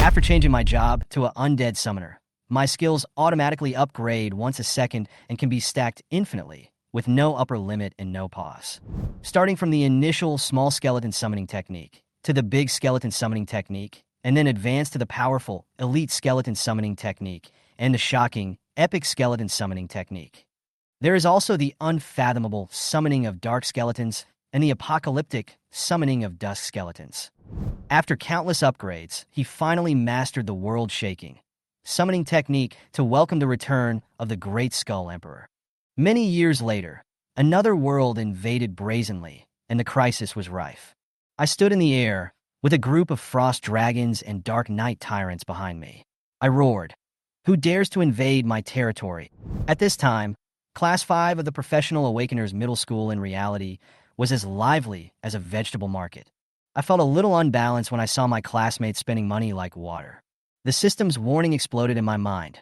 After changing my job to an Undead Summoner, my skills automatically upgrade once a second and can be stacked infinitely, with no upper limit and no pause. Starting from the initial small skeleton summoning technique, to the big skeleton summoning technique, and then advance to the powerful elite skeleton summoning technique, and the shocking epic skeleton summoning technique. There is also the unfathomable summoning of dark skeletons and the apocalyptic summoning of dusk skeletons. After countless upgrades, he finally mastered the world-shaking summoning technique to welcome the return of the Great Skull Emperor. Many years later, another world invaded brazenly, and the crisis was rife. I stood in the air, with a group of frost dragons and dark night tyrants behind me. I roared, "Who dares to invade my territory?" At this time, Class 5 of the Professional Awakeners Middle School in reality was as lively as a vegetable market. I felt a little unbalanced when I saw my classmates spending money like water. The system's warning exploded in my mind.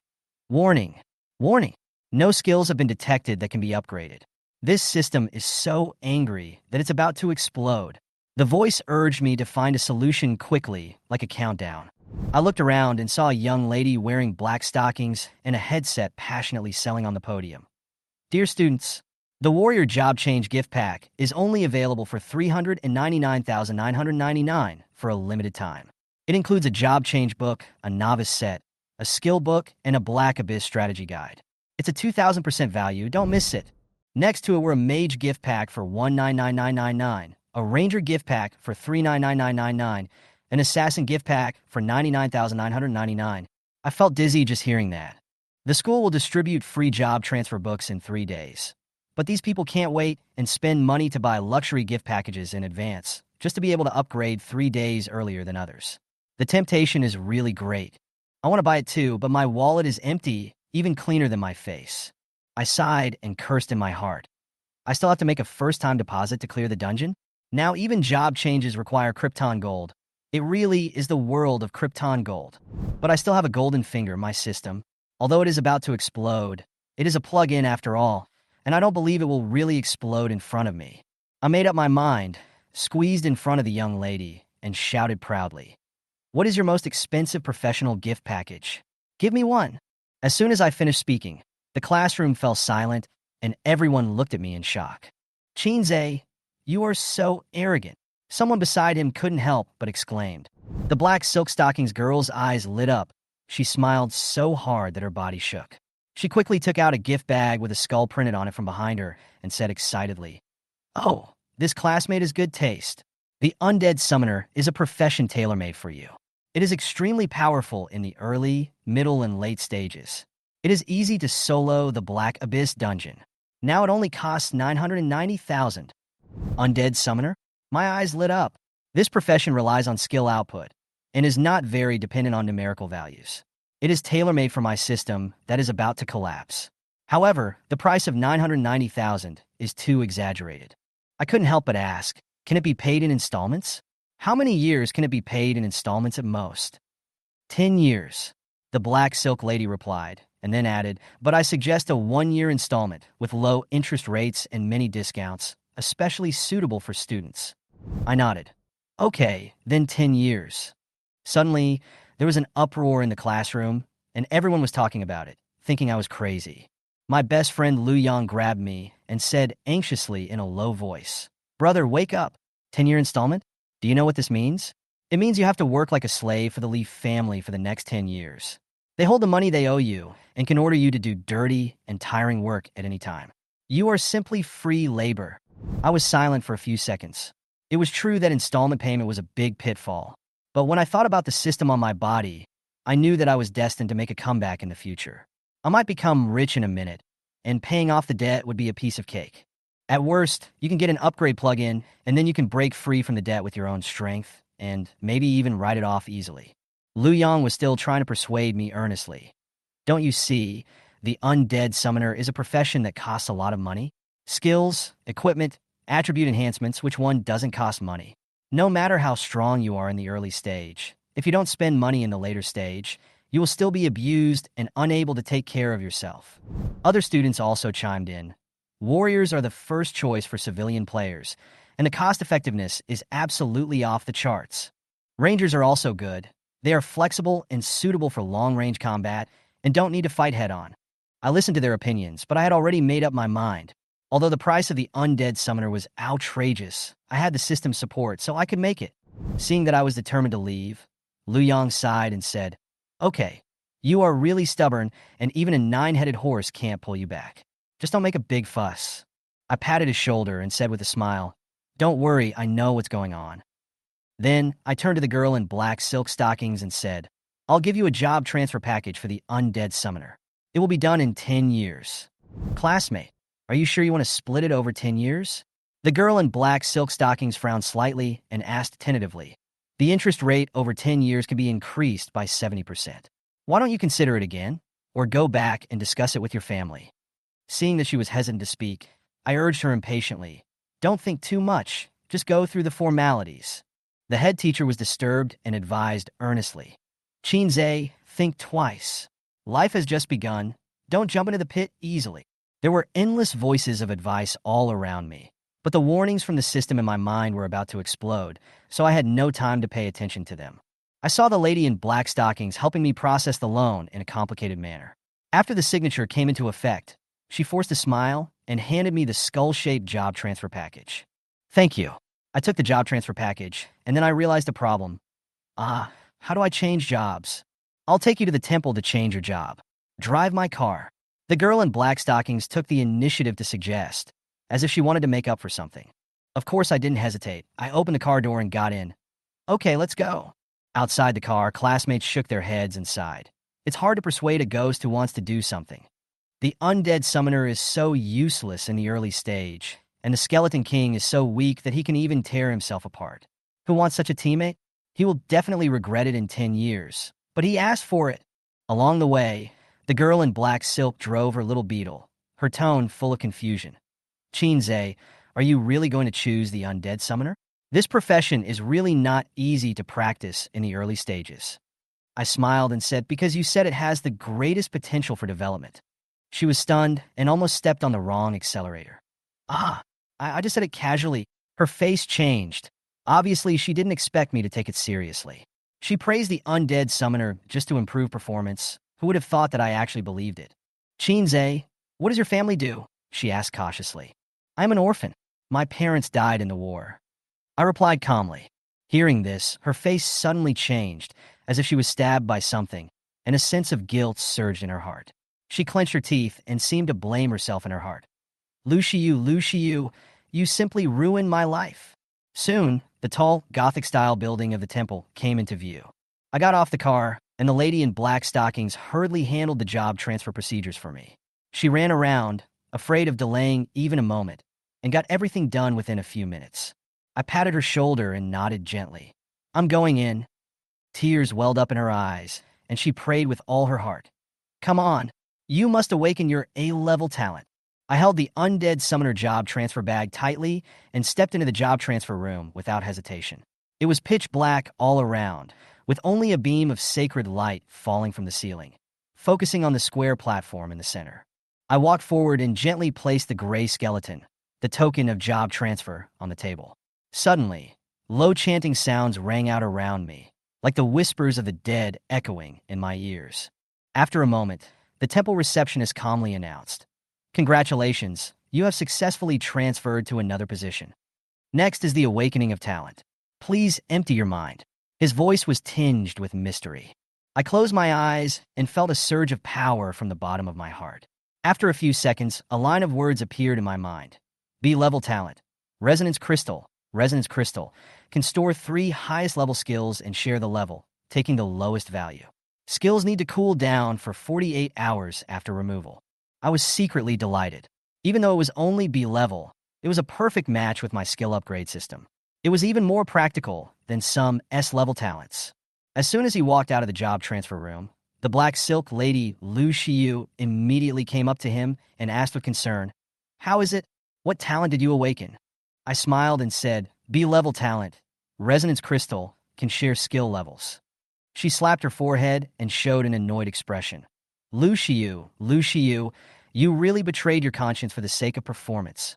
Warning! Warning! No skills have been detected that can be upgraded. This system is so angry that it's about to explode. The voice urged me to find a solution quickly, like a countdown. I looked around and saw a young lady wearing black stockings and a headset passionately selling on the podium. "Dear students, the Warrior Job Change gift pack is only available for $399,999 for a limited time. It includes a job change book, a novice set, a skill book, and a Black Abyss strategy guide. It's a 2,000% value, don't miss it. Next to it were a Mage gift pack for $199,999, a Ranger gift pack for $399,999, an Assassin gift pack for $99,999. I felt dizzy just hearing that. The school will distribute free job transfer books in 3 days. But these people can't wait and spend money to buy luxury gift packages in advance, just to be able to upgrade 3 days earlier than others. The temptation is really great. I want to buy it too, but my wallet is empty, even cleaner than my face. I sighed and cursed in my heart. I still have to make a first-time deposit to clear the dungeon? Now even job changes require Krypton Gold. It really is the world of Krypton Gold. But I still have a golden finger, my system. Although it is about to explode, it is a plug-in after all, and I don't believe it will really explode in front of me. I made up my mind, squeezed in front of the young lady, and shouted proudly, "What is your most expensive professional gift package? Give me one." As soon as I finished speaking, the classroom fell silent, and everyone looked at me in shock. "Chinze, you are so arrogant." Someone beside him couldn't help but exclaimed. The black silk stockings girl's eyes lit up. She smiled so hard that her body shook. She quickly took out a gift bag with a skull printed on it from behind her and said excitedly, "Oh, this classmate has good taste. The Undead Summoner is a profession tailor-made for you. It is extremely powerful in the early, middle, and late stages. It is easy to solo the Black Abyss dungeon. Now it only costs $990,000. Undead Summoner?" My eyes lit up. This profession relies on skill output and is not very dependent on numerical values. It is tailor-made for my system that is about to collapse. However, the price of $990,000 is too exaggerated. I couldn't help but ask, can it be paid in installments? How many years can it be paid in installments at most? 10 years, the black silk lady replied, and then added, "But I suggest a 1-year installment with low interest rates and many discounts, especially suitable for students." I nodded. "Okay, then 10 years. Suddenly, there was an uproar in the classroom, and everyone was talking about it, thinking I was crazy. My best friend Lu Yang grabbed me and said anxiously in a low voice, "Brother, wake up. 10-year installment? Do you know what this means? It means you have to work like a slave for the Lee family for the next 10 years. They hold the money they owe you and can order you to do dirty and tiring work at any time. You are simply free labor." I was silent for a few seconds. It was true that installment payment was a big pitfall, but when I thought about the system on my body, I knew that I was destined to make a comeback in the future. I might become rich in a minute, and paying off the debt would be a piece of cake. At worst, you can get an upgrade plug-in, and then you can break free from the debt with your own strength, and maybe even write it off easily. Lu Yang was still trying to persuade me earnestly. "Don't you see, the Undead Summoner is a profession that costs a lot of money? Skills, equipment, attribute enhancements, which one doesn't cost money? No matter how strong you are in the early stage, if you don't spend money in the later stage, you will still be abused and unable to take care of yourself." Other students also chimed in. Warriors are the first choice for civilian players, and the cost effectiveness is absolutely off the charts. Rangers are also good, They are flexible and suitable for long-range combat and don't need to fight head-on. I listened to their opinions, but I had already made up my mind. Although the price of the Undead Summoner was outrageous, I had the system support, so I could make it. Seeing that I was determined to leave, Liu Yang sighed and said, "Okay, you are really stubborn, and even a 9-headed horse can't pull you back. Just don't make a big fuss." I patted his shoulder and said with a smile, "Don't worry, I know what's going on." Then I turned to the girl in black silk stockings and said, "I'll give you a job transfer package for the Undead Summoner. It will be done in 10 years. Classmate, are you sure you want to split it over 10 years? The girl in black silk stockings frowned slightly and asked tentatively, "The interest rate over 10 years can be increased by 70%. Why don't you consider it again? Or go back and discuss it with your family?" Seeing that she was hesitant to speak, I urged her impatiently, "Don't think too much. Just go through the formalities." The head teacher was disturbed and advised earnestly, "Qinze, think twice. Life has just begun. Don't jump into the pit easily." There were endless voices of advice all around me, but the warnings from the system in my mind were about to explode, so I had no time to pay attention to them. I saw the lady in black stockings helping me process the loan in a complicated manner. After the signature came into effect, she forced a smile and handed me the skull-shaped job transfer package. "Thank you." I took the job transfer package, and then I realized the problem. How do I change jobs? "I'll take you to the temple to change your job. Drive my car." The girl in black stockings took the initiative to suggest, as if she wanted to make up for something. Of course, I didn't hesitate. I opened the car door and got in. "Okay, let's go." Outside the car, classmates shook their heads and sighed. It's hard to persuade a ghost who wants to do something. The Undead Summoner is so useless in the early stage, and the Skeleton King is so weak that he can even tear himself apart. Who wants such a teammate? He will definitely regret it in 10 years, but he asked for it. Along the way, the girl in black silk drove her little beetle, her tone full of confusion. "Qinze, are you really going to choose the Undead Summoner? This profession is really not easy to practice in the early stages." I smiled and said, "Because you said it has the greatest potential for development." She was stunned and almost stepped on the wrong accelerator. I just said it casually. Her face changed. Obviously, she didn't expect me to take it seriously. She praised the Undead Summoner just to improve performance. Who would have thought that I actually believed it? "Qinze, what does your family do?" she asked cautiously. "I'm an orphan. My parents died in the war." I replied calmly. Hearing this, her face suddenly changed, as if she was stabbed by something, and a sense of guilt surged in her heart. She clenched her teeth and seemed to blame herself in her heart. Lu Shiyu, you simply ruined my life." Soon, the tall, Gothic-style building of the temple came into view. I got off the car, and the lady in black stockings hurriedly handled the job transfer procedures for me. She ran around, afraid of delaying even a moment, and got everything done within a few minutes. I patted her shoulder and nodded gently. "I'm going in." Tears welled up in her eyes, and she prayed with all her heart. "Come on. You must awaken your A-level talent." I held the Undead Summoner job transfer bag tightly and stepped into the job transfer room without hesitation. It was pitch black all around, with only a beam of sacred light falling from the ceiling, focusing on the square platform in the center. I walked forward and gently placed the gray skeleton, the token of job transfer, on the table. Suddenly, low chanting sounds rang out around me, like the whispers of the dead echoing in my ears. After a moment, the temple receptionist calmly announced, "Congratulations, you have successfully transferred to another position. Next is the awakening of talent. Please empty your mind." His voice was tinged with mystery. I closed my eyes and felt a surge of power from the bottom of my heart. After a few seconds, a line of words appeared in my mind. B-level talent. Resonance Crystal. Resonance Crystal can store 3 highest-level skills and share the level, taking the lowest value. Skills need to cool down for 48 hours after removal. I was secretly delighted. Even though it was only B-level, it was a perfect match with my skill upgrade system. It was even more practical than some S-level talents. As soon as he walked out of the job transfer room, the black silk lady Lu Shiyu immediately came up to him and asked with concern, "How is it? What talent did you awaken?" I smiled and said, "B-level talent. Resonance Crystal can share skill levels." She slapped her forehead and showed an annoyed expression. Lu Shiyu, you really betrayed your conscience for the sake of performance."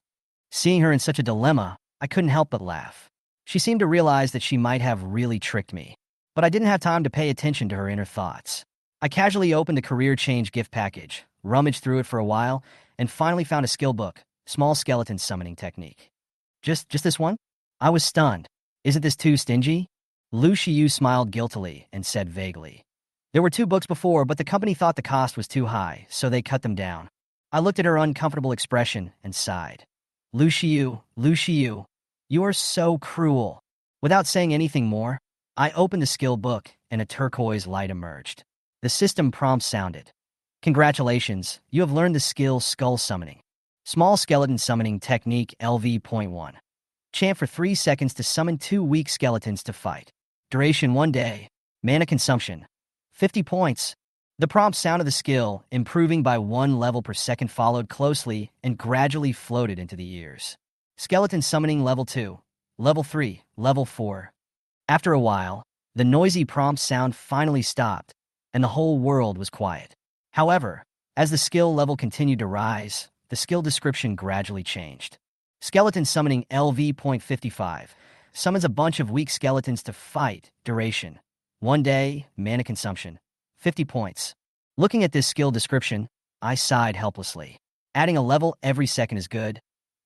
Seeing her in such a dilemma, I couldn't help but laugh. She seemed to realize that she might have really tricked me. but I didn't have time to pay attention to her inner thoughts. I casually opened a career change gift package, rummaged through it for a while, and finally found a skill book, Small Skeleton Summoning Technique. Just this one? I was stunned. Isn't this too stingy? Lu Shiyu smiled guiltily and said vaguely. There were 2 books before, but the company thought the cost was too high, so they cut them down. I looked at her uncomfortable expression and sighed. Lu Shiyu, you are so cruel. Without saying anything more, I opened the skill book and a turquoise light emerged. The system prompt sounded. Congratulations, you have learned the skill Skull Summoning. Small Skeleton Summoning Technique LV.1. Chant for 3 seconds to summon 2 weak skeletons to fight. Duration 1 day. Mana consumption 50 points. The prompt sound of the skill, improving by 1 level per second, followed closely and gradually floated into the ears. Skeleton Summoning Level 2, Level 3, Level 4. After a while, the noisy prompt sound finally stopped, and the whole world was quiet. However, as the skill level continued to rise, the skill description gradually changed. Skeleton Summoning LV.55 summons a bunch of weak skeletons to fight. Duration 1 day. Mana consumption 50 points. Looking at this skill description, I sighed helplessly. Adding a level every second is good,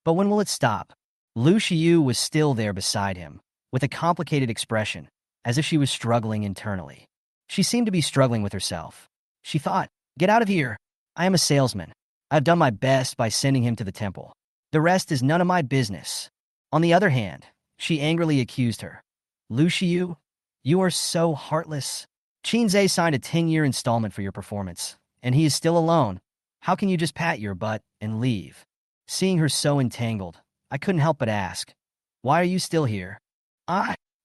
but when will it stop? Lu Shiyu was still there beside him, with a complicated expression, as if she was struggling internally. She seemed to be struggling with herself. She thought, "Get out of here. I am a salesman. I've done my best by sending him to the temple. The rest is none of my business." On the other hand, she angrily accused her. "Lu Shiyu, you are so heartless. Qinze signed a 10-year installment for your performance, and he is still alone. How can you just pat your butt and leave?" Seeing her so entangled, I couldn't help but ask, "Why are you still here?"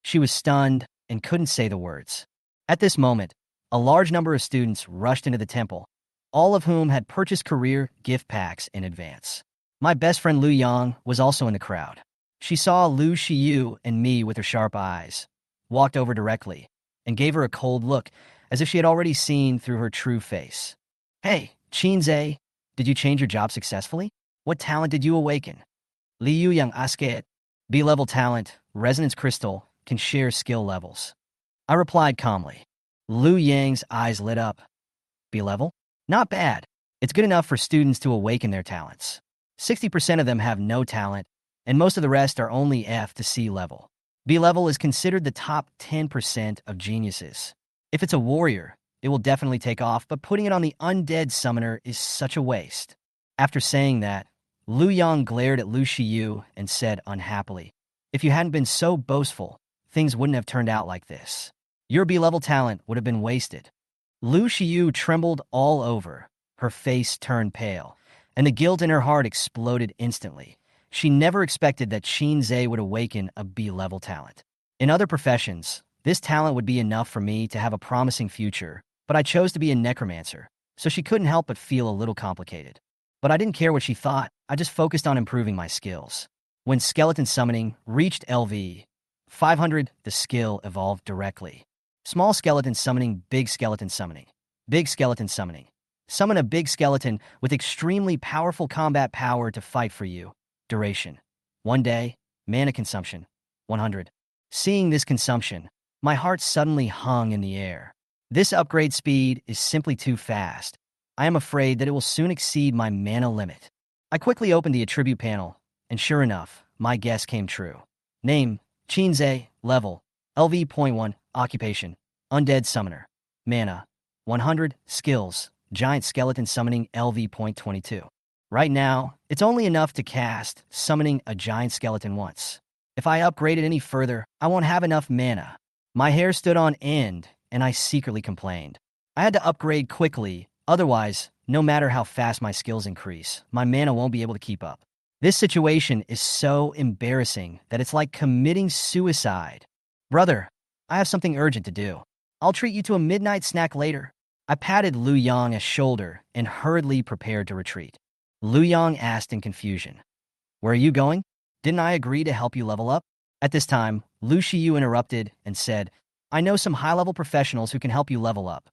She was stunned and couldn't say the words. At this moment, a large number of students rushed into the temple, all of whom had purchased career gift packs in advance. My best friend Lu Yang was also in the crowd. She saw Lu Shiyu and me with her sharp eyes, walked over directly, and gave her a cold look, as if she had already seen through her true face. "Hey, Qinze, did you change your job successfully? What talent did you awaken?" Liu Yang asked. B-level talent, Resonance Crystal, can share skill levels. I replied calmly. Liu Yang's eyes lit up. B-level? Not bad. It's good enough for students to awaken their talents. 60% of them have no talent, and most of the rest are only F to C level. B-level is considered the top 10% of geniuses. If it's a warrior, it will definitely take off, but putting it on the Undead Summoner is such a waste. After saying that, Liu Yang glared at Lu Shiyu and said unhappily, "If you hadn't been so boastful, things wouldn't have turned out like this. Your B-level talent would have been wasted." Lu Shiyu trembled all over, her face turned pale, and the guilt in her heart exploded instantly. She never expected that Qinze would awaken a B-level talent. In other professions, this talent would be enough for me to have a promising future, but I chose to be a necromancer, so she couldn't help but feel a little complicated. But I didn't care what she thought, I just focused on improving my skills. When Skeleton Summoning reached LV 500, the skill evolved directly. Small Skeleton Summoning, Big Skeleton Summoning. Big Skeleton Summoning. Summon a big skeleton with extremely powerful combat power to fight for you. Duration 1 day. Mana consumption 100. Seeing this consumption, my heart suddenly hung in the air. This upgrade speed is simply too fast. I am afraid that it will soon exceed my mana limit. I quickly opened the attribute panel, and sure enough, my guess came true. Name, Qinze. Level, LV.1. Occupation, Undead Summoner. Mana, 100. Skills, Giant Skeleton Summoning LV.22. Right now, it's only enough to cast Summoning a Giant Skeleton once. If I upgrade it any further, I won't have enough mana. My hair stood on end, and I secretly complained. I had to upgrade quickly, otherwise, no matter how fast my skills increase, my mana won't be able to keep up. This situation is so embarrassing that it's like committing suicide. "Brother, I have something urgent to do. I'll treat you to a midnight snack later." I patted Liu Yang's shoulder and hurriedly prepared to retreat. Liu Yang asked in confusion, "Where are you going? Didn't I agree to help you level up?" At this time, Lu Shiyu interrupted and said, "I know some high-level professionals who can help you level up."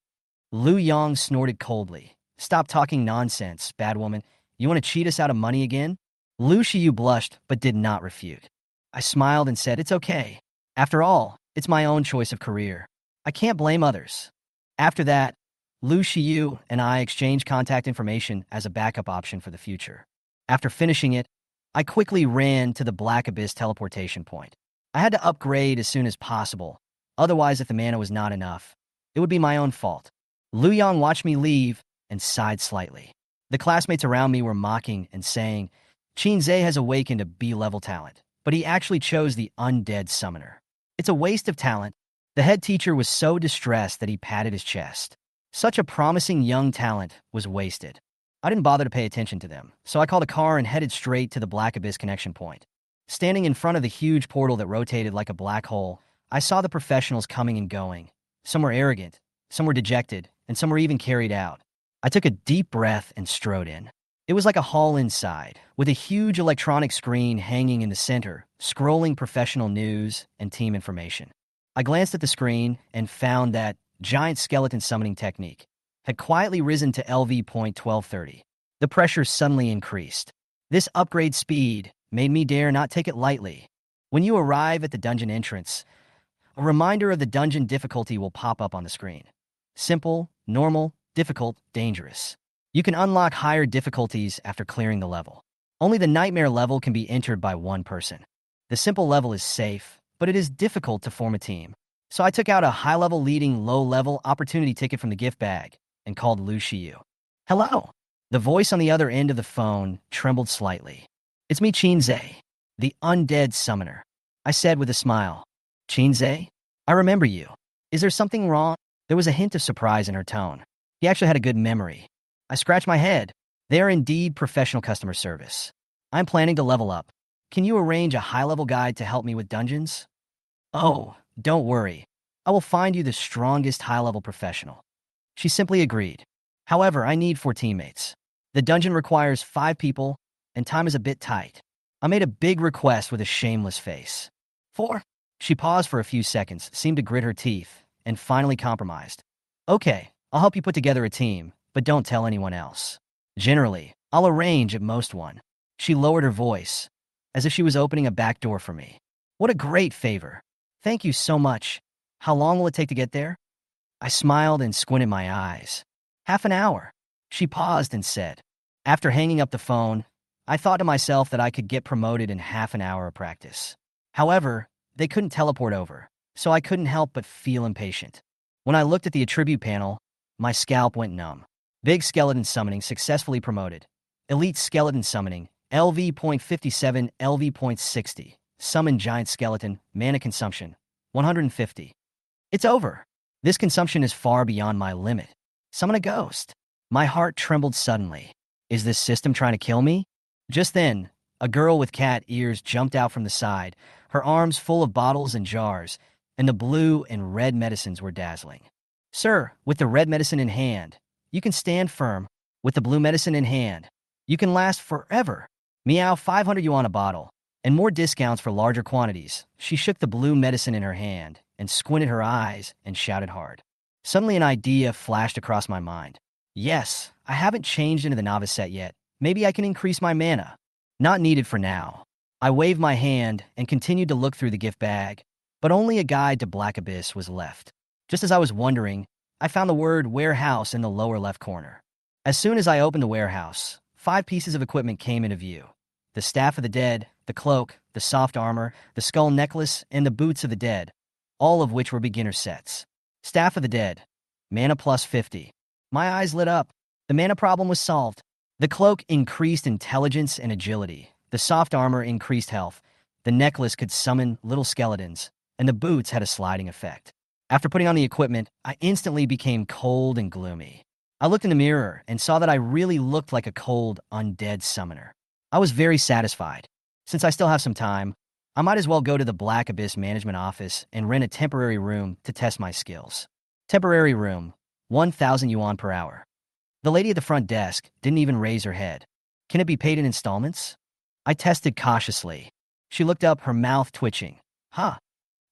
Liu Yang snorted coldly. "Stop talking nonsense, bad woman. You want to cheat us out of money again?" Lu Shiyu blushed but did not refute. I smiled and said, "It's okay. After all, it's my own choice of career. I can't blame others. After that, Lu Shiyu and I exchanged contact information as a backup option for the future. After finishing it, I quickly ran to the Black Abyss teleportation point. I had to upgrade as soon as possible, otherwise if the mana was not enough, it would be my own fault. Lu Yang watched me leave and sighed slightly. The classmates around me were mocking and saying, Qin Zhe has awakened a B-level talent, but he actually chose the Undead Summoner. It's a waste of talent. The head teacher was so distressed that he patted his chest. Such a promising young talent was wasted. I didn't bother to pay attention to them, so I called a car and headed straight to the Black Abyss connection point. Standing in front of the huge portal that rotated like a black hole, I saw the professionals coming and going. Some were arrogant, some were dejected, and some were even carried out. I took a deep breath and strode in. It was like a hall inside, with a huge electronic screen hanging in the center, scrolling professional news and team information. I glanced at the screen and found that giant skeleton summoning technique had quietly risen to LV.1230. The pressure suddenly increased. This upgrade speed made me dare not take it lightly. When you arrive at the dungeon entrance, a reminder of the dungeon difficulty will pop up on the screen. Simple, normal, difficult, dangerous. You can unlock higher difficulties after clearing the level. Only the nightmare level can be entered by one person. The simple level is safe, but it is difficult to form a team. So I took out a high-level leading low-level opportunity ticket from the gift bag and called Lu Shiyu. Hello. The voice on the other end of the phone trembled slightly. It's me, Qin Zhe, the Undead Summoner. I said with a smile. Qin Zhe? I remember you. Is there something wrong? There was a hint of surprise in her tone. He actually had a good memory. I scratched my head. They are indeed professional customer service. I'm planning to level up. Can you arrange a high-level guide to help me with dungeons? Oh, don't worry. I will find you the strongest high-level professional. She simply agreed. However, I need 4 teammates. The dungeon requires 5 people, and time is a bit tight. I made a big request with a shameless face. 4? She paused for a few seconds, seemed to grit her teeth, and finally compromised. Okay, I'll help you put together a team, but don't tell anyone else. Generally, I'll arrange at most one. She lowered her voice, as if she was opening a back door for me. What a great favor. Thank you so much. How long will it take to get there? I smiled and squinted my eyes. Half an hour. She paused and said. After hanging up the phone, I thought to myself that I could get promoted in half an hour of practice. However, they couldn't teleport over, so I couldn't help but feel impatient. When I looked at the attribute panel, my scalp went numb. Big skeleton summoning successfully promoted. Elite skeleton summoning, LV.57, LV.60. Summon giant skeleton, mana consumption, 150. It's over. This consumption is far beyond my limit. Summon a ghost. My heart trembled suddenly. Is this system trying to kill me? Just then, a girl with cat ears jumped out from the side, her arms full of bottles and jars, and the blue and red medicines were dazzling. Sir, with the red medicine in hand, you can stand firm. With the blue medicine in hand, you can last forever. Meow, 500 yuan a bottle, and more discounts for larger quantities. She shook the blue medicine in her hand and squinted her eyes and shouted hard. Suddenly an idea flashed across my mind. Yes, I haven't changed into the novice set yet. Maybe I can increase my mana. Not needed for now. I waved my hand and continued to look through the gift bag, but only a guide to Black Abyss was left. Just as I was wondering, I found the word warehouse in the lower left corner. As soon as I opened the warehouse, 5 pieces of equipment came into view. The staff of the dead, the cloak, the soft armor, the skull necklace, and the boots of the dead, all of which were beginner sets. Staff of the dead, mana plus 50. My eyes lit up. The mana problem was solved. The cloak increased intelligence and agility. The soft armor increased health. The necklace could summon little skeletons, and the boots had a sliding effect. After putting on the equipment, I instantly became cold and gloomy. I looked in the mirror and saw that I really looked like a cold, undead summoner. I was very satisfied. Since I still have some time, I might as well go to the Black Abyss management office and rent a temporary room to test my skills. Temporary room, 1,000 yuan per hour. The lady at the front desk didn't even raise her head. Can it be paid in installments? I tested cautiously. She looked up, her mouth twitching. Huh.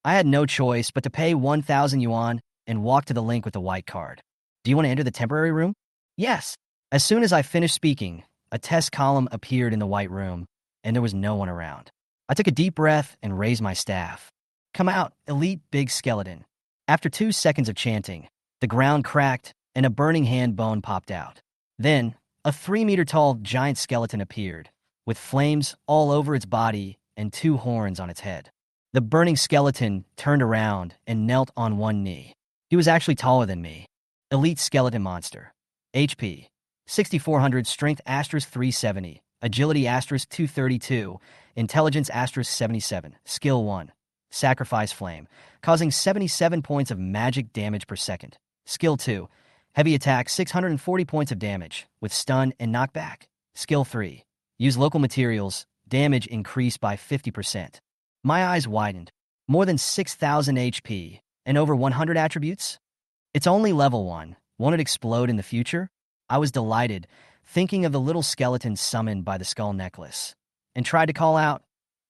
I had no choice but to pay 1,000 yuan and walk to the link with the white card. Do you want to enter the temporary room? Yes. As soon as I finished speaking, a test column appeared in the white room, and there was no one around. I took a deep breath and raised my staff. Come out, elite big skeleton. After 2 seconds of chanting, the ground cracked and a burning hand bone popped out. Then, a 3-meter-tall giant skeleton appeared, with flames all over its body and 2 horns on its head. The burning skeleton turned around and knelt on one knee. He was actually taller than me. Elite Skeleton Monster. HP. 6400, Strength * 370, Agility * 232, Intelligence * 77, Skill 1. Sacrifice Flame, causing 77 points of magic damage per second. Skill 2. Heavy Attack, 640 points of damage, with stun and knockback. Skill 3. Use local materials, damage increased by 50%. My eyes widened. More than 6,000 HP, and over 100 attributes? It's only level 1. Won't it explode in the future? I was delighted, thinking of the little skeleton summoned by the skull necklace, and tried to call out,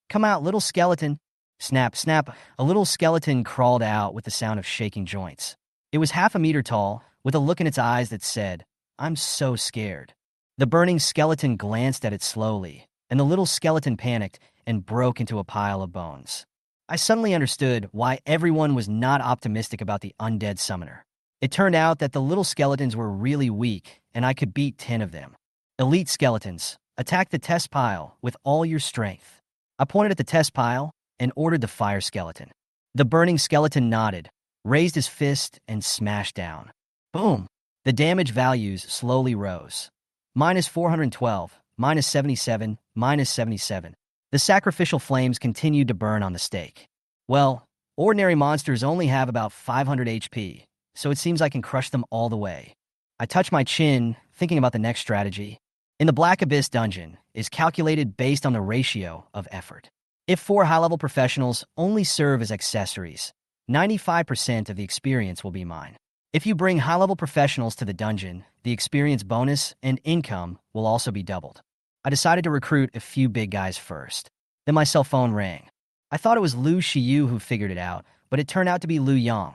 "Come out, little skeleton." Snap, snap, a little skeleton crawled out with the sound of shaking joints. It was half a meter tall, with a look in its eyes that said, "I'm so scared." The burning skeleton glanced at it slowly, and the little skeleton panicked and broke into a pile of bones. I suddenly understood why everyone was not optimistic about the Undead Summoner. It turned out that the little skeletons were really weak, and I could beat 10 of them. Elite Skeletons, attack the test pile with all your strength. I pointed at the test pile and ordered the fire skeleton. The burning skeleton nodded, raised his fist, and smashed down. Boom! The damage values slowly rose. -412, -77, -77. The sacrificial flames continued to burn on the stake. Well, ordinary monsters only have about 500 HP, so it seems I can crush them all the way. I touch my chin, thinking about the next strategy. In the Black Abyss dungeon is calculated based on the ratio of effort. If 4 high-level professionals only serve as accessories, 95% of the experience will be mine. If you bring high-level professionals to the dungeon, the experience bonus and income will also be doubled. I decided to recruit a few big guys first. Then my cell phone rang. I thought it was Lu Shiyu who figured it out, but it turned out to be Lu Yang.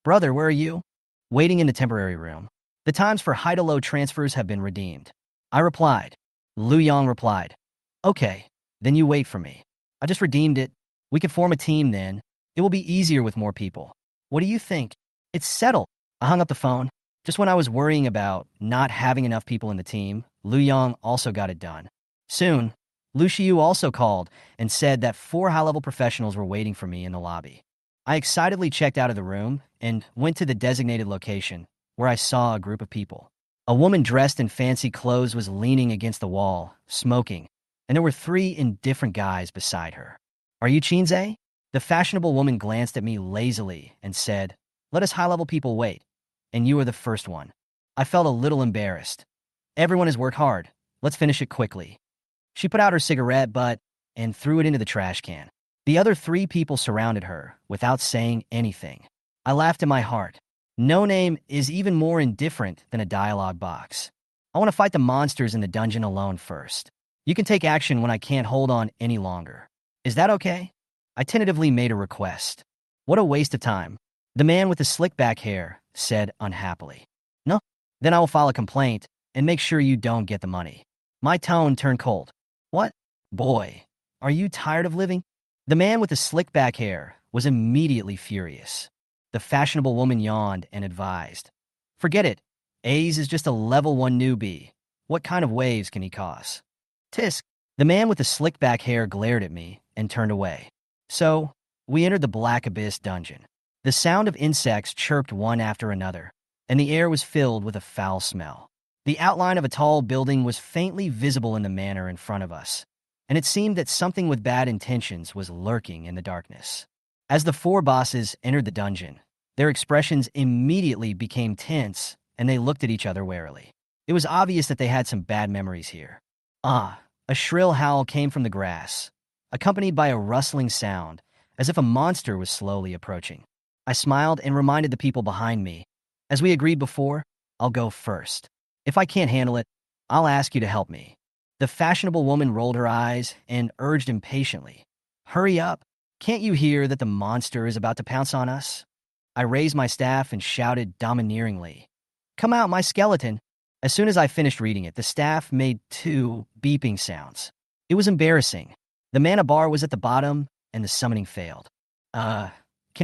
"Brother, where are you?" "Waiting in the temporary room. The times for high-to-low transfers have been redeemed." I replied. Lu Yang replied, "Okay, then you wait for me. I just redeemed it. We can form a team then. It will be easier with more people. What do you think?" "It's settled." I hung up the phone. Just when I was worrying about not having enough people in the team, Lu Yang also got it done. Soon, Lu Shiyu also called and said that 4 high-level professionals were waiting for me in the lobby. I excitedly checked out of the room and went to the designated location, where I saw a group of people. A woman dressed in fancy clothes was leaning against the wall, smoking, and there were 3 indifferent guys beside her. "Are you Chinze?" The fashionable woman glanced at me lazily and said, "Let us high-level people wait, and you are the first one." I felt a little embarrassed. "Everyone has worked hard. Let's finish it quickly." She put out her cigarette butt and threw it into the trash can. The other 3 people surrounded her without saying anything. I laughed in my heart. No name is even more indifferent than a dialogue box. I want to fight the monsters in the dungeon alone first. You can take action when I can't hold on any longer. Is that okay? I tentatively made a request. "What a waste of time," the man with the slick back hair said unhappily. "No? Then I will file a complaint and make sure you don't get the money." My tone turned cold. "What? Boy, are you tired of living?" The man with the slick back hair was immediately furious. The fashionable woman yawned and advised, "Forget it. Aze is just a level 1 newbie. What kind of waves can he cause?" Tisk. The man with the slick back hair glared at me and turned away. So, we entered the Black Abyss dungeon. The sound of insects chirped one after another, and the air was filled with a foul smell. The outline of a tall building was faintly visible in the manor in front of us, and it seemed that something with bad intentions was lurking in the darkness. As the 4 bosses entered the dungeon, their expressions immediately became tense, and they looked at each other warily. It was obvious that they had some bad memories here. A shrill howl came from the grass, accompanied by a rustling sound, as if a monster was slowly approaching. I smiled and reminded the people behind me, "As we agreed before, I'll go first. If I can't handle it, I'll ask you to help me." The fashionable woman rolled her eyes and urged impatiently, "Hurry up. Can't you hear that the monster is about to pounce on us?" I raised my staff and shouted domineeringly, "Come out, my skeleton." As soon as I finished reading it, the staff made 2 beeping sounds. It was embarrassing. The mana bar was at the bottom, and the summoning failed. Can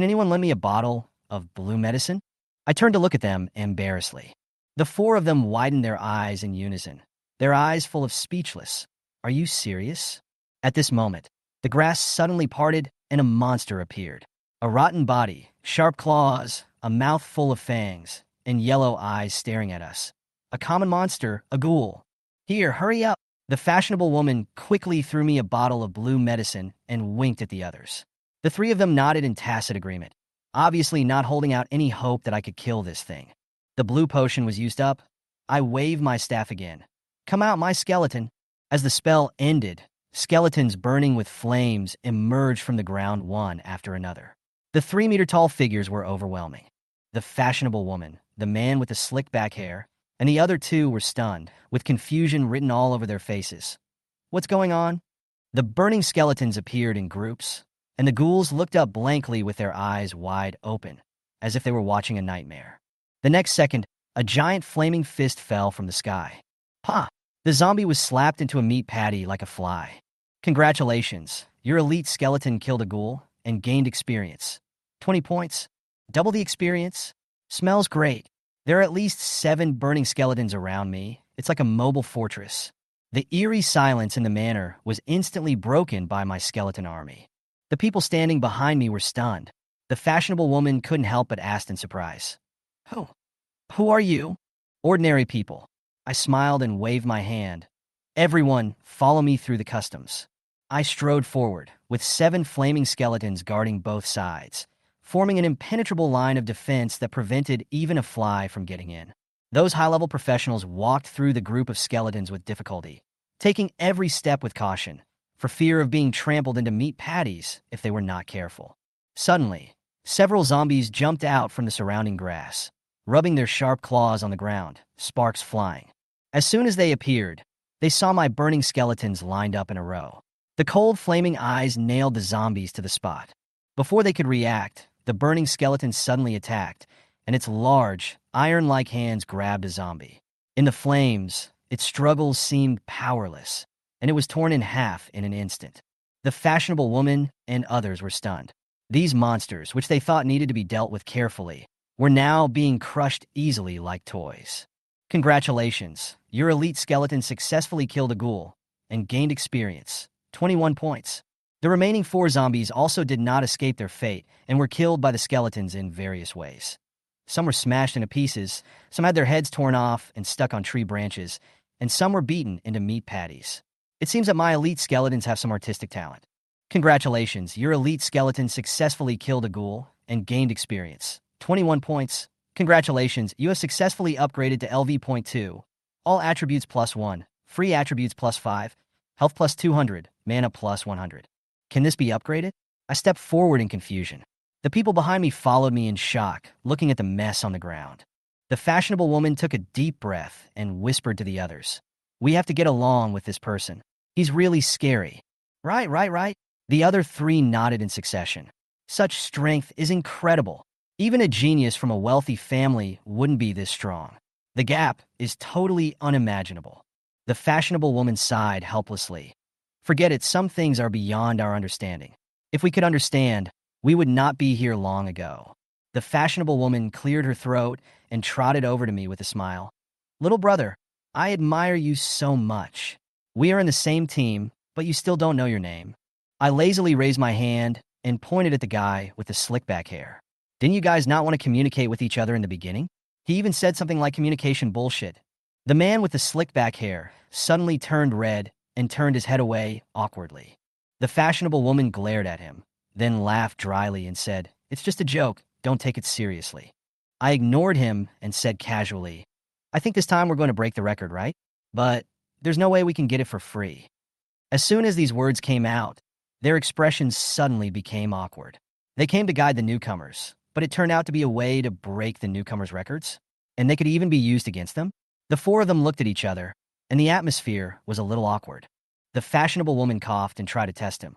anyone lend me a bottle? Of blue medicine? I turned to look at them embarrassedly. The four of them widened their eyes in unison, their eyes full of speechless. Are you serious? At this moment, the grass suddenly parted and a monster appeared. A rotten body, sharp claws, a mouth full of fangs, and yellow eyes staring at us. A common monster, a ghoul. Here, hurry up. The fashionable woman quickly threw me a bottle of blue medicine and winked at the others. The three of them nodded in tacit agreement, obviously not holding out any hope that I could kill this thing. The blue potion was used up. I waved my staff again. Come out, my skeleton. As the spell ended, skeletons burning with flames emerged from the ground one after another. The 3-meter-tall figures were overwhelming. The fashionable woman, the man with the slicked back hair, and the other two were stunned, with confusion written all over their faces. What's going on? The burning skeletons appeared in groups, and the ghouls looked up blankly with their eyes wide open, as if they were watching a nightmare. The next second, a giant flaming fist fell from the sky. Ha! The zombie was slapped into a meat patty like a fly. Congratulations, your elite skeleton killed a ghoul and gained experience. 20 points. Double the experience. Smells great. There are at least 7 burning skeletons around me. It's like a mobile fortress. The eerie silence in the manor was instantly broken by my skeleton army. The people standing behind me were stunned. The fashionable woman couldn't help but ask in surprise. Who are you? Ordinary people. I smiled and waved my hand. Everyone, follow me through the customs. I strode forward, with 7 flaming skeletons guarding both sides, forming an impenetrable line of defense that prevented even a fly from getting in. Those high-level professionals walked through the group of skeletons with difficulty, taking every step with caution, for fear of being trampled into meat patties if they were not careful. Suddenly, several zombies jumped out from the surrounding grass, rubbing their sharp claws on the ground, sparks flying. As soon as they appeared, they saw my burning skeletons lined up in a row. The cold, flaming eyes nailed the zombies to the spot. Before they could react, the burning skeleton suddenly attacked, and its large, iron-like hands grabbed a zombie. In the flames, its struggles seemed powerless, and it was torn in half in an instant. The fashionable woman and others were stunned. These monsters, which they thought needed to be dealt with carefully, were now being crushed easily like toys. Congratulations, your elite skeleton successfully killed a ghoul and gained experience. 21 points. The remaining 4 zombies also did not escape their fate and were killed by the skeletons in various ways. Some were smashed into pieces, some had their heads torn off and stuck on tree branches, and some were beaten into meat patties. It seems that my elite skeletons have some artistic talent. Congratulations, your elite skeleton successfully killed a ghoul and gained experience. 21 points. Congratulations, you have successfully upgraded to LV.2. All attributes +1, free attributes +5, health +200, mana +100. Can this be upgraded? I stepped forward in confusion. The people behind me followed me in shock, looking at the mess on the ground. The fashionable woman took a deep breath and whispered to the others. We have to get along with this person. He's really scary. Right. The other 3 nodded in succession. Such strength is incredible. Even a genius from a wealthy family wouldn't be this strong. The gap is totally unimaginable. The fashionable woman sighed helplessly. Forget it, some things are beyond our understanding. If we could understand, we would not be here long ago. The fashionable woman cleared her throat and trotted over to me with a smile. Little brother, I admire you so much. We are in the same team, but you still don't know your name. I lazily raised my hand and pointed at the guy with the slick back hair. Didn't you guys not want to communicate with each other in the beginning? He even said something like communication bullshit. The man with the slick back hair suddenly turned red and turned his head away awkwardly. The fashionable woman glared at him, then laughed dryly and said, It's just a joke, don't take it seriously. I ignored him and said casually, I think this time we're going to break the record, right? But there's no way we can get it for free. As soon as these words came out, their expressions suddenly became awkward. They came to guide the newcomers, but it turned out to be a way to break the newcomers' records, and they could even be used against them. The 4 of them looked at each other, and the atmosphere was a little awkward. The fashionable woman coughed and tried to test him.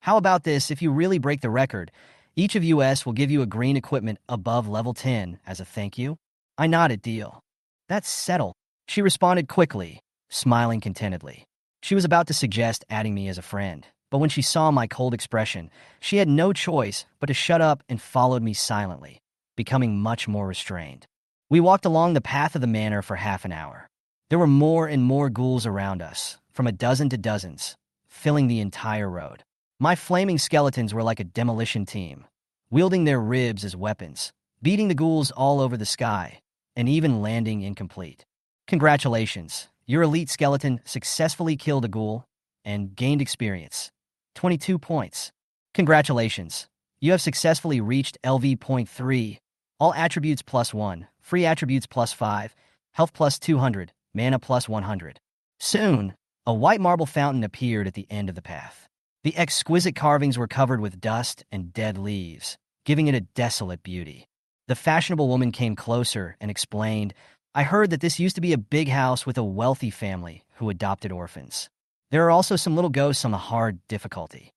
How about this, if you really break the record, each of us will give you a green equipment above level 10 as a thank you? I nodded, deal. That's settled. She responded quickly, smiling contentedly. She was about to suggest adding me as a friend, but when she saw my cold expression, she had no choice but to shut up and followed me silently. becoming much more restrained. We walked along the path of the manor for half an hour. There were more and more ghouls around us, from a dozen to dozens, filling the entire road. My flaming skeletons were like a demolition team, wielding their ribs as weapons, beating the ghouls all over the sky, and even landing incomplete. Congratulations, your elite skeleton successfully killed a ghoul and gained experience. 22 points. Congratulations, you have successfully reached LV.3. All attributes +1, free attributes +5, health +200, mana +100. Soon, a white marble fountain appeared at the end of the path. The exquisite carvings were covered with dust and dead leaves, giving it a desolate beauty. The fashionable woman came closer and explained, I heard that this used to be a big house with a wealthy family who adopted orphans. There are also some little ghosts on the hard difficulty.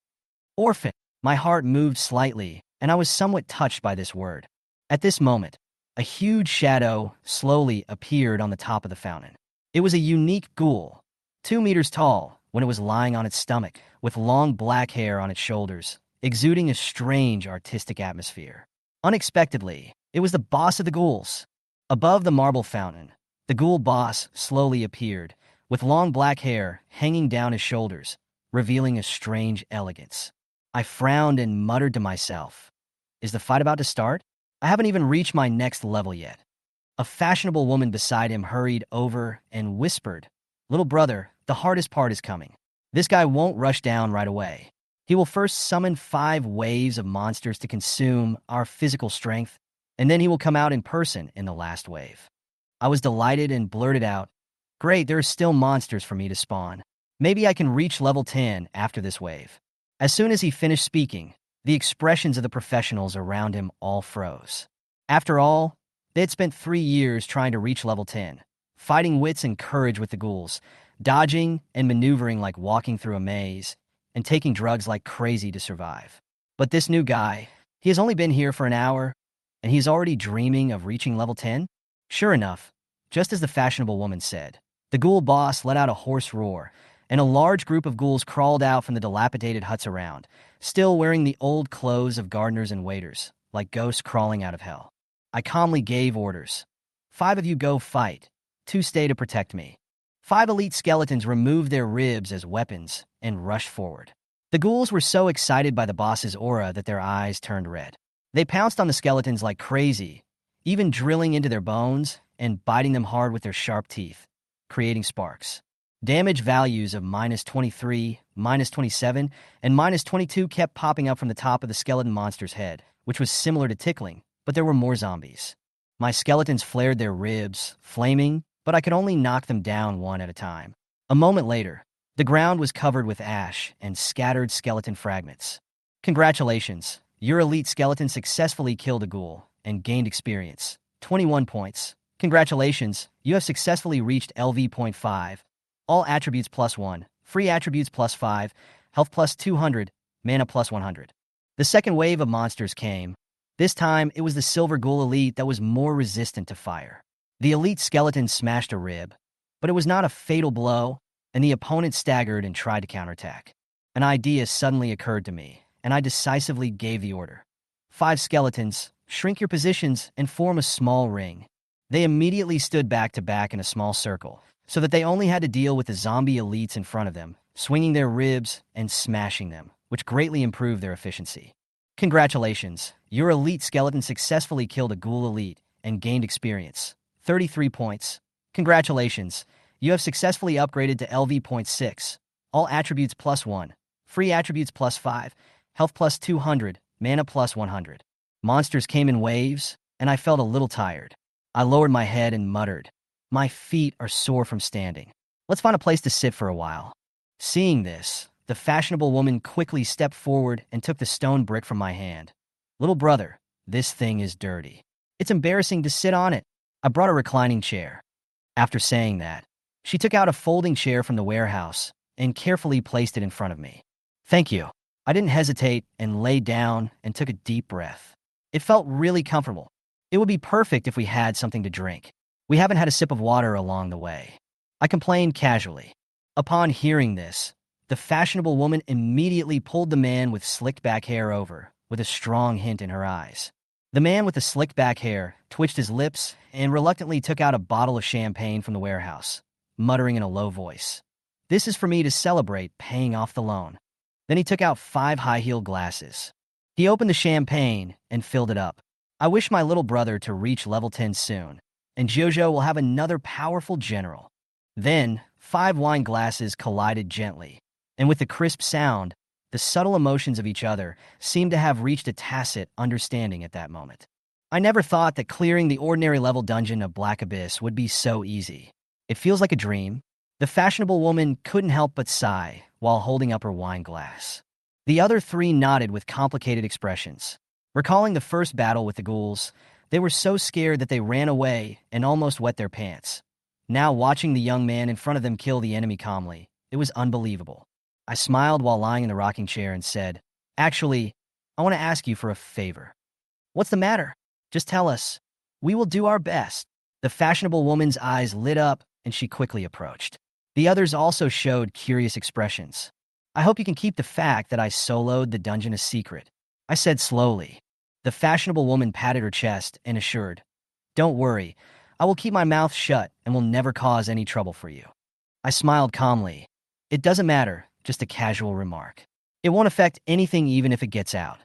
Orphan. My heart moved slightly, and I was somewhat touched by this word. At this moment, a huge shadow slowly appeared on the top of the fountain. It was a unique ghoul, 2 meters tall, when it was lying on its stomach, with long black hair on its shoulders, exuding a strange artistic atmosphere. Unexpectedly, it was the boss of the ghouls. Above the marble fountain, the ghoul boss slowly appeared, with long black hair hanging down his shoulders, revealing a strange elegance. I frowned and muttered to myself, is the fight about to start? I haven't even reached my next level yet. A fashionable woman beside him hurried over and whispered, Little brother, the hardest part is coming. This guy won't rush down right away. He will first summon 5 waves of monsters to consume our physical strength, and then he will come out in person in the last wave. I was delighted and blurted out, Great, there are still monsters for me to spawn. Maybe I can reach level 10 after this wave. As soon as he finished speaking, the expressions of the professionals around him all froze. After all, they had spent 3 years trying to reach level 10, fighting wits and courage with the ghouls, dodging and maneuvering like walking through a maze, and taking drugs like crazy to survive. But this new guy, he has only been here for an hour, and he's already dreaming of reaching level 10? Sure enough, just as the fashionable woman said, the ghoul boss let out a hoarse roar, and a large group of ghouls crawled out from the dilapidated huts around, still wearing the old clothes of gardeners and waiters, like ghosts crawling out of hell. I calmly gave orders. 5 of you go fight. 2 stay to protect me. 5 elite skeletons removed their ribs as weapons and rushed forward. The ghouls were so excited by the boss's aura that their eyes turned red. They pounced on the skeletons like crazy, even drilling into their bones and biting them hard with their sharp teeth, creating sparks. Damage values of -23, -27, and -22 kept popping up from the top of the skeleton monster's head, which was similar to tickling, but there were more zombies. My skeletons flared their ribs, flaming, but I could only knock them down one at a time. A moment later, the ground was covered with ash and scattered skeleton fragments. Congratulations, your elite skeleton successfully killed a ghoul and gained experience. 21 points. Congratulations, you have successfully reached LV.5. All attributes +1, free attributes +5, health +200, mana +100. The second wave of monsters came. This time, it was the silver ghoul elite that was more resistant to fire. The elite skeleton smashed a rib, but it was not a fatal blow, and the opponent staggered and tried to counterattack. An idea suddenly occurred to me, and I decisively gave the order. 5 skeletons, shrink your positions and form a small ring. They immediately stood back to back in a small circle, so that they only had to deal with the zombie elites in front of them, swinging their ribs and smashing them, which greatly improved their efficiency. Congratulations, your elite skeleton successfully killed a ghoul elite and gained experience. 33 points. Congratulations, you have successfully upgraded to LV.6. All attributes +1, free attributes +5, health +200, mana +100. Monsters came in waves, and I felt a little tired. I lowered my head and muttered, My feet are sore from standing. Let's find a place to sit for a while. Seeing this, the fashionable woman quickly stepped forward and took the stone brick from my hand. Little brother, this thing is dirty. It's embarrassing to sit on it. I brought a reclining chair. After saying that, she took out a folding chair from the warehouse and carefully placed it in front of me. Thank you. I didn't hesitate and lay down and took a deep breath. It felt really comfortable. It would be perfect if we had something to drink. We haven't had a sip of water along the way. I complained casually. Upon hearing this, the fashionable woman immediately pulled the man with slicked back hair over, with a strong hint in her eyes. The man with the slicked back hair twitched his lips and reluctantly took out a bottle of champagne from the warehouse, muttering in a low voice, "This is for me to celebrate paying off the loan." Then he took out 5 high-heeled glasses. He opened the champagne and filled it up. "I wish my little brother to reach level 10 soon, and Jojo will have another powerful general." Then, 5 wine glasses collided gently, and with the crisp sound, the subtle emotions of each other seemed to have reached a tacit understanding at that moment. I never thought that clearing the ordinary level dungeon of Black Abyss would be so easy. It feels like a dream. The fashionable woman couldn't help but sigh while holding up her wine glass. The other 3 nodded with complicated expressions. Recalling the first battle with the ghouls, they were so scared that they ran away and almost wet their pants. Now watching the young man in front of them kill the enemy calmly, it was unbelievable. I smiled while lying in the rocking chair and said, "Actually, I want to ask you for a favor." "What's the matter? Just tell us. We will do our best." The fashionable woman's eyes lit up and she quickly approached. The others also showed curious expressions. "I hope you can keep the fact that I soloed the dungeon a secret," I said slowly. The fashionable woman patted her chest and assured, "Don't worry, I will keep my mouth shut and will never cause any trouble for you." I smiled calmly. "It doesn't matter, just a casual remark. It won't affect anything even if it gets out."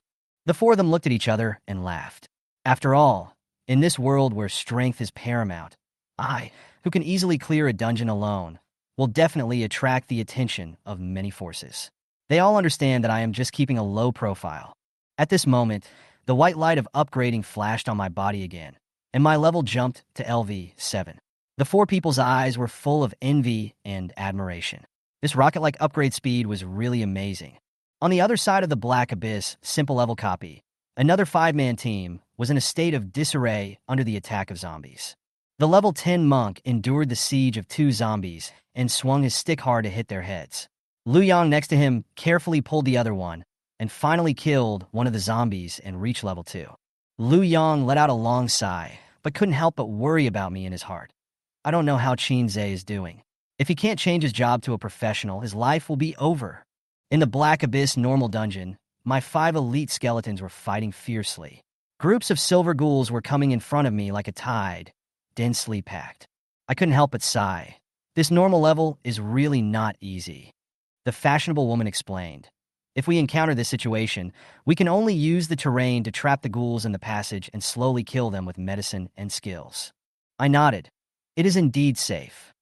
The 4 of them looked at each other and laughed. After all, in this world where strength is paramount, I, who can easily clear a dungeon alone, will definitely attract the attention of many forces. They all understand that I am just keeping a low profile. At this moment, the white light of upgrading flashed on my body again, and my level jumped to LV7. The 4 people's eyes were full of envy and admiration. This rocket-like upgrade speed was really amazing. On the other side of the Black Abyss, simple level copy, another 5-man team was in a state of disarray under the attack of zombies. The level 10 monk endured the siege of 2 zombies and swung his stick hard to hit their heads. Lu Yang next to him carefully pulled the other one and finally killed one of the zombies and reached level 2. Lu Yang let out a long sigh, but couldn't help but worry about me in his heart. I don't know how Qinze is doing. If he can't change his job to a professional, his life will be over. In the Black Abyss normal dungeon, my 5 elite skeletons were fighting fiercely. Groups of silver ghouls were coming in front of me like a tide, densely packed. I couldn't help but sigh. This normal level is really not easy. The fashionable woman explained. If we encounter this situation, we can only use the terrain to trap the ghouls in the passage and slowly kill them with medicine and skills. I nodded. It is indeed safe.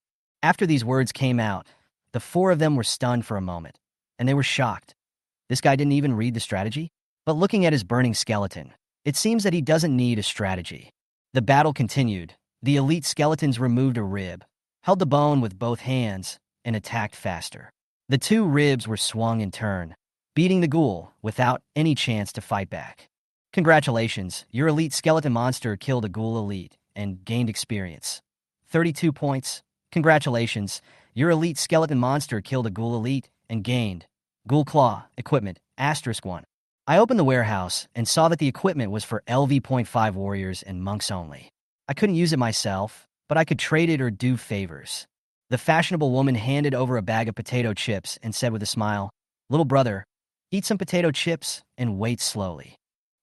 After these words came out, the 4 of them were stunned for a moment, and they were shocked. This guy didn't even read the strategy? But looking at his burning skeleton, it seems that he doesn't need a strategy. The battle continued. The elite skeletons removed a rib, held the bone with both hands, and attacked faster. The 2 ribs were swung in turn, beating the ghoul without any chance to fight back. "Congratulations, your elite skeleton monster killed a ghoul elite and gained experience. 32 points. Congratulations, your elite skeleton monster killed a ghoul elite and gained ghoul claw equipment *1. I opened the warehouse and saw that the equipment was for LV.5 warriors and monks only. I couldn't use it myself, but I could trade it or do favors. The fashionable woman handed over a bag of potato chips and said with a smile, "Little brother, eat some potato chips and wait slowly."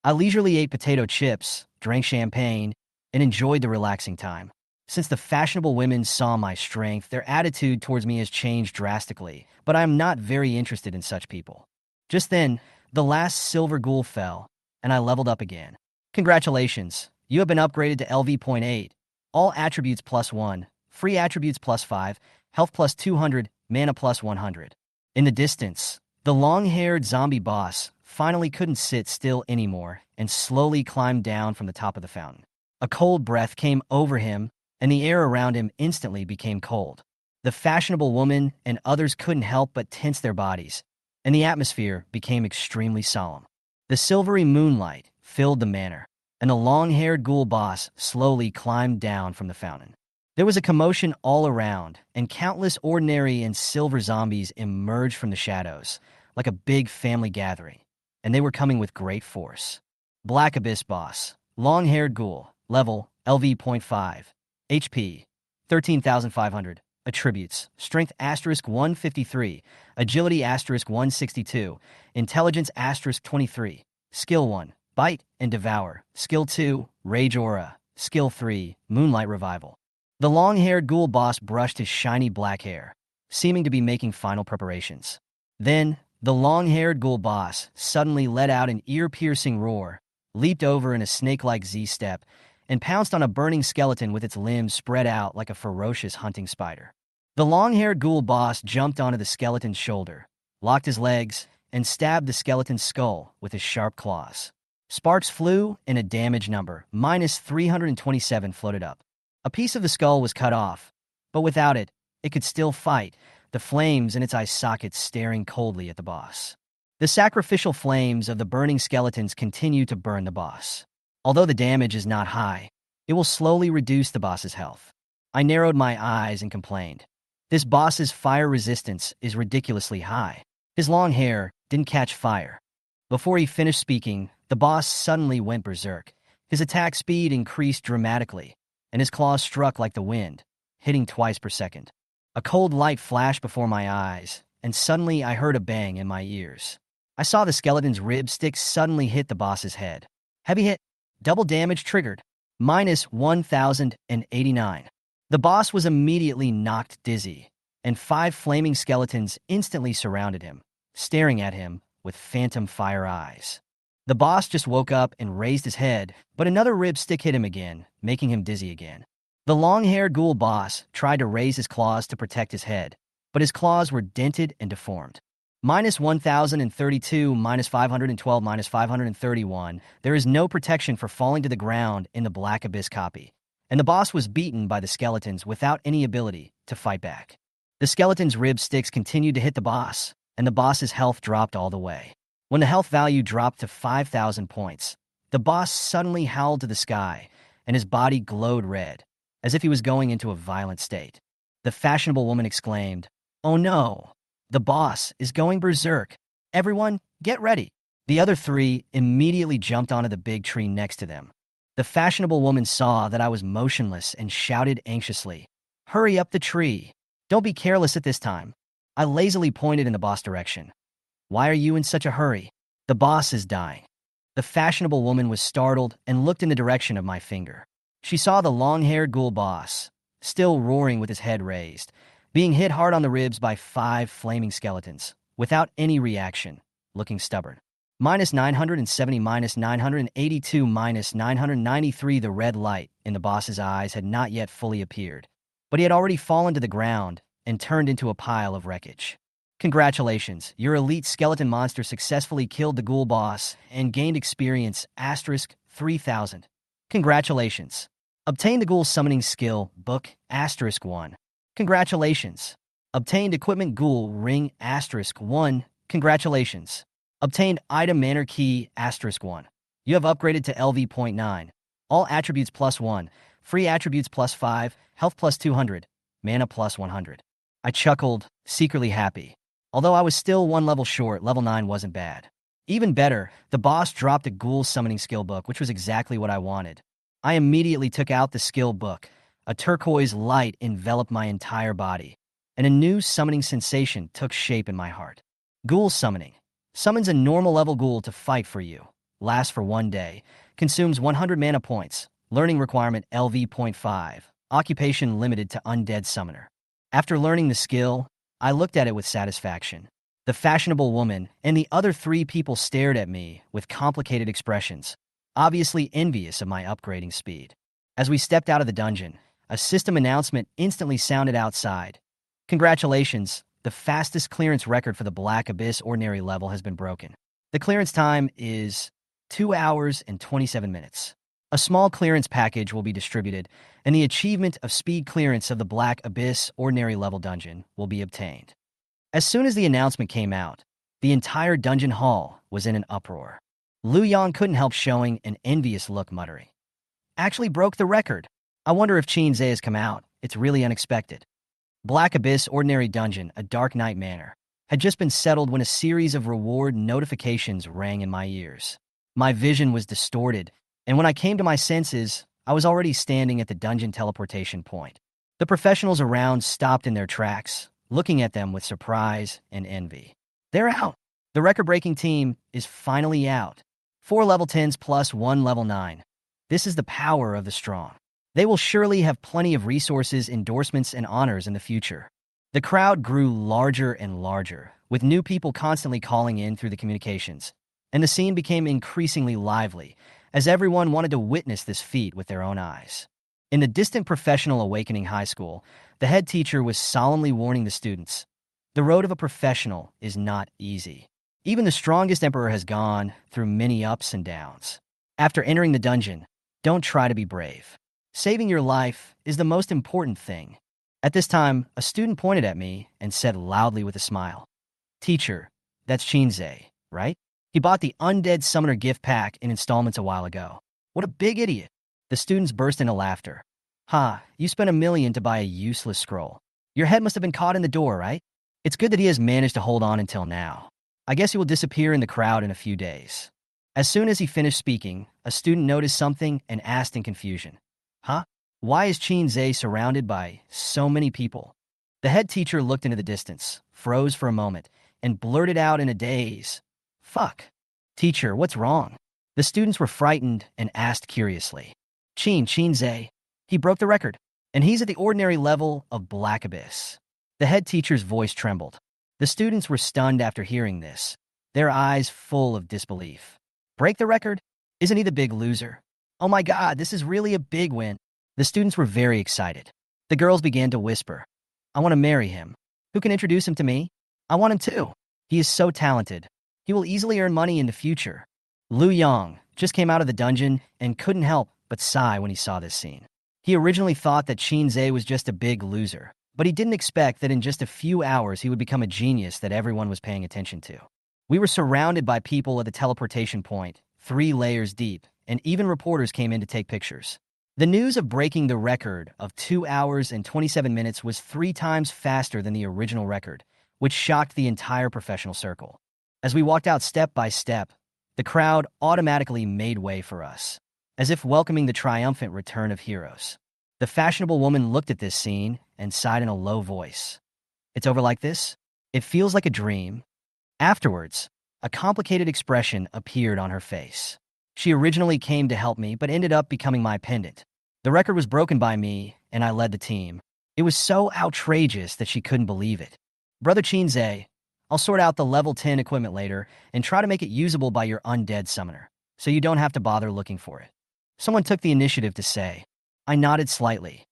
I leisurely ate potato chips, drank champagne, and enjoyed the relaxing time. Since the fashionable women saw my strength, their attitude towards me has changed drastically, but I am not very interested in such people. Just then, the last silver ghoul fell, and I leveled up again. "Congratulations, you have been upgraded to LV.8. All attributes +1, free attributes +5, health +200, mana +100. In the distance, the long-haired zombie boss finally couldn't sit still anymore and slowly climbed down from the top of the fountain. A cold breath came over him, and the air around him instantly became cold. The fashionable woman and others couldn't help but tense their bodies, and the atmosphere became extremely solemn. The silvery moonlight filled the manor, and the long-haired ghoul boss slowly climbed down from the fountain. There was a commotion all around, and countless ordinary and silver zombies emerged from the shadows, like a big family gathering, and they were coming with great force. Black Abyss boss, long-haired ghoul, level LV.5, HP 13,500, attributes, strength *153, agility *162, intelligence *23, skill 1, Bite and Devour. Skill 2, Rage Aura. Skill 3, Moonlight Revival. The long-haired ghoul boss brushed his shiny black hair, seeming to be making final preparations. Then, the long-haired ghoul boss suddenly let out an ear-piercing roar, leaped over in a snake-like Z-step, and pounced on a burning skeleton with its limbs spread out like a ferocious hunting spider. The long-haired ghoul boss jumped onto the skeleton's shoulder, locked his legs, and stabbed the skeleton's skull with his sharp claws. Sparks flew, and a damage number, -327, floated up. A piece of the skull was cut off, but without it, it could still fight, the flames in its eye sockets staring coldly at the boss. The sacrificial flames of the burning skeletons continue to burn the boss. Although the damage is not high, it will slowly reduce the boss's health. I narrowed my eyes and complained. This boss's fire resistance is ridiculously high. His long hair didn't catch fire. Before he finished speaking, the boss suddenly went berserk. His attack speed increased dramatically, and his claws struck like the wind, hitting twice per second. A cold light flashed before my eyes, and suddenly I heard a bang in my ears. I saw the skeleton's rib stick suddenly hit the boss's head. Heavy hit. Double damage triggered. -1089. The boss was immediately knocked dizzy, and 5 flaming skeletons instantly surrounded him, staring at him with phantom fire eyes. The boss just woke up and raised his head, but another rib stick hit him again, making him dizzy again. The long-haired ghoul boss tried to raise his claws to protect his head, but his claws were dented and deformed. -1032, -512, -531. There is no protection for falling to the ground in the Black Abyss copy, and the boss was beaten by the skeletons without any ability to fight back. The skeleton's rib sticks continued to hit the boss, and the boss's health dropped all the way. When the health value dropped to 5,000 points, the boss suddenly howled to the sky, and his body glowed red, as if he was going into a violent state. The fashionable woman exclaimed, "Oh no! The boss is going berserk. Everyone, get ready." The other 3 immediately jumped onto the big tree next to them. The fashionable woman saw that I was motionless and shouted anxiously, "Hurry up the tree. Don't be careless at this time." I lazily pointed in the boss direction. "Why are you in such a hurry? The boss is dying." The fashionable woman was startled and looked in the direction of my finger. She saw the long-haired ghoul boss, still roaring with his head raised, being hit hard on the ribs by 5 flaming skeletons, without any reaction, looking stubborn. -970, -982, -993. The red light in the boss's eyes had not yet fully appeared, but he had already fallen to the ground and turned into a pile of wreckage. Congratulations, your elite skeleton monster successfully killed the ghoul boss and gained experience *3000. Congratulations. Obtained the ghoul summoning skill book *1. Congratulations. Obtained equipment ghoul ring *1. Congratulations. Obtained item manor key *1. You have upgraded to LV.9. All attributes +1. Free attributes +5. Health +200. Mana +100. I chuckled, secretly happy. Although I was still 1 level short, level 9 wasn't bad. Even better, the boss dropped a ghoul summoning skill book, which was exactly what I wanted. I immediately took out the skill book. A turquoise light enveloped my entire body, and a new summoning sensation took shape in my heart. Ghoul summoning. Summons a normal level ghoul to fight for you. Lasts for 1 day. Consumes 100 mana points. Learning requirement LV.5. Occupation limited to Undead Summoner. After learning the skill, I looked at it with satisfaction. The fashionable woman and the other 3 people stared at me with complicated expressions, obviously envious of my upgrading speed. As we stepped out of the dungeon, a system announcement instantly sounded outside. Congratulations, the fastest clearance record for the Black Abyss Ordinary level has been broken. The clearance time is 2 hours and 27 minutes. A small clearance package will be distributed, and the achievement of speed clearance of the Black Abyss Ordinary level dungeon will be obtained. As soon as the announcement came out, the entire dungeon hall was in an uproar. Lu Yang couldn't help showing an envious look, muttering, "Actually broke the record. I wonder if Qinze has come out. It's really unexpected." Black Abyss Ordinary Dungeon, a Dark Knight Manor, had just been settled when a series of reward notifications rang in my ears. My vision was distorted, and when I came to my senses, I was already standing at the dungeon teleportation point. The professionals around stopped in their tracks, looking at them with surprise and envy. "They're out. The record-breaking team is finally out. 4 level 10s plus 1 level 9. This is the power of the strong. They will surely have plenty of resources, endorsements, and honors in the future. The crowd grew larger and larger, with new people constantly calling in through the communications, and the scene became increasingly lively, as everyone wanted to witness this feat with their own eyes. In the distant professional awakening high school, the head teacher was solemnly warning the students, "The road of a professional is not easy. Even the strongest emperor has gone through many ups and downs. After entering the dungeon, don't try to be brave. Saving your life is the most important thing." At this time, a student pointed at me and said loudly with a smile, "Teacher, that's Shinzei, right? He bought the Undead Summoner gift pack in installments a while ago. What a big idiot." The students burst into laughter. "Ha, you spent $1 million to buy a useless scroll. Your head must have been caught in the door, right? It's good that he has managed to hold on until now. I guess he will disappear in the crowd in a few days." As soon as he finished speaking, a student noticed something and asked in confusion, "Huh? Why is Shinzei surrounded by so many people?" The head teacher looked into the distance, froze for a moment, and blurted out in a daze, "Fuck. Teacher, what's wrong?" The students were frightened and asked curiously, Shinzei. He broke the record, and he's at the ordinary level of Black Abyss." The head teacher's voice trembled. The students were stunned after hearing this, their eyes full of disbelief. "Break the record? Isn't he the big loser? Oh my god, this is really a big win." The students were very excited. The girls began to whisper, "I want to marry him. Who can introduce him to me? I want him too. He is so talented. He will easily earn money in the future." Liu Yang just came out of the dungeon and couldn't help but sigh when he saw this scene. He originally thought that Shinzei was just a big loser, but he didn't expect that in just a few hours he would become a genius that everyone was paying attention to. We were surrounded by people at the teleportation point, 3 layers deep, and even reporters came in to take pictures. The news of breaking the record of 2 hours and 27 minutes was 3 times faster than the original record, which shocked the entire professional circle. As we walked out step by step, the crowd automatically made way for us, as if welcoming the triumphant return of heroes. The fashionable woman looked at this scene and sighed in a low voice. "It's over like this? It feels like a dream." Afterwards, a complicated expression appeared on her face. She originally came to help me, but ended up becoming my pendant. The record was broken by me, and I led the team. It was so outrageous that she couldn't believe it. "Brother Shinzei, I'll sort out the level 10 equipment later and try to make it usable by your Undead Summoner, so you don't have to bother looking for it." Someone took the initiative to say. I nodded slightly.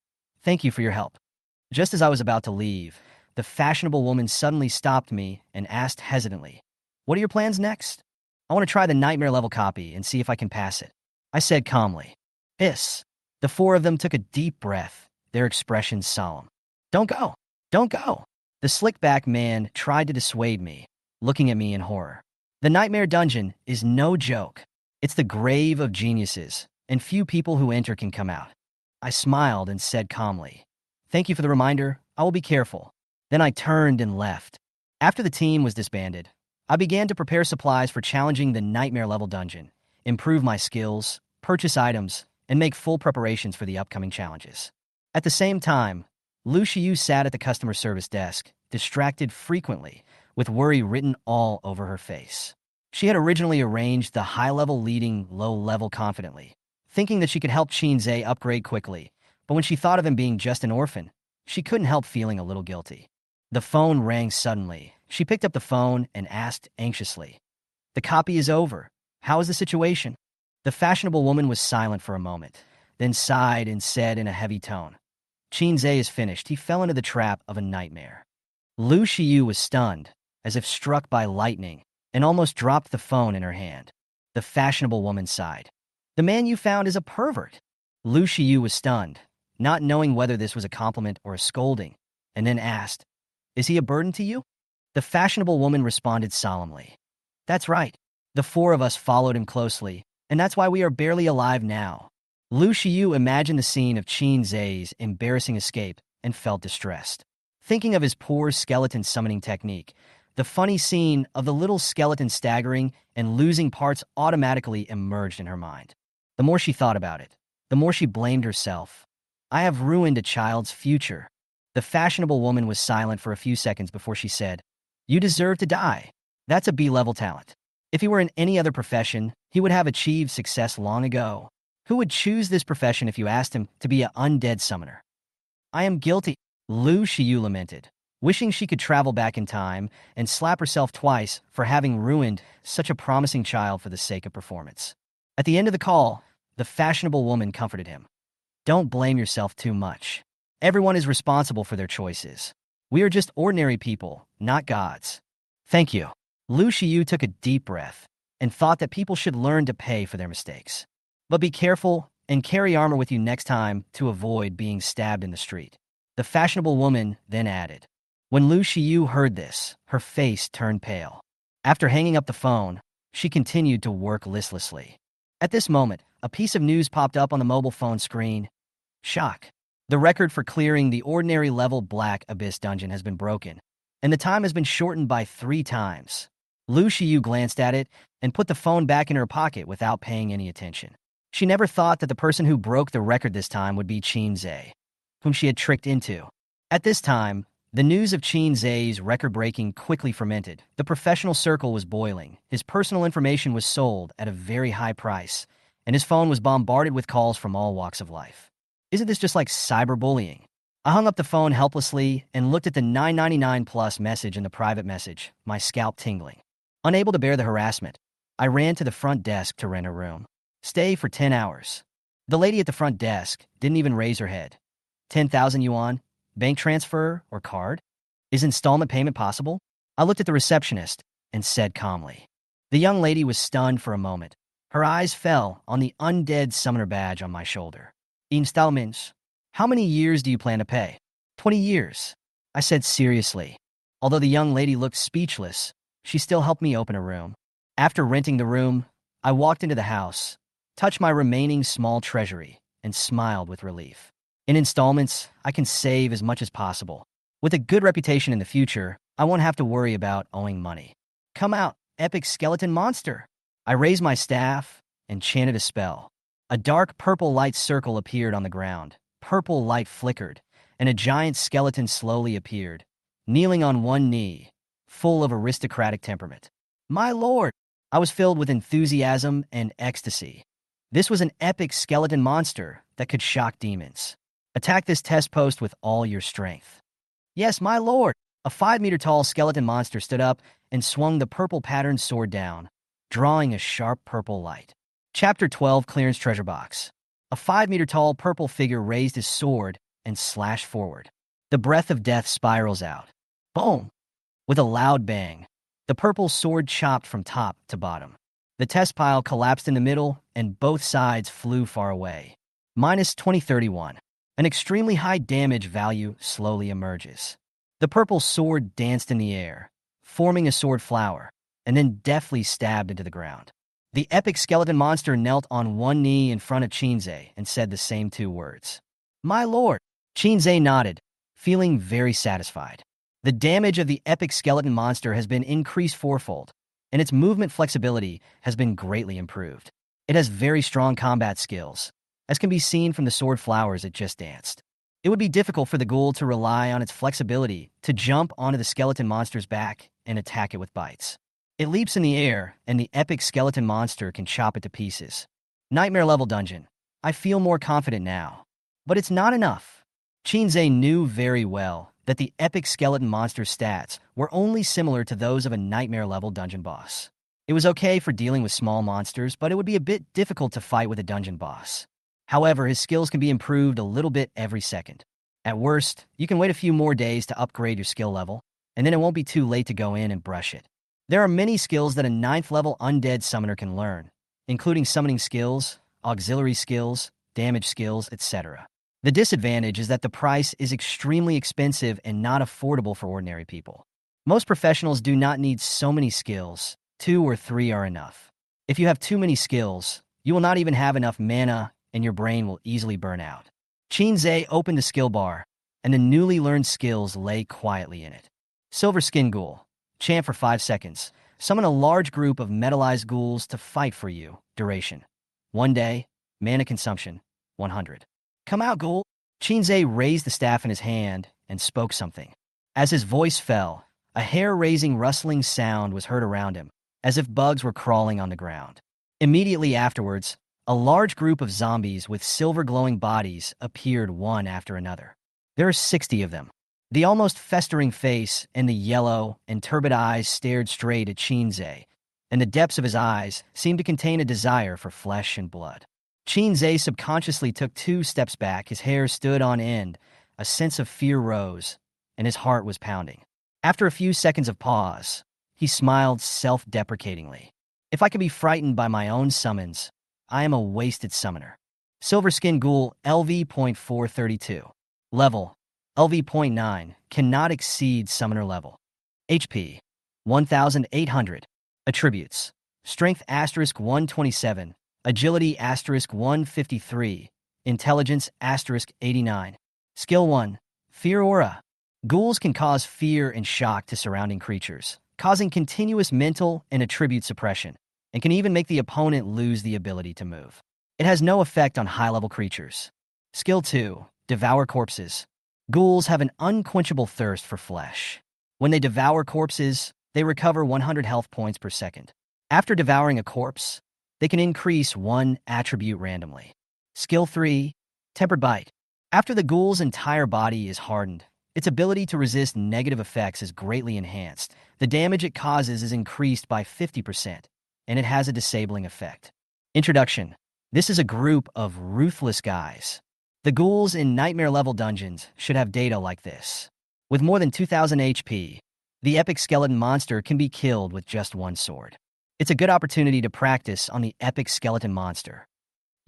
"Thank you for your help." Just as I was about to leave, the fashionable woman suddenly stopped me and asked hesitantly, "What are your plans next?" "I want to try the nightmare level copy and see if I can pass it," I said calmly. "Hiss." The 4 of them took a deep breath, their expressions solemn. "Don't go! Don't go!" The slick-back man tried to dissuade me, looking at me in horror. "The Nightmare Dungeon is no joke. It's the grave of geniuses, and few people who enter can come out." I smiled and said calmly, "Thank you for the reminder. I will be careful." Then I turned and left. After the team was disbanded, I began to prepare supplies for challenging the Nightmare level dungeon, improve my skills, purchase items, and make full preparations for the upcoming challenges. At the same time, Lu Xiyu sat at the customer service desk, distracted frequently, with worry written all over her face. She had originally arranged the high-level leading low-level confidently, thinking that she could help Shinzei upgrade quickly, but when she thought of him being just an orphan, she couldn't help feeling a little guilty. The phone rang suddenly. She picked up the phone and asked anxiously, "The copy is over. How is the situation?" The fashionable woman was silent for a moment, then sighed and said in a heavy tone, "Shinzei is finished. He fell into the trap of a nightmare." Lu Xiyu was stunned, as if struck by lightning, and almost dropped the phone in her hand. The fashionable woman sighed. "The man you found is a pervert." Lu Xiyu was stunned, not knowing whether this was a compliment or a scolding, and then asked, "Is he a burden to you?" The fashionable woman responded solemnly, "That's right. The 4 of us followed him closely, and that's why we are barely alive now." Lu Xiyu imagined the scene of Shinzei's embarrassing escape and felt distressed. Thinking of his poor skeleton summoning technique, the funny scene of the little skeleton staggering and losing parts automatically emerged in her mind. The more she thought about it, the more she blamed herself. "I have ruined a child's future." The fashionable woman was silent for a few seconds before she said, "You deserve to die. That's a B-level talent. If he were in any other profession, he would have achieved success long ago. Who would choose this profession if you asked him to be an undead summoner? I am guilty, Lu Shiyu lamented, wishing she could travel back in time and slap herself twice for having ruined such a promising child for the sake of performance. At the end of the call, the fashionable woman comforted him. Don't blame yourself too much. Everyone is responsible for their choices. We are just ordinary people, not gods. Thank you. Lu Shiyu took a deep breath and thought that people should learn to pay for their mistakes. But be careful and carry armor with you next time to avoid being stabbed in the street. The fashionable woman then added. When Lu Shiyu heard this, her face turned pale. After hanging up the phone, she continued to work listlessly. At this moment, a piece of news popped up on the mobile phone screen. Shock. The record for clearing the ordinary level Black Abyss dungeon has been broken, and the time has been shortened by 3 times. Lu Shiyu glanced at it and put the phone back in her pocket without paying any attention. She never thought that the person who broke the record this time would be Qin Zhe, whom she had tricked into. At this time, the news of Qin Zhe's record-breaking quickly fermented. The professional circle was boiling. His personal information was sold at a very high price, and his phone was bombarded with calls from all walks of life. Isn't this just like cyberbullying? I hung up the phone helplessly and looked at the $9.99 plus message in the private message, my scalp tingling. Unable to bear the harassment, I ran to the front desk to rent a room. Stay for 10 hours. The lady at the front desk didn't even raise her head. 10,000 yuan? Bank transfer or card? Is installment payment possible? I looked at the receptionist and said calmly. The young lady was stunned for a moment. Her eyes fell on the Undead Summoner badge on my shoulder. Installments. How many years do you plan to pay? 20 years. I said seriously. Although the young lady looked speechless, she still helped me open a room. After renting the room, I walked into the house, touched my remaining small treasury, and smiled with relief. In installments, I can save as much as possible. With a good reputation in the future, I won't have to worry about owing money. Come out, epic skeleton monster. I raised my staff and chanted a spell. A dark purple light circle appeared on the ground. Purple light flickered, and a giant skeleton slowly appeared, kneeling on one knee, full of aristocratic temperament. My lord! I was filled with enthusiasm and ecstasy. This was an epic skeleton monster that could shock demons. Attack this test post with all your strength. Yes, my lord! A 5-meter-tall skeleton monster stood up and swung the purple-patterned sword down, drawing a sharp purple light. Chapter 12 Clearance Treasure Box. A 5-meter-tall purple figure raised his sword and slashed forward. The breath of death spirals out. Boom! With a loud bang, the purple sword chopped from top to bottom. The test pile collapsed in the middle, and both sides flew far away. Minus 2031. An extremely high damage value slowly emerges. The purple sword danced in the air, forming a sword flower, and then deftly stabbed into the ground. The epic skeleton monster knelt on one knee in front of Qinze and said the same 2 words. My lord! Qinze nodded, feeling very satisfied. The damage of the epic skeleton monster has been increased 4-fold, and its movement flexibility has been greatly improved. It has very strong combat skills, as can be seen from the sword flowers it just danced. It would be difficult for the ghoul to rely on its flexibility to jump onto the skeleton monster's back and attack it with bites. It leaps in the air, and the epic skeleton monster can chop it to pieces. Nightmare-level dungeon. I feel more confident now. But it's not enough. Qinze knew very well that the epic skeleton monster's stats were only similar to those of a nightmare-level dungeon boss. It was okay for dealing with small monsters, but it would be a bit difficult to fight with a dungeon boss. However, his skills can be improved a little bit every second. At worst, you can wait a few more days to upgrade your skill level, and then it won't be too late to go in and brush it. There are many skills that a 9th-level Undead Summoner can learn, including summoning skills, auxiliary skills, damage skills, etc. The disadvantage is that the price is extremely expensive and not affordable for ordinary people. Most professionals do not need so many skills. 2 or 3 are enough. If you have too many skills, you will not even have enough mana and your brain will easily burn out. Qinze opened the skill bar, and the newly learned skills lay quietly in it. Silver Skin Ghoul. Chant for 5 seconds. Summon a large group of metallized ghouls to fight for you. Duration. 1 day. Mana consumption. 100. Come out, ghoul. Qinze raised the staff in his hand and spoke something. As his voice fell, a hair-raising rustling sound was heard around him, as if bugs were crawling on the ground. Immediately afterwards, a large group of zombies with silver-glowing bodies appeared one after another. There are 60 of them. The almost festering face and the yellow and turbid eyes stared straight at Shinzei, and the depths of his eyes seemed to contain a desire for flesh and blood. Shinzei subconsciously took 2 steps back, his hair stood on end, a sense of fear rose, and his heart was pounding. After a few seconds of pause, he smiled self-deprecatingly. If I can be frightened by my own summons, I am a wasted summoner. Silver Skin Ghoul LV.432. Level LV.9 cannot exceed summoner level. HP 1800. Attributes: Strength * 127, Agility * 153, Intelligence * 89. Skill 1. Fear Aura. Ghouls can cause fear and shock to surrounding creatures, causing continuous mental and attribute suppression, and can even make the opponent lose the ability to move. It has no effect on high-level creatures. Skill 2. Devour Corpses. Ghouls have an unquenchable thirst for flesh. When they devour corpses, they recover 100 health points per second. After devouring a corpse, they can increase 1 attribute randomly. Skill 3. Tempered Bite. After the ghoul's entire body is hardened, its ability to resist negative effects is greatly enhanced. The damage it causes is increased by 50%, and it has a disabling effect. Introduction. This is a group of ruthless guys. The ghouls in nightmare-level dungeons should have data like this. With more than 2000 HP, the epic skeleton monster can be killed with just 1 sword. It's a good opportunity to practice on the epic skeleton monster.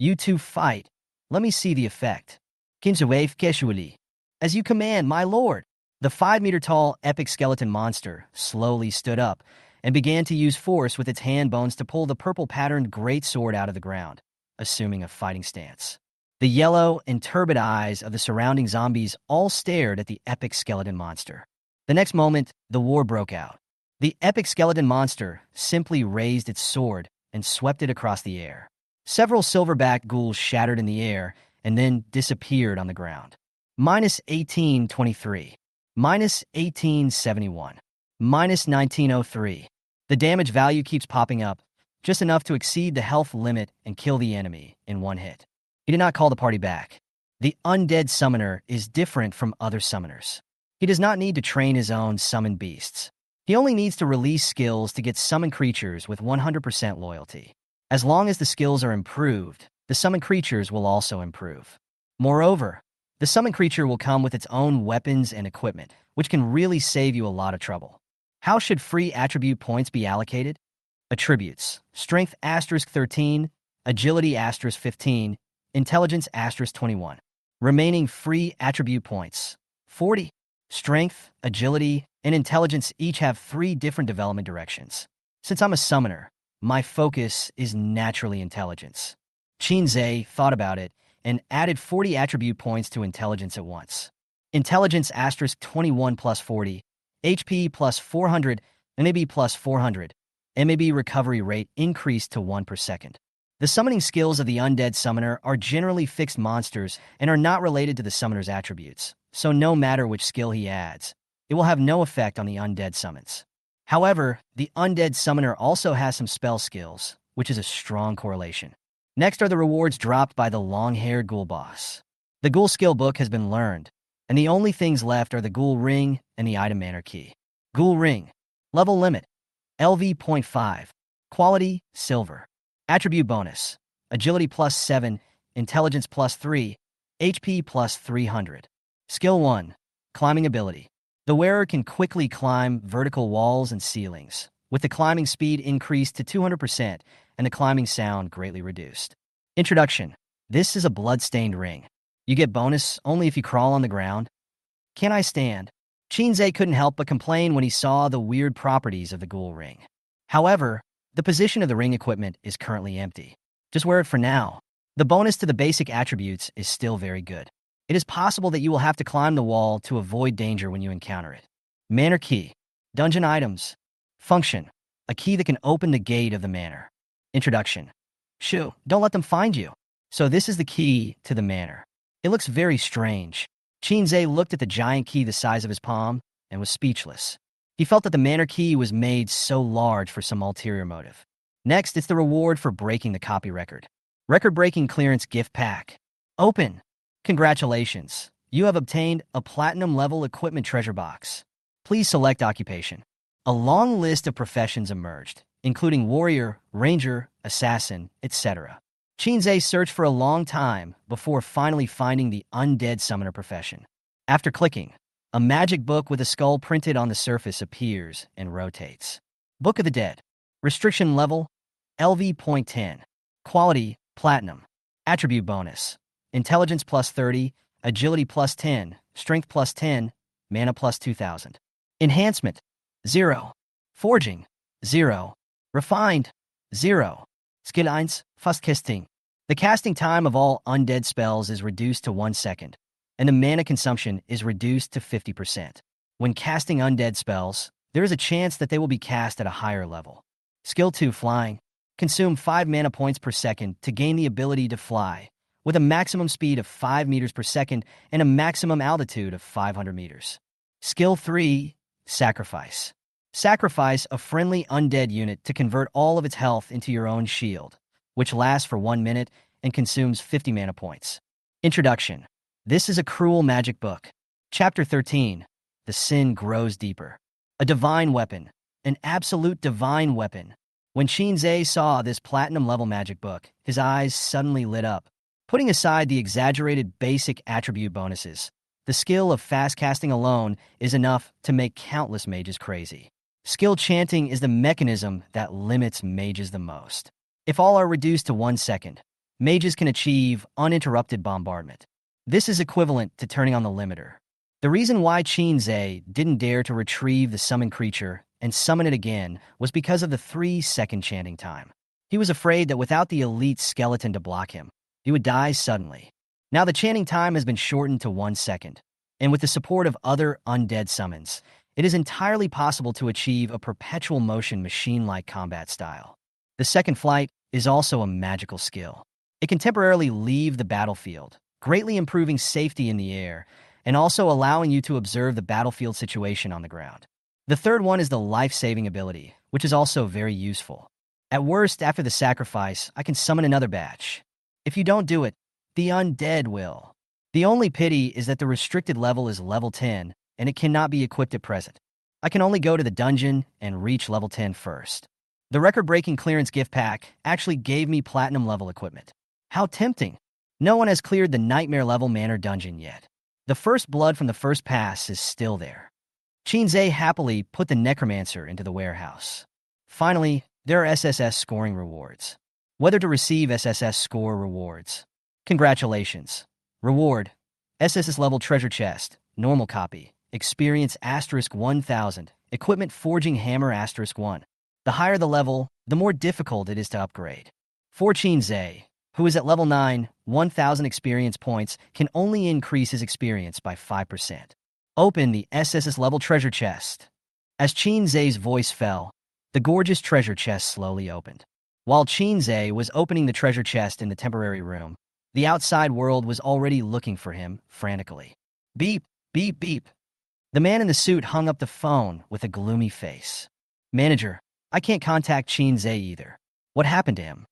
You two fight. Let me see the effect. Kinsuwave casually. As you command, my lord. The 5-meter-tall epic skeleton monster slowly stood up and began to use force with its hand bones to pull the purple-patterned great sword out of the ground, assuming a fighting stance. The yellow and turbid eyes of the surrounding zombies all stared at the epic skeleton monster. The next moment, the war broke out. The epic skeleton monster simply raised its sword and swept it across the air. Several silverback ghouls shattered in the air and then disappeared on the ground. Minus 1823. Minus 1871. Minus 1903. The damage value keeps popping up, just enough to exceed the health limit and kill the enemy in 1 hit. He did not call the party back. The Undead Summoner is different from other summoners. He does not need to train his own summoned beasts. He only needs to release skills to get summoned creatures with 100% loyalty. As long as the skills are improved, the summoned creatures will also improve. Moreover, the summoned creature will come with its own weapons and equipment, which can really save you a lot of trouble. How should free attribute points be allocated? Attributes: Strength * 13, Agility * 15, Intelligence * 21. Remaining free attribute points: 40. Strength, Agility, and Intelligence each have 3 different development directions. Since I'm a summoner, my focus is naturally Intelligence. Shinzei thought about it and added 40 attribute points to Intelligence at once. Intelligence * 21 plus 40, HP plus 400, MAB plus 400, MAB recovery rate increased to 1 per second. The summoning skills of the Undead Summoner are generally fixed monsters and are not related to the summoner's attributes, so no matter which skill he adds, it will have no effect on the undead summons. However, the Undead Summoner also has some spell skills, which is a strong correlation. Next are the rewards dropped by the long-haired ghoul boss. The ghoul skill book has been learned, and the only things left are the ghoul ring and the item manor key. Ghoul ring. Level limit: LV.5. Quality: silver. Attribute bonus: Agility plus 7, Intelligence plus 3, HP plus 300. Skill 1. Climbing ability. The wearer can quickly climb vertical walls and ceilings, with the climbing speed increased to 200% and the climbing sound greatly reduced. Introduction. This is a blood-stained ring. You get bonus only if you crawl on the ground. Can I stand? Shinzei couldn't help but complain when he saw the weird properties of the ghoul ring. However, the position of the ring equipment is currently empty. Just wear it for now. The bonus to the basic attributes is still very good. It is possible that you will have to climb the wall to avoid danger when you encounter it. Manor key. Dungeon items. Function. A key that can open the gate of the manor. Introduction. Shoo, don't let them find you. So this is the key to the manor. It looks very strange. Shinzei looked at the giant key the size of his palm and was speechless. He felt that the manor key was made so large for some ulterior motive. Next, it's the reward for breaking the copy record. Record-breaking clearance gift pack. Open. Congratulations. You have obtained a platinum-level equipment treasure box. Please select occupation. A long list of professions emerged, including warrior, ranger, assassin, etc. Shinzei searched for a long time before finally finding the Undead Summoner profession. After clicking, a magic book with a skull printed on the surface appears and rotates. Book of the Dead. Restriction level, LV.10. Quality, platinum. Attribute bonus. Intelligence plus 30, agility plus 10, strength plus 10, mana plus 2000. Enhancement, 0. Forging, 0. Refined, 0. Skill 1, fast casting. The casting time of all undead spells is reduced to 1 second, and the mana consumption is reduced to 50%. When casting undead spells, there is a chance that they will be cast at a higher level. Skill 2, flying. Consume 5 mana points per second to gain the ability to fly, with a maximum speed of 5 meters per second and a maximum altitude of 500 meters. Skill 3, sacrifice. Sacrifice a friendly undead unit to convert all of its health into your own shield, which lasts for 1 minute and consumes 50 mana points. Introduction. This is a cruel magic book. Chapter 13. The sin grows deeper. A divine weapon. An absolute divine weapon. When Shinzei saw this platinum-level magic book, his eyes suddenly lit up. Putting aside the exaggerated basic attribute bonuses, the skill of fast casting alone is enough to make countless mages crazy. Skill chanting is the mechanism that limits mages the most. If all are reduced to 1 second, mages can achieve uninterrupted bombardment. This is equivalent to turning on the limiter. The reason why Shinzei didn't dare to retrieve the summoned creature and summon it again was because of the 3-second chanting time. He was afraid that without the elite skeleton to block him, he would die suddenly. Now the chanting time has been shortened to 1 second, and with the support of other undead summons, it is entirely possible to achieve a perpetual motion machine-like combat style. The second flight is also a magical skill. It can temporarily leave the battlefield, greatly improving safety in the air, and also allowing you to observe the battlefield situation on the ground. The third one is the life-saving ability, which is also very useful. At worst, after the sacrifice, I can summon another batch. If you don't do it, the undead will. The only pity is that the restricted level is level 10, and it cannot be equipped at present. I can only go to the dungeon and reach level 10 first. The record-breaking clearance gift pack actually gave me platinum-level equipment. How tempting! No one has cleared the nightmare-level manor dungeon yet. The first blood from the first pass is still there. Shinzei happily put the Necromancer into the warehouse. Finally, there are SSS scoring rewards. Whether to receive SSS score rewards. Congratulations. Reward. SSS level treasure chest, normal copy, experience *1000, equipment forging hammer *1. The higher the level, the more difficult it is to upgrade. For Shinzei, who is at level 9, 1000 experience points can only increase his experience by 5%. Open the SSS level treasure chest. As Shinzei's voice fell, the gorgeous treasure chest slowly opened. While Shinzei was opening the treasure chest in the temporary room, the outside world was already looking for him frantically. Beep, beep, beep. The man in the suit hung up the phone with a gloomy face. Manager, I can't contact Shinzei either. What happened to him?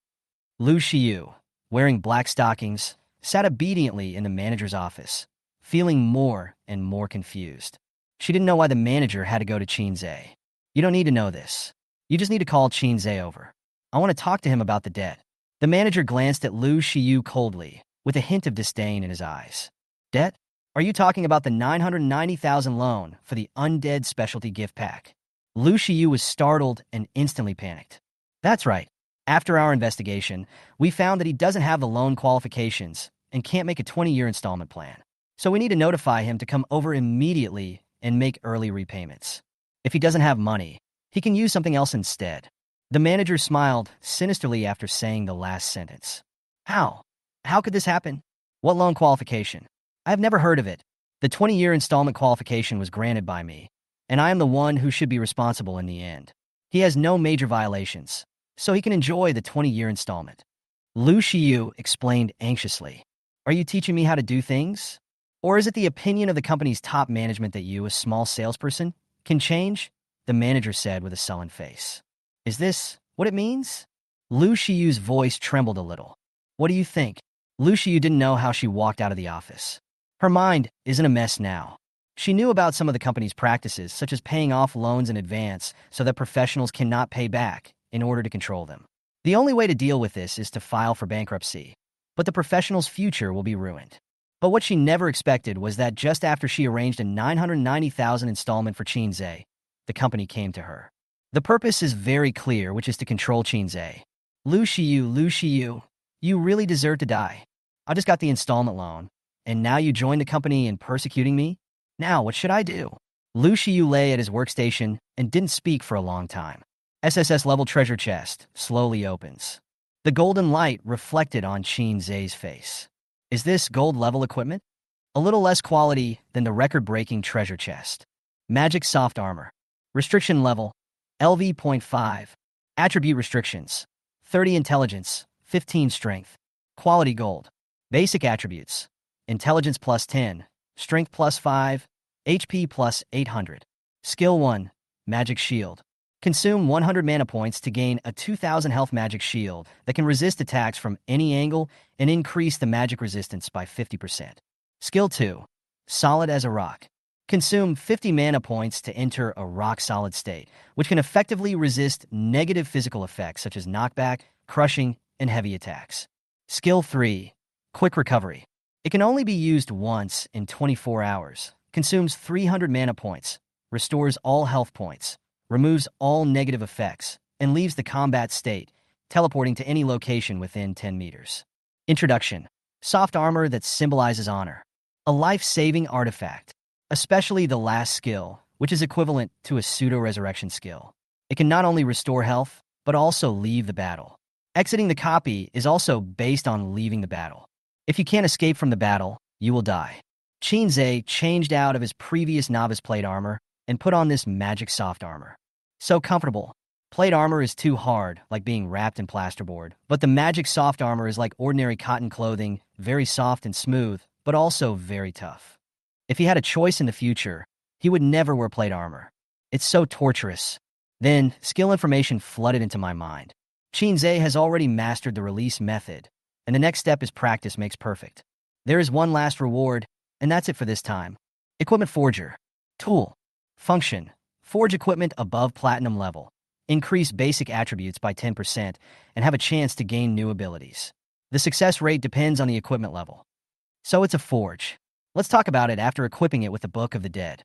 Lu Xiu, wearing black stockings, sat obediently in the manager's office, feeling more and more confused. She didn't know why the manager had to go to Shinzei. You don't need to know this. You just need to call Shinzei over. I want to talk to him about the debt. The manager glanced at Lu Xiu coldly, with a hint of disdain in his eyes. Debt? Are you talking about the 990,000 loan for the Undead Specialty Gift Pack? Lu Xiu was startled and instantly panicked. That's right. After our investigation, we found that he doesn't have the loan qualifications and can't make a 20-year installment plan. So we need to notify him to come over immediately and make early repayments. If he doesn't have money, he can use something else instead. The manager smiled sinisterly after saying the last sentence. How? How could this happen? What loan qualification? I have never heard of it. The 20-year installment qualification was granted by me, and I am the one who should be responsible in the end. He has no major violations, so he can enjoy the 20-year installment. Lu Xiu explained anxiously. Are you teaching me how to do things? Or is it the opinion of the company's top management that you, a small salesperson, can change? The manager said with a sullen face. Is this what it means? Lu Shiyu's voice trembled a little. What do you think? Lu Shiyu didn't know how she walked out of the office. Her mind is in a mess now. She knew about some of the company's practices, such as paying off loans in advance so that professionals cannot pay back in order to control them. The only way to deal with this is to file for bankruptcy, but the professional's future will be ruined. But what she never expected was that just after she arranged a 990,000 installment for Qinze, the company came to her. The purpose is very clear, which is to control Qinze. Lu Shiyu, you really deserve to die. I just got the installment loan, and now you join the company in persecuting me? Now, what should I do? Lu Shiyu lay at his workstation and didn't speak for a long time. SSS-level treasure chest slowly opens. The golden light reflected on Qinze's face. Is this gold-level equipment? A little less quality than the record-breaking treasure chest. Magic soft armor. Restriction level, LV.5. Attribute restrictions, 30 intelligence, 15 strength. Quality gold. Basic attributes, intelligence plus 10, strength plus 5, HP plus 800. Skill 1, magic shield. Consume 100 mana points to gain a 2000 health magic shield that can resist attacks from any angle and increase the magic resistance by 50%. Skill 2, solid as a rock. Consume 50 mana points to enter a rock-solid state, which can effectively resist negative physical effects such as knockback, crushing, and heavy attacks. Skill 3, quick recovery. It can only be used once in 24 hours, consumes 300 mana points, restores all health points, removes all negative effects, and leaves the combat state, teleporting to any location within 10 meters. Introduction. Soft armor that symbolizes honor. A life-saving artifact, especially the last skill, which is equivalent to a pseudo-resurrection skill. It can not only restore health, but also leave the battle. Exiting the copy is also based on leaving the battle. If you can't escape from the battle, you will die. Qinze changed out of his previous novice plate armor and put on this magic soft armor. So comfortable. Plate armor is too hard, like being wrapped in plasterboard, but the magic soft armor is like ordinary cotton clothing, very soft and smooth, but also very tough. If he had a choice in the future, he would never wear plate armor. It's so torturous. Then, skill information flooded into my mind. Qinze has already mastered the release method, and the next step is practice makes perfect. There is one last reward, and that's it for this time. Equipment Forger. Tool. Function. Forge equipment above platinum level. Increase basic attributes by 10% and have a chance to gain new abilities. The success rate depends on the equipment level. So it's a forge. Let's talk about it after equipping it with the Book of the Dead.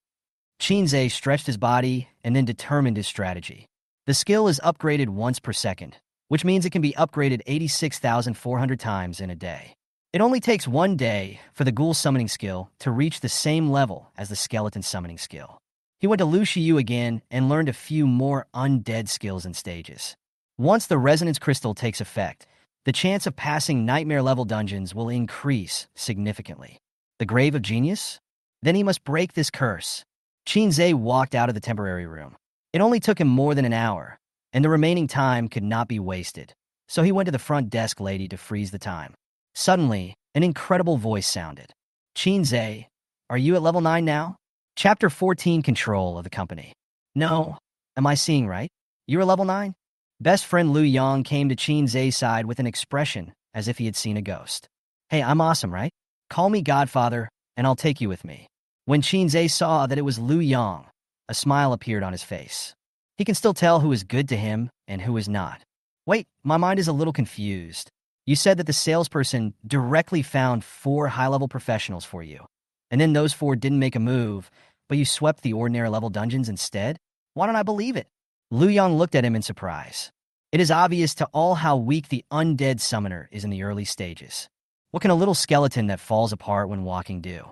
Qinze stretched his body and then determined his strategy. The skill is upgraded once per second, which means it can be upgraded 86,400 times in a day. It only takes 1 day for the ghoul summoning skill to reach the same level as the skeleton summoning skill. He went to Lu Shiyu again and learned a few more undead skills and stages. Once the resonance crystal takes effect, the chance of passing nightmare-level dungeons will increase significantly. The Grave of Genius? Then he must break this curse. Qinze walked out of the temporary room. It only took him more than an hour, and the remaining time could not be wasted, so he went to the front desk lady to freeze the time. Suddenly, an incredible voice sounded. Qinze, are you at level 9 now? Chapter 14, Control of the Company. No. Am I seeing right? You're a level 9? Best friend Liu Yang came to Qinze's side with an expression as if he had seen a ghost. Hey, I'm awesome, right? Call me Godfather, and I'll take you with me. When Qinze saw that it was Liu Yang, a smile appeared on his face. He can still tell who is good to him and who is not. Wait, my mind is a little confused. You said that the salesperson directly found 4 high-level professionals for you, and then those 4 didn't make a move, but you swept the ordinary-level dungeons instead? Why don't I believe it? Liu Yang looked at him in surprise. It is obvious to all how weak the Undead Summoner is in the early stages. What can a little skeleton that falls apart when walking do?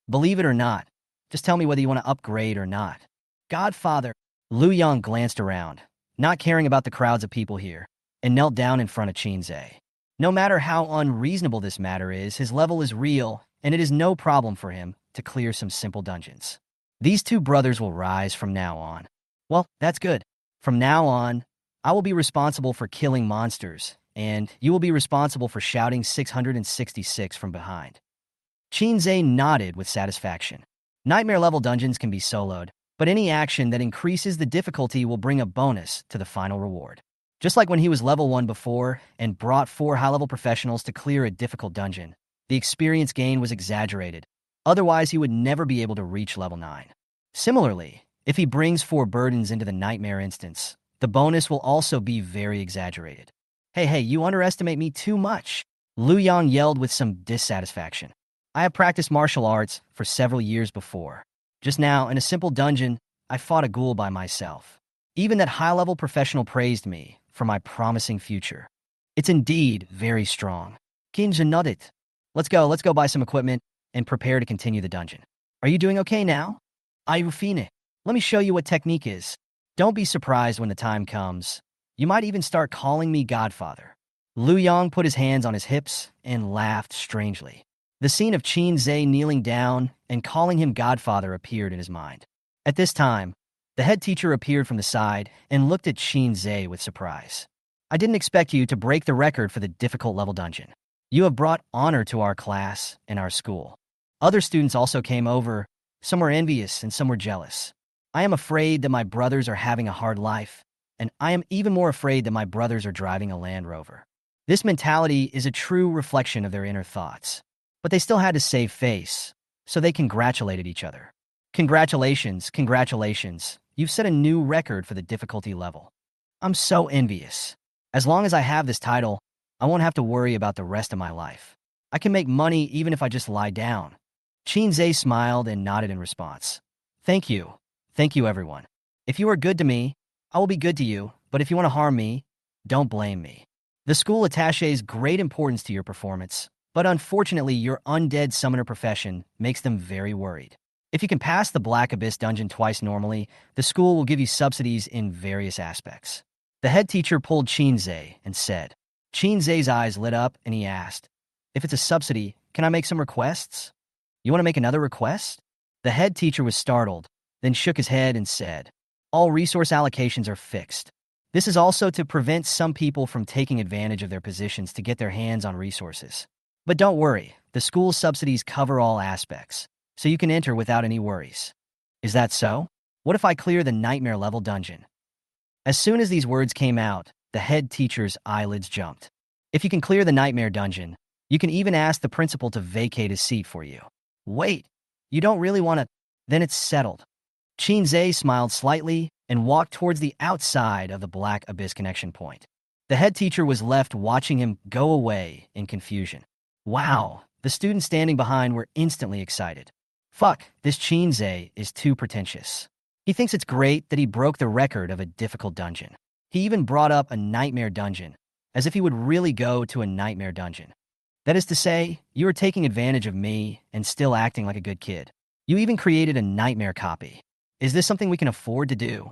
Believe it or not, just tell me whether you want to upgrade or not. Godfather. Liu Yang glanced around, not caring about the crowds of people here, and knelt down in front of Qinze. No matter how unreasonable this matter is, his level is real, and it is no problem for him to clear some simple dungeons. These 2 brothers will rise from now on. Well, that's good. From now on, I will be responsible for killing monsters, and you will be responsible for shouting 666 from behind. Qinze nodded with satisfaction. Nightmare-level dungeons can be soloed, but any action that increases the difficulty will bring a bonus to the final reward. Just like when he was level 1 before and brought 4 high-level professionals to clear a difficult dungeon, the experience gain was exaggerated. Otherwise, he would never be able to reach level 9. Similarly, if he brings 4 burdens into the nightmare instance, the bonus will also be very exaggerated. Hey, you underestimate me too much, Liu Yang yelled with some dissatisfaction. I have practiced martial arts for several years before. Just now, in a simple dungeon, I fought a ghoul by myself. Even that high-level professional praised me for my promising future. It's indeed very strong. Kinja nodded. Let's go buy some equipment and prepare to continue the dungeon. Are you doing okay now? Irufine, let me show you what technique is. Don't be surprised when the time comes. You might even start calling me Godfather. Liu Yang put his hands on his hips and laughed strangely. The scene of Qin Zhe kneeling down and calling him Godfather appeared in his mind. At this time, the head teacher appeared from the side and looked at Qin Zhe with surprise. I didn't expect you to break the record for the difficult level dungeon. You have brought honor to our class and our school. Other students also came over. Some were envious and some were jealous. I am afraid that my brothers are having a hard life, and I am even more afraid that my brothers are driving a Land Rover. This mentality is a true reflection of their inner thoughts. But they still had to save face, so they congratulated each other. Congratulations. You've set a new record for the difficulty level. I'm so envious. As long as I have this title, I won't have to worry about the rest of my life. I can make money even if I just lie down. Qin Zhe smiled and nodded in response. Thank you, everyone. If you are good to me, I will be good to you, but if you want to harm me, don't blame me. The school attaches great importance to your performance, but unfortunately your undead summoner profession makes them very worried. If you can pass the Black Abyss dungeon twice normally, the school will give you subsidies in various aspects. The head teacher pulled Qin Zhe and said. Qin Zhe's eyes lit up and he asked, if it's a subsidy, can I make some requests? You want to make another request? The head teacher was startled, then shook his head and said, all resource allocations are fixed. This is also to prevent some people from taking advantage of their positions to get their hands on resources. But don't worry, the school's subsidies cover all aspects, so you can enter without any worries. Is that so? What if I clear the nightmare level dungeon? As soon as these words came out, the head teacher's eyelids jumped. If you can clear the nightmare dungeon, you can even ask the principal to vacate his seat for you. Wait, you don't really want to? Then it's settled. Qin Zhe smiled slightly and walked towards the outside of the Black Abyss connection point. The head teacher was left watching him go away in confusion. Wow, the students standing behind were instantly excited. Fuck, this Qin Zhe is too pretentious. He thinks it's great that he broke the record of a difficult dungeon. He even brought up a nightmare dungeon, as if he would really go to a nightmare dungeon. That is to say, you are taking advantage of me and still acting like a good kid. You even created a nightmare copy. Is this something we can afford to do?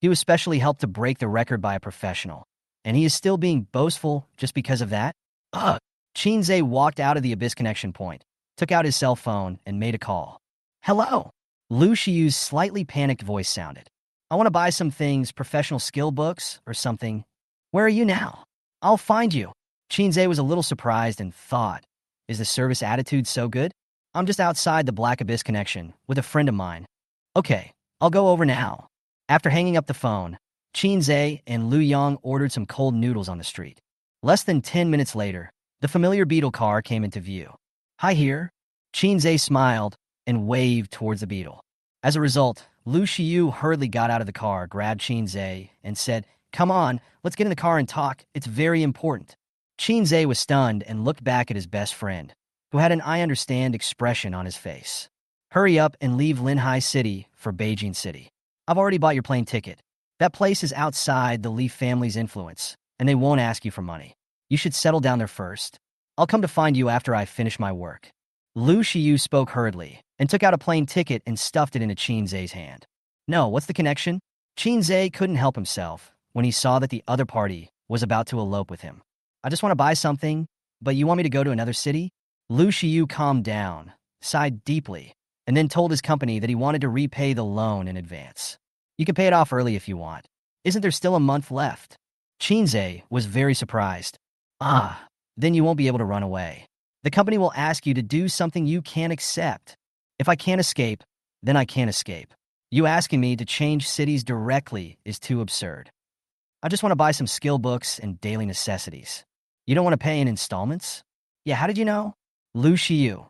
He was specially helped to break the record by a professional, and he is still being boastful just because of that? Ugh. Qin Zhe walked out of the Abyss connection point, took out his cell phone, and made a call. Hello? Lu Shiyu's slightly panicked voice sounded. I want to buy some things, professional skill books or something. Where are you now? I'll find you. Qin Zhe was a little surprised and thought, is the service attitude so good? I'm just outside the Black Abyss connection with a friend of mine. Okay, I'll go over now. After hanging up the phone, Qin Zhe and Liu Yang ordered some cold noodles on the street. Less than 10 minutes later, the familiar beetle car came into view. Hi here. Qin Zhe smiled and waved towards the beetle. As a result, Lu Shiyu hurriedly got out of the car, grabbed Qin Zhe, and said, Come on, let's get in the car and talk. It's very important. Qin Zhe was stunned and looked back at his best friend, who had an I understand expression on his face. Hurry up and leave Linhai City for Beijing City. I've already bought your plane ticket. That place is outside the Li family's influence, and they won't ask you for money. You should settle down there first. I'll come to find you after I finish my work. Lu Shiyu spoke hurriedly and took out a plane ticket and stuffed it into Qin Zhe's hand. No, what's the connection? Qin Zhe couldn't help himself when he saw that the other party was about to elope with him. I just want to buy something, but you want me to go to another city? Lu Shiyu calmed down, sighed deeply, and then told his company that he wanted to repay the loan in advance. You can pay it off early if you want. Isn't there still a month left? Qin Zhe was very surprised. Then you won't be able to run away. The company will ask you to do something you can't accept. If I can't escape, then I can't escape. You asking me to change cities directly is too absurd. I just want to buy some skill books and daily necessities. You don't want to pay in installments? Yeah, how did you know? Lu Xiyu.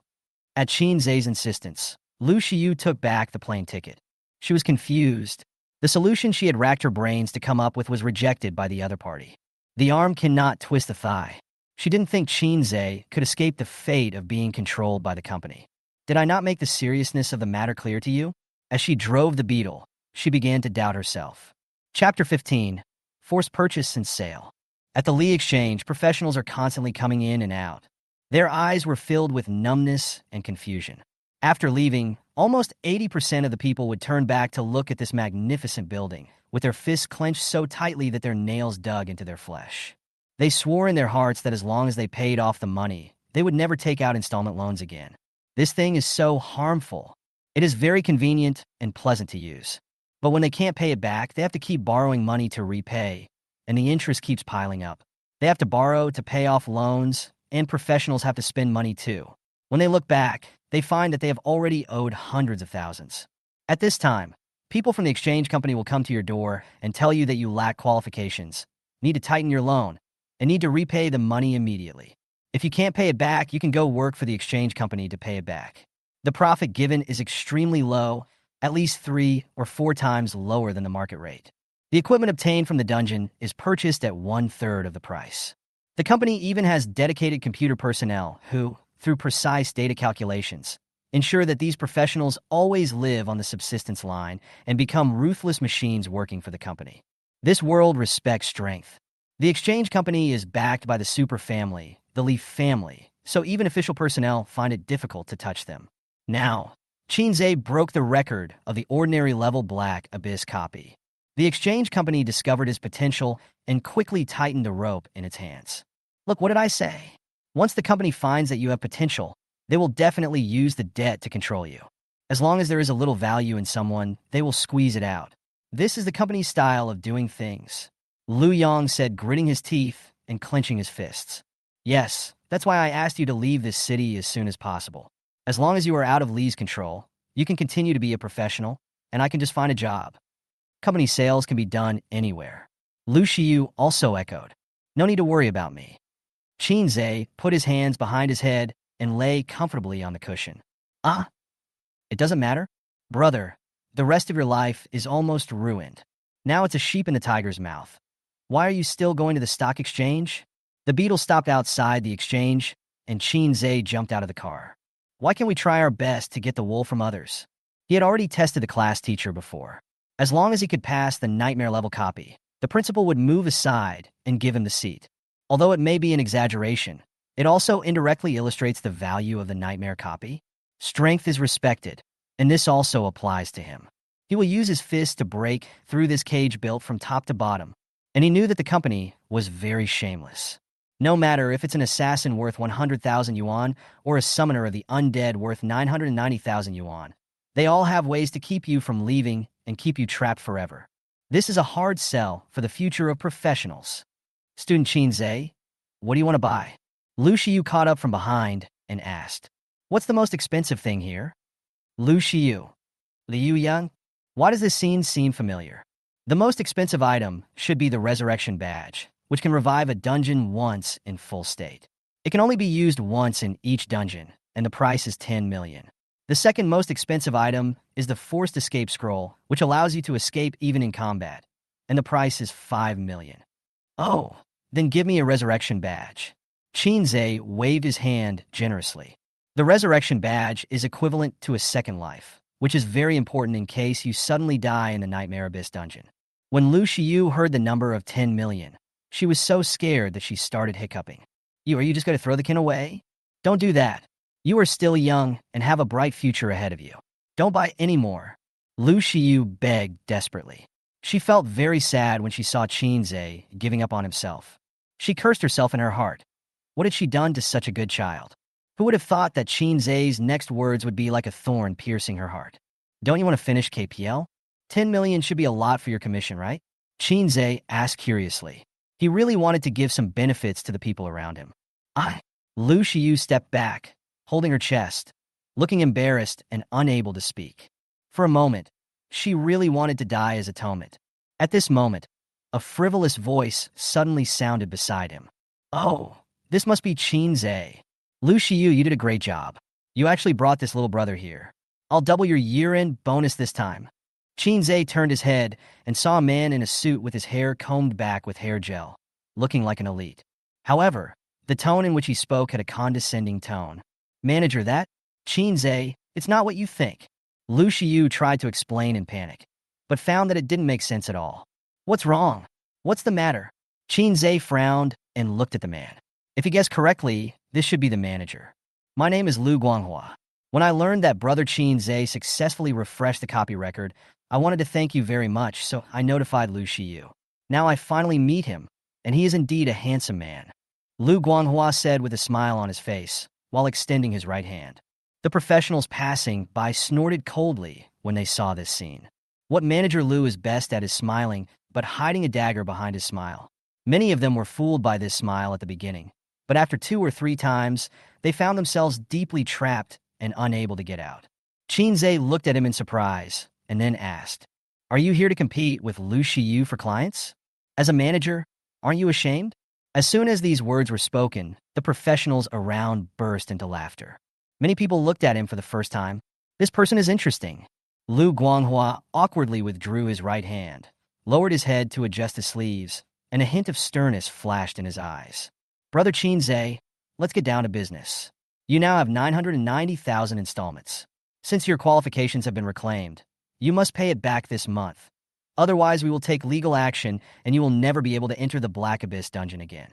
At Qin Zhe's insistence, Lu Xiyu took back the plane ticket. She was confused. The solution she had racked her brains to come up with was rejected by the other party. The arm cannot twist the thigh. She didn't think Qin Zhe could escape the fate of being controlled by the company. Did I not make the seriousness of the matter clear to you? As she drove the beetle, she began to doubt herself. Chapter 15. Forced Purchase and Sale. At the Lee Exchange, professionals are constantly coming in and out. Their eyes were filled with numbness and confusion. After leaving, almost 80% of the people would turn back to look at this magnificent building, with their fists clenched so tightly that their nails dug into their flesh. They swore in their hearts that as long as they paid off the money, they would never take out installment loans again. This thing is so harmful. It is very convenient and pleasant to use. But when they can't pay it back, they have to keep borrowing money to repay, and the interest keeps piling up. They have to borrow to pay off loans, and professionals have to spend money too. When they look back, they find that they have already owed hundreds of thousands. At this time, people from the exchange company will come to your door and tell you that you lack qualifications, need to tighten your loan, and need to repay the money immediately. If you can't pay it back, you can go work for the exchange company to pay it back. The profit given is extremely low, at least 3 or 4 times lower than the market rate. The equipment obtained from the dungeon is purchased at 1/3 of the price. The company even has dedicated computer personnel who, through precise data calculations, ensure that these professionals always live on the subsistence line and become ruthless machines working for the company. This world respects strength. The exchange company is backed by the super family, the Leaf family, so even official personnel find it difficult to touch them. Now, Qin Zhe broke the record of the ordinary level Black Abyss copy. The exchange company discovered his potential and quickly tightened the rope in its hands. Look, what did I say? Once the company finds that you have potential, they will definitely use the debt to control you. As long as there is a little value in someone, they will squeeze it out. This is the company's style of doing things. Lu Yang said, gritting his teeth and clenching his fists. Yes, that's why I asked you to leave this city as soon as possible. As long as you are out of Lee's control, you can continue to be a professional, and I can just find a job. Company sales can be done anywhere. Lu Xiyu also echoed. No need to worry about me. Qin Zhe put his hands behind his head and lay comfortably on the cushion. It doesn't matter? Brother, the rest of your life is almost ruined. Now it's a sheep in the tiger's mouth. Why are you still going to the stock exchange? The beetle stopped outside the exchange, and Qin Zhe jumped out of the car. Why can't we try our best to get the wool from others? He had already tested the class teacher before. As long as he could pass the nightmare level copy, the principal would move aside and give him the seat. Although it may be an exaggeration, it also indirectly illustrates the value of the nightmare copy. Strength is respected, and this also applies to him. He will use his fist to break through this cage built from top to bottom, and he knew that the company was very shameless. No matter if it's an assassin worth 100,000 yuan or a summoner of the undead worth 990,000 yuan, they all have ways to keep you from leaving and keep you trapped forever. This is a hard sell for the future of professionals. Student Qin Zhe, what do you want to buy? Lu Xiyu caught up from behind and asked, what's the most expensive thing here? Lu Xiyu. Liu Yang? Why does this scene seem familiar? The most expensive item should be the resurrection badge, which can revive a dungeon once in full state. It can only be used once in each dungeon, and the price is 10 million. The second most expensive item is the forced escape scroll, which allows you to escape even in combat, and the price is 5 million. Oh, then give me a resurrection badge. Qin Zhe waved his hand generously. The resurrection badge is equivalent to a second life, which is very important in case you suddenly die in the Nightmare Abyss dungeon. When Lu Xiyu heard the number of 10 million, she was so scared that she started hiccuping. Are you just going to throw the kin away? Don't do that. You are still young and have a bright future ahead of you. Don't buy any more. Lu Xiyu begged desperately. She felt very sad when she saw Qin Zhe giving up on himself. She cursed herself in her heart. What had she done to such a good child? Who would have thought that Qin Zhe's next words would be like a thorn piercing her heart? Don't you want to finish KPL? 10 million should be a lot for your commission, right? Qin Zhe asked curiously. He really wanted to give some benefits to the people around him. Lu Xiyu stepped back, holding her chest, looking embarrassed and unable to speak. For a moment, she really wanted to die as atonement. At this moment, A frivolous voice suddenly sounded beside him. Oh, this must be Qin Zhe. Lu Shiyu, you did a great job. You actually brought this little brother here. I'll double your year-end bonus this time. Qin Zhe turned his head and saw a man in a suit with his hair combed back with hair gel, looking like an elite. However, the tone in which he spoke had a condescending tone. Manager, that? Qin Zhe, it's not what you think. Lu Shiyu tried to explain in panic, but found that it didn't make sense at all. What's wrong? What's the matter? Qin Zhe frowned and looked at the man. If he guessed correctly, this should be the manager. My name is Lu Guanghua. When I learned that Brother Qin Zhe successfully refreshed the copy record, I wanted to thank you very much, so I notified Lu Shiyu. Now I finally meet him, and he is indeed a handsome man. Lu Guanghua said with a smile on his face, while extending his right hand. The professionals passing by snorted coldly when they saw this scene. What Manager Lu is best at is smiling, but hiding a dagger behind his smile. Many of them were fooled by this smile at the beginning, but after 2 or 3 times, they found themselves deeply trapped and unable to get out. Qin Zhe looked at him in surprise, and then asked, Are you here to compete with Lu Shiyu for clients? As a manager, aren't you ashamed? As soon as these words were spoken, the professionals around burst into laughter. Many people looked at him for the first time. This person is interesting. Lu Guanghua awkwardly withdrew his right hand, lowered his head to adjust his sleeves, and a hint of sternness flashed in his eyes. Brother Qin Zhe, let's get down to business. You now have 990,000 installments. Since your qualifications have been reclaimed, you must pay it back this month. Otherwise, we will take legal action and you will never be able to enter the Black Abyss dungeon again.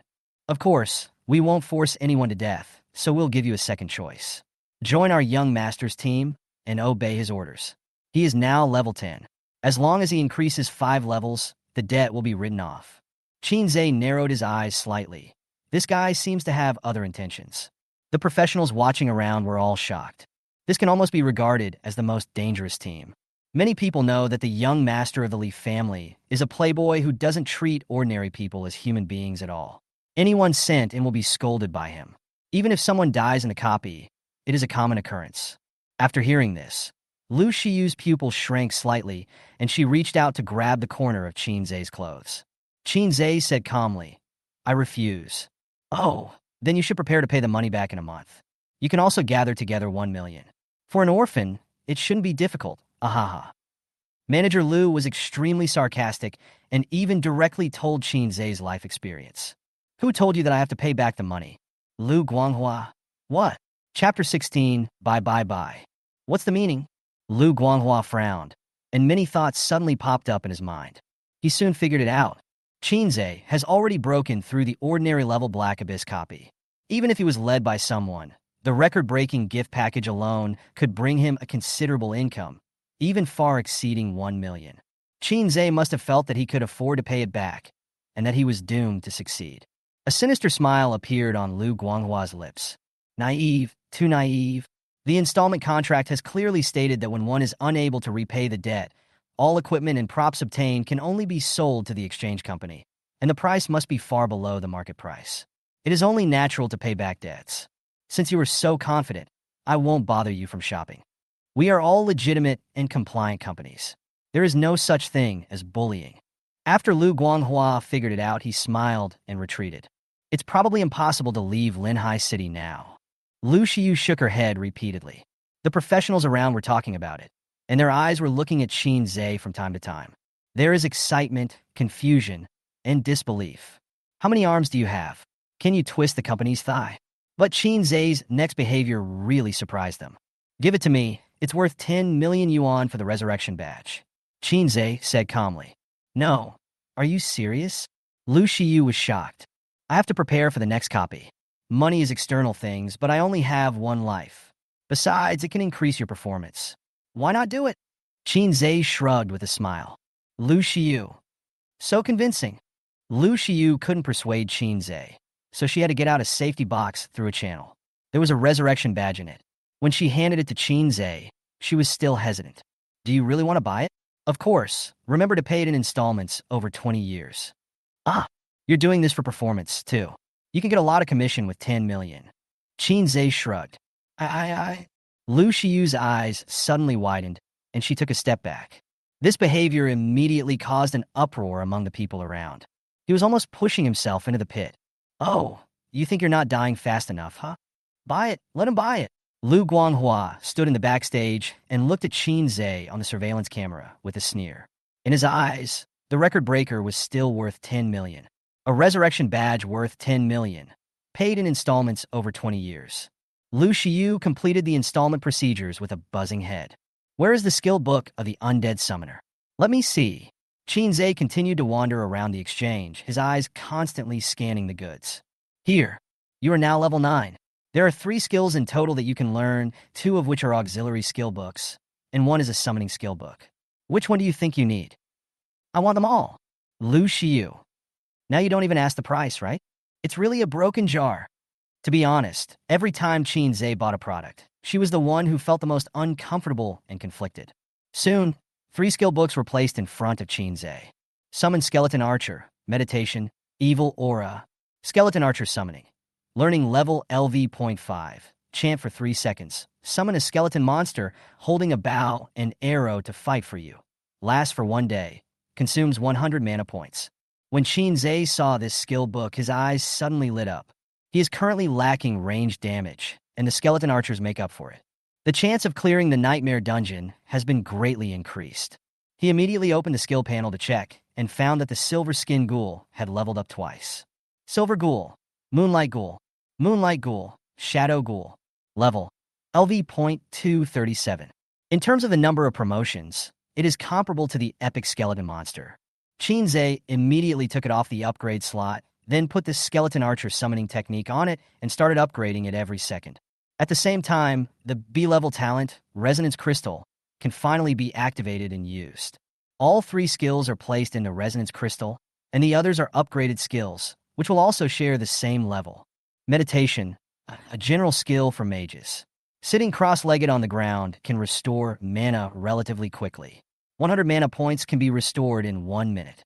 Of course, we won't force anyone to death, so we'll give you a second choice. Join our young master's team and obey his orders. He is now level 10. As long as he increases 5 levels, the debt will be written off. Qin Zhe narrowed his eyes slightly. This guy seems to have other intentions. The professionals watching around were all shocked. This can almost be regarded as the most dangerous team. Many people know that the young master of the Li family is a playboy who doesn't treat ordinary people as human beings at all. Anyone sent in will be scolded by him. Even if someone dies in a copy, it is a common occurrence. After hearing this, Lu Shiyu's pupil shrank slightly, and she reached out to grab the corner of Qin Zhe's clothes. Qin Zhe said calmly, I refuse. Oh, then you should prepare to pay the money back in a month. You can also gather together 1 million. For an orphan, it shouldn't be difficult. Ahaha. Manager Lu was extremely sarcastic and even directly told Qin Zhe's life experience. Who told you that I have to pay back the money? Lu Guanghua. What? Chapter 16, Bye. What's the meaning? Lu Guanghua frowned, and many thoughts suddenly popped up in his mind. He soon figured it out. Qin Zhe has already broken through the ordinary level Black Abyss copy. Even if he was led by someone, the record-breaking gift package alone could bring him a considerable income, even far exceeding 1 million. Qin Zhe must have felt that he could afford to pay it back, and that he was doomed to succeed. A sinister smile appeared on Lu Guanghua's lips. Naive, too naive. The installment contract has clearly stated that when one is unable to repay the debt, all equipment and props obtained can only be sold to the exchange company, and the price must be far below the market price. It is only natural to pay back debts. Since you are so confident, I won't bother you from shopping. We are all legitimate and compliant companies. There is no such thing as bullying. After Lu Guanghua figured it out, he smiled and retreated. It's probably impossible to leave Linhai City now. Lu Shiyu shook her head repeatedly. The professionals around were talking about it, and their eyes were looking at Qin Zhe from time to time. There is excitement, confusion, and disbelief. How many arms do you have? Can you twist the company's thigh? But Qin Zhe's next behavior really surprised them. Give it to me. It's worth 10 million yuan for the resurrection badge. Qin Zhe said calmly. No. Are you serious? Lu Shiyu was shocked. I have to prepare for the next copy. Money is external things, but I only have 1 life. Besides, it can increase your performance. Why not do it? Qin Zhe shrugged with a smile. Lu Shiyu. So convincing. Lu Shiyu couldn't persuade Qin Zhe, so she had to get out a safety box through a channel. There was a resurrection badge in it. When she handed it to Qin Zhe, she was still hesitant. Do you really want to buy it? Of course. Remember to pay it in installments over 20 years. Ah, you're doing this for performance, too. You can get a lot of commission with 10 million. Qin Zhe shrugged. Lu Shiyu's eyes suddenly widened, and she took a step back. This behavior immediately caused an uproar among the people around. He was almost pushing himself into the pit. Oh, you think you're not dying fast enough, huh? Buy it. Let him buy it. Lu Guanghua stood in the backstage and looked at Qin Zhe on the surveillance camera with a sneer. In his eyes, the record breaker was still worth 10 million. A resurrection badge worth 10 million, paid in installments over 20 years. Lu Xiyu completed the installment procedures with a buzzing head. Where is the skill book of the Undead Summoner? Let me see. Qin Zhe continued to wander around the exchange, his eyes constantly scanning the goods. Here, you are now level 9. There are 3 skills in total that you can learn, 2 of which are auxiliary skill books, and 1 is a summoning skill book. Which one do you think you need? I want them all. Lu Xiyu. Now you don't even ask the price, right? It's really a broken jar. To be honest, every time Qin Zhe bought a product, she was the one who felt the most uncomfortable and conflicted. Soon, 3 skill books were placed in front of Qin Zhe. Summon Skeleton Archer, Meditation, Evil Aura, Skeleton Archer Summoning. Learning level LV.5. Chant for 3 seconds. Summon a skeleton monster holding a bow and arrow to fight for you. Lasts for 1 day. Consumes 100 mana points. When Qin Zhe saw this skill book, his eyes suddenly lit up. He is currently lacking ranged damage, and the skeleton archers make up for it. The chance of clearing the nightmare dungeon has been greatly increased. He immediately opened the skill panel to check and found that the silver skin ghoul had leveled up twice. Silver ghoul, moonlight ghoul, shadow ghoul. Level LV.237. In terms of the number of promotions, it is comparable to the epic skeleton monster. Qin Zhe immediately took it off the upgrade slot, then put the skeleton archer summoning technique on it and started upgrading it every second. At the same time, the B-level talent, Resonance Crystal, can finally be activated and used. All 3 skills are placed into Resonance Crystal, and the others are upgraded skills, which will also share the same level. Meditation, a general skill for mages. Sitting cross-legged on the ground can restore mana relatively quickly. 100 mana points can be restored in 1 minute.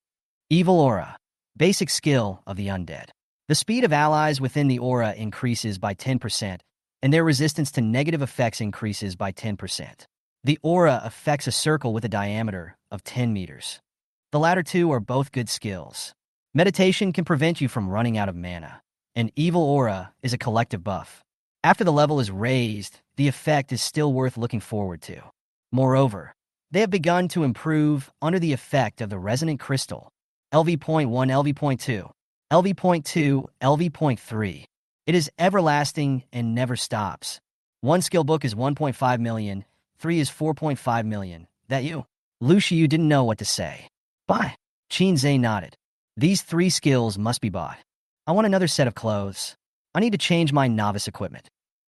Evil Aura, basic skill of the undead. The speed of allies within the aura increases by 10%, and their resistance to negative effects increases by 10%. The aura affects a circle with a diameter of 10 meters. The latter 2 are both good skills. Meditation can prevent you from running out of mana, and Evil Aura is a collective buff. After the level is raised, the effect is still worth looking forward to. Moreover, they have begun to improve under the effect of the Resonant Crystal. LV.1, LV.2, LV.2, LV.3. It is everlasting and never stops. 1 skill book is 1.5 million, 3 is 4.5 million. That you? Lu Xiyu didn't know what to say. Buy. Qin Zhe nodded. These 3 skills must be bought. I want another set of clothes. I need to change my novice equipment.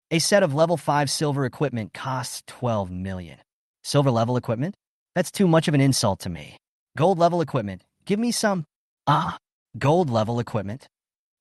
A set of level 5 silver equipment costs 12 million. Silver level equipment? That's too much of an insult to me. Gold level equipment. Give me some. Gold level equipment.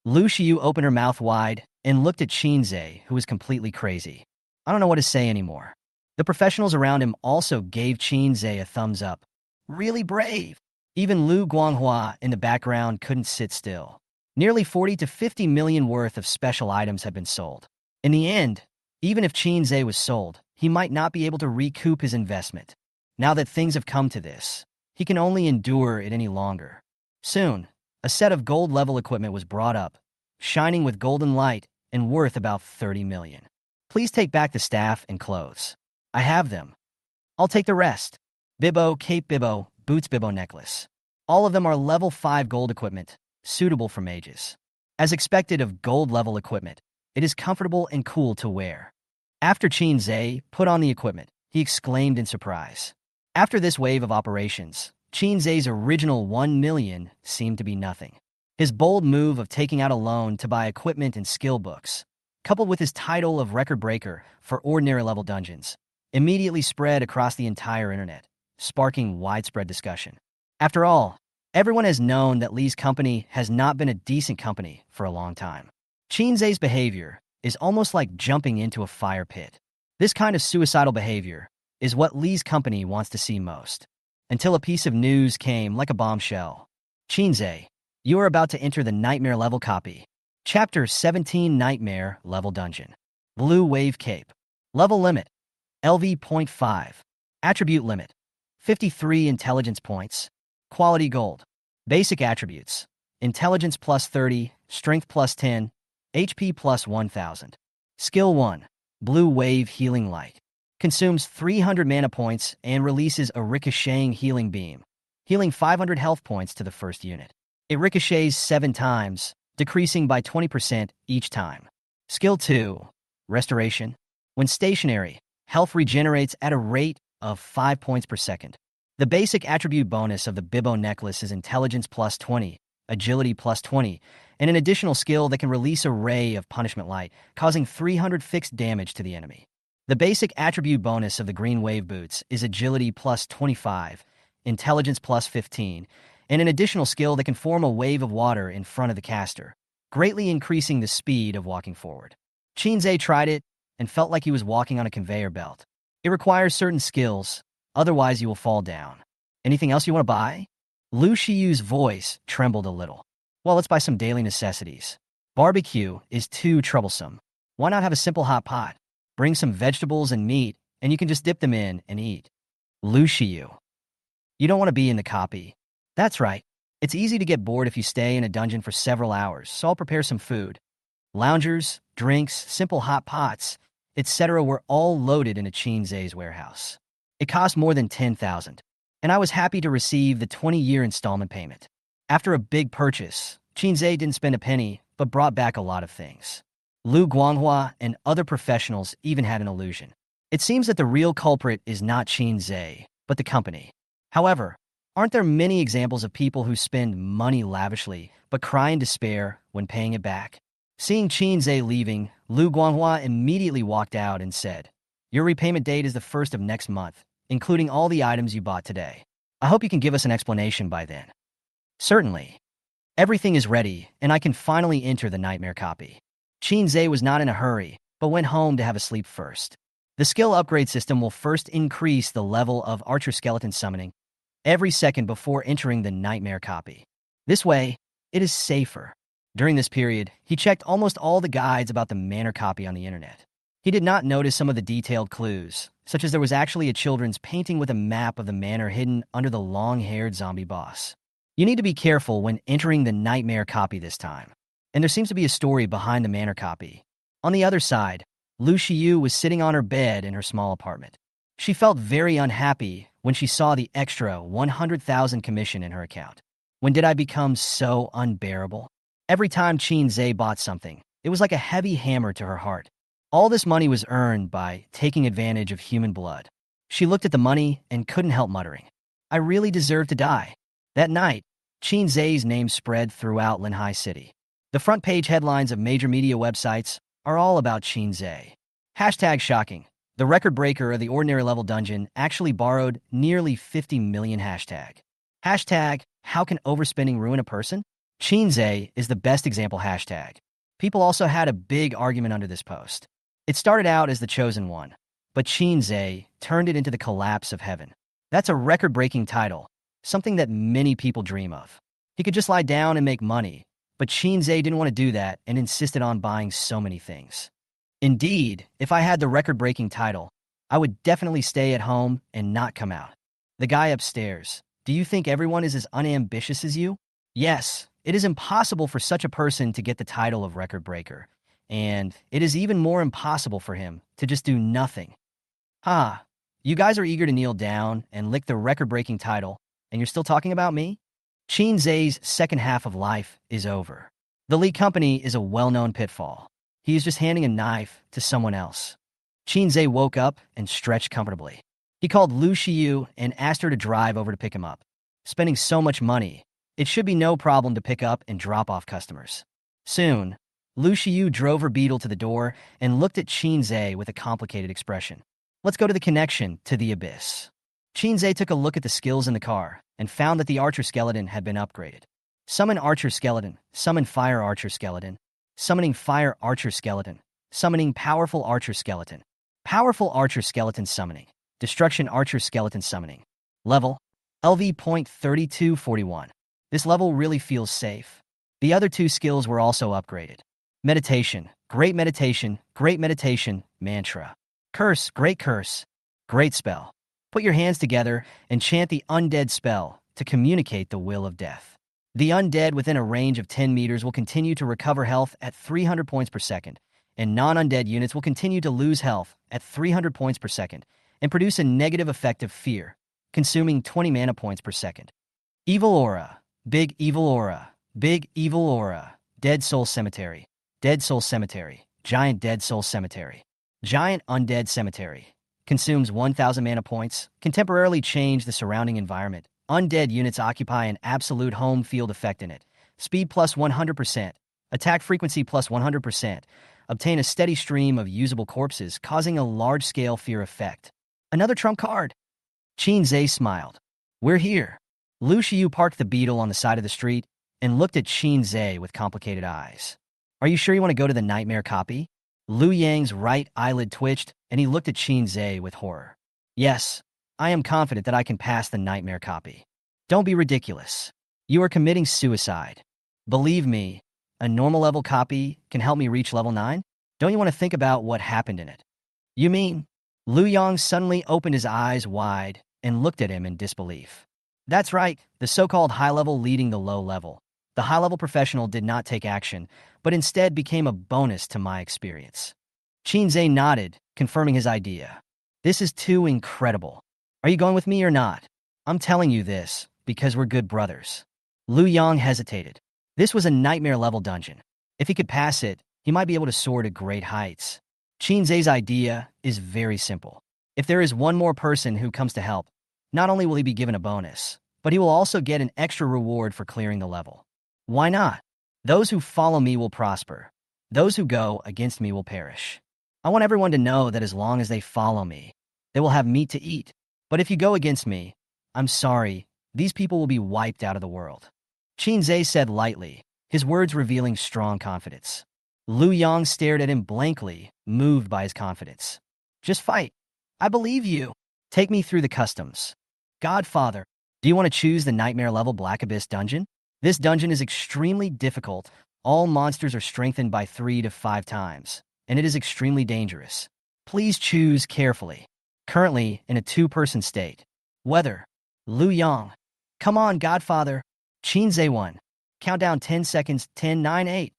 Lu Xiyu opened her mouth wide and looked at Qin Zhe, who was completely crazy. I don't know what to say anymore. The professionals around him also gave Qin Zhe a thumbs up. Really brave. Even Lu Guanghua in the background couldn't sit still. Nearly 40 to 50 million worth of special items had been sold. In the end, even if Qin Zhe was sold, he might not be able to recoup his investment. Now that things have come to this, he can only endure it any longer. Soon, a set of gold-level equipment was brought up, shining with golden light and worth about 30 million. Please take back the staff and clothes. I have them. I'll take the rest. Bibbo, cape bibbo, boots bibbo necklace. All of them are level 5 gold equipment, suitable for mages. As expected of gold-level equipment, it is comfortable and cool to wear. After Qin Zhe put on the equipment, he exclaimed in surprise. After this wave of operations, Qin Zhe's original 1 million seemed to be nothing. His bold move of taking out a loan to buy equipment and skill books, coupled with his title of record breaker for ordinary level dungeons, immediately spread across the entire internet, sparking widespread discussion. After all, everyone has known that Li's company has not been a decent company for a long time. Qin Zhe's behavior is almost like jumping into a fire pit. This kind of suicidal behavior is what Li's company wants to see most. Until a piece of news came like a bombshell. Qin Zhe, you are about to enter the Nightmare level copy. Chapter 17 Nightmare level dungeon. Blue Wave Cape. Level limit. LV.5. Attribute limit. 53 intelligence points. Quality gold. Basic attributes. Intelligence plus 30, strength plus 10, HP plus 1000. Skill 1. Blue Wave Healing Light. Consumes 300 mana points and releases a ricocheting healing beam, healing 500 health points to the first unit. It ricochets 7 times, decreasing by 20% each time. Skill 2. Restoration. When stationary, health regenerates at a rate of 5 points per second. The basic attribute bonus of the Bibbo necklace is intelligence plus 20, agility plus 20, and an additional skill that can release a ray of punishment light, causing 300 fixed damage to the enemy. The basic attribute bonus of the green wave boots is agility plus 25, intelligence plus 15, and an additional skill that can form a wave of water in front of the caster, greatly increasing the speed of walking forward. Shinzei tried it and felt like he was walking on a conveyor belt. It requires certain skills, otherwise you will fall down. Anything else you want to buy? Lu Shiyu's voice trembled a little. Well, let's buy some daily necessities. Barbecue is too troublesome. Why not have a simple hot pot? Bring some vegetables and meat, and you can just dip them in and eat. Lu Shiyu. You don't want to be in the copy. That's right. It's easy to get bored if you stay in a dungeon for several hours, so I'll prepare some food. Loungers, drinks, simple hot pots, etc. were all loaded into Shinzei's warehouse. It cost more than 10,000, and I was happy to receive the 20-year installment payment. After a big purchase, Shinzei didn't spend a penny, but brought back a lot of things. Lu Guanghua and other professionals even had an illusion. It seems that the real culprit is not Shinzei, but the company. However, aren't there many examples of people who spend money lavishly, but cry in despair when paying it back? Seeing Shinzei leaving, Lu Guanghua immediately walked out and said, "Your repayment date is the 1st of next month, including all the items you bought today. I hope you can give us an explanation by then." Certainly. Everything is ready, and I can finally enter the nightmare copy. Shinzei was not in a hurry, but went home to have a sleep first. The skill upgrade system will first increase the level of archer skeleton summoning every second before entering the nightmare copy. This way, it is safer. During this period, he checked almost all the guides about the manor copy on the internet. He did not notice some of the detailed clues, such as there was actually a children's painting with a map of the manor hidden under the long-haired zombie boss. You need to be careful when entering the nightmare copy this time. And there seems to be a story behind the manor copy. On the other side, Lu Shiyu was sitting on her bed in her small apartment. She felt very unhappy when she saw the extra 100,000 commission in her account. When did I become so unbearable? Every time Shinzei bought something, it was like a heavy hammer to her heart. All this money was earned by taking advantage of human blood. She looked at the money and couldn't help muttering, "I really deserve to die." That night, Shinzei's name spread throughout Linhai City. The front page headlines of major media websites are all about Shinzei. Hashtag shocking. The record breaker of the ordinary level dungeon actually borrowed nearly 50 million hashtag. Hashtag, how can overspending ruin a person? Shinzei is the best example hashtag. People also had a big argument under this post. It started out as the chosen one, but Shinzei turned it into the collapse of heaven. That's a record-breaking title, something that many people dream of. He could just lie down and make money, but Shinzei didn't want to do that and insisted on buying so many things. Indeed, if I had the record-breaking title, I would definitely stay at home and not come out. The guy upstairs, do you think everyone is as unambitious as you? Yes, it is impossible for such a person to get the title of record breaker, and it is even more impossible for him to just do nothing. You guys are eager to kneel down and lick the record-breaking title, and you're still talking about me? Shinzei's second half of life is over. The lead company is a well-known pitfall. He is just handing a knife to someone else. Shinzei woke up and stretched comfortably. He called Lu Shiyu and asked her to drive over to pick him up. Spending so much money, it should be no problem to pick up and drop off customers. Soon, Lu Shiyu drove her beetle to the door and looked at Shinzei with a complicated expression. Let's go to the connection to the abyss. Shinzei took a look at the skills in the car and found that the archer skeleton had been upgraded. Summon archer skeleton, summon fire archer skeleton, summoning fire archer skeleton, summoning powerful archer skeleton, powerful archer skeleton summoning, destruction archer skeleton summoning. Level, LV.3241. This level really feels safe. The other two skills were also upgraded. Meditation, great meditation, mantra. Curse, great spell. Put your hands together and chant the undead spell to communicate the will of death. The undead within a range of 10 meters will continue to recover health at 300 points per second, and non-undead units will continue to lose health at 300 points per second and produce a negative effect of fear, consuming 20 mana points per second. Evil Aura, Big Evil Aura, Big Evil Aura, Dead Soul Cemetery, Giant Dead Soul Cemetery, Giant Undead Cemetery. Consumes 1,000 mana points, can temporarily change the surrounding environment. Undead units occupy an absolute home field effect in it. Speed plus 100%, attack frequency plus 100%. Obtain a steady stream of usable corpses, causing a large-scale fear effect. Another trump card. Qin Zhe smiled. We're here. Lu Xiu parked the beetle on the side of the street and looked at Qin Zhe with complicated eyes. Are you sure you want to go to the nightmare copy? Lu Yang's right eyelid twitched, and he looked at Qin Zhe with horror. Yes, I am confident that I can pass the nightmare copy. Don't be ridiculous. You are committing suicide. Believe me, a normal level copy can help me reach level 9? Don't you want to think about what happened in it? You mean? Lu Yang suddenly opened his eyes wide and looked at him in disbelief. That's right, the so-called high-level leading the low-level. The high-level professional did not take action, but instead became a bonus to my experience. Qin Zhe nodded, confirming his idea. This is too incredible. Are you going with me or not? I'm telling you this, because we're good brothers. Lu Yang hesitated. This was a nightmare-level dungeon. If he could pass it, he might be able to soar to great heights. Qin Zhe's idea is very simple. If there is one more person who comes to help, not only will he be given a bonus, but he will also get an extra reward for clearing the level. Why not? Those who follow me will prosper. Those who go against me will perish. I want everyone to know that as long as they follow me, they will have meat to eat. But if you go against me, I'm sorry, these people will be wiped out of the world. Qin Zhe said lightly, his words revealing strong confidence. Lu Yang stared at him blankly, moved by his confidence. Just fight. I believe you. Take me through the customs. Godfather, do you want to choose the nightmare level Black Abyss dungeon? This dungeon is extremely difficult. All monsters are strengthened by 3 to 5 times, and it is extremely dangerous. Please choose carefully. Currently in a 2-person state. Weather. Lu Yang. Come on, Godfather. Qin Zhe 1. Countdown 10 seconds, 10, 9, 8.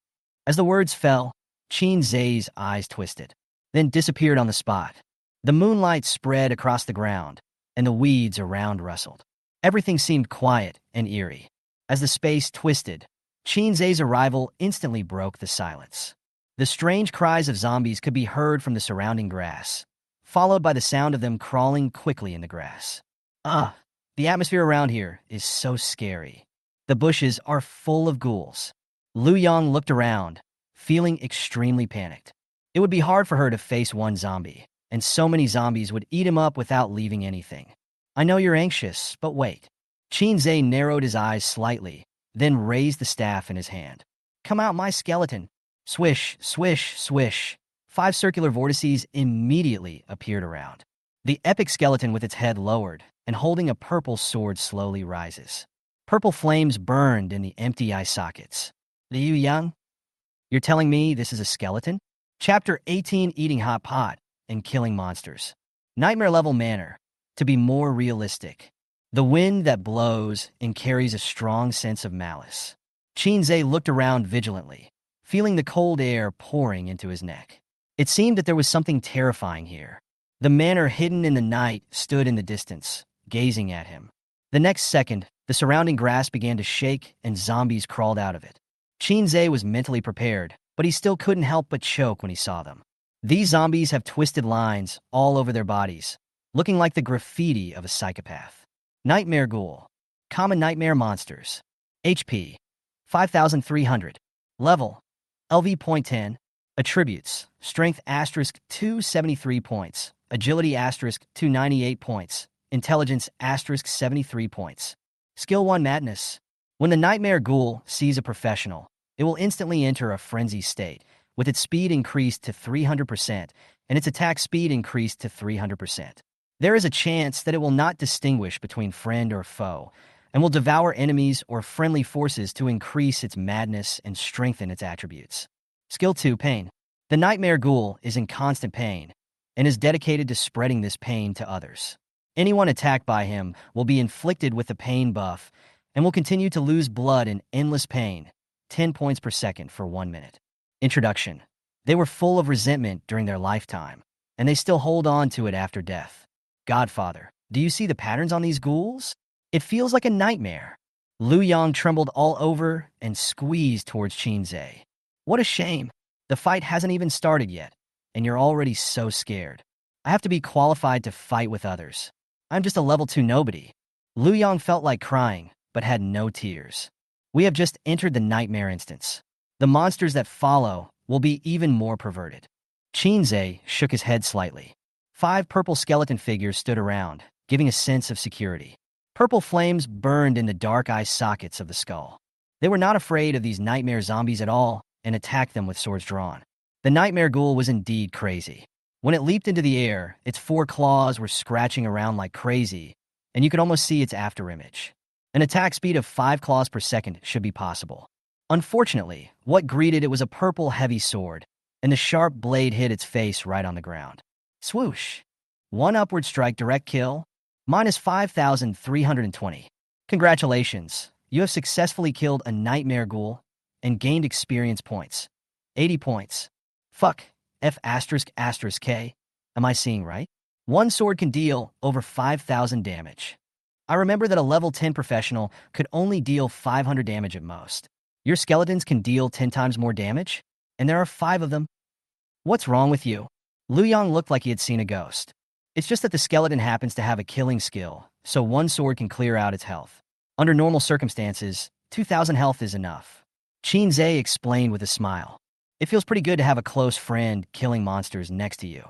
As the words fell, Qin Zhe's eyes twisted, then disappeared on the spot. The moonlight spread across the ground, and the weeds around rustled. Everything seemed quiet and eerie. As the space twisted, Qin Zhe's arrival instantly broke the silence. The strange cries of zombies could be heard from the surrounding grass, followed by the sound of them crawling quickly in the grass. The atmosphere around here is so scary. The bushes are full of ghouls. Lu Yang looked around, feeling extremely panicked. It would be hard for her to face one zombie, and so many zombies would eat him up without leaving anything. I know you're anxious, but wait. Qin Zhe narrowed his eyes slightly, then raised the staff in his hand. Come out, my skeleton. Swish, swish, swish. 5 circular vortices immediately appeared around. The epic skeleton with its head lowered and holding a purple sword slowly rises. Purple flames burned in the empty eye sockets. Liu Yang? You're telling me this is a skeleton? Chapter 18, Eating Hot Pot and Killing Monsters. Nightmare level manor. To be more realistic. The wind that blows and carries a strong sense of malice. Qin Zhe looked around vigilantly, feeling the cold air pouring into his neck. It seemed that there was something terrifying here. The manor hidden in the night stood in the distance, gazing at him. The next second, the surrounding grass began to shake and zombies crawled out of it. Qin Zhe was mentally prepared, but he still couldn't help but choke when he saw them. These zombies have twisted lines all over their bodies, looking like the graffiti of a psychopath. Nightmare Ghoul. Common nightmare monsters. HP. 5,300. Level. LV.10. Attributes. Strength * 273 points. Agility * 298 points. Intelligence * 73 points. Skill 1 Madness. When the Nightmare Ghoul sees a professional, it will instantly enter a frenzy state, with its speed increased to 300% and its attack speed increased to 300%. There is a chance that it will not distinguish between friend or foe, and will devour enemies or friendly forces to increase its madness and strengthen its attributes. Skill 2 Pain. The Nightmare Ghoul is in constant pain, and is dedicated to spreading this pain to others. Anyone attacked by him will be inflicted with the pain buff and will continue to lose blood in endless pain, 10 points per second for 1 minute. Introduction. They were full of resentment during their lifetime, and they still hold on to it after death. Godfather, do you see the patterns on these ghouls? It feels like a nightmare. Liu Yang trembled all over and squeezed towards Qinze. What a shame. The fight hasn't even started yet, and you're already so scared. I have to be qualified to fight with others. I'm just a level 2 nobody. Liu Yang felt like crying, but had no tears. We have just entered the nightmare instance. The monsters that follow will be even more perverted. Qinze shook his head slightly. 5 purple skeleton figures stood around, giving a sense of security. Purple flames burned in the dark eye sockets of the skull. They were not afraid of these nightmare zombies at all and attacked them with swords drawn. The nightmare ghoul was indeed crazy. When it leaped into the air, its 4 claws were scratching around like crazy, and you could almost see its afterimage. An attack speed of 5 claws per second should be possible. Unfortunately, what greeted it was a purple heavy sword, and the sharp blade hit its face right on the ground. Swoosh. 1 upward strike direct kill, minus 5,320. Congratulations, you have successfully killed a nightmare ghoul and gained experience points. 80 points. Fuck. F asterisk asterisk K. Am I seeing right? 1 sword can deal over 5,000 damage. I remember that a level 10 professional could only deal 500 damage at most. Your skeletons can deal 10 times more damage? And there are 5 of them? What's wrong with you? Liu Yang looked like he had seen a ghost. It's just that the skeleton happens to have a killing skill, so 1 sword can clear out its health. Under normal circumstances, 2,000 health is enough. Qinze explained with a smile. It feels pretty good to have a close friend killing monsters next to you.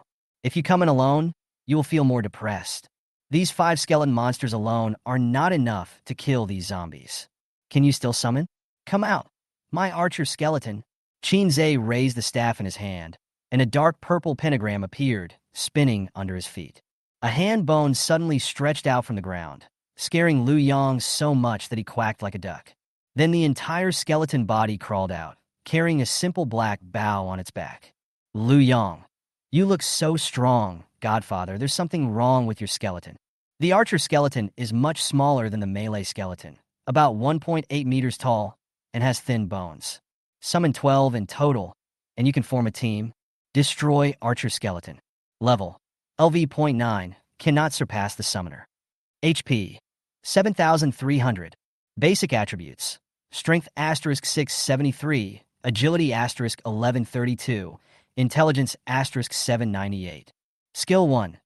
If you come in alone, you will feel more depressed. These 5 skeleton monsters alone are not enough to kill these zombies. Can you still summon? Come out. My archer skeleton. Qinze raised the staff in his hand, and a dark purple pentagram appeared, spinning under his feet. A hand bone suddenly stretched out from the ground, scaring Liu Yang so much that he quacked like a duck. Then the entire skeleton body crawled out, carrying a simple black bow on its back. Liu Yang, you look so strong, Godfather. There's something wrong with your skeleton. The archer skeleton is much smaller than the melee skeleton, about 1.8 meters tall, and has thin bones. Summon 12 in total, and you can form a team. Destroy archer skeleton. Level LV.9, cannot surpass the summoner. HP 7,300. Basic attributes: Strength asterisk 673, Agility asterisk 1132, Intelligence asterisk 798. Skill 1.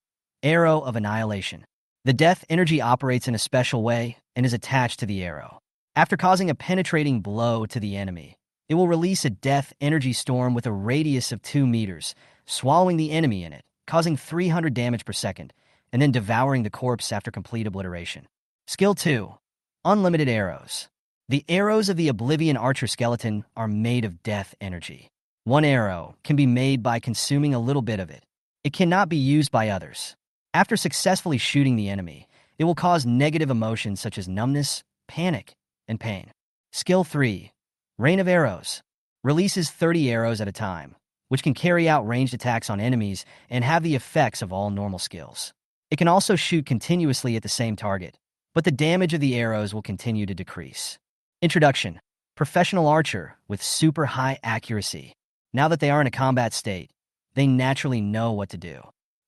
Arrow of Annihilation. The death energy operates in a special way and is attached to the arrow. After causing a penetrating blow to the enemy, it will release a death energy storm with a radius of 2 meters, swallowing the enemy in it, causing 300 damage per second, and then devouring the corpse after complete obliteration. Skill 2. Unlimited Arrows. The arrows of the Oblivion Archer skeleton are made of death energy. 1 arrow can be made by consuming a little bit of it. It cannot be used by others. After successfully shooting the enemy, it will cause negative emotions such as numbness, panic, and pain. Skill 3. Rain of Arrows. Releases 30 arrows at a time, which can carry out ranged attacks on enemies and have the effects of all normal skills. It can also shoot continuously at the same target, but the damage of the arrows will continue to decrease. Introduction. Professional archer with super high accuracy. Now that they are in a combat state, they naturally know what to do.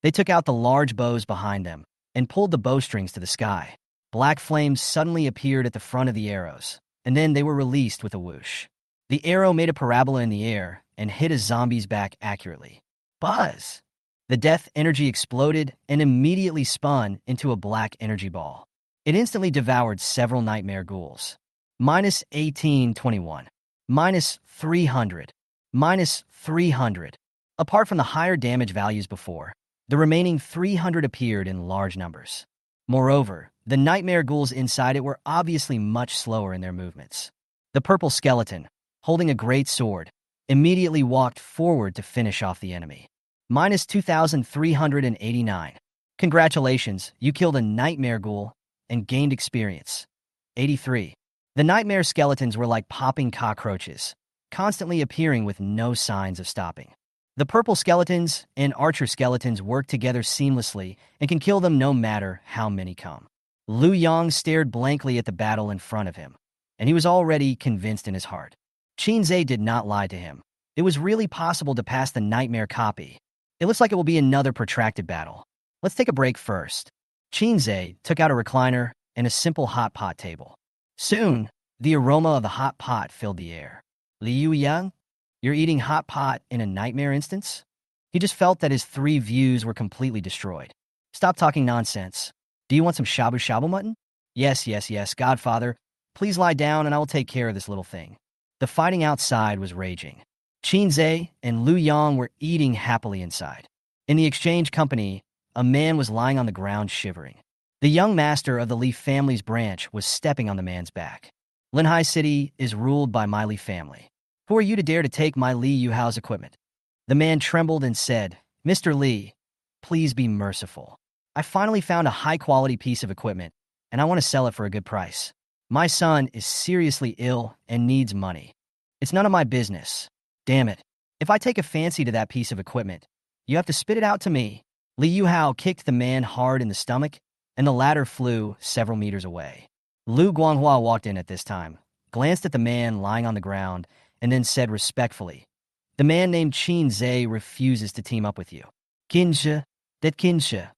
They took out the large bows behind them and pulled the bowstrings to the sky. Black flames suddenly appeared at the front of the arrows, and then they were released with a whoosh. The arrow made a parabola in the air and hit a zombie's back accurately. Buzz! The death energy exploded and immediately spun into a black energy ball. It instantly devoured several nightmare ghouls. Minus 1821. Minus 300. Minus 300. Apart from the higher damage values before, the remaining 300 appeared in large numbers. Moreover, the nightmare ghouls inside it were obviously much slower in their movements. The purple skeleton, holding a great sword, immediately walked forward to finish off the enemy. Minus 2,389. Congratulations, you killed a nightmare ghoul and gained experience. 83. The nightmare skeletons were like popping cockroaches, constantly appearing with no signs of stopping. The purple skeletons and archer skeletons work together seamlessly and can kill them no matter how many come. Liu Yang stared blankly at the battle in front of him, and he was already convinced in his heart. Qinzhe did not lie to him. It was really possible to pass the nightmare copy. It looks like it will be another protracted battle. Let's take a break first. Qinzhe took out a recliner and a simple hot pot table. Soon, the aroma of the hot pot filled the air. Liu Yang, you're eating hot pot in a nightmare instance? He just felt that his 3 views were completely destroyed. Stop talking nonsense. Do you want some shabu-shabu mutton? Yes, Godfather. Please lie down and I will take care of this little thing. The fighting outside was raging. Qinzhe and Liu Yang were eating happily inside. In the exchange company, a man was lying on the ground shivering. The young master of the Li family's branch was stepping on the man's back. Linhai City is ruled by my Li family. Who are you to dare to take my Li Yuhao's equipment? The man trembled and said, Mr. Li, please be merciful. I finally found a high-quality piece of equipment, and I want to sell it for a good price. My son is seriously ill and needs money. It's none of my business. Damn it. If I take a fancy to that piece of equipment, you have to spit it out to me. Li Yuhao kicked the man hard in the stomach, and the latter flew several meters away. Lu Guanghua walked in at this time, glanced at the man lying on the ground, and then said respectfully, the man named Qinzhe refuses to team up with you. Qinzhe, that Qinzhe.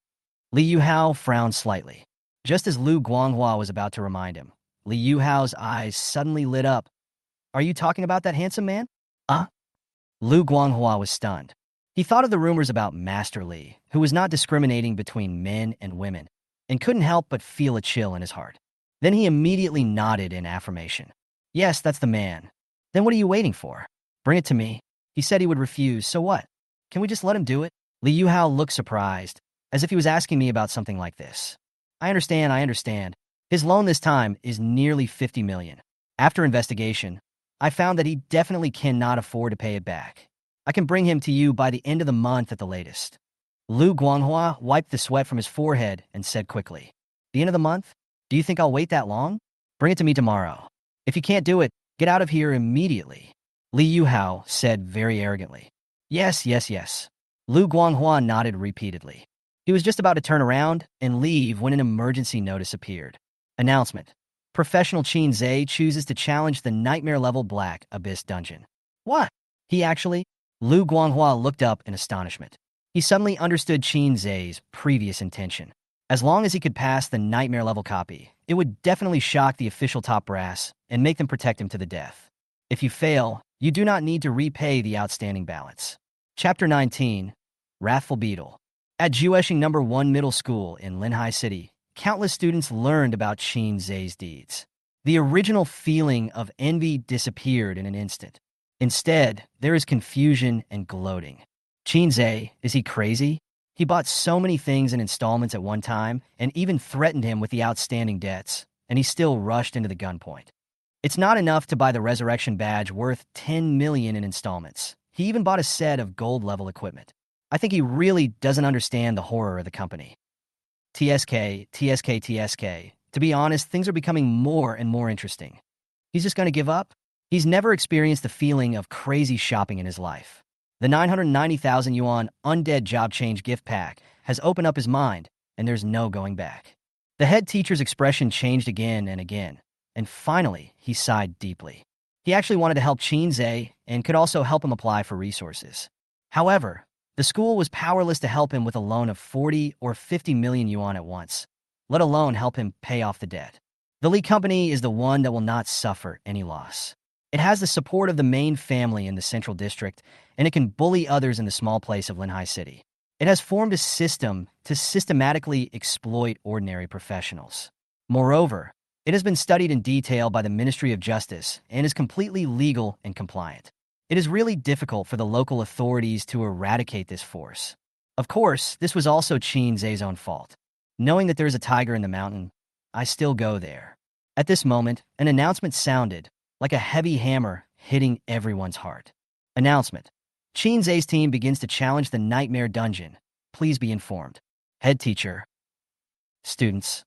Li Yuhao frowned slightly. Just as Lu Guanghua was about to remind him, Li Yuhao's eyes suddenly lit up. Are you talking about that handsome man? Lu Guanghua was stunned. He thought of the rumors about Master Li, who was not discriminating between men and women, and couldn't help but feel a chill in his heart. Then he immediately nodded in affirmation. Yes, that's the man. Then what are you waiting for? Bring it to me. He said he would refuse, so what? Can we just let him do it? Li Yuhao looked surprised, as if he was asking me about something like this. I understand. His loan this time is nearly 50 million. After investigation, I found that he definitely cannot afford to pay it back. I can bring him to you by the end of the month at the latest. Lu Guanghua wiped the sweat from his forehead and said quickly, the end of the month? Do you think I'll wait that long? Bring it to me tomorrow. If you can't do it, get out of here immediately. Li Yuhao said very arrogantly. Yes. Lu Guanghua nodded repeatedly. He was just about to turn around and leave when an emergency notice appeared. Announcement. Professional Qinzhe chooses to challenge the nightmare-level Black Abyss dungeon. What? He actually? Lu Guanghua looked up in astonishment. He suddenly understood Qinzhe's previous intention. As long as he could pass the nightmare-level copy, it would definitely shock the official top brass and make them protect him to the death. If you fail, you do not need to repay the outstanding balance. Chapter 19. Wrathful Beetle. At Jueshing No. 1 Middle School in Linhai City, countless students learned about Qinzhe's deeds. The original feeling of envy disappeared in an instant. Instead, there is confusion and gloating. Qinzhe, is he crazy? He bought so many things in installments at one time and even threatened him with the outstanding debts, and he still rushed into the gunpoint. It's not enough to buy the Resurrection Badge worth 10 million in installments. He even bought a set of gold-level equipment. I think he really doesn't understand the horror of the company. TSK. To be honest, things are becoming more and more interesting. He's just going to give up? He's never experienced the feeling of crazy shopping in his life. The 990,000 yuan Undead Job Change gift pack has opened up his mind, and there's no going back. The head teacher's expression changed again and again, and finally, he sighed deeply. He actually wanted to help Qinzhe and could also help him apply for resources. However, the school was powerless to help him with a loan of 40 or 50 million yuan at once, let alone help him pay off the debt. The Li Company is the one that will not suffer any loss. It has the support of the main family in the central district, and it can bully others in the small place of Linhai City. It has formed a system to systematically exploit ordinary professionals. Moreover, it has been studied in detail by the Ministry of Justice and is completely legal and compliant. It is really difficult for the local authorities to eradicate this force. Of course, this was also Qinzhe's own fault. Knowing that there is a tiger in the mountain, I still go there. At this moment, an announcement sounded, like a heavy hammer hitting everyone's heart. Announcement. Qinzhe's team begins to challenge the Nightmare Dungeon. Please be informed. Head teacher. Students.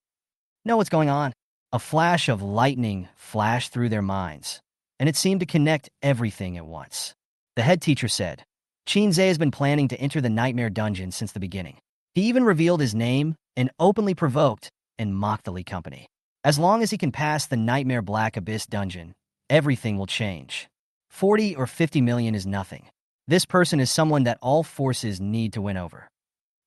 Know what's going on? A flash of lightning flashed through their minds, and it seemed to connect everything at once. The head teacher said, Shinzei has been planning to enter the Nightmare Dungeon since the beginning. He even revealed his name and openly provoked and mocked the Lee Company. As long as he can pass the Nightmare Black Abyss Dungeon, everything will change. 40 or 50 million is nothing. This person is someone that all forces need to win over.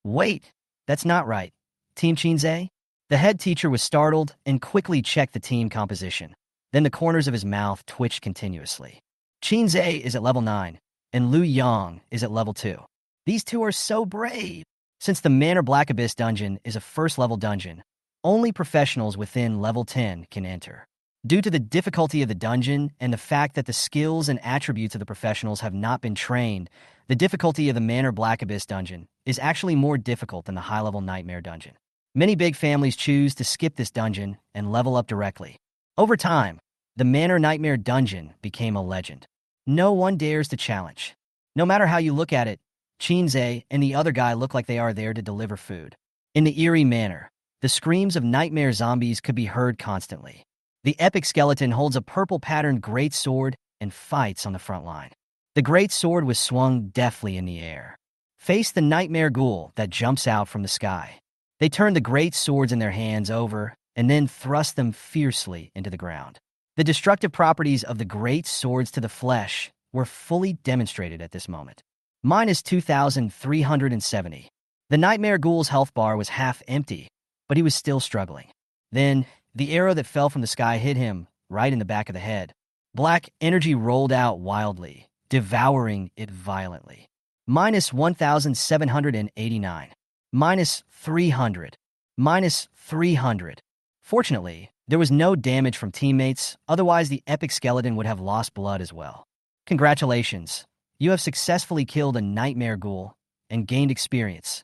Wait, that's not right. Team Shinzei? The head teacher was startled and quickly checked the team composition. Then the corners of his mouth twitched continuously. Shinzei is at level 9, and Liu Yang is at level 2. These two are so brave. Since the Manor Black Abyss Dungeon is a first-level dungeon, only professionals within level 10 can enter. Due to the difficulty of the dungeon and the fact that the skills and attributes of the professionals have not been trained, the difficulty of the Manor Black Abyss Dungeon is actually more difficult than the high-level Nightmare Dungeon. Many big families choose to skip this dungeon and level up directly. Over time, the Manor Nightmare Dungeon became a legend. No one dares to challenge. No matter how you look at it, Shinzei and the other guy look like they are there to deliver food. In the eerie manor, the screams of nightmare zombies could be heard constantly. The epic skeleton holds a purple-patterned great sword and fights on the front line. The great sword was swung deftly in the air. Face the nightmare ghoul that jumps out from the sky. They turn the great swords in their hands over and then thrust them fiercely into the ground. The destructive properties of the great swords to the flesh were fully demonstrated at this moment. Minus 2,370. The nightmare ghoul's health bar was half empty, but he was still struggling. Then, the arrow that fell from the sky hit him right in the back of the head. Black energy rolled out wildly, devouring it violently. Minus 1,789. Minus 300. Minus 300. Fortunately, there was no damage from teammates, otherwise the epic skeleton would have lost blood as well. Congratulations, you have successfully killed a nightmare ghoul and gained experience.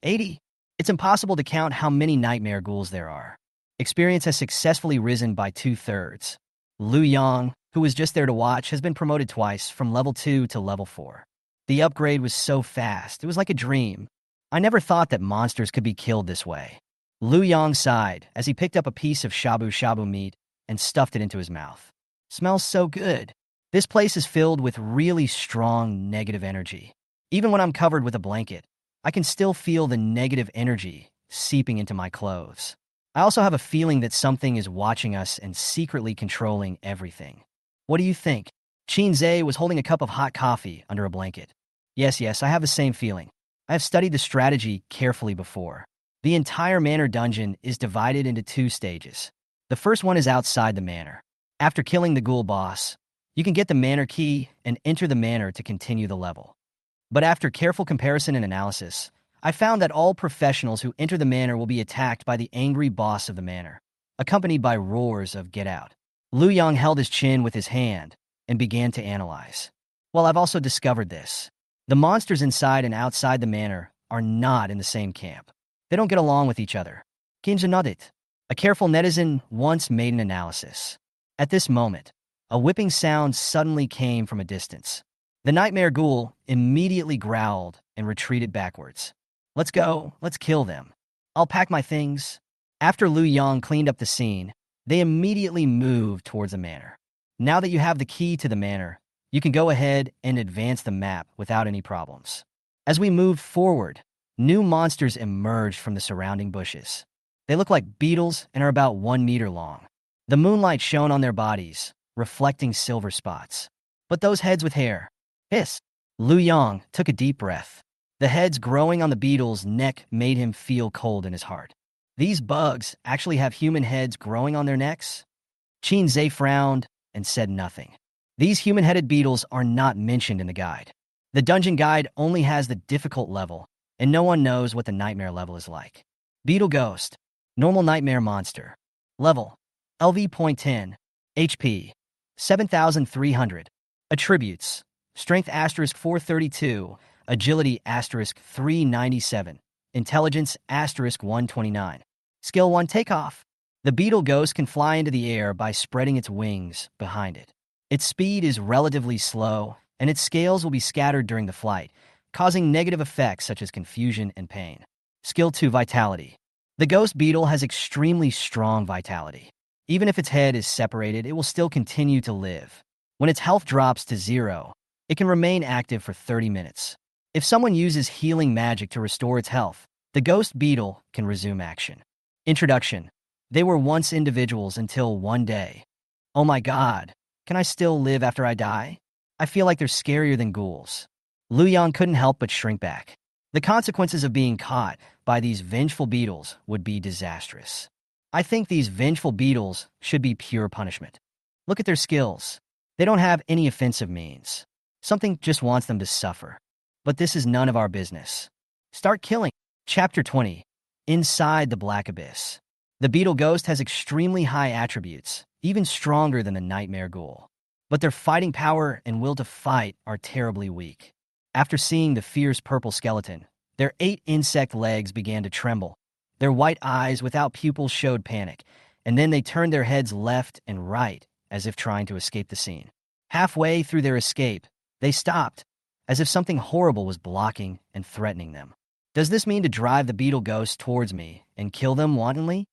80. It's impossible to count how many nightmare ghouls there are. Experience has successfully risen by 2/3. Liu Yang, who was just there to watch, has been promoted twice from level 2 to level 4. The upgrade was so fast, it was like a dream. I never thought that monsters could be killed this way. Liu Yang sighed as he picked up a piece of shabu-shabu meat and stuffed it into his mouth. Smells so good. This place is filled with really strong negative energy. Even when I'm covered with a blanket, I can still feel the negative energy seeping into my clothes. I also have a feeling that something is watching us and secretly controlling everything. What do you think? Shinzei was holding a cup of hot coffee under a blanket. Yes, I have the same feeling. I have studied the strategy carefully before. The entire manor dungeon is divided into 2 stages. The first one is outside the manor. After killing the ghoul boss, you can get the manor key and enter the manor to continue the level. But after careful comparison and analysis, I found that all professionals who enter the manor will be attacked by the angry boss of the manor, accompanied by roars of "Get out." Liu Yang held his chin with his hand and began to analyze. Well, I've also discovered this. The monsters inside and outside the manor are not in the same camp. They don't get along with each other. Kinjanodit. A careful netizen once made an analysis. At this moment, a whipping sound suddenly came from a distance. The nightmare ghoul immediately growled and retreated backwards. Let's go, let's kill them. I'll pack my things. After Liu Yang cleaned up the scene, they immediately moved towards the manor. Now that you have the key to the manor, you can go ahead and advance the map without any problems. As we moved forward, new monsters emerged from the surrounding bushes. They look like beetles and are about 1 meter long. The moonlight shone on their bodies, reflecting silver spots. But those heads with hair. Hiss! Liu Yang took a deep breath. The heads growing on the beetle's neck made him feel cold in his heart. These bugs actually have human heads growing on their necks? Shinzei frowned and said nothing. These human-headed beetles are not mentioned in the guide. The dungeon guide only has the difficult level, and no one knows what the nightmare level is like. Beetle Ghost. Normal nightmare monster. Level. LV.10. HP. 7,300. Attributes. Strength * 432. Agility * 397. Intelligence * 129. Skill 1 Takeoff. The beetle ghost can fly into the air by spreading its wings behind it. Its speed is relatively slow, and its scales will be scattered during the flight, causing negative effects such as confusion and pain. Skill 2 Vitality. The ghost beetle has extremely strong vitality. Even if its head is separated, it will still continue to live. When its health drops to 0, It can remain active for 30 minutes. If someone uses healing magic to restore its health, the ghost beetle can resume action. Introduction. They were once individuals until one day. Oh my god, can I still live after I die? I feel like they're scarier than ghouls. Lu Yang couldn't help but shrink back. The consequences of being caught by these vengeful beetles would be disastrous. I think these vengeful beetles should be pure punishment. Look at their skills. They don't have any offensive means. Something just wants them to suffer. But this is none of our business. Start killing. Chapter 20. Inside the Black Abyss. The beetle ghost has extremely high attributes, even stronger than the nightmare ghoul. But their fighting power and will to fight are terribly weak. After seeing the fierce purple skeleton, their 8 insect legs began to tremble. Their white eyes without pupils showed panic, and then they turned their heads left and right as if trying to escape the scene. Halfway through their escape, they stopped, as if something horrible was blocking and threatening them. Does this mean to drive the beetle ghost towards me and kill them wantonly?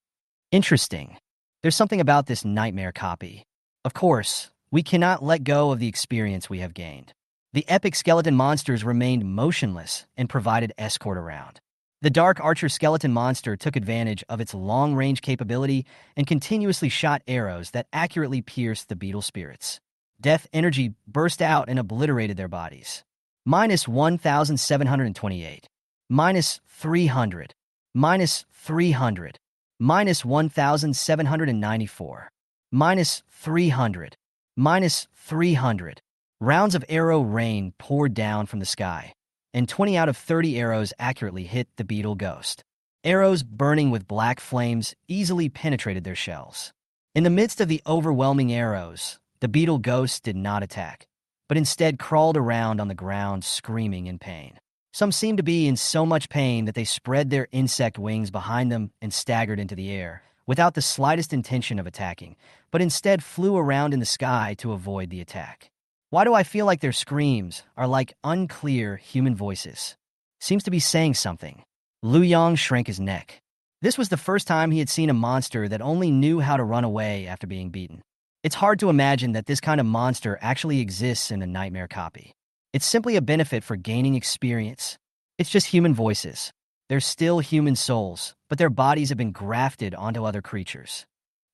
Interesting. There's something about this nightmare copy. Of course, we cannot let go of the experience we have gained. The epic skeleton monsters remained motionless and provided escort around. The Dark Archer skeleton monster took advantage of its long-range capability and continuously shot arrows that accurately pierced the beetle spirits. Death energy burst out and obliterated their bodies. Minus 1,728. Minus 300. Minus 300. Minus 1,794. Minus 300. Minus 300. Rounds of arrow rain poured down from the sky, and 20 out of 30 arrows accurately hit the beetle ghost. Arrows burning with black flames easily penetrated their shells. In the midst of the overwhelming arrows, the beetle ghost did not attack, but instead crawled around on the ground screaming in pain. Some seemed to be in so much pain that they spread their insect wings behind them and staggered into the air, without the slightest intention of attacking, but instead flew around in the sky to avoid the attack. Why do I feel like their screams are like unclear human voices? Seems to be saying something. Lu Yang shrank his neck. This was the first time he had seen a monster that only knew how to run away after being beaten. It's hard to imagine that this kind of monster actually exists in the nightmare copy. It's simply a benefit for gaining experience. It's just human voices. They're still human souls, but their bodies have been grafted onto other creatures.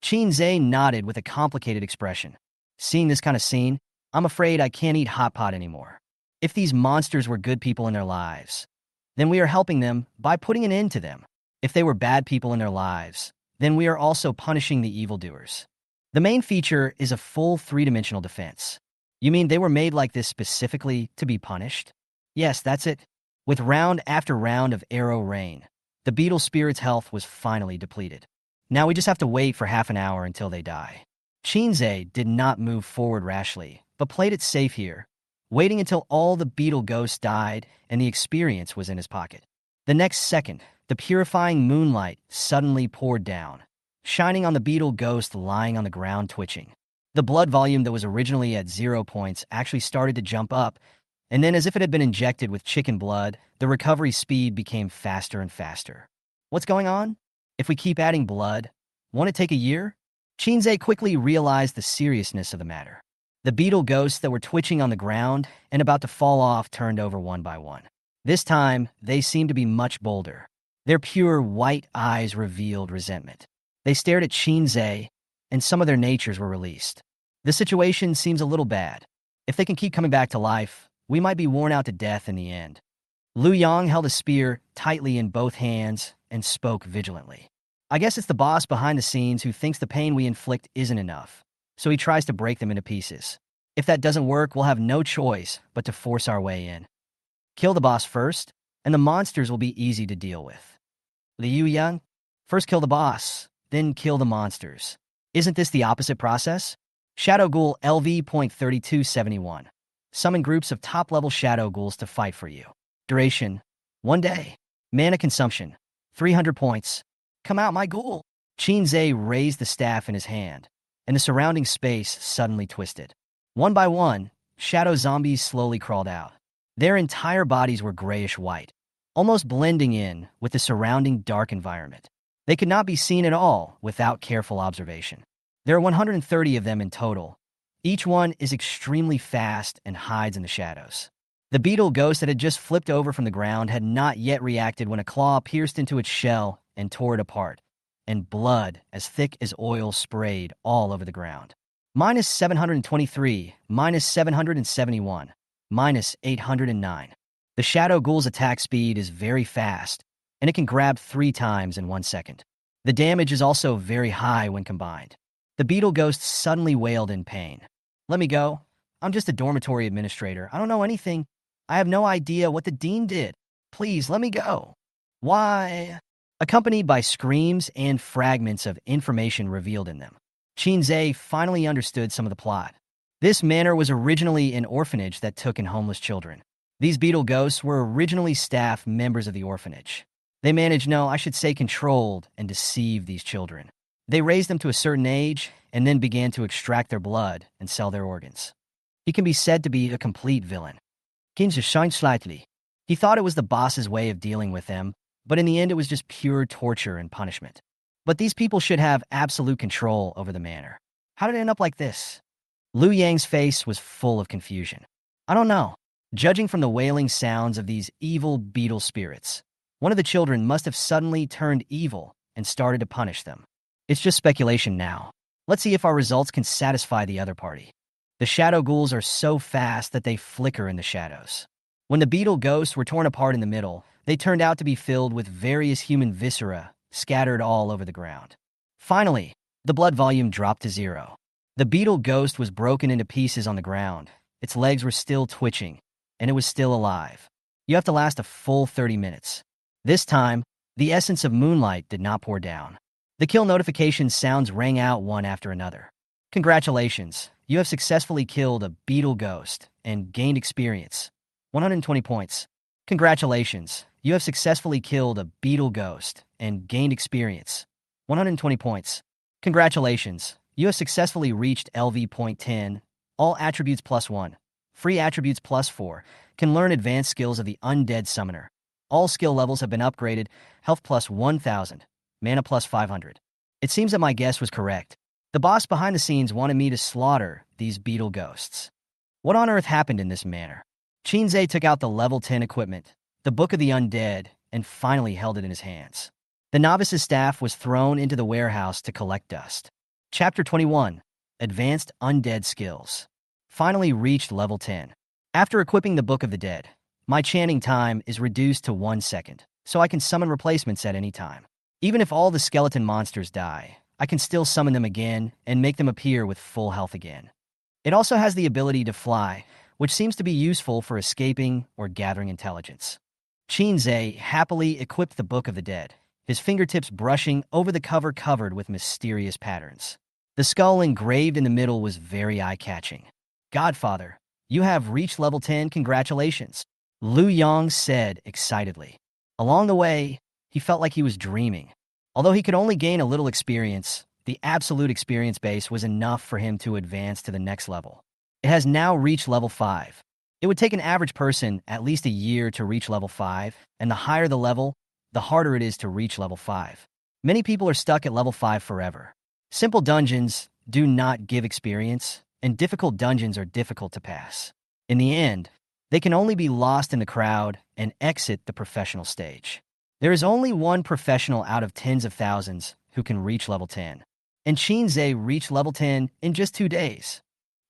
Qin Zhe nodded with a complicated expression. Seeing this kind of scene, I'm afraid I can't eat hot pot anymore. If these monsters were good people in their lives, then we are helping them by putting an end to them. If they were bad people in their lives, then we are also punishing the evildoers. The main feature is a full 3-dimensional defense. You mean they were made like this specifically to be punished? Yes, that's it. With round after round of arrow rain, the beetle spirit's health was finally depleted. Now we just have to wait for half an hour until they die. Qinze did not move forward rashly, but played it safe here, waiting until all the beetle ghosts died and the experience was in his pocket. The next second, the purifying moonlight suddenly poured down, shining on the beetle ghost lying on the ground twitching. The blood volume that was originally at 0 points actually started to jump up, and then as if it had been injected with chicken blood, the recovery speed became faster and faster. What's going on? If we keep adding blood, won't it take a year? Qinze quickly realized the seriousness of the matter. The beetle ghosts that were twitching on the ground and about to fall off turned over one by one. This time, they seemed to be much bolder. Their pure white eyes revealed resentment. They stared at Qinze, and some of their natures were released. The situation seems a little bad. If they can keep coming back to life, we might be worn out to death in the end. Lu Yang held a spear tightly in both hands and spoke vigilantly. I guess it's the boss behind the scenes who thinks the pain we inflict isn't enough, so he tries to break them into pieces. If that doesn't work, we'll have no choice but to force our way in. Kill the boss first, and the monsters will be easy to deal with. Liu Yang, first kill the boss, then kill the monsters. Isn't this the opposite process? Shadow Ghoul LV.3271. Summon groups of top-level Shadow Ghouls to fight for you. Duration, 1 day. Mana consumption, 300 points. Come out, my ghoul! Qinze raised the staff in his hand, and the surrounding space suddenly twisted. One by one, shadow zombies slowly crawled out. Their entire bodies were grayish-white, almost blending in with the surrounding dark environment. They could not be seen at all without careful observation. There are 130 of them in total, Each one is extremely fast and hides in the shadows. The beetle ghost that had just flipped over from the ground had not yet reacted when a claw pierced into its shell and tore it apart, and blood as thick as oil sprayed all over the ground. Minus 723, minus 771, minus 809. The shadow ghoul's attack speed is very fast, and it can grab 3 times in 1 second. The damage is also very high when combined. The beetle ghost suddenly wailed in pain. "Let me go. I'm just a dormitory administrator. I don't know anything. I have no idea what the dean did. Please, let me go." "Why?" Accompanied by screams and fragments of information revealed in them. Shinzei finally understood some of the plot. This manor was originally an orphanage that took in homeless children. These beetle ghosts were originally staff members of the orphanage. They managed, no, I should say controlled and deceived these children. They raised them to a certain age and then began to extract their blood and sell their organs. He can be said to be a complete villain. Kinja shined slightly. He thought it was the boss's way of dealing with them, but in the end it was just pure torture and punishment. But these people should have absolute control over the manor. How did it end up like this? Liu Yang's face was full of confusion. I don't know. Judging from the wailing sounds of these evil beetle spirits, one of the children must have suddenly turned evil and started to punish them. It's just speculation now. Let's see if our results can satisfy the other party. The shadow ghouls are so fast that they flicker in the shadows. When the beetle ghosts were torn apart in the middle, they turned out to be filled with various human viscera scattered all over the ground. Finally, the blood volume dropped to 0. The beetle ghost was broken into pieces on the ground. Its legs were still twitching, and it was still alive. You have to last a full 30 minutes. This time, the essence of moonlight did not pour down. The kill notification sounds rang out one after another. Congratulations, you have successfully killed a beetle ghost and gained experience. 120 points. Congratulations, you have successfully killed a beetle ghost and gained experience. 120 points. Congratulations, you have successfully reached LV point 10. All attributes +1. Free attributes +4. Can learn advanced skills of the Undead Summoner. All skill levels have been upgraded. Health +1000. Mana +500. It seems that my guess was correct. The boss behind the scenes wanted me to slaughter these beetle ghosts. What on earth happened in this manor? Shinzei took out the level 10 equipment, the Book of the Undead, and finally held it in his hands. The novice's staff was thrown into the warehouse to collect dust. Chapter 21, Advanced Undead Skills. Finally reached level 10. After equipping the Book of the Dead, my chanting time is reduced to 1 second, so I can summon replacements at any time. Even if all the skeleton monsters die, I can still summon them again and make them appear with full health again. It also has the ability to fly, which seems to be useful for escaping or gathering intelligence. Shinzei happily equipped the Book of the Dead, his fingertips brushing over the cover covered with mysterious patterns. The skull engraved in the middle was very eye-catching. Godfather, you have reached level 10, congratulations, Liu Yang said excitedly. Along the way, he felt like he was dreaming. Although he could only gain a little experience, the absolute experience base was enough for him to advance to the next level. It has now reached level 5. It would take an average person at least a year to reach level 5, and the higher the level, the harder it is to reach level 5. Many people are stuck at level 5 forever. Simple dungeons do not give experience, and difficult dungeons are difficult to pass. In the end, they can only be lost in the crowd and exit the professional stage. There is only one professional out of tens of thousands who can reach level 10. And Shinzei reached level 10 in just 2 days.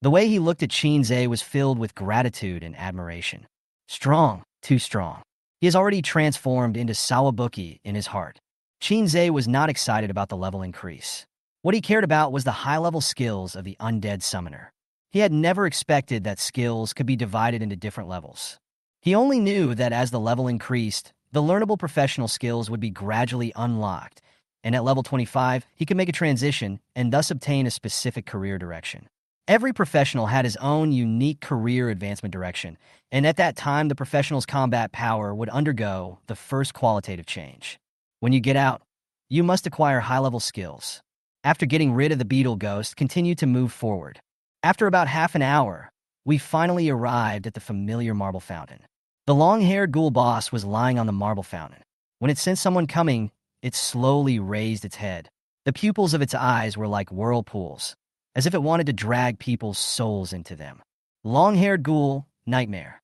The way he looked at Shinzei was filled with gratitude and admiration. Strong, too strong. He has already transformed into Sawabuki in his heart. Shinzei was not excited about the level increase. What he cared about was the high-level skills of the Undead Summoner. He had never expected that skills could be divided into different levels. He only knew that as the level increased, the learnable professional skills would be gradually unlocked, and at level 25, he could make a transition and thus obtain a specific career direction. Every professional had his own unique career advancement direction, and at that time, the professional's combat power would undergo the first qualitative change. When you get out, you must acquire high-level skills. After getting rid of the beetle ghost, continue to move forward. After about half an hour, we finally arrived at the familiar marble fountain. The long-haired ghoul boss was lying on the marble fountain. When it sensed someone coming, it slowly raised its head. The pupils of its eyes were like whirlpools, as if it wanted to drag people's souls into them. Long-haired ghoul, nightmare.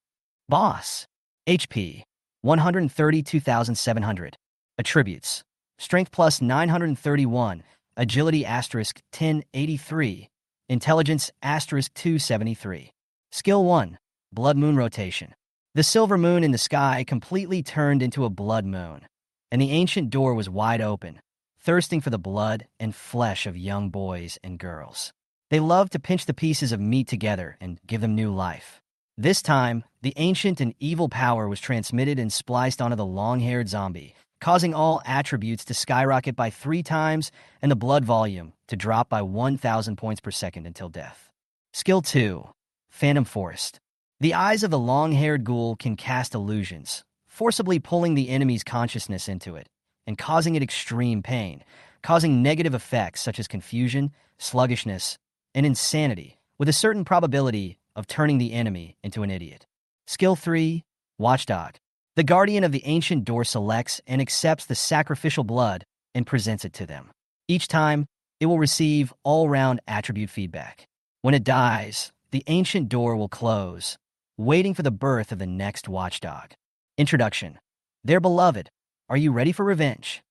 Boss. HP. 132,700. Attributes. Strength plus 931. Agility asterisk 1083. Intelligence asterisk 273. Skill 1. Blood moon rotation. The silver moon in the sky completely turned into a blood moon, and the ancient door was wide open, thirsting for the blood and flesh of young boys and girls. They loved to pinch the pieces of meat together and give them new life. This time, the ancient and evil power was transmitted and spliced onto the long-haired zombie, causing all attributes to skyrocket by 3 times and the blood volume to drop by 1,000 points per second until death. Skill 2. Phantom Forest. The eyes of the long-haired ghoul can cast illusions, forcibly pulling the enemy's consciousness into it and causing it extreme pain, causing negative effects such as confusion, sluggishness, and insanity, with a certain probability of turning the enemy into an idiot. Skill 3. Watchdog. The guardian of the ancient door selects and accepts the sacrificial blood and presents it to them. Each time, it will receive all-round attribute feedback. When it dies, the ancient door will close, waiting for the birth of the next watchdog. Introduction. Their beloved. Are you ready for revenge?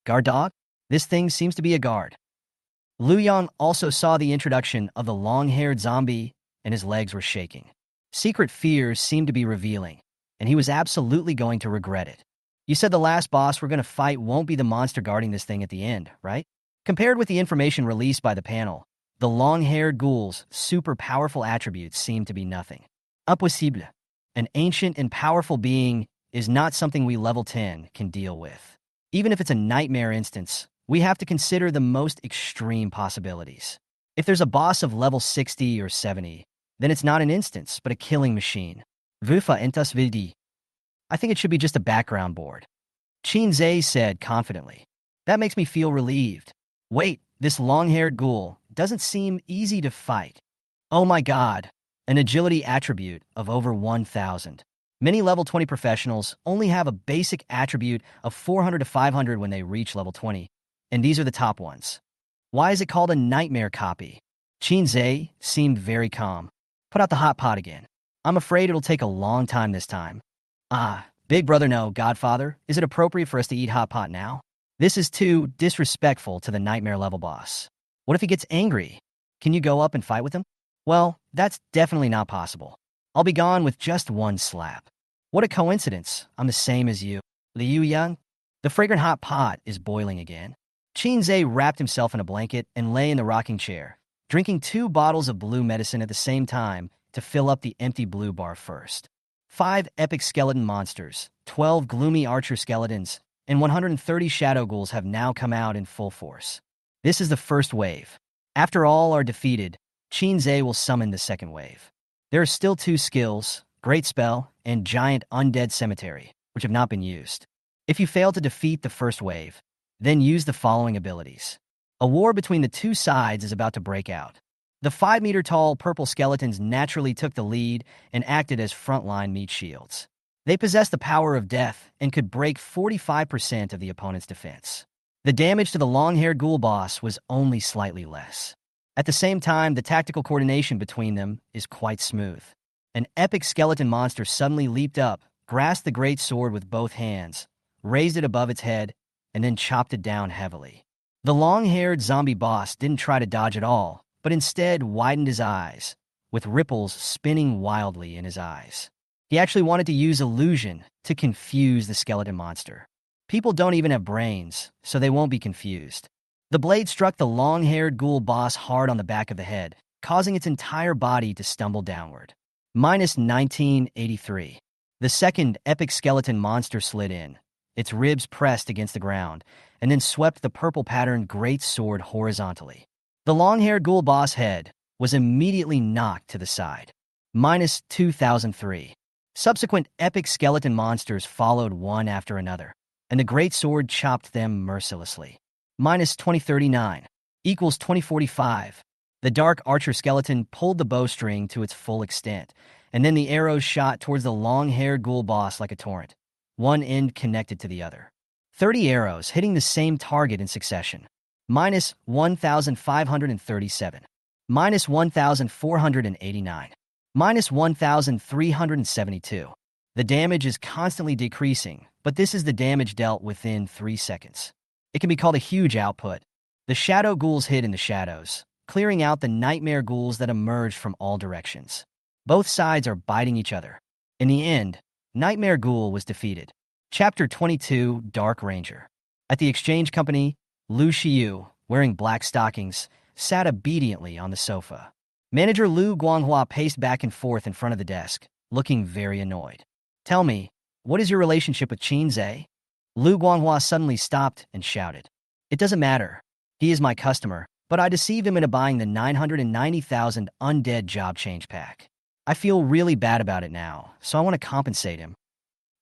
Guard dog? This thing seems to be a guard. Liu Yang also saw the introduction of the long-haired zombie, and his legs were shaking. Secret fears seemed to be revealing, and he was absolutely going to regret it. You said the last boss we're going to fight won't be the monster guarding this thing at the end, right? Compared with the information released by the panel, the long-haired ghoul's super powerful attributes seem to be nothing. Impossible. An ancient and powerful being is not something we level 10 can deal with. Even if it's a nightmare instance, we have to consider the most extreme possibilities. If there's a boss of level 60 or 70, then it's not an instance, but a killing machine. Vufa entus vidi. I think it should be just a background board. Qin Zhe said confidently. That makes me feel relieved. Wait, this long-haired ghoul doesn't seem easy to fight. Oh my god. An agility attribute of over 1,000. Many level 20 professionals only have a basic attribute of 400 to 500 when they reach level 20, and these are the top ones. Why is it called a nightmare copy? Qin Zhe seemed very calm. Put out the hot pot again. I'm afraid it'll take a long time this time. Big brother no, Godfather, is it appropriate for us to eat hot pot now? This is too disrespectful to the nightmare level boss. What if he gets angry? Can you go up and fight with him? Well, that's definitely not possible. I'll be gone with just one slap. What a coincidence. I'm the same as you. Liu Yang? The fragrant hot pot is boiling again. Qin Zhe wrapped himself in a blanket and lay in the rocking chair, drinking 2 bottles of blue medicine at the same time to fill up the empty blue bar first. 5 epic skeleton monsters, 12 gloomy archer skeletons, and 130 shadow ghouls have now come out in full force. This is the first wave. After all are defeated, Qin Zhe will summon the second wave. There are still 2 skills, Great Spell and Giant Undead Cemetery, which have not been used. If you fail to defeat the first wave, then use the following abilities. A war between the 2 sides is about to break out. The 5-meter-tall purple skeletons naturally took the lead and acted as frontline meat shields. They possess the power of death and could break 45% of the opponent's defense. The damage to the long-haired ghoul boss was only slightly less. At the same time, the tactical coordination between them is quite smooth. An epic skeleton monster suddenly leaped up, grasped the great sword with both hands, raised it above its head, and then chopped it down heavily. The long-haired zombie boss didn't try to dodge at all, but instead widened his eyes, with ripples spinning wildly in his eyes. He actually wanted to use illusion to confuse the skeleton monster. People don't even have brains, so they won't be confused. The blade struck the long-haired ghoul boss hard on the back of the head, causing its entire body to stumble downward. Minus 1983. The second epic skeleton monster slid in, its ribs pressed against the ground, and then swept the purple-patterned great sword horizontally. The long-haired ghoul boss head was immediately knocked to the side. Minus 2003. Subsequent epic skeleton monsters followed one after another, and the great sword chopped them mercilessly. Minus 2039. Equals 2045. The dark archer skeleton pulled the bowstring to its full extent, and then the arrows shot towards the long-haired ghoul boss like a torrent, one end connected to the other. 30 arrows hitting the same target in succession. Minus 1,537. minus 1,489, minus 1,372. The damage is constantly decreasing, but this is the damage dealt within 3 seconds. It can be called a huge output. The shadow ghouls hid in the shadows, clearing out the nightmare ghouls that emerged from all directions. Both sides are biting each other. In the end, Nightmare Ghoul was defeated. Chapter 22, Dark Ranger. At the exchange company, Lu Xiyu, wearing black stockings, sat obediently on the sofa. Manager Lu Guanghua paced back and forth in front of the desk, looking very annoyed. "Tell me, what is your relationship with Qin Zhe?" Lu Guanghua suddenly stopped and shouted. "It doesn't matter. He is my customer, but I deceived him into buying the 990,000 undead job change pack. I feel really bad about it now, so I want to compensate him."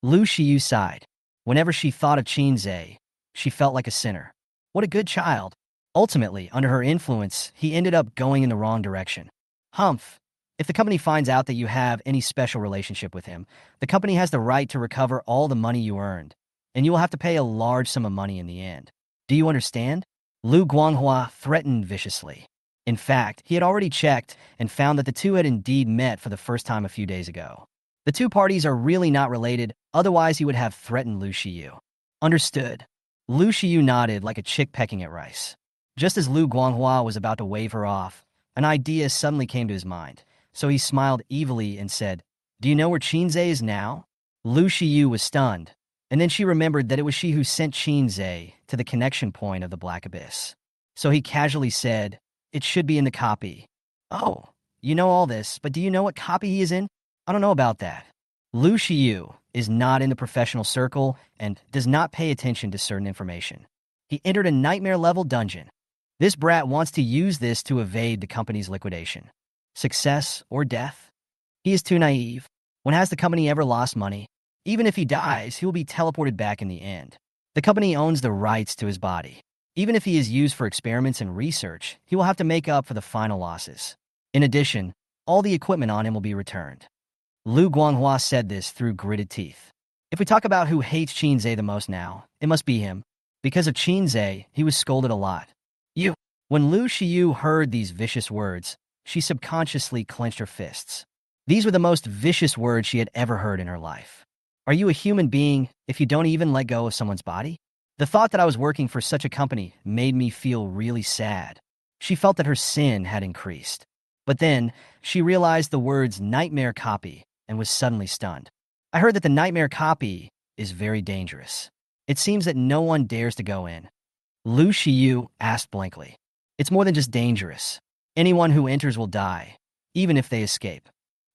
Lu Xiyu sighed. Whenever she thought of Qin Zhe, she felt like a sinner. What a good child. Ultimately, under her influence, he ended up going in the wrong direction. Humph. If the company finds out that you have any special relationship with him, the company has the right to recover all the money you earned, and you will have to pay a large sum of money in the end. Do you understand? Lu Guanghua threatened viciously. In fact, he had already checked and found that the two had indeed met for the first time a few days ago. The two parties are really not related, otherwise he would have threatened Lu Xiyu. Understood. Lu Xiyu nodded like a chick pecking at rice. Just as Lu Guanghua was about to wave her off, an idea suddenly came to his mind, so he smiled evilly and said, "Do you know where Qin Zhe is now?" Lu Xiyu was stunned, and then she remembered that it was she who sent Qin Zhe to the connection point of the Black Abyss. So he casually said, "It should be in the copy." "Oh, you know all this, but do you know what copy he is in?" "I don't know about that." Lu Xiyu is not in the professional circle and does not pay attention to certain information. He entered a nightmare-level dungeon. This brat wants to use this to evade the company's liquidation. Success or death? He is too naive. When has the company ever lost money? Even if he dies, he will be teleported back in the end. The company owns the rights to his body. Even if he is used for experiments and research, he will have to make up for the final losses. In addition, all the equipment on him will be returned. Lu Guanghua said this through gritted teeth. If we talk about who hates Qin Zhe the most now, it must be him. Because of Qin Zhe, he was scolded a lot. "You." When Lu Xiyu heard these vicious words, she subconsciously clenched her fists. These were the most vicious words she had ever heard in her life. "Are you a human being if you don't even let go of someone's body?" The thought that I was working for such a company made me feel really sad. She felt that her sin had increased. But then, she realized the words nightmare copy and was suddenly stunned. "I heard that the nightmare copy is very dangerous. It seems that no one dares to go in." Lu Xiyu asked blankly. "It's more than just dangerous. Anyone who enters will die, even if they escape."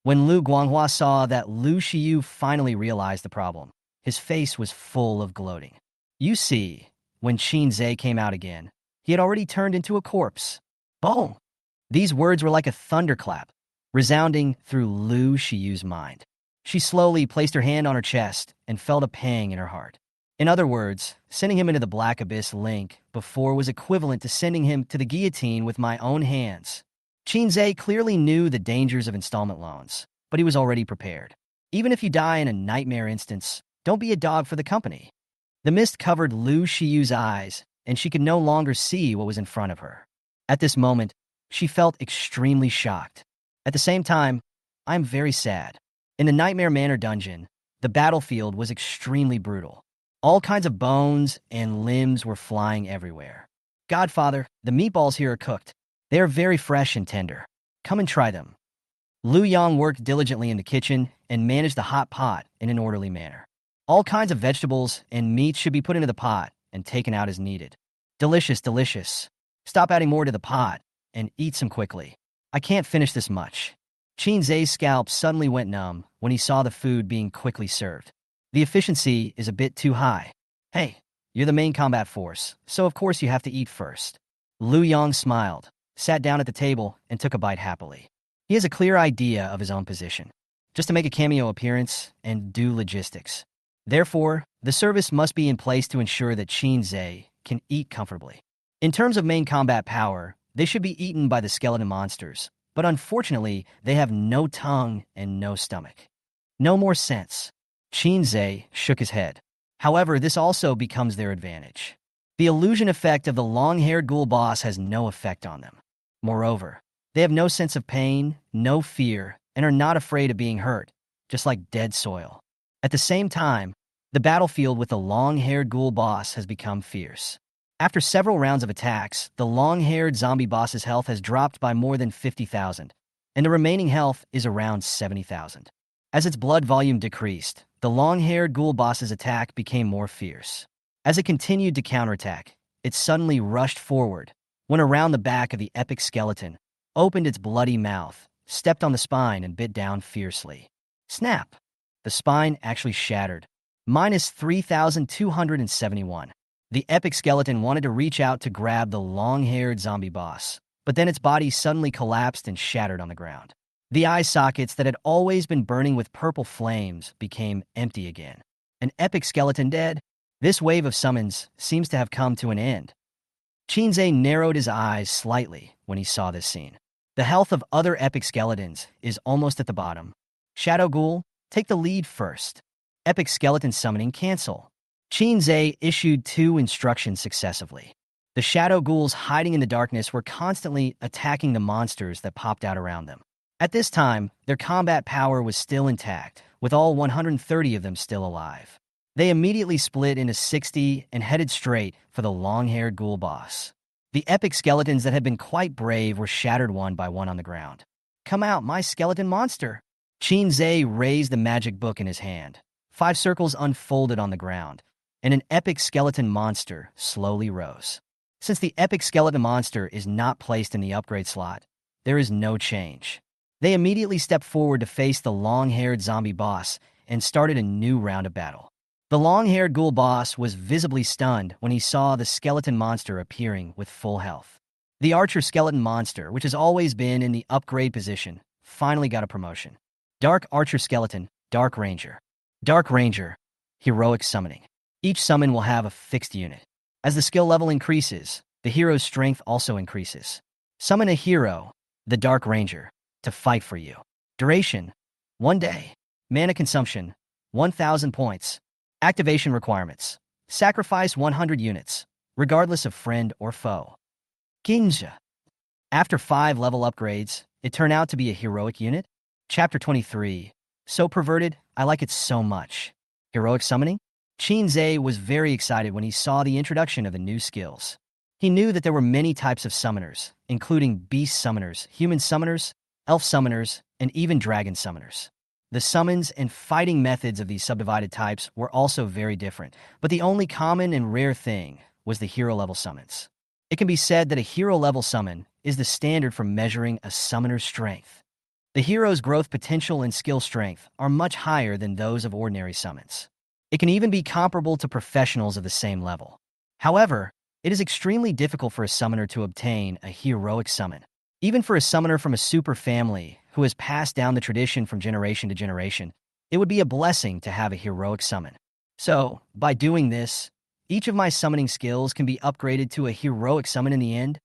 When Lu Guanghua saw that Lu Xiyu finally realized the problem, his face was full of gloating. You see, when Qin Zhe came out again, he had already turned into a corpse. Boom! These words were like a thunderclap, resounding through Lu Xiyu's mind. She slowly placed her hand on her chest and felt a pang in her heart. In other words, sending him into the Black Abyss link before was equivalent to sending him to the guillotine with my own hands. Qin Zhe clearly knew the dangers of installment loans, but he was already prepared. Even if you die in a nightmare instance, don't be a dog for the company. The mist covered Lu Xiyu's eyes, and she could no longer see what was in front of her. At this moment, she felt extremely shocked. At the same time, I'm very sad. In the Nightmare Manor dungeon, the battlefield was extremely brutal. All kinds of bones and limbs were flying everywhere. "Godfather, the meatballs here are cooked. They are very fresh and tender. Come and try them." Lu Yang worked diligently in the kitchen and managed the hot pot in an orderly manner. All kinds of vegetables and meat should be put into the pot and taken out as needed. Delicious, delicious. Stop adding more to the pot and eat some quickly. I can't finish this much. Qin Zhe's scalp suddenly went numb when he saw the food being quickly served. The efficiency is a bit too high. Hey, you're the main combat force, so of course you have to eat first. Lu Yang smiled, sat down at the table, and took a bite happily. He has a clear idea of his own position, just to make a cameo appearance and do logistics. Therefore, the service must be in place to ensure that Qin Zhe can eat comfortably. In terms of main combat power, they should be eaten by the skeleton monsters, but unfortunately, they have no tongue and no stomach. No more sense. Qin Zhe shook his head. However, this also becomes their advantage. The illusion effect of the long-haired ghoul boss has no effect on them. Moreover, They have no sense of pain, no fear, and are not afraid of being hurt, just like dead soil. At the same time, the battlefield with the long-haired ghoul boss has become fierce. After several rounds of attacks, the long-haired zombie boss's health has dropped by more than 50,000, and the remaining health is around 70,000. As its blood volume decreased, the long-haired ghoul boss's attack became more fierce. As it continued to counterattack, it suddenly rushed forward, went around the back of the epic skeleton, opened its bloody mouth, stepped on the spine, and bit down fiercely. Snap! The spine actually shattered. Minus 3,271. The epic skeleton wanted to reach out to grab the long-haired zombie boss, but then its body suddenly collapsed and shattered on the ground. The eye sockets that had always been burning with purple flames became empty again. An epic skeleton dead? This wave of summons seems to have come to an end. Shinzei narrowed his eyes slightly when he saw this scene. The health of other epic skeletons is almost at the bottom. Shadow Ghoul, take the lead first. Epic skeleton summoning cancel. Shinzei issued 2 instructions successively. The shadow ghouls hiding in the darkness were constantly attacking the monsters that popped out around them. At this time, their combat power was still intact, with all 130 of them still alive. They immediately split into 60 and headed straight for the long-haired ghoul boss. The epic skeletons that had been quite brave were shattered one by one on the ground. Come out, my skeleton monster! Shinzei raised the magic book in his hand. 5 circles unfolded on the ground, and an epic skeleton monster slowly rose. Since the epic skeleton monster is not placed in the upgrade slot, there is no change. They immediately stepped forward to face the long-haired zombie boss and started a new round of battle. The long-haired ghoul boss was visibly stunned when he saw the skeleton monster appearing with full health. The archer skeleton monster, which has always been in the upgrade position, finally got a promotion. Dark Archer Skeleton, Dark Ranger. Dark Ranger, heroic summoning. Each summon will have a fixed unit. As the skill level increases, the hero's strength also increases. Summon a hero, the Dark Ranger, to fight for you. Duration, 1 day. Mana consumption, 1,000 points. Activation requirements, sacrifice 100 units, regardless of friend or foe. Ginja. After 5 level upgrades, it turned out to be a heroic unit. Chapter 23. So perverted, I like it so much. Heroic summoning? Shinzei was very excited when he saw the introduction of the new skills. He knew that there were many types of summoners, including beast summoners, human summoners, elf summoners, and even dragon summoners. The summons and fighting methods of these subdivided types were also very different, but the only common and rare thing was the hero-level summons. It can be said that a hero-level summon is the standard for measuring a summoner's strength. The hero's growth potential and skill strength are much higher than those of ordinary summons. It can even be comparable to professionals of the same level. However, it is extremely difficult for a summoner to obtain a heroic summon. Even for a summoner from a super family who has passed down the tradition from generation to generation, it would be a blessing to have a heroic summon. So, by doing this, each of my summoning skills can be upgraded to a heroic summon in the end.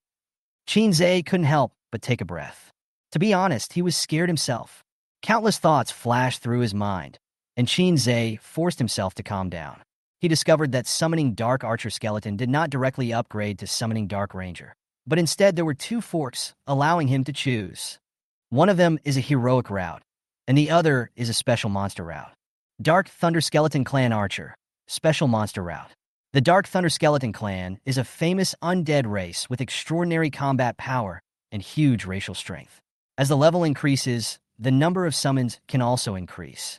Shinzei couldn't help but take a breath. To be honest, he was scared himself. Countless thoughts flashed through his mind, and Shinzei forced himself to calm down. He discovered that summoning Dark Archer Skeleton did not directly upgrade to summoning Dark Ranger, but instead there were 2 forks allowing him to choose. One of them is a heroic route, and the other is a special monster route. Dark Thunder Skeleton Clan Archer, Special Monster Route. The Dark Thunder Skeleton Clan is a famous undead race with extraordinary combat power and huge racial strength. As the level increases, the number of summons can also increase.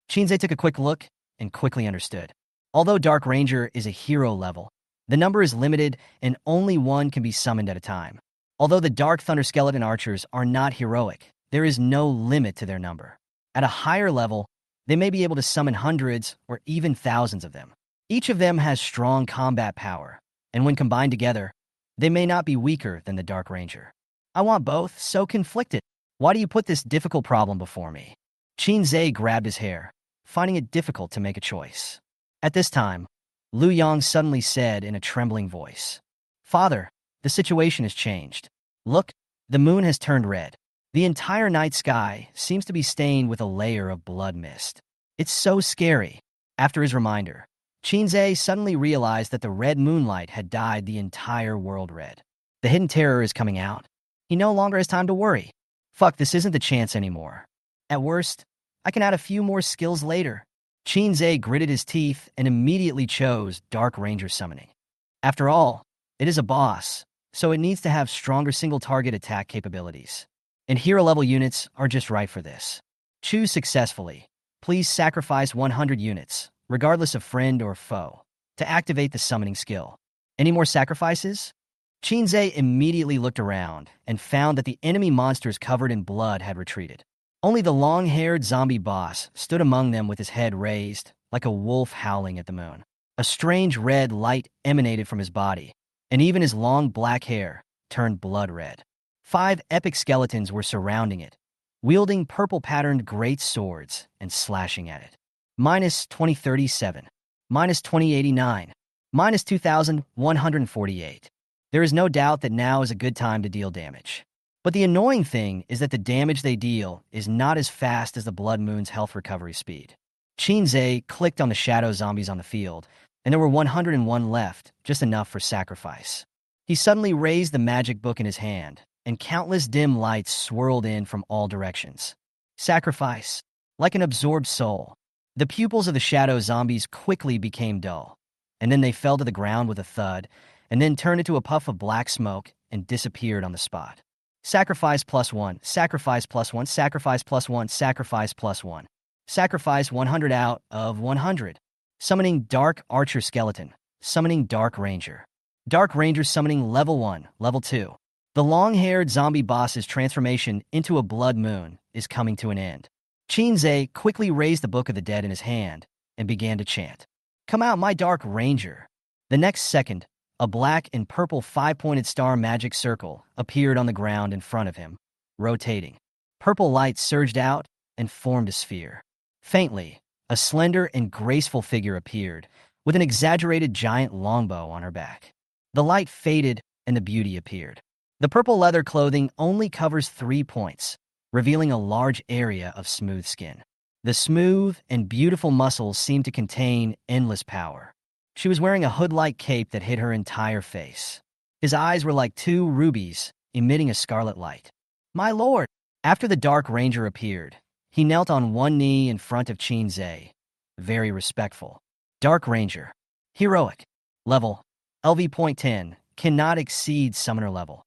Shinzei took a quick look and quickly understood. Although Dark Ranger is a hero level, the number is limited and only one can be summoned at a time. Although the Dark Thunder Skeleton Archers are not heroic, there is no limit to their number. At a higher level, they may be able to summon hundreds or even thousands of them. Each of them has strong combat power, and when combined together, they may not be weaker than the Dark Ranger. I want both, so conflicted. Why do you put this difficult problem before me? Shinzei grabbed his hair, finding it difficult to make a choice. At this time, Liu Yang suddenly said in a trembling voice, "Father, the situation has changed. Look, the moon has turned red. The entire night sky seems to be stained with a layer of blood mist. It's so scary." After his reminder, Shinzei suddenly realized that the red moonlight had dyed the entire world red. The hidden terror is coming out. He no longer has time to worry. Fuck, this isn't the chance anymore. At worst, I can add a few more skills later. Chinze gritted his teeth and immediately chose Dark Ranger summoning. After all, it is a boss, so it needs to have stronger single-target attack capabilities. And hero-level units are just right for this. Choose successfully. Please sacrifice 100 units, regardless of friend or foe, to activate the summoning skill. Any more sacrifices? Chinze immediately looked around and found that the enemy monsters covered in blood had retreated. Only the long-haired zombie boss stood among them with his head raised, like a wolf howling at the moon. A strange red light emanated from his body, and even his long black hair turned blood red. 5 epic skeletons were surrounding it, wielding purple-patterned great swords and slashing at it. Minus 2037, minus 2089, minus 2148. There is no doubt that now is a good time to deal damage. But the annoying thing is that the damage they deal is not as fast as the Blood Moon's health recovery speed. Chinze clicked on the shadow zombies on the field, and there were 101 left, just enough for sacrifice. He suddenly raised the magic book in his hand, and countless dim lights swirled in from all directions. Sacrifice. Like an absorbed soul. The pupils of the shadow zombies quickly became dull, and then they fell to the ground with a thud, and then turned into a puff of black smoke and disappeared on the spot. Sacrifice +1, sacrifice +1, sacrifice +1, sacrifice +1. Sacrifice 100 out of 100. Summoning Dark Archer Skeleton. Summoning Dark Ranger. Dark Ranger summoning level 1, level 2. The long-haired zombie boss's transformation into a blood moon is coming to an end. Chinze quickly raised the Book of the Dead in his hand and began to chant, "Come out, my Dark Ranger." The next second, a black and purple 5-pointed star magic circle appeared on the ground in front of him, rotating. Purple light surged out and formed a sphere. Faintly, a slender and graceful figure appeared, with an exaggerated giant longbow on her back. The light faded and the beauty appeared. The purple leather clothing only covers 3 points, revealing a large area of smooth skin. The smooth and beautiful muscles seemed to contain endless power. She was wearing a hood-like cape that hid her entire face. His eyes were like 2 rubies, emitting a scarlet light. "My lord!" After the Dark Ranger appeared, he knelt on one knee in front of Chinze, very respectful. Dark Ranger. Heroic. Level. LV.10. Cannot exceed summoner level.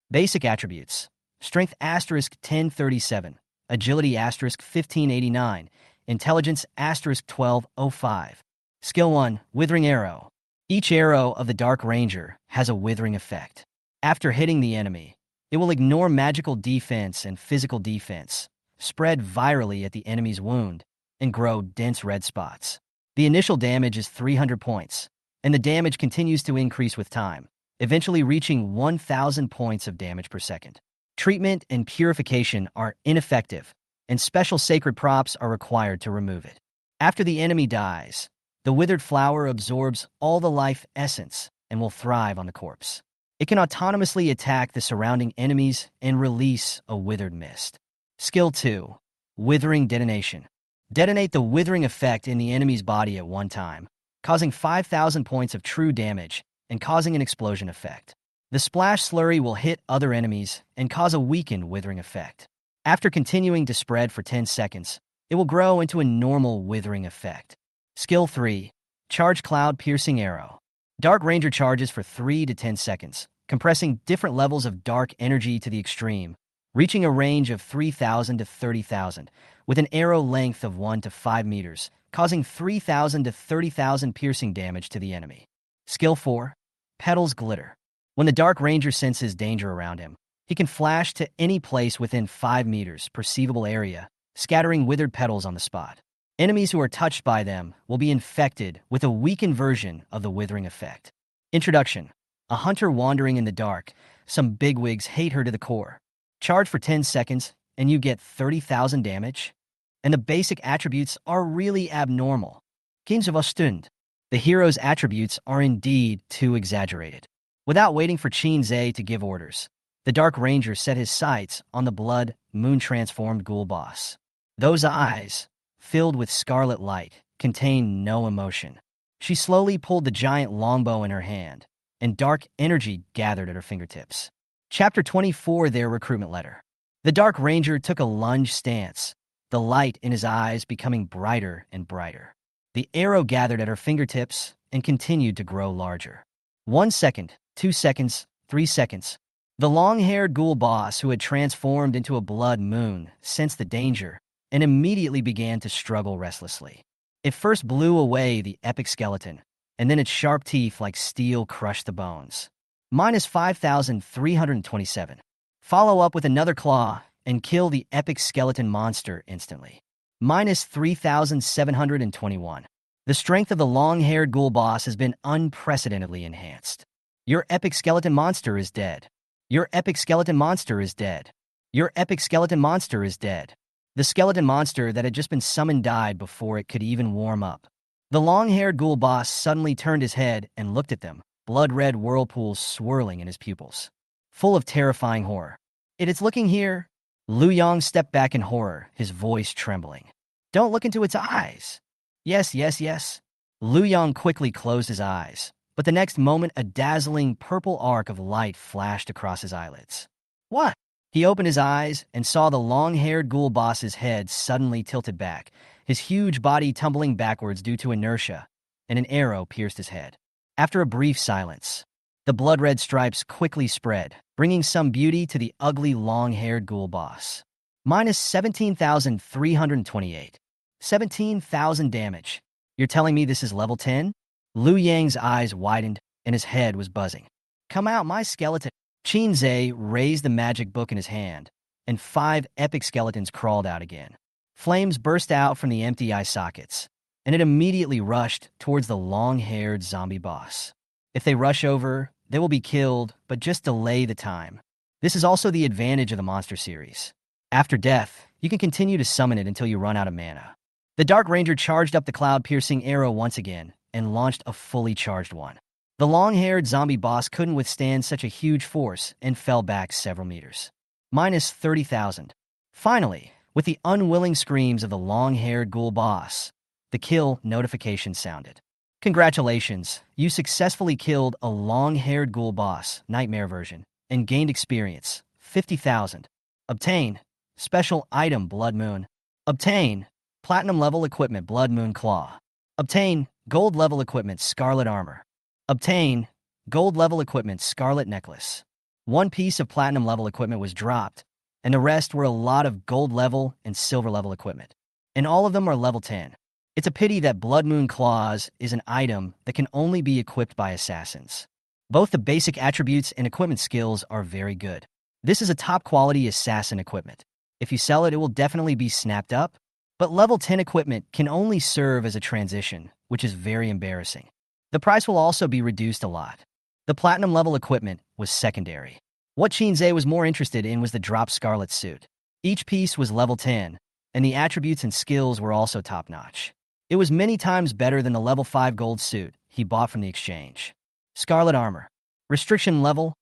Basic attributes. Strength * 1037. Agility * 1589. Intelligence * 1205. Skill 1, Withering Arrow. Each arrow of the Dark Ranger has a withering effect. After hitting the enemy, it will ignore magical defense and physical defense, spread virally at the enemy's wound, and grow dense red spots. The initial damage is 300 points, and the damage continues to increase with time, eventually reaching 1,000 points of damage per second. Treatment and purification are ineffective, and special sacred props are required to remove it. After the enemy dies, the withered flower absorbs all the life essence and will thrive on the corpse. It can autonomously attack the surrounding enemies and release a withered mist. Skill 2, Withering Detonation. Detonate the withering effect in the enemy's body at one time, causing 5,000 points of true damage and causing an explosion effect. The splash slurry will hit other enemies and cause a weakened withering effect. After continuing to spread for 10 seconds, it will grow into a normal withering effect. Skill 3, Charge Cloud Piercing Arrow. Dark Ranger charges for 3 to 10 seconds, compressing different levels of dark energy to the extreme, reaching a range of 3,000 to 30,000, with an arrow length of 1 to 5 meters, causing 3,000 to 30,000 piercing damage to the enemy. Skill 4, Petals Glitter. When the Dark Ranger senses danger around him, he can flash to any place within 5 meters perceivable area, scattering withered petals on the spot. Enemies who are touched by them will be infected with a weakened version of the withering effect. Introduction. A hunter wandering in the dark. Some bigwigs hate her to the core. Charge for 10 seconds, and you get 30,000 damage. And the basic attributes are really abnormal. Games of a Stund. The hero's attributes are indeed too exaggerated. Without waiting for Chinze to give orders, the Dark Ranger set his sights on the blood moon-transformed ghoul boss. Those eyes, filled with scarlet light, contained no emotion. She slowly pulled the giant longbow in her hand, and dark energy gathered at her fingertips. Chapter 24, Their Recruitment Letter. The Dark Ranger took a lunge stance, the light in his eyes becoming brighter and brighter. The arrow gathered at her fingertips and continued to grow larger. 1 second, 2 seconds, 3 seconds. The long-haired ghoul boss who had transformed into a blood moon sensed the danger and immediately began to struggle restlessly. It first blew away the epic skeleton, and then its sharp teeth like steel crushed the bones. Minus 5,327. Follow up with another claw and kill the epic skeleton monster instantly. Minus 3,721. The strength of the long-haired ghoul boss has been unprecedentedly enhanced. Your epic skeleton monster is dead. Your epic skeleton monster is dead. Your epic skeleton monster is dead. The skeleton monster that had just been summoned died before it could even warm up. The long-haired ghoul boss suddenly turned his head and looked at them, blood-red whirlpools swirling in his pupils. Full of terrifying horror. "It is looking here." Liu Yang stepped back in horror, his voice trembling. "Don't look into its eyes." "Yes, yes, yes." Liu Yang quickly closed his eyes, but the next moment a dazzling purple arc of light flashed across his eyelids. "What?" He opened his eyes and saw the long-haired ghoul boss's head suddenly tilted back, his huge body tumbling backwards due to inertia, and an arrow pierced his head. After a brief silence, the blood-red stripes quickly spread, bringing some beauty to the ugly long-haired ghoul boss. Minus 17,328. 17,000 damage. "You're telling me this is level 10? Liu Yang's eyes widened, and his head was buzzing. "Come out, my skeleton." Qin Zhe raised the magic book in his hand, and 5 epic skeletons crawled out again. Flames burst out from the empty eye sockets, and it immediately rushed towards the long-haired zombie boss. If they rush over, they will be killed, but just delay the time. This is also the advantage of the monster series. After death, you can continue to summon it until you run out of mana. The Dark Ranger charged up the cloud-piercing arrow once again and launched a fully charged one. The long-haired zombie boss couldn't withstand such a huge force and fell back several meters. Minus 30,000. Finally, with the unwilling screams of the long-haired ghoul boss, the kill notification sounded. "Congratulations, you successfully killed a long-haired ghoul boss, nightmare version, and gained experience, 50,000. Obtain special item Blood Moon. Obtain platinum level equipment Blood Moon Claw. Obtain gold level equipment Scarlet Armor. Obtain gold level equipment Scarlet Necklace." One piece of platinum level equipment was dropped, and the rest were a lot of gold level and silver level equipment. And all of them are level 10. It's a pity that Blood Moon Claws is an item that can only be equipped by assassins. Both the basic attributes and equipment skills are very good. This is a top-quality assassin equipment. If you sell it, it will definitely be snapped up, but level 10 equipment can only serve as a transition, which is very embarrassing. The price will also be reduced a lot. The platinum level equipment was secondary. What Qin Zhe was more interested in was the drop Scarlet suit. Each piece was level 10, and the attributes and skills were also top-notch. It was many times better than the level 5 gold suit he bought from the exchange. Scarlet Armor. Restriction level,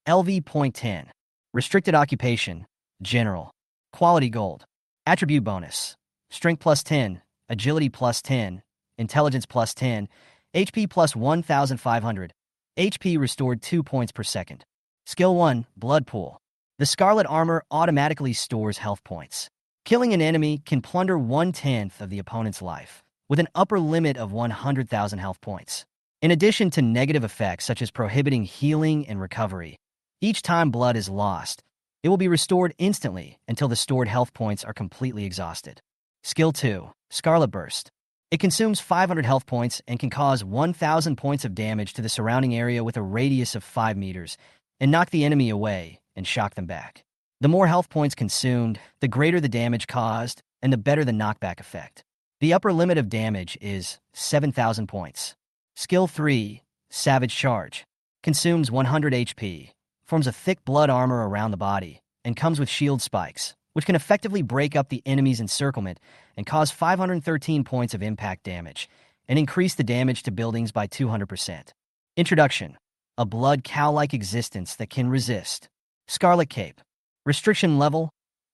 LV.10. Restricted occupation, General. Quality Gold. Attribute bonus. Strength plus 10, Agility plus 10, Intelligence plus 10, HP plus 1,500. HP restored 2 points per second. Skill 1, Blood Pool. The Scarlet Armor automatically stores health points. Killing an enemy can plunder 1/10 of the opponent's life, with an upper limit of 100,000 health points. In addition to negative effects such as prohibiting healing and recovery, each time blood is lost, it will be restored instantly until the stored health points are completely exhausted. Skill 2, Scarlet Burst. It consumes 500 health points and can cause 1,000 points of damage to the surrounding area with a radius of 5 meters and knock the enemy away and shock them back. The more health points consumed, the greater the damage caused and the better the knockback effect. The upper limit of damage is 7,000 points. Skill 3, Savage Charge. Consumes 100 HP, forms a thick blood armor around the body, and comes with shield spikes, which can effectively break up the enemy's encirclement and cause 513 points of impact damage, and increase the damage to buildings by 200%. Introduction. A blood cow-like existence that can resist. Scarlet Cape. Restriction level,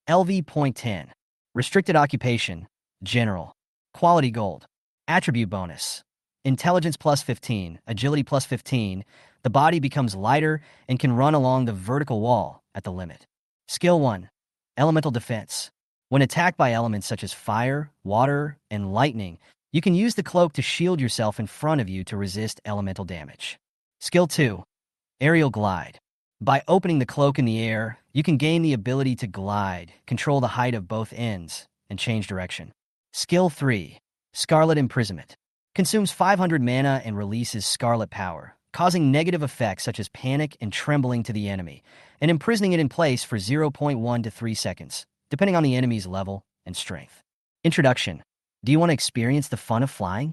LV.10. Restricted occupation, General. Quality Gold. Attribute bonus. Intelligence plus 15, Agility plus 15. The body becomes lighter and can run along the vertical wall at the limit. Skill 1. Elemental Defense. When attacked by elements such as fire, water, and lightning, you can use the cloak to shield yourself in front of you to resist elemental damage. Skill 2. Aerial Glide. By opening the cloak in the air, you can gain the ability to glide, control the height of both ends, and change direction. Skill 3. Scarlet Imprisonment. Consumes 500 mana and releases scarlet power, causing negative effects such as panic and trembling to the enemy, and imprisoning it in place for 0.1 to 3 seconds, depending on the enemy's level and strength. Introduction. Do you want to experience the fun of flying?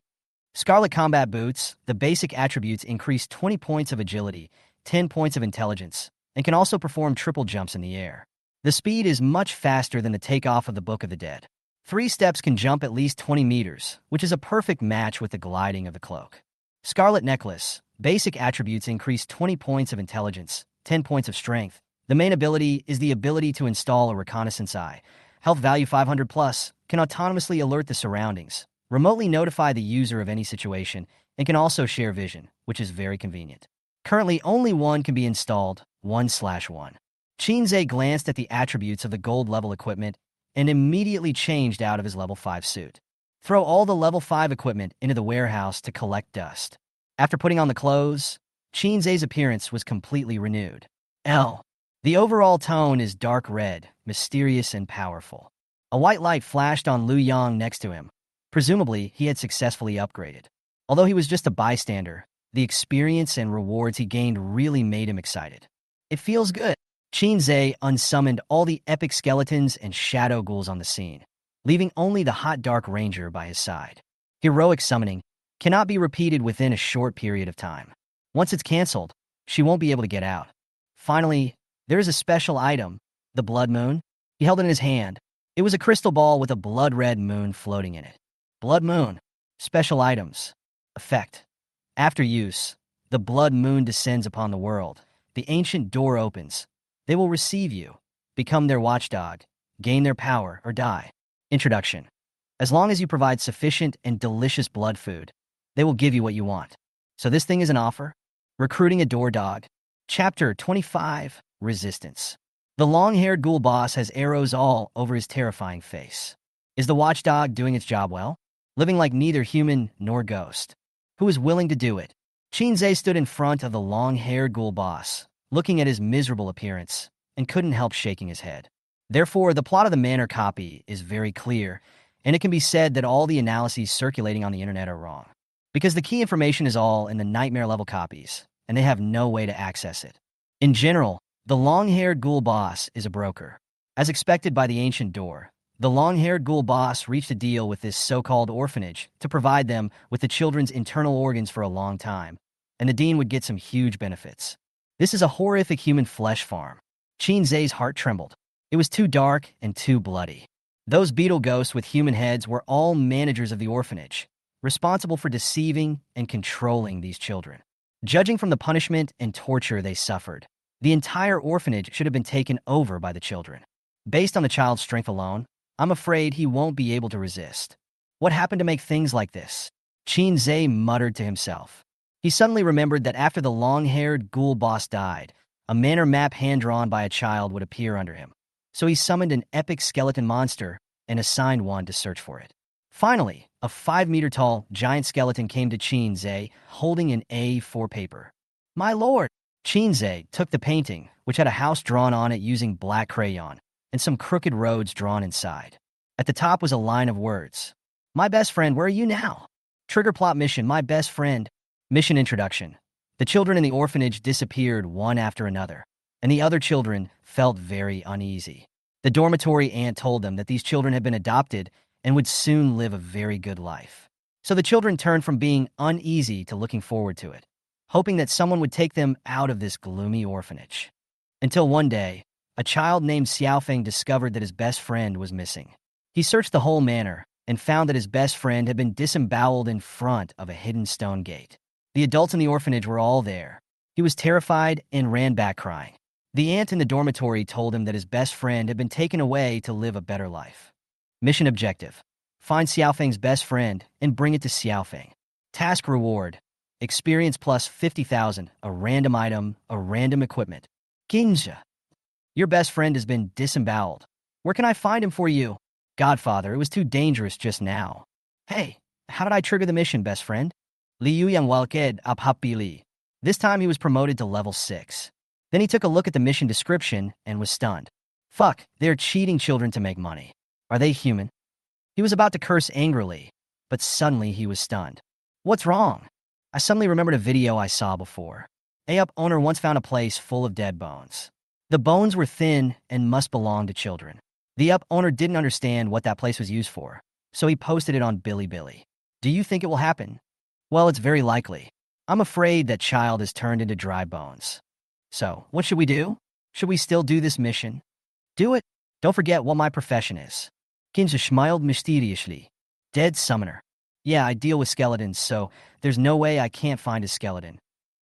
Scarlet Combat Boots, the basic attributes increase 20 points of agility, 10 points of intelligence, and can also perform triple jumps in the air. The speed is much faster than the takeoff of the Book of the Dead. 3 steps can jump at least 20 meters, which is a perfect match with the gliding of the cloak. Scarlet Necklace, basic attributes increase 20 points of intelligence, 10 points of strength. The main ability is the ability to install a reconnaissance eye. Health value 500 plus, can autonomously alert the surroundings, remotely notify the user of any situation, and can also share vision, which is very convenient. Currently, only one can be installed, 1/1. Shinzei glanced at the attributes of the gold level equipment and immediately changed out of his level 5 suit. Throw all the level 5 equipment into the warehouse to collect dust. After putting on the clothes, Shinzei's appearance was completely renewed. The overall tone is dark red, mysterious and powerful. A white light flashed on Liu Yang next to him. Presumably, he had successfully upgraded. Although he was just a bystander, the experience and rewards he gained really made him excited. It feels good. Shinzei unsummoned all the epic skeletons and shadow ghouls on the scene, leaving only the hot dark ranger by his side. Heroic summoning cannot be repeated within a short period of time. Once it's canceled, she won't be able to get out. Finally, there is a special item, the blood moon. He held it in his hand. It was a crystal ball with a blood-red moon floating in it. Blood moon. Special items. Effect. After use, the blood moon descends upon the world. The ancient door opens. They will receive you, become their watchdog, gain their power, or die. Introduction. As long as you provide sufficient and delicious blood food, they will give you what you want. So this thing is an offer. Recruiting a door dog. Chapter 25. Resistance. The long-haired ghoul boss has arrows all over his terrifying face. Is the watchdog doing its job well? Living like neither human nor ghost. Who is willing to do it? Shinzei stood in front of the long-haired ghoul boss, looking at his miserable appearance, and couldn't help shaking his head. Therefore, the plot of the manor copy is very clear, and it can be said that all the analyses circulating on the internet are wrong. Because the key information is all in the nightmare-level copies, and they have no way to access it. In general, the long-haired ghoul boss is a broker. As expected by the ancient door, the long-haired ghoul boss reached a deal with this so-called orphanage to provide them with the children's internal organs for a long time, and the dean would get some huge benefits. This is a horrific human flesh farm. Shinzei's heart trembled. It was too dark and too bloody. Those beetle ghosts with human heads were all managers of the orphanage, responsible for deceiving and controlling these children. Judging from the punishment and torture they suffered, the entire orphanage should have been taken over by the children. Based on the child's strength alone, I'm afraid he won't be able to resist. What happened to make things like this? Shinzei muttered to himself. He suddenly remembered that after the long-haired ghoul boss died, a manor map hand-drawn by a child would appear under him. So he summoned an epic skeleton monster and assigned one to search for it. Finally, a 5-meter-tall giant skeleton came to Shinzei, holding an A4 paper. My lord! Shinzei took the painting, which had a house drawn on it using black crayon, and some crooked roads drawn inside. At the top was a line of words. My best friend, where are you now? Trigger plot mission, my best friend. Mission introduction. The children in the orphanage disappeared one after another, and the other children felt very uneasy. The dormitory aunt told them that these children had been adopted and would soon live a very good life. So the children turned from being uneasy to looking forward to it, hoping that someone would take them out of this gloomy orphanage. Until one day, a child named Xiaofeng discovered that his best friend was missing. He searched the whole manor and found that his best friend had been disemboweled in front of a hidden stone gate. The adults in the orphanage were all there. He was terrified and ran back crying. The aunt in the dormitory told him that his best friend had been taken away to live a better life. Mission objective. Find Xiaofeng's best friend and bring it to Xiaofeng. Task reward. Experience plus 50,000, a random item, a random equipment. Ginja. Your best friend has been disemboweled. Where can I find him for you? Godfather, it was too dangerous just now. Hey, how did I trigger the mission, best friend? Liu Yang Walked Aphapili. This time he was promoted to level 6. Then he took a look at the mission description and was stunned. Fuck, they're cheating children to make money. Are they human? He was about to curse angrily, but suddenly he was stunned. What's wrong? I suddenly remembered a video I saw before. A owner once found a place full of dead bones. The bones were thin and must belong to children. The owner didn't understand what that place was used for, so he posted it on Bilibili. Do you think it will happen? Well, it's very likely. I'm afraid that child is turned into dry bones. So, what should we do? Should we still do this mission? Do it. Don't forget what my profession is. Kinja smiled mysteriously. Dead Summoner. Yeah, I deal with skeletons, so there's no way I can't find a skeleton.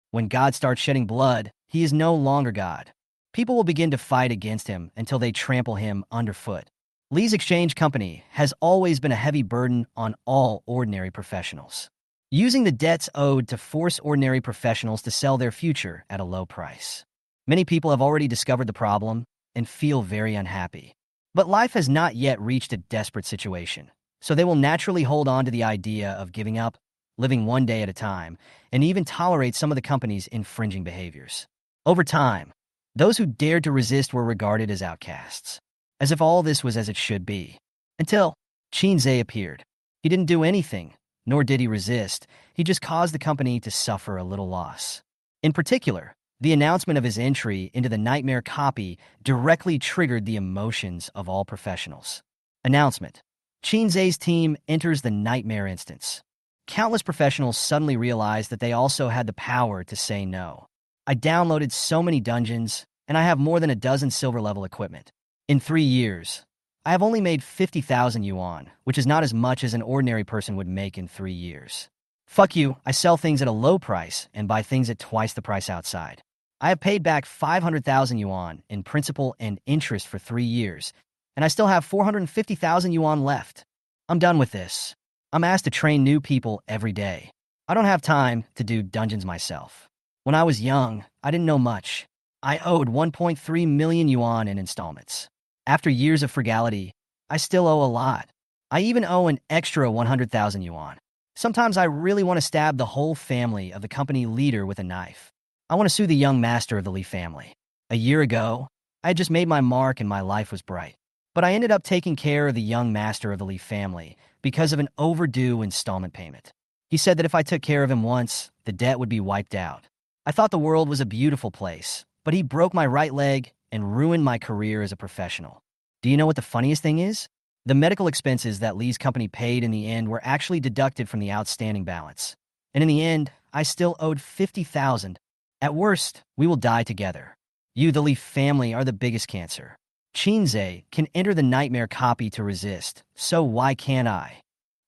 When God starts shedding blood, he is no longer God. People will begin to fight against him until they trample him underfoot. Lee's exchange company has always been a heavy burden on all ordinary professionals, using the debts owed to force ordinary professionals to sell their future at a low price. Many people have already discovered the problem and feel very unhappy. But life has not yet reached a desperate situation, so they will naturally hold on to the idea of giving up, living one day at a time, and even tolerate some of the company's infringing behaviors. Over time, those who dared to resist were regarded as outcasts, as if all this was as it should be. Until Chinze appeared. He didn't do anything, nor did he resist. He just caused the company to suffer a little loss. In particular, the announcement of his entry into the Nightmare copy directly triggered the emotions of all professionals. Announcement. Chinze's team enters the Nightmare instance. Countless professionals suddenly realized that they also had the power to say no. I downloaded so many dungeons, and I have more than a dozen silver-level equipment. In 3 years, I have only made 50,000 yuan, which is not as much as an ordinary person would make in 3 years. Fuck you, I sell things at a low price and buy things at twice the price outside. I have paid back 500,000 yuan in principal and interest for 3 years, and I still have 450,000 yuan left. I'm done with this. I'm asked to train new people every day. I don't have time to do dungeons myself. When I was young, I didn't know much. I owed 1.3 million yuan in installments. After years of frugality, I still owe a lot. I even owe an extra 100,000 yuan. Sometimes I really want to stab the whole family of the company leader with a knife. I want to sue the young master of the Lee family. A year ago, I had just made my mark and my life was bright. But I ended up taking care of the young master of the Lee family because of an overdue installment payment. He said that if I took care of him once, the debt would be wiped out. I thought the world was a beautiful place, but he broke my right leg and ruined my career as a professional. Do you know what the funniest thing is? The medical expenses that Lee's company paid in the end were actually deducted from the outstanding balance. And in the end, I still owed 50,000. At worst, we will die together. You, the Lee family, are the biggest cancer. Chinze can enter the Nightmare copy to resist, so why can't I?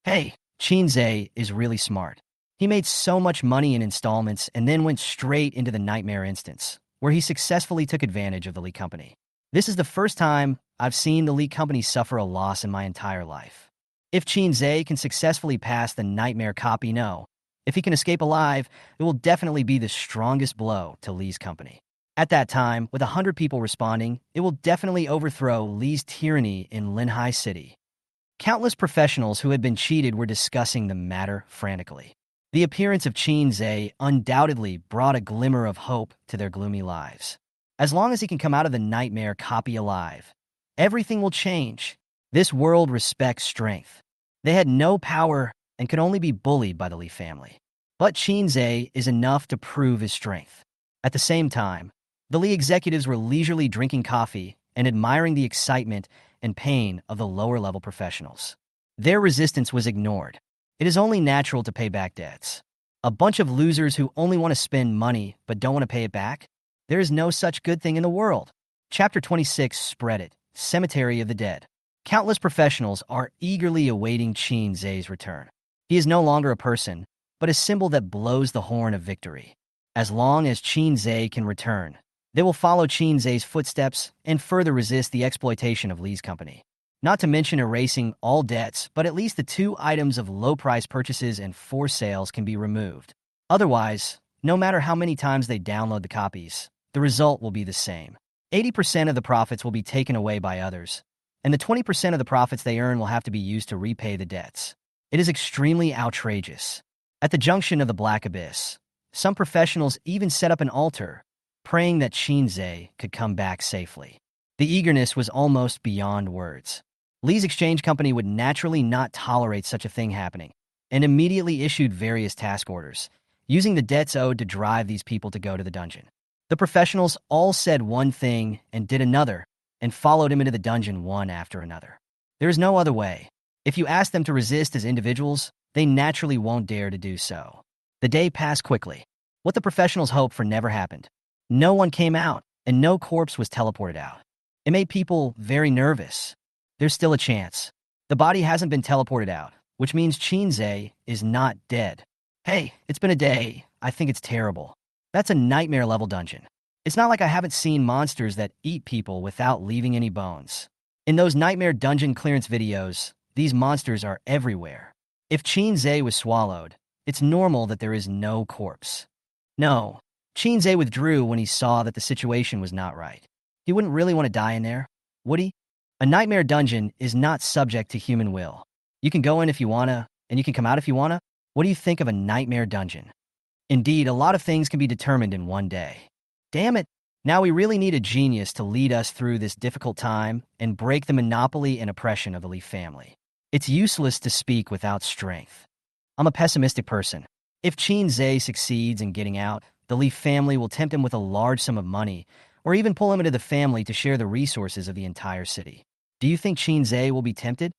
Hey, Chinze is really smart. He made so much money in installments and then went straight into the Nightmare instance, where he successfully took advantage of the Lee company. This is the first time I've seen the Lee company suffer a loss in my entire life. If Chinze can successfully pass the Nightmare copy, no. If he can escape alive, it will definitely be the strongest blow to Lee's company. At that time, with 100 people responding, it will definitely overthrow Lee's tyranny in Linhai City. Countless professionals who had been cheated were discussing the matter frantically. The appearance of Chinze undoubtedly brought a glimmer of hope to their gloomy lives. As long as he can come out of the Nightmare copy alive, everything will change. This world respects strength. They had no power and could only be bullied by the Lee family. But Chinze is enough to prove his strength. At the same time, the Lee executives were leisurely drinking coffee and admiring the excitement and pain of the lower-level professionals. Their resistance was ignored. It is only natural to pay back debts. A bunch of losers who only want to spend money but don't want to pay it back? There is no such good thing in the world. Chapter 26, Spread It, Cemetery of the Dead. Countless professionals are eagerly awaiting Chinze's return. He is no longer a person, but a symbol that blows the horn of victory. As long as Chinze can return, they will follow Chinze's footsteps and further resist the exploitation of Lee's company. Not to mention erasing all debts, but at least the 2 items of low-price purchases and forced sales can be removed. Otherwise, no matter how many times they download the copies, the result will be the same. 80% of the profits will be taken away by others, and the 20% of the profits they earn will have to be used to repay the debts. It is extremely outrageous. At the junction of the Black Abyss, some professionals even set up an altar, praying that Shinzei could come back safely. The eagerness was almost beyond words. Lee's exchange company would naturally not tolerate such a thing happening, and immediately issued various task orders, using the debts owed to drive these people to go to the dungeon. The professionals all said one thing and did another, and followed him into the dungeon one after another. There is no other way. If you ask them to resist as individuals, they naturally won't dare to do so. The day passed quickly. What the professionals hoped for never happened. No one came out, and no corpse was teleported out. It made people very nervous. There's still a chance. The body hasn't been teleported out, which means Shinzei is not dead. Hey, it's been a day. I think it's terrible. That's a nightmare-level dungeon. It's not like I haven't seen monsters that eat people without leaving any bones. In those nightmare dungeon clearance videos, these monsters are everywhere. If Shinzei was swallowed, it's normal that there is no corpse. No, Shinzei withdrew when he saw that the situation was not right. He wouldn't really want to die in there, would he? A nightmare dungeon is not subject to human will. You can go in if you wanna, and you can come out if you wanna. What do you think of a nightmare dungeon? Indeed, a lot of things can be determined in one day. Damn it, now we really need a genius to lead us through this difficult time and break the monopoly and oppression of the Leaf family. It's useless to speak without strength. I'm a pessimistic person. If Shinzei succeeds in getting out, the Leaf family will tempt him with a large sum of money, or even pull him into the family to share the resources of the entire city. Do you think Shinzei will be tempted?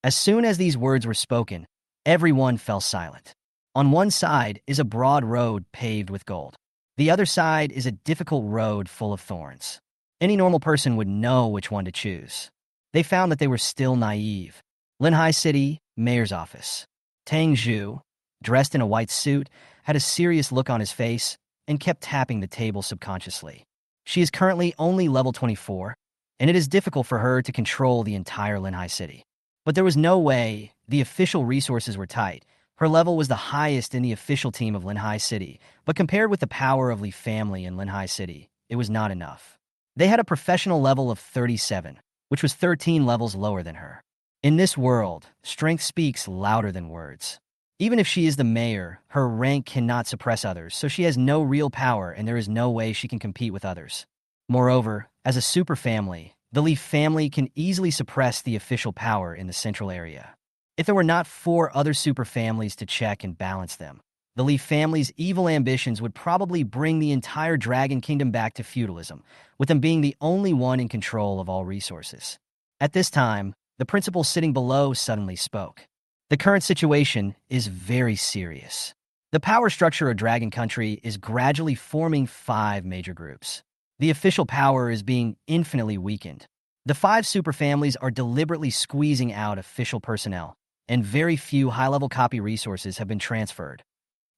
As soon as these words were spoken, everyone fell silent. On one side is a broad road paved with gold. The other side is a difficult road full of thorns. Any normal person would know which one to choose. They found that they were still naive. Linhai City, mayor's office. Tang Zhu, dressed in a white suit, had a serious look on his face and kept tapping the table subconsciously. She is currently only level 24, and it is difficult for her to control the entire Linhai City. But there was no way. The official resources were tight. Her level was the highest in the official team of Linhai City, but compared with the power of Leaf family in Linhai City, it was not enough. They had a professional level of 37, which was 13 levels lower than her. In this world, strength speaks louder than words. Even if she is the mayor, her rank cannot suppress others, so she has no real power and there is no way she can compete with others. Moreover, as a super family, the Leaf family can easily suppress the official power in the central area. If there were not 4 other super families to check and balance them, the Leaf family's evil ambitions would probably bring the entire Dragon Kingdom back to feudalism, with them being the only one in control of all resources. At this time, the principal sitting below suddenly spoke. The current situation is very serious. The power structure of Dragon Country is gradually forming 5 major groups. The official power is being infinitely weakened. The 5 super families are deliberately squeezing out official personnel, and very few high-level copy resources have been transferred.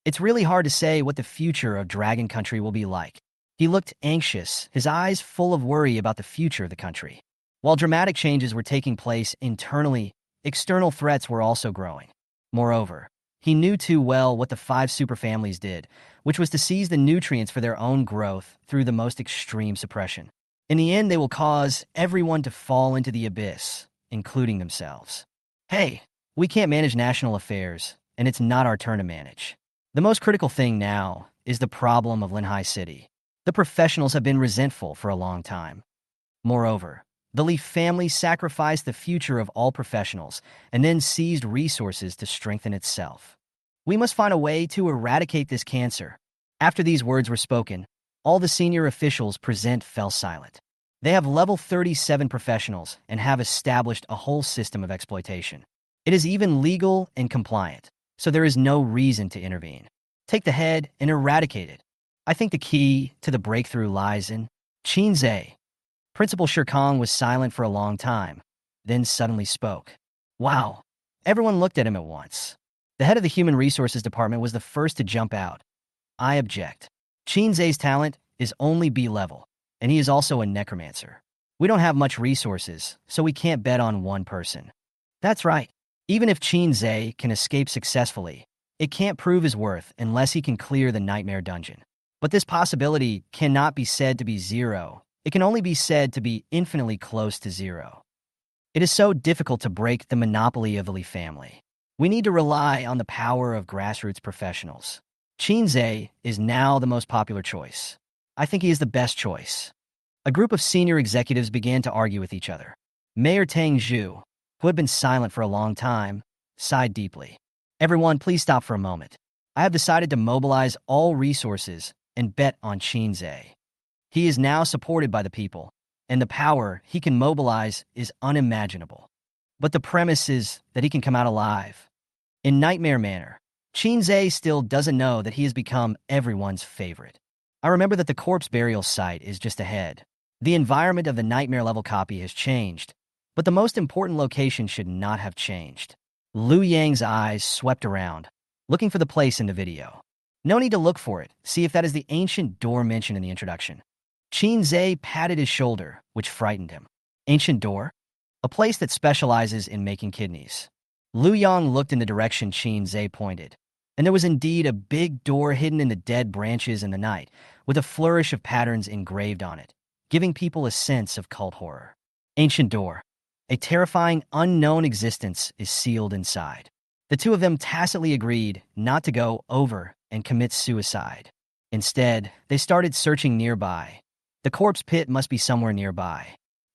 It's really hard to say what the future of Dragon Country will be like. He looked anxious, his eyes full of worry about the future of the country. While dramatic changes were taking place internally, external threats were also growing. Moreover, he knew too well what the 5 superfamilies did, which was to seize the nutrients for their own growth through the most extreme suppression. In the end, they will cause everyone to fall into the abyss, including themselves. Hey, we can't manage national affairs, and it's not our turn to manage. The most critical thing now is the problem of Linhai City. The professionals have been resentful for a long time. Moreover, the Leaf family sacrificed the future of all professionals and then seized resources to strengthen itself. We must find a way to eradicate this cancer. After these words were spoken, all the senior officials present fell silent. They have level 37 professionals and have established a whole system of exploitation. It is even legal and compliant, so there is no reason to intervene. Take the head and eradicate it. I think the key to the breakthrough lies in Shinzei. Principal Shirkong was silent for a long time, then suddenly spoke. Wow. Everyone looked at him at once. The head of the Human Resources Department was the first to jump out. I object. Shinzei's talent is only B level, and he is also a necromancer. We don't have much resources, so we can't bet on one person. That's right. Even if Shinzei can escape successfully, It can't prove his worth unless he can clear the nightmare dungeon. But this possibility cannot be said to be zero. It can only be said to be infinitely close to zero. It is so difficult to break the monopoly of the Lee family. We need to rely on the power of grassroots professionals. Qinze is now the most popular choice. I think he is the best choice. A group of senior executives began to argue with each other. Mayor Tang Zhu, who had been silent for a long time, sighed deeply. Everyone, please stop for a moment. I have decided to mobilize all resources and bet on Qinze. He is now supported by the people, and the power he can mobilize is unimaginable. But the premise is that he can come out alive. In Nightmare Manor, Qinze still doesn't know that he has become everyone's favorite. I remember that the corpse burial site is just ahead. The environment of the Nightmare level copy has changed, but the most important location should not have changed. Liu Yang's eyes swept around, looking for the place in the video. No need to look for it. See if that is the ancient door mentioned in the introduction. Qinze patted his shoulder, which frightened him. Ancient door? A place that specializes in making kidneys. Liu Yang looked in the direction Qinze pointed, and there was indeed a big door hidden in the dead branches in the night, with a flourish of patterns engraved on it, giving people a sense of cult horror. Ancient door. A terrifying, unknown existence is sealed inside. The two of them tacitly agreed not to go over and commit suicide. Instead, they started searching nearby. The corpse pit must be somewhere nearby.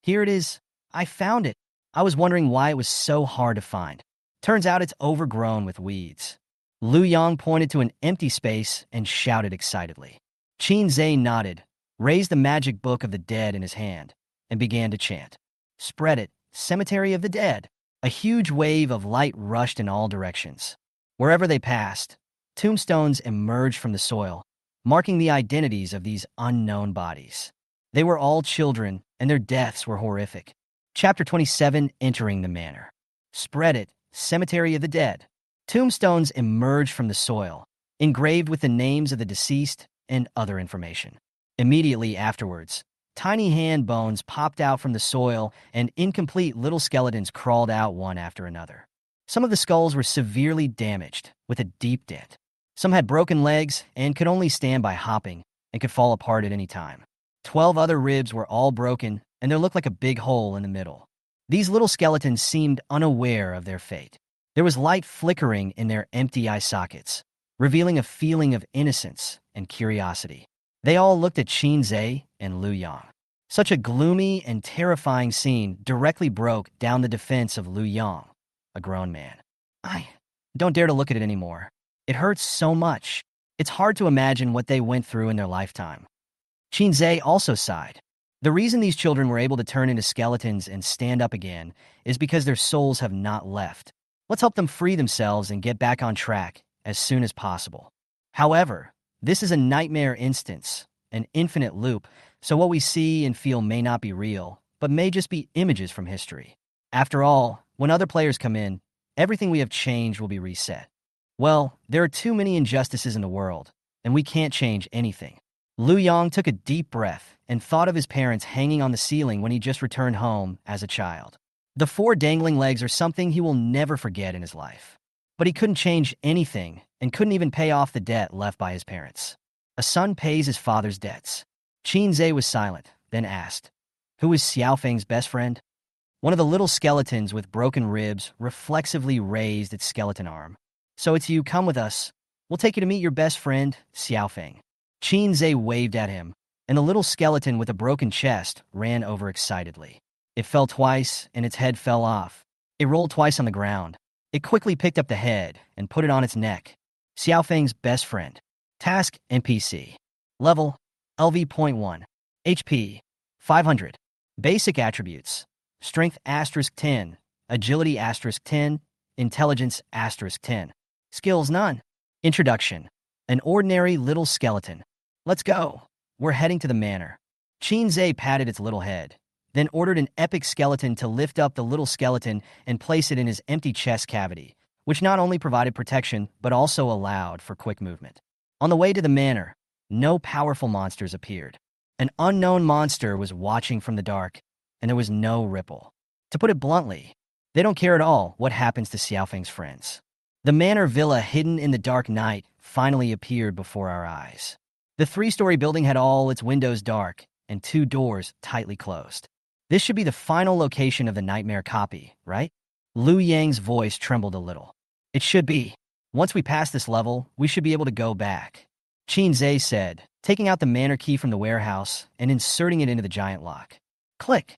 Here it is. I found it. I was wondering why it was so hard to find. Turns out it's overgrown with weeds. Liu Yang pointed to an empty space and shouted excitedly. Qinze nodded, raised the magic book of the dead in his hand, and began to chant. Spread it, cemetery of the dead. A huge wave of light rushed in all directions. Wherever they passed, tombstones emerged from the soil, marking the identities of these unknown bodies. They were all children, and their deaths were horrific. Chapter 27, Entering the Manor. Spread it, cemetery of the dead. Tombstones emerged from the soil, engraved with the names of the deceased and other information. Immediately afterwards, tiny hand bones popped out from the soil, and incomplete little skeletons crawled out one after another. Some of the skulls were severely damaged, with a deep dent. Some had broken legs and could only stand by hopping and could fall apart at any time. 12 other ribs were all broken, and there looked like a big hole in the middle. These little skeletons seemed unaware of their fate. There was light flickering in their empty eye sockets, revealing a feeling of innocence and curiosity. They all looked at Qinze and Liu Yang. Such a gloomy and terrifying scene directly broke down the defense of Liu Yang, a grown man. I don't dare to look at it anymore. It hurts so much. It's hard to imagine what they went through in their lifetime. Qinze also sighed. The reason these children were able to turn into skeletons and stand up again is because their souls have not left. Let's help them free themselves and get back on track as soon as possible. However, this is a nightmare instance, an infinite loop, so what we see and feel may not be real, but may just be images from history. After all, when other players come in, everything we have changed will be reset. Well, there are too many injustices in the world, and we can't change anything. Liu Yang took a deep breath and thought of his parents hanging on the ceiling when he just returned home as a child. The 4 dangling legs are something he will never forget in his life. But he couldn't change anything and couldn't even pay off the debt left by his parents. A son pays his father's debts. Qinze was silent, then asked, "Who is Xiaofeng's best friend?" One of the little skeletons with broken ribs reflexively raised its skeleton arm. "So it's you, come with us. We'll take you to meet your best friend, Xiaofeng." Qinze waved at him, and the little skeleton with a broken chest ran over excitedly. It fell twice, and its head fell off. It rolled twice on the ground. It quickly picked up the head and put it on its neck. Xiaofeng's best friend. Task NPC. Level LV.1. HP 500. Basic attributes. Strength *10. Agility *10. Intelligence *10. Skills none. Introduction. An ordinary little skeleton. Let's go. We're heading to the manor. Qinze patted its little head, then ordered an epic skeleton to lift up the little skeleton and place it in his empty chest cavity, which not only provided protection but also allowed for quick movement. On the way to the manor, no powerful monsters appeared. An unknown monster was watching from the dark, and there was no ripple. To put it bluntly, they don't care at all what happens to Xiaofeng's friends. The manor villa hidden in the dark night finally appeared before our eyes. The three-story building had all its windows dark and two doors tightly closed. This should be the final location of the nightmare copy, right? Liu Yang's voice trembled a little. It should be. Once we pass this level, we should be able to go back. Qin Zhe said, taking out the manor key from the warehouse and inserting it into the giant lock. Click!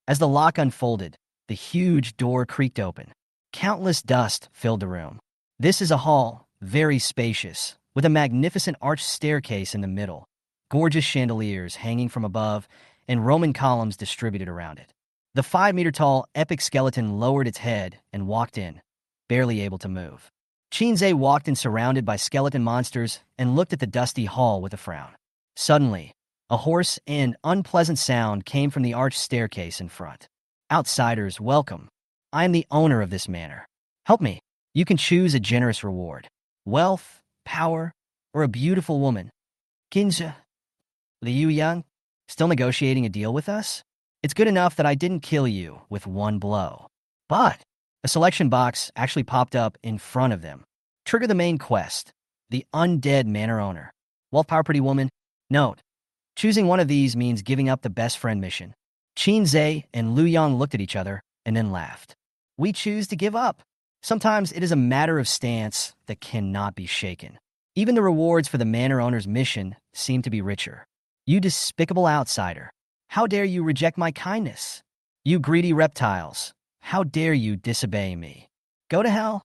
As the lock unfolded, the huge door creaked open. Countless dust filled the room. This is a hall, very spacious, with a magnificent arched staircase in the middle, gorgeous chandeliers hanging from above, and Roman columns distributed around it. The 5-meter-tall epic skeleton lowered its head and walked in, barely able to move. Qinze walked in surrounded by skeleton monsters and looked at the dusty hall with a frown. Suddenly, a hoarse and unpleasant sound came from the arched staircase in front. Outsiders, welcome. I am the owner of this manor. Help me. You can choose a generous reward. Wealth, power, or a beautiful woman. Kinja. Liu Yang, still negotiating a deal with us? It's good enough that I didn't kill you with one blow. But a selection box actually popped up in front of them. Trigger the main quest, the Undead Manor Owner. Wealth, power, pretty woman. Note, choosing one of these means giving up the best friend mission. Qin Zhe and Liu Yang looked at each other and then laughed. We choose to give up. Sometimes it is a matter of stance that cannot be shaken. Even the rewards for the manor owner's mission seem to be richer. You despicable outsider. How dare you reject my kindness? You greedy reptiles. How dare you disobey me? Go to hell.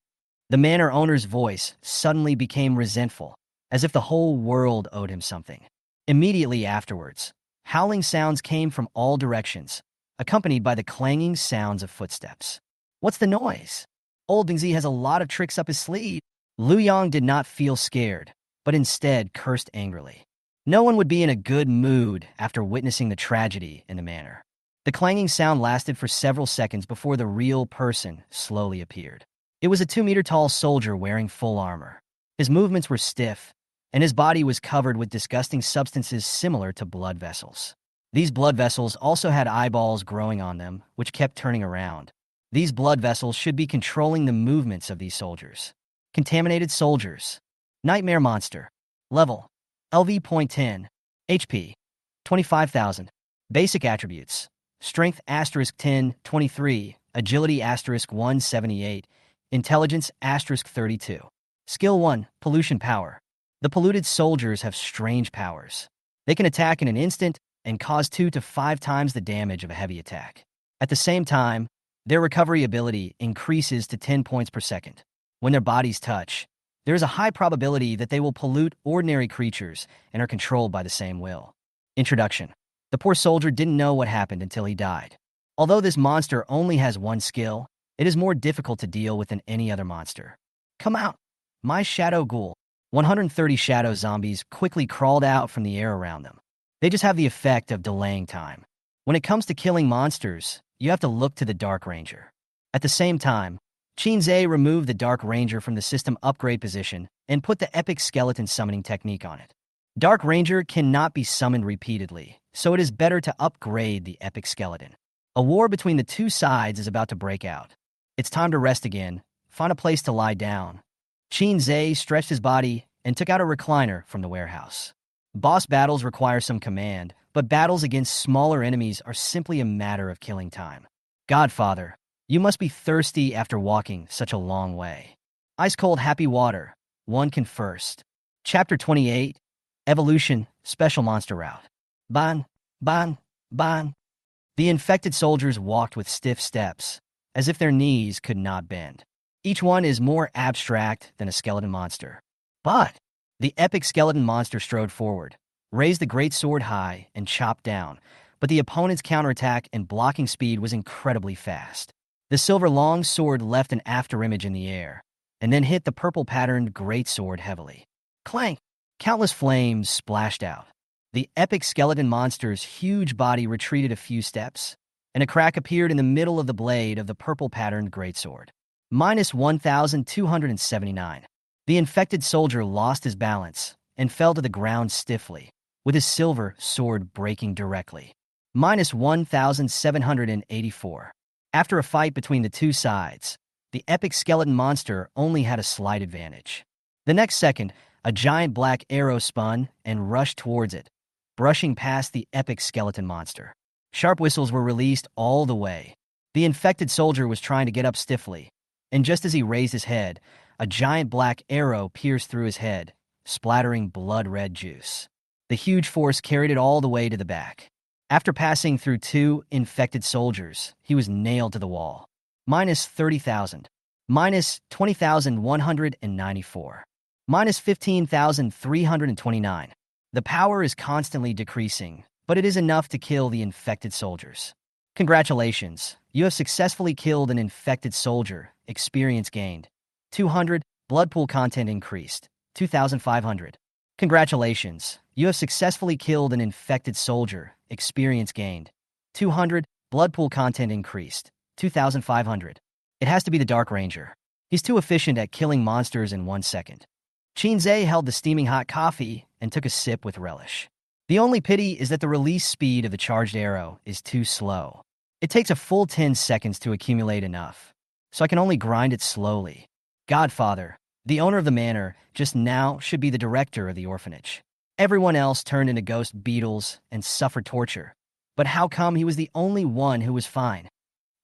The manor owner's voice suddenly became resentful, as if the whole world owed him something. Immediately afterwards, howling sounds came from all directions, accompanied by the clanging sounds of footsteps. What's the noise? Old Bingzi has a lot of tricks up his sleeve. Liu Yang did not feel scared, but instead cursed angrily. No one would be in a good mood after witnessing the tragedy in the manor. The clanging sound lasted for several seconds before the real person slowly appeared. It was a 2-meter-tall soldier wearing full armor. His movements were stiff, and his body was covered with disgusting substances similar to blood vessels. These blood vessels also had eyeballs growing on them, which kept turning around. These blood vessels should be controlling the movements of these soldiers. Contaminated soldiers. Nightmare monster. Level. LV.10. HP. 25,000. Basic attributes. Strength *10, 23. Agility *178. Intelligence *32. Skill 1. Pollution power. The polluted soldiers have strange powers. They can attack in an instant and cause 2 to 5 times the damage of a heavy attack. At the same time, their recovery ability increases to 10 points per second. When their bodies touch, there is a high probability that they will pollute ordinary creatures and are controlled by the same will. Introduction. The poor soldier didn't know what happened until he died. Although this monster only has one skill, it is more difficult to deal with than any other monster. Come out. My shadow ghoul. 130 shadow zombies quickly crawled out from the air around them. They just have the effect of delaying time. When it comes to killing monsters, you have to look to the Dark Ranger. At the same time, Qinze removed the Dark Ranger from the system upgrade position and put the epic skeleton summoning technique on it. Dark Ranger cannot be summoned repeatedly, so it is better to upgrade the epic skeleton. A war between the two sides is about to break out. It's time to rest again, find a place to lie down. Qinze stretched his body and took out a recliner from the warehouse. Boss battles require some command, but battles against smaller enemies are simply a matter of killing time. Godfather, you must be thirsty after walking such a long way. Ice-cold happy water, one can first. Chapter 28, Evolution, Special Monster Route. Ban, ban, ban. The infected soldiers walked with stiff steps, as if their knees could not bend. Each one is more abstract than a skeleton monster. But the epic skeleton monster strode forward, raised the great sword high, and chopped down, but the opponent's counterattack and blocking speed was incredibly fast. The silver long sword left an afterimage in the air, and then hit the purple-patterned greatsword heavily. Clank! Countless flames splashed out. The epic skeleton monster's huge body retreated a few steps, and a crack appeared in the middle of the blade of the purple-patterned greatsword. Minus 1,279. The infected soldier lost his balance and fell to the ground stiffly, with his silver sword breaking directly. Minus 1,784. After a fight between the two sides, the epic skeleton monster only had a slight advantage. The next second, a giant black arrow spun and rushed towards it, brushing past the epic skeleton monster. Sharp whistles were released all the way. The infected soldier was trying to get up stiffly, and just as he raised his head, a giant black arrow pierced through his head, splattering blood-red juice. The huge force carried it all the way to the back. After passing through 2 infected soldiers, he was nailed to the wall. Minus 30,000. Minus 20,194. Minus 15,329. The power is constantly decreasing, but it is enough to kill the infected soldiers. Congratulations, you have successfully killed an infected soldier. Experience gained. 200. Blood pool content increased. 2,500. Congratulations, you have successfully killed an infected soldier. Experience gained. 200. Blood pool content increased. 2,500. It has to be the Dark Ranger. He's too efficient at killing monsters in 1 second. Chinze held the steaming hot coffee and took a sip with relish. The only pity is that the release speed of the charged arrow is too slow. It takes a full 10 seconds to accumulate enough, so I can only grind it slowly. Godfather, the owner of the manor, just now should be the director of the orphanage. Everyone else turned into ghost beetles and suffered torture. But how come he was the only one who was fine?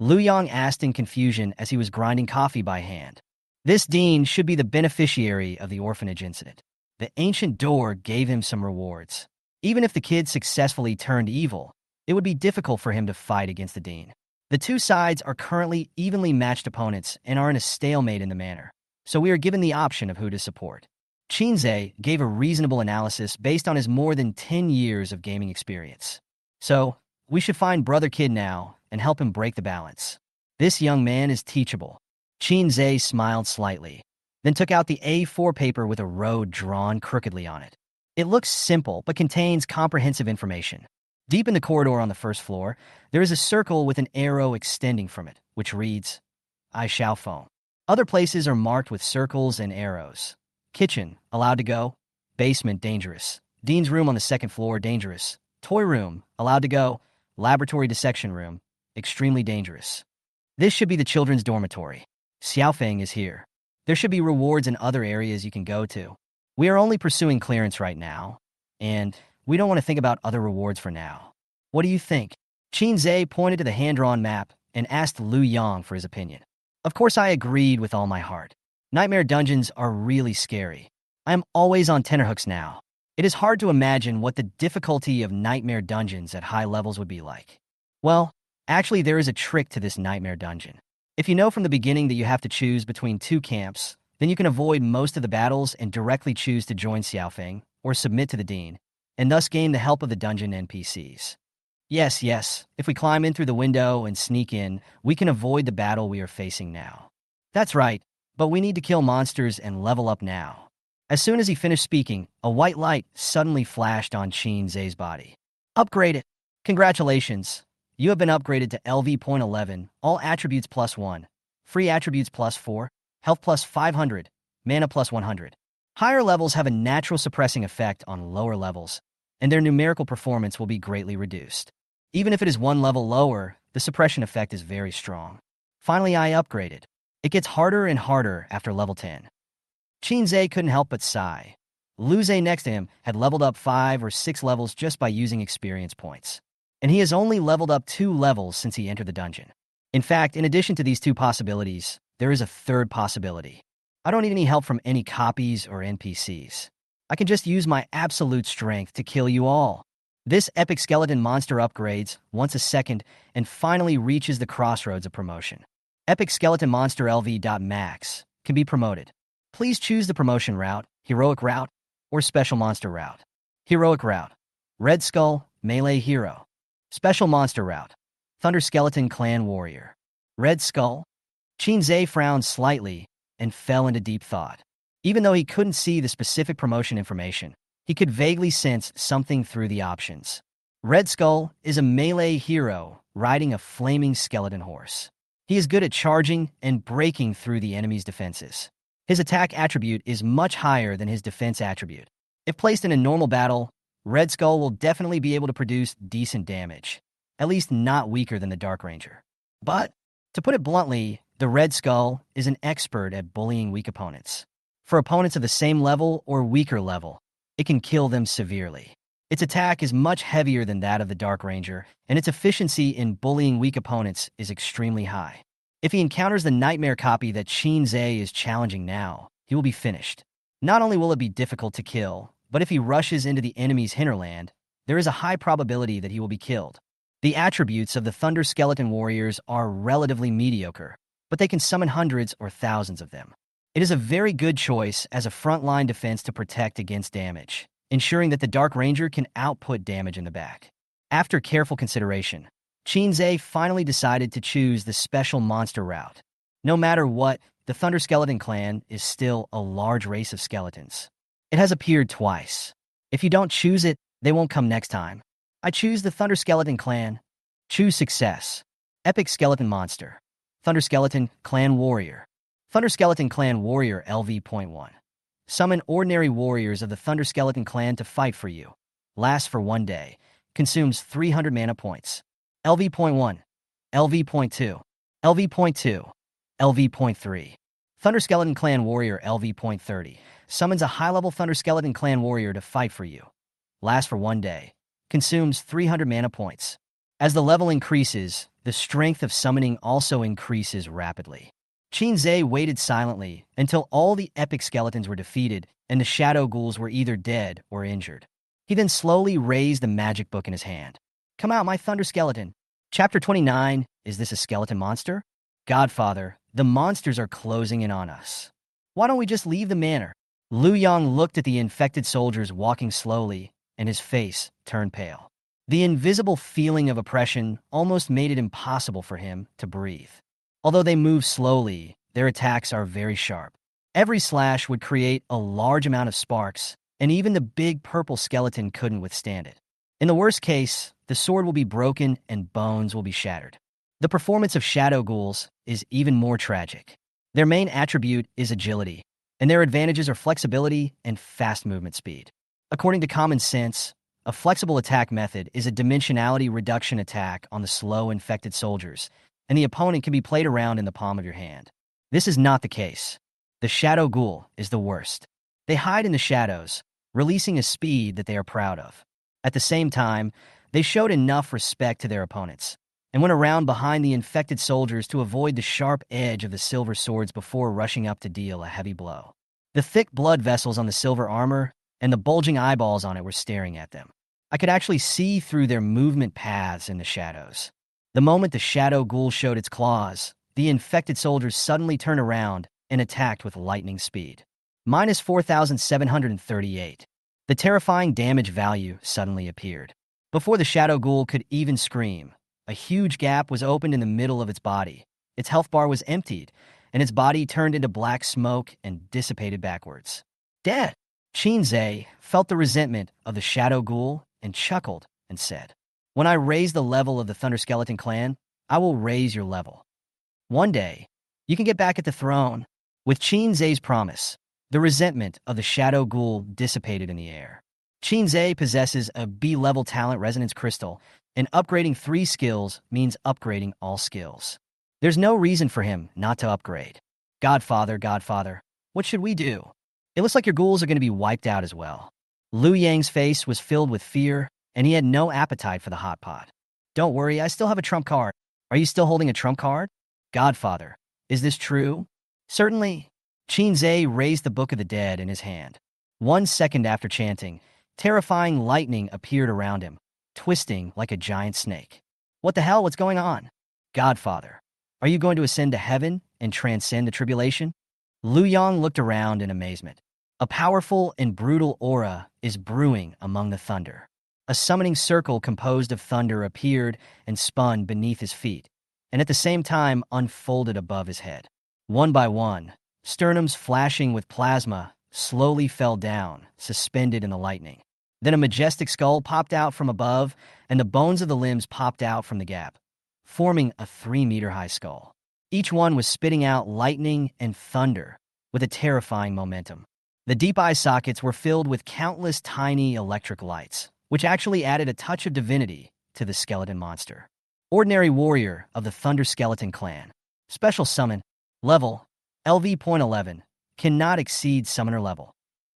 Lu Yang asked in confusion as he was grinding coffee by hand. This dean should be the beneficiary of the orphanage incident. The ancient door gave him some rewards. Even if the kid successfully turned evil, it would be difficult for him to fight against the dean. The two sides are currently evenly matched opponents and are in a stalemate in the manor, so we are given the option of who to support. Chinze gave a reasonable analysis based on his more than 10 years of gaming experience. So, we should find Brother Kid now and help him break the balance. This young man is teachable. Chinze smiled slightly, then took out the A4 paper with a road drawn crookedly on it. It looks simple, but contains comprehensive information. Deep in the corridor on the first floor, there is a circle with an arrow extending from it, which reads, I shall phone. Other places are marked with circles and arrows. Kitchen, allowed to go. Basement, dangerous. Dean's room on the 2nd floor, dangerous. Toy room, allowed to go. Laboratory dissection room, extremely dangerous. This should be the children's dormitory. Xiaofeng is here. There should be rewards in other areas you can go to. We are only pursuing clearance right now, and we don't want to think about other rewards for now. What do you think? Chinze pointed to the hand-drawn map and asked Lu Yang for his opinion. Of course I agreed with all my heart. Nightmare dungeons are really scary. I am always on tenterhooks now. It is hard to imagine what the difficulty of nightmare dungeons at high levels would be like. Well, actually there is a trick to this nightmare dungeon. If you know from the beginning that you have to choose between 2 camps, then you can avoid most of the battles and directly choose to join Xiaofeng or submit to the dean, and thus gain the help of the dungeon NPCs. Yes, if we climb in through the window and sneak in, we can avoid the battle we are facing now. That's right, but we need to kill monsters and level up now. As soon as he finished speaking, a white light suddenly flashed on Chinze's body. Upgraded! Congratulations! You have been upgraded to LV.11, all attributes +1, free attributes +4, health +500, mana +100. Higher levels have a natural suppressing effect on lower levels, and their numerical performance will be greatly reduced. Even if it is 1 level lower, the suppression effect is very strong. Finally, I upgraded. It gets harder and harder after level 10. Chinze couldn't help but sigh. Luze next to him had leveled up 5 or 6 levels just by using experience points. And he has only leveled up 2 levels since he entered the dungeon. In fact, in addition to these 2 possibilities, there is a third possibility. I don't need any help from any copies or NPCs. I can just use my absolute strength to kill you all. This epic skeleton monster upgrades once a second and finally reaches the crossroads of promotion. Epic skeleton monster LV.max can be promoted. Please choose the promotion route, heroic route, or special monster route. Heroic route. Red Skull, melee hero. Special monster route. Thunder Skeleton clan warrior. Red Skull. Chinze frowned slightly and fell into deep thought. Even though he couldn't see the specific promotion information, he could vaguely sense something through the options. Red Skull is a melee hero riding a flaming skeleton horse. He is good at charging and breaking through the enemy's defenses. His attack attribute is much higher than his defense attribute. If placed in a normal battle, Red Skull will definitely be able to produce decent damage, at least not weaker than the Dark Ranger. But, to put it bluntly, The Red Skull is an expert at bullying weak opponents. For opponents of the same level or weaker level, it can kill them severely. Its attack is much heavier than that of the Dark Ranger, and its efficiency in bullying weak opponents is extremely high. If he encounters the nightmare copy that Qin is challenging now, he will be finished. Not only will it be difficult to kill, but if he rushes into the enemy's hinterland, there is a high probability that he will be killed. The attributes of the Thunder Skeleton Warriors are relatively mediocre, but they can summon hundreds or thousands of them. It is a very good choice as a frontline defense to protect against damage, ensuring that the Dark Ranger can output damage in the back. After careful consideration, Qin finally decided to choose the special monster route. No matter what, the Thunder Skeleton clan is still a large race of skeletons. It has appeared twice. If you don't choose it, they won't come next time. I choose the Thunder Skeleton clan. Choose success. Epic Skeleton Monster. Thunder Skeleton Clan Warrior. Thunder Skeleton Clan Warrior LV.1. Summon ordinary warriors of the Thunder Skeleton clan to fight for you. Lasts for 1 day. Consumes 300 mana points. LV.1. LV.2. LV.2. LV.3. Thunder Skeleton Clan Warrior LV.30. Summons a high-level Thunder Skeleton Clan Warrior to fight for you. Lasts for 1 day. Consumes 300 mana points. As the level increases, the strength of summoning also increases rapidly. Qin waited silently until all the epic skeletons were defeated and the shadow ghouls were either dead or injured. He then slowly raised the magic book in his hand. Come out, my Thunder Skeleton. Chapter 29. Is this a skeleton monster? Godfather, the monsters are closing in on us. Why don't we just leave the manor? Liu Yang looked at the infected soldiers walking slowly, and his face turned pale. The invisible feeling of oppression almost made it impossible for him to breathe. Although they move slowly, their attacks are very sharp. Every slash would create a large amount of sparks, and even the big purple skeleton couldn't withstand it. In the worst case, the sword will be broken and bones will be shattered. The performance of shadow ghouls is even more tragic. Their main attribute is agility, and their advantages are flexibility and fast movement speed. According to common sense, a flexible attack method is a dimensionality reduction attack on the slow infected soldiers, and the opponent can be played around in the palm of your hand. This is not the case. The shadow ghoul is the worst. They hide in the shadows, releasing a speed that they are proud of. At the same time, they showed enough respect to their opponents, and went around behind the infected soldiers to avoid the sharp edge of the silver swords before rushing up to deal a heavy blow. The thick blood vessels on the silver armor and the bulging eyeballs on it were staring at them. I could actually see through their movement paths in the shadows. The moment the shadow ghoul showed its claws, the infected soldiers suddenly turned around and attacked with lightning speed. Minus 4,738. The terrifying damage value suddenly appeared. Before the shadow ghoul could even scream, a huge gap was opened in the middle of its body. Its health bar was emptied, and its body turned into black smoke and dissipated backwards. Dead! Qin felt the resentment of the shadow ghoul and chuckled and said, "When I raise the level of the Thunder Skeleton clan, I will raise your level. One day, you can get back at the throne." With Qin promise, the resentment of the shadow ghoul dissipated in the air. Qin possesses a B-level talent resonance crystal, and upgrading 3 skills means upgrading all skills. There's no reason for him not to upgrade. Godfather, what should we do? It looks like your ghouls are going to be wiped out as well. Liu Yang's face was filled with fear, and he had no appetite for the hot pot. Don't worry, I still have a trump card. Are you still holding a trump card? Godfather, is this true? Certainly. Qin raised the Book of the Dead in his hand. 1 second after chanting, terrifying lightning appeared around him, twisting like a giant snake. What the hell? What's going on? Godfather, are you going to ascend to heaven and transcend the tribulation? Liu Yang looked around in amazement. A powerful and brutal aura is brewing among the thunder. A summoning circle composed of thunder appeared and spun beneath his feet, and at the same time unfolded above his head. One by one, sternums flashing with plasma slowly fell down, suspended in the lightning. Then a majestic skull popped out from above, and the bones of the limbs popped out from the gap, forming a 3-meter-high skull. Each one was spitting out lightning and thunder with a terrifying momentum. The deep eye sockets were filled with countless tiny electric lights, which actually added a touch of divinity to the skeleton monster. Ordinary warrior of the Thunder Skeleton clan. Special summon. Level, LV.11, cannot exceed summoner level.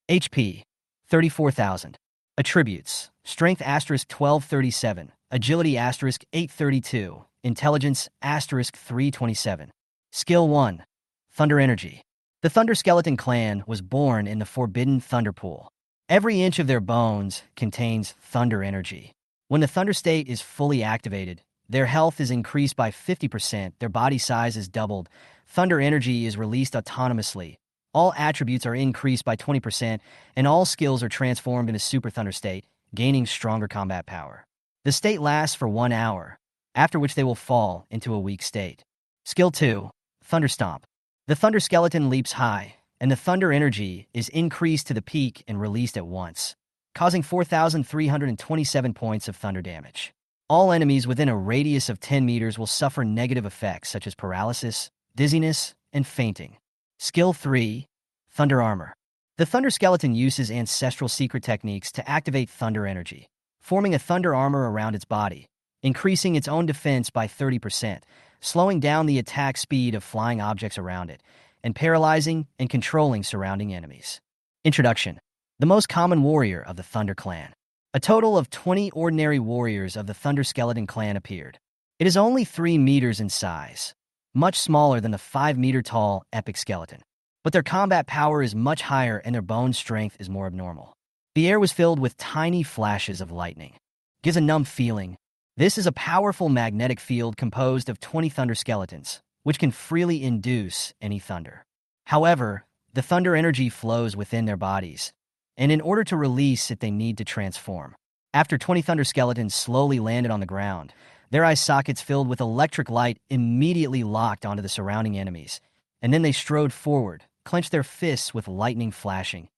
HP, 34,000. Attributes, Strength * 1237, Agility * 832, Intelligence * 327. Skill 1, Thunder Energy. The Thunder Skeleton clan was born in the Forbidden Thunder Pool. Every inch of their bones contains thunder energy. When the thunder state is fully activated, their health is increased by 50%, their body size is doubled, thunder energy is released autonomously, all attributes are increased by 20%, and all skills are transformed in a Super Thunder state, gaining stronger combat power. The state lasts for 1 hour, after which they will fall into a weak state. Skill 2, Thunder Stomp. The Thunder Skeleton leaps high, and the thunder energy is increased to the peak and released at once, causing 4,327 points of thunder damage. All enemies within a radius of 10 meters will suffer negative effects such as paralysis, dizziness, and fainting. Skill 3, Thunder Armor. The Thunder Skeleton uses ancestral secret techniques to activate thunder energy, forming a thunder armor around its body, increasing its own defense by 30%, slowing down the attack speed of flying objects around it, and paralyzing and controlling surrounding enemies. Introduction. The most common warrior of the Thunder Clan. A total of 20 ordinary warriors of the Thunder Skeleton clan appeared. It is only 3 meters in size, much smaller than the 5-meter-tall Epic Skeleton. But their combat power is much higher and their bone strength is more abnormal. The air was filled with tiny flashes of lightning. Gives a numb feeling. This is a powerful magnetic field composed of 20 Thunder Skeletons, which can freely induce any thunder. However, the thunder energy flows within their bodies, and in order to release it they need to transform. After 20 Thunder Skeletons slowly landed on the ground, their eye sockets filled with electric light immediately locked onto the surrounding enemies, and then they strode forward, clenched their fists with lightning flashing,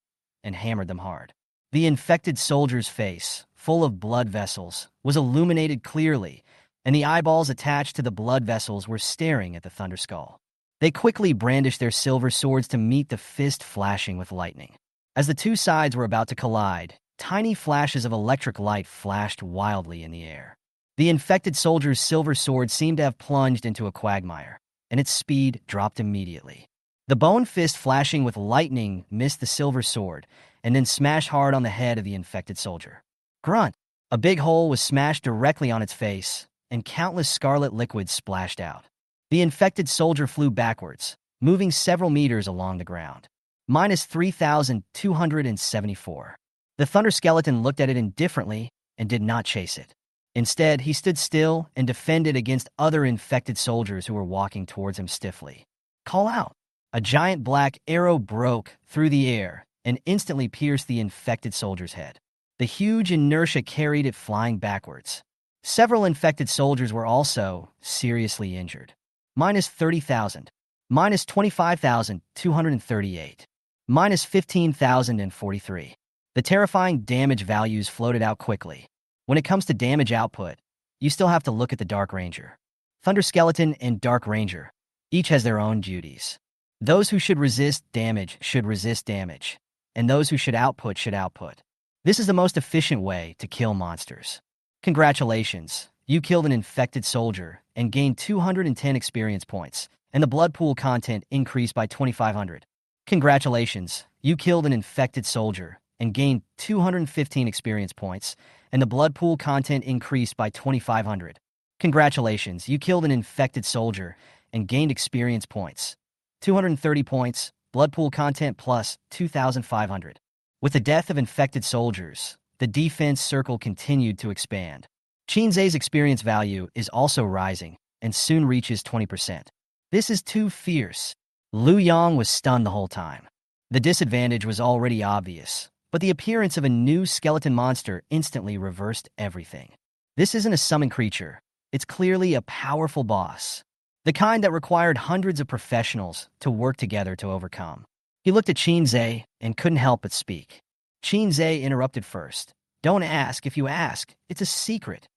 and hammered them hard. The infected soldier's face, full of blood vessels, was illuminated clearly, and the eyeballs attached to the blood vessels were staring at the Thunder Skull. They quickly brandished their silver swords to meet the fist flashing with lightning. As the two sides were about to collide, tiny flashes of electric light flashed wildly in the air. The infected soldier's silver sword seemed to have plunged into a quagmire, and its speed dropped immediately. The bone fist flashing with lightning missed the silver sword, and then smashed hard on the head of the infected soldier. Grunt! A big hole was smashed directly on its face, and countless scarlet liquids splashed out. The infected soldier flew backwards, moving several meters along the ground. Minus 3,274. The Thunder Skeleton looked at it indifferently and did not chase it. Instead, he stood still and defended against other infected soldiers who were walking towards him stiffly. Call out! A giant black arrow broke through the air and instantly pierced the infected soldier's head. The huge inertia carried it flying backwards. Several infected soldiers were also seriously injured. Minus 30,000. Minus 25,238. Minus 15,043. The terrifying damage values floated out quickly. When it comes to damage output, you still have to look at the Dark Ranger. Thunder Skeleton and Dark Ranger each has their own duties. Those who should resist damage, and those who should output. This is the most efficient way to kill monsters. Congratulations, you killed an infected soldier and gained 210 experience points, and the blood pool content increased by 2,500. Congratulations, you killed an infected soldier and gained 215 experience points, and the blood pool content increased by 2,500. Congratulations, you killed an infected soldier and gained experience points. 230 points, blood pool content plus 2,500. With the death of infected soldiers, the defense circle continued to expand. Chinze's experience value is also rising and soon reaches 20%. This is too fierce. Liu Yang was stunned the whole time. The disadvantage was already obvious, but the appearance of a new skeleton monster instantly reversed everything. This isn't a summon creature. It's clearly a powerful boss. The kind that required hundreds of professionals to work together to overcome. He looked at Chinze and couldn't help but speak. Chinze interrupted first. Don't ask. If you ask, it's a secret.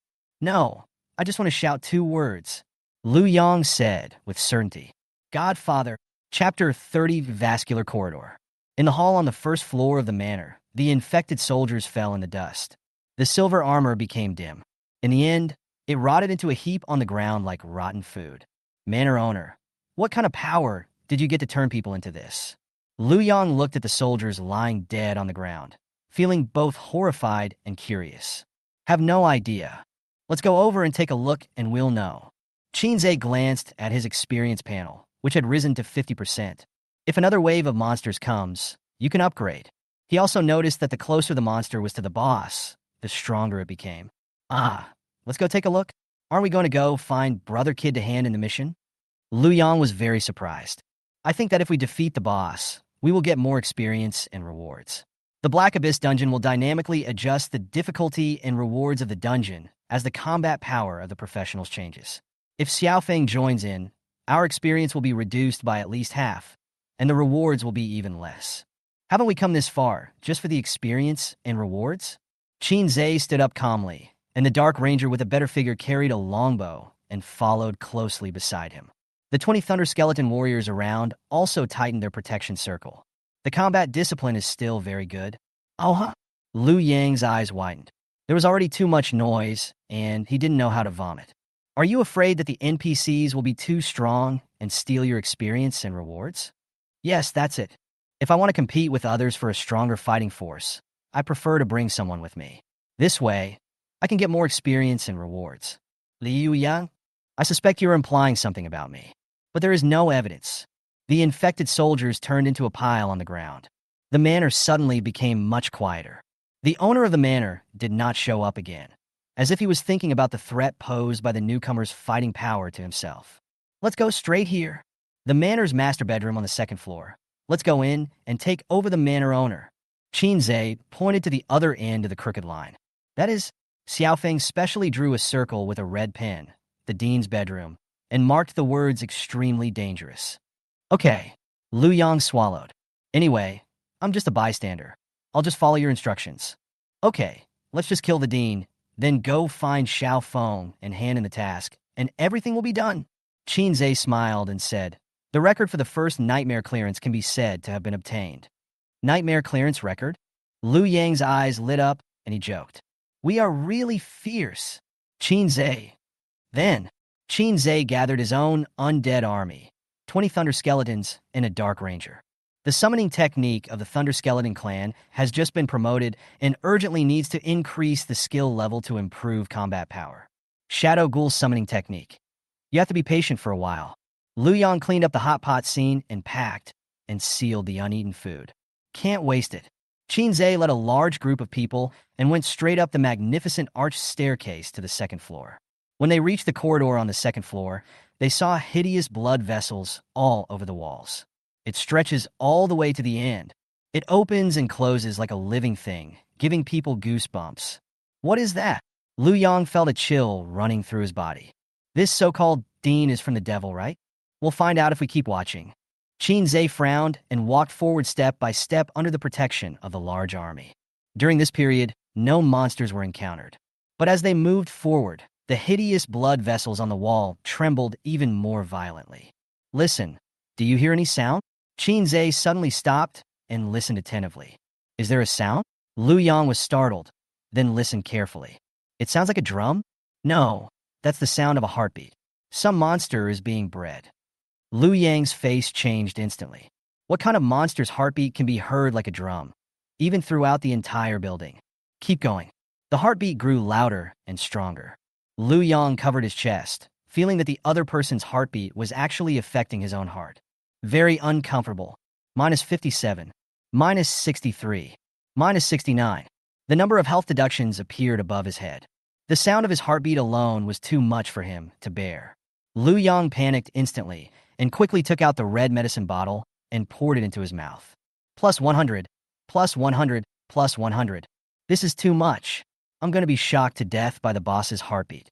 No, I just want to shout 2 words. Liu Yang said with certainty. Godfather, Chapter 30, Vascular Corridor. In the hall on the first floor of the manor, the infected soldiers fell in the dust. The silver armor became dim. In the end, it rotted into a heap on the ground like rotten food. Manor owner, what kind of power did you get to turn people into this? Liu Yang looked at the soldiers lying dead on the ground, feeling both horrified and curious. Have no idea. Let's go over and take a look and we'll know. Qinze glanced at his experience panel, which had risen to 50%. If another wave of monsters comes, you can upgrade. He also noticed that the closer the monster was to the boss, the stronger it became. Let's go take a look. Aren't we going to go find Brother Kid to hand in the mission? Liu Yang was very surprised. I think that if we defeat the boss, we will get more experience and rewards. The Black Abyss dungeon will dynamically adjust the difficulty and rewards of the dungeon as the combat power of the professionals changes. If Xiaofeng joins in, our experience will be reduced by at least half, and the rewards will be even less. Haven't we come this far just for the experience and rewards? Qinze stood up calmly, and the Dark Ranger with a better figure carried a longbow and followed closely beside him. The 20 Thunder Skeleton warriors around also tightened their protection circle. The combat discipline is still very good. Liu Yang's eyes widened. There was already too much noise, and he didn't know how to vomit. Are you afraid that the NPCs will be too strong and steal your experience and rewards? Yes, that's it. If I want to compete with others for a stronger fighting force, I prefer to bring someone with me. This way, I can get more experience and rewards. Liu Yang, I suspect you're implying something about me, but there is no evidence. The infected soldiers turned into a pile on the ground. The manor suddenly became much quieter. The owner of the manor did not show up again, as if he was thinking about the threat posed by the newcomer's fighting power to himself. Let's go straight here. The manor's master bedroom on the second floor. Let's go in and take over the manor owner. Qinze pointed to the other end of the crooked line. That is, Xiaofeng specially drew a circle with a red pen, the dean's bedroom, and marked the words extremely dangerous. Okay, Liu Yang swallowed. Anyway, I'm just a bystander. I'll just follow your instructions. Okay, let's just kill the dean, then go find Xiaofeng and hand in the task, and everything will be done. Qinze smiled and said, the record for the first nightmare clearance can be said to have been obtained. Nightmare clearance record? Liu Yang's eyes lit up and he joked. We are really fierce. Qinze. Then, Qinze gathered his own undead army, 20 Thunder Skeletons and a Dark Ranger. The summoning technique of the Thunder Skeleton clan has just been promoted and urgently needs to increase the skill level to improve combat power. Shadow Ghoul summoning technique. You have to be patient for a while. Liu Yang cleaned up the hot pot scene and packed and sealed the uneaten food. Can't waste it. Qinze led a large group of people and went straight up the magnificent arched staircase to the second floor. When they reached the corridor on the second floor, they saw hideous blood vessels all over the walls. It stretches all the way to the end. It opens and closes like a living thing, giving people goosebumps. What is that? Liu Yang felt a chill running through his body. This so-called dean is from the devil, right? We'll find out if we keep watching. Qinze frowned and walked forward step by step under the protection of the large army. During this period, no monsters were encountered. But as they moved forward, the hideous blood vessels on the wall trembled even more violently. Listen, do you hear any sound? Qinze suddenly stopped and listened attentively. Is there a sound? Liu Yang was startled, then listened carefully. It sounds like a drum? No, that's the sound of a heartbeat. Some monster is being bred. Liu Yang's face changed instantly. What kind of monster's heartbeat can be heard like a drum, even throughout the entire building? Keep going. The heartbeat grew louder and stronger. Liu Yang covered his chest, feeling that the other person's heartbeat was actually affecting his own heart. Very uncomfortable. -57. -63. -69. The number of health deductions appeared above his head. The sound of his heartbeat alone was too much for him to bear. Liu Yang panicked instantly and quickly took out the red medicine bottle and poured it into his mouth. +100, +100, +100. This is too much. I'm going to be shocked to death by the boss's heartbeat.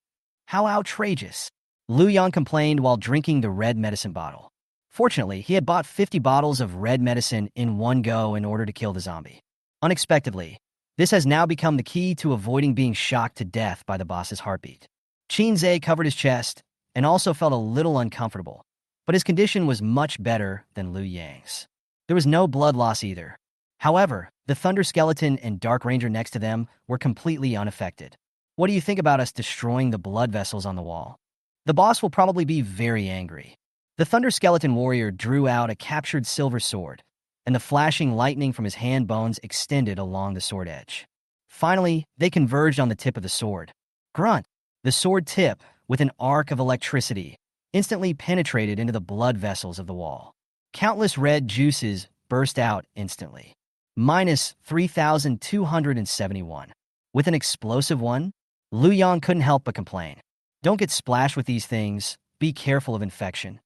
How outrageous. Liu Yang complained while drinking the red medicine bottle. Fortunately, he had bought 50 bottles of red medicine in one go in order to kill the zombie. Unexpectedly, this has now become the key to avoiding being shocked to death by the boss's heartbeat. Qinze covered his chest and also felt a little uncomfortable, but his condition was much better than Liu Yang's. There was no blood loss either. However, the Thunder Skeleton and Dark Ranger next to them were completely unaffected. What do you think about us destroying the blood vessels on the wall? The boss will probably be very angry. The Thunder Skeleton warrior drew out a captured silver sword, and the flashing lightning from his hand bones extended along the sword edge. Finally, they converged on the tip of the sword. Grunt! The sword tip, with an arc of electricity, instantly penetrated into the blood vessels of the wall. Countless red juices burst out instantly. Minus 3,271. With an explosive one? Lu Yang couldn't help but complain. Don't get splashed with these things. Be careful of infection.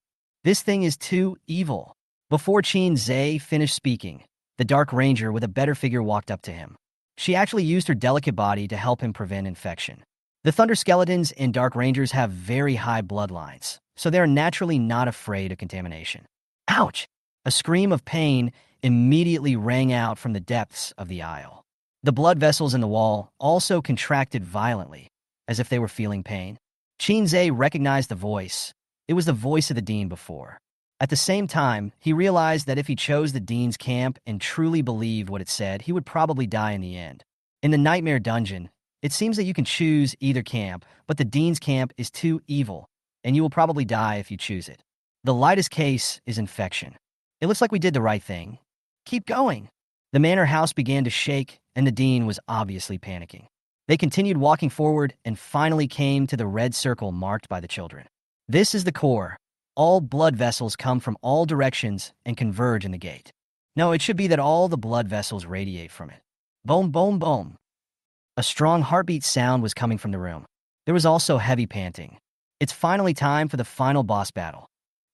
This thing is too evil. Before Qin Zhe finished speaking, the Dark Ranger with a better figure walked up to him. She actually used her delicate body to help him prevent infection. The Thunder Skeletons and Dark Rangers have very high bloodlines, so they are naturally not afraid of contamination. Ouch! A scream of pain immediately rang out from the depths of the aisle. The blood vessels in the wall also contracted violently, as if they were feeling pain. Qin Zhe recognized the voice. It was the voice of the Dean before. At the same time, he realized that if he chose the Dean's camp and truly believed what it said, he would probably die in the end. In the Nightmare Dungeon, it seems that you can choose either camp, but the Dean's camp is too evil, and you will probably die if you choose it. The lightest case is infection. It looks like we did the right thing. Keep going. The manor house began to shake, and the Dean was obviously panicking. They continued walking forward and finally came to the red circle marked by the children. This is the core. All blood vessels come from all directions and converge in the gate. No, it should be that all the blood vessels radiate from it. Boom, boom, boom. A strong heartbeat sound was coming from the room. There was also heavy panting. It's finally time for the final boss battle.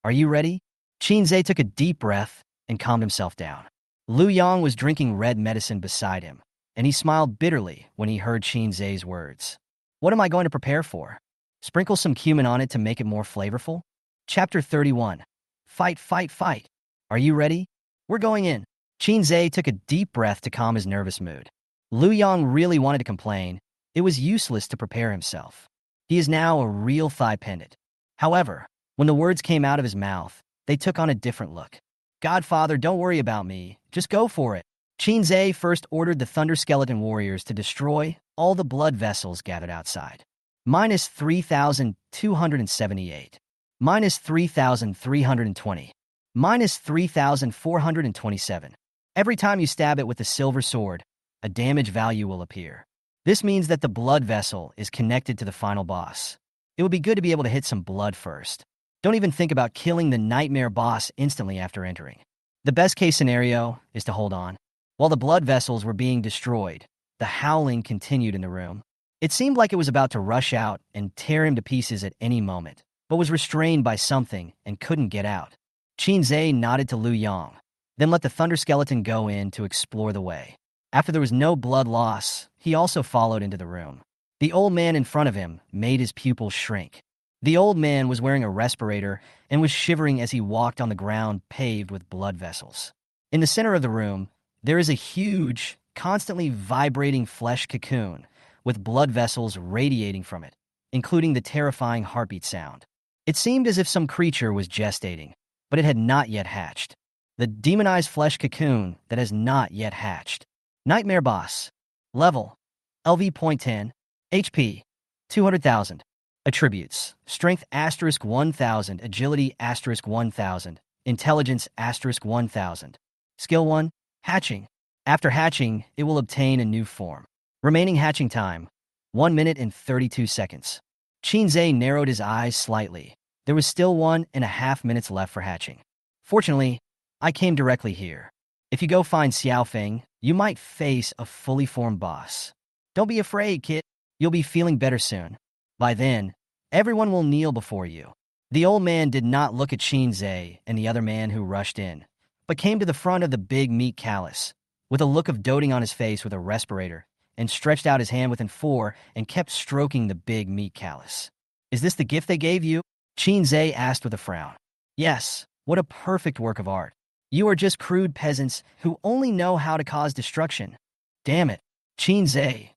Are you ready? Qin Zhe took a deep breath and calmed himself down. Lu Yang was drinking red medicine beside him, and he smiled bitterly when he heard Qin Zhe's words. What am I going to prepare for? Sprinkle some cumin on it to make it more flavorful? Chapter 31. Fight, fight, fight. Are you ready? We're going in. Qin Zhe took a deep breath to calm his nervous mood. Lu Yang really wanted to complain. It was useless to prepare himself. He is now a real thigh pendant. However, when the words came out of his mouth, they took on a different look. Godfather, don't worry about me. Just go for it. Qin Zhe first ordered the Thunder Skeleton warriors to destroy all the blood vessels gathered outside. Minus 3,278. Minus 3,320. Minus 3,427. Every time you stab it with the silver sword, a damage value will appear. This means that the blood vessel is connected to the final boss. It would be good to be able to hit some blood first. Don't even think about killing the nightmare boss instantly after entering. The best case scenario is to hold on. While the blood vessels were being destroyed, the howling continued in the room. It seemed like it was about to rush out and tear him to pieces at any moment, but was restrained by something and couldn't get out. Qin Zhe nodded to Lu Yang, then let the Thunder Skeleton go in to explore the way. After there was no blood loss, he also followed into the room. The old man in front of him made his pupils shrink. The old man was wearing a respirator and was shivering as he walked on the ground paved with blood vessels. In the center of the room, there is a huge, constantly vibrating flesh cocoon with blood vessels radiating from it, including the terrifying heartbeat sound. It seemed as if some creature was gestating, but it had not yet hatched. The demonized flesh cocoon that has not yet hatched. Nightmare Boss. Level. LV.10. HP. 200,000. Attributes. Strength * 1,000. Agility * 1,000. Intelligence * 1,000. Skill 1. Hatching. After hatching, it will obtain a new form. Remaining hatching time. 1 minute and 32 seconds. Qin Zhe narrowed his eyes slightly. There was still 1.5 minutes left for hatching. Fortunately, I came directly here. If you go find Xiaofeng, you might face a fully formed boss. Don't be afraid, kid. You'll be feeling better soon. By then, everyone will kneel before you. The old man did not look at Qin Zhe and the other man who rushed in, but came to the front of the big meat callus, with a look of doting on his face with a respirator, and stretched out his hand within 4 and kept stroking the big meat callus. Is this the gift they gave you? Qin Zhe asked with a frown. Yes, what a perfect work of art. You are just crude peasants who only know how to cause destruction. Damn it. Qin Zhe.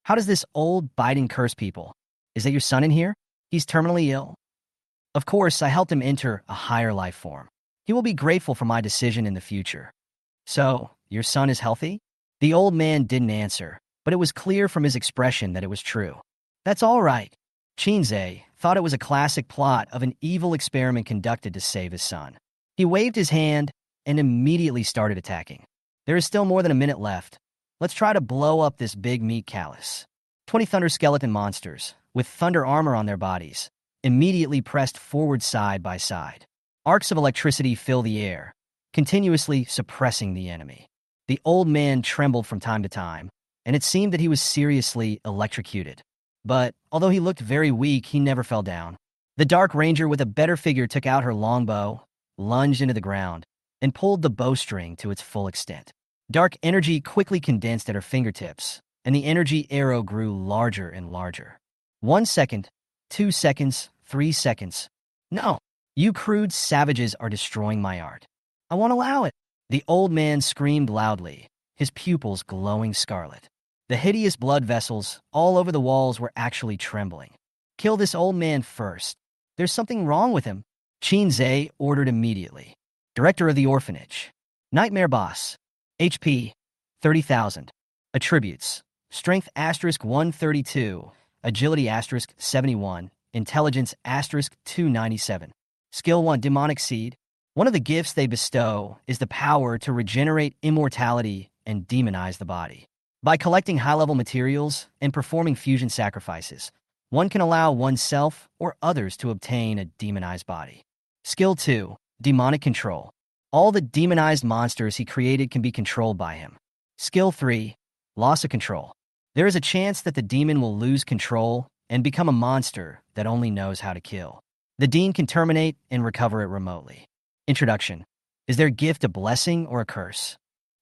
How does this old biting curse people? Is that your son in here? He's terminally ill. Of course, I helped him enter a higher life form. He will be grateful for my decision in the future. So, your son is healthy? The old man didn't answer, but it was clear from his expression that it was true. That's all right. Qin Zhe, thought it was a classic plot of an evil experiment conducted to save his son. He waved his hand and immediately started attacking. There is still more than a minute left. Let's try to blow up this big meat callus. 20 thunder skeleton monsters, with thunder armor on their bodies, immediately pressed forward side by side. Arcs of electricity fill the air, continuously suppressing the enemy. The old man trembled from time to time, and it seemed that he was seriously electrocuted. But, although he looked very weak, he never fell down. The Dark Ranger with a better figure took out her longbow, lunged into the ground, and pulled the bowstring to its full extent. Dark energy quickly condensed at her fingertips, and the energy arrow grew larger and larger. 1 second, 2 seconds, 3 seconds. No, you crude savages are destroying my art. I won't allow it. The old man screamed loudly, his pupils glowing scarlet. The hideous blood vessels all over the walls were actually trembling. Kill this old man first. There's something wrong with him, Qin ordered immediately. Director of the orphanage. Nightmare boss. HP, 30,000. Attributes. Strength *132. Agility *71. Intelligence *297. Skill 1 Demonic Seed. One of the gifts they bestow is the power to regenerate immortality and demonize the body. By collecting high-level materials and performing fusion sacrifices, one can allow oneself or others to obtain a demonized body. Skill 2 Demonic Control. All the demonized monsters he created can be controlled by him. Skill 3 Loss of Control. There is a chance that the demon will lose control and become a monster that only knows how to kill. The demon can terminate and recover it remotely. Introduction. Is their gift a blessing or a curse?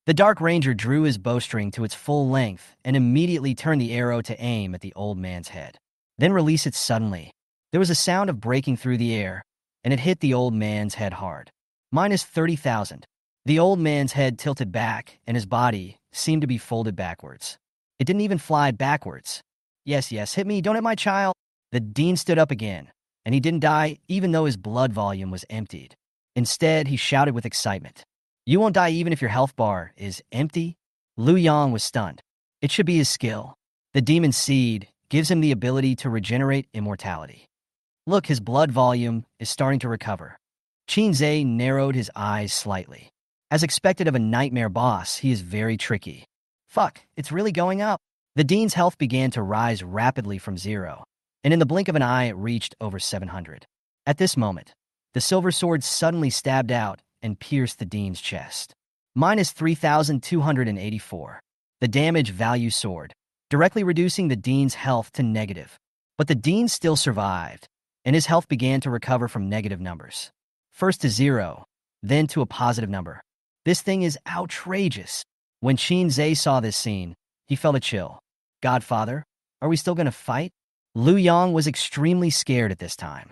The Dark Ranger drew his bowstring to its full length and immediately turned the arrow to aim at the old man's head. Then release it suddenly. There was a sound of breaking through the air, and it hit the old man's head hard. Minus 30,000. The old man's head tilted back, and his body seemed to be folded backwards. It didn't even fly backwards. Yes, hit me, don't hit my child. The dean stood up again, and he didn't die even though his blood volume was emptied. Instead, he shouted with excitement. You won't die even if your health bar is empty? Liu Yang was stunned. It should be his skill. The demon seed gives him the ability to regenerate immortality. Look, his blood volume is starting to recover. Qin narrowed his eyes slightly. As expected of a nightmare boss, he is very tricky. Fuck, it's really going up. The dean's health began to rise rapidly from 0, and in the blink of an eye it reached over 700. At this moment, the silver sword suddenly stabbed out and pierced the dean's chest. Minus 3,284. The damage value soared, directly reducing the dean's health to negative. But the dean still survived, and his health began to recover from negative numbers. First to 0, then to a positive number. This thing is outrageous. When Qin saw this scene, he felt a chill. Godfather, are we still gonna fight? Liu Yang was extremely scared at this time.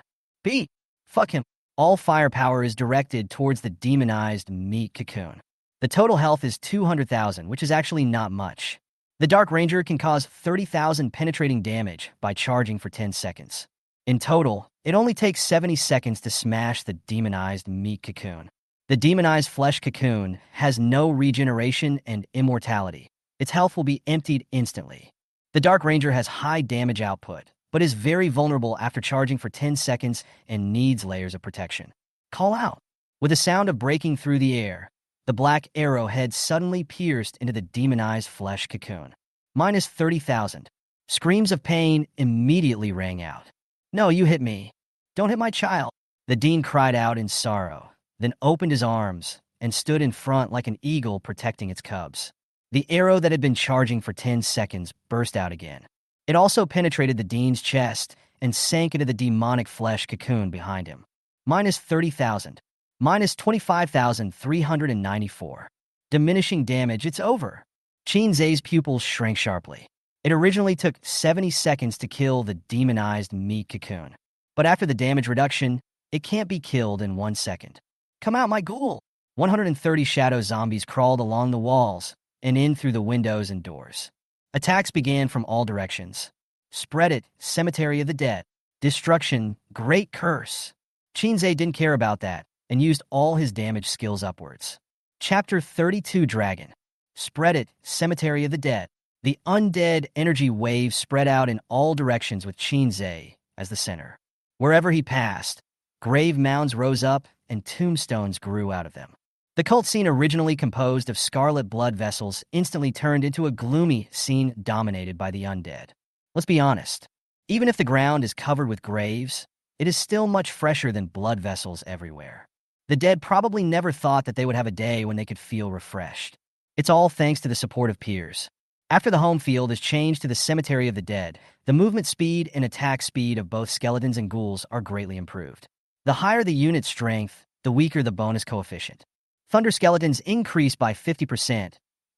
Fuck him. All firepower is directed towards the demonized meat cocoon. The total health is 200,000, which is actually not much. The Dark Ranger can cause 30,000 penetrating damage by charging for 10 seconds. In total, it only takes 70 seconds to smash the demonized meat cocoon. The demonized flesh cocoon has no regeneration and immortality. Its health will be emptied instantly. The Dark Ranger has high damage output, but is very vulnerable after charging for 10 seconds and needs layers of protection. Call out. With a sound of breaking through the air, the black arrowhead suddenly pierced into the demonized flesh cocoon. Minus 30,000. Screams of pain immediately rang out. No, you hit me. Don't hit my child. The dean cried out in sorrow, then opened his arms and stood in front like an eagle protecting its cubs. The arrow that had been charging for 10 seconds burst out again. It also penetrated the dean's chest and sank into the demonic flesh cocoon behind him. Minus 30,000. Minus 25,394. Diminishing damage, it's over. Qin pupils shrank sharply. It originally took 70 seconds to kill the demonized meat cocoon. But after the damage reduction, it can't be killed in 1 second. Come out, my ghoul! 130 shadow zombies crawled along the walls and in through the windows and doors. Attacks began from all directions. Spread it, Cemetery of the Dead. Destruction, Great Curse. Qin didn't care about that and used all his damage skills upwards. Chapter 32 Dragon. Spread it, Cemetery of the Dead. The undead energy wave spread out in all directions with Qin as the center. Wherever he passed, grave mounds rose up and tombstones grew out of them. The cult scene, originally composed of scarlet blood vessels, instantly turned into a gloomy scene dominated by the undead. Let's be honest. Even if the ground is covered with graves, it is still much fresher than blood vessels everywhere. The dead probably never thought that they would have a day when they could feel refreshed. It's all thanks to the support of peers. After the home field is changed to the cemetery of the dead, the movement speed and attack speed of both skeletons and ghouls are greatly improved. The higher the unit strength, the weaker the bonus coefficient. Thunder skeletons increased by 50%,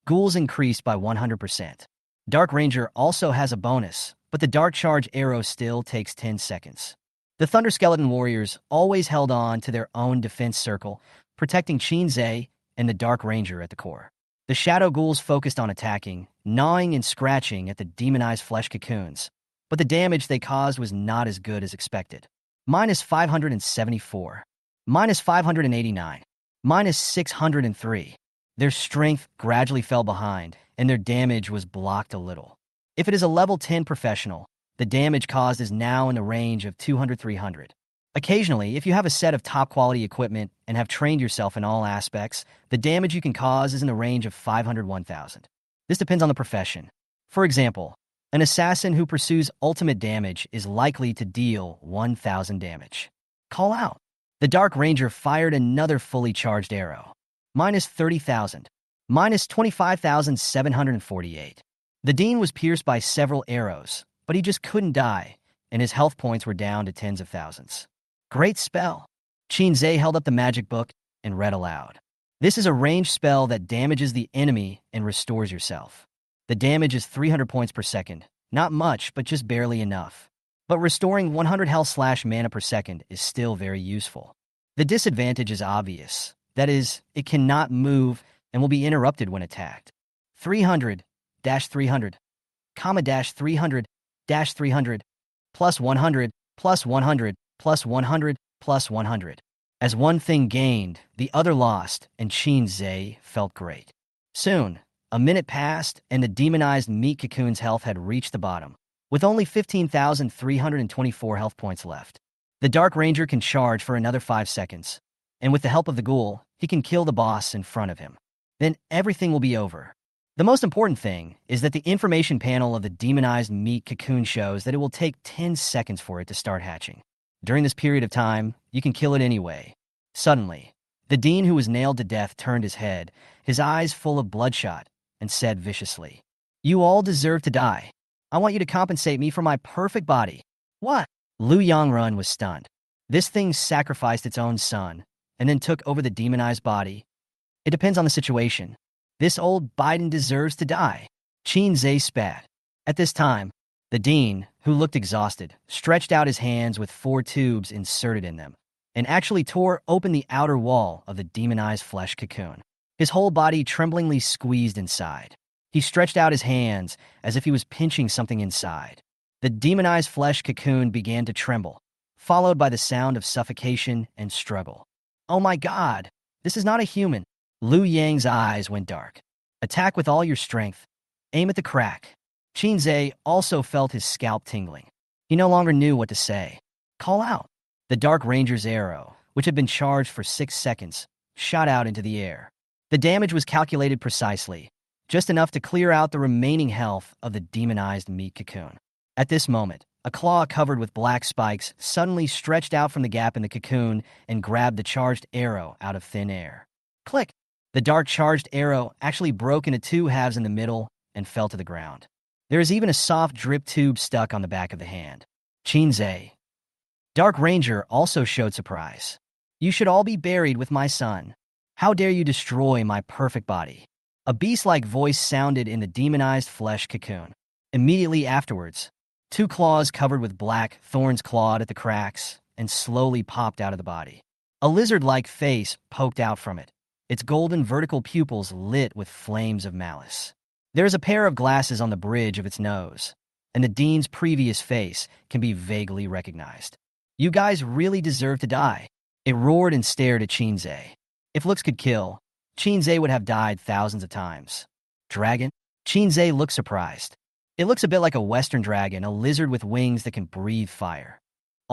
ghouls increased by 100%. Dark Ranger also has a bonus, but the Dark Charge arrow still takes 10 seconds. The Thunder Skeleton warriors always held on to their own defense circle, protecting Shinzei and the Dark Ranger at the core. The Shadow Ghouls focused on attacking, gnawing and scratching at the demonized flesh cocoons, but the damage they caused was not as good as expected. Minus 574. Minus 589. Minus 603. Their strength gradually fell behind, and their damage was blocked a little. If it is a level 10 professional, the damage caused is now in the range of 200-300. Occasionally, if you have a set of top-quality equipment and have trained yourself in all aspects, the damage you can cause is in the range of 500-1000. This depends on the profession. For example, an assassin who pursues ultimate damage is likely to deal 1000 damage. Call out. The Dark Ranger fired another fully charged arrow. Minus 30,000. Minus 25,748. The Dean was pierced by several arrows, but he just couldn't die, and his health points were down to tens of thousands. Great spell. Shinzei held up the magic book and read aloud. This is a ranged spell that damages the enemy and restores yourself. The damage is 300 points per second. Not much, but just barely enough. But restoring 100 health/mana per second is still very useful. The disadvantage is obvious. That is, it cannot move and will be interrupted when attacked. 300-300, -300-300, plus 100, plus 100, plus 100, plus 100. As one thing gained, the other lost, and Shinzei felt great. Soon, a minute passed, and the demonized meat cocoon's health had reached the bottom, with only 15,324 health points left. The Dark Ranger can charge for another 5 seconds, and with the help of the ghoul, he can kill the boss in front of him. Then everything will be over. The most important thing is that the information panel of the demonized meat cocoon shows that it will take 10 seconds for it to start hatching. During this period of time, you can kill it anyway. Suddenly, the Dean who was nailed to death turned his head, his eyes full of bloodshot, and said viciously, "You all deserve to die. I want you to compensate me for my perfect body." What? Liu Yangrun was stunned. This thing sacrificed its own son, and then took over the demonized body. It depends on the situation. This old Biden deserves to die. Shinzei spat. At this time, the Dean, who looked exhausted, stretched out his hands with 4 tubes inserted in them, and actually tore open the outer wall of the demonized flesh cocoon. His whole body tremblingly squeezed inside. He stretched out his hands as if he was pinching something inside. The demonized flesh cocoon began to tremble, followed by the sound of suffocation and struggle. Oh my God, this is not a human. Liu Yang's eyes went dark. Attack with all your strength. Aim at the crack. Shinzei also felt his scalp tingling. He no longer knew what to say. Call out. The Dark Ranger's arrow, which had been charged for 6 seconds, shot out into the air. The damage was calculated precisely, just enough to clear out the remaining health of the demonized meat cocoon. At this moment, a claw covered with black spikes suddenly stretched out from the gap in the cocoon and grabbed the charged arrow out of thin air. Click! The dark charged arrow actually broke into 2 halves in the middle and fell to the ground. There is even a soft drip tube stuck on the back of the hand. Shinzei. Dark Ranger also showed surprise. You should all be buried with my son. How dare you destroy my perfect body? A beast-like voice sounded in the demonized flesh cocoon. Immediately afterwards, 2 claws covered with black thorns clawed at the cracks and slowly popped out of the body. A lizard-like face poked out from it, its golden vertical pupils lit with flames of malice. There is a pair of glasses on the bridge of its nose, and the Dean's previous face can be vaguely recognized. You guys really deserve to die. It roared and stared at Shinzei. If looks could kill, Shinzei would have died thousands of times. Dragon? Shinzei looked surprised. It looks a bit like a western dragon, a lizard with wings that can breathe fire.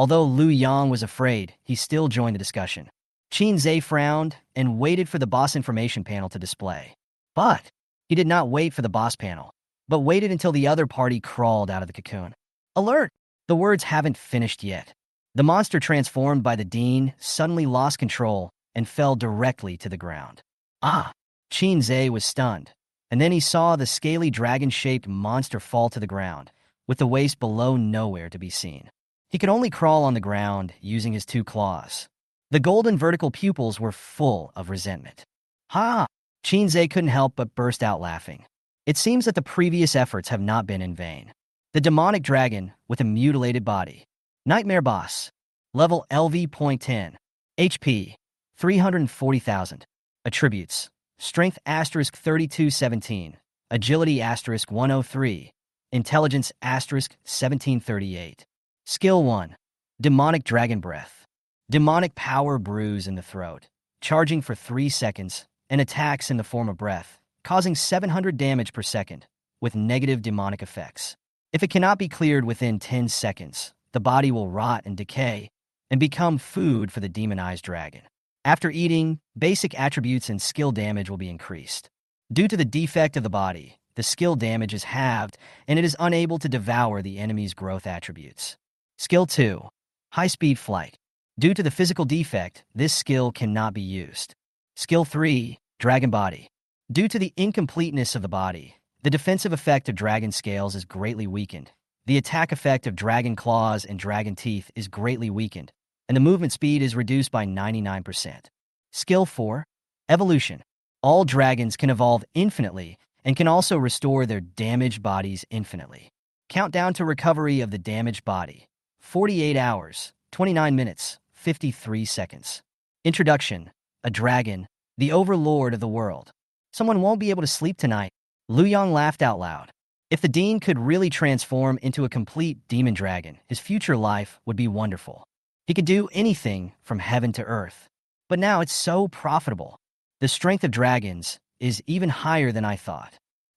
Although Liu Yang was afraid, he still joined the discussion. Qin Zhe frowned and waited for the boss information panel to display. But he did not wait for the boss panel, but waited until the other party crawled out of the cocoon. Alert! The words haven't finished yet. The monster transformed by the Dean suddenly lost control and fell directly to the ground. Ah! Qin Zhe was stunned, and then he saw the scaly dragon-shaped monster fall to the ground, with the waist below nowhere to be seen. He could only crawl on the ground using his 2 claws. The golden vertical pupils were full of resentment. Ha! Qin Zhe couldn't help but burst out laughing. It seems that the previous efforts have not been in vain. The demonic dragon with a mutilated body. Nightmare boss. Level LV.10. HP. 340,000. Attributes. Strength * 3217. Agility * 103. Intelligence * 1738. Skill 1. Demonic Dragon Breath. Demonic power brews in the throat, charging for 3 seconds, and attacks in the form of breath, causing 700 damage per second, with negative demonic effects. If it cannot be cleared within 10 seconds, the body will rot and decay, and become food for the demonized dragon. After eating, basic attributes and skill damage will be increased. Due to the defect of the body, the skill damage is halved, and it is unable to devour the enemy's growth attributes. Skill 2. High-speed flight. Due to the physical defect, this skill cannot be used. Skill 3. Dragon Body. Due to the incompleteness of the body, the defensive effect of dragon scales is greatly weakened. The attack effect of dragon claws and dragon teeth is greatly weakened, and the movement speed is reduced by 99%. Skill 4. Evolution. All dragons can evolve infinitely and can also restore their damaged bodies infinitely. Countdown to recovery of the damaged body. 48 hours, 29 minutes, 53 seconds. Introduction. A dragon, the overlord of the world. Someone won't be able to sleep tonight. Liu Yang laughed out loud. If the Dean could really transform into a complete demon dragon, his future life would be wonderful. He could do anything from heaven to earth. But now it's so profitable. The strength of dragons is even higher than I thought.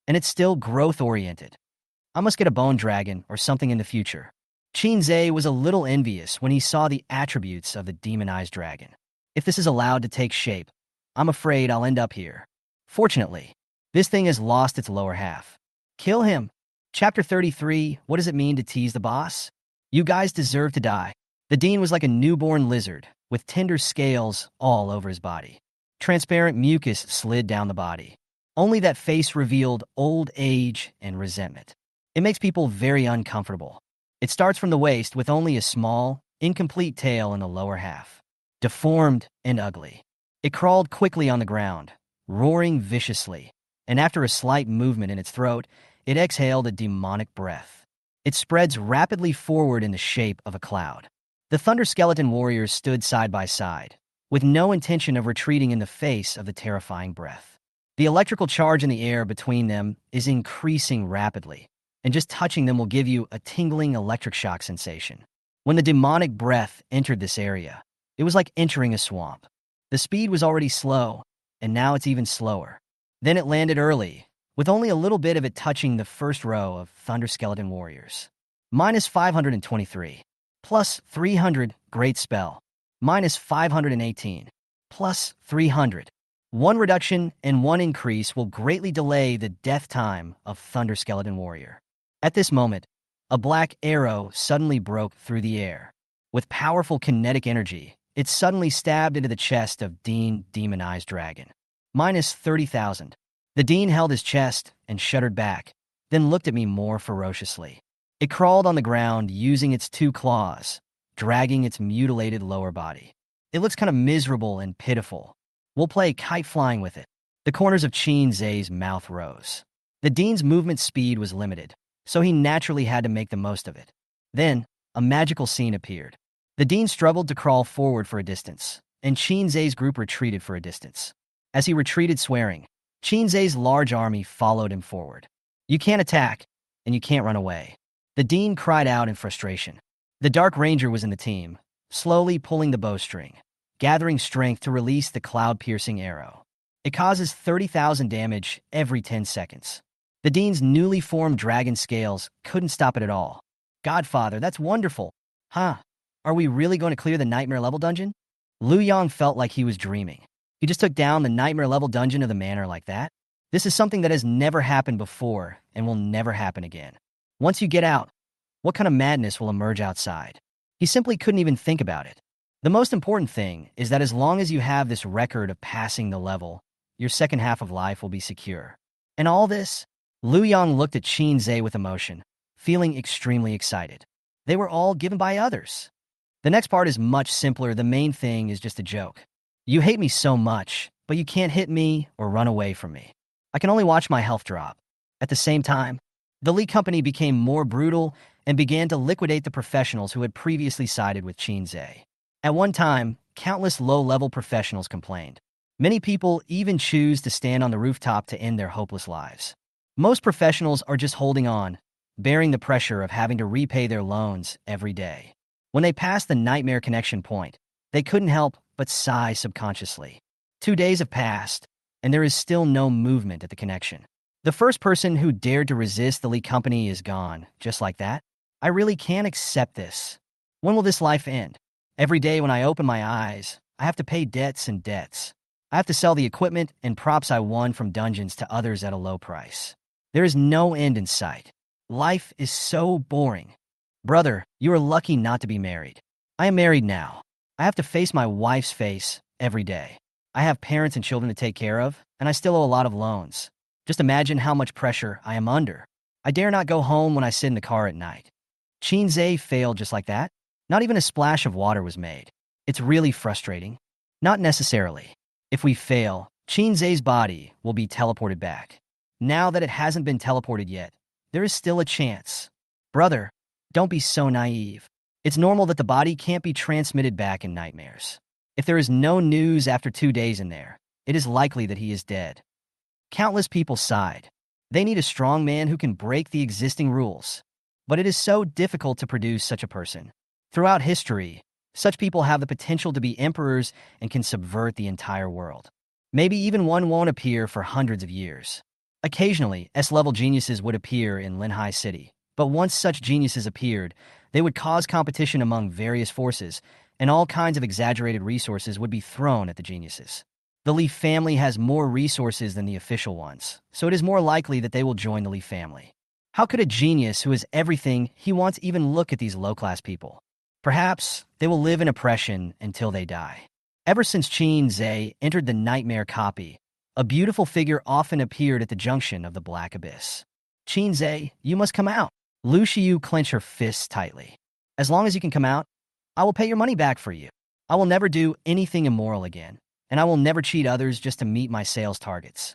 And it's still growth-oriented. I must get a bone dragon or something in the future. Qin Zhe was a little envious when he saw the attributes of the demonized dragon. If this is allowed to take shape, I'm afraid I'll end up here. Fortunately, this thing has lost its lower half. Kill him. Chapter 33, What does it mean to tease the boss? You guys deserve to die. The Dean was like a newborn lizard, with tender scales all over his body. Transparent mucus slid down the body. Only that face revealed old age and resentment. It makes people very uncomfortable. It starts from the waist with only a small, incomplete tail in the lower half. Deformed and ugly. It crawled quickly on the ground, roaring viciously, and after a slight movement in its throat, it exhaled a demonic breath. It spreads rapidly forward in the shape of a cloud. The Thunder Skeleton warriors stood side by side, with no intention of retreating in the face of the terrifying breath. The electrical charge in the air between them is increasing rapidly, and just touching them will give you a tingling electric shock sensation. When the demonic breath entered this area, it was like entering a swamp. The speed was already slow, and now it's even slower. Then it landed early, with only a little bit of it touching the first row of Thunder Skeleton warriors. Minus 523. Plus 300, great spell. Minus 518. Plus 300. One reduction and one increase will greatly delay the death time of Thunder Skeleton warrior. At this moment, a black arrow suddenly broke through the air. With powerful kinetic energy, it suddenly stabbed into the chest of Dean Demonized Dragon. Minus 30,000. The Dean held his chest and shuddered back, then looked at me more ferociously. It crawled on the ground using its 2 claws, dragging its mutilated lower body. It looks kind of miserable and pitiful. We'll play kite flying with it. The corners of Qin Zhe's mouth rose. The Dean's movement speed was limited, so he naturally had to make the most of it. Then, a magical scene appeared. The Dean struggled to crawl forward for a distance, and Qin Zhe's group retreated for a distance. As he retreated swearing, Qin Zhe's large army followed him forward. You can't attack, and you can't run away. The Dean cried out in frustration. The Dark Ranger was in the team, slowly pulling the bowstring, gathering strength to release the cloud-piercing arrow. It causes 30,000 damage every 10 seconds. The Dean's newly formed dragon scales couldn't stop it at all. Godfather, that's wonderful. Huh. Are we really going to clear the nightmare level dungeon? Liu Yang felt like he was dreaming. He just took down the nightmare level dungeon of the manor like that? This is something that has never happened before and will never happen again. Once you get out, what kind of madness will emerge outside? He simply couldn't even think about it. The most important thing is that as long as you have this record of passing the level, your second half of life will be secure. And all this, Liu Yang looked at Qin Zhe with emotion, feeling extremely excited. They were all given by others. The next part is much simpler. The main thing is just a joke. You hate me so much, but you can't hit me or run away from me. I can only watch my health drop. At the same time, the Lee Company became more brutal and began to liquidate the professionals who had previously sided with Qin Zhe. At one time, countless low-level professionals complained. Many people even choose to stand on the rooftop to end their hopeless lives. Most professionals are just holding on, bearing the pressure of having to repay their loans every day. When they passed the nightmare connection point, they couldn't help but sigh subconsciously. 2 days have passed, and there is still no movement at the connection. The first person who dared to resist the Lee Company is gone, just like that. I really can't accept this. When will this life end? Every day when I open my eyes, I have to pay debts and debts. I have to sell the equipment and props I won from dungeons to others at a low price. There is no end in sight. Life is so boring. Brother, you are lucky not to be married. I am married now. I have to face my wife's face every day. I have parents and children to take care of, and I still owe a lot of loans. Just imagine how much pressure I am under. I dare not go home when I sit in the car at night. Qin Zhe failed just like that. Not even a splash of water was made. It's really frustrating. Not necessarily. If we fail, Qin Zhe's body will be teleported back. Now that it hasn't been teleported yet, there is still a chance. Brother, don't be so naive. It's normal that the body can't be transmitted back in nightmares. If there is no news after 2 days in there, it is likely that he is dead. Countless people sighed. They need a strong man who can break the existing rules. But it is so difficult to produce such a person. Throughout history, such people have the potential to be emperors and can subvert the entire world. Maybe even one won't appear for hundreds of years. Occasionally, S-level geniuses would appear in Linhai City, but once such geniuses appeared, they would cause competition among various forces, and all kinds of exaggerated resources would be thrown at the geniuses. The Lee family has more resources than the official ones, so it is more likely that they will join the Lee family. How could a genius who has everything he wants even look at these low-class people? Perhaps they will live in oppression until they die. Ever since Qin Zhe entered the nightmare copy, a beautiful figure often appeared at the junction of the Black Abyss. Qin Zhe, you must come out. Lu Xiu clenched her fists tightly. As long as you can come out, I will pay your money back for you. I will never do anything immoral again, and I will never cheat others just to meet my sales targets.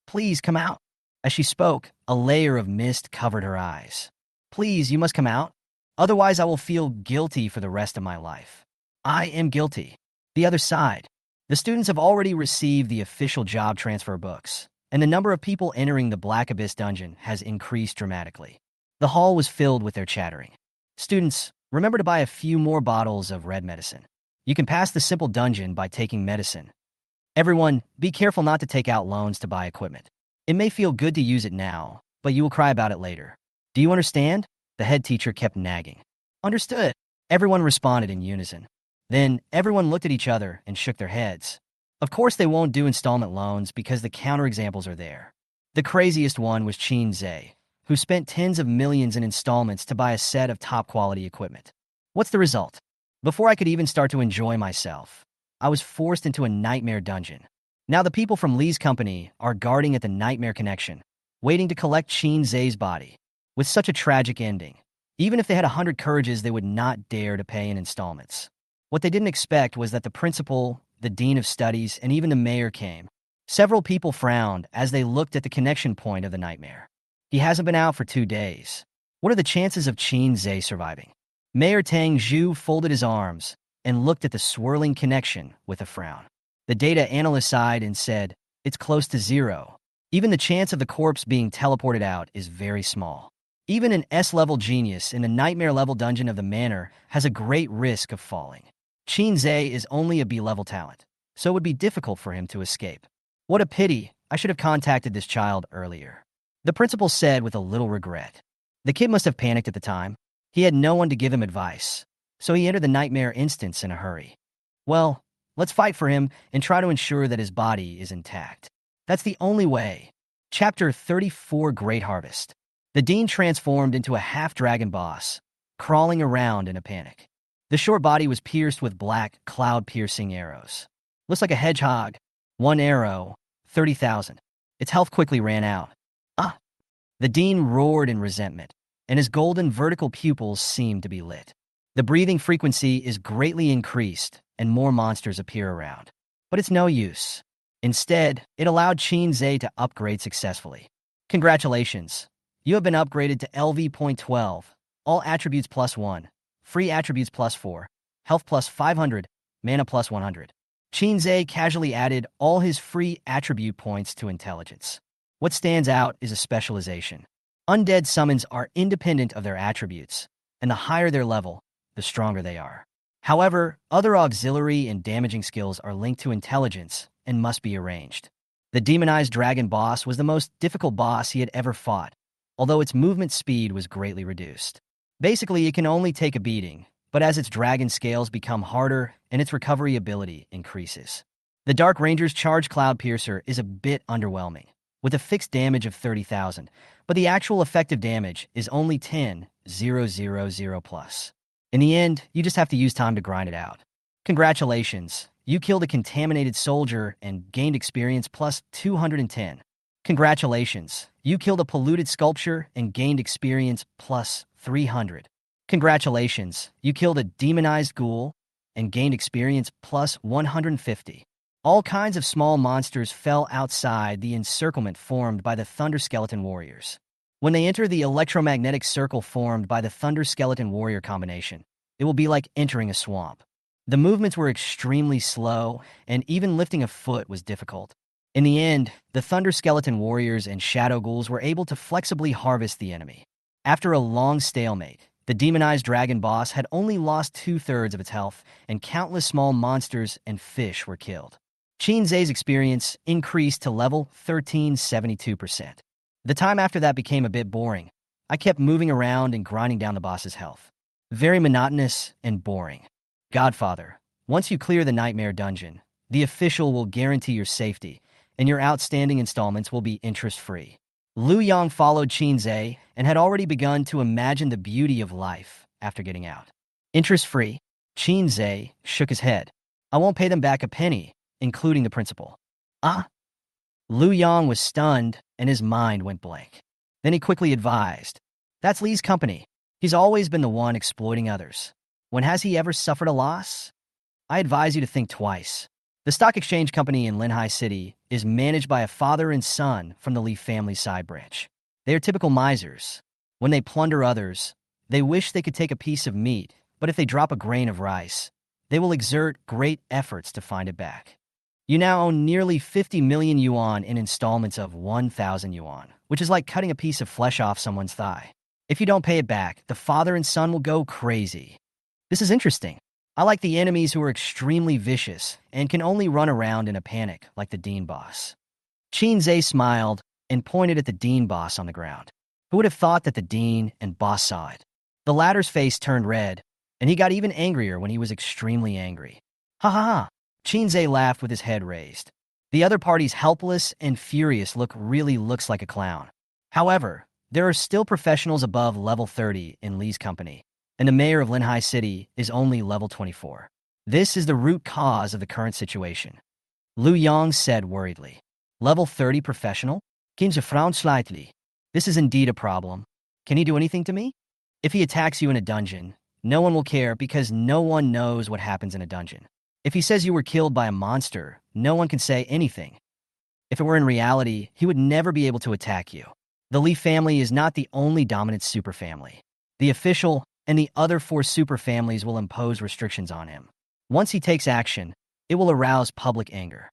Please come out. As she spoke, a layer of mist covered her eyes. Please, you must come out. Otherwise, I will feel guilty for the rest of my life. I am guilty. The other side. The students have already received the official job transfer books, and the number of people entering the Black Abyss dungeon has increased dramatically. The hall was filled with their chattering. Students, remember to buy a few more bottles of red medicine. You can pass the simple dungeon by taking medicine. Everyone, be careful not to take out loans to buy equipment. It may feel good to use it now, but you will cry about it later. Do you understand? The head teacher kept nagging. Understood. Everyone responded in unison. Then everyone looked at each other and shook their heads. Of course they won't do installment loans because the counterexamples are there. The craziest one was Qin Zhe, who spent tens of millions in installments to buy a set of top-quality equipment. What's the result? Before I could even start to enjoy myself, I was forced into a nightmare dungeon. Now the people from Lee's company are guarding at the nightmare connection, waiting to collect Qin Zhe's body. With such a tragic ending, even if they had 100 courages, they would not dare to pay in installments. What they didn't expect was that the principal, the dean of studies, and even the mayor came. Several people frowned as they looked at the connection point of the nightmare. He hasn't been out for 2 days. What are the chances of Qin Zhe surviving? Mayor Tang Zhu folded his arms and looked at the swirling connection with a frown. The data analyst sighed and said, "It's close to 0. Even the chance of the corpse being teleported out is very small. Even an S-level genius in the nightmare-level dungeon of the manor has a great risk of falling. Qin Zhe is only a B-level talent, so it would be difficult for him to escape. What a pity. I should have contacted this child earlier," the principal said with a little regret. The kid must have panicked at the time. He had no one to give him advice, so he entered the nightmare instance in a hurry. Well, let's fight for him and try to ensure that his body is intact. That's the only way. Chapter 34 Great Harvest. The Dean transformed into a half-dragon boss, crawling around in a panic. The short body was pierced with black, cloud-piercing arrows. Looks like a hedgehog. One arrow, 30,000. Its health quickly ran out. Ah! The Dean roared in resentment, and his golden vertical pupils seemed to be lit. The breathing frequency is greatly increased, and more monsters appear around. But it's no use. Instead, it allowed Qin to upgrade successfully. Congratulations! You have been upgraded to LV.12, all attributes +1, free attributes +4, health +500, mana +100. Qin casually added all his free attribute points to intelligence. What stands out is a specialization. Undead summons are independent of their attributes, and the higher their level, the stronger they are. However, other auxiliary and damaging skills are linked to intelligence and must be arranged. The demonized dragon boss was the most difficult boss he had ever fought, although its movement speed was greatly reduced. Basically, it can only take a beating, but as its dragon scales become harder and its recovery ability increases. The Dark Ranger's Charge Cloud Piercer is a bit underwhelming, with a fixed damage of 30,000, but the actual effective damage is only 10,000 plus. In the end, you just have to use time to grind it out. Congratulations, you killed a contaminated soldier and gained experience plus 210. Congratulations, you killed a polluted sculpture and gained experience plus 300. Congratulations, you killed a demonized ghoul and gained experience plus 150. All kinds of small monsters fell outside the encirclement formed by the Thunder Skeleton Warriors. When they enter the electromagnetic circle formed by the Thunder Skeleton Warrior combination, it will be like entering a swamp. The movements were extremely slow, and even lifting a foot was difficult. In the end, the Thunder Skeleton Warriors and Shadow Ghouls were able to flexibly harvest the enemy. After a long stalemate, the demonized dragon boss had only lost 2/3 of its health, and countless small monsters and fish were killed. Qin experience increased to level 1372%. The time after that became a bit boring. I kept moving around and grinding down the boss's health. Very monotonous and boring. Godfather, once you clear the Nightmare Dungeon, the official will guarantee your safety, and your outstanding installments will be interest-free. Liu Yang followed Qin and had already begun to imagine the beauty of life after getting out. Interest-free? Qin shook his head. I won't pay them back a penny, including the principal. Ah? Liu Yang was stunned, and his mind went blank. Then he quickly advised, that's Li's company. He's always been the one exploiting others. When has he ever suffered a loss? I advise you to think twice. The stock exchange company in Linhai City is managed by a father and son from the Li family side branch. They are typical misers. When they plunder others, they wish they could take a piece of meat, but if they drop a grain of rice, they will exert great efforts to find it back. You now own nearly 50 million yuan in installments of 1,000 yuan, which is like cutting a piece of flesh off someone's thigh. If you don't pay it back, the father and son will go crazy. This is interesting. I like the enemies who are extremely vicious and can only run around in a panic like the Dean boss. Qin smiled and pointed at the Dean boss on the ground. Who would have thought that the Dean and boss saw it? The latter's face turned red, and he got even angrier when he was extremely angry. Ha ha ha! Qin laughed with his head raised. The other party's helpless and furious look really looks like a clown. However, there are still professionals above level 30 in Li's company, and the mayor of Linhai City is only level 24. This is the root cause of the current situation. Liu Yang said worriedly. Level 30 professional? Qin frowned slightly. This is indeed a problem. Can he do anything to me? If he attacks you in a dungeon, no one will care because no one knows what happens in a dungeon. If he says you were killed by a monster, no one can say anything. If it were in reality, he would never be able to attack you. The Li family is not the only dominant superfamily. The official and the other 4 superfamilies will impose restrictions on him. Once he takes action, it will arouse public anger.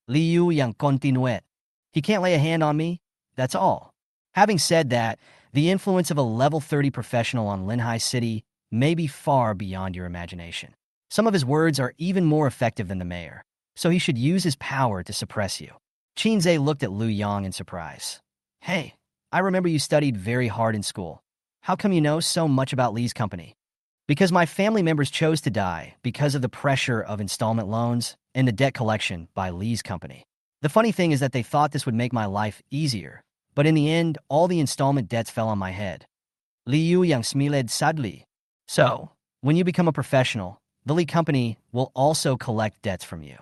Liu Yang continued. He can't lay a hand on me, that's all. Having said that, the influence of a level 30 professional on Linhai City may be far beyond your imagination. Some of his words are even more effective than the mayor, so he should use his power to suppress you. Qin looked at Liu Yang in surprise. Hey, I remember you studied very hard in school. How come you know so much about Li's company? Because my family members chose to die because of the pressure of installment loans and the debt collection by Lee's company. The funny thing is that they thought this would make my life easier, but in the end, all the installment debts fell on my head. Liu yang smiled sadly. So, when you become a professional, the Lee company will also collect debts from you.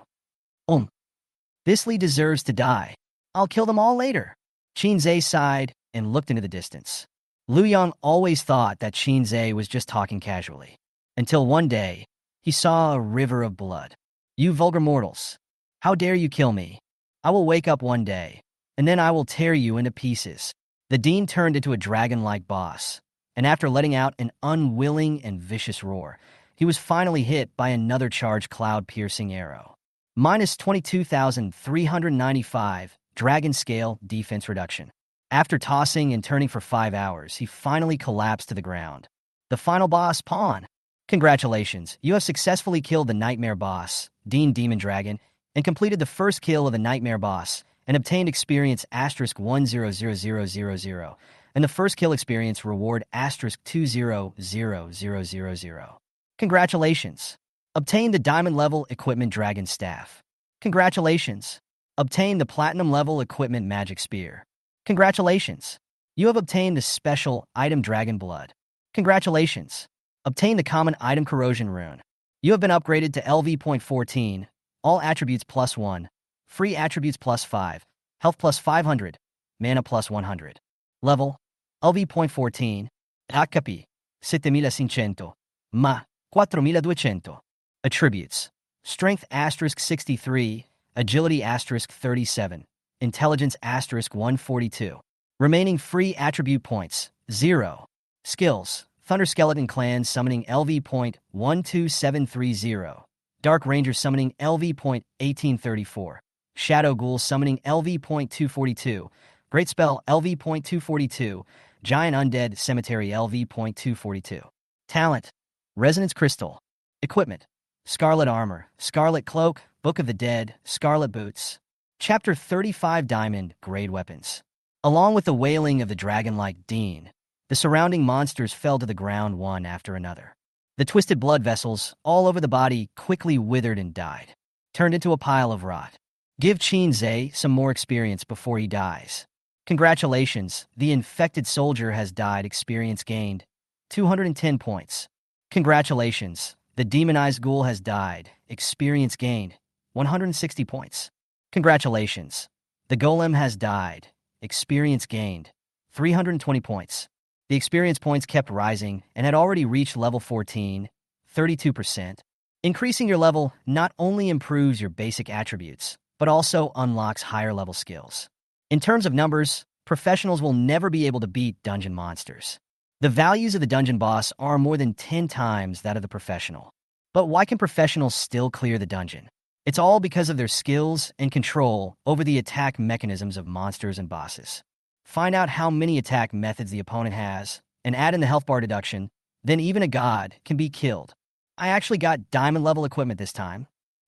This Lee deserves to die. I'll kill them all later. Qinzhe sighed and looked into the distance. Liu Yang always thought that Qinzhe was just talking casually. Until one day, he saw a river of blood. You vulgar mortals. How dare you kill me? I will wake up one day, and then I will tear you into pieces. The Dean turned into a dragon-like boss, and after letting out an unwilling and vicious roar, he was finally hit by another charged cloud-piercing arrow. Minus 22,395 Dragon Scale Defense Reduction. After tossing and turning for 5 hours, he finally collapsed to the ground. The final boss, Pawn. Congratulations, you have successfully killed the Nightmare Boss, Dean Demon Dragon, and completed the first kill of the Nightmare Boss, and obtained experience *100000, and the first kill experience reward *200000. Congratulations. Obtain the Diamond Level Equipment Dragon Staff. Congratulations. Obtain the Platinum Level Equipment Magic Spear. Congratulations. You have obtained the Special Item Dragon Blood. Congratulations. Obtain the Common Item Corrosion Rune. You have been upgraded to LV.14, all attributes +1, free attributes +5, health +500, mana +100. Level, LV.14, HP, 7500, Ma, 4200. Attributes, Strength *63, Agility *37, Intelligence *142. Remaining free attribute points, 0. Skills, Thunder Skeleton Clan Summoning LV.12730, Dark Ranger Summoning LV.1834, Shadow Ghoul Summoning LV.242, Great Spell LV.242, Giant Undead Cemetery LV.242. Talent, Resonance Crystal. Equipment, Scarlet Armor, Scarlet Cloak, Book of the Dead, Scarlet Boots. Chapter 35 Diamond Grade Weapons. Along with the wailing of the dragon-like Dean, the surrounding monsters fell to the ground one after another. The twisted blood vessels all over the body quickly withered and died, turned into a pile of rot. Give Qinzhe some more experience before he dies. Congratulations, the infected soldier has died. Experience gained, 210 points. Congratulations, the demonized ghoul has died. Experience gained, 160 points. Congratulations, the golem has died. Experience gained, 320 points. The experience points kept rising and had already reached level 14, 32%. Increasing your level not only improves your basic attributes, but also unlocks higher level skills. In terms of numbers, professionals will never be able to beat dungeon monsters. The values of the dungeon boss are more than 10 times that of the professional. But why can professionals still clear the dungeon? It's all because of their skills and control over the attack mechanisms of monsters and bosses. Find out how many attack methods the opponent has, and add in the health bar deduction, then even a god can be killed. I actually got diamond level equipment this time.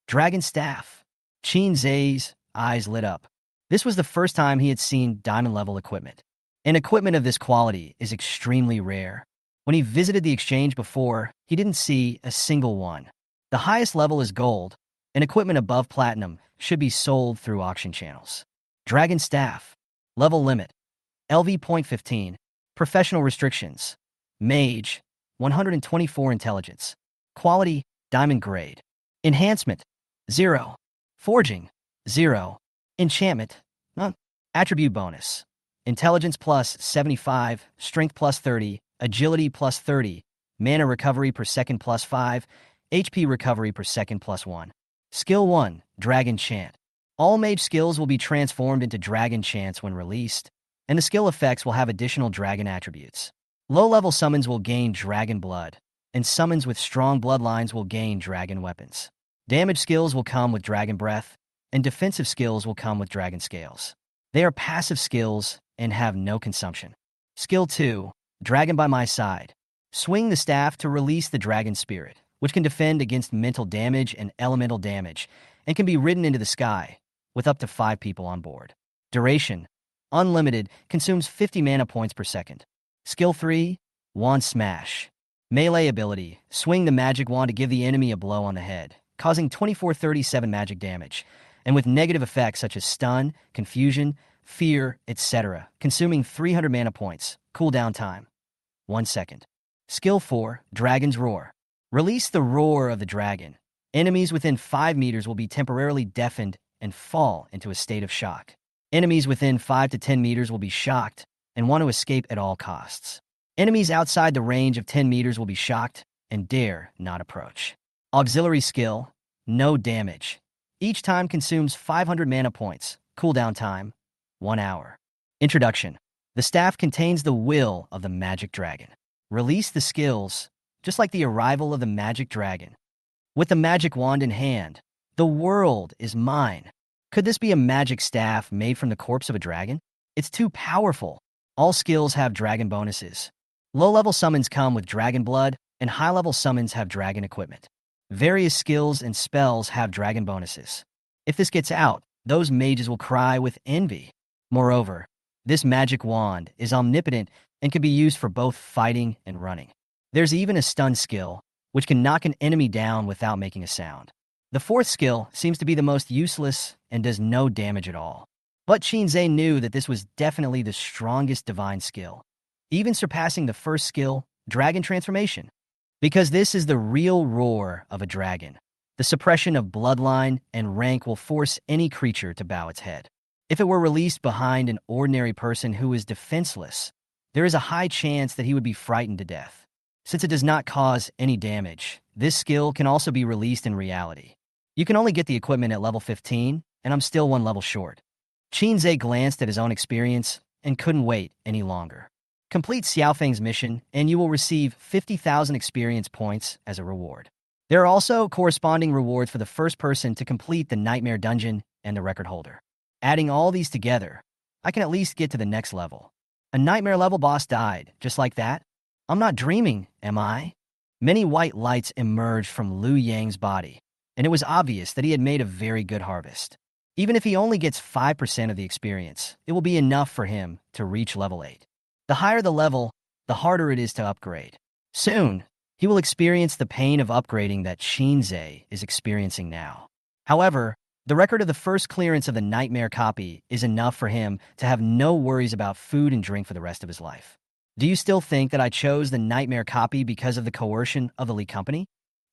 Dragon Staff. Qinzhe's eyes lit up. This was the first time he had seen diamond level equipment. And equipment of this quality is extremely rare. When he visited the exchange before, he didn't see a single one. The highest level is gold, and equipment above platinum should be sold through auction channels. Dragon Staff. Level limit, LV.15. Professional restrictions. Mage, 124 intelligence. Quality, diamond grade. Enhancement, 0. Forging, 0. Enchantment, none. Attribute bonus. Intelligence plus 75, strength plus 30, agility plus 30, mana recovery per second plus 5, HP recovery per second plus 1. Skill 1, Dragon Chant. All mage skills will be transformed into dragon chants when released, and the skill effects will have additional dragon attributes. Low-level summons will gain dragon blood, and summons with strong bloodlines will gain dragon weapons. Damage skills will come with dragon breath, and defensive skills will come with dragon scales. They are passive skills and have no consumption. Skill 2, Dragon by My Side. Swing the staff to release the dragon spirit, which can defend against mental damage and elemental damage, and can be ridden into the sky, with up to 5 people on board. Duration, unlimited, consumes 50 mana points per second. Skill 3, Wand Smash. Melee ability. Swing the magic wand to give the enemy a blow on the head, causing 2437 magic damage, and with negative effects such as stun, confusion, fear, etc., consuming 300 mana points. Cooldown time 1 second. Skill 4, Dragon's Roar. Release the roar of the dragon. Enemies within 5 meters will be temporarily deafened and fall into a state of shock. Enemies within 5 to 10 meters will be shocked and want to escape at all costs. Enemies outside the range of 10 meters will be shocked and dare not approach. Auxiliary skill, no damage. Each time consumes 500 mana points. Cooldown time, 1 hour. Introduction. The staff contains the will of the magic dragon. Release the skills, just like the arrival of the magic dragon. With the magic wand in hand, the world is mine. Could this be a magic staff made from the corpse of a dragon? It's too powerful. All skills have dragon bonuses. Low-level summons come with dragon blood, and high-level summons have dragon equipment. Various skills and spells have dragon bonuses. If this gets out, those mages will cry with envy. Moreover, this magic wand is omnipotent and can be used for both fighting and running. There's even a stun skill, which can knock an enemy down without making a sound. The fourth skill seems to be the most useless and does no damage at all. But Shinzei knew that this was definitely the strongest divine skill, even surpassing the first skill, Dragon Transformation. Because this is the real roar of a dragon. The suppression of bloodline and rank will force any creature to bow its head. If it were released behind an ordinary person who is defenseless, there is a high chance that he would be frightened to death. Since it does not cause any damage, this skill can also be released in reality. You can only get the equipment at level 15, and I'm still 1 level short. Shinzei glanced at his own experience and couldn't wait any longer. Complete Xiaofeng's mission, and you will receive 50,000 experience points as a reward. There are also corresponding rewards for the first person to complete the Nightmare Dungeon and the record holder. Adding all these together, I can at least get to the next level. A Nightmare level boss died, just like that? I'm not dreaming, am I? Many white lights emerged from Liu Yang's body, and it was obvious that he had made a very good harvest. Even if he only gets 5% of the experience, it will be enough for him to reach level 8. The higher the level, the harder it is to upgrade. Soon, he will experience the pain of upgrading that Shinzei is experiencing now. However, the record of the first clearance of the Nightmare copy is enough for him to have no worries about food and drink for the rest of his life. Do you still think that I chose the Nightmare copy because of the coercion of the Li Company?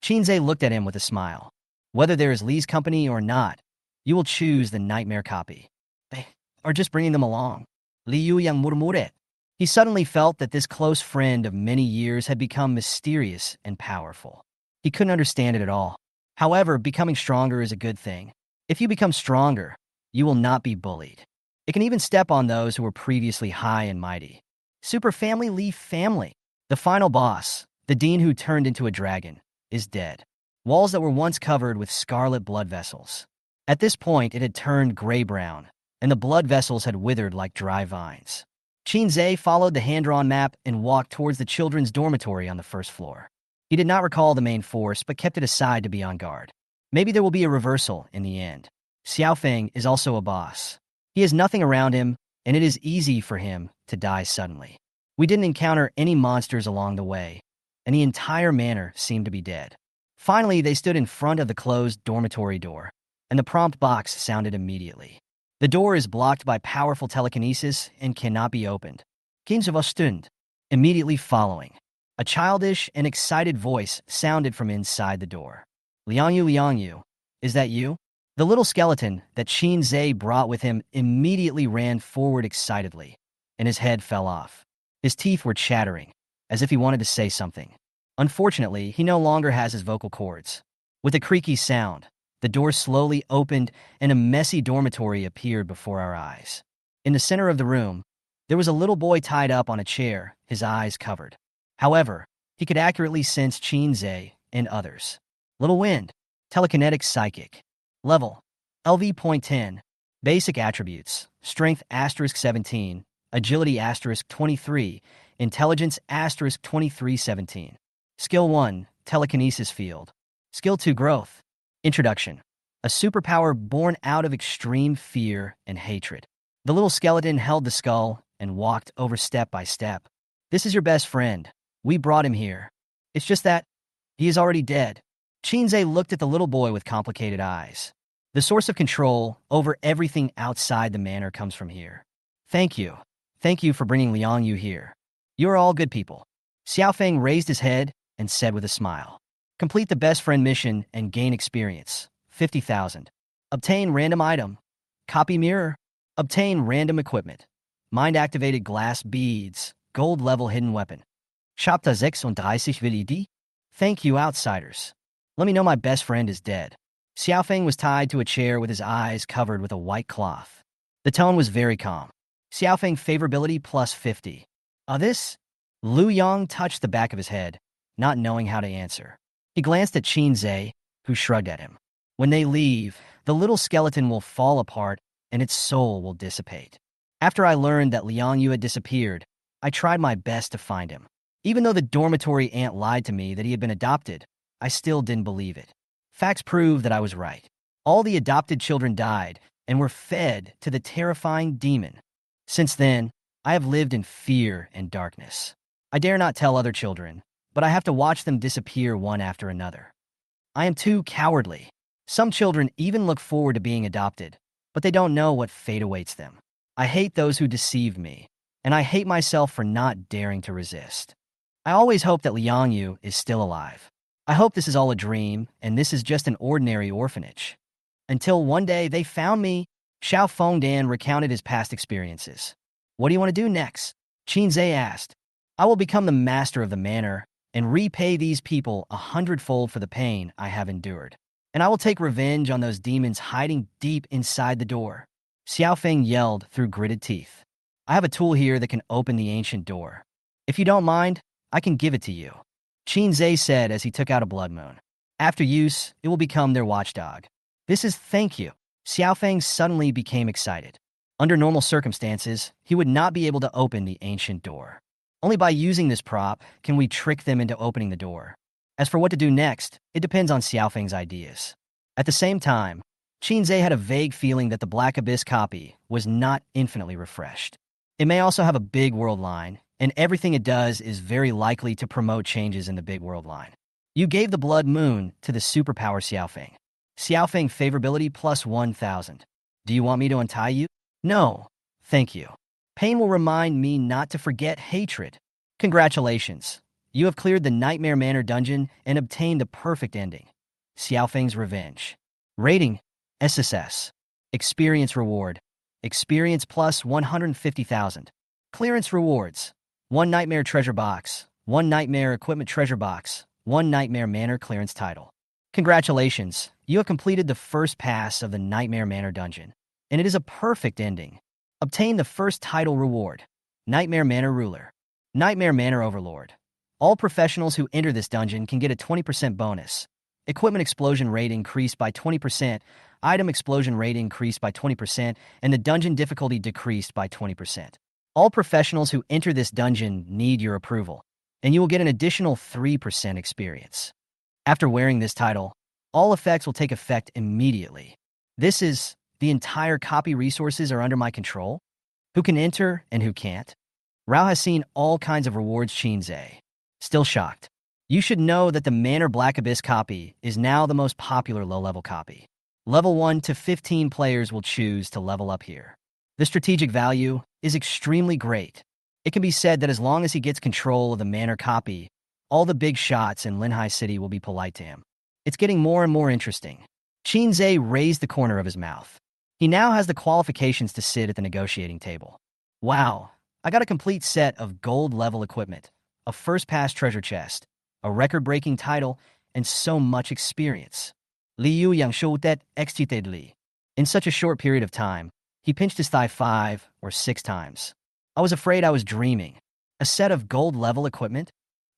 Shinzei looked at him with a smile. Whether there is Li's company or not, you will choose the Nightmare copy. They are just bringing them along. Liu Yang murmured. He suddenly felt that this close friend of many years had become mysterious and powerful. He couldn't understand it at all. However, becoming stronger is a good thing. If you become stronger, you will not be bullied. It can even step on those who were previously high and mighty. Super Family Leaf Family. The final boss, the Dean who turned into a dragon, is dead. Walls that were once covered with scarlet blood vessels. At this point, it had turned gray-brown, and the blood vessels had withered like dry vines. Shinzei followed the hand-drawn map and walked towards the children's dormitory on the first floor. He did not recall the main force, but kept it aside to be on guard. Maybe there will be a reversal in the end. Xiaofeng is also a boss. He has nothing around him, and it is easy for him to die suddenly. We didn't encounter any monsters along the way, and the entire manor seemed to be dead. Finally, they stood in front of the closed dormitory door, and the prompt box sounded immediately. The door is blocked by powerful telekinesis and cannot be opened. Kinzavostund. Immediately following, a childish and excited voice sounded from inside the door. Liangyu, is that you? The little skeleton that Shinzei brought with him immediately ran forward excitedly, and his head fell off. His teeth were chattering, as if he wanted to say something. Unfortunately, he no longer has his vocal cords. With a creaky sound, the door slowly opened and a messy dormitory appeared before our eyes. In the center of the room, there was a little boy tied up on a chair, his eyes covered. However, he could accurately sense Shinzei and others. Little Wind, telekinetic psychic. Level, LV.10. Basic attributes, Strength *17, Agility *23, Intelligence *2317. Skill 1, Telekinesis Field. Skill 2, Growth. Introduction. A superpower born out of extreme fear and hatred. The little skeleton held the skull and walked over step by step. This is your best friend. We brought him here. It's just that he is already dead. Chinze looked at the little boy with complicated eyes. The source of control over everything outside the manor comes from here. Thank you. Thank you for bringing Liang Yu here. You are all good people. Xiaofeng raised his head and said with a smile. Complete the best friend mission and gain experience. 50,000. Obtain random item. Copy mirror. Obtain random equipment. Mind-activated glass beads. Gold level hidden weapon. Chapter 36 will ID. Thank you, outsiders. Let me know my best friend is dead. Xiaofeng was tied to a chair with his eyes covered with a white cloth. The tone was very calm. Xiaofeng favorability plus 50. This? Lu Yang touched the back of his head, not knowing how to answer. He glanced at Chinze, who shrugged at him. When they leave, the little skeleton will fall apart and its soul will dissipate. After I learned that Liang Yu had disappeared, I tried my best to find him. Even though the dormitory aunt lied to me that he had been adopted, I still didn't believe it. Facts prove that I was right. All the adopted children died and were fed to the terrifying demon. Since then, I have lived in fear and darkness. I dare not tell other children, but I have to watch them disappear one after another. I am too cowardly. Some children even look forward to being adopted, but they don't know what fate awaits them. I hate those who deceive me, and I hate myself for not daring to resist. I always hope that Liang Yu is still alive. I hope this is all a dream, and this is just an ordinary orphanage. Until one day they found me. Xiao Fengdan recounted his past experiences. What do you want to do next? Chinze asked. I will become the master of the manor and repay these people 100-fold for the pain I have endured. And I will take revenge on those demons hiding deep inside the door. Xiaofeng yelled through gritted teeth. I have a tool here that can open the ancient door. If you don't mind, I can give it to you. Chinze said as he took out a blood moon. After use, it will become their watchdog. This is thank you. Xiaofeng suddenly became excited. Under normal circumstances, he would not be able to open the ancient door. Only by using this prop can we trick them into opening the door. As for what to do next, it depends on Xiaofeng's ideas. At the same time, Chinze had a vague feeling that the Black Abyss copy was not infinitely refreshed. It may also have a big world line, and everything it does is very likely to promote changes in the big world line. You gave the blood moon to the superpower Xiaofeng. Xiaofeng favorability plus 1,000. Do you want me to untie you? No, thank you. Pain will remind me not to forget hatred. Congratulations. You have cleared the Nightmare Manor dungeon and obtained the perfect ending. Xiaofeng's Revenge. Rating, SSS. Experience reward. Experience plus 150,000. Clearance rewards. 1 Nightmare Treasure Box. 1 Nightmare Equipment Treasure Box. 1 Nightmare Manor Clearance Title. Congratulations. You have completed the first pass of the Nightmare Manor dungeon, and it is a perfect ending. Obtain the first title reward. Nightmare Manor Ruler. Nightmare Manor Overlord. All professionals who enter this dungeon can get a 20% bonus. Equipment explosion rate increased by 20%, item explosion rate increased by 20%, and the dungeon difficulty decreased by 20%. All professionals who enter this dungeon need your approval, and you will get an additional 3% experience. After wearing this title, all effects will take effect immediately. This is, the entire copy resources are under my control? Who can enter and who can't? Rao has seen all kinds of rewards. Chinze. Still shocked. You should know that the Manor Black Abyss copy is now the most popular low-level copy. Level 1 to 15 players will choose to level up here. The strategic value is extremely great. It can be said that as long as he gets control of the Manor copy, all the big shots in Linhai City will be polite to him. It's getting more and more interesting. Chinze raised the corner of his mouth. He now has the qualifications to sit at the negotiating table. Wow, I got a complete set of gold-level equipment, a first-pass treasure chest, a record-breaking title, and so much experience. Liu Yangshou that excitedly. In such a short period of time, he pinched his thigh 5 or 6 times. I was afraid I was dreaming. A set of gold-level equipment?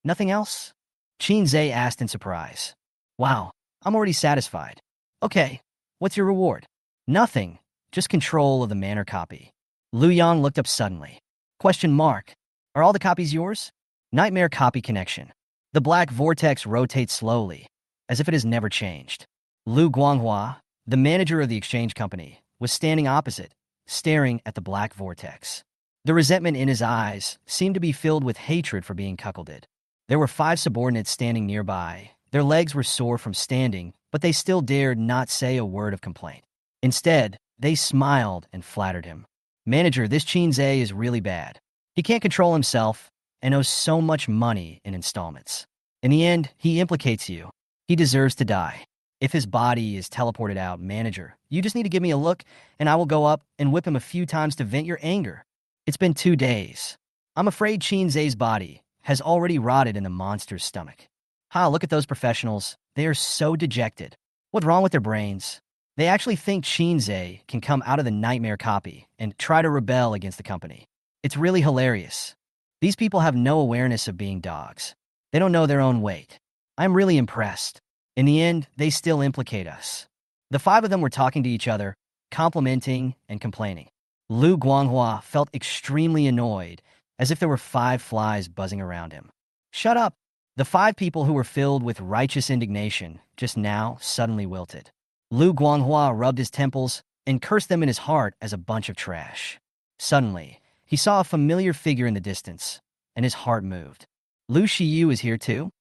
Nothing else? Chinze asked in surprise. Wow, I'm already satisfied. Okay, what's your reward? Nothing, just control of the Manor copy. Lu Yang looked up suddenly. Question mark. Are all the copies yours? Nightmare copy connection. The black vortex rotates slowly, as if it has never changed. Lu Guanghua, the manager of the exchange company, was standing opposite, staring at the black vortex. The resentment in his eyes seemed to be filled with hatred for being cuckolded. There were 5 subordinates standing nearby. Their legs were sore from standing, but they still dared not say a word of complaint. Instead, they smiled and flattered him. Manager, this Chinze is really bad. He can't control himself and owes so much money in installments. In the end, he implicates you. He deserves to die. If his body is teleported out, manager, you just need to give me a look, and I will go up and whip him a few times to vent your anger. It's been 2 days. I'm afraid Chinze's body has already rotted in the monster's stomach. Ha, look at those professionals. They are so dejected. What's wrong with their brains? They actually think Chinze can come out of the nightmare copy and try to rebel against the company. It's really hilarious. These people have no awareness of being dogs. They don't know their own weight. I'm really impressed. In the end, they still implicate us. The 5 of them were talking to each other, complimenting and complaining. Lu Guanghua felt extremely annoyed, as if there were 5 flies buzzing around him. Shut up! The 5 people who were filled with righteous indignation just now suddenly wilted. Lu Guanghua rubbed his temples and cursed them in his heart as a bunch of trash. Suddenly, he saw a familiar figure in the distance, and his heart moved. Lu Shiyu is here too?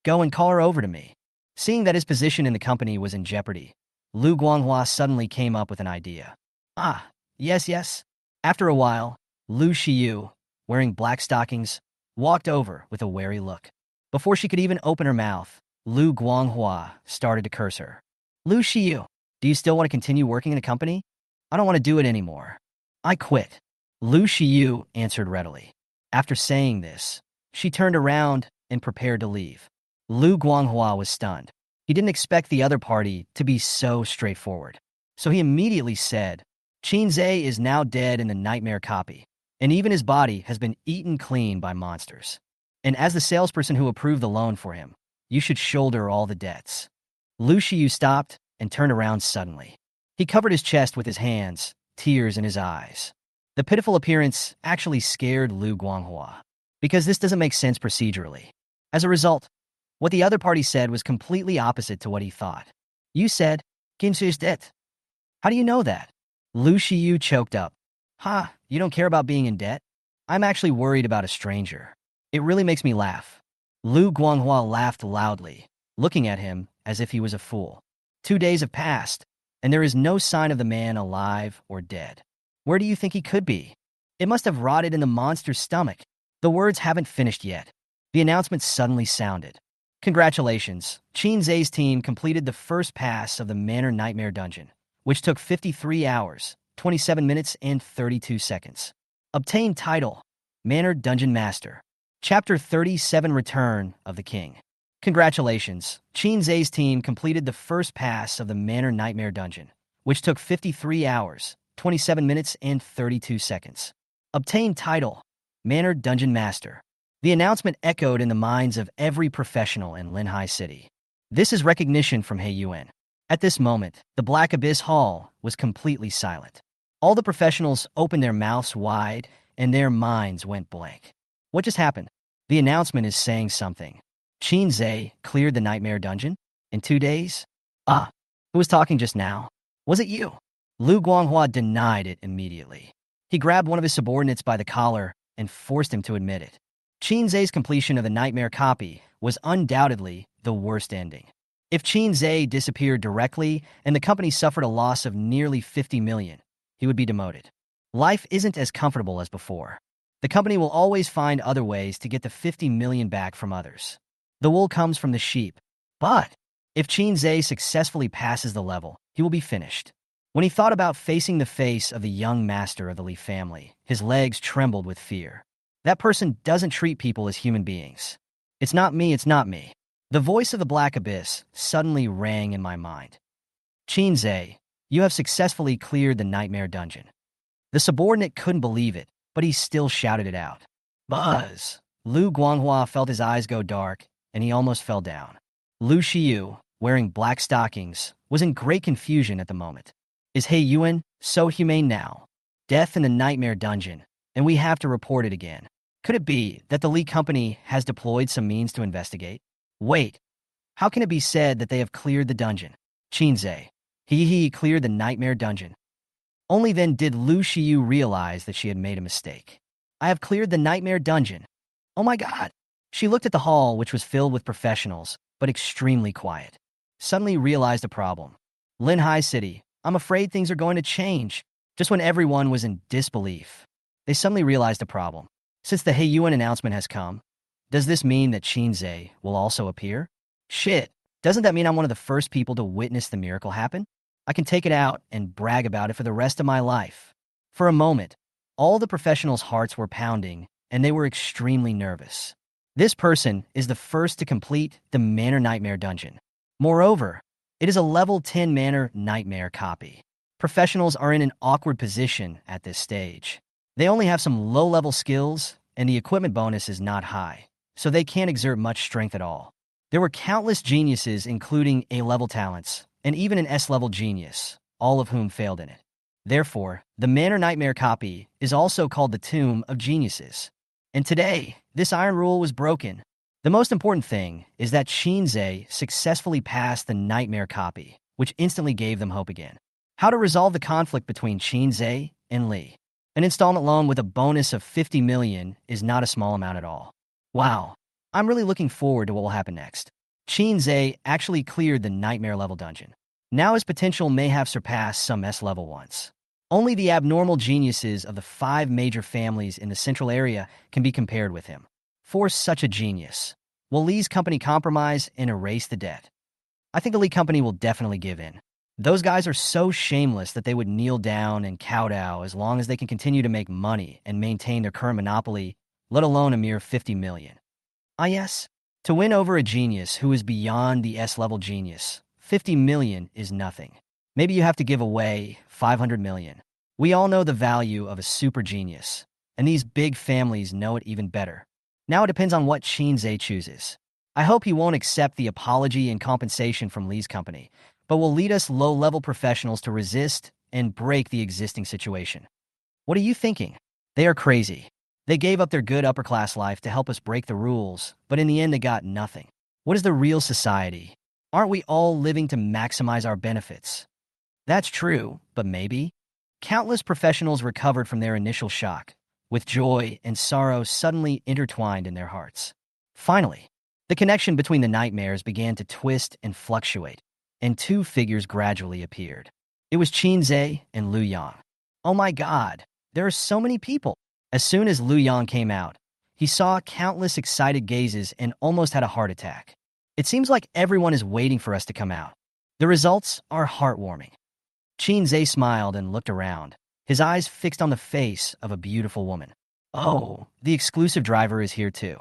Go and call her over to me. Seeing that his position in the company was in jeopardy, Lu Guanghua suddenly came up with an idea. Ah, yes. After a while, Lu Shiyu, wearing black stockings, walked over with a wary look. Before she could even open her mouth, Lu Guanghua started to curse her. Lu Shiyu, do you still want to continue working in the company? I don't want to do it anymore. I quit. Lu Shiyu answered readily. After saying this, she turned around and prepared to leave. Lu Guanghua was stunned. He didn't expect the other party to be so straightforward. So he immediately said, Chinze is now dead in the nightmare copy, and even his body has been eaten clean by monsters. And as the salesperson who approved the loan for him, you should shoulder all the debts. Lu Shiyu stopped and turned around suddenly. He covered his chest with his hands, tears in his eyes. The pitiful appearance actually scared Lu Guanghua, because this doesn't make sense procedurally. As a result, what the other party said was completely opposite to what he thought. You said, Kinsu's debt. How do you know that? Lu Shiyu choked up. Ha, you don't care about being in debt? I'm actually worried about a stranger. It really makes me laugh. Lu Guanghua laughed loudly, looking at him as if he was a fool. 2 days have passed, and there is no sign of the man alive or dead. Where do you think he could be? It must have rotted in the monster's stomach. The words haven't finished yet. The announcement suddenly sounded. Congratulations, Chinze's team completed the first pass of the Manor Nightmare Dungeon, which took 53 hours, 27 minutes, and 32 seconds. Obtain title, Manor Dungeon Master. Chapter 37, Return of the King. Congratulations, Chinze's team completed the first pass of the Manor Nightmare Dungeon, which took 53 hours, 27 minutes, and 32 seconds. Obtain title, Manor Dungeon Master. The announcement echoed in the minds of every professional in Linhai City. This is recognition from Heiyuan. At this moment, the Black Abyss Hall was completely silent. All the professionals opened their mouths wide, and their minds went blank. What just happened? The announcement is saying something. Chinze cleared the Nightmare Dungeon in 2 days? Who was talking just now? Was it you? Lu Guanghua denied it immediately. He grabbed one of his subordinates by the collar and forced him to admit it. Chinze's completion of the Nightmare copy was undoubtedly the worst ending. If Chinze disappeared directly and the company suffered a loss of nearly 50 million, he would be demoted. Life isn't as comfortable as before. The company will always find other ways to get the 50 million back from others. The wool comes from the sheep. But if Chinze successfully passes the level, he will be finished. When he thought about facing the face of the young master of the Li family, his legs trembled with fear. That person doesn't treat people as human beings. It's not me, it's not me. The voice of the Black Abyss suddenly rang in my mind. Chinze, you have successfully cleared the Nightmare Dungeon. The subordinate couldn't believe it, but he still shouted it out. Buzz! Lu Guanghua felt his eyes go dark, and he almost fell down. Lu Shiyu, wearing black stockings, was in great confusion at the moment. Is Heiyuan so humane now? Death in the Nightmare Dungeon, and we have to report it again. Could it be that the Li company has deployed some means to investigate? Wait, how can it be said that they have cleared the dungeon? Chinze, he cleared the Nightmare Dungeon. Only then did Lu Shiyu realize that she had made a mistake. I have cleared the Nightmare Dungeon. Oh my god! She looked at the hall, which was filled with professionals, but extremely quiet. Suddenly realized a problem. Linhai City, I'm afraid things are going to change. Just when everyone was in disbelief, they suddenly realized a problem. Since the Heiyuan announcement has come, does this mean that Shinzei will also appear? Shit, doesn't that mean I'm one of the first people to witness the miracle happen? I can take it out and brag about it for the rest of my life. For a moment, all the professionals' hearts were pounding, and they were extremely nervous. This person is the first to complete the Manor Nightmare dungeon. Moreover, it is a level 10 Manor Nightmare copy. Professionals are in an awkward position at this stage. They only have some low-level skills, and the equipment bonus is not high, so they can't exert much strength at all. There were countless geniuses, including A-level talents, and even an S-level genius, all of whom failed in it. Therefore, the Manor Nightmare copy is also called the Tomb of Geniuses. And today, this iron rule was broken. The most important thing is that Shinzei successfully passed the Nightmare copy, which instantly gave them hope again. How to resolve the conflict between Shinzei and Li. An installment loan with a bonus of 50 million is not a small amount at all. Wow, I'm really looking forward to what will happen next. Shinzei actually cleared the Nightmare level dungeon. Now his potential may have surpassed some S-level ones. Only the abnormal geniuses of the 5 major families in the central area can be compared with him. For such a genius, will Li's company compromise and erase the debt? I think the Li company will definitely give in. Those guys are so shameless that they would kneel down and kowtow as long as they can continue to make money and maintain their current monopoly, let alone a mere 50 million. Ah yes, to win over a genius who is beyond the S-level genius, 50 million is nothing. Maybe you have to give away 500 million. We all know the value of a super genius, and these big families know it even better. Now it depends on what Shinzei chooses. I hope he won't accept the apology and compensation from Li's company, but will lead us low-level professionals to resist and break the existing situation. What are you thinking? They are crazy. They gave up their good upper-class life to help us break the rules, but in the end they got nothing. What is the real society? Aren't we all living to maximize our benefits? That's true, but maybe? Countless professionals recovered from their initial shock, with joy and sorrow suddenly intertwined in their hearts. Finally, the connection between the nightmares began to twist and fluctuate, and 2 figures gradually appeared. It was Shinzei and Liu Yang. Oh my god, there are so many people. As soon as Liu Yang came out, he saw countless excited gazes and almost had a heart attack. It seems like everyone is waiting for us to come out. The results are heartwarming. Shinzei smiled and looked around, his eyes fixed on the face of a beautiful woman. Oh, the exclusive driver is here too.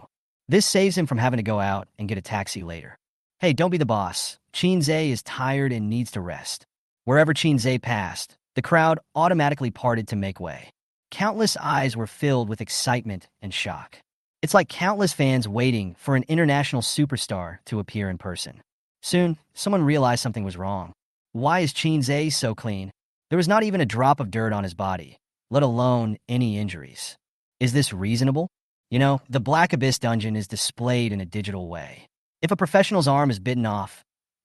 This saves him from having to go out and get a taxi later. Hey, don't be the boss. Shinzei is tired and needs to rest. Wherever Shinzei passed, the crowd automatically parted to make way. Countless eyes were filled with excitement and shock. It's like countless fans waiting for an international superstar to appear in person. Soon, someone realized something was wrong. Why is Shinzei so clean? There was not even a drop of dirt on his body, let alone any injuries. Is this reasonable? You know, the Black Abyss dungeon is displayed in a digital way. If a professional's arm is bitten off,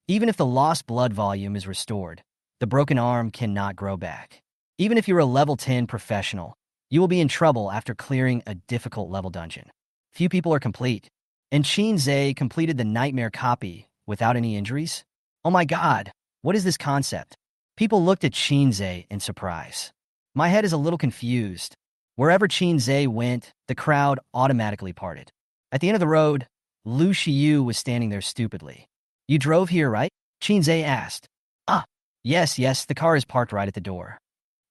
even if the lost blood volume is restored, the broken arm cannot grow back. Even if you're a level 10 professional, you will be in trouble after clearing a difficult level dungeon. Few people are complete, and Shinzei completed the Nightmare copy without any injuries? Oh my god, what is this concept? People looked at Shinzei in surprise. My head is a little confused. Wherever Shinzei went, the crowd automatically parted. At the end of the road, Lu Shiyu was standing there stupidly. You drove here, right? Shinzei asked. Ah, yes, the car is parked right at the door.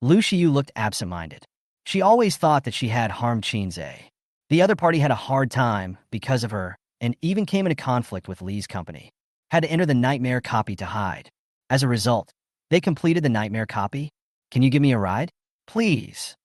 Lu Shiyu looked absent-minded. She always thought that she had harmed Shinzei. The other party had a hard time because of her and even came into conflict with Li's company. Had to enter the Nightmare copy to hide. As a result, they completed the Nightmare copy. Can you give me a ride? Please.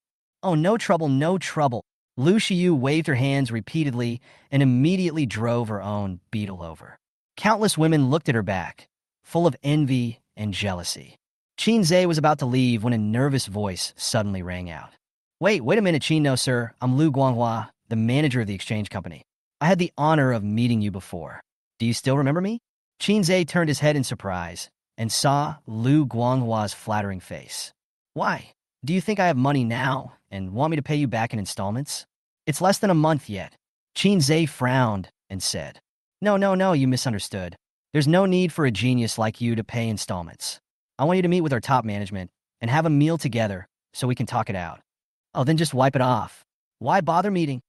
Oh, no trouble, no trouble. Lu Shiyu waved her hands repeatedly and immediately drove her own beetle over. Countless women looked at her back, full of envy and jealousy. Shinzei was about to leave when a nervous voice suddenly rang out. Wait a minute, Chino, sir. I'm Lu Guanghua, the manager of the exchange company. I had the honor of meeting you before. Do you still remember me? Shinzei turned his head in surprise and saw Lu Guanghua's flattering face. Why? Do you think I have money now and want me to pay you back in installments? It's less than a month yet. Shinzei frowned and said, No, no, no, you misunderstood. There's no need for a genius like you to pay installments. I want you to meet with our top management and have a meal together so we can talk it out. Oh, then just wipe it off. Why bother meeting?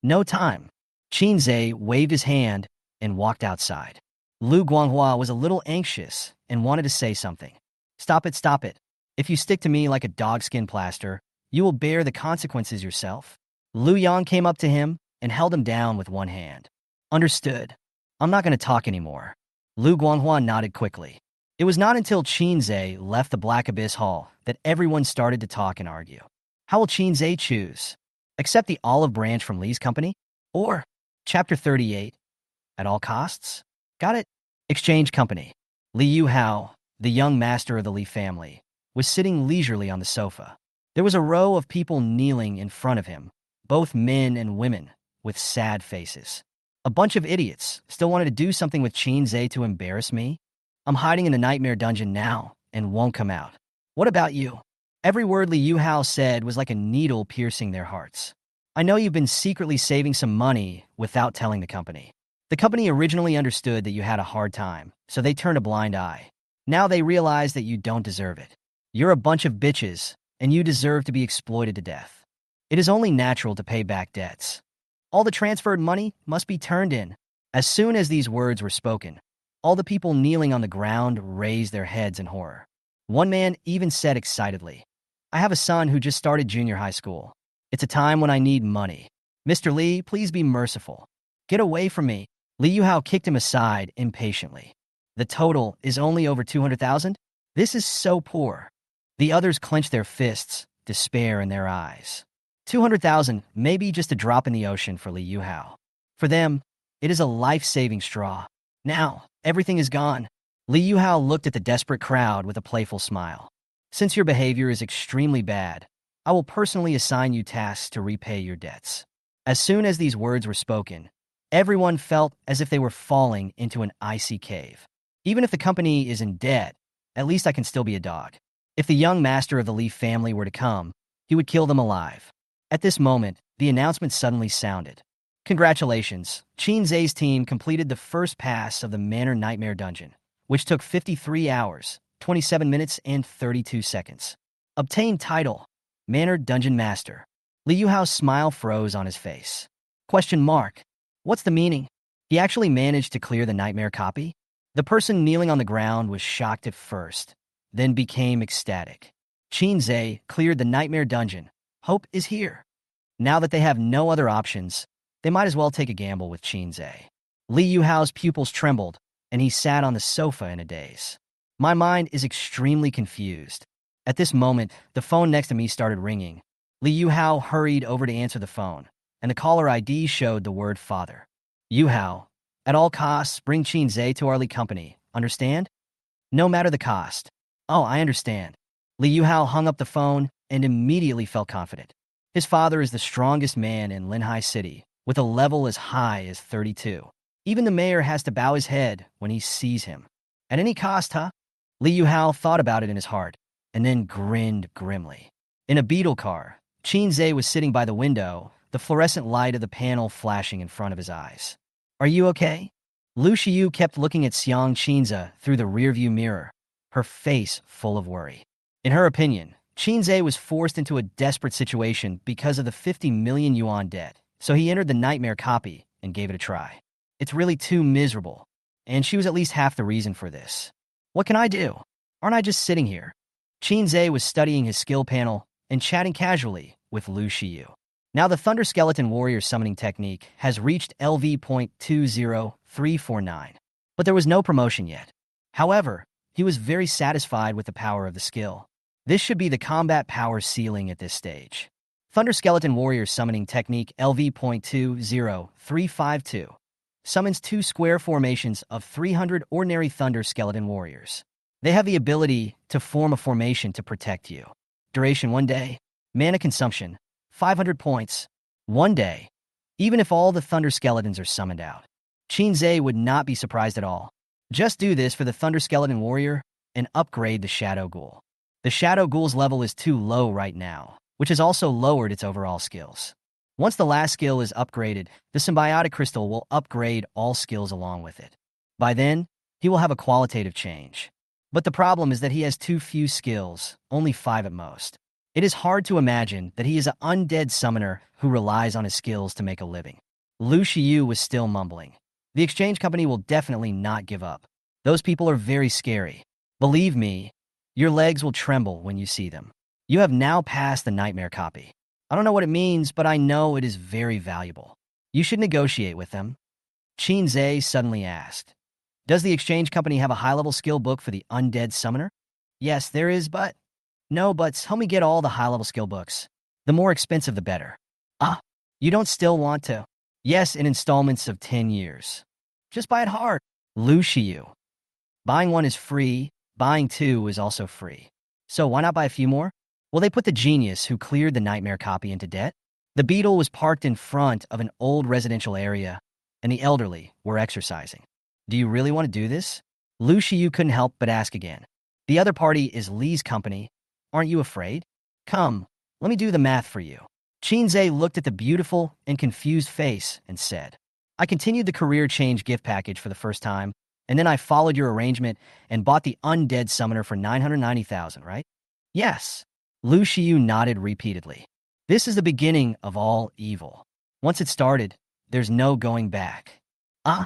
No time. Qinze waved his hand and walked outside. Lu Guanghua was a little anxious and wanted to say something. Stop it, stop it. If you stick to me like a dogskin plaster, you will bear the consequences yourself. Lu Yang came up to him and held him down with one hand. Understood. I'm not going to talk anymore. Lu Guanghua nodded quickly. It was not until Qinze left the Black Abyss Hall that everyone started to talk and argue. How will Qinze choose? Accept the olive branch from Li's company? Or, Chapter 38, at all costs? Got it? Exchange company. Li Yuhao, the young master of the Li family, was sitting leisurely on the sofa. There was a row of people kneeling in front of him, both men and women, with sad faces. A bunch of idiots still wanted to do something with Qinze to embarrass me? I'm hiding in the nightmare dungeon now and won't come out. What about you? Every word Li Yuhao said was like a needle piercing their hearts. I know you've been secretly saving some money without telling the company. The company originally understood that you had a hard time, so they turned a blind eye. Now they realize that you don't deserve it. You're a bunch of bitches, and you deserve to be exploited to death. It is only natural to pay back debts. All the transferred money must be turned in. As soon as these words were spoken, all the people kneeling on the ground raised their heads in horror. One man even said excitedly, I have a son who just started junior high school. It's a time when I need money. Mr. Li, please be merciful. Get away from me. Li Yuhao kicked him aside impatiently. The total is only over 200,000? This is so poor. The others clenched their fists, despair in their eyes. 200,000 may be just a drop in the ocean for Li Yuhao. For them, it is a life-saving straw. Now, everything is gone. Li Yuhao looked at the desperate crowd with a playful smile. Since your behavior is extremely bad, I will personally assign you tasks to repay your debts. As soon as these words were spoken, everyone felt as if they were falling into an icy cave. Even if the company is in debt, at least I can still be a dog. If the young master of the Li family were to come, he would kill them alive. At this moment, the announcement suddenly sounded. Congratulations, Qinze's team completed the first pass of the Manor Nightmare Dungeon, which took 53 hours, 27 minutes, and 32 seconds. Obtained title, Manor Dungeon Master. Li Yuhao's smile froze on his face. Question mark. What's the meaning? He actually managed to clear the nightmare copy? The person kneeling on the ground was shocked at first, then became ecstatic. Qinze cleared the nightmare dungeon. Hope is here. Now that they have no other options, they might as well take a gamble with Qinze. Li Yuhao's pupils trembled, and he sat on the sofa in a daze. My mind is extremely confused. At this moment, the phone next to me started ringing. Li Yuhao hurried over to answer the phone, and the caller ID showed the word father. Yuhao, at all costs, bring Qinze to our Li company. Understand? No matter the cost. Oh, I understand. Li Yuhao hung up the phone and immediately felt confident. His father is the strongest man in Linhai City, with a level as high as 32. Even the mayor has to bow his head when he sees him. At any cost, huh? Li Yuhao thought about it in his heart, and then grinned grimly. In a beetle car, Qinze was sitting by the window, the fluorescent light of the panel flashing in front of his eyes. Are you okay? Lu Xiyu kept looking at Xiang Qinze through the rearview mirror, her face full of worry. In her opinion, Qinze was forced into a desperate situation because of the 50 million yuan debt, so he entered the nightmare copy and gave it a try. It's really too miserable, and she was at least half the reason for this. What can I do? Aren't I just sitting here? Qinze was studying his skill panel and chatting casually with Lu Xiyu. Now the Thunder Skeleton Warrior summoning technique has reached LV.20349, but there was no promotion yet. However, he was very satisfied with the power of the skill. This should be the combat power ceiling at this stage. Thunder Skeleton Warrior summoning technique LV.20352 summons 2 square formations of 300 ordinary Thunder Skeleton Warriors. They have the ability to form a formation to protect you. Duration 1 day. Mana consumption 500 points. 1 day. Even if all the Thunder Skeletons are summoned out. Qinze would not be surprised at all. Just do this for the Thunder Skeleton Warrior and upgrade the Shadow Ghoul. The Shadow Ghoul's level is too low right now, which has also lowered its overall skills. Once the last skill is upgraded, the symbiotic crystal will upgrade all skills along with it. By then, he will have a qualitative change. But the problem is that he has too few skills, only 5 at most. It is hard to imagine that he is an undead summoner who relies on his skills to make a living. Lu Shiyu was still mumbling. The exchange company will definitely not give up. Those people are very scary. Believe me, your legs will tremble when you see them. You have now passed the nightmare copy. I don't know what it means, but I know it is very valuable. You should negotiate with them. Qin Zhe suddenly asked. Does the exchange company have a high-level skill book for the Undead Summoner? Yes, there is, but... No buts, help me get all the high-level skill books. The more expensive, the better. Ah, you don't still want to? Yes, in installments of 10 years. Just buy it hard. Lu Shiyu. Buying one is free, buying two is also free. So why not buy a few more? Well, they put the genius who cleared the nightmare copy into debt. The beetle was parked in front of an old residential area, and the elderly were exercising. Do you really want to do this? Lu Shiyu couldn't help but ask again. The other party is Li's company. Aren't you afraid? Come, let me do the math for you. Qin Zhe looked at the beautiful and confused face and said, I continued the career change gift package for the first time, and then I followed your arrangement and bought the Undead Summoner for 990,000, right? Yes. Lu Shiyu nodded repeatedly. This is the beginning of all evil. Once it started, there's no going back. I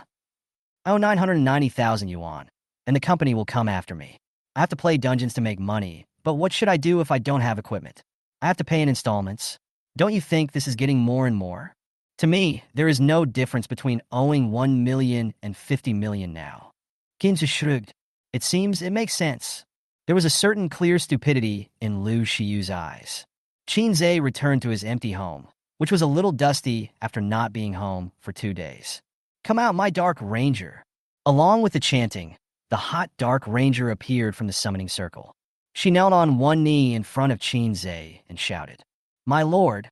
owe 990,000 yuan, and the company will come after me. I have to play dungeons to make money, but what should I do if I don't have equipment? I have to pay in installments. Don't you think this is getting more and more? To me, there is no difference between owing 1 million and 50 million now. Qin shrugged. It seems it makes sense. There was a certain clear stupidity in Lu Shiyu's eyes. Qin Zhe returned to his empty home, which was a little dusty after not being home for 2 days. Come out, my Dark Ranger. Along with the chanting, the hot Dark Ranger appeared from the summoning circle. She knelt on one knee in front of Qin Zhe and shouted, My lord,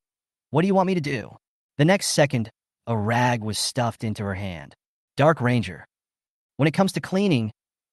what do you want me to do? The next second, a rag was stuffed into her hand. Dark Ranger. When it comes to cleaning,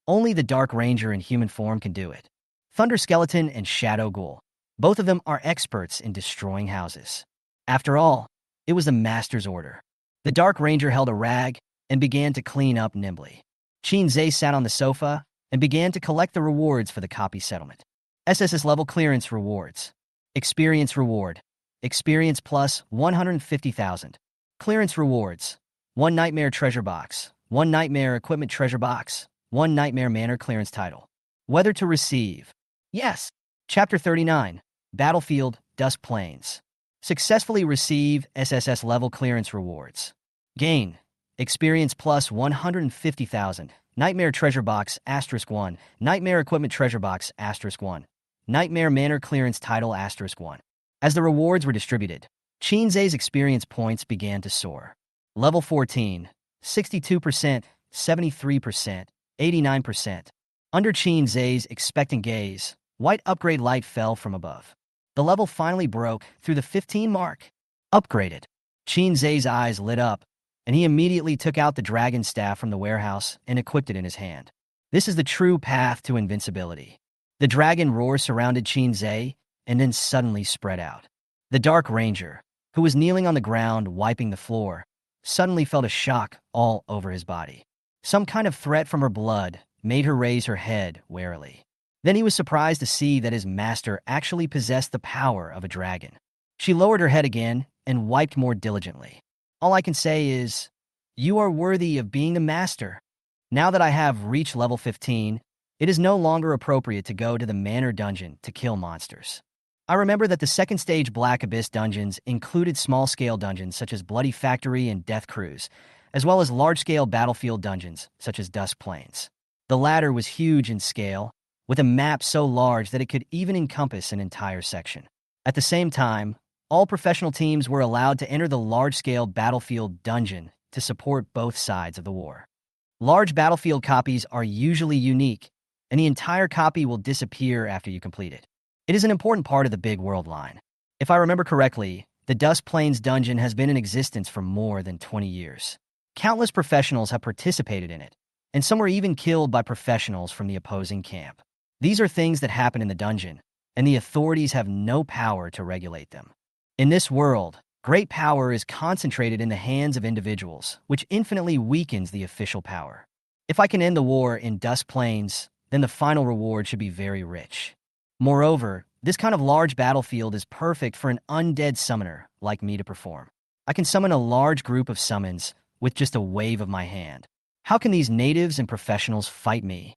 only the Dark Ranger in human form can do it. Thunder Skeleton and Shadow Ghoul. Both of them are experts in destroying houses. After all, it was the master's order. The Dark Ranger held a rag and began to clean up nimbly. Qin Zhe sat on the sofa and began to collect the rewards for the copy settlement. SSS level clearance rewards. Experience reward. Experience plus 150,000. Clearance rewards. 1 Nightmare Treasure Box. 1 Nightmare Equipment Treasure Box. 1 Nightmare Manor Clearance Title. Whether to receive. Yes. Chapter 39. Battlefield, Dusk Plains. Successfully receive SSS level clearance rewards. Gain. Experience plus 150,000. Nightmare Treasure Box *1. Nightmare Equipment Treasure Box *1. Nightmare Manor Clearance Title *1. As the rewards were distributed, Qin Zhe's experience points began to soar. Level 14, 62%, 73%, 89%. Under Qin Zhe's expectant gaze, white upgrade light fell from above. The level finally broke through the 15 mark. Upgraded. Qin Zhe's eyes lit up, and he immediately took out the dragon staff from the warehouse and equipped it in his hand. This is the true path to invincibility. The dragon roar surrounded Qin Zhe, and then suddenly spread out. The Dark Ranger, who was kneeling on the ground wiping the floor, suddenly felt a shock all over his body. Some kind of threat from her blood made her raise her head warily. Then he was surprised to see that his master actually possessed the power of a dragon. She lowered her head again and wiped more diligently. All I can say is, you are worthy of being the master. Now that I have reached level 15, it is no longer appropriate to go to the manor dungeon to kill monsters. I remember that the second stage Black Abyss dungeons included small-scale dungeons such as Bloody Factory and Death Cruise, as well as large-scale battlefield dungeons such as Dusk Plains. The latter was huge in scale, with a map so large that it could even encompass an entire section. At the same time, all professional teams were allowed to enter the large-scale battlefield dungeon to support both sides of the war. Large battlefield copies are usually unique, and the entire copy will disappear after you complete it. It is an important part of the big world line. If I remember correctly, the Dusk Plains dungeon has been in existence for more than 20 years. Countless professionals have participated in it, and some were even killed by professionals from the opposing camp. These are things that happen in the dungeon, and the authorities have no power to regulate them. In this world, Great power is concentrated in the hands of individuals, which infinitely weakens the official power. If I can end the war in Dusk Plains, then the final reward should be very rich. Moreover, this kind of large battlefield is perfect for an undead summoner like me to perform. I can summon a large group of summons with just a wave of my hand. How can these natives and professionals fight me?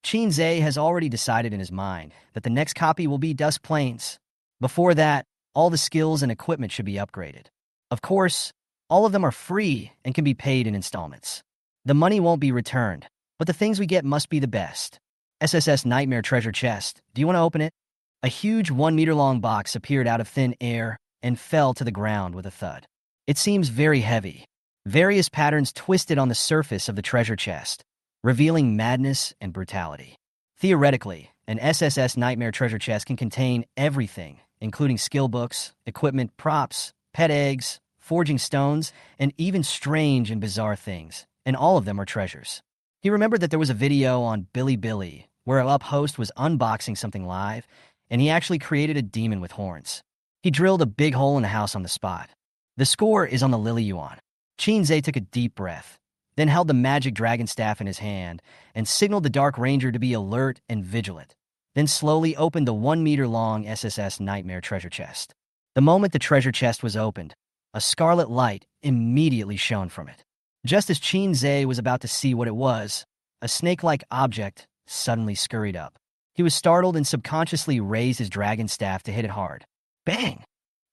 Shinzei has already decided in his mind that the next copy will be Dusk Plains. Before that, all the skills and equipment should be upgraded. Of course, all of them are free and can be paid in installments. The money won't be returned, but the things we get must be the best. SSS Nightmare Treasure Chest. Do you want to open it? A huge 1-meter-long box appeared out of thin air and fell to the ground with a thud. It seems very heavy. Various patterns twisted on the surface of the treasure chest, revealing madness and brutality. Theoretically, an SSS Nightmare Treasure Chest can contain everything, including skill books, equipment, props, pet eggs, forging stones, and even strange and bizarre things, and all of them are treasures. He remembered that there was a video on Billy where a up host was unboxing something live, and he actually created a demon with horns. He drilled a big hole in the house on the spot. The score is on the Lily Yuan. Shinzei took a deep breath, then held the magic dragon staff in his hand and signaled the Dark Ranger to be alert and vigilant, then slowly opened the 1-meter-long SSS Nightmare Treasure Chest. The moment the treasure chest was opened, a scarlet light immediately shone from it. Just as Shinzei was about to see what it was, a snake-like object suddenly scurried up. He was startled and subconsciously raised his dragon staff to hit it hard. Bang!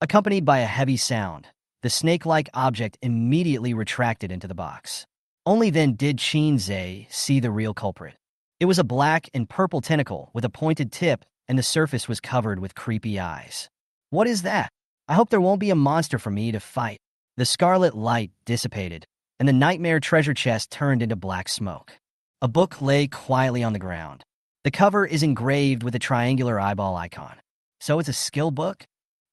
Accompanied by a heavy sound, the snake-like object immediately retracted into the box. Only then did Shinzei see the real culprit. It was a black and purple tentacle with a pointed tip, and the surface was covered with creepy eyes. What is that? I hope there won't be a monster for me to fight. The scarlet light dissipated, and the nightmare treasure chest turned into black smoke. A book lay quietly on the ground. The cover is engraved with a triangular eyeball icon. So it's a skill book?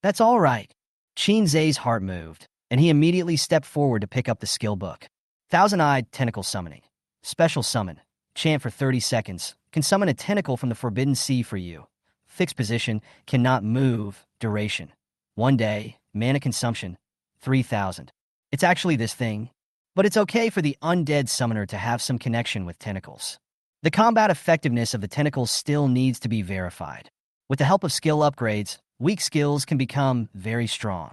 That's all right. Shinzei's heart moved, and he immediately stepped forward to pick up the skill book. Thousand-Eyed Tentacle Summoning. Special summon. Chant for 30 seconds. Can summon a tentacle from the Forbidden Sea for you. Fixed position. Cannot move. Duration. 1 day. Mana consumption. 3,000. It's actually this thing. But it's okay for the Undead Summoner to have some connection with tentacles. The combat effectiveness of the tentacles still needs to be verified. With the help of skill upgrades, weak skills can become very strong.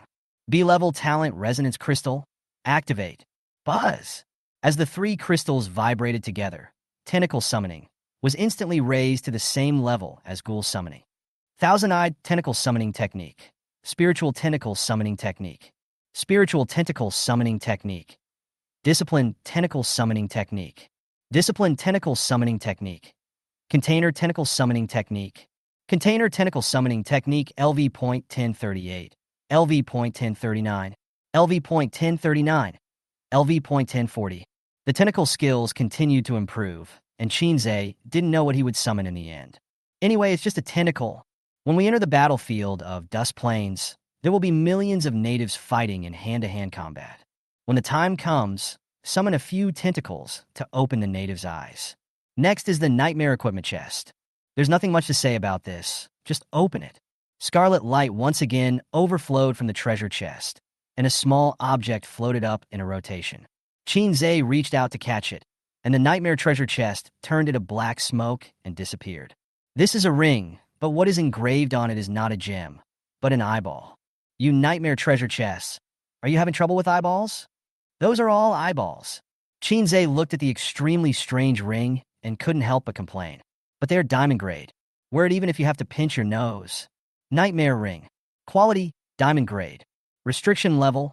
B-level talent Resonance Crystal. Activate. Buzz. As the 3 crystals vibrated together, Tentacle Summoning was instantly raised to the same level as Ghoul Summoning. Thousand-Eyed Tentacle Summoning Technique. Spiritual Tentacle Summoning Technique. Spiritual Tentacle Summoning Technique. Disciplined Tentacle Summoning Technique. Disciplined Tentacle Summoning Technique. Container Tentacle Summoning Technique. Container Tentacle Summoning Technique LV.1038. LV.1039. LV.1039. LV.1040. The tentacle skills continued to improve, and Shinzei didn't know what he would summon in the end. Anyway, it's just a tentacle. When we enter the battlefield of Dusk Plains, there will be millions of natives fighting in hand-to-hand combat. When the time comes, summon a few tentacles to open the native's eyes. Next is the Nightmare Equipment Chest. There's nothing much to say about this. Just open it. Scarlet light once again overflowed from the treasure chest, and a small object floated up in a rotation. Shinzei reached out to catch it, and the Nightmare Treasure Chest turned into black smoke and disappeared. This is a ring, but what is engraved on it is not a gem, but an eyeball. You Nightmare Treasure Chests, are you having trouble with eyeballs? Those are all eyeballs. Shinzei looked at the extremely strange ring and couldn't help but complain. But they're diamond grade. Wear it even if you have to pinch your nose. Nightmare Ring. Quality, diamond grade. Restriction level,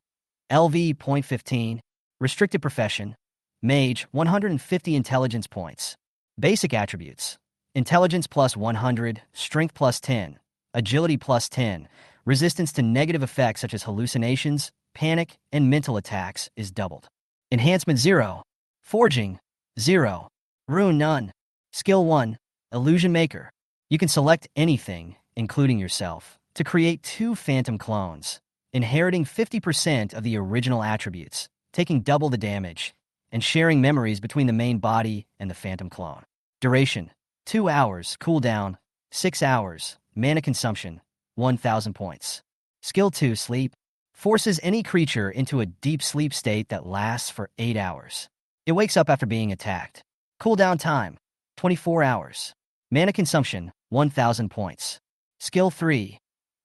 LV.15. Restricted profession, Mage, 150 intelligence points. Basic attributes, intelligence plus 100, strength plus 10, agility plus 10, resistance to negative effects such as hallucinations, panic, and mental attacks is doubled. Enhancement 0, Forging 0, Rune none. Skill 1, Illusion Maker. You can select anything, including yourself, to create 2 phantom clones, inheriting 50% of the original attributes, taking double the damage, and sharing memories between the main body and the phantom clone. Duration, 2 hours. Cooldown, 6 hours. Mana consumption, 1,000 points. Skill 2, Sleep, Forces any creature into a deep sleep state that lasts for 8 hours. It wakes up after being attacked. Cooldown time, 24 hours. Mana consumption, 1,000 points. Skill 3,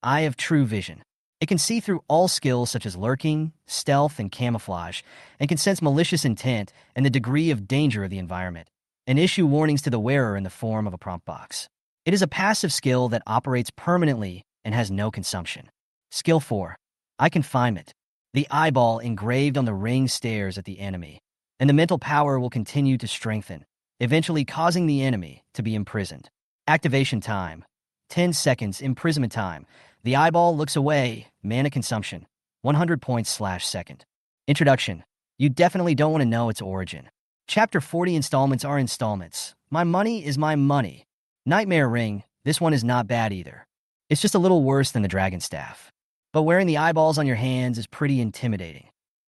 Eye of True Vision. It can see through all skills such as lurking, stealth, and camouflage, and can sense malicious intent and the degree of danger of the environment, and issue warnings to the wearer in the form of a prompt box. It is a passive skill that operates permanently and has no consumption. Skill 4, Eye Confinement. The eyeball engraved on the ring stares at the enemy, and the mental power will continue to strengthen, eventually causing the enemy to be imprisoned. Activation time, 10 seconds imprisonment time. The eyeball looks away, mana consumption, 100 points/second. Introduction. You definitely don't want to know its origin. Chapter 40 installments are installments. My money is my money. Nightmare Ring, this one is not bad either. It's just a little worse than the Dragon Staff. But wearing the eyeballs on your hands is pretty intimidating.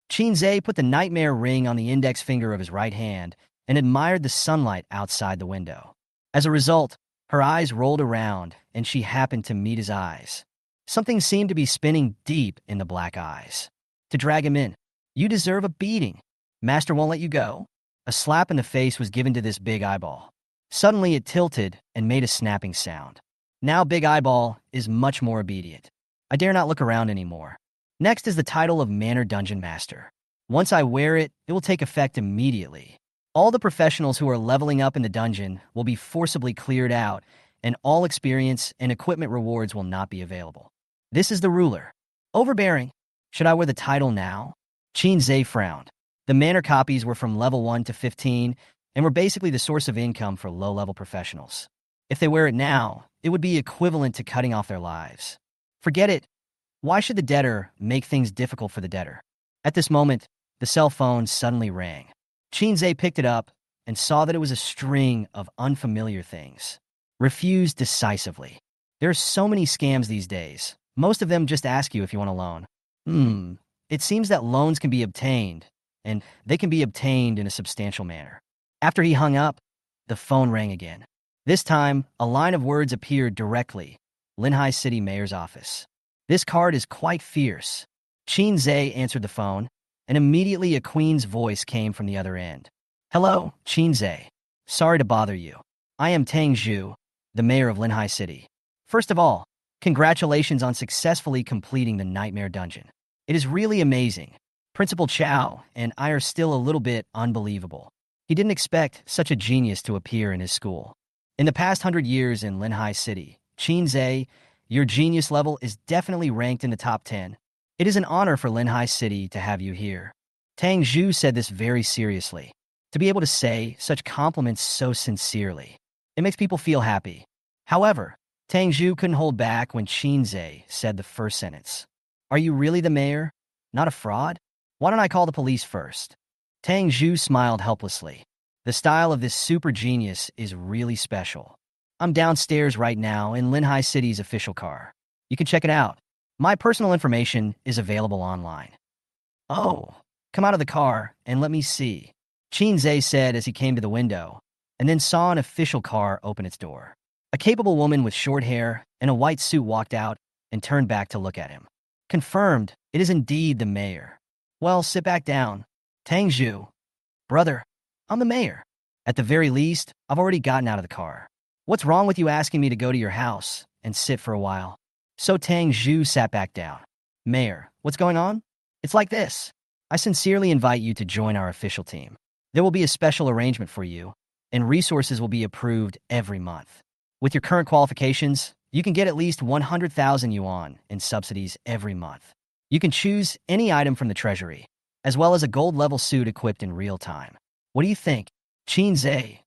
Qinze put the Nightmare Ring on the index finger of his right hand and admired the sunlight outside the window. As a result, her eyes rolled around, and she happened to meet his eyes. Something seemed to be spinning deep in the black eyes. To drag him in. You deserve a beating. Master won't let you go. A slap in the face was given to this big eyeball. Suddenly it tilted and made a snapping sound. Now Big Eyeball is much more obedient. I dare not look around anymore. Next is the title of Manor Dungeon Master. Once I wear it, it will take effect immediately. All the professionals who are leveling up in the dungeon will be forcibly cleared out, and all experience and equipment rewards will not be available. This is the ruler. Overbearing. Should I wear the title now? Qinze frowned. The manor copies were from level 1 to 15 and were basically the source of income for low-level professionals. If they wear it now, it would be equivalent to cutting off their lives. Forget it. Why should the debtor make things difficult for the debtor? At this moment, the cell phone suddenly rang. Qinze picked it up and saw that it was a string of unfamiliar things. Refused decisively. There are so many scams these days. Most of them just ask you if you want a loan. It seems that loans can be obtained, and they can be obtained in a substantial manner. After he hung up, the phone rang again. This time, a line of words appeared directly. Linhai City Mayor's office. This card is quite fierce. Qinze answered the phone, and immediately a queen's voice came from the other end. Hello, Qinze. Sorry to bother you. I am Tang Zhu, the mayor of Linhai City. First of all, congratulations on successfully completing the Nightmare Dungeon. It is really amazing. Principal Chow and I are still a little bit unbelievable. He didn't expect such a genius to appear in his school. In the past 100 years in Linhai City, Qinze, your genius level is definitely ranked in the top 10. It is an honor for Linhai City to have you here. Tang Zhu said this very seriously. To be able to say such compliments so sincerely, it makes people feel happy. However, Tang Zhu couldn't hold back when Qinze said the first sentence. Are you really the mayor? Not a fraud? Why don't I call the police first? Tang Zhu smiled helplessly. The style of this super genius is really special. I'm downstairs right now in Linhai City's official car. You can check it out. My personal information is available online. Oh, come out of the car and let me see, Qinze said as he came to the window, and then saw an official car open its door. A capable woman with short hair and a white suit walked out and turned back to look at him. Confirmed, it is indeed the mayor. Well, sit back down. Tang Zhu. Brother, I'm the mayor. At the very least, I've already gotten out of the car. What's wrong with you asking me to go to your house and sit for a while? So Tang Zhu sat back down. Mayor, what's going on? It's like this. I sincerely invite you to join our official team. There will be a special arrangement for you, and resources will be approved every month. With your current qualifications, you can get at least 100,000 yuan in subsidies every month. You can choose any item from the treasury, as well as a gold-level suit equipped in real time. What do you think? Qinze.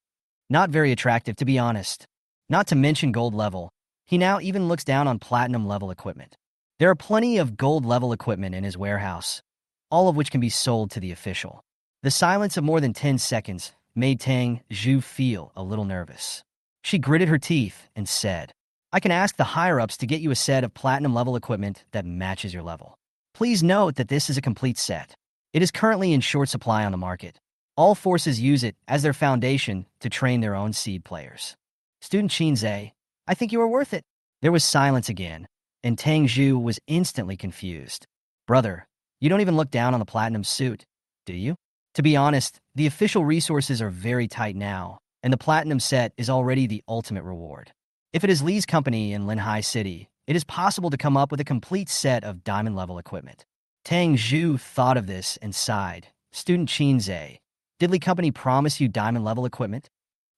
Not very attractive, to be honest. Not to mention gold level, he now even looks down on platinum-level equipment. There are plenty of gold-level equipment in his warehouse, all of which can be sold to the official. The silence of more than 10 seconds made Tang Zhu feel a little nervous. She gritted her teeth and said, I can ask the higher-ups to get you a set of platinum-level equipment that matches your level. Please note that this is a complete set. It is currently in short supply on the market. All forces use it as their foundation to train their own seed players. Student Qinze, I think you are worth it. There was silence again, and Tang Zhu was instantly confused. Brother, you don't even look down on the platinum suit, do you? To be honest, the official resources are very tight now, and the platinum set is already the ultimate reward. If it is Lee's company in Linhai City, it is possible to come up with a complete set of diamond-level equipment. Tang Zhu thought of this and sighed. Student Qinze, did Lee Company promise you diamond-level equipment?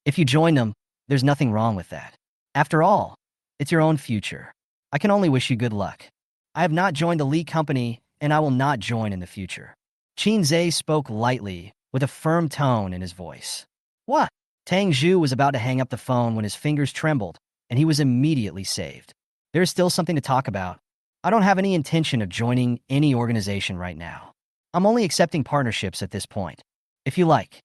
If you join them, there's nothing wrong with that. After all, it's your own future. I can only wish you good luck. I have not joined the Lee Company, and I will not join in the future. Qinze spoke lightly, with a firm tone in his voice. What? Tang Zhu was about to hang up the phone when his fingers trembled, and he was immediately saved. There is still something to talk about. I don't have any intention of joining any organization right now. I'm only accepting partnerships at this point. If you like.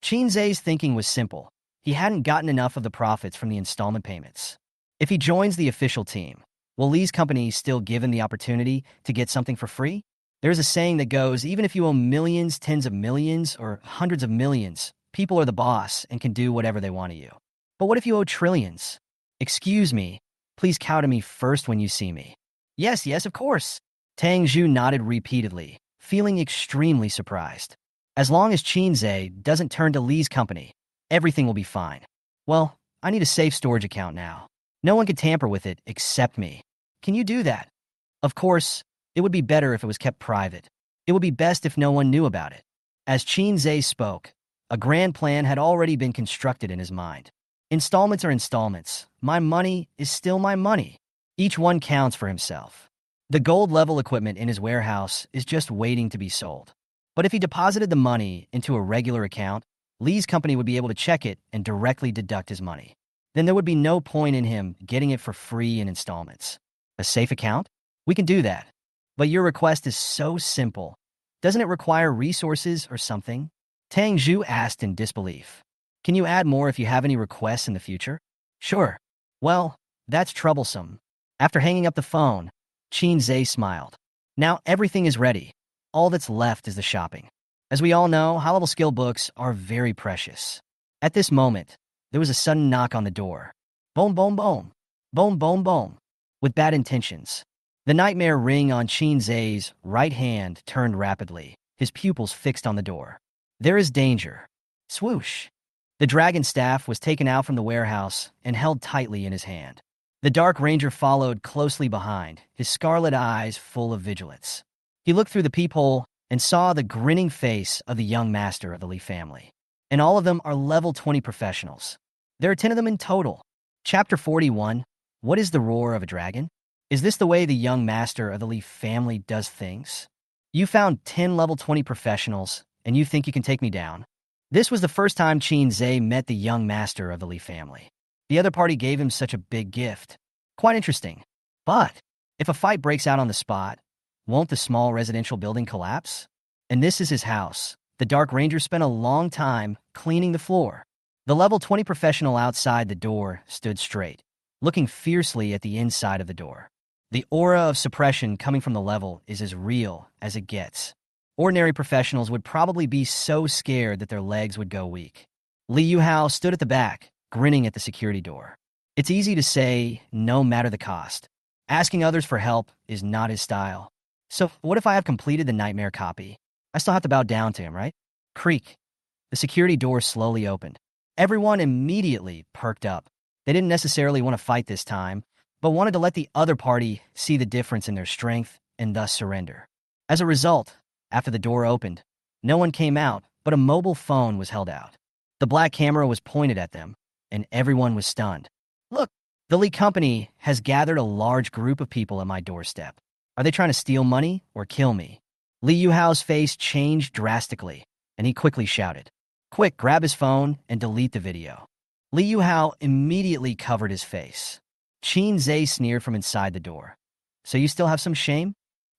Qinze's thinking was simple. He hadn't gotten enough of the profits from the installment payments. If he joins the official team, will Lee's company still give him the opportunity to get something for free? There's a saying that goes, even if you owe millions, tens of millions, or hundreds of millions, people are the boss and can do whatever they want to you. But what if you owe trillions? Excuse me, please cow to me first when you see me. Yes, of course. Tang Zhu nodded repeatedly, feeling extremely surprised. As long as Qinze doesn't turn to Lee's company, everything will be fine. Well, I need a safe storage account now. No one can tamper with it except me. Can you do that? Of course, it would be better if it was kept private. It would be best if no one knew about it. As Qinze spoke, a grand plan had already been constructed in his mind. Installments are installments. My money is still my money. Each one counts for himself. The gold-level equipment in his warehouse is just waiting to be sold. But if he deposited the money into a regular account, Lee's company would be able to check it and directly deduct his money. Then there would be no point in him getting it for free in installments. A safe account? We can do that. But your request is so simple. Doesn't it require resources or something? Tang Zhu asked in disbelief. Can you add more if you have any requests in the future? Sure. Well, that's troublesome. After hanging up the phone, Qinze smiled. Now everything is ready. All that's left is the shopping. As we all know, high-level skill books are very precious. At this moment, there was a sudden knock on the door. Boom, boom, boom. Boom, boom, boom. With bad intentions. The nightmare ring on Qinze's right hand turned rapidly, his pupils fixed on the door. There is danger. Swoosh. The dragon staff was taken out from the warehouse and held tightly in his hand. The Dark Ranger followed closely behind, his scarlet eyes full of vigilance. He looked through the peephole and saw the grinning face of the young master of the Lee family. And all of them are level 20 professionals. There are 10 of them in total. Chapter 41, What is the Roar of a Dragon? Is this the way the young master of the Lee family does things? You found 10 level 20 professionals, and you think you can take me down? This was the first time Qinze met the young master of the Lee family. The other party gave him such a big gift. Quite interesting. But if a fight breaks out on the spot, won't the small residential building collapse? And this is his house. The Dark Ranger spent a long time cleaning the floor. The level 20 professional outside the door stood straight, looking fiercely at the inside of the door. The aura of suppression coming from the level is as real as it gets. Ordinary professionals would probably be so scared that their legs would go weak. Li Yuhao stood at the back, grinning at the security door. It's easy to say, no matter the cost. Asking others for help is not his style. So what if I have completed the nightmare copy? I still have to bow down to him, right? Creak. The security door slowly opened. Everyone immediately perked up. They didn't necessarily want to fight this time, but wanted to let the other party see the difference in their strength and thus surrender. As a result, after the door opened, no one came out, but a mobile phone was held out. The black camera was pointed at them, and everyone was stunned. Look, the Lee Company has gathered a large group of people at my doorstep. Are they trying to steal money or kill me? Li Yuhao's face changed drastically, and he quickly shouted, Quick, grab his phone and delete the video. Li Yuhao immediately covered his face. Qinze sneered from inside the door. So you still have some shame?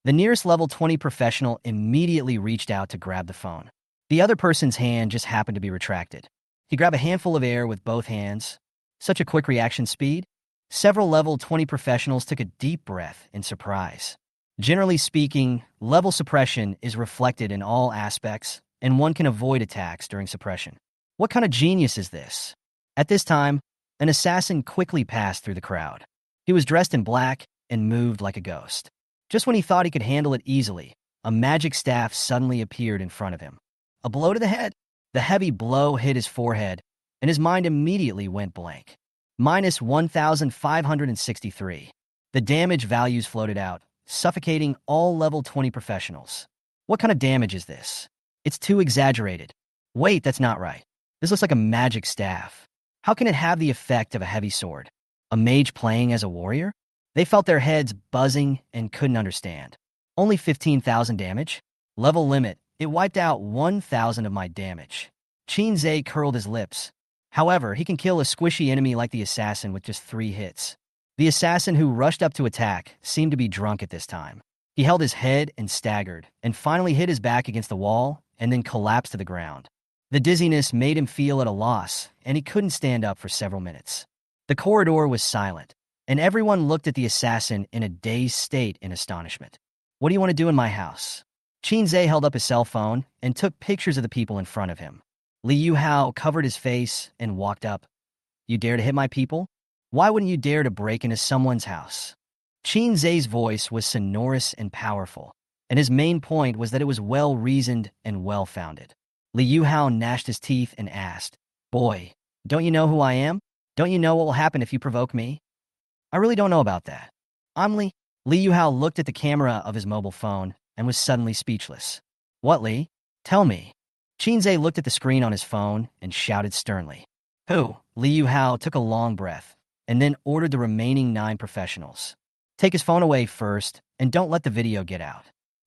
The nearest level 20 professional immediately reached out to grab the phone. The other person's hand just happened to be retracted. He grabbed a handful of air with both hands. Such a quick reaction speed. Several level 20 professionals took a deep breath in surprise. Generally speaking, level suppression is reflected in all aspects, and one can avoid attacks during suppression. What kind of genius is this? At this time, an assassin quickly passed through the crowd. He was dressed in black and moved like a ghost. Just when he thought he could handle it easily, a magic staff suddenly appeared in front of him. A blow to the head. The heavy blow hit his forehead, and his mind immediately went blank. Minus 1,563. The damage values floated out, suffocating all level 20 professionals. What kind of damage is this? It's too exaggerated. Wait, that's not right. This looks like a magic staff. How can it have the effect of a heavy sword? A mage playing as a warrior? They felt their heads buzzing and couldn't understand. Only 15,000 damage? Level limit. It wiped out 1,000 of my damage. Qin curled his lips. However, he can kill a squishy enemy like the assassin with just 3 hits. The assassin who rushed up to attack seemed to be drunk at this time. He held his head and staggered, and finally hit his back against the wall and then collapsed to the ground. The dizziness made him feel at a loss, and he couldn't stand up for several minutes. The corridor was silent, and everyone looked at the assassin in a dazed state in astonishment. What do you want to do in my house? Qin held up his cell phone and took pictures of the people in front of him. Li Yuhao covered his face and walked up. You dare to hit my people? Why wouldn't you dare to break into someone's house? Qin voice was sonorous and powerful, and his main point was that it was well-reasoned and well-founded. Li Yuhao gnashed his teeth and asked, Boy, don't you know who I am? Don't you know what will happen if you provoke me? I really don't know about that. I'm Li. Li Yuhao looked at the camera of his mobile phone and was suddenly speechless. What, Li? Tell me. Qin looked at the screen on his phone and shouted sternly. Who? Li Yuhao took a long breath and then ordered the remaining 9 professionals. Take his phone away first and don't let the video get out.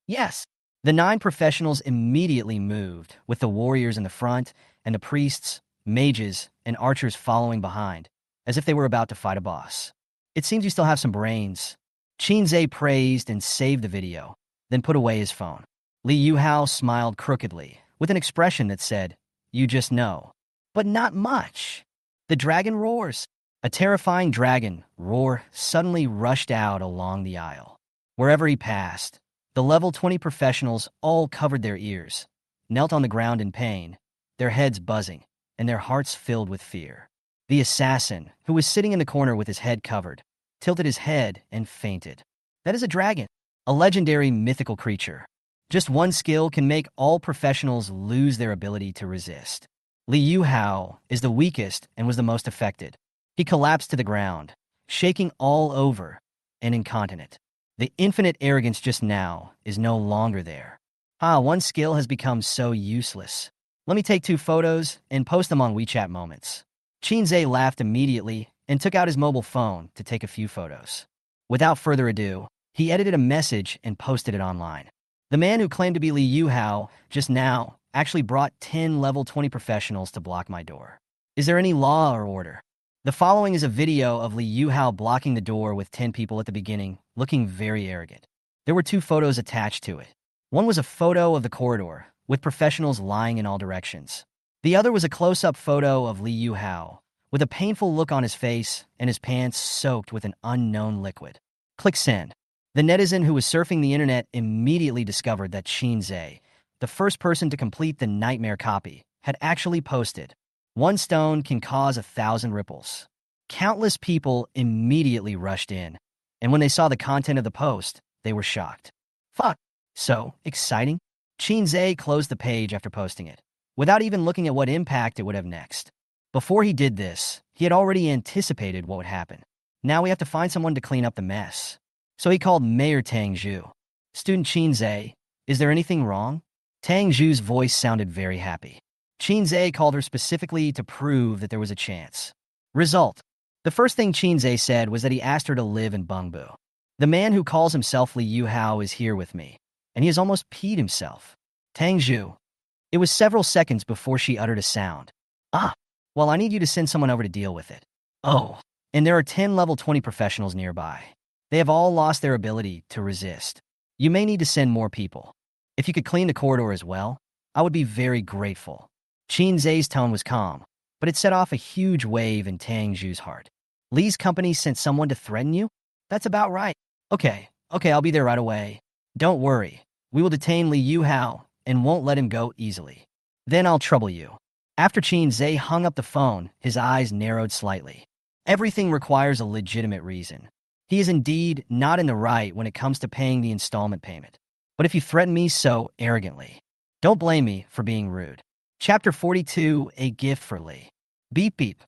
Yes. The 9 professionals immediately moved, with the warriors in the front and the priests, mages, and archers following behind, as if they were about to fight a boss. It seems you still have some brains. Qin praised and saved the video, then put away his phone. Li Yuhao smiled crookedly, with an expression that said, You just know. But not much. The dragon roars. A terrifying dragon roar suddenly rushed out along the aisle. Wherever he passed, the level 20 professionals all covered their ears, knelt on the ground in pain, their heads buzzing, and their hearts filled with fear. The assassin, who was sitting in the corner with his head covered, tilted his head and fainted. That is a dragon, a legendary mythical creature. Just one skill can make all professionals lose their ability to resist. Li Yuhao is the weakest and was the most affected. He collapsed to the ground, shaking all over and incontinent. The infinite arrogance just now is no longer there. One skill has become so useless. Let me take 2 photos and post them on WeChat Moments. Qin laughed immediately and took out his mobile phone to take a few photos. Without further ado, he edited a message and posted it online. The man who claimed to be Li Yuhao just now actually brought 10 level 20 professionals to block my door. Is there any law or order? The following is a video of Li Yuhao blocking the door with 10 people at the beginning, looking very arrogant. There were 2 photos attached to it. One was a photo of the corridor, with professionals lying in all directions. The other was a close-up photo of Li Yuhao, with a painful look on his face and his pants soaked with an unknown liquid. Click send. The netizen who was surfing the internet immediately discovered that Qin, the first person to complete the nightmare copy, had actually posted. 1 stone can cause 1,000 ripples. Countless people immediately rushed in, and when they saw the content of the post, they were shocked. Fuck. So exciting? Qin closed the page after posting it, without even looking at what impact it would have next. Before he did this, he had already anticipated what would happen. Now we have to find someone to clean up the mess. So he called Mayor Tang Zhu. Student Qin, is there anything wrong? Tang Zhu's voice sounded very happy. Qin called her specifically to prove that there was a chance. Result. The first thing Qin said was that he asked her to live in Bengbu. The man who calls himself Li Yuhao is here with me, and he has almost peed himself. Tang Zhu. It was several seconds before she uttered a sound. Well, I need you to send someone over to deal with it. Oh, and there are 10 level 20 professionals nearby. They have all lost their ability to resist. You may need to send more people. If you could clean the corridor as well, I would be very grateful. Qin tone was calm, but it set off a huge wave in Tang Zhu's heart. Li's company sent someone to threaten you? That's about right. Okay, I'll be there right away. Don't worry, we will detain Li Yuhao and won't let him go easily. Then I'll trouble you. After Qin hung up the phone, his eyes narrowed slightly. Everything requires a legitimate reason. He is indeed not in the right when it comes to paying the installment payment. But if you threaten me so arrogantly, don't blame me for being rude. Chapter 42, A Gift for Lee. Beep beep.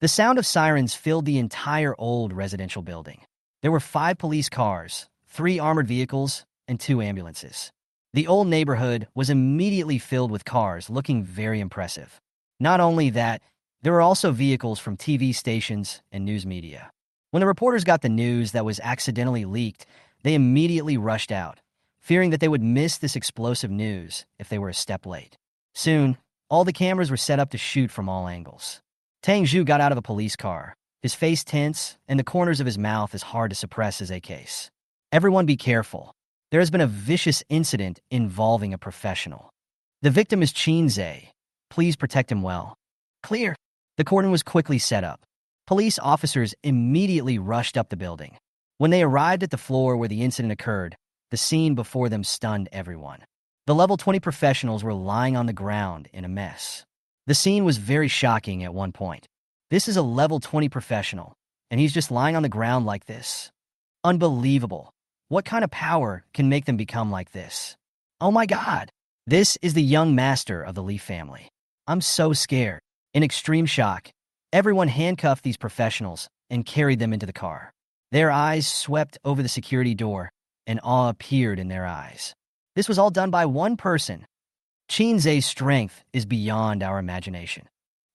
The sound of sirens filled the entire old residential building. There were 5 police cars, 3 armored vehicles, and 2 ambulances. The old neighborhood was immediately filled with cars looking very impressive. Not only that, there were also vehicles from TV stations and news media. When the reporters got the news that was accidentally leaked, they immediately rushed out, fearing that they would miss this explosive news if they were a step late. Soon, all the cameras were set up to shoot from all angles. Tang Zhu got out of a police car, his face tense and the corners of his mouth as hard to suppress as a case. Everyone be careful. There has been a vicious incident involving a professional. The victim is Qin Zhe. Please protect him well. Clear. The cordon was quickly set up. Police officers immediately rushed up the building. When they arrived at the floor where the incident occurred, the scene before them stunned everyone. The level 20 professionals were lying on the ground in a mess. The scene was very shocking at one point. This is a level 20 professional, and he's just lying on the ground like this. Unbelievable. What kind of power can make them become like this? Oh my God. This is the young master of the Lee family. I'm so scared. In extreme shock, everyone handcuffed these professionals and carried them into the car. Their eyes swept over the security door, and awe appeared in their eyes. This was all done by one person. Qin Zhe's strength is beyond our imagination.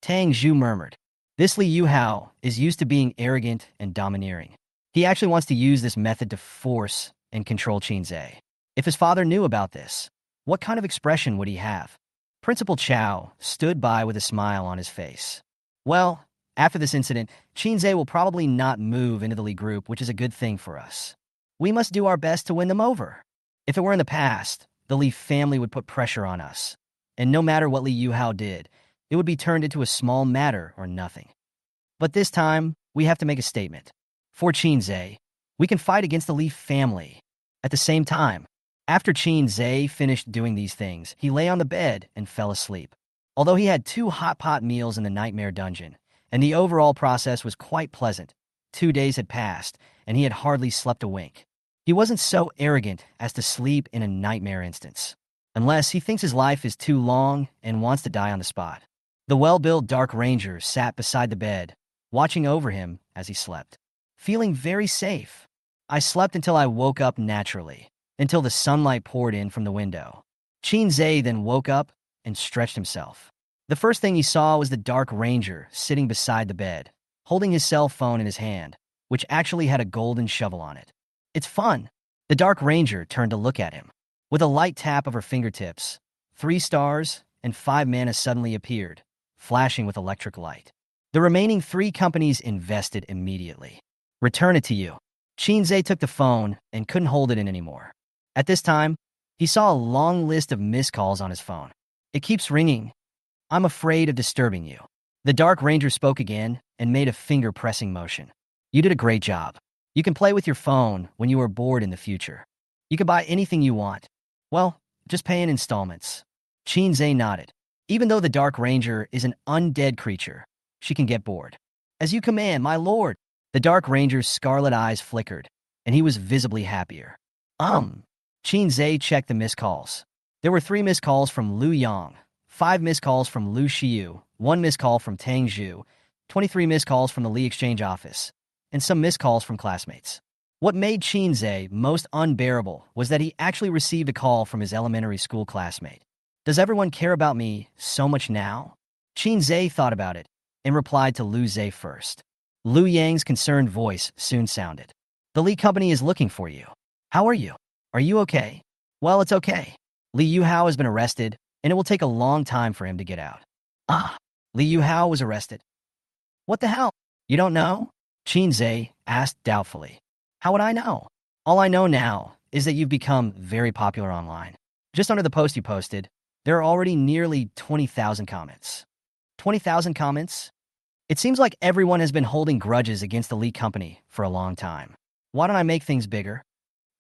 Tang Zhu murmured. This Li Yuhao is used to being arrogant and domineering. He actually wants to use this method to force and control Qin Zhe. If his father knew about this, what kind of expression would he have? Principal Chow stood by with a smile on his face. Well, after this incident, Qin Zhe will probably not move into the Li group, which is a good thing for us. We must do our best to win them over. If it were in the past, the Li family would put pressure on us, and no matter what Li Yuhao did, it would be turned into a small matter or nothing. But this time, we have to make a statement. For Qin Zhe, we can fight against the Li family. At the same time, after Qin Zhe finished doing these things, he lay on the bed and fell asleep. Although he had 2 hot pot meals in the nightmare dungeon, and the overall process was quite pleasant, 2 days had passed, and he had hardly slept a wink. He wasn't so arrogant as to sleep in a nightmare instance, unless he thinks his life is too long and wants to die on the spot. The well-built Dark Ranger sat beside the bed, watching over him as he slept, feeling very safe. I slept until I woke up naturally, until the sunlight poured in from the window. Qin Zhe then woke up and stretched himself. The first thing he saw was the Dark Ranger sitting beside the bed, holding his cell phone in his hand, which actually had a golden shovel on it. It's fun. The Dark Ranger turned to look at him. With a light tap of her fingertips, 3 stars and 5 mana suddenly appeared, flashing with electric light. The remaining 3 companies invested immediately. Return it to you. Qin Zhe took the phone and couldn't hold it in anymore. At this time, he saw a long list of missed calls on his phone. It keeps ringing. I'm afraid of disturbing you. The Dark Ranger spoke again and made a finger-pressing motion. You did a great job. You can play with your phone when you are bored in the future. You can buy anything you want. Well, just pay in installments. Qin Zhe nodded. Even though the Dark Ranger is an undead creature, she can get bored. As you command, my lord. The Dark Ranger's scarlet eyes flickered, and he was visibly happier. Qin Zhe checked the missed calls. There were 3 missed calls from Lu Yang, 5 missed calls from Lu Xiu, 1 missed call from Tang Zhu, 23 missed calls from the Li Exchange office, and some missed calls from classmates. What made Qin Zhe most unbearable was that he actually received a call from his elementary school classmate. Does everyone care about me so much now? Qin Zhe thought about it and replied to Lu Zhe first. Lu Yang's concerned voice soon sounded. The Li company is looking for you. How are you? Are you okay? Well, it's okay. Li Yuhao has been arrested, and it will take a long time for him to get out. Li Yuhao was arrested. What the hell? You don't know? Qin Zhe asked doubtfully. How would I know? All I know now is that you've become very popular online. Just under the post you posted, there are already nearly 20,000 comments. 20,000 comments? It seems like everyone has been holding grudges against the Li company for a long time. Why don't I make things bigger?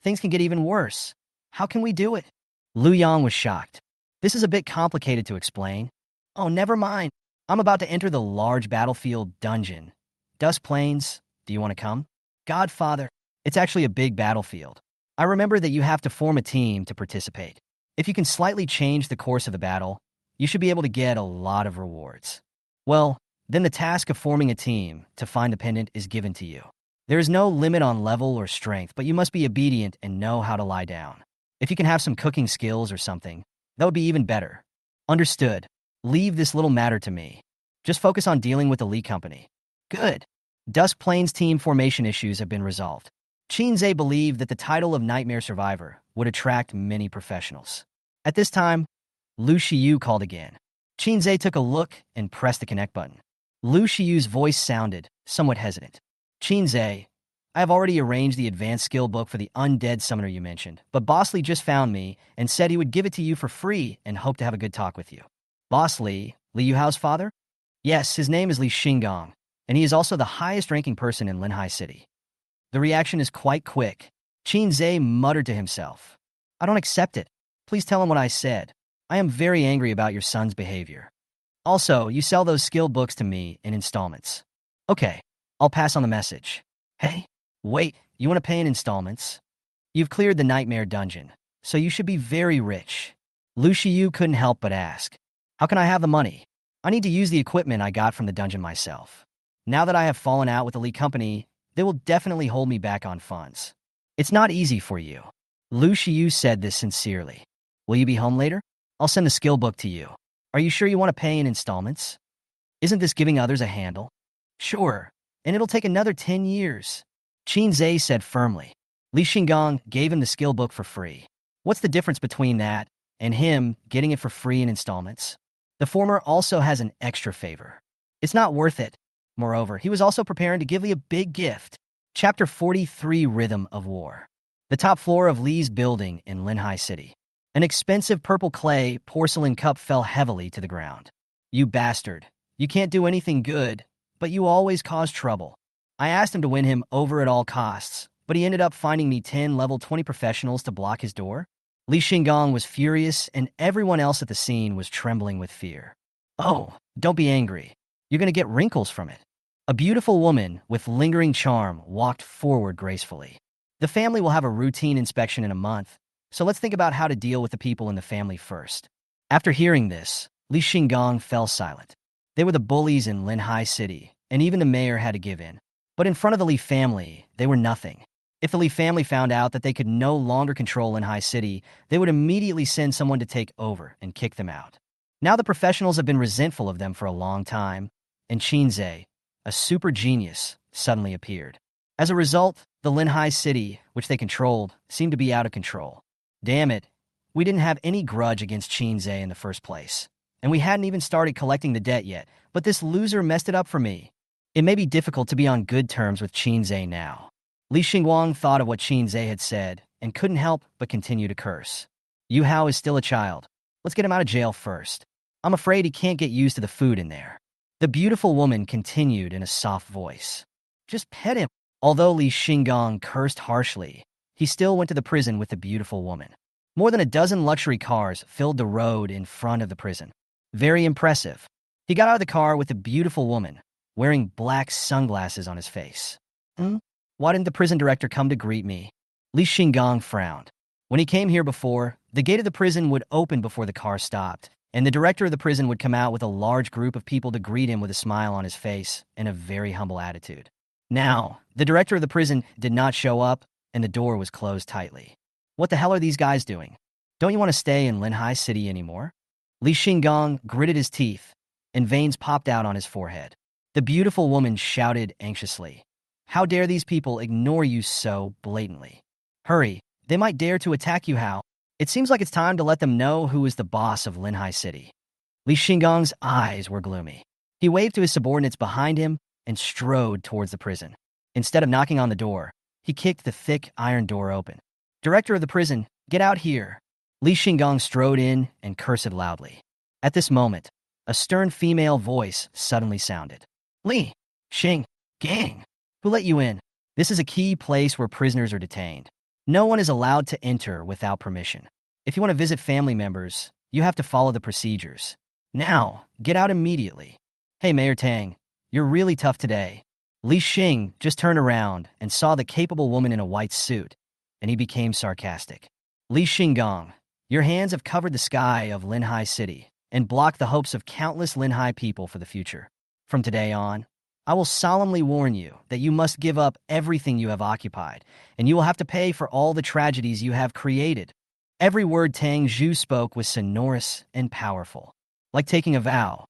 Things can get even worse. How can we do it? Lu Yang was shocked. This is a bit complicated to explain. Oh, never mind. I'm about to enter the large battlefield dungeon. Dusk Plains, do you want to come? Godfather, It's actually a big battlefield. I remember that you have to form a team to participate. If you can slightly change the course of the battle, you should be able to get a lot of rewards. Well, then the task of forming a team to find the pendant is given to you. There is no limit on level or strength, but you must be obedient and know how to lie down. If you can have some cooking skills or something, that would be even better. Understood. Leave this little matter to me. Just focus on dealing with the Lee Company. Good. Dusk Plains team formation issues have been resolved. Shinzei believed that the title of Nightmare Survivor would attract many professionals. At this time, Lu Shiyu called again. Shinzei took a look and pressed the connect button. Lu Shiyu's voice sounded somewhat hesitant. Shinzei, I have already arranged the advanced skill book for the Undead Summoner you mentioned, but Boss Lee just found me and said he would give it to you for free and hope to have a good talk with you. Boss Lee, Li Yuhao's father? Yes, his name is Li Xingong, and he is also the highest-ranking person in Linhai City. The reaction is quite quick. Shinzei muttered to himself. I don't accept it. Please tell him what I said. I am very angry about your son's behavior. Also, you sell those skill books to me in installments. Okay, I'll pass on the message. Hey, wait, you want to pay in installments? You've cleared the Nightmare Dungeon, so you should be very rich. Lu Shiyu couldn't help but ask. How can I have the money? I need to use the equipment I got from the dungeon myself. Now that I have fallen out with the Lee Company, they will definitely hold me back on funds. It's not easy for you. Lu Shiyu said this sincerely. Will you be home later? I'll send the skill book to you. Are you sure you want to pay in installments? Isn't this giving others a handle? Sure, and it'll take another 10 years. Shinzei said firmly. Li Xingong gave him the skill book for free. What's the difference between that and him getting it for free in installments? The former also has an extra favor. It's not worth it. Moreover, he was also preparing to give Li a big gift. Chapter 43, Rhythm of War. The top floor of Li's building in Linhai City. An expensive purple clay porcelain cup fell heavily to the ground. You bastard. You can't do anything good, but you always cause trouble. I asked him to win him over at all costs, but he ended up finding me 10 level 20 professionals to block his door. Li Xingong was furious, and everyone else at the scene was trembling with fear. Oh, don't be angry. You're going to get wrinkles from it. A beautiful woman with lingering charm walked forward gracefully. The family will have a routine inspection in a month, so let's think about how to deal with the people in the family first. After hearing this, Li Xingong fell silent. They were the bullies in Linhai City, and even the mayor had to give in. But in front of the Li family, they were nothing. If the Li family found out that they could no longer control Linhai City, they would immediately send someone to take over and kick them out. Now the professionals have been resentful of them for a long time, and Shinzei, a super genius, suddenly appeared. As a result, the Linhai City, which they controlled, seemed to be out of control. Damn it, we didn't have any grudge against Shinzei in the first place. And we hadn't even started collecting the debt yet, but this loser messed it up for me. It may be difficult to be on good terms with Shinzei now. Li Xingguang thought of what Shinzei had said and couldn't help but continue to curse. Yu Hao is still a child. Let's get him out of jail first. I'm afraid he can't get used to the food in there. The beautiful woman continued in a soft voice. Just pet him. Although Li Xingguang cursed harshly, he still went to the prison with the beautiful woman. More than a dozen luxury cars filled the road in front of the prison. Very impressive. He got out of the car with the beautiful woman, wearing black sunglasses on his face. Why didn't the prison director come to greet me? Li Xingguang frowned. When he came here before, the gate of the prison would open before the car stopped, and the director of the prison would come out with a large group of people to greet him with a smile on his face and a very humble attitude. Now, the director of the prison did not show up, and the door was closed tightly. What the hell are these guys doing? Don't you want to stay in Linhai City anymore? Li Xingguang gritted his teeth, and veins popped out on his forehead. The beautiful woman shouted anxiously. How dare these people ignore you so blatantly? Hurry, they might dare to attack you, Hao. It seems like it's time to let them know who is the boss of Linhai City. Li Xingguang's eyes were gloomy. He waved to his subordinates behind him and strode towards the prison. Instead of knocking on the door, he kicked the thick iron door open. Director of the prison, get out here. Li Xingguang strode in and cursed loudly. At this moment, a stern female voice suddenly sounded. Li Xingguang, who let you in? This is a key place where prisoners are detained. No one is allowed to enter without permission. If you want to visit family members, you have to follow the procedures. Now, get out immediately. Hey, Mayor Tang, you're really tough today. Li Xing just turned around and saw the capable woman in a white suit, and he became sarcastic. Li Xinggong, your hands have covered the sky of Linhai City and blocked the hopes of countless Linhai people for the future. From today on, I will solemnly warn you that you must give up everything you have occupied, and you will have to pay for all the tragedies you have created. Every word Tang Zhu spoke was sonorous and powerful, like taking a vow.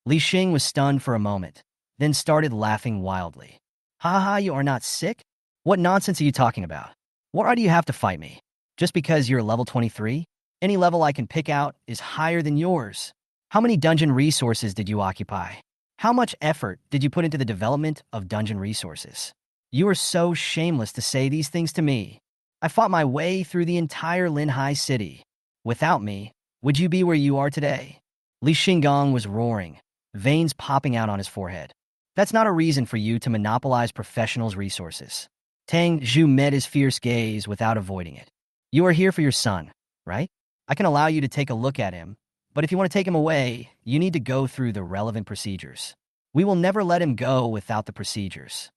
Li Xing was stunned for a moment, then started laughing wildly. Ha ha, you are not sick? What nonsense are you talking about? Why do you have to fight me? Just because you're level 23? Any level I can pick out is higher than yours. How many dungeon resources did you occupy? How much effort did you put into the development of dungeon resources? You are so shameless to say these things to me. I fought my way through the entire Linhai City. Without me, would you be where you are today? Li Xinggong was roaring, veins popping out on his forehead. That's not a reason for you to monopolize professionals' resources. Tang Zhu met his fierce gaze without avoiding it. You are here for your son, right? I can allow you to take a look at him, but if you want to take him away, you need to go through the relevant procedures. We will never let him go without the procedures.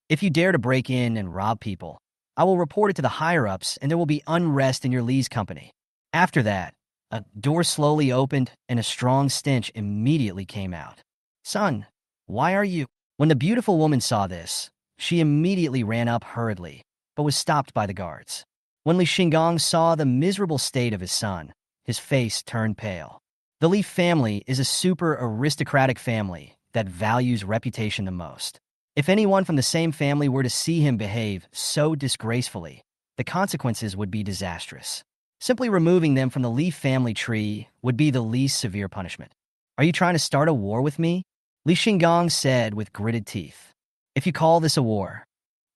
If you dare to break in and rob people, I will report it to the higher-ups and there will be unrest in your Lee's company. After that, a door slowly opened and a strong stench immediately came out. Son, why are you? When the beautiful woman saw this, she immediately ran up hurriedly, but was stopped by the guards. When Li Xinggong saw the miserable state of his son, his face turned pale. The Li family is a super aristocratic family that values reputation the most. If anyone from the same family were to see him behave so disgracefully, the consequences would be disastrous. Simply removing them from the Li family tree would be the least severe punishment. Are you trying to start a war with me? Li Xinggong said with gritted teeth. If you call this a war,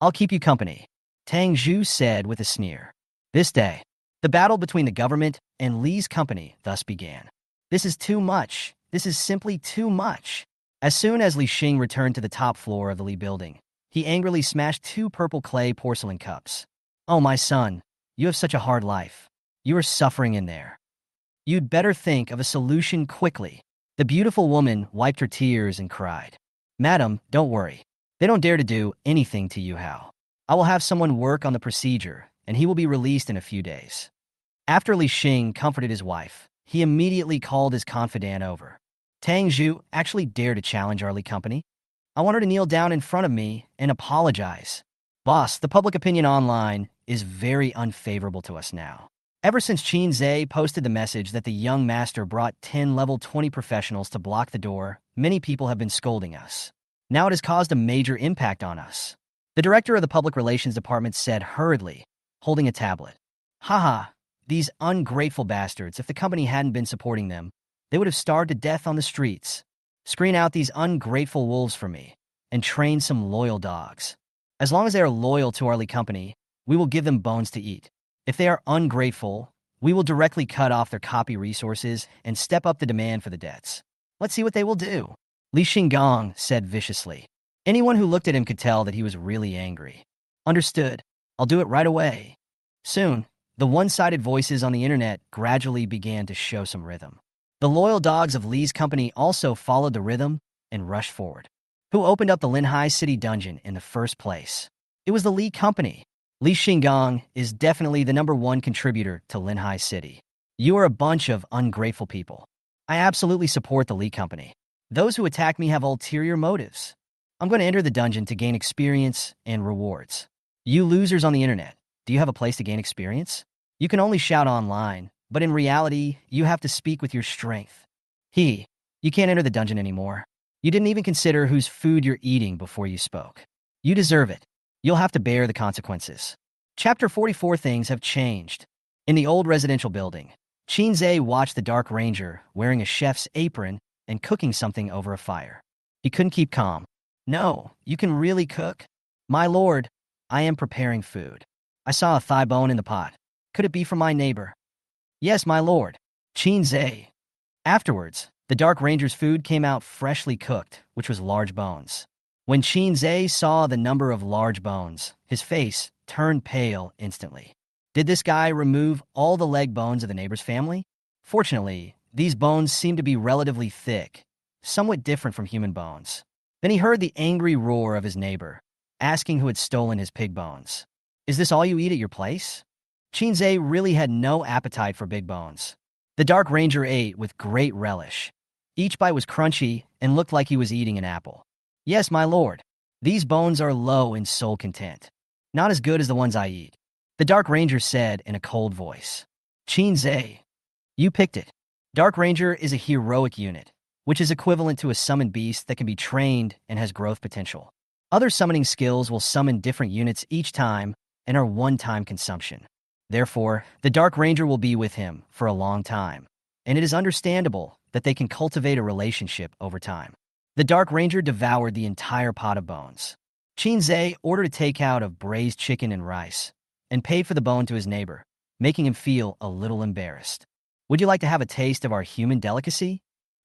I'll keep you company, Tang Zhu said with a sneer. This day, the battle between the government and Li's company thus began. This is too much. This is simply too much. As soon as Li Xing returned to the top floor of the Li building, he angrily smashed 2 purple clay porcelain cups. Oh, my son, you have such a hard life. You are suffering in there. You'd better think of a solution quickly. The beautiful woman wiped her tears and cried. Madam, don't worry. They don't dare to do anything to you, Hao. I will have someone work on the procedure, and he will be released in a few days. After Li Xing comforted his wife, he immediately called his confidant over. Tang Zhu actually dared to challenge our Li company. I want her to kneel down in front of me and apologize. Boss, the public opinion online is very unfavorable to us now. Ever since Qin Zhe posted the message that the young master brought 10 level 20 professionals to block the door, many people have been scolding us. Now it has caused a major impact on us. The director of the public relations department said hurriedly, holding a tablet. Haha, these ungrateful bastards, if the company hadn't been supporting them, they would have starved to death on the streets. Screen out these ungrateful wolves for me, and train some loyal dogs. As long as they are loyal to our Li company, we will give them bones to eat. If they are ungrateful, we will directly cut off their copy resources and step up the demand for the debts. Let's see what they will do. Li Xinggong said viciously. Anyone who looked at him could tell that he was really angry. Understood. I'll do it right away. Soon, the one-sided voices on the internet gradually began to show some rhythm. The loyal dogs of Li's company also followed the rhythm and rushed forward. Who opened up the Linhai City dungeon in the first place? It was the Li company. Li Xinggong is definitely the #1 contributor to Linhai City. You are a bunch of ungrateful people. I absolutely support the Li company. Those who attack me have ulterior motives. I'm going to enter the dungeon to gain experience and rewards. You losers on the internet, do you have a place to gain experience? You can only shout online, but in reality, you have to speak with your strength. You can't enter the dungeon anymore. You didn't even consider whose food you're eating before you spoke. You deserve it. You'll have to bear the consequences. Chapter 44. Things have changed. In the old residential building, Qin Zhe watched the Dark Ranger wearing a chef's apron and cooking something over a fire. He couldn't keep calm. No, you can really cook? My lord, I am preparing food. I saw a thigh bone in the pot. Could it be from my neighbor? Yes, my lord. Qin Zhe. Afterwards, the Dark Ranger's food came out freshly cooked, which was large bones. When Qin Zhe saw the number of large bones, his face turned pale instantly. Did this guy remove all the leg bones of the neighbor's family? Fortunately, these bones seemed to be relatively thick, somewhat different from human bones. Then he heard the angry roar of his neighbor, asking who had stolen his pig bones. Is this all you eat at your place? Chinze really had no appetite for big bones. The Dark Ranger ate with great relish. Each bite was crunchy and looked like he was eating an apple. Yes, my lord. These bones are low in soul content. Not as good as the ones I eat. The Dark Ranger said in a cold voice. Chinze, you picked it. Dark Ranger is a heroic unit, which is equivalent to a summoned beast that can be trained and has growth potential. Other summoning skills will summon different units each time and are one-time consumption. Therefore, the Dark Ranger will be with him for a long time, and it is understandable that they can cultivate a relationship over time. The Dark Ranger devoured the entire pot of bones. Chinze ordered a takeout of braised chicken and rice, and paid for the bone to his neighbor, making him feel a little embarrassed. Would you like to have a taste of our human delicacy?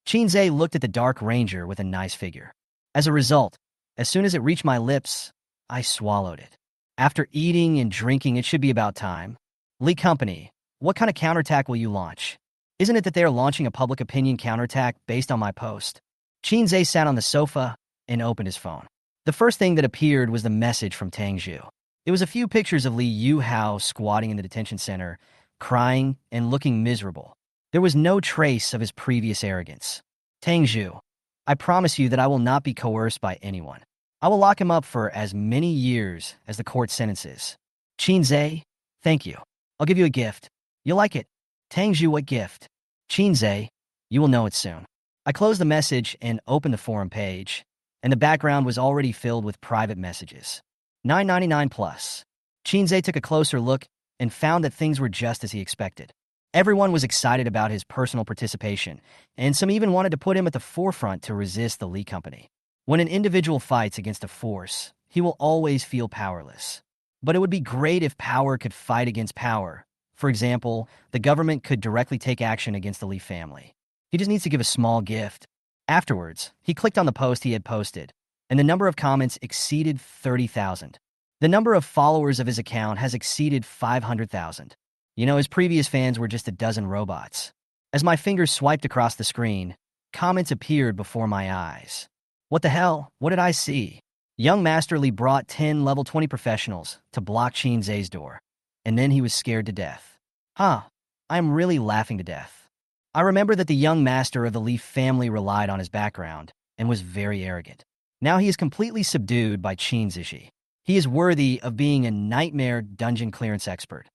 Chinze looked at the Dark Ranger with a nice figure. As a result, as soon as it reached my lips, I swallowed it. After eating and drinking, it should be about time. Lee Company, what kind of counterattack will you launch? Isn't it that they are launching a public opinion counterattack based on my post? Chinze sat on the sofa and opened his phone. The first thing that appeared was the message from Tangzhu. It was a few pictures of Li Yuhao squatting in the detention center, crying and looking miserable. There was no trace of his previous arrogance. Tangzhu, I promise you that I will not be coerced by anyone. I will lock him up for as many years as the court sentences. Chinze, thank you. I'll give you a gift. You'll like it. Tangzhu, what gift? Chinze, you will know it soon. I closed the message and opened the forum page, and the background was already filled with private messages. $9.99 plus. Chinze took a closer look and found that things were just as he expected. Everyone was excited about his personal participation, and some even wanted to put him at the forefront to resist the Lee Company. When an individual fights against a force, he will always feel powerless. But it would be great if power could fight against power. For example, the government could directly take action against the Lee family. He just needs to give a small gift. Afterwards, he clicked on the post he had posted, and the number of comments exceeded 30,000. The number of followers of his account has exceeded 500,000. You know, his previous fans were just a dozen robots. As my fingers swiped across the screen, comments appeared before my eyes. What the hell? What did I see? Young Master Lee brought 10 level 20 professionals to block Chinze's door, and then he was scared to death. I'm really laughing to death. I remember that the young master of the Lee family relied on his background and was very arrogant. Now he is completely subdued by Chinze. He is worthy of being a nightmare dungeon clearance expert.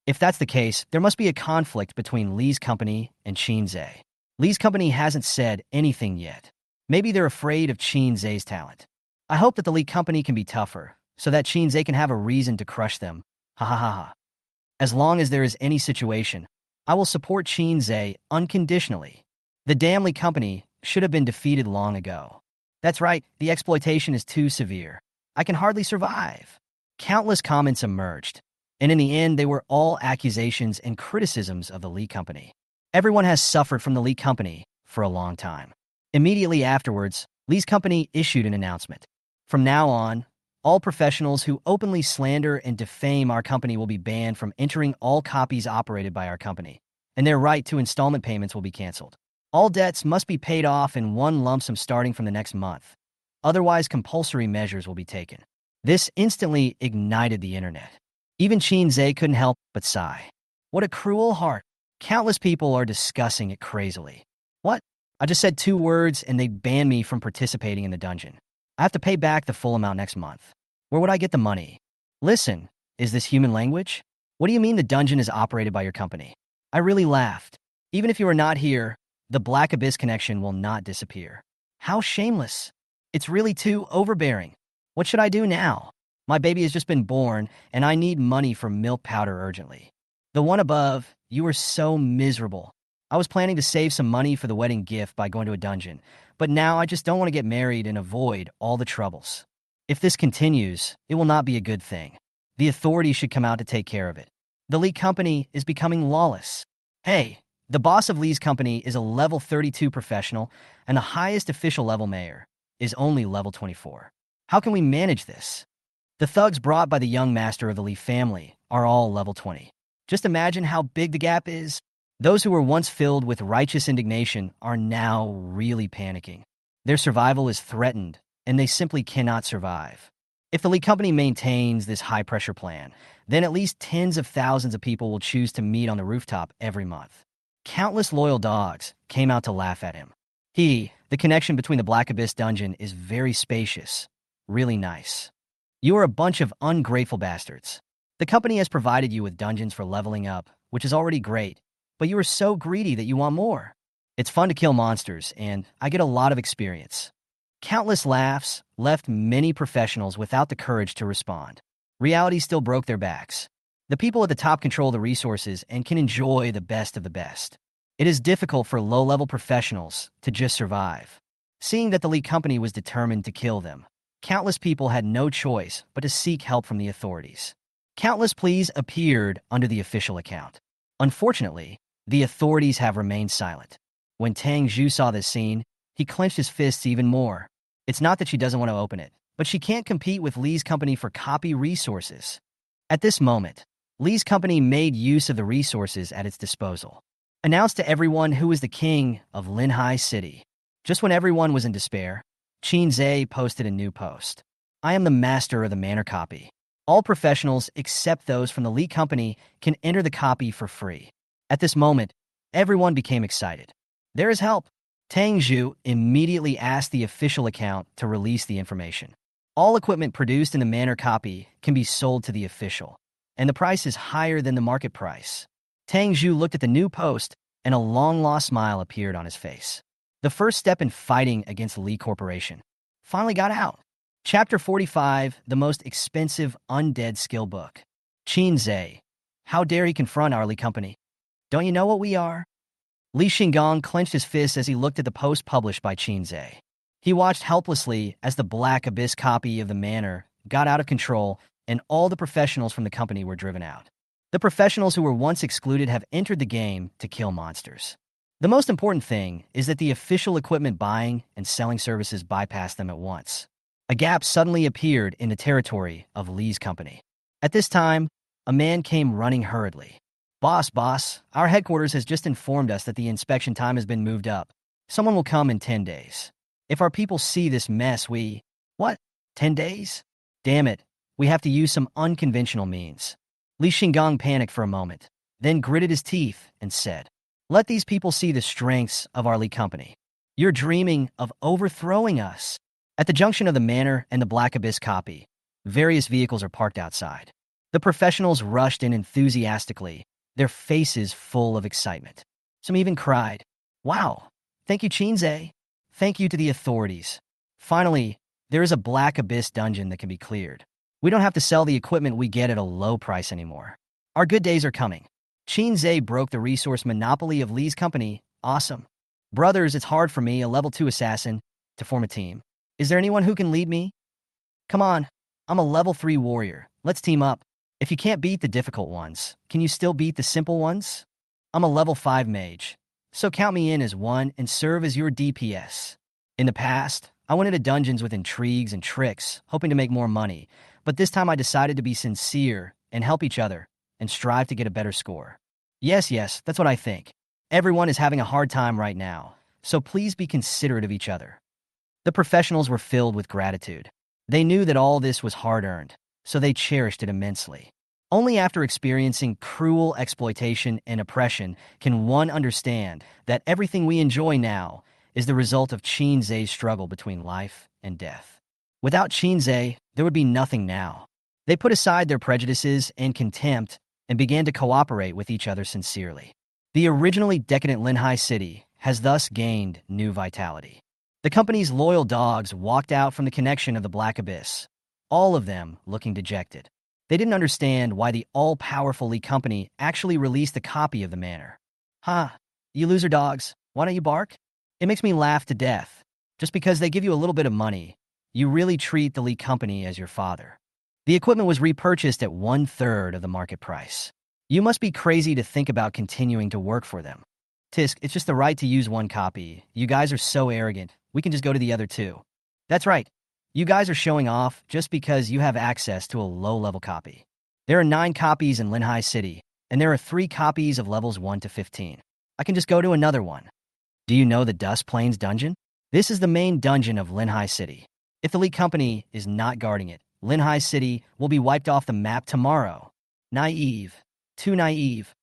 If that's the case, there must be a conflict between Lee's company and Chinze. Lee's company hasn't said anything yet. Maybe they're afraid of Chinze's talent. I hope that the Lee company can be tougher, so that Chinze can have a reason to crush them. Ha ha ha ha. As long as there is any situation, I will support Chinze unconditionally. The damn Lee company should have been defeated long ago. That's right, the exploitation is too severe. I can hardly survive. Countless comments emerged, and in the end they were all accusations and criticisms of the Lee company. Everyone has suffered from the Lee company for a long time. Immediately afterwards, Lee's company issued an announcement. From now on, all professionals who openly slander and defame our company will be banned from entering all copies operated by our company, and their right to installment payments will be canceled. All debts must be paid off in one lump sum starting from the next month. Otherwise, compulsory measures will be taken. This instantly ignited the internet. Even Chinze couldn't help but sigh. What a cruel heart. Countless people are discussing it crazily. What? I just said 2 words and they banned me from participating in the dungeon. I have to pay back the full amount next month. Where would I get the money? Listen, is this human language? What do you mean the dungeon is operated by your company? I really laughed. Even if you are not here, the Black Abyss connection will not disappear. How shameless. It's really too overbearing. What should I do now? My baby has just been born, and I need money for milk powder urgently. The one above, you are so miserable. I was planning to save some money for the wedding gift by going to a dungeon, but now I just don't want to get married and avoid all the troubles. If this continues, it will not be a good thing. The authorities should come out to take care of it. The Lee company is becoming lawless. Hey, the boss of Lee's company is a level 32 professional, and the highest official level mayor is only level 24. How can we manage this? The thugs brought by the young master of the Lee family are all level 20. Just imagine how big the gap is. Those who were once filled with righteous indignation are now really panicking. Their survival is threatened, and they simply cannot survive. If the Lee Company maintains this high-pressure plan, then at least tens of thousands of people will choose to meet on the rooftop every month. Countless loyal dogs came out to laugh at him. The connection between the Black Abyss dungeon is very spacious. Really nice. You are a bunch of ungrateful bastards. The company has provided you with dungeons for leveling up, which is already great, but you are so greedy that you want more. It's fun to kill monsters, and I get a lot of experience. Countless laughs left many professionals without the courage to respond. Reality still broke their backs. The people at the top control the resources and can enjoy the best of the best. It is difficult for low-level professionals to just survive. Seeing that the Lee Company was determined to kill them, countless people had no choice but to seek help from the authorities. Countless pleas appeared under the official account. Unfortunately, the authorities have remained silent. When Tang Zhu saw this scene, he clenched his fists even more. It's not that she doesn't want to open it, but she can't compete with Lee's company for copy resources. At this moment, Lee's company made use of the resources at its disposal. Announced to everyone who was the king of Linhai City. Just when everyone was in despair, Qin Zhe posted a new post. I am the master of the manor copy. All professionals except those from the Lee Company can enter the copy for free. At this moment, everyone became excited. There is help. Tang Zhu immediately asked the official account to release the information. All equipment produced in the manor copy can be sold to the official, and the price is higher than the market price. Tang Zhu looked at the new post, and a long-lost smile appeared on his face. The first step in fighting against Lee Corporation finally got out. Chapter 45, the most expensive undead skill book. Qin Zhe, how dare he confront our Lee Company? Don't you know what we are? Li Xingong clenched his fists as he looked at the post published by Qin Zhe. He watched helplessly as the Black Abyss copy of the manor got out of control and all the professionals from the company were driven out. The professionals who were once excluded have entered the game to kill monsters. The most important thing is that the official equipment buying and selling services bypassed them at once. A gap suddenly appeared in the territory of Lee's company. At this time, a man came running hurriedly. Boss, our headquarters has just informed us that the inspection time has been moved up. Someone will come in 10 days. If our people see this mess, What? 10 days? Damn it, we have to use some unconventional means. Li Xingong panicked for a moment, then gritted his teeth and said, let these people see the strengths of our Lee Company. You're dreaming of overthrowing us. At the junction of the manor and the Black Abyss copy, various vehicles are parked outside. The professionals rushed in enthusiastically, their faces full of excitement. Some even cried, wow, thank you, Qin Zhe. Thank you to the authorities. Finally, there is a Black Abyss dungeon that can be cleared. We don't have to sell the equipment we get at a low price anymore. Our good days are coming. Qin Zhe broke the resource monopoly of Lee's company. Awesome. Brothers, it's hard for me, a level 2 assassin, to form a team. Is there anyone who can lead me? Come on, I'm a level 3 warrior. Let's team up. If you can't beat the difficult ones, can you still beat the simple ones? I'm a level 5 mage, so count me in as one and serve as your DPS. In the past, I went into dungeons with intrigues and tricks, hoping to make more money, but this time I decided to be sincere and help each other and strive to get a better score. Yes, that's what I think. Everyone is having a hard time right now, so please be considerate of each other. The professionals were filled with gratitude. They knew that all this was hard-earned, so they cherished it immensely. Only after experiencing cruel exploitation and oppression can one understand that everything we enjoy now is the result of Qin Zhe's struggle between life and death. Without Qin Zhe, there would be nothing now. They put aside their prejudices and contempt and began to cooperate with each other sincerely. The originally decadent Linhai City has thus gained new vitality. The company's loyal dogs walked out from the connection of the Black Abyss, all of them looking dejected. They didn't understand why the all-powerful Lee Company actually released a copy of the manor. You loser dogs, why don't you bark? It makes me laugh to death. Just because they give you a little bit of money, you really treat the Lee Company as your father. The equipment was repurchased at 1/3 of the market price. You must be crazy to think about continuing to work for them. Tisk, it's just the right to use one copy. You guys are so arrogant. We can just go to the other two. That's right. You guys are showing off just because you have access to a low-level copy. There are 9 copies in Linhai City, and there are 3 copies of levels 1 to 15. I can just go to another one. Do you know the Dusk Plains dungeon? This is the main dungeon of Linhai City. If the League Company is not guarding it, Linhai City will be wiped off the map tomorrow. Naive. Too naive.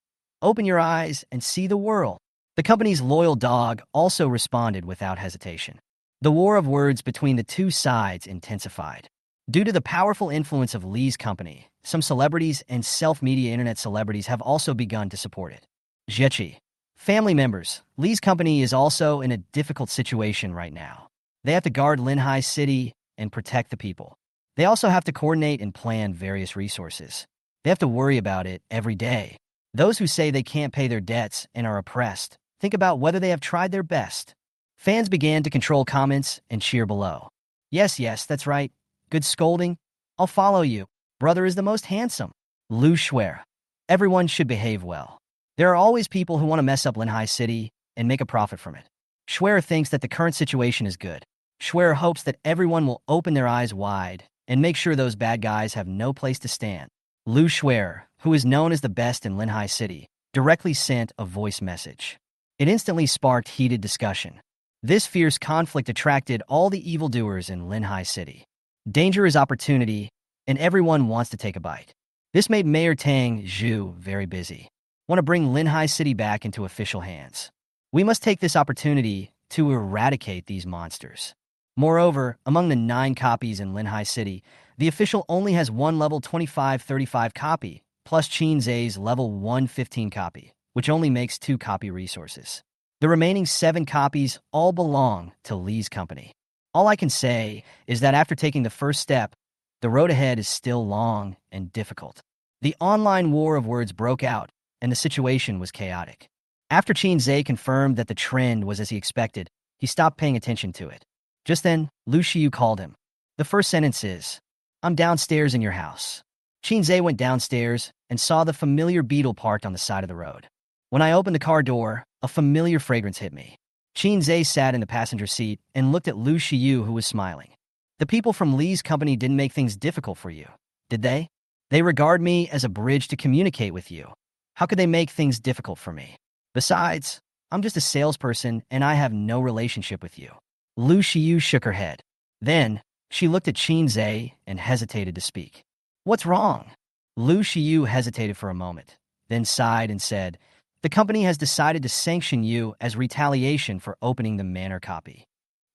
Open your eyes and see the world. The company's loyal dog also responded without hesitation. The war of words between the two sides intensified. Due to the powerful influence of Lee's company, some celebrities and self-media internet celebrities have also begun to support it. Zhechi. Family members, Lee's company is also in a difficult situation right now. They have to guard Linhai City and protect the people. They also have to coordinate and plan various resources. They have to worry about it every day. Those who say they can't pay their debts and are oppressed, think about whether they have tried their best. Fans began to control comments and cheer below. Yes, that's right. Good scolding. I'll follow you. Brother is the most handsome. Lu Shuer. Everyone should behave well. There are always people who want to mess up Linhai City and make a profit from it. Shuer thinks that the current situation is good. Shuer hopes that everyone will open their eyes wide and make sure those bad guys have no place to stand. Lu Shuer, who is known as the best in Linhai City, directly sent a voice message. It instantly sparked heated discussion. This fierce conflict attracted all the evildoers in Linhai City. Danger is opportunity, and everyone wants to take a bite. This made Mayor Tang Zhu very busy. Want to bring Linhai City back into official hands. We must take this opportunity to eradicate these monsters. Moreover, among the 9 copies in Linhai City, the official only has one level 25-35 copy, plus Qin Zhe's level 115 copy, which only makes 2 copy resources. The remaining 7 copies all belong to Lee's company. All I can say is that after taking the first step, the road ahead is still long and difficult. The online war of words broke out, and the situation was chaotic. After Qin Zhe confirmed that the trend was as he expected, he stopped paying attention to it. Just then, Lu Xiu called him. The first sentence is, "I'm downstairs in your house." Qin Zhe went downstairs and saw the familiar beetle parked on the side of the road. When I opened the car door, a familiar fragrance hit me. Qin Zhe sat in the passenger seat and looked at Lu Xiu, who was smiling. The people from Lee's company didn't make things difficult for you, did they? They regard me as a bridge to communicate with you. How could they make things difficult for me? Besides, I'm just a salesperson and I have no relationship with you. Lu Xiu shook her head. Then, she looked at Qin Zhe and hesitated to speak. What's wrong? Lu Xiu hesitated for a moment, then sighed and said, the company has decided to sanction you as retaliation for opening the manor copy.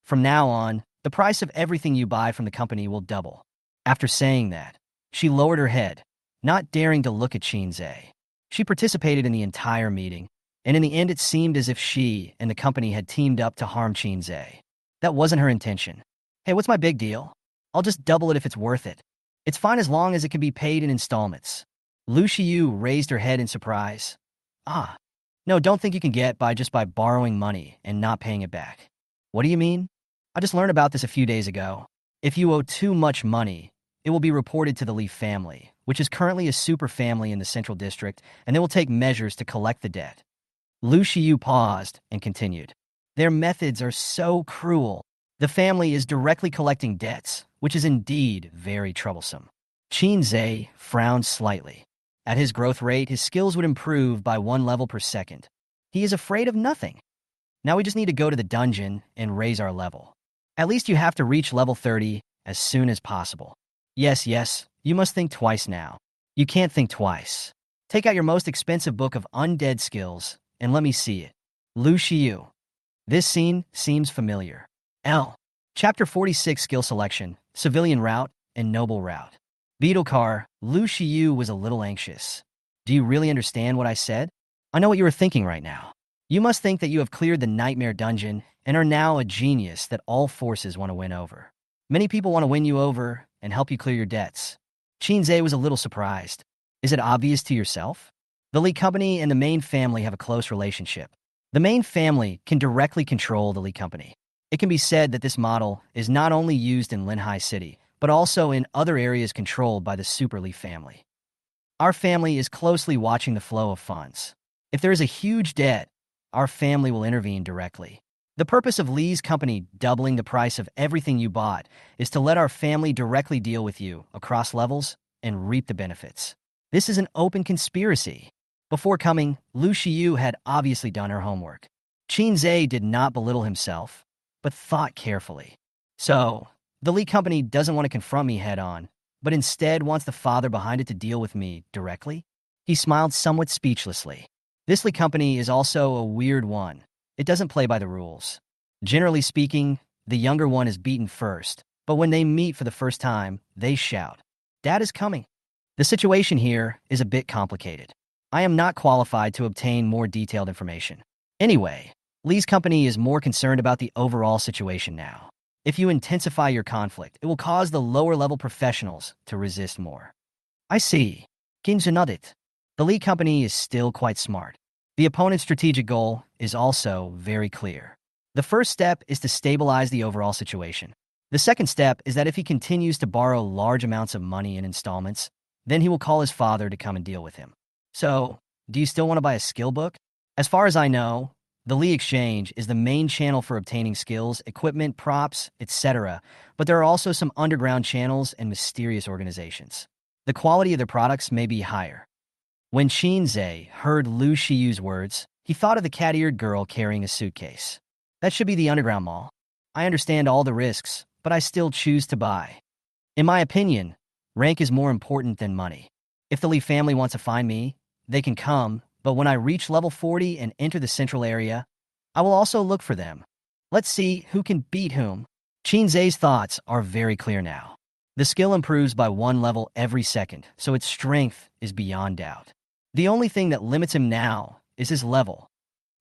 From now on, the price of everything you buy from the company will double. After saying that, she lowered her head, not daring to look at Qin Zhe. She participated in the entire meeting, and in the end it seemed as if she and the company had teamed up to harm Qin Zhe. That wasn't her intention. Hey, what's my big deal? I'll just double it if it's worth it. It's fine as long as it can be paid in installments. Lu Xiu raised her head in surprise. Ah, no, don't think you can get by just by borrowing money and not paying it back. What do you mean? I just learned about this a few days ago. If you owe too much money, it will be reported to the Li family, which is currently a super family in the Central District, and they will take measures to collect the debt. Lu Xiu paused and continued. Their methods are so cruel. The family is directly collecting debts, which is indeed very troublesome. Qin Zhe frowned slightly. At his growth rate, his skills would improve by 1 level per second. He is afraid of nothing. Now we just need to go to the dungeon and raise our level. At least you have to reach level 30 as soon as possible. Yes, you must think twice now. You can't think twice. Take out your most expensive book of undead skills and let me see it. Lu Xiu. This scene seems familiar. L. Chapter 46 Skill Selection, Civilian Route, and Noble Route. Beetle Car, Lu Xiu was a little anxious. Do you really understand what I said? I know what you are thinking right now. You must think that you have cleared the Nightmare Dungeon and are now a genius that all forces want to win over. Many people want to win you over and help you clear your debts. Qin Zhe was a little surprised. Is it obvious to yourself? The Li Company and the main family have a close relationship. The main family can directly control the Li Company. It can be said that this model is not only used in Linhai City, but also in other areas controlled by the Super Li family. Our family is closely watching the flow of funds. If there is a huge debt, our family will intervene directly. The purpose of Lee's company doubling the price of everything you bought is to let our family directly deal with you across levels and reap the benefits. This is an open conspiracy. Before coming, Lu Xiu had obviously done her homework. Qin Zhe did not belittle himself, but thought carefully. So, The lead company doesn't want to confront me head-on, but instead wants the father behind it to deal with me directly? He smiled somewhat speechlessly. This lead company is also a weird one. It doesn't play by the rules. Generally speaking, the younger one is beaten first, but when they meet for the first time, they shout, "Dad is coming." The situation here is a bit complicated. I am not qualified to obtain more detailed information. Anyway, Lee's company is more concerned about the overall situation now. If you intensify your conflict, it will cause the lower-level professionals to resist more. I see. Ginja nodded. The Lee company is still quite smart. The opponent's strategic goal is also very clear. The first step is to stabilize the overall situation. The second step is that if he continues to borrow large amounts of money in installments, then he will call his father to come and deal with him. So, do you still want to buy a skill book? As far as I know, the Lee Exchange is the main channel for obtaining skills, equipment, props, etc., but there are also some underground channels and mysterious organizations. The quality of their products may be higher. When Shinzei heard Lu Shiyu's words, he thought of the cat-eared girl carrying a suitcase. That should be the underground mall. I understand all the risks, but I still choose to buy. In my opinion, rank is more important than money. If the Lee family wants to find me, they can come, but when I reach level 40 and enter the central area, I will also look for them. Let's see who can beat whom. Shinzei's thoughts are very clear now. The skill improves by 1 level every second, so its strength is beyond doubt. The only thing that limits him now is his level.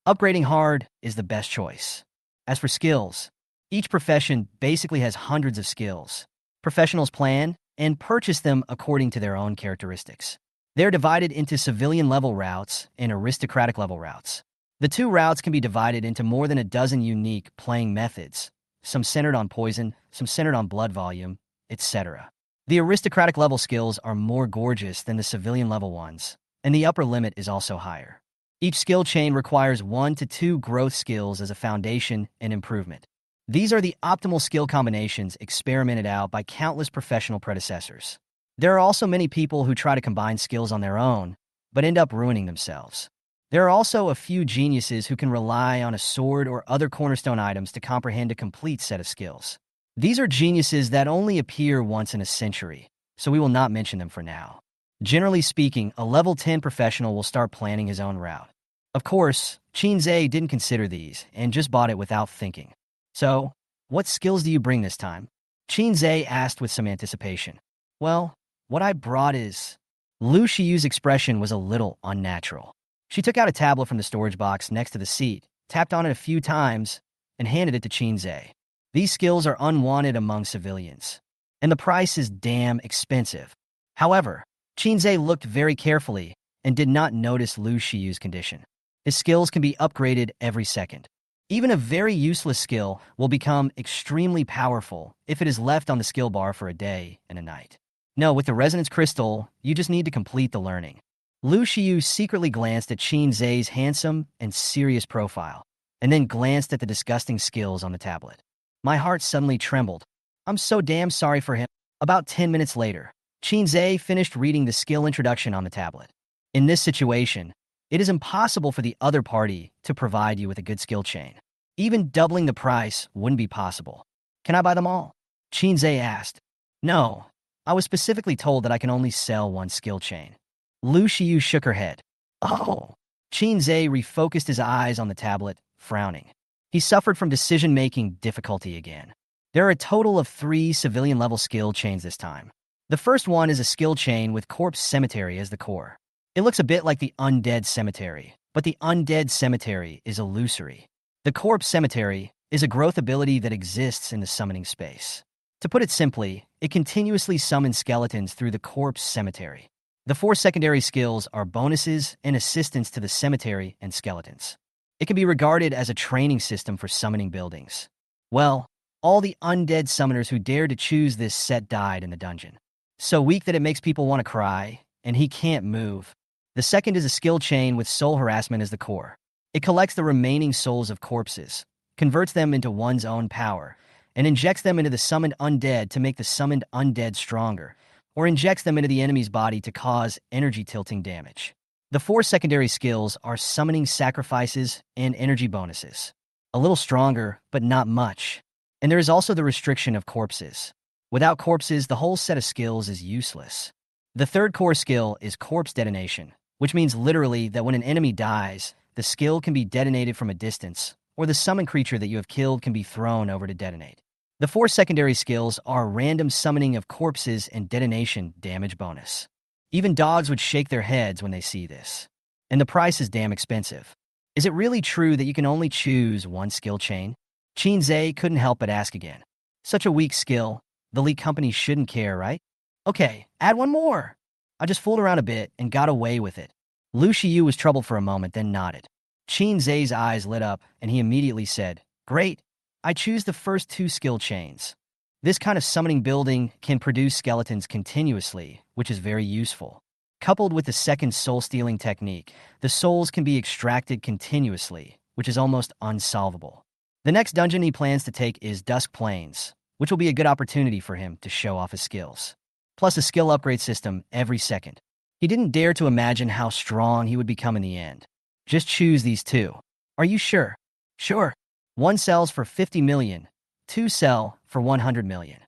Upgrading hard is the best choice. As for skills, each profession basically has hundreds of skills. Professionals plan and purchase them according to their own characteristics. They're divided into civilian-level routes and aristocratic-level routes. The two routes can be divided into more than a dozen unique playing methods, some centered on poison, some centered on blood volume, etc. The aristocratic-level skills are more gorgeous than the civilian-level ones, and the upper limit is also higher. Each skill chain requires 1 to 2 growth skills as a foundation and improvement. These are the optimal skill combinations experimented out by countless professional predecessors. There are also many people who try to combine skills on their own, but end up ruining themselves. There are also a few geniuses who can rely on a sword or other cornerstone items to comprehend a complete set of skills. These are geniuses that only appear once in a century, so we will not mention them for now. Generally speaking, a level 10 professional will start planning his own route. Of course, Shinzei didn't consider these and just bought it without thinking. So, what skills do you bring this time? Shinzei asked with some anticipation. Well, what I brought is... Lu Shiyu's expression was a little unnatural. She took out a tablet from the storage box next to the seat, tapped on it a few times, and handed it to Shinzei. These skills are unwanted among civilians, and the price is damn expensive. However, Shinzei looked very carefully and did not notice Lu Shiyu's condition. His skills can be upgraded every second. Even a very useless skill will become extremely powerful if it is left on the skill bar for a day and a night. No, with the resonance crystal, you just need to complete the learning. Lu Shiyu secretly glanced at Shinzei's handsome and serious profile, and then glanced at the disgusting skills on the tablet. My heart suddenly trembled. I'm so damn sorry for him. About 10 minutes later, Shinzei finished reading the skill introduction on the tablet. In this situation, it is impossible for the other party to provide you with a good skill chain. Even doubling the price wouldn't be possible. Can I buy them all? Shinzei asked. No, I was specifically told that I can only sell one skill chain. Lu Shiyu shook her head. Oh. Shinzei refocused his eyes on the tablet, frowning. He suffered from decision-making difficulty again. There are a total of 3 civilian-level skill chains this time. The first one is a skill chain with corpse cemetery as the core. It looks a bit like the Undead Cemetery, but the Undead Cemetery is illusory. The corpse cemetery is a growth ability that exists in the summoning space. To put it simply, it continuously summons skeletons through the corpse cemetery. The 4 secondary skills are bonuses and assistance to the cemetery and skeletons. It can be regarded as a training system for summoning buildings. Well, all the undead summoners who dared to choose this set died in the dungeon. So weak that it makes people want to cry, and he can't move. The second is a skill chain with soul harassment as the core. It collects the remaining souls of corpses, converts them into one's own power, and injects them into the summoned undead to make the summoned undead stronger, or injects them into the enemy's body to cause energy tilting damage. The 4 secondary skills are summoning sacrifices and energy bonuses. A little stronger, but not much. And there is also the restriction of corpses. Without corpses, the whole set of skills is useless. The third core skill is corpse detonation, which means literally that when an enemy dies, the skill can be detonated from a distance, or the summoned creature that you have killed can be thrown over to detonate. The four secondary skills are random summoning of corpses and detonation damage bonus. Even dogs would shake their heads when they see this. And the price is damn expensive. Is it really true that you can only choose one skill chain? Shinzei couldn't help but ask again. Such a weak skill, the league company shouldn't care, right? Okay, add one more. I just fooled around a bit and got away with it. Lu Shiyu was troubled for a moment, then nodded. Shinzei's eyes lit up, and he immediately said, Great, I choose the first two skill chains. This kind of summoning building can produce skeletons continuously, which is very useful. Coupled with the second soul-stealing technique, the souls can be extracted continuously, which is almost unsolvable. The next dungeon he plans to take is Dusk Plains, which will be a good opportunity for him to show off his skills. Plus a skill upgrade system every second. He didn't dare to imagine how strong he would become in the end. Just choose these two. Are you sure? Sure. One sells for 50 million, two sell for 100 million.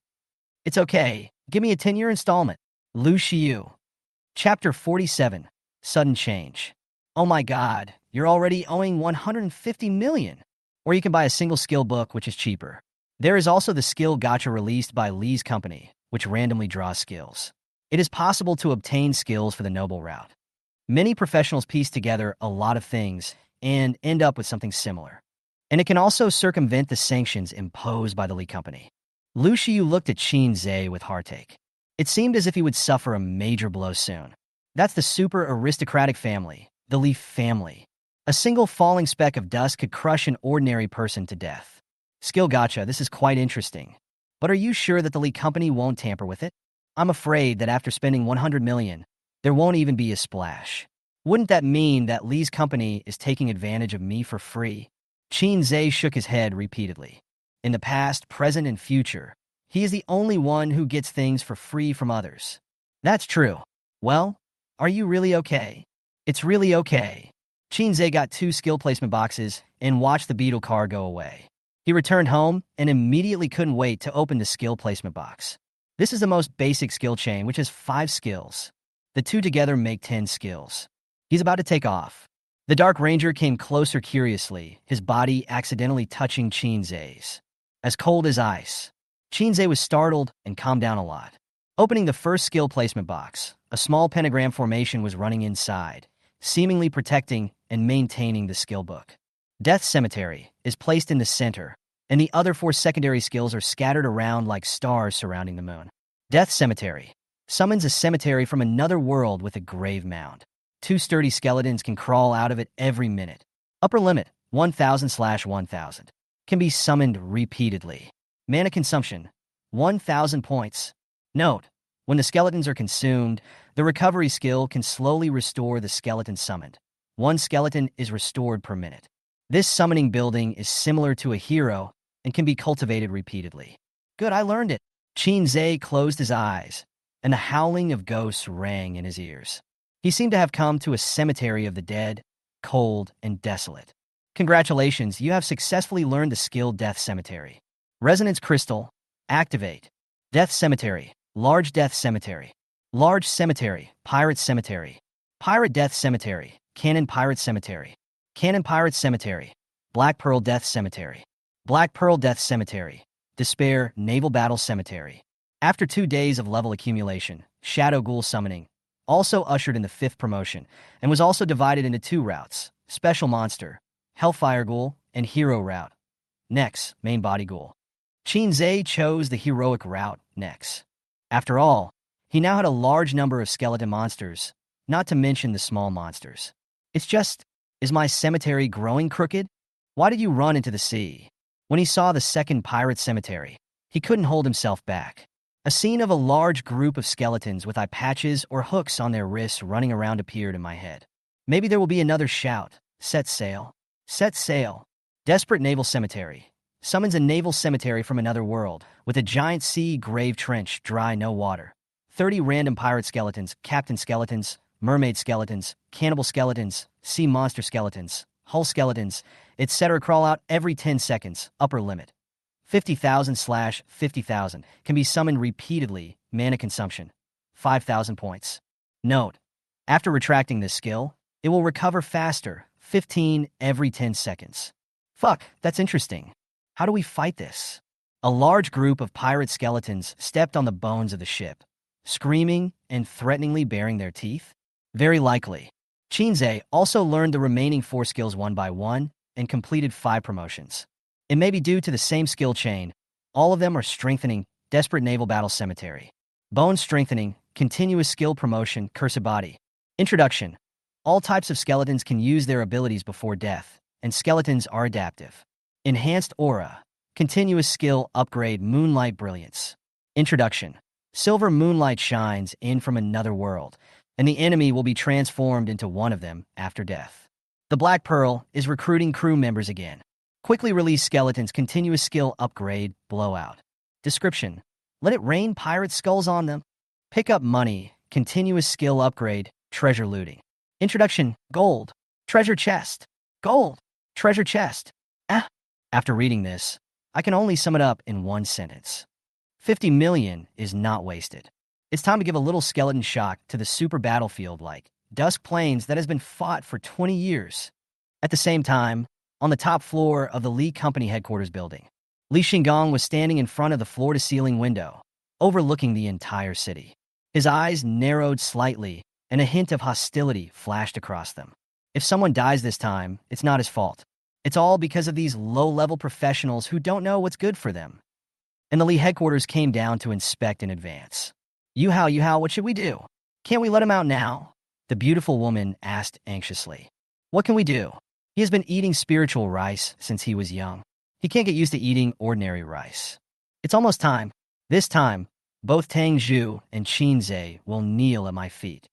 It's okay. Give me a 10-year installment. Lu Shiyu. Chapter 47. Sudden Change. Oh my god, you're already owing 150 million. Or you can buy a single skill book, which is cheaper. There is also the skill gacha released by Lee's company, which randomly draws skills. It is possible to obtain skills for the noble route. Many professionals piece together a lot of things and end up with something similar. And it can also circumvent the sanctions imposed by the Lee company. Lu Shiyu looked at Shinzei with heartache. It seemed as if he would suffer a major blow soon. That's the super aristocratic family, the Lee family. A single falling speck of dust could crush an ordinary person to death. Skill gacha, this is quite interesting. But are you sure that the Lee company won't tamper with it? I'm afraid that after spending 100 million, there won't even be a splash. Wouldn't that mean that Lee's company is taking advantage of me for free? Shinzei shook his head repeatedly. In the past, present, and future, he is the only one who gets things for free from others. That's true. Well, are you really okay? It's really okay. Shinzei got 2 skill placement boxes and watched the beetle car go away. He returned home and immediately couldn't wait to open the skill placement box. This is the most basic skill chain, which has 5 skills. The 2 together make 10 skills. He's about to take off. The Dark Ranger came closer curiously, his body accidentally touching Shinzei's. As cold as ice. Shinzei was startled and calmed down a lot. Opening the first skill placement box, a small pentagram formation was running inside, seemingly protecting and maintaining the skill book. Death Cemetery is placed in the center, and the other 4 secondary skills are scattered around like stars surrounding the moon. Death Cemetery summons a cemetery from another world with a grave mound. 2 sturdy skeletons can crawl out of it every minute. Upper limit, 1,000/1,000. Can be summoned repeatedly. Mana consumption, 1,000 points. Note, when the skeletons are consumed, the recovery skill can slowly restore the skeleton summoned. 1 skeleton is restored per minute. This summoning building is similar to a hero and can be cultivated repeatedly. Good, I learned it. Shinzei closed his eyes, and the howling of ghosts rang in his ears. He seemed to have come to a cemetery of the dead, cold and desolate. Congratulations, you have successfully learned the skill Death Cemetery. Resonance Crystal, activate. Death Cemetery, Large Death Cemetery. Large Cemetery, Pirate Cemetery. Pirate Death Cemetery, Cannon Pirate Cemetery. Cannon Pirate Cemetery, Black Pearl Death Cemetery. Black Pearl Death Cemetery, Despair Naval Battle Cemetery. After 2 days of level accumulation, Shadow Ghoul Summoning also ushered in the 5th promotion and was also divided into 2 routes, Special Monster, Hellfire Ghoul, and Hero Route. Next, Main Body Ghoul. Shinzei chose the heroic route next. After all, he now had a large number of skeleton monsters, not to mention the small monsters. It's just, is my cemetery growing crooked? Why did you run into the sea? When he saw the second pirate cemetery, he couldn't hold himself back. A scene of a large group of skeletons with eye patches or hooks on their wrists running around appeared in my head. Maybe there will be another shout. Set sail. Set sail. Desperate Naval Cemetery. Summons a naval cemetery from another world, with a giant sea grave trench, dry, no water. 30 random pirate skeletons, captain skeletons, mermaid skeletons, cannibal skeletons, sea monster skeletons, hull skeletons, etc. crawl out every 10 seconds, upper limit. 50,000 slash 50,000 can be summoned repeatedly, mana consumption, 5,000 points. Note, after retracting this skill, it will recover faster, 15 every 10 seconds. Fuck, that's interesting. How do we fight this? A large group of pirate skeletons stepped on the bones of the ship, screaming and threateningly baring their teeth. Very likely. Shinzei also learned the remaining 4 skills one by one and completed 5 promotions. It may be due to the same skill chain. All of them are strengthening, desperate naval battle cemetery. Bone strengthening, continuous skill promotion, cursed body. Introduction. All types of skeletons can use their abilities before death, and skeletons are adaptive. Enhanced aura. Continuous skill upgrade, moonlight brilliance. Introduction. Silver moonlight shines in from another world, and the enemy will be transformed into one of them after death. The Black Pearl is recruiting crew members again. Quickly release skeletons, continuous skill upgrade, blowout. Description. Let it rain pirate skulls on them. Pick up money, continuous skill upgrade, treasure looting. Introduction. Gold. Treasure chest. Gold. Treasure chest. After reading this, I can only sum it up in one sentence. 50 million is not wasted. It's time to give a little skeleton shock to the super battlefield like Dusk Plains that has been fought for 20 years. At the same time, on the top floor of the Li Company headquarters building, Li Xingong was standing in front of the floor-to-ceiling window, overlooking the entire city. His eyes narrowed slightly, and a hint of hostility flashed across them. If someone dies this time, it's not his fault. It's all because of these low-level professionals who don't know what's good for them. And the Li headquarters came down to inspect in advance. Yuhao, what should we do? Can't we let him out now? The beautiful woman asked anxiously. What can we do? He has been eating spiritual rice since he was young. He can't get used to eating ordinary rice. It's almost time. This time, both Tang Zhu and Qinzei will kneel at my feet.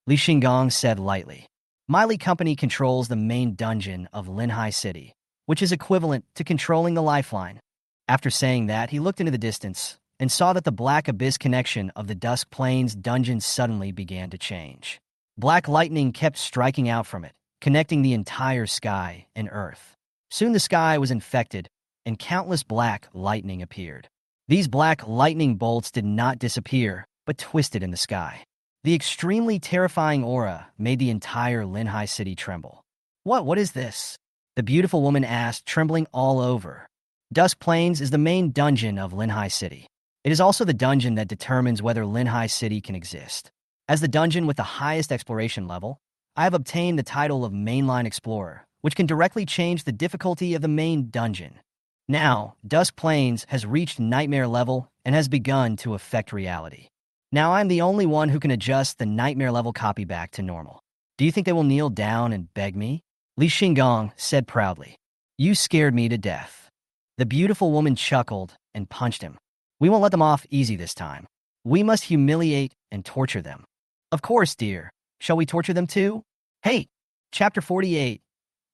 Li Xingong said lightly. My Li Company controls the main dungeon of Linhai City, which is equivalent to controlling the lifeline. After saying that, he looked into the distance and saw that the black abyss connection of the Dusk Plains dungeon suddenly began to change. Black lightning kept striking out from it, connecting the entire sky and earth. Soon the sky was infected, and countless black lightning appeared. These black lightning bolts did not disappear, but twisted in the sky. The extremely terrifying aura made the entire Linhai City tremble. What is this? The beautiful woman asked, trembling all over. Dusk Plains is the main dungeon of Linhai City. It is also the dungeon that determines whether Linhai City can exist. As the dungeon with the highest exploration level, I have obtained the title of Mainline Explorer, which can directly change the difficulty of the main dungeon. Now, Dusk Plains has reached nightmare level and has begun to affect reality. Now I'm the only one who can adjust the nightmare level copy back to normal. Do you think they will kneel down and beg me? Li Xingong said proudly. You scared me to death. The beautiful woman chuckled and punched him. We won't let them off easy this time. We must humiliate and torture them. Of course, dear. Shall we torture them too? Hey! Chapter 48.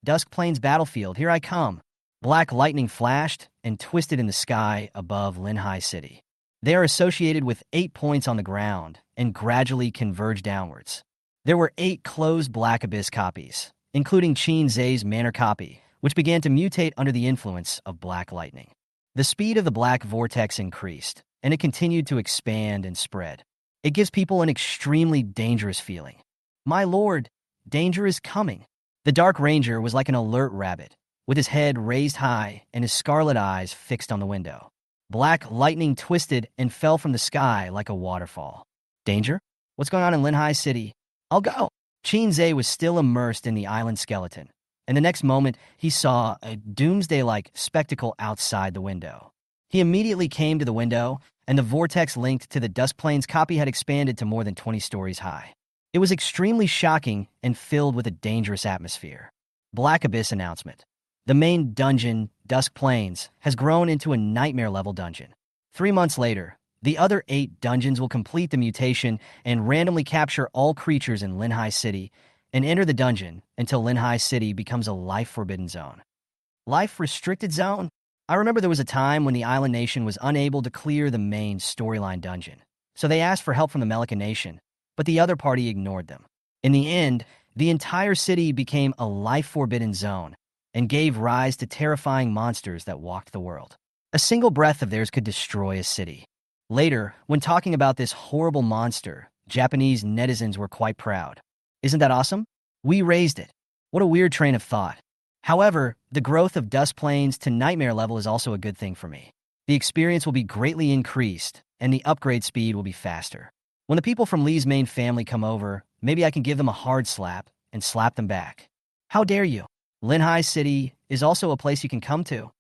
Dusk Plains Battlefield, here I come. Black lightning flashed and twisted in the sky above Linhai City. They are associated with 8 points on the ground and gradually converge downwards. There were 8 closed Black Abyss copies, including Qinzei's manor copy, which began to mutate under the influence of black lightning. The speed of the black vortex increased, and it continued to expand and spread. It gives people an extremely dangerous feeling. My lord, danger is coming. The Dark Ranger was like an alert rabbit, with his head raised high and his scarlet eyes fixed on the window. Black lightning twisted and fell from the sky like a waterfall. Danger? What's going on in Linhai City? I'll go. Qinzei was still immersed in the island skeleton, and the next moment he saw a doomsday-like spectacle outside the window. He immediately came to the window, and the vortex linked to the Dusk Plains copy had expanded to more than 20 stories high. It was extremely shocking and filled with a dangerous atmosphere. Black Abyss announcement. The main dungeon, Dusk Plains, has grown into a nightmare-level dungeon. 3 months later, the other 8 dungeons will complete the mutation and randomly capture all creatures in Linhai City and enter the dungeon until Linhai City becomes a life-forbidden zone. Life-restricted zone? I remember there was a time when the island nation was unable to clear the main storyline dungeon, so they asked for help from the Melican nation, but the other party ignored them. In the end, the entire city became a life-forbidden zone and gave rise to terrifying monsters that walked the world. A single breath of theirs could destroy a city. Later, when talking about this horrible monster, Japanese netizens were quite proud. Isn't that awesome? We raised it. What a weird train of thought. However, the growth of Dust Plains to nightmare level is also a good thing for me. The experience will be greatly increased, and the upgrade speed will be faster. When the people from Lee's main family come over, maybe I can give them a hard slap and slap them back. How dare you? Linhai City is also a place you can come to.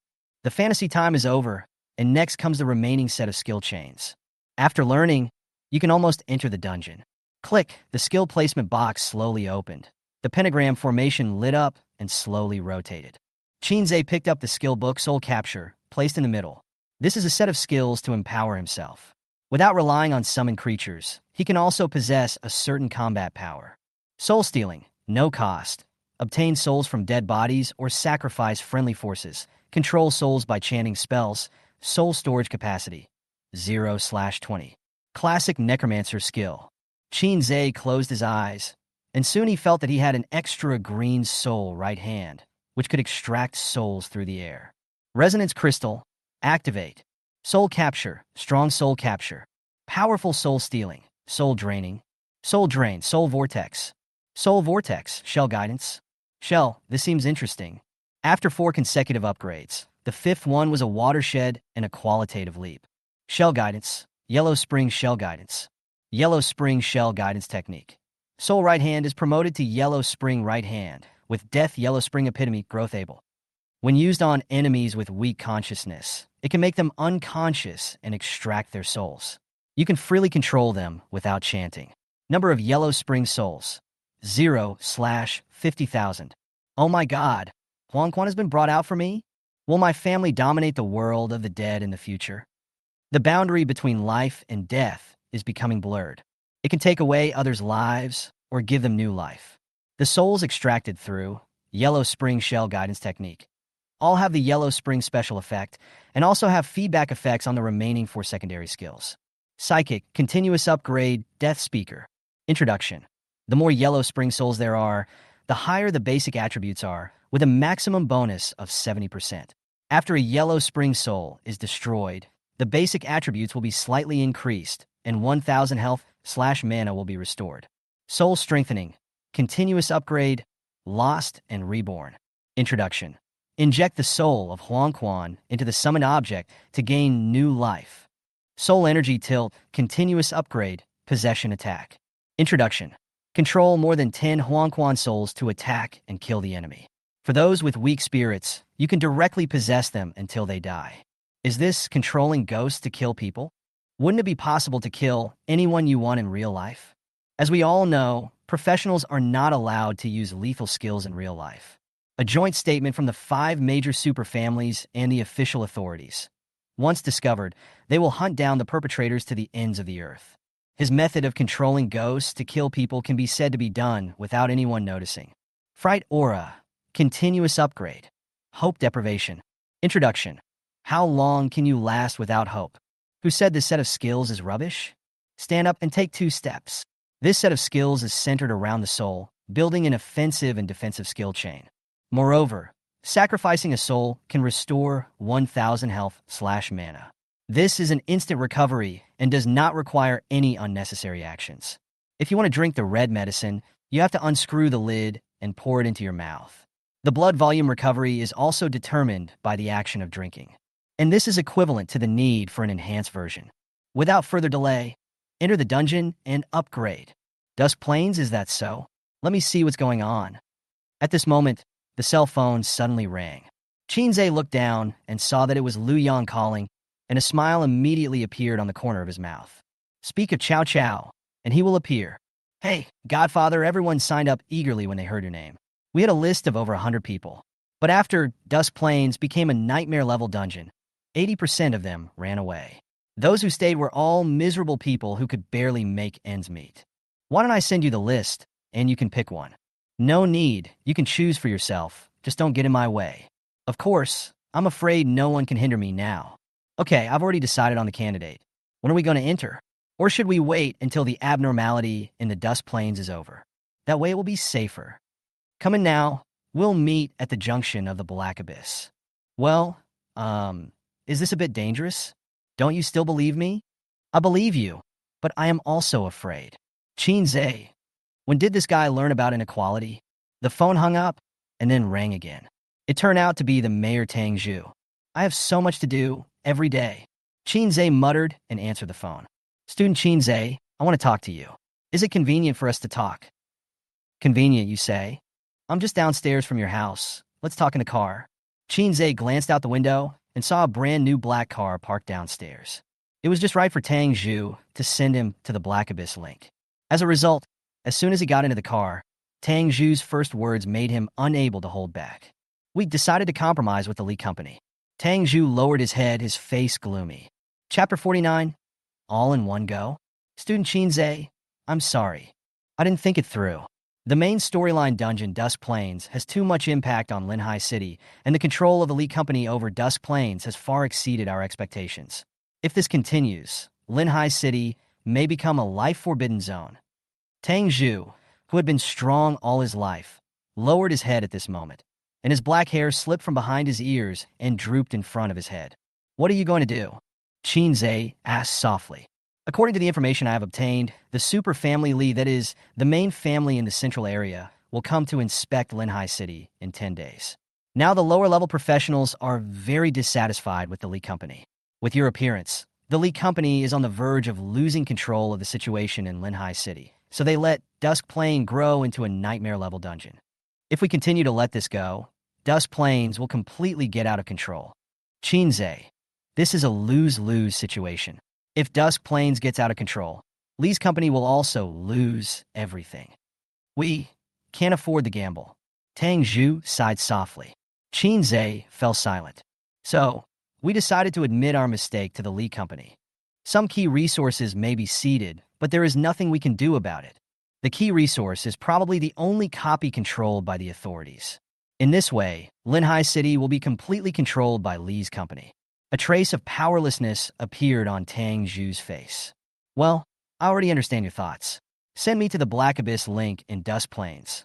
The fantasy time is over, and next comes the remaining set of skill chains. After learning, you can almost enter the dungeon. Click, the skill placement box slowly opened. The pentagram formation lit up and slowly rotated. Shinzei picked up the skill book Soul Capture, placed in the middle. This is a set of skills to empower himself. Without relying on summoned creatures, he can also possess a certain combat power. Soul Stealing, no cost. Obtain souls from dead bodies or sacrifice friendly forces. Control souls by chanting spells. Soul storage capacity, 0/20. Classic Necromancer skill. Shinzei closed his eyes, and soon he felt that he had an extra green soul right hand, which could extract souls through the air. Resonance Crystal, activate. Soul Capture, strong soul capture. Powerful soul stealing, soul draining. Soul drain, soul vortex. Soul vortex, shell guidance. Shell, this seems interesting. After 4 consecutive upgrades, the 5th one was a watershed and a qualitative leap. Shell guidance, Yellow Spring shell guidance. Yellow Spring shell guidance technique. Soul right hand is promoted to Yellow Spring right hand, with Death Yellow Spring epitome growth able. When used on enemies with weak consciousness, it can make them unconscious and extract their souls. You can freely control them without chanting. Number of Yellow Spring souls, 0/50,000. Oh my god, Huangquan has been brought out for me? Will my family dominate the world of the dead in the future? The boundary between life and death is becoming blurred. It can take away others' lives or give them new life. The souls extracted through Yellow Spring shell guidance technique all have the Yellow Spring special effect and also have feedback effects on the remaining 4 secondary skills. Psychic, continuous upgrade, Death Speaker. Introduction. The more Yellow Spring souls there are, the higher the basic attributes are, with a maximum bonus of 70%. After a Yellow Spring soul is destroyed, the basic attributes will be slightly increased, and 1,000 health/mana will be restored. Soul Strengthening, continuous upgrade, lost and reborn. Introduction. Inject the soul of Huangquan into the summoned object to gain new life. Soul Energy Tilt, continuous upgrade, possession attack. Introduction. Control more than 10 Huangquan souls to attack and kill the enemy. For those with weak spirits, you can directly possess them until they die. Is this controlling ghosts to kill people? Wouldn't it be possible to kill anyone you want in real life? As we all know, professionals are not allowed to use lethal skills in real life. A joint statement from the 5 major superfamilies and the official authorities. Once discovered, they will hunt down the perpetrators to the ends of the earth. His method of controlling ghosts to kill people can be said to be done without anyone noticing. Fright Aura, continuous upgrade. Hope deprivation. Introduction. How long can you last without hope? Who said this set of skills is rubbish? Stand up and take 2 steps. This set of skills is centered around the soul, building an offensive and defensive skill chain. Moreover, sacrificing a soul can restore 1,000 health/mana. This is an instant recovery and does not require any unnecessary actions. If you want to drink the red medicine, you have to unscrew the lid and pour it into your mouth. The blood volume recovery is also determined by the action of drinking, and this is equivalent to the need for an enhanced version. Without further delay, enter the dungeon and upgrade. Dusk Plains, is that so? Let me see what's going on. At this moment, the cell phone suddenly rang. Shinzei looked down and saw that it was Lu Yang calling, and a smile immediately appeared on the corner of his mouth. Speak of Chow Chow, and he will appear. Hey, Godfather, everyone signed up eagerly when they heard your name. We had a list of over 100 people. But after Dusk Plains became a nightmare-level dungeon, 80% of them ran away. Those who stayed were all miserable people who could barely make ends meet. Why don't I send you the list, and you can pick one? No need, you can choose for yourself, just don't get in my way. Of course, I'm afraid no one can hinder me now. Okay, I've already decided on the candidate. When are we going to enter? Or should we wait until the abnormality in the Dusk Plains is over? That way it will be safer. Come in now, we'll meet at the junction of the Black Abyss. Well, is this a bit dangerous? Don't you still believe me? I believe you, but I am also afraid. Qin. When did this guy learn about inequality? The phone hung up and then rang again. It turned out to be the Mayor Tang Zhu. I have so much to do every day. Qin muttered and answered the phone. Student Qin, I want to talk to you. Is it convenient for us to talk? Convenient, you say? I'm just downstairs from your house. Let's talk in the car. Qin glanced out the window and saw a brand new black car parked downstairs. It was just right for Tang Zhu to send him to the Black Abyss link. As a result, as soon as he got into the car, Tang Zhu's first words made him unable to hold back. We decided to compromise with the Lee Company. Tang Zhu lowered his head, his face gloomy. Chapter 49. All in one go? Student Qin, I'm sorry. I didn't think it through. The main storyline dungeon, Dusk Plains, has too much impact on Linhai City, and the control of the Lee Company over Dusk Plains has far exceeded our expectations. If this continues, Linhai City may become a life-forbidden zone. Tang Zhu, who had been strong all his life, lowered his head at this moment, and his black hair slipped from behind his ears and drooped in front of his head. What are you going to do? Qin asked softly. According to the information I have obtained, the super family Li, that is, the main family in the central area, will come to inspect Linhai City in 10 days. Now the lower-level professionals are very dissatisfied with the Li Company. With your appearance, the Li Company is on the verge of losing control of the situation in Linhai City, so they let Dusk Plain grow into a nightmare-level dungeon. If we continue to let this go, Dusk Plains will completely get out of control. Qin, this is a lose-lose situation. If Dusk Plains gets out of control, Lee's company will also lose everything. We can't afford the gamble. Tang Zhu sighed softly. Qin fell silent. So, we decided to admit our mistake to the Lee Company. Some key resources may be ceded, but there is nothing we can do about it. The key resource is probably the only copy controlled by the authorities. In this way, Linhai City will be completely controlled by Lee's company. A trace of powerlessness appeared on Tang Zhu's face. Well, I already understand your thoughts. Send me to the Black Abyss link in Dusk Plains.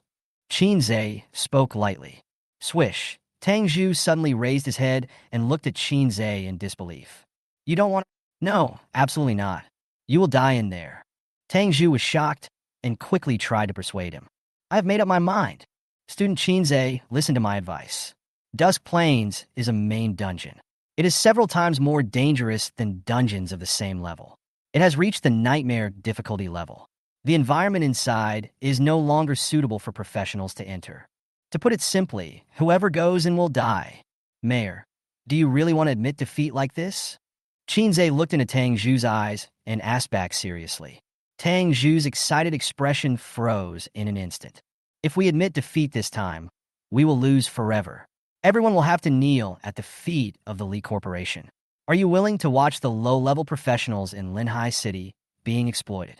Qin spoke lightly. Swish. Tang Zhu suddenly raised his head and looked at Qin in disbelief. You don't want... No, absolutely not. You will die in there. Tang Zhu was shocked and quickly tried to persuade him. I have made up my mind. Student Qin, listen to my advice. Dusk Plains is a main dungeon. It is several times more dangerous than dungeons of the same level. It has reached the nightmare difficulty level. The environment inside is no longer suitable for professionals to enter. To put it simply, whoever goes in will die. Mayor, do you really want to admit defeat like this? Qin looked into Tang Zhu's eyes and asked back seriously. Tang Zhu's excited expression froze in an instant. If we admit defeat this time, we will lose forever. Everyone will have to kneel at the feet of the Lee Corporation. Are you willing to watch the low-level professionals in Linhai City being exploited?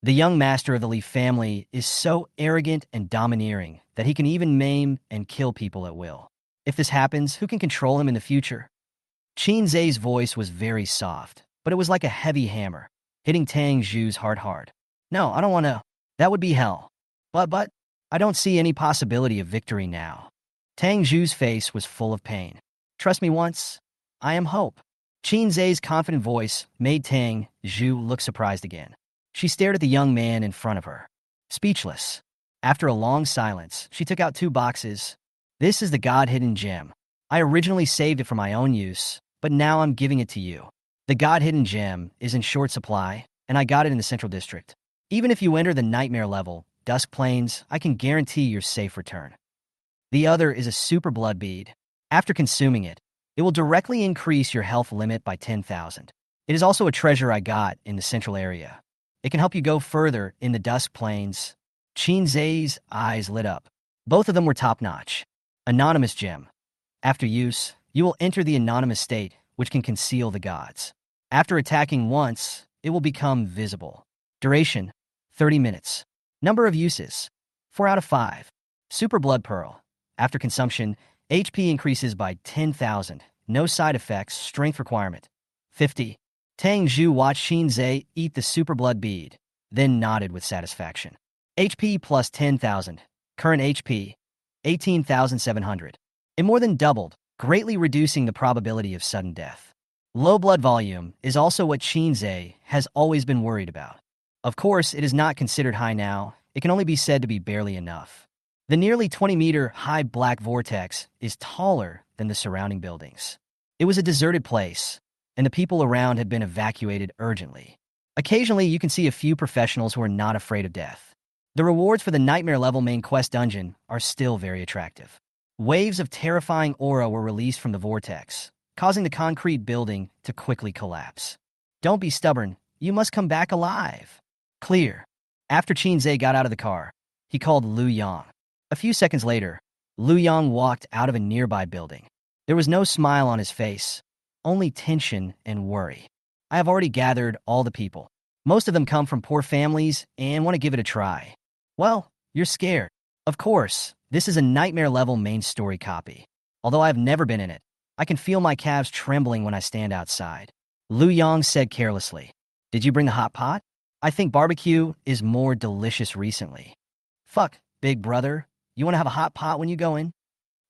The young master of the Lee family is so arrogant and domineering that he can even maim and kill people at will. If this happens, who can control him in the future? Qin's voice was very soft, but it was like a heavy hammer, hitting Tang Zhu's heart hard. No, I don't want to. That would be hell. But, I don't see any possibility of victory now. Tang Zhu's face was full of pain. Trust me once, I am hope. Qin's confident voice made Tang Zhu look surprised again. She stared at the young man in front of her, speechless. After a long silence, she took out 2 boxes. This is the God-hidden gem. I originally saved it for my own use, but now I'm giving it to you. The God-hidden gem is in short supply, and I got it in the Central District. Even if you enter the nightmare level, Dusk Plains, I can guarantee your safe return. The other is a super blood bead. After consuming it, it will directly increase your health limit by 10,000. It is also a treasure I got in the central area. It can help you go further in the Dusk Plains. Qin's eyes lit up. Both of them were top-notch. Anonymous gem. After use, you will enter the anonymous state, which can conceal the gods. After attacking once, it will become visible. Duration, 30 minutes. Number of uses, 4 out of 5. Super Blood Pearl. After consumption, HP increases by 10,000. No side effects, strength requirement. 50. Tang Zhu watched Qin eat the Super Blood Bead, then nodded with satisfaction. HP plus 10,000. Current HP, 18,700. It more than doubled, greatly reducing the probability of sudden death. Low blood volume is also what Shinzei has always been worried about. Of course, it is not considered high now. It can only be said to be barely enough. The nearly 20-meter high black vortex is taller than the surrounding buildings. It was a deserted place, and the people around had been evacuated urgently. Occasionally, you can see a few professionals who are not afraid of death. The rewards for the nightmare-level main quest dungeon are still very attractive. Waves of terrifying aura were released from the vortex, causing the concrete building to quickly collapse. Don't be stubborn. You must come back alive. Clear. After Shinzei got out of the car, he called Liu Yang. A few seconds later, Liu Yang walked out of a nearby building. There was no smile on his face, only tension and worry. I have already gathered all the people. Most of them come from poor families and want to give it a try. Well, you're scared. Of course, this is a nightmare-level main story copy. Although I have never been in it, I can feel my calves trembling when I stand outside. Liu Yang said carelessly, "Did you bring a hot pot? I think barbecue is more delicious recently." "Fuck, big brother. You want to have a hot pot when you go in?"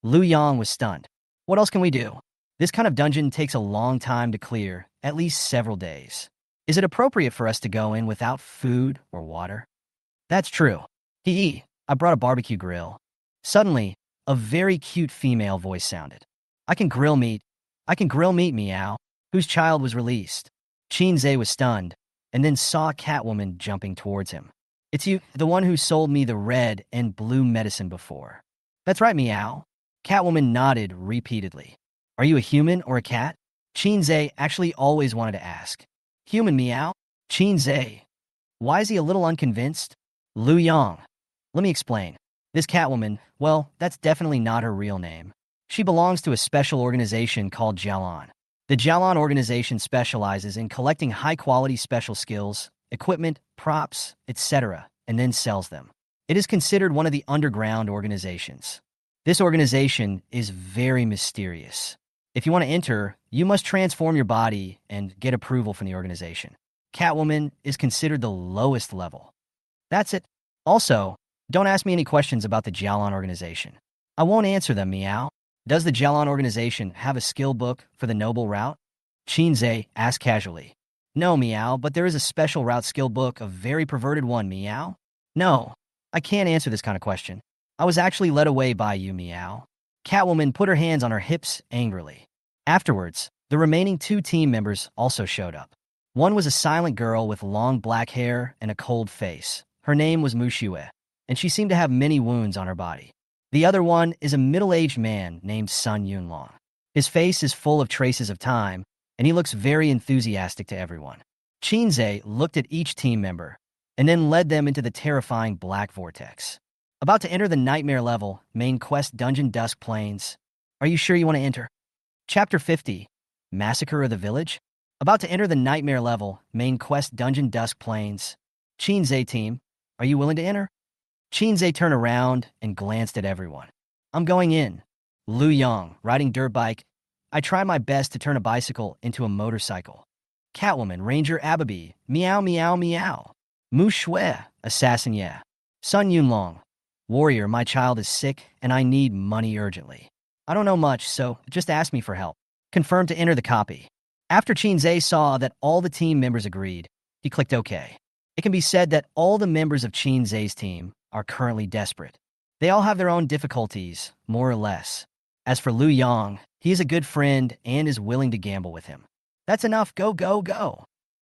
Liu Yang was stunned. "What else can we do? This kind of dungeon takes a long time to clear, at least several days. Is it appropriate for us to go in without food or water?" "That's true. I brought a barbecue grill." Suddenly, a very cute female voice sounded. I can grill meat, meow," whose child was released. Shinzei was stunned, and then saw Catwoman jumping towards him. "It's you, the one who sold me the red and blue medicine before." "That's right, meow." Catwoman nodded repeatedly. "Are you a human or a cat?" Shinzei actually always wanted to ask. "Human, meow." Shinzei. Why is he a little unconvinced? Liu Yang. Let me explain. This Catwoman, well, that's definitely not her real name. She belongs to a special organization called Jialan. The Jialan organization specializes in collecting high-quality special skills, equipment, props, etc., and then sells them. It is considered one of the underground organizations. This organization is very mysterious. If you want to enter, you must transform your body and get approval from the organization. Catwoman is considered the lowest level. That's it. Also, don't ask me any questions about the Jialan organization. I won't answer them, meow. Does the Jialan organization have a skill book for the noble route? Shinzei asked casually. No, meow, but there is a special route skill book, a very perverted one, meow. No, I can't answer this kind of question. I was actually led away by you, meow. Catwoman put her hands on her hips angrily. Afterwards, the remaining two team members also showed up. One was a silent girl with long black hair and a cold face. Her name was Mushue, and she seemed to have many wounds on her body. The other one is a middle-aged man named Sun Yunlong. His face is full of traces of time, and he looks very enthusiastic to everyone. Shinzei looked at each team member, and then led them into the terrifying black vortex. About to enter the nightmare level, main quest dungeon Dusk Plains. Are you sure you want to enter? Chapter 50, Massacre of the Village. About to enter the nightmare level, main quest dungeon Dusk Plains. Shinzei team, are you willing to enter? Shinzei turned around and glanced at everyone. I'm going in. Liu Yang, riding dirt bike. I try my best to turn a bicycle into a motorcycle. Catwoman, Ranger Ababi, meow meow meow. Mu Shui, assassin yeah. Sun Yunlong, warrior, my child is sick and I need money urgently. I don't know much, so just ask me for help. Confirmed to enter the copy. After Shinzei saw that all the team members agreed, he clicked OK. It can be said that all the members of Shinzei's team are currently desperate. They all have their own difficulties, more or less. As for Liu Yang, he is a good friend and is willing to gamble with him. That's enough, go, go, go.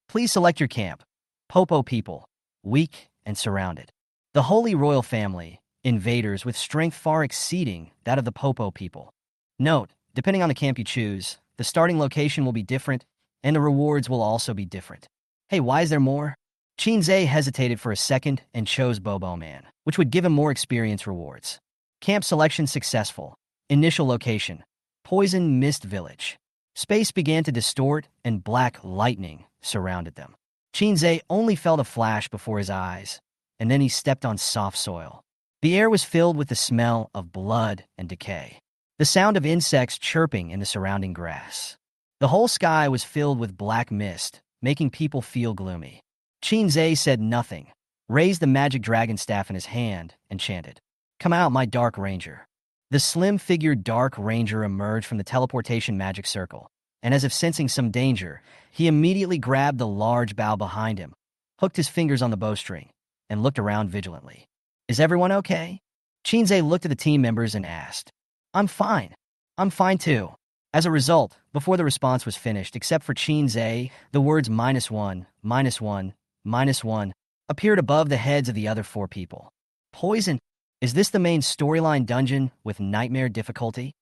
Please select your camp. Popo people, weak and surrounded. The Holy Royal Family, invaders with strength far exceeding that of the Popo people. Note, depending on the camp you choose, the starting location will be different, and the rewards will also be different. Hey, why is there more? Shinzei hesitated for a second and chose Bobo Man, which would give him more experience rewards. Camp selection successful. Initial location, Poison Mist Village. Space began to distort and black lightning surrounded them. Shinzei only felt a flash before his eyes, and then he stepped on soft soil. The air was filled with the smell of blood and decay. The sound of insects chirping in the surrounding grass. The whole sky was filled with black mist, making people feel gloomy. Shinzei said nothing, raised the magic dragon staff in his hand, and chanted, "Come out, my dark ranger." The slim-figured Dark Ranger emerged from the teleportation magic circle, and as if sensing some danger, he immediately grabbed the large bow behind him, hooked his fingers on the bowstring, and looked around vigilantly. Is everyone okay? Shinzei looked at the team members and asked. I'm fine. I'm fine too. As a result, before the response was finished, except for Shinzei, the words -1, -1, -1 appeared above the heads of the other 4 people. Poison. Is this the main storyline dungeon with nightmare difficulty?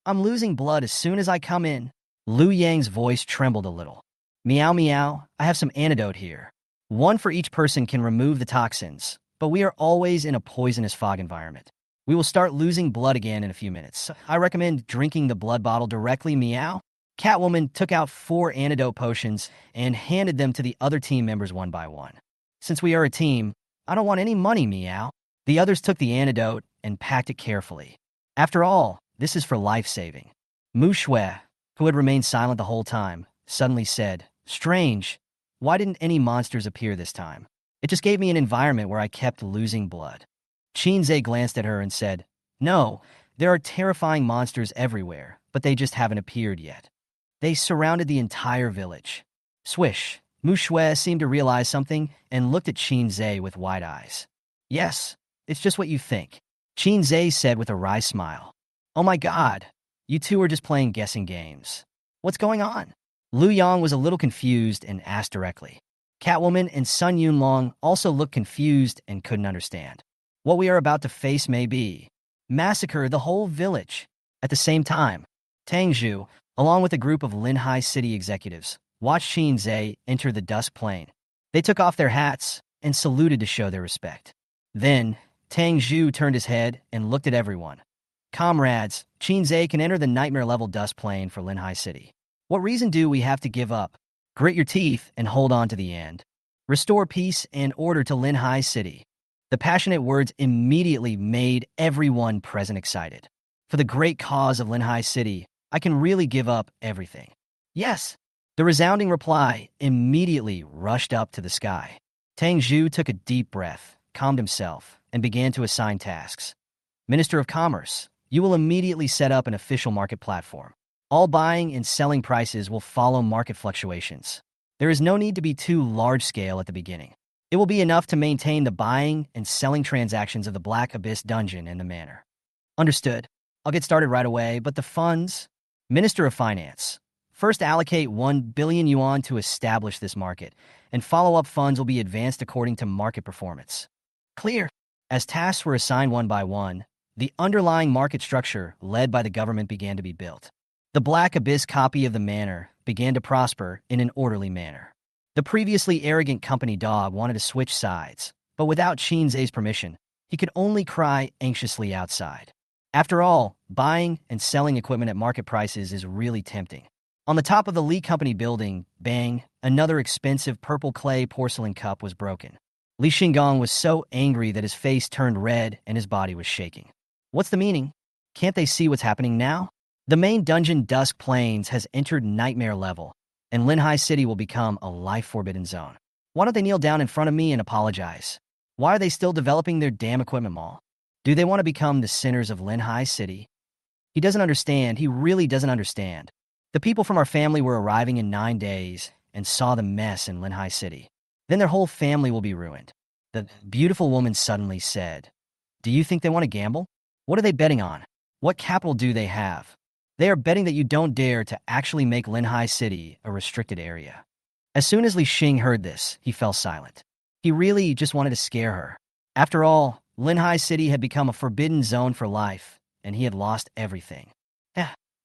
I'm losing blood as soon as I come in. Liu Yang's voice trembled a little. Meow meow, I have some antidote here. 1 for each person can remove the toxins, but we are always in a poisonous fog environment. We will start losing blood again in a few minutes. I recommend drinking the blood bottle directly, meow. Catwoman took out 4 antidote potions and handed them to the other team members one by one. Since we are a team, I don't want any money, meow. The others took the antidote and packed it carefully. After all, this is for life-saving. Mu Shui, who had remained silent the whole time, suddenly said, Strange, why didn't any monsters appear this time? It just gave me an environment where I kept losing blood. Shinzei glanced at her and said, No, there are terrifying monsters everywhere, but they just haven't appeared yet. They surrounded the entire village. Swish, Mu Shui seemed to realize something and looked at Shinzei with wide eyes. Yes, it's just what you think, Shinzei said with a wry smile. Oh my god, you two are just playing guessing games. What's going on? Liu Yang was a little confused and asked directly. Catwoman and Sun Yunlong also looked confused and couldn't understand. What we are about to face may be massacre the whole village. At the same time, Tang Zhu, along with a group of Linhai City executives, watched Shinzei enter the Dusk Plain. They took off their hats and saluted to show their respect. Then, Tang Zhu turned his head and looked at everyone. Comrades, Shinzei can enter the nightmare-level Dusk Plain for Linhai City. What reason do we have to give up? Grit your teeth and hold on to the end. Restore peace and order to Linhai City. The passionate words immediately made everyone present excited. For the great cause of Linhai City, I can really give up everything. Yes. The resounding reply immediately rushed up to the sky. Tang Zhu took a deep breath, calmed himself, and began to assign tasks. Minister of Commerce, you will immediately set up an official market platform. All buying and selling prices will follow market fluctuations. There is no need to be too large-scale at the beginning. It will be enough to maintain the buying and selling transactions of the Black Abyss dungeon and the manor. Understood. I'll get started right away, but the funds? Minister of Finance, first allocate 1 billion yuan to establish this market, and follow-up funds will be advanced according to market performance. Clear. As tasks were assigned one by one, the underlying market structure led by the government began to be built. The Black Abyss copy of the manor began to prosper in an orderly manner. The previously arrogant company dog wanted to switch sides, but without Shinzei's permission, he could only cry anxiously outside. After all, buying and selling equipment at market prices is really tempting. On the top of the Li Company building, bang, another expensive purple clay porcelain cup was broken. Li Xingong was so angry that his face turned red and his body was shaking. What's the meaning? Can't they see what's happening now? The main dungeon Dusk Plains has entered nightmare level, and Linhai City will become a life-forbidden zone. Why don't they kneel down in front of me and apologize? Why are they still developing their damn equipment mall? Do they want to become the sinners of Linhai City? He doesn't understand. He really doesn't understand. The people from our family were arriving in 9 days and saw the mess in Linhai City. Then their whole family will be ruined. The beautiful woman suddenly said, Do you think they want to gamble? What are they betting on? What capital do they have? They are betting that you don't dare to actually make Linhai City a restricted area. As soon as Li Xing heard this, he fell silent. He really just wanted to scare her. After all, Linhai City had become a forbidden zone for life, and he had lost everything.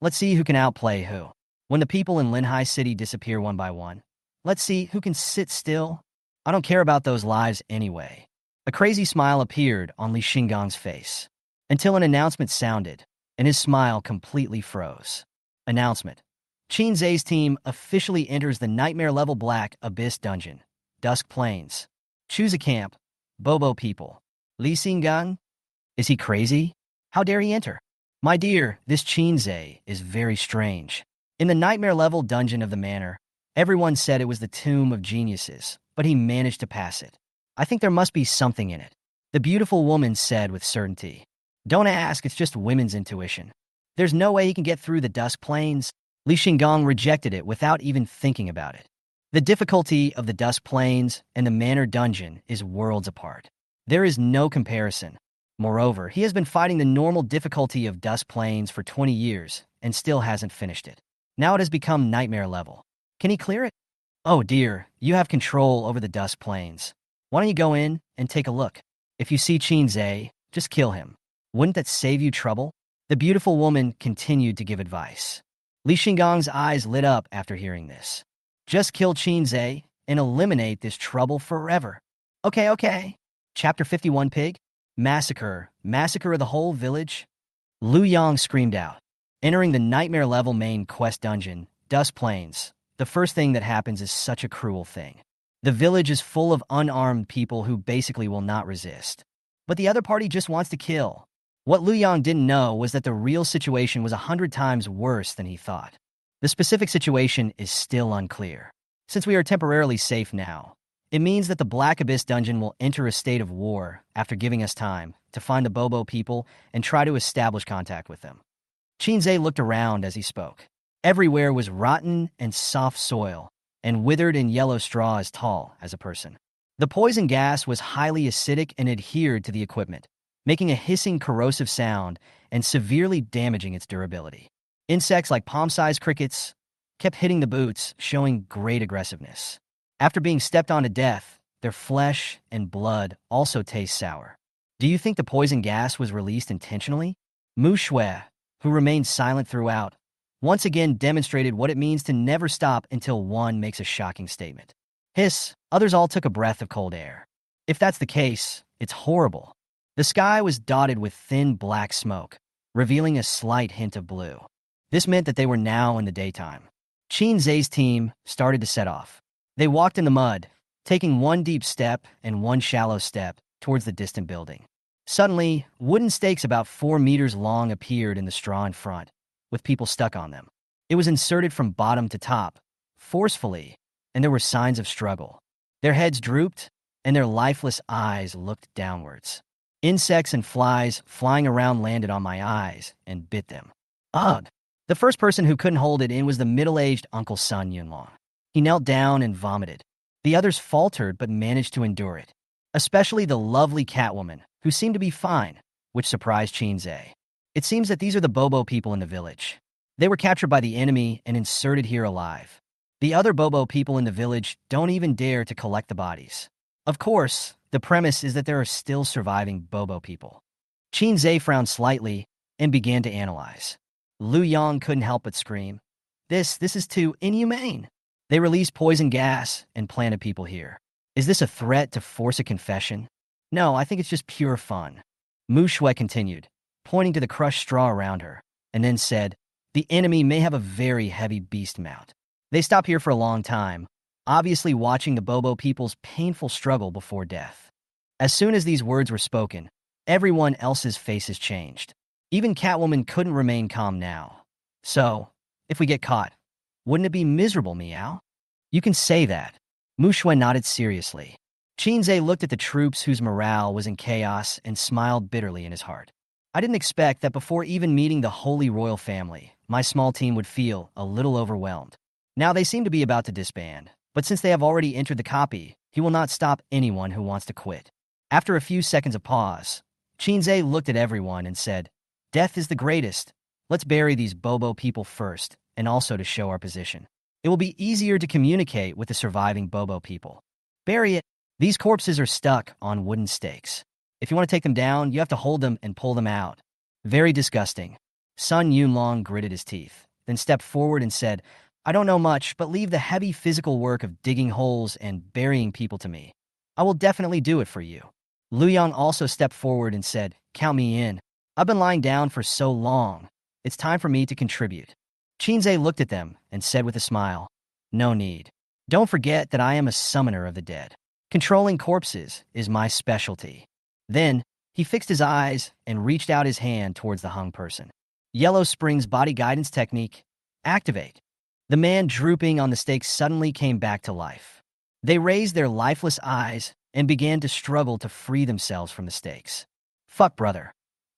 Let's see who can outplay who. When the people in Linhai City disappear one by one, let's see who can sit still. I don't care about those lives anyway. A crazy smile appeared on Li Xingong's face, until an announcement sounded, and his smile completely froze. Announcement. Shinzei's team officially enters the nightmare-level Black Abyss dungeon, Dusk Plains. Choose a camp. Bobo people. Li Xingong? Is he crazy? How dare he enter? My dear, this Shinzei is very strange. In the nightmare-level dungeon of the manor, everyone said it was the tomb of geniuses, but he managed to pass it. I think there must be something in it. The beautiful woman said with certainty. Don't ask, it's just women's intuition. There's no way he can get through the Dusk Plains. Li Xingong rejected it without even thinking about it. The difficulty of the Dusk Plains and the Manor dungeon is worlds apart. There is no comparison. Moreover, he has been fighting the normal difficulty of Dusk Plains for 20 years and still hasn't finished it. Now it has become nightmare level. Can he clear it? Oh dear, you have control over the Dusk Plains. Why don't you go in and take a look? If you see Qin Zhe, just kill him. Wouldn't that save you trouble? The beautiful woman continued to give advice. Li Xingong's eyes lit up after hearing this. Just kill Qin Zhe and eliminate this trouble forever. Okay. Chapter 51 Pig? Massacre. Massacre of the whole village? Lu Yang screamed out. Entering the nightmare level main quest dungeon, Dusk Plains, the first thing that happens is such a cruel thing. The village is full of unarmed people who basically will not resist. But the other party just wants to kill. What Lu Yang didn't know was that the real situation was 100 times worse than he thought. The specific situation is still unclear. Since we are temporarily safe now, it means that the Black Abyss dungeon will enter a state of war after giving us time to find the Bobo people and try to establish contact with them. Qin Zhe looked around as he spoke. Everywhere was rotten and soft soil, and withered and yellow straw as tall as a person. The poison gas was highly acidic and adhered to the equipment, making a hissing corrosive sound and severely damaging its durability. Insects like palm-sized crickets kept hitting the boots, showing great aggressiveness. After being stepped on to death, their flesh and blood also taste sour. Do you think the poison gas was released intentionally? Mu Shui, who remained silent throughout, once again demonstrated what it means to never stop until one makes a shocking statement. Hiss, others all took a breath of cold air. If that's the case, it's horrible. The sky was dotted with thin black smoke, revealing a slight hint of blue. This meant that they were now in the daytime. Qin Zhe's team started to set off. They walked in the mud, taking one deep step and one shallow step towards the distant building. Suddenly, wooden stakes about 4 meters long appeared in the straw in front, with people stuck on them. It was inserted from bottom to top, forcefully, and there were signs of struggle. Their heads drooped, and their lifeless eyes looked downwards. Insects and flies flying around landed on my eyes and bit them. Ugh! The first person who couldn't hold it in was the middle-aged Uncle Sun Yunlong. He knelt down and vomited. The others faltered but managed to endure it, especially the lovely Catwoman, who seemed to be fine, which surprised Qin Zhe. It seems that these are the Bobo people in the village. They were captured by the enemy and inserted here alive. The other Bobo people in the village don't even dare to collect the bodies. Of course, the premise is that there are still surviving Bobo people. Qin Zhe frowned slightly and began to analyze. Lu Yang couldn't help but scream, This is too inhumane. They released poison gas and planted people here. Is this a threat to force a confession? No, I think it's just pure fun. Mu Shui continued, pointing to the crushed straw around her, and then said, The enemy may have a very heavy beast mount. They stop here for a long time, obviously watching the Bobo people's painful struggle before death. As soon as these words were spoken, everyone else's faces changed. Even Catwoman couldn't remain calm now. So, if we get caught, wouldn't it be miserable, Meow? You can say that. Mu Shui nodded seriously. Qin Zhe looked at the troops whose morale was in chaos and smiled bitterly in his heart. I didn't expect that before even meeting the Holy Royal Family, my small team would feel a little overwhelmed. Now they seem to be about to disband, but since they have already entered the copy, he will not stop anyone who wants to quit. After a few seconds of pause, Qin Zhe looked at everyone and said, Death is the greatest. Let's bury these Bobo people first, and also to show our position. It will be easier to communicate with the surviving Bobo people. Bury it. These corpses are stuck on wooden stakes. If you want to take them down, you have to hold them and pull them out. Very disgusting. Sun Yunlong gritted his teeth, then stepped forward and said, I don't know much, but leave the heavy physical work of digging holes and burying people to me. I will definitely do it for you. Lu Yang also stepped forward and said, Count me in. I've been lying down for so long. It's time for me to contribute. Qin Zhe looked at them and said with a smile, No need. Don't forget that I am a summoner of the dead. Controlling corpses is my specialty. Then, he fixed his eyes and reached out his hand towards the hung person. Yellow Spring's body guidance technique. Activate. The man drooping on the stake suddenly came back to life. They raised their lifeless eyes and began to struggle to free themselves from the stakes. Fuck, brother.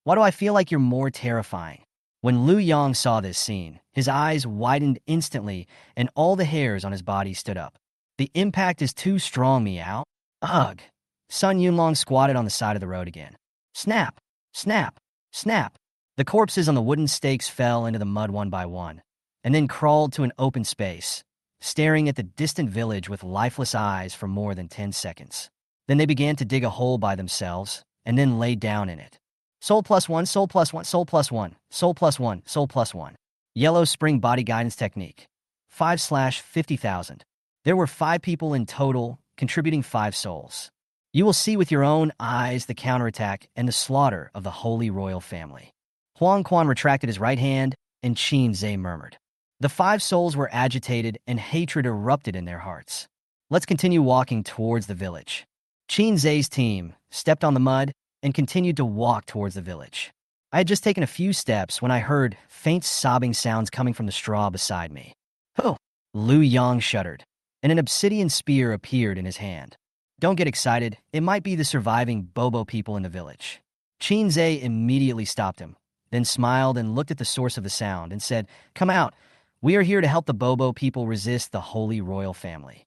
Why do I feel like you're more terrifying? When Liu Yang saw this scene, his eyes widened instantly and all the hairs on his body stood up. The impact is too strong, meow. Ugh. Sun Yunlong squatted on the side of the road again. Snap, snap, snap. The corpses on the wooden stakes fell into the mud one by one, and then crawled to an open space, staring at the distant village with lifeless eyes for more than 10 seconds. Then they began to dig a hole by themselves, and then lay down in it. Soul plus one, soul plus one, soul plus one, soul plus one, soul plus one. Yellow Spring Body Guidance Technique. 5/50,000. There were 5 people in total, contributing 5 souls. You will see with your own eyes the counterattack and the slaughter of the Holy Royal Family. Huang Quan retracted his right hand, and Qin Zhe murmured. The 5 souls were agitated, and hatred erupted in their hearts. Let's continue walking towards the village. Qin Zhe's team stepped on the mud and continued to walk towards the village. I had just taken a few steps when I heard faint sobbing sounds coming from the straw beside me. Oh! Liu Yang shuddered, and an obsidian spear appeared in his hand. Don't get excited, it might be the surviving Bobo people in the village. Qin Zhe immediately stopped him, then smiled and looked at the source of the sound and said, Come out, we are here to help the Bobo people resist the Holy Royal Family.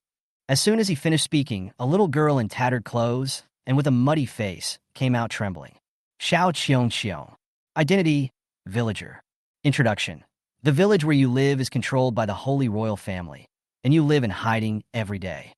As soon as he finished speaking, a little girl in tattered clothes and with a muddy face came out trembling. Xiao Qiong Qiong. Identity, villager. Introduction. The village where you live is controlled by the Holy Royal Family, and you live in hiding every day.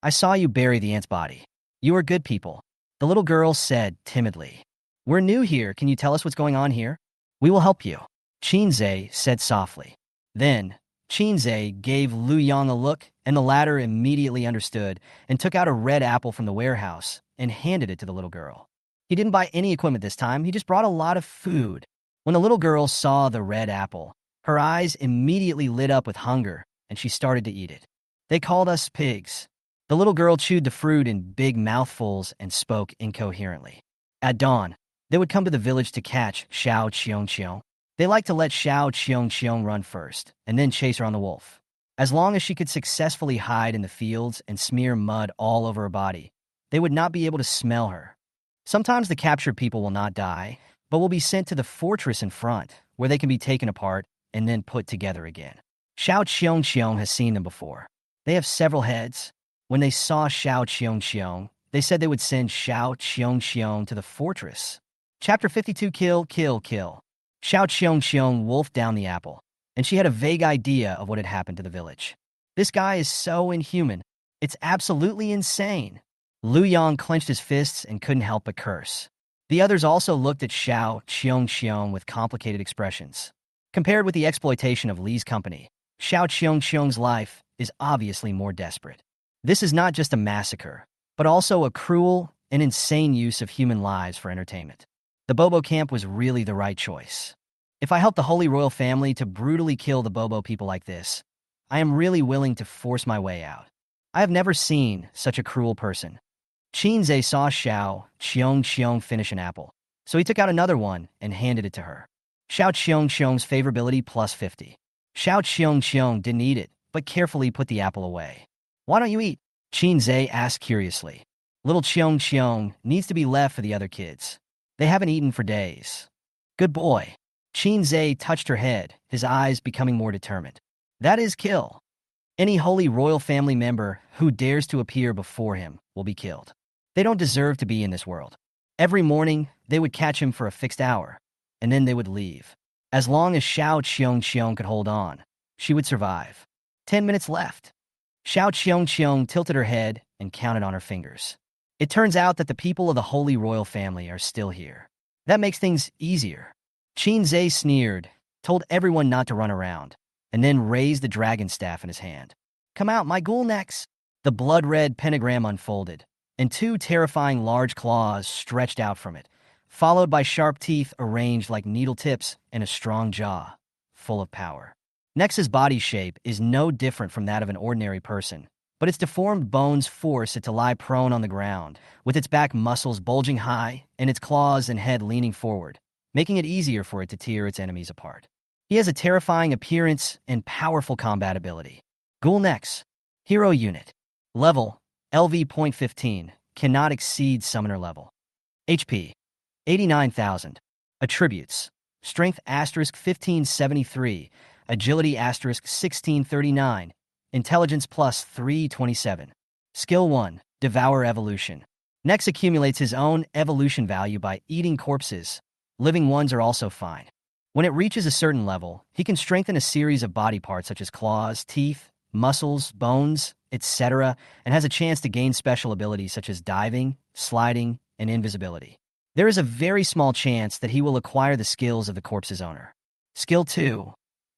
I saw you bury the ant's body. You are good people, the little girl said timidly. We're new here, can you tell us what's going on here? We will help you, Qin Zhe said softly. Then, Qin Zhe gave Liu Yang a look, and the latter immediately understood and took out a red apple from the warehouse and handed it to the little girl. He didn't buy any equipment this time, he just brought a lot of food. When the little girl saw the red apple, her eyes immediately lit up with hunger, and she started to eat it. They called us pigs. The little girl chewed the fruit in big mouthfuls and spoke incoherently. At dawn, they would come to the village to catch Xiao Qiong Qiong. They liked to let Xiao Qiong Qiong run first, and then chase her on the wolf. As long as she could successfully hide in the fields and smear mud all over her body, they would not be able to smell her. Sometimes the captured people will not die, but will be sent to the fortress in front, where they can be taken apart and then put together again. Xiao Qiong Qiong has seen them before. They have several heads. When they saw Xiao Qiong Qiong, they said they would send Xiao Qiong Qiong to the fortress. Chapter 52 Kill, Kill, Kill. Xiao Qiong Qiong wolfed down the apple, and she had a vague idea of what had happened to the village. This guy is so inhuman. It's absolutely insane. Liu Yang clenched his fists and couldn't help but curse. The others also looked at Xiao Qiong Qiong with complicated expressions. Compared with the exploitation of Li's company, Xiao Qiong Qiong's life is obviously more desperate. This is not just a massacre, but also a cruel and insane use of human lives for entertainment. The Bobo camp was really the right choice. If I help the Holy Royal Family to brutally kill the Bobo people like this, I am really willing to force my way out. I have never seen such a cruel person. Qin Zhe saw Xiao Qiong Qiong finish an apple, so he took out another one and handed it to her. Xiao Qiong Qiong's favorability plus 50. Xiao Qiong Qiong didn't eat it, but carefully put the apple away. Why don't you eat? Qin Zhe asked curiously. Little Qiong Qiong needs to be left for the other kids. They haven't eaten for days. Good boy. Qin Zhe touched her head, his eyes becoming more determined. That is kill. Any Holy Royal Family member who dares to appear before him will be killed. They don't deserve to be in this world. Every morning, they would catch him for a fixed hour, and then they would leave. As long as Xiao Qiong Qiong could hold on, she would survive. 10 minutes left. Xiao Qiong Qiong tilted her head and counted on her fingers. It turns out that the people of the Holy Royal Family are still here. That makes things easier. Qin Zhe sneered, told everyone not to run around, and then raised the dragon staff in his hand. Come out, my ghoul necks! The blood-red pentagram unfolded, and 2 terrifying large claws stretched out from it, followed by sharp teeth arranged like needle tips and a strong jaw, full of power. Nex's body shape is no different from that of an ordinary person, but its deformed bones force it to lie prone on the ground, with its back muscles bulging high and its claws and head leaning forward, making it easier for it to tear its enemies apart. He has a terrifying appearance and powerful combat ability. Ghoul Nex. Hero Unit. Level, LV.15, cannot exceed Summoner level. HP, 89,000. Attributes: Strength asterisk 1573, Agility asterisk 1639, Intelligence plus 327. Skill 1, Devour Evolution. Nex accumulates his own evolution value by eating corpses. Living ones are also fine. When it reaches a certain level, he can strengthen a series of body parts such as claws, teeth, muscles, bones, etc., and has a chance to gain special abilities such as diving, sliding, and invisibility. There is a very small chance that he will acquire the skills of the corpse's owner. Skill 2,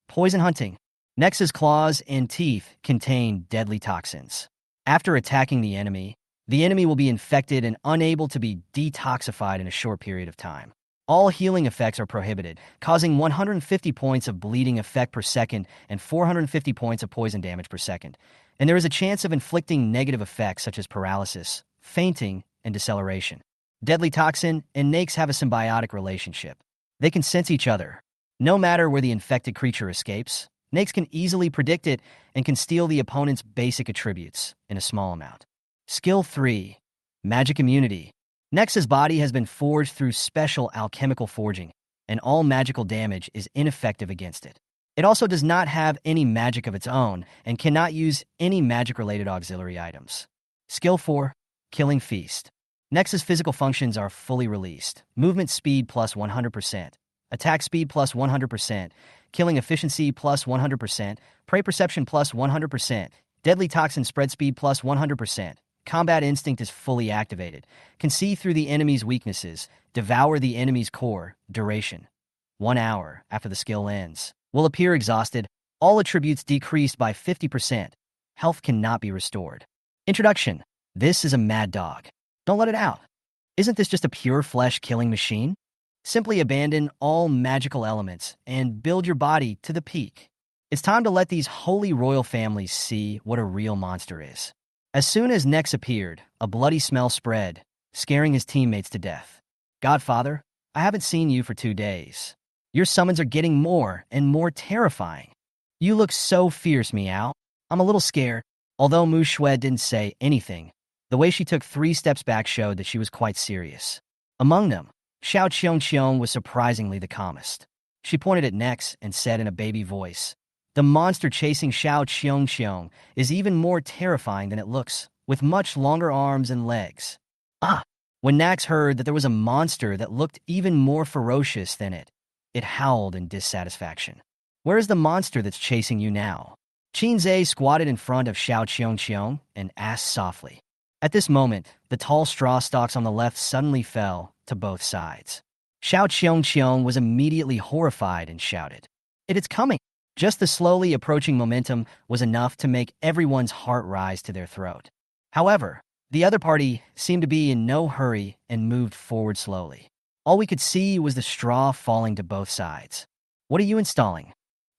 Poison Hunting. Nex's claws and teeth contain deadly toxins. After attacking the enemy will be infected and unable to be detoxified in a short period of time. All healing effects are prohibited, causing 150 points of bleeding effect per second and 450 points of poison damage per second. And there is a chance of inflicting negative effects such as paralysis, fainting, and deceleration. Deadly Toxin and Nakes have a symbiotic relationship. They can sense each other. No matter where the infected creature escapes, Nakes can easily predict it and can steal the opponent's basic attributes in a small amount. Skill 3, Magic Immunity. Nex's body has been forged through special alchemical forging, and all magical damage is ineffective against it. It also does not have any magic of its own and cannot use any magic-related auxiliary items. Skill 4, Killing Feast. Nex's physical functions are fully released. Movement speed plus 100%, attack speed plus 100%, killing efficiency plus 100%, prey perception plus 100%, deadly toxin spread speed plus 100%. Combat instinct is fully activated. Can see through the enemy's weaknesses. Devour the enemy's core. Duration: 1 hour after the skill ends. Will appear exhausted. All attributes decreased by 50%. Health cannot be restored. Introduction: This is a mad dog. Don't let it out. Isn't this just a pure flesh killing machine? Simply abandon all magical elements and build your body to the peak. It's time to let these holy royal families see what a real monster is. As soon as Nex appeared, a bloody smell spread, scaring his teammates to death. Godfather, I haven't seen you for 2 days. Your summons are getting more and more terrifying. You look so fierce, Meow. I'm a little scared. Although Mu Shui didn't say anything, the way she took 3 steps back showed that she was quite serious. Among them, Xiao Qiong was surprisingly the calmest. She pointed at Nex and said in a baby voice, "The monster chasing Xiao Qiong is even more terrifying than it looks, with much longer arms and legs." When Nax heard that there was a monster that looked even more ferocious than it, it howled in dissatisfaction. "Where is the monster that's chasing you now?" Qin Zhe squatted in front of Xiao Qiong and asked softly. At this moment, the tall straw stalks on the left suddenly fell to both sides. Xiao Qiong was immediately horrified and shouted, "It's coming!" Just the slowly approaching momentum was enough to make everyone's heart rise to their throat. However, the other party seemed to be in no hurry and moved forward slowly. All we could see was the straw falling to both sides. "What are you installing?"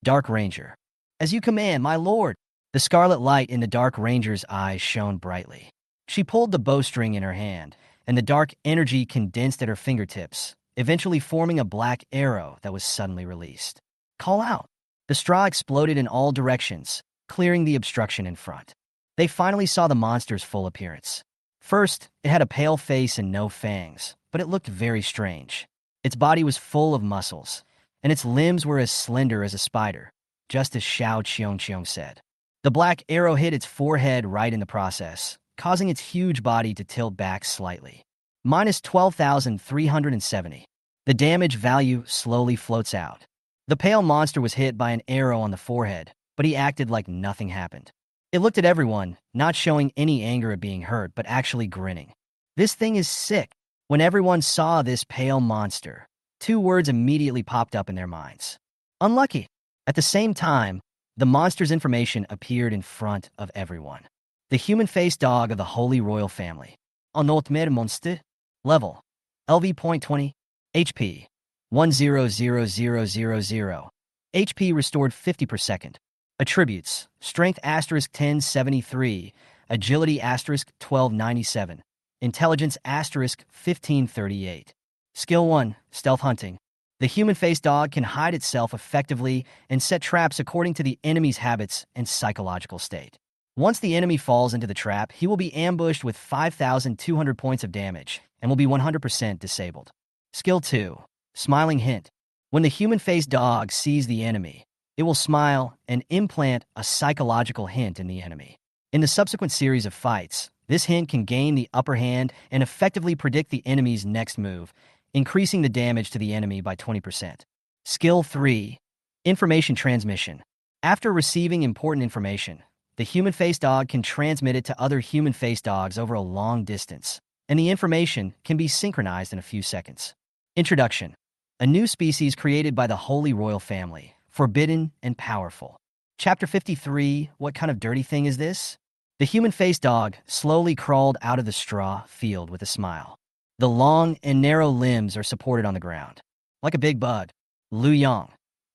Dark Ranger. "As you command, my lord." The scarlet light in the Dark Ranger's eyes shone brightly. She pulled the bowstring in her hand, and the dark energy condensed at her fingertips, eventually forming a black arrow that was suddenly released. "Call out." The straw exploded in all directions, clearing the obstruction in front. They finally saw the monster's full appearance. First, it had a pale face and no fangs, but it looked very strange. Its body was full of muscles, and its limbs were as slender as a spider, just as Xiao Qiong said. The black arrow hit its forehead right in the process, causing its huge body to tilt back slightly. Minus 12,370. The damage value slowly floats out. The pale monster was hit by an arrow on the forehead, but he acted like nothing happened. It looked at everyone, not showing any anger at being hurt, but actually grinning. "This thing is sick." When everyone saw this pale monster, 2 words immediately popped up in their minds. Unlucky. At the same time, the monster's information appeared in front of everyone. The human-faced dog of the Holy Royal Family. Unfathomable monster. Level: LV.20. HP: 100000. HP restored 50 per second. Attributes: Strength asterisk 1073, Agility asterisk 1297, Intelligence asterisk 1538. Skill 1, Stealth Hunting. The human-faced dog can hide itself effectively and set traps according to the enemy's habits and psychological state. Once the enemy falls into the trap, he will be ambushed with 5,200 points of damage and will be 100% disabled. Skill 2, Smiling hint. When the human-faced dog sees the enemy, it will smile and implant a psychological hint in the enemy. In the subsequent series of fights, this hint can gain the upper hand and effectively predict the enemy's next move, increasing the damage to the enemy by 20%. Skill 3. Information transmission. After receiving important information, the human-faced dog can transmit it to other human-faced dogs over a long distance, and the information can be synchronized in a few seconds. Introduction. A new species created by the Holy Royal Family, forbidden and powerful. Chapter 53, What kind of dirty thing is this? The human-faced dog slowly crawled out of the straw field with a smile. The long and narrow limbs are supported on the ground. Like a big bug. Lu Yang.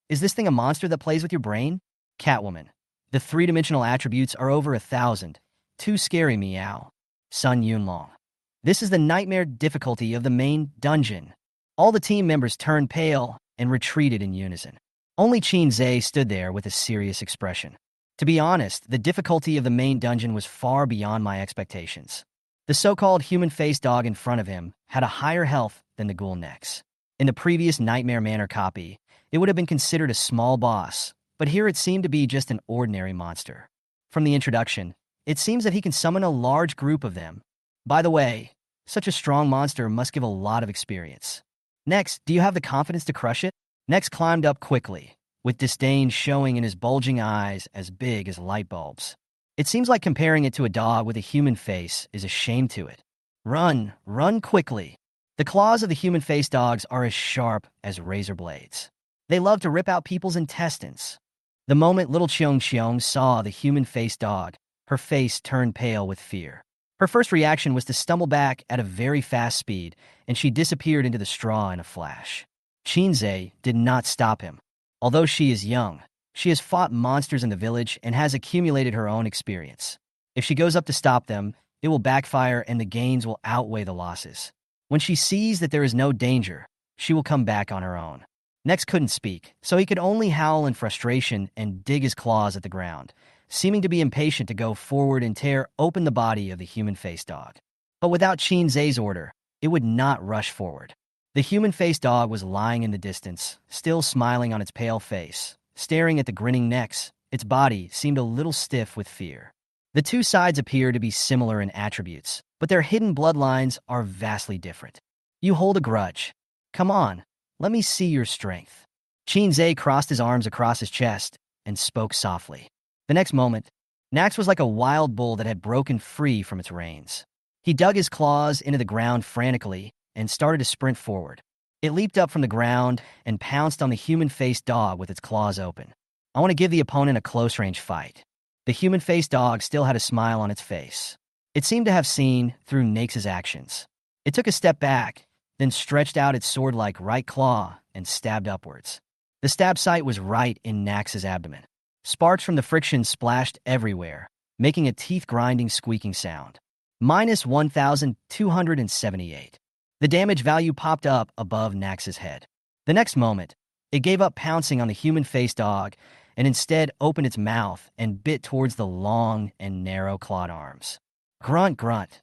Is this thing a monster that plays with your brain? Catwoman. The three-dimensional attributes are over 1,000. Too scary, meow. Sun Yunlong. This is the nightmare difficulty of the main dungeon. All the team members turned pale and retreated in unison. Only Qin Zhe stood there with a serious expression. To be honest, the difficulty of the main dungeon was far beyond my expectations. The so-called human-faced dog in front of him had a higher health than the ghoul next. In the previous Nightmare Manor copy, it would have been considered a small boss, but here it seemed to be just an ordinary monster. From the introduction, it seems that he can summon a large group of them. By the way, such a strong monster must give a lot of experience. Next, do you have the confidence to crush it? Next climbed up quickly, with disdain showing in his bulging eyes as big as light bulbs. It seems like comparing it to a dog with a human face is a shame to it. Run quickly. The claws of the human-faced dogs are as sharp as razor blades. They love to rip out people's intestines. The moment little Cheong saw the human-faced dog, her face turned pale with fear. Her first reaction was to stumble back at a very fast speed, and she disappeared into the straw in a flash. Qinze did not stop him. Although she is young, she has fought monsters in the village and has accumulated her own experience. If she goes up to stop them, it will backfire and the gains will outweigh the losses. When she sees that there is no danger, she will come back on her own. Nex couldn't speak, so he could only howl in frustration and dig his claws at the ground, seeming to be impatient to go forward and tear open the body of the human-faced dog. But without Qinze's order, it would not rush forward. The human-faced dog was lying in the distance, still smiling on its pale face, staring at the grinning Nex. Its body seemed a little stiff with fear. The two sides appear to be similar in attributes, but their hidden bloodlines are vastly different. You hold a grudge. Come on, let me see your strength. Qinze crossed his arms across his chest and spoke softly. The next moment, Nax was like a wild bull that had broken free from its reins. He dug his claws into the ground frantically and started to sprint forward. It leaped up from the ground and pounced on the human-faced dog with its claws open. I want to give the opponent a close-range fight. The human-faced dog still had a smile on its face. It seemed to have seen through Nax's actions. It took a step back, then stretched out its sword-like right claw and stabbed upwards. The stab site was right in Nax's abdomen. Sparks from the friction splashed everywhere, making a teeth-grinding squeaking sound. Minus 1,278. The damage value popped up above Nax's head. The next moment, it gave up pouncing on the human-faced dog and instead opened its mouth and bit towards the long and narrow clawed arms. Grunt, grunt.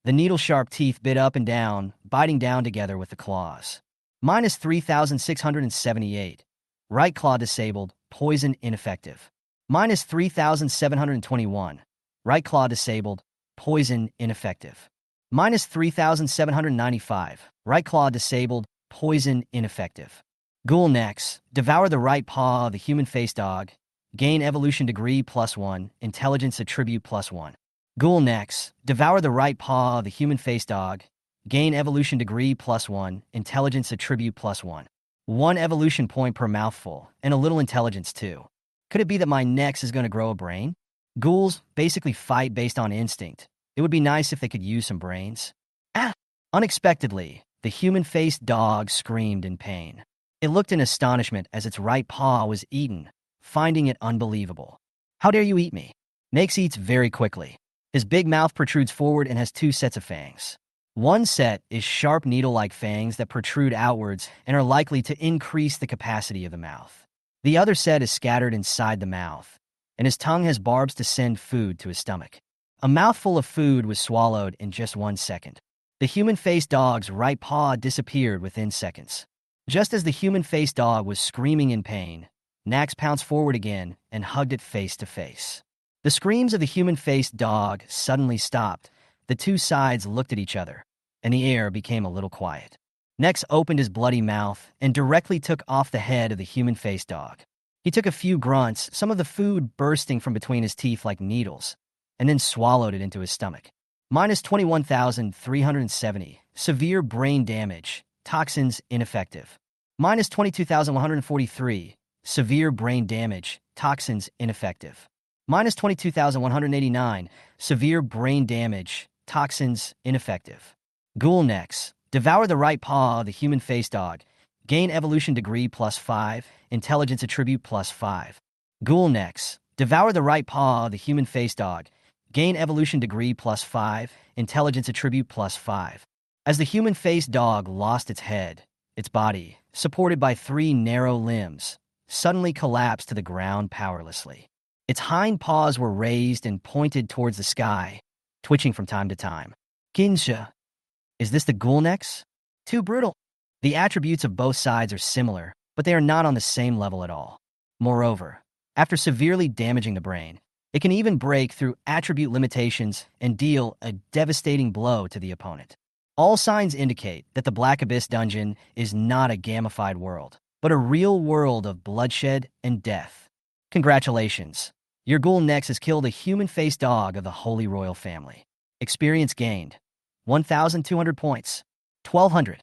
The needle-sharp teeth bit up and down, biting down together with the claws. Minus 3,678. Right claw disabled, poison ineffective. Minus 3,721. Right claw disabled, poison ineffective. Minus 3,795. Right claw disabled, poison ineffective. Ghoul Nex, devour the right paw of the human-faced dog. Gain evolution degree +1, intelligence attribute +1. Ghoul Nex, devour the right paw of the human-faced dog. Gain evolution degree +1, intelligence attribute +1. 1 evolution point per mouthful, and a little intelligence too. Could it be that my Nex is going to grow a brain? Ghouls basically fight based on instinct. It would be nice if they could use some brains. Ah! Unexpectedly, the human-faced dog screamed in pain. It looked in astonishment as its right paw was eaten, finding it unbelievable. How dare you eat me? Nex eats very quickly. His big mouth protrudes forward and has 2 sets of fangs. One set is sharp needle-like fangs that protrude outwards and are likely to increase the capacity of the mouth. The other set is scattered inside the mouth, and his tongue has barbs to send food to his stomach. A mouthful of food was swallowed in just 1 second. The human-faced dog's right paw disappeared within seconds. Just as the human-faced dog was screaming in pain, Nax pounced forward again and hugged it face to face. The screams of the human-faced dog suddenly stopped. The two sides looked at each other, and the air became a little quiet. Nex opened his bloody mouth and directly took off the head of the human-faced dog. He took a few grunts, some of the food bursting from between his teeth like needles, and then swallowed it into his stomach. Minus 21,370. Severe brain damage. Toxins ineffective. Minus 22,143. Severe brain damage. Toxins ineffective. Minus 22,189. Severe brain damage. Toxins ineffective. Ghoul Nex. Devour the right paw of the human-faced dog. Gain evolution degree +5. Intelligence attribute +5. Ghoul Nex. Devour the right paw of the human-faced dog. Gain evolution degree +5. Intelligence attribute +5. As the human-faced dog lost its head, its body, supported by 3 narrow limbs, suddenly collapsed to the ground powerlessly. Its hind paws were raised and pointed towards the sky, twitching from time to time. Kinsha. Is this the Ghoul Nex? Too brutal. The attributes of both sides are similar, but they are not on the same level at all. Moreover, after severely damaging the brain, it can even break through attribute limitations and deal a devastating blow to the opponent. All signs indicate that the Black Abyss dungeon is not a gamified world, but a real world of bloodshed and death. Congratulations. Your Ghoul Nex has killed a human-faced dog of the Holy Royal family. Experience gained. 1,200 points. 1,200.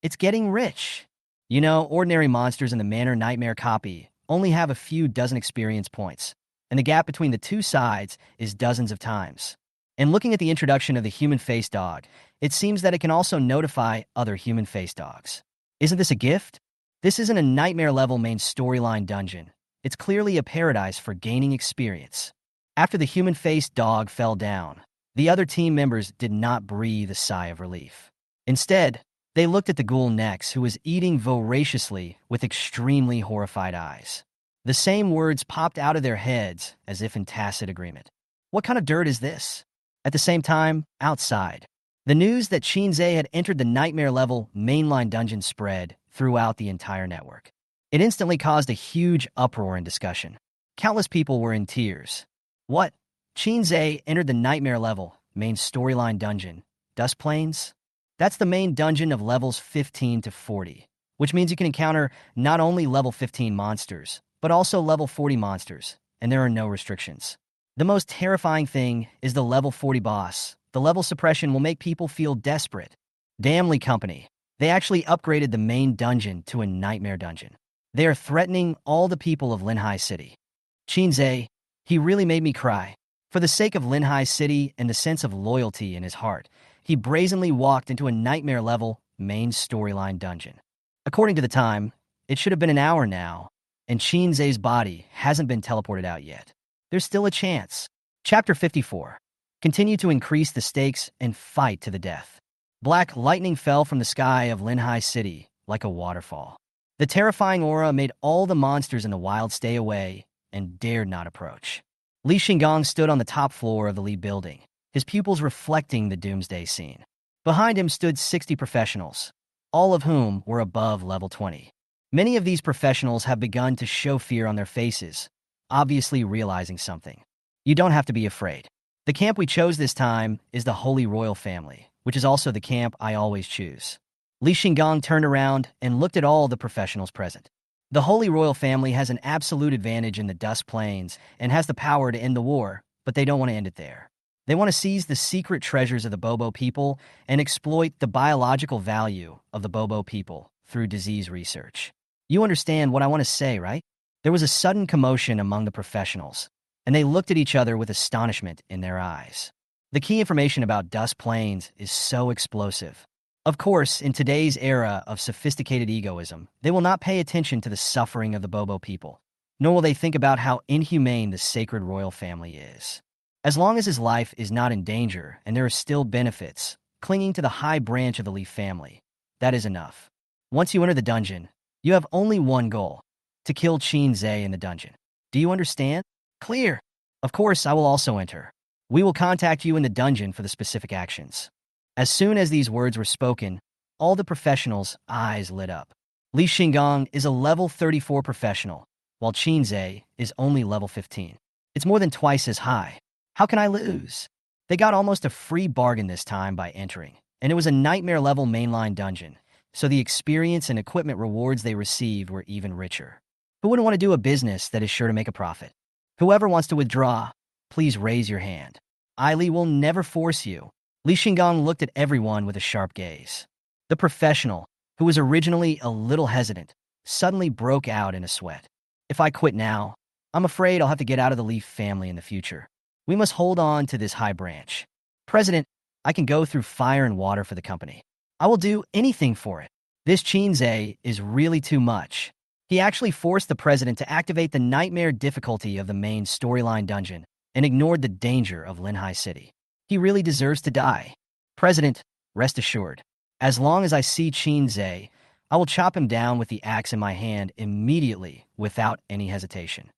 It's getting rich. You know, ordinary monsters in the Manor Nightmare copy only have a few dozen experience points, and the gap between the two sides is dozens of times. And looking at the introduction of the human-faced dog, it seems that it can also notify other human-faced dogs. Isn't this a gift? This isn't a nightmare-level main storyline dungeon. It's clearly a paradise for gaining experience. After the human-faced dog fell down, the other team members did not breathe a sigh of relief. Instead, they looked at the Ghoul Nex, who was eating voraciously with extremely horrified eyes. The same words popped out of their heads as if in tacit agreement. What kind of dirt is this? At the same time, outside, the news that Shinzei had entered the nightmare-level mainline dungeon spread throughout the entire network. It instantly caused a huge uproar and discussion. Countless people were in tears. What? Shinzei entered the nightmare-level main storyline dungeon, Dust Plains? That's the main dungeon of levels 15 to 40, which means you can encounter not only level 15 monsters, but also level 40 monsters, and there are no restrictions. The most terrifying thing is the level 40 boss. The level suppression will make people feel desperate. Damnly Company. They actually upgraded the main dungeon to a nightmare dungeon. They are threatening all the people of Linhai City. Shinzei, he really made me cry. For the sake of Linhai City and the sense of loyalty in his heart, he brazenly walked into a nightmare-level main storyline dungeon. According to the time, it should have been an hour now, and Shinzei's body hasn't been teleported out yet. There's still a chance. Chapter 54. Continue to increase the stakes and fight to the death. Black lightning fell from the sky of Linhai City like a waterfall. The terrifying aura made all the monsters in the wild stay away and dared not approach. Li Xingong stood on the top floor of the Li building, his pupils reflecting the doomsday scene. Behind him stood 60 professionals, all of whom were above level 20. Many of these professionals have begun to show fear on their faces, obviously realizing something. You don't have to be afraid. The camp we chose this time is the Holy Royal family, which is also the camp I always choose. Li Xingong turned around and looked at all the professionals present. The Holy Royal family has an absolute advantage in the Dusk Plains and has the power to end the war, but they don't want to end it there. They want to seize the secret treasures of the Bobo people and exploit the biological value of the Bobo people through disease research. You understand what I want to say, right? There was a sudden commotion among the professionals, and they looked at each other with astonishment in their eyes. The key information about Dusk Plains is so explosive. Of course, in today's era of sophisticated egoism, they will not pay attention to the suffering of the Bobo people, nor will they think about how inhumane the sacred royal family is. As long as his life is not in danger and there are still benefits, clinging to the high branch of the Leaf family, that is enough. Once you enter the dungeon, you have only one goal: to kill Shinzei in the dungeon. Do you understand? Clear. Of course, I will also enter. We will contact you in the dungeon for the specific actions. As soon as these words were spoken, all the professionals' eyes lit up. Li Xingong is a level 34 professional, while Qinze is only level 15. It's more than twice as high. How can I lose? They got almost a free bargain this time by entering, and it was a nightmare-level mainline dungeon, so the experience and equipment rewards they received were even richer. Who wouldn't want to do a business that is sure to make a profit? Whoever wants to withdraw, please raise your hand. Li will never force you. Li Xingong looked at everyone with a sharp gaze. The professional, who was originally a little hesitant, suddenly broke out in a sweat. If I quit now, I'm afraid I'll have to get out of the Leaf family in the future. We must hold on to this high branch. President, I can go through fire and water for the company. I will do anything for it. This Qinze is really too much. He actually forced the president to activate the nightmare difficulty of the main storyline dungeon and ignored the danger of Linhai City. He really deserves to die. President, rest assured, as long as I see Qinze, I will chop him down with the axe in my hand immediately without any hesitation.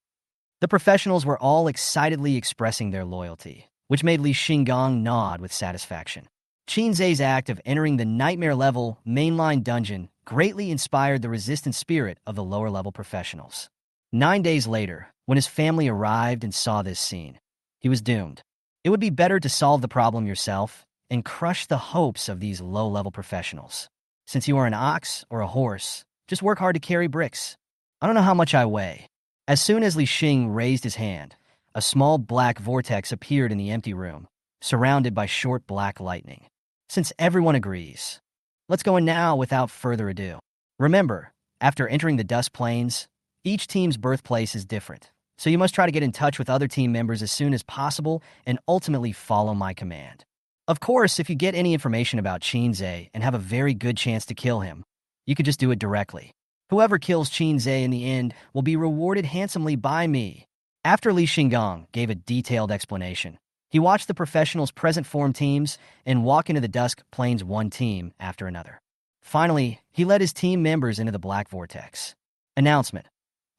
The professionals were all excitedly expressing their loyalty, which made Li Xingong nod with satisfaction. Qinze's act of entering the nightmare-level mainline dungeon greatly inspired the resistant spirit of the lower-level professionals. 9 days later, when his family arrived and saw this scene, he was doomed. It would be better to solve the problem yourself and crush the hopes of these low-level professionals. Since you are an ox or a horse, just work hard to carry bricks. I don't know how much I weigh. As soon as Li Xing raised his hand, a small black vortex appeared in the empty room, surrounded by short black lightning. Since everyone agrees, let's go in now without further ado. Remember, after entering the Dust Plains, each team's birthplace is different, so you must try to get in touch with other team members as soon as possible and ultimately follow my command. Of course, if you get any information about Qinze and have a very good chance to kill him, you could just do it directly. Whoever kills Qinze in the end will be rewarded handsomely by me. After Li Xingong gave a detailed explanation, he watched the professionals' present form teams and walk into the Dusk Plains one team after another. Finally, he led his team members into the Black Vortex. Announcement.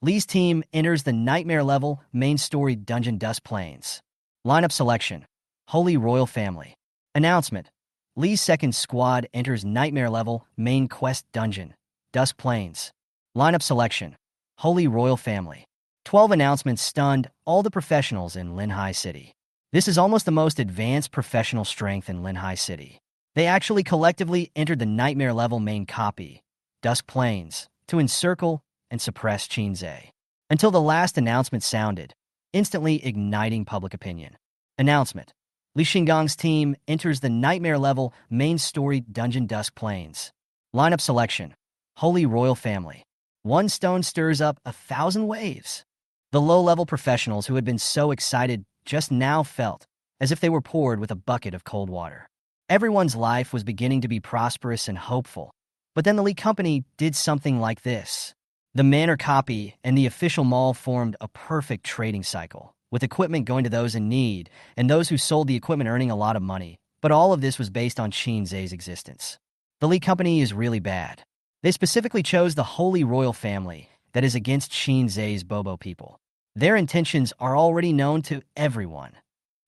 Li's team enters the Nightmare level main story dungeon Dusk Plains. Lineup selection. Holy Royal Family. Announcement. Li's second squad enters Nightmare level main quest dungeon Dusk Plains. Lineup selection. Holy Royal Family. 12 announcements stunned all the professionals in Linhai City. This is almost the most advanced professional strength in Linhai City. They actually collectively entered the Nightmare level main copy, Dusk Plains, to encircle and suppress Qinze. Until the last announcement sounded, instantly igniting public opinion. Announcement. Li Xingong's team enters the Nightmare level main story dungeon Dusk Plains. Lineup selection. Holy Royal Family. One stone stirs up 1,000 waves. The low-level professionals who had been so excited just now felt as if they were poured with a bucket of cold water. Everyone's life was beginning to be prosperous and hopeful, but then the Lee Company did something like this. The manor copy and the official mall formed a perfect trading cycle, with equipment going to those in need and those who sold the equipment earning a lot of money, but all of this was based on Qinze's existence. The Lee Company is really bad. They specifically chose the Holy Royal Family that is against Qinze's Bobo people. Their intentions are already known to everyone.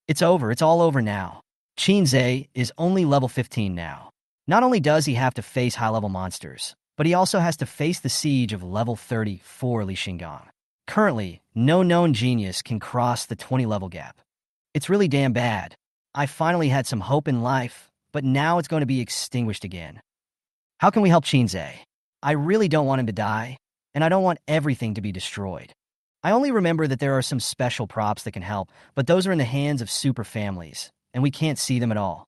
It's over. It's all over now. Qinze is only level 15 now. Not only does he have to face high-level monsters, but he also has to face the siege of level 30 for Li Xingong. Currently, no known genius can cross the 20-level gap. It's really damn bad. I finally had some hope in life, but now it's going to be extinguished again. How can we help Qinze? I really don't want him to die, and I don't want everything to be destroyed. I only remember that there are some special props that can help, but those are in the hands of super families, and we can't see them at all.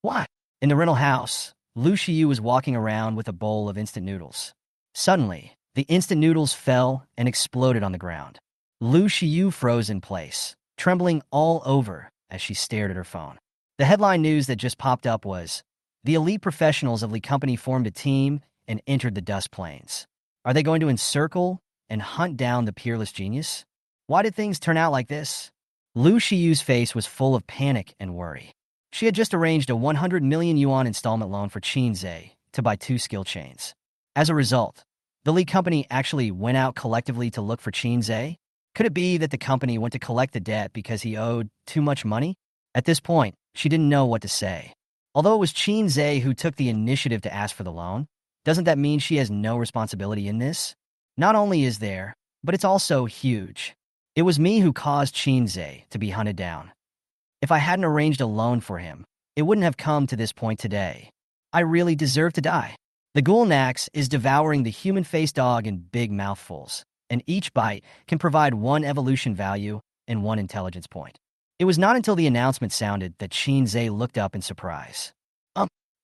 What? In the rental house, Lu Xiyu was walking around with a bowl of instant noodles. Suddenly, the instant noodles fell and exploded on the ground. Lu Xiyu froze in place, trembling all over as she stared at her phone. The headline news that just popped up was, "The elite professionals of Li Company formed a team and entered the Dust Plains. Are they going to encircle and hunt down the peerless genius? Why did things turn out like this?" Lu Xiyu's face was full of panic and worry. She had just arranged a 100 million yuan installment loan for Qinze to buy 2 skill chains. As a result, the Li Company actually went out collectively to look for Qinze. Could it be that the company went to collect the debt because he owed too much money? At this point, she didn't know what to say. Although it was Qinze who took the initiative to ask for the loan, Doesn't that mean she has no responsibility in this? Not only is there, but it's also huge. It was me who caused Shinzei to be hunted down. If I hadn't arranged a loan for him, it wouldn't have come to this point today. I really deserve to die. The ghoul Nax is devouring the human-faced dog in big mouthfuls, and each bite can provide 1 evolution value and 1 intelligence point. It was not until the announcement sounded that Shinzei looked up in surprise.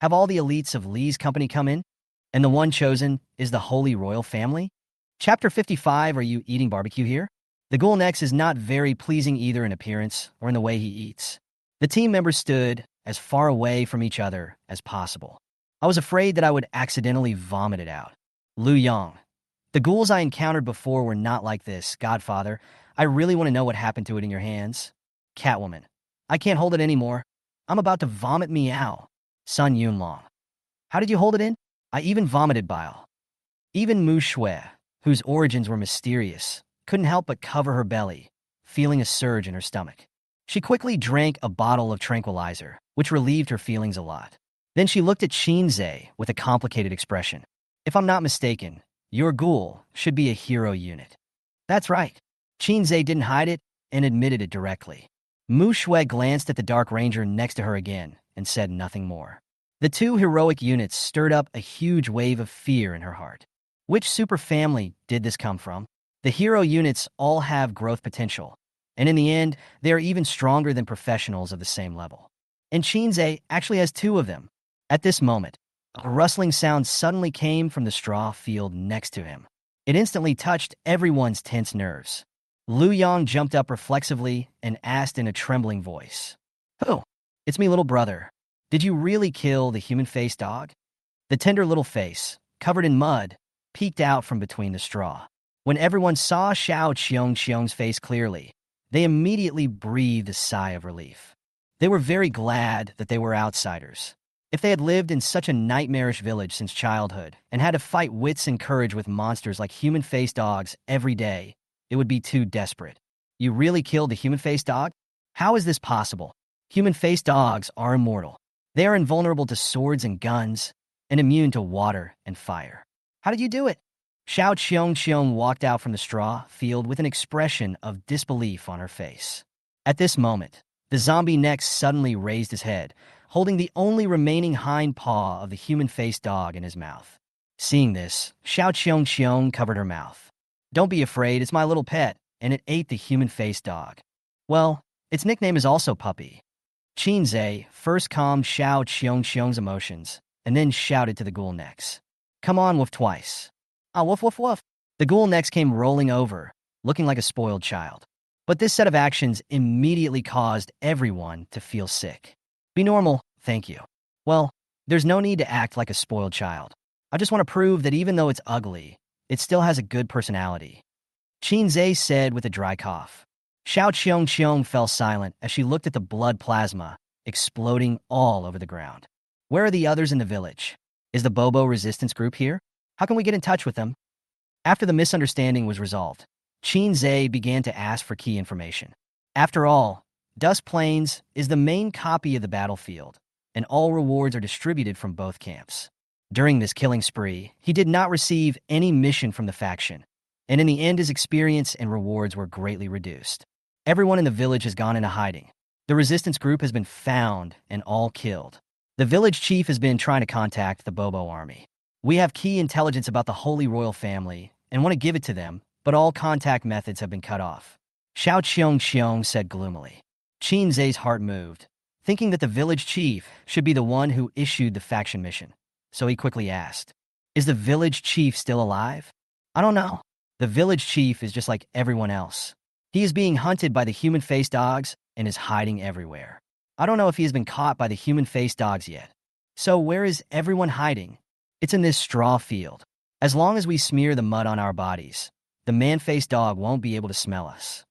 Have all the elites of Lee's company come in? And the one chosen is the Holy Royal Family? Chapter 55, Are You Eating Barbecue Here? The ghoul Nex is not very pleasing either in appearance or in the way he eats. The team members stood as far away from each other as possible. I was afraid that I would accidentally vomit it out. Liu Yang. The ghouls I encountered before were not like this, Godfather. I really want to know what happened to it in your hands. Catwoman. I can't hold it anymore. I'm about to vomit meow. Sun Yunlong. How did you hold it in? I even vomited bile. Even Mu Shui, whose origins were mysterious, couldn't help but cover her belly, feeling a surge in her stomach. She quickly drank a bottle of tranquilizer, which relieved her feelings a lot. Then she looked at Shinzei with a complicated expression. If I'm not mistaken, your ghoul should be a hero unit. That's right. Shinzei didn't hide it and admitted it directly. Mu Shui glanced at the Dark Ranger next to her again and said nothing more. The 2 heroic units stirred up a huge wave of fear in her heart. Which super family did this come from? The hero units all have growth potential, and in the end, they are even stronger than professionals of the same level. And Shinzei actually has 2 of them. At this moment, a rustling sound suddenly came from the straw field next to him. It instantly touched everyone's tense nerves. Liu Yang jumped up reflexively and asked in a trembling voice, "Who? It's me, little brother. Did you really kill the human-faced dog?" The tender little face, covered in mud, peeked out from between the straw. When everyone saw Xiao Qiong's face clearly, they immediately breathed a sigh of relief. They were very glad that they were outsiders. If they had lived in such a nightmarish village since childhood and had to fight wits and courage with monsters like human-faced dogs every day, it would be too desperate. You really killed the human-faced dog? How is this possible? Human-faced dogs are immortal. They are invulnerable to swords and guns, and immune to water and fire. How did you do it? Xiao Qiong walked out from the straw field with an expression of disbelief on her face. At this moment, the zombie next suddenly raised his head, holding the only remaining hind paw of the human-faced dog in his mouth. Seeing this, Xiao Qiong covered her mouth. Don't be afraid, it's my little pet, and it ate the human-faced dog. Well, its nickname is also Puppy. Shinzei first calmed Xiao Qiong's emotions, and then shouted to the ghoul next. Come on, woof twice. Ah, woof woof woof. The ghoul next came rolling over, looking like a spoiled child. But this set of actions immediately caused everyone to feel sick. Be normal, thank you. Well, there's no need to act like a spoiled child. I just want to prove that even though it's ugly, it still has a good personality. Shinzei said with a dry cough. Xiao Qiong fell silent as she looked at the blood plasma exploding all over the ground. Where are the others in the village? Is the Bobo resistance group here? How can we get in touch with them? After the misunderstanding was resolved, Shinzei began to ask for key information. After all, Dusk Plains is the main copy of the battlefield, and all rewards are distributed from both camps. During this killing spree, he did not receive any mission from the faction, and in the end his experience and rewards were greatly reduced. Everyone in the village has gone into hiding. The resistance group has been found and all killed. The village chief has been trying to contact the Bobo army. We have key intelligence about the Holy Royal Family and want to give it to them, but all contact methods have been cut off. Xiao Qiong said gloomily. Shinzei's heart moved, thinking that the village chief should be the one who issued the faction mission. So he quickly asked, is the village chief still alive? I don't know. The village chief is just like everyone else. He is being hunted by the human-faced dogs and is hiding everywhere. I don't know if he has been caught by the human-faced dogs yet. So where is everyone hiding? It's in this straw field. As long as we smear the mud on our bodies, the man-faced dog won't be able to smell us.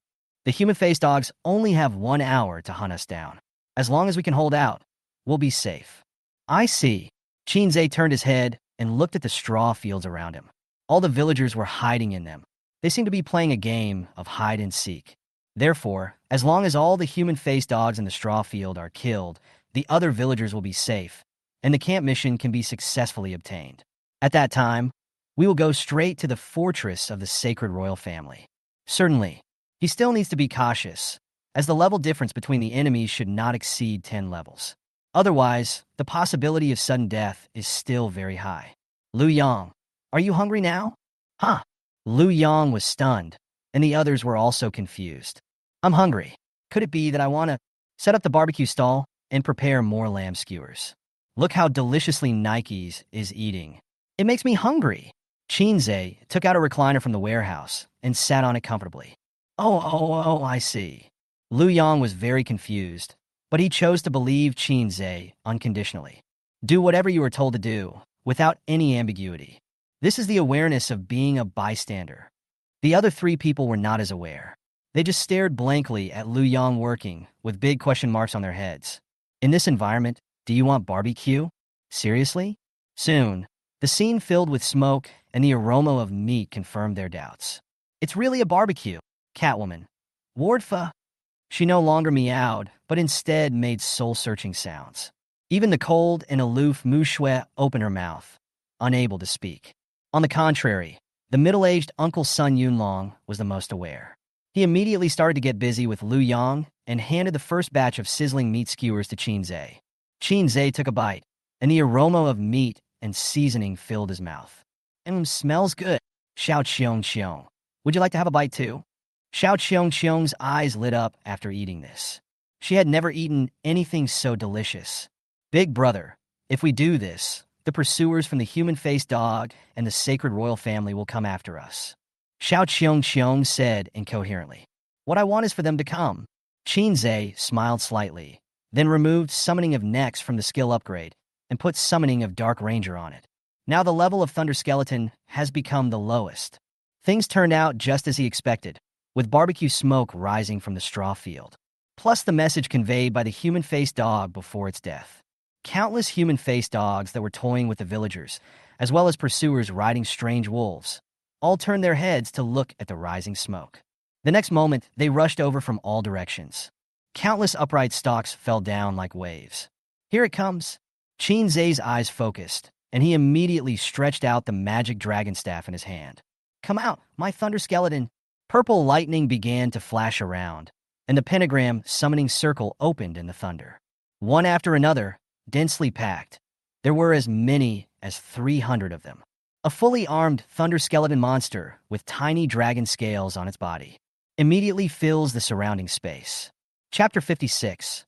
The human-faced dogs only have 1 hour to hunt us down. As long as we can hold out, we'll be safe. I see. Shinzei turned his head and looked at the straw fields around him. All the villagers were hiding in them. They seemed to be playing a game of hide and seek. Therefore, as long as all the human-faced dogs in the straw field are killed, the other villagers will be safe, and the camp mission can be successfully obtained. At that time, we will go straight to the fortress of the sacred royal family. Certainly, he still needs to be cautious, as the level difference between the enemies should not exceed 10 levels. Otherwise, the possibility of sudden death is still very high. Liu Yang, are you hungry now? Huh? Liu Yang was stunned, and the others were also confused. I'm hungry. Could it be that I want to set up the barbecue stall and prepare more lamb skewers? Look how deliciously Nike's is eating. It makes me hungry. Chinze took out a recliner from the warehouse and sat on it comfortably. Oh, I see. Liu Yang was very confused, but he chose to believe Chinze unconditionally. Do whatever you are told to do, without any ambiguity. This is the awareness of being a bystander. The other three people were not as aware. They just stared blankly at Liu Yang working, with big question marks on their heads. In this environment, do you want barbecue? Seriously? Soon, the scene filled with smoke and the aroma of meat confirmed their doubts. It's really a barbecue, Catwoman. Wardfa. She no longer meowed, but instead made soul-searching sounds. Even the cold and aloof Mu Shui opened her mouth, unable to speak. On the contrary, the middle-aged Uncle Sun Yunlong was the most aware. He immediately started to get busy with Liu Yang and handed the first batch of sizzling meat skewers to Chinze. Chinze took a bite, and the aroma of meat and seasoning filled his mouth. Smells good. Xiao Qiong. Would you like to have a bite too? Xiao Qiong's eyes lit up after eating this. She had never eaten anything so delicious. Big brother, if we do this, the pursuers from the human-faced dog and the sacred royal family will come after us. Xiao Qiong said incoherently. What I want is for them to come. Chinze smiled slightly, then removed Summoning of Nex from the skill upgrade and put Summoning of Dark Ranger on it. Now the level of Thunder Skeleton has become the lowest. Things turned out just as he expected, with barbecue smoke rising from the straw field. Plus the message conveyed by the human-faced dog before its death. Countless human-faced dogs that were toying with the villagers, as well as pursuers riding strange wolves, all turned their heads to look at the rising smoke. The next moment, they rushed over from all directions. Countless upright stalks fell down like waves. Here it comes. Chinze's eyes focused, and he immediately stretched out the magic dragon staff in his hand. Come out, my thunder skeleton. Purple lightning began to flash around, and the pentagram summoning circle opened in the thunder. One after another, densely packed. There were as many as 300 of them. A fully armed thunder skeleton monster with tiny dragon scales on its body immediately fills the surrounding space. Chapter 56.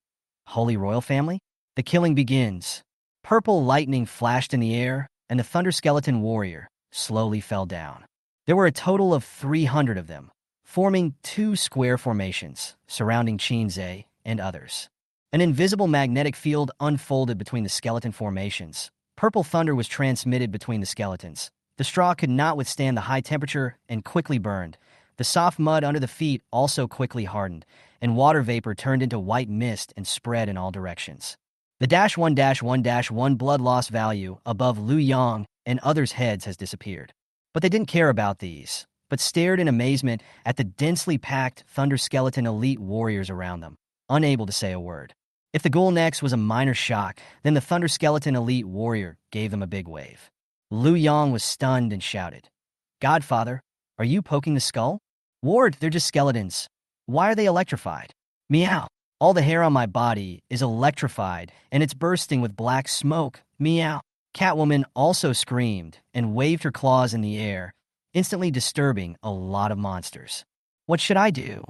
Holy Royal Family? The killing begins. Purple lightning flashed in the air, and the thunder skeleton warrior slowly fell down. There were a total of 300 of them, forming 2 square formations surrounding Chinze and others. An invisible magnetic field unfolded between the skeleton formations. Purple thunder was transmitted between the skeletons. The straw could not withstand the high temperature and quickly burned. The soft mud under the feet also quickly hardened, and water vapor turned into white mist and spread in all directions. The -1-1-1 blood loss value above Liu Yang and others' heads has disappeared. But they didn't care about these, but stared in amazement at the densely packed Thunder Skeleton elite warriors around them, unable to say a word. If the Ghoul Nex was a minor shock, then the Thunder Skeleton elite warrior gave them a big wave. Liu Yang was stunned and shouted, Godfather, are you poking the skull? Ward, they're just skeletons. Why are they electrified? Meow. All the hair on my body is electrified, and it's bursting with black smoke. Meow. Catwoman also screamed and waved her claws in the air, instantly disturbing a lot of monsters. What should I do?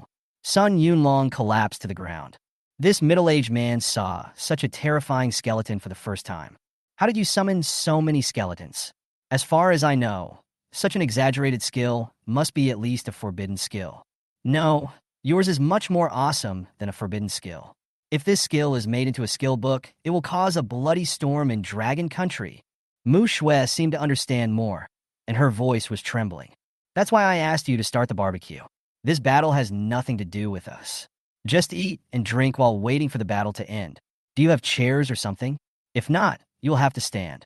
Sun Yunlong collapsed to the ground. This middle-aged man saw such a terrifying skeleton for the first time. How did you summon so many skeletons? As far as I know, such an exaggerated skill must be at least a forbidden skill. No, yours is much more awesome than a forbidden skill. If this skill is made into a skill book, it will cause a bloody storm in Dragon Country. Mu Shui seemed to understand more, and her voice was trembling. That's why I asked you to start the barbecue. This battle has nothing to do with us. Just eat and drink while waiting for the battle to end. Do you have chairs or something? If not, you will have to stand.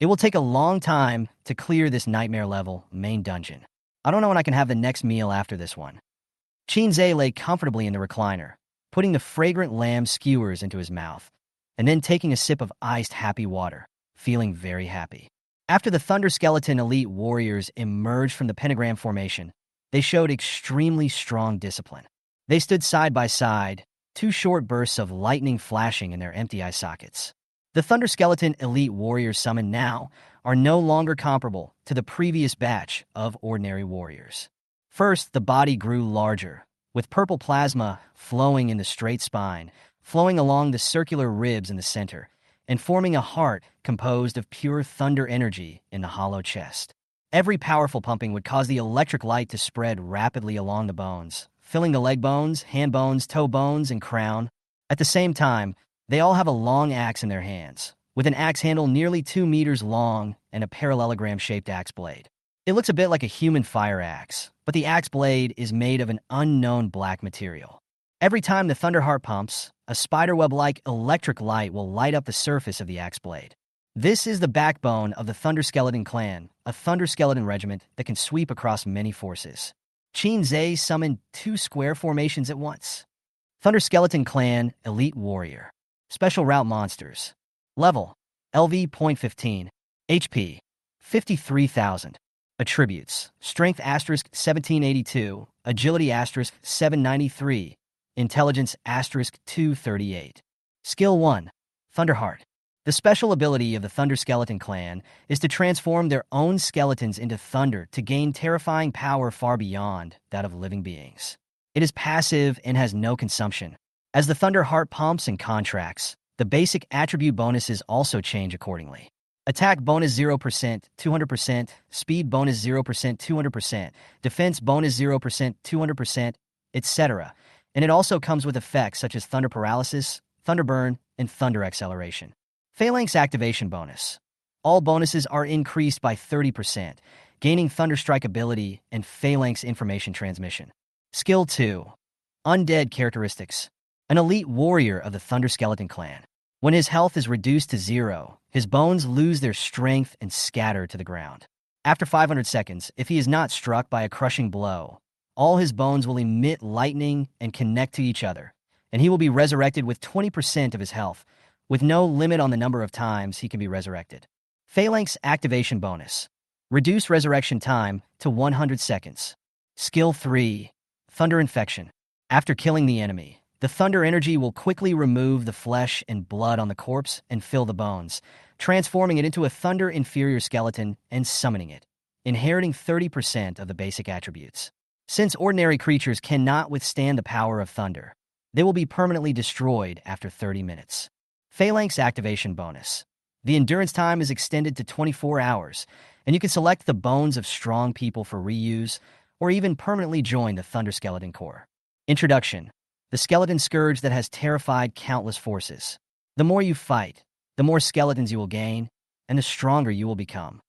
It will take a long time to clear this nightmare level main dungeon. I don't know when I can have the next meal after this one. Chinze lay comfortably in the recliner, putting the fragrant lamb skewers into his mouth, and then taking a sip of iced happy water, feeling very happy. After the Thunder Skeleton elite warriors emerged from the pentagram formation, they showed extremely strong discipline. They stood side by side, two short bursts of lightning flashing in their empty eye sockets. The Thunder Skeleton elite warriors summoned now are no longer comparable to the previous batch of ordinary warriors. First, the body grew larger, with purple plasma flowing in the straight spine, flowing along the circular ribs in the center, and forming a heart composed of pure thunder energy in the hollow chest. Every powerful pumping would cause the electric light to spread rapidly along the bones, filling the leg bones, hand bones, toe bones, and crown. At the same time, they all have a long axe in their hands, with an axe handle nearly 2 meters long and a parallelogram-shaped axe blade. It looks a bit like a human fire axe, but the axe blade is made of an unknown black material. Every time the Thunderheart pumps, a spiderweb-like electric light will light up the surface of the axe blade. This is the backbone of the Thunder Skeleton clan, a Thunder Skeleton regiment that can sweep across many forces. Qin Zhe summoned 2 square formations at once. Thunder Skeleton clan elite warrior. Special route monsters. Level LV.15. HP 53,000. Attributes: Strength * 1782, Agility * 793, Intelligence * 238. Skill 1. Thunderheart. The special ability of the Thunder Skeleton clan is to transform their own skeletons into thunder to gain terrifying power far beyond that of living beings. It is passive and has no consumption. As the Thunderheart pumps and contracts, the basic attribute bonuses also change accordingly. Attack bonus 0%, 200%, speed bonus 0%, 200%, defense bonus 0%, 200%, etc. And it also comes with effects such as thunder paralysis, thunder burn, and thunder acceleration. Phalanx activation bonus. All bonuses are increased by 30%, gaining Thunderstrike ability and Phalanx information transmission. Skill 2. Undead characteristics. An elite warrior of the Thunder Skeleton clan. When his health is reduced to 0, his bones lose their strength and scatter to the ground. After 500 seconds, if he is not struck by a crushing blow, all his bones will emit lightning and connect to each other, and he will be resurrected with 20% of his health, with no limit on the number of times he can be resurrected. Phalanx activation bonus. Reduce resurrection time to 100 seconds. Skill 3. Thunder infection. After killing the enemy, the thunder energy will quickly remove the flesh and blood on the corpse and fill the bones, transforming it into a thunder inferior skeleton and summoning it, inheriting 30% of the basic attributes. Since ordinary creatures cannot withstand the power of thunder, they will be permanently destroyed after 30 minutes. Phalanx activation bonus. The endurance time is extended to 24 hours, and you can select the bones of strong people for reuse, or even permanently join the Thunder Skeleton Corps. Introduction. The skeleton scourge that has terrified countless forces. The more you fight, the more skeletons you will gain, and the stronger you will become.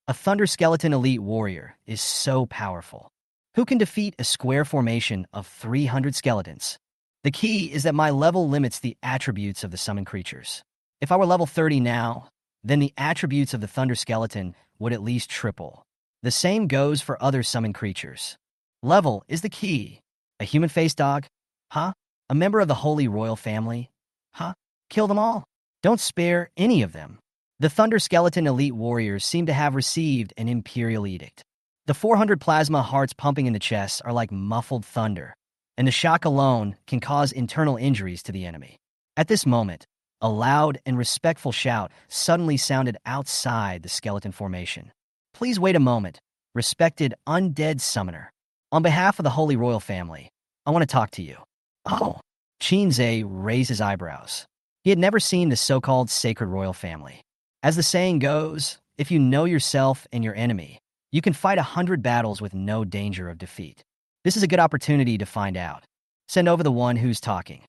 A Thunder Skeleton elite warrior is so powerful. Who can defeat a square formation of 300 skeletons? The key is that my level limits the attributes of the summoned creatures. If I were level 30 now, then the attributes of the Thunder Skeleton would at least triple. The same goes for other summoned creatures. Level is the key. A human-faced dog? Huh? A member of the Holy Royal family? Huh? Kill them all. Don't spare any of them. The Thunder Skeleton elite warriors seem to have received an imperial edict. The 400 plasma hearts pumping in the chest are like muffled thunder, and the shock alone can cause internal injuries to the enemy. At this moment, a loud and respectful shout suddenly sounded outside the skeleton formation. Please wait a moment, respected Undead Summoner. On behalf of the Holy Royal family, I want to talk to you. Oh, Qin Zhe raised his eyebrows. He had never seen the so-called Sacred Royal family. As the saying goes, if you know yourself and your enemy, you can fight 100 battles with no danger of defeat. This is a good opportunity to find out. Send over the one who's talking.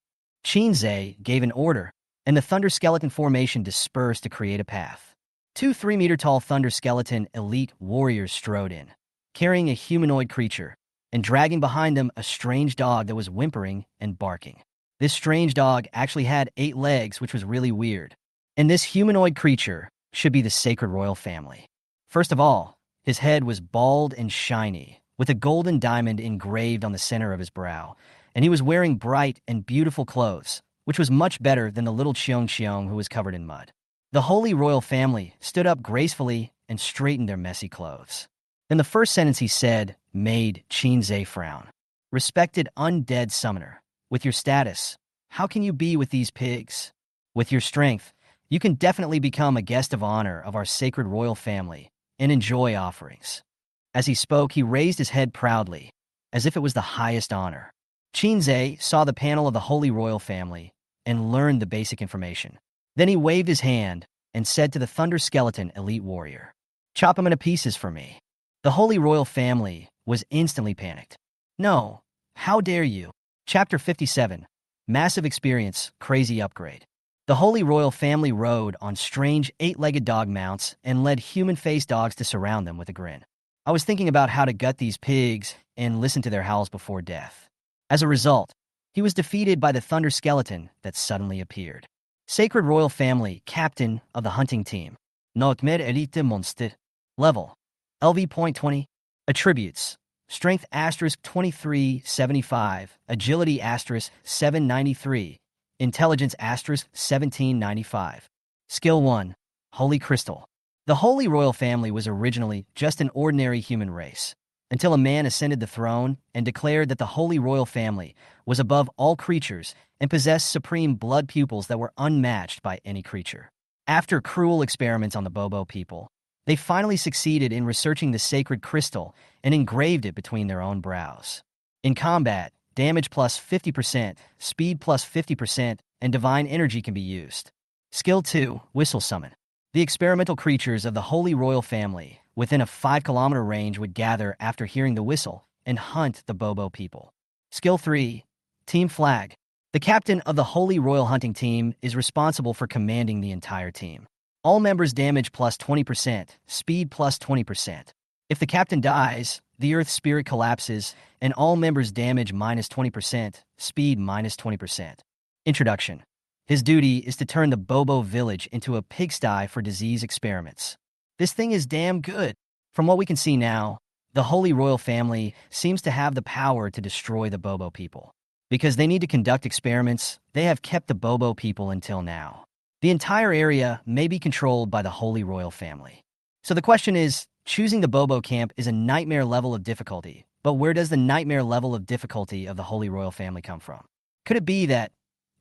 Qin Zhe gave an order, and the Thunder Skeleton formation dispersed to create a path. 2 3-meter-tall Thunder Skeleton elite warriors strode in, carrying a humanoid creature, and dragging behind them a strange dog that was whimpering and barking. This strange dog actually had 8 legs, which was really weird. And this humanoid creature should be the Sacred Royal family. First of all, his head was bald and shiny, with a golden diamond engraved on the center of his brow, and he was wearing bright and beautiful clothes, which was much better than the little Cheong who was covered in mud. The Holy Royal family stood up gracefully and straightened their messy clothes. Then the first sentence he said made Qinze frown. Respected Undead Summoner, with your status, how can you be with these pigs? With your strength, you can definitely become a guest of honor of our sacred royal family and enjoy offerings. As he spoke, he raised his head proudly, as if it was the highest honor. Qinze saw the panel of the Holy Royal Family and learned the basic information. Then he waved his hand and said to the Thunder Skeleton elite warrior, "Chop him into pieces for me." The Holy Royal Family was instantly panicked. "No, how dare you?" Chapter 57, Massive Experience, Crazy Upgrade. The Holy Royal Family rode on strange 8-legged dog mounts and led human-faced dogs to surround them with a grin. I was thinking about how to gut these pigs and listen to their howls before death. As a result, he was defeated by the Thunder Skeleton that suddenly appeared. Sacred Royal Family, Captain of the Hunting Team. Noakmed Elite Monster. Level. LV.20. Attributes. Strength * 2375. Agility * 793. Intelligence * 1795. Skill 1. Holy Crystal. The Holy Royal Family was originally just an ordinary human race, until a man ascended the throne and declared that the Holy Royal Family was above all creatures and possessed supreme blood pupils that were unmatched by any creature. After cruel experiments on the Bobo people, they finally succeeded in researching the sacred crystal and engraved it between their own brows. In combat, damage plus 50%, speed plus 50%, and divine energy can be used. Skill 2, Whistle Summon. The experimental creatures of the Holy Royal Family within a 5-kilometer range would gather after hearing the whistle and hunt the Bobo people. Skill 3, Team Flag. The captain of the Holy Royal Hunting Team is responsible for commanding the entire team. All members damage plus 20%, speed plus 20%. If the captain dies, the Earth Spirit collapses, and all members damage minus 20%, speed minus 20%. Introduction. His duty is to turn the Bobo village into a pigsty for disease experiments. This thing is damn good. From what we can see now, the Holy Royal Family seems to have the power to destroy the Bobo people. Because they need to conduct experiments, they have kept the Bobo people until now. The entire area may be controlled by the Holy Royal Family. So the question is, choosing the Bobo camp is a nightmare level of difficulty, but where does the nightmare level of difficulty of the Holy Royal Family come from? Could it be that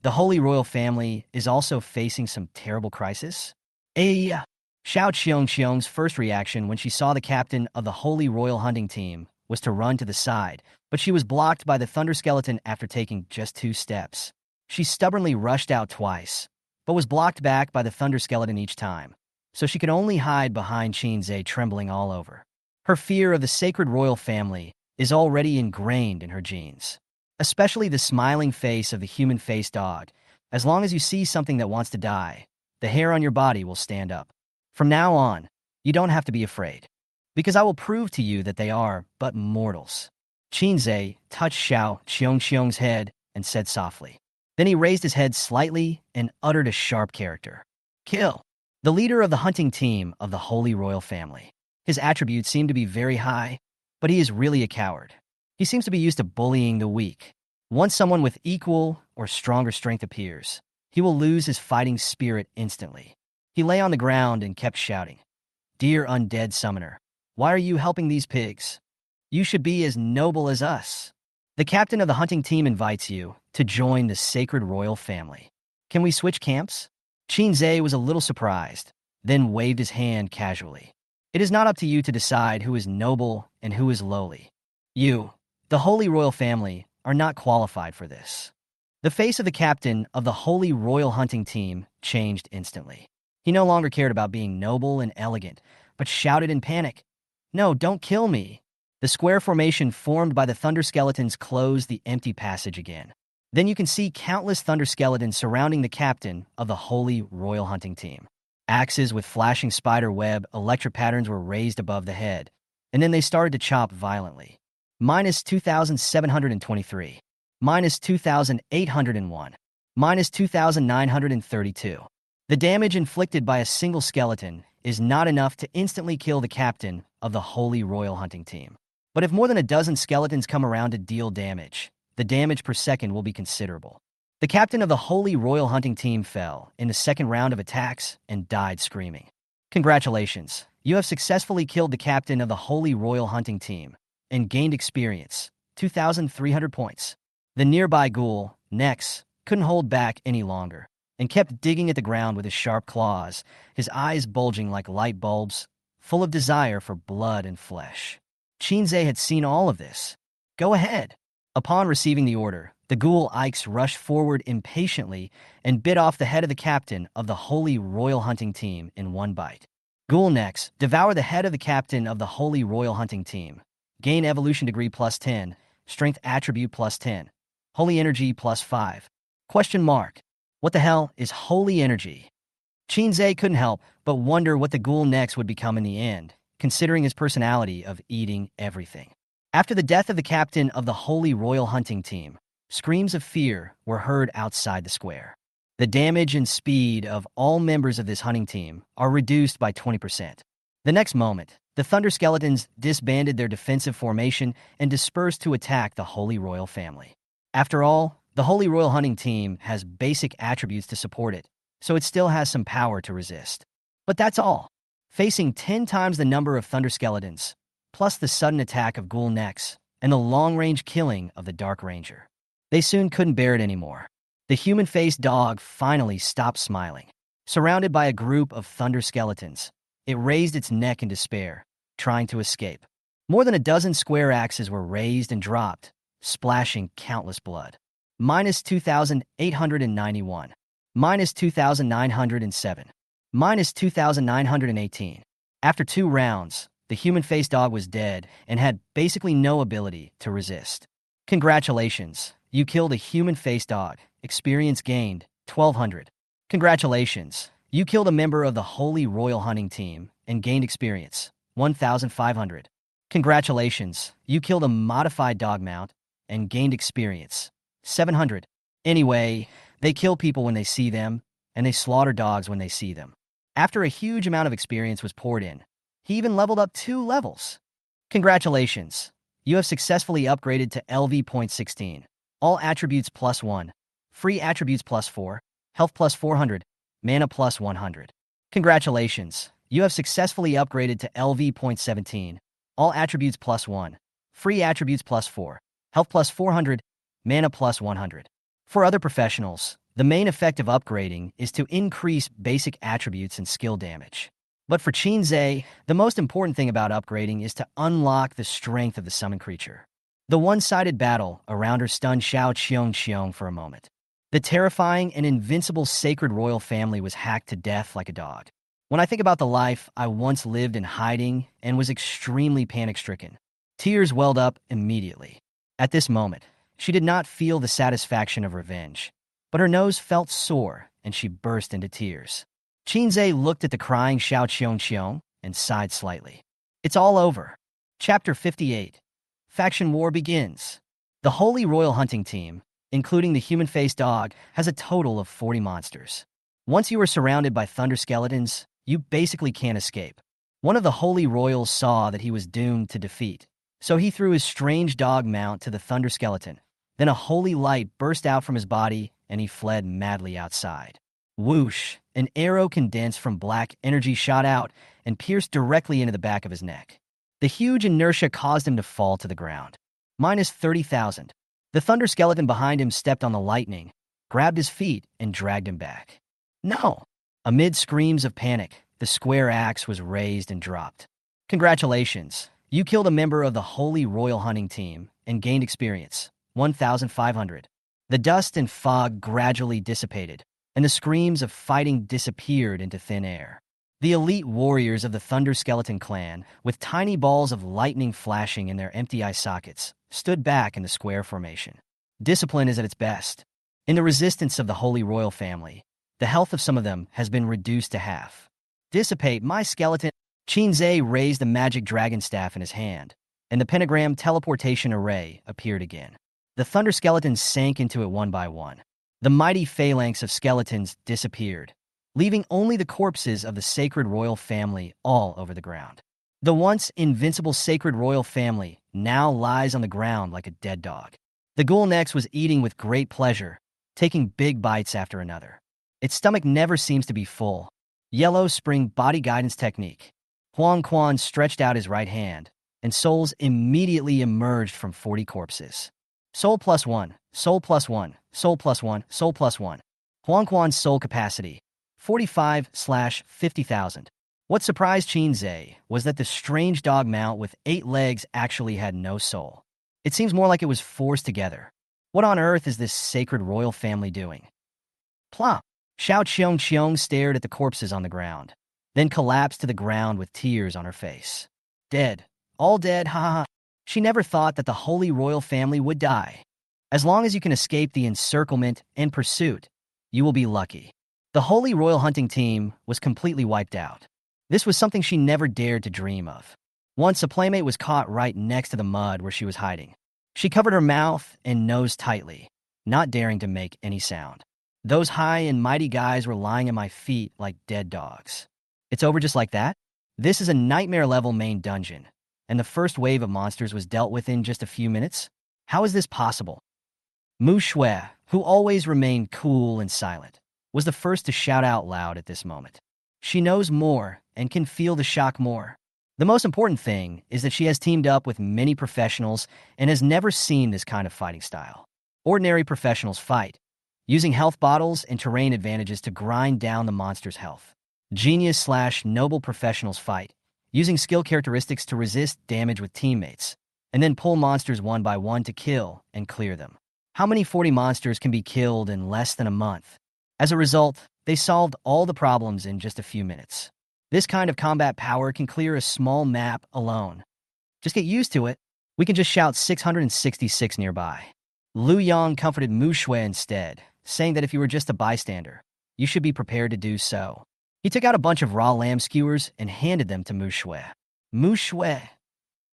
the Holy Royal Family is also facing some terrible crisis? Xiao Qiong's first reaction when she saw the captain of the Holy Royal Hunting Team was to run to the side, but she was blocked by the Thunder Skeleton after taking just 2 steps. She stubbornly rushed out twice, but was blocked back by the Thunder Skeleton each time, so she could only hide behind Qinze, trembling all over. Her fear of the sacred royal family is already ingrained in her genes, especially the smiling face of the human-faced dog. As long as you see something that wants to die, the hair on your body will stand up. From now on, you don't have to be afraid, because I will prove to you that they are but mortals. Qinze touched Xiao Qiong's head and said softly. Then he raised his head slightly and uttered a sharp character. Kill. The leader of the hunting team of the Holy Royal Family. His attributes seem to be very high, but he is really a coward. He seems to be used to bullying the weak. Once someone with equal or stronger strength appears, he will lose his fighting spirit instantly. He lay on the ground and kept shouting, "Dear Undead Summoner, why are you helping these pigs? You should be as noble as us. The captain of the hunting team invites you to join the sacred royal family. Can we switch camps?" Qinze was a little surprised, then waved his hand casually. It is not up to you to decide who is noble and who is lowly. You, the Holy Royal Family, are not qualified for this. The face of the captain of the Holy Royal Hunting Team changed instantly. He no longer cared about being noble and elegant, but shouted in panic, "No, don't kill me." The square formation formed by the Thunder Skeletons closed the empty passage again. Then you can see countless Thunder Skeletons surrounding the captain of the Holy Royal Hunting Team. Axes with flashing spider web electric patterns were raised above the head, and then they started to chop violently. Minus 2,723. Minus 2,801. Minus 2,932. The damage inflicted by a single skeleton is not enough to instantly kill the captain of the Holy Royal Hunting Team. But if more than a dozen skeletons come around to deal damage, the damage per second will be considerable. The captain of the Holy Royal Hunting Team fell in the second round of attacks and died screaming. Congratulations, you have successfully killed the captain of the Holy Royal Hunting Team and gained experience, 2,300 points. The nearby ghoul, Nex, couldn't hold back any longer and kept digging at the ground with his sharp claws, his eyes bulging like light bulbs, full of desire for blood and flesh. Chinze had seen all of this. Go ahead. Upon receiving the order, the ghoul Ikes rushed forward impatiently and bit off the head of the captain of the Holy Royal Hunting Team in one bite. Ghoul Nex, devour the head of the captain of the Holy Royal Hunting Team. Gain evolution degree plus 10, strength attribute plus 10, holy energy plus 5. Question mark. What the hell is holy energy? Chinze couldn't help but wonder what the ghoul Nex would become in the end, considering his personality of eating everything. After the death of the captain of the Holy Royal Hunting Team, screams of fear were heard outside the square. The damage and speed of all members of this hunting team are reduced by 20%. The next moment, the Thunder Skeletons disbanded their defensive formation and dispersed to attack the Holy Royal family. After all, the Holy Royal Hunting Team has basic attributes to support it, so it still has some power to resist. But that's all. Facing 10 times the number of Thunder Skeletons, plus the sudden attack of Ghoul Nex and the long-range killing of the Dark Ranger, they soon couldn't bear it anymore. The human-faced dog finally stopped smiling. Surrounded by a group of Thunder Skeletons, it raised its neck in despair, trying to escape. More than a dozen square axes were raised and dropped, splashing countless blood. Minus 2,891. Minus 2,907. Minus 2,918. After 2 rounds, the human-faced dog was dead and had basically no ability to resist. Congratulations, you killed a human-faced dog. Experience gained, 1,200. Congratulations, you killed a member of the Holy Royal Hunting Team and gained experience, 1,500. Congratulations, you killed a modified dog mount and gained experience, 700. Anyway, they kill people when they see them, and they slaughter dogs when they see them. After a huge amount of experience was poured in, he even leveled up 2 levels. Congratulations, you have successfully upgraded to LV.16. All attributes plus 1. Free attributes plus 4, health plus 400, mana plus 100. Congratulations, you have successfully upgraded to LV.17. All attributes plus 1, free attributes plus 4, health plus 400, mana plus 100. For other professionals, the main effect of upgrading is to increase basic attributes and skill damage. But for Chinze, the most important thing about upgrading is to unlock the strength of the summoned creature. The one-sided battle around her stunned Xiao Qiong for a moment. The terrifying and invincible sacred royal family was hacked to death like a dog. When I think about the life I once lived in hiding and was extremely panic-stricken, tears welled up immediately. At this moment, she did not feel the satisfaction of revenge, but her nose felt sore and she burst into tears. Chinze looked at the crying Xiao Qiong and sighed slightly. It's all over. Chapter 58. Faction War begins. The Holy Royal Hunting Team, including the human-faced dog, has a total of 40 monsters. Once you are surrounded by Thunder Skeletons, you basically can't escape. One of the Holy Royals saw that he was doomed to defeat, so he threw his strange dog mount to the Thunder Skeleton. Then a holy light burst out from his body, and he fled madly outside. Whoosh! An arrow condensed from black energy shot out and pierced directly into the back of his neck. The huge inertia caused him to fall to the ground. Minus 30,000. The Thunder Skeleton behind him stepped on the lightning, grabbed his feet, and dragged him back. No! Amid screams of panic, the square axe was raised and dropped. Congratulations, you killed a member of the Holy Royal Hunting Team and gained experience, 1,500. The dust and fog gradually dissipated, and the screams of fighting disappeared into thin air. The elite warriors of the Thunder Skeleton clan, with tiny balls of lightning flashing in their empty eye sockets, stood back in the square formation. Discipline is at its best. In the resistance of the Holy Royal family, the health of some of them has been reduced to half. Dissipate my skeleton. Chinze raised the magic dragon staff in his hand, and the pentagram teleportation array appeared again. The Thunder Skeletons sank into it one by one. The mighty phalanx of skeletons disappeared, leaving only the corpses of the sacred royal family all over the ground. The once invincible sacred royal family now lies on the ground like a dead dog. The ghoul Nex was eating with great pleasure, taking big bites after another. Its stomach never seems to be full. Yellow Spring Body Guidance Technique. Huang Quan stretched out his right hand, and souls immediately emerged from 40 corpses. Soul plus 1, soul plus 1, soul plus 1, soul plus 1. Huang Quan's soul capacity, 45/50,000. What surprised Qinze was that the strange dog mount with 8 legs actually had no soul. It seems more like it was forced together. What on earth is this sacred royal family doing? Plop! Xiao Qiong stared at the corpses on the ground, then collapsed to the ground with tears on her face. Dead. All dead, ha ha ha. She never thought that the holy royal family would die. As long as you can escape the encirclement and pursuit, you will be lucky. The holy royal hunting team was completely wiped out. This was something she never dared to dream of. Once a playmate was caught right next to the mud where she was hiding. She covered her mouth and nose tightly, not daring to make any sound. Those high and mighty guys were lying at my feet like dead dogs. It's over just like that? This is a nightmare-level main dungeon, and the first wave of monsters was dealt with in just a few minutes? How is this possible? Mu Shui, who always remained cool and silent, was the first to shout out loud at this moment. She knows more and can feel the shock more. The most important thing is that she has teamed up with many professionals and has never seen this kind of fighting style. Ordinary professionals fight, using health bottles and terrain advantages to grind down the monster's health. Genius/noble professionals fight, using skill characteristics to resist damage with teammates, and then pull monsters one by one to kill and clear them. How many 40 monsters can be killed in less than a month? As a result, they solved all the problems in just a few minutes. This kind of combat power can clear a small map alone. Just get used to it. We can just shout 666 nearby. Lu Yang comforted Mu Shui instead, saying that if you were just a bystander, you should be prepared to do so. He took out a bunch of raw lamb skewers and handed them to Mu Shui. Mu Shui,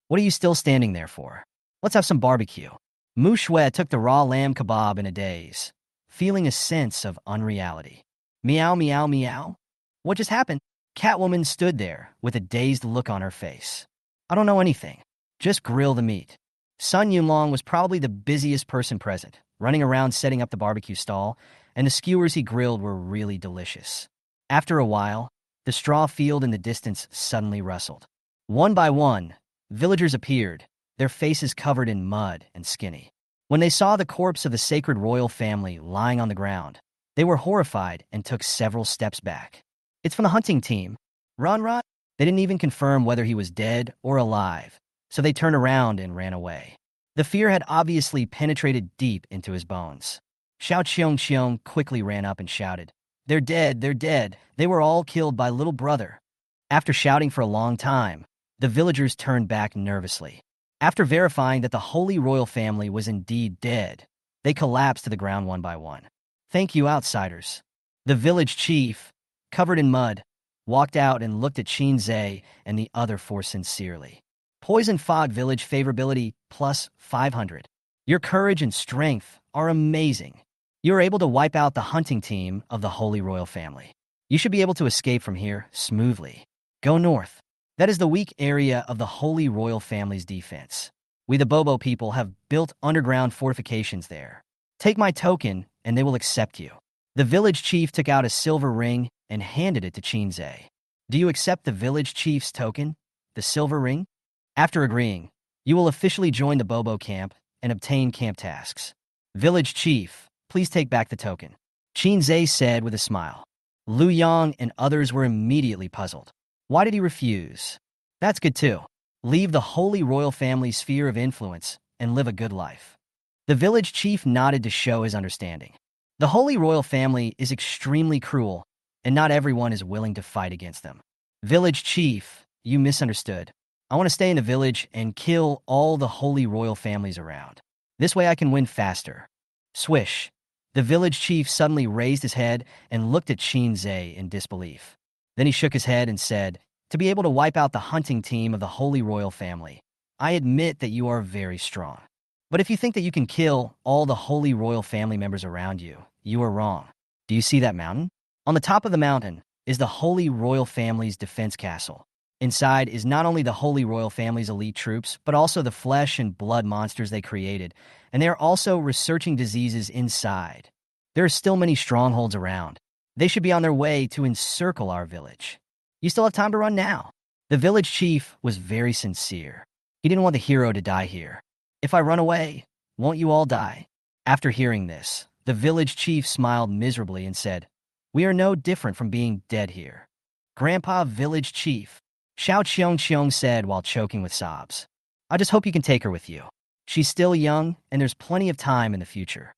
what are you still standing there for? Let's have some barbecue. Mu Shui took the raw lamb kebab in a daze, feeling a sense of unreality. Meow, meow, meow. What just happened? Catwoman stood there with a dazed look on her face. I don't know anything. Just grill the meat. Sun Yunlong was probably the busiest person present, running around setting up the barbecue stall, and the skewers he grilled were really delicious. After a while, the straw field in the distance suddenly rustled. One by one, villagers appeared, their faces covered in mud and skinny. When they saw the corpse of the sacred royal family lying on the ground, they were horrified and took several steps back. It's from the hunting team. Run, run. They didn't even confirm whether he was dead or alive, so they turned around and ran away. The fear had obviously penetrated deep into his bones. Xiao Qiong quickly ran up and shouted, they're dead, they're dead. They were all killed by little brother. After shouting for a long time, the villagers turned back nervously. After verifying that the holy royal family was indeed dead, they collapsed to the ground one by one. Thank you, outsiders. The village chief, covered in mud, walked out and looked at Qinze and the other four sincerely. Poison Fog Village favorability plus 500. Your courage and strength are amazing. You are able to wipe out the hunting team of the Holy Royal family. You should be able to escape from here smoothly. Go north. That is the weak area of the Holy Royal family's defense. We the Bobo people have built underground fortifications there. Take my token and they will accept you. The village chief took out a silver ring and handed it to Qinze. Do you accept the village chief's token, the silver ring? After agreeing, you will officially join the Bobo camp and obtain camp tasks. Village chief, please take back the token. Qinze said with a smile. Lu Yang and others were immediately puzzled. Why did he refuse? That's good too. Leave the Holy Royal family's sphere of influence and live a good life. The village chief nodded to show his understanding. The Holy Royal family is extremely cruel, and not everyone is willing to fight against them. Village chief, you misunderstood. I want to stay in the village and kill all the Holy Royal families around. This way I can win faster. Swish. The village chief suddenly raised his head and looked at Qinze in disbelief. Then he shook his head and said, to be able to wipe out the hunting team of the Holy Royal family, I admit that you are very strong. But if you think that you can kill all the Holy Royal family members around you, you are wrong. Do you see that mountain? On the top of the mountain is the Holy Royal family's defense castle. Inside is not only the Holy Royal family's elite troops, but also the flesh and blood monsters they created, and they are also researching diseases inside. There are still many strongholds around. They should be on their way to encircle our village. You still have time to run now. The village chief was very sincere. He didn't want the hero to die here. If I run away, won't you all die? After hearing this, the village chief smiled miserably and said, we are no different from being dead here. Grandpa Village Chief, Xiao Qiong said while choking with sobs. I just hope you can take her with you. She's still young, and there's plenty of time in the future.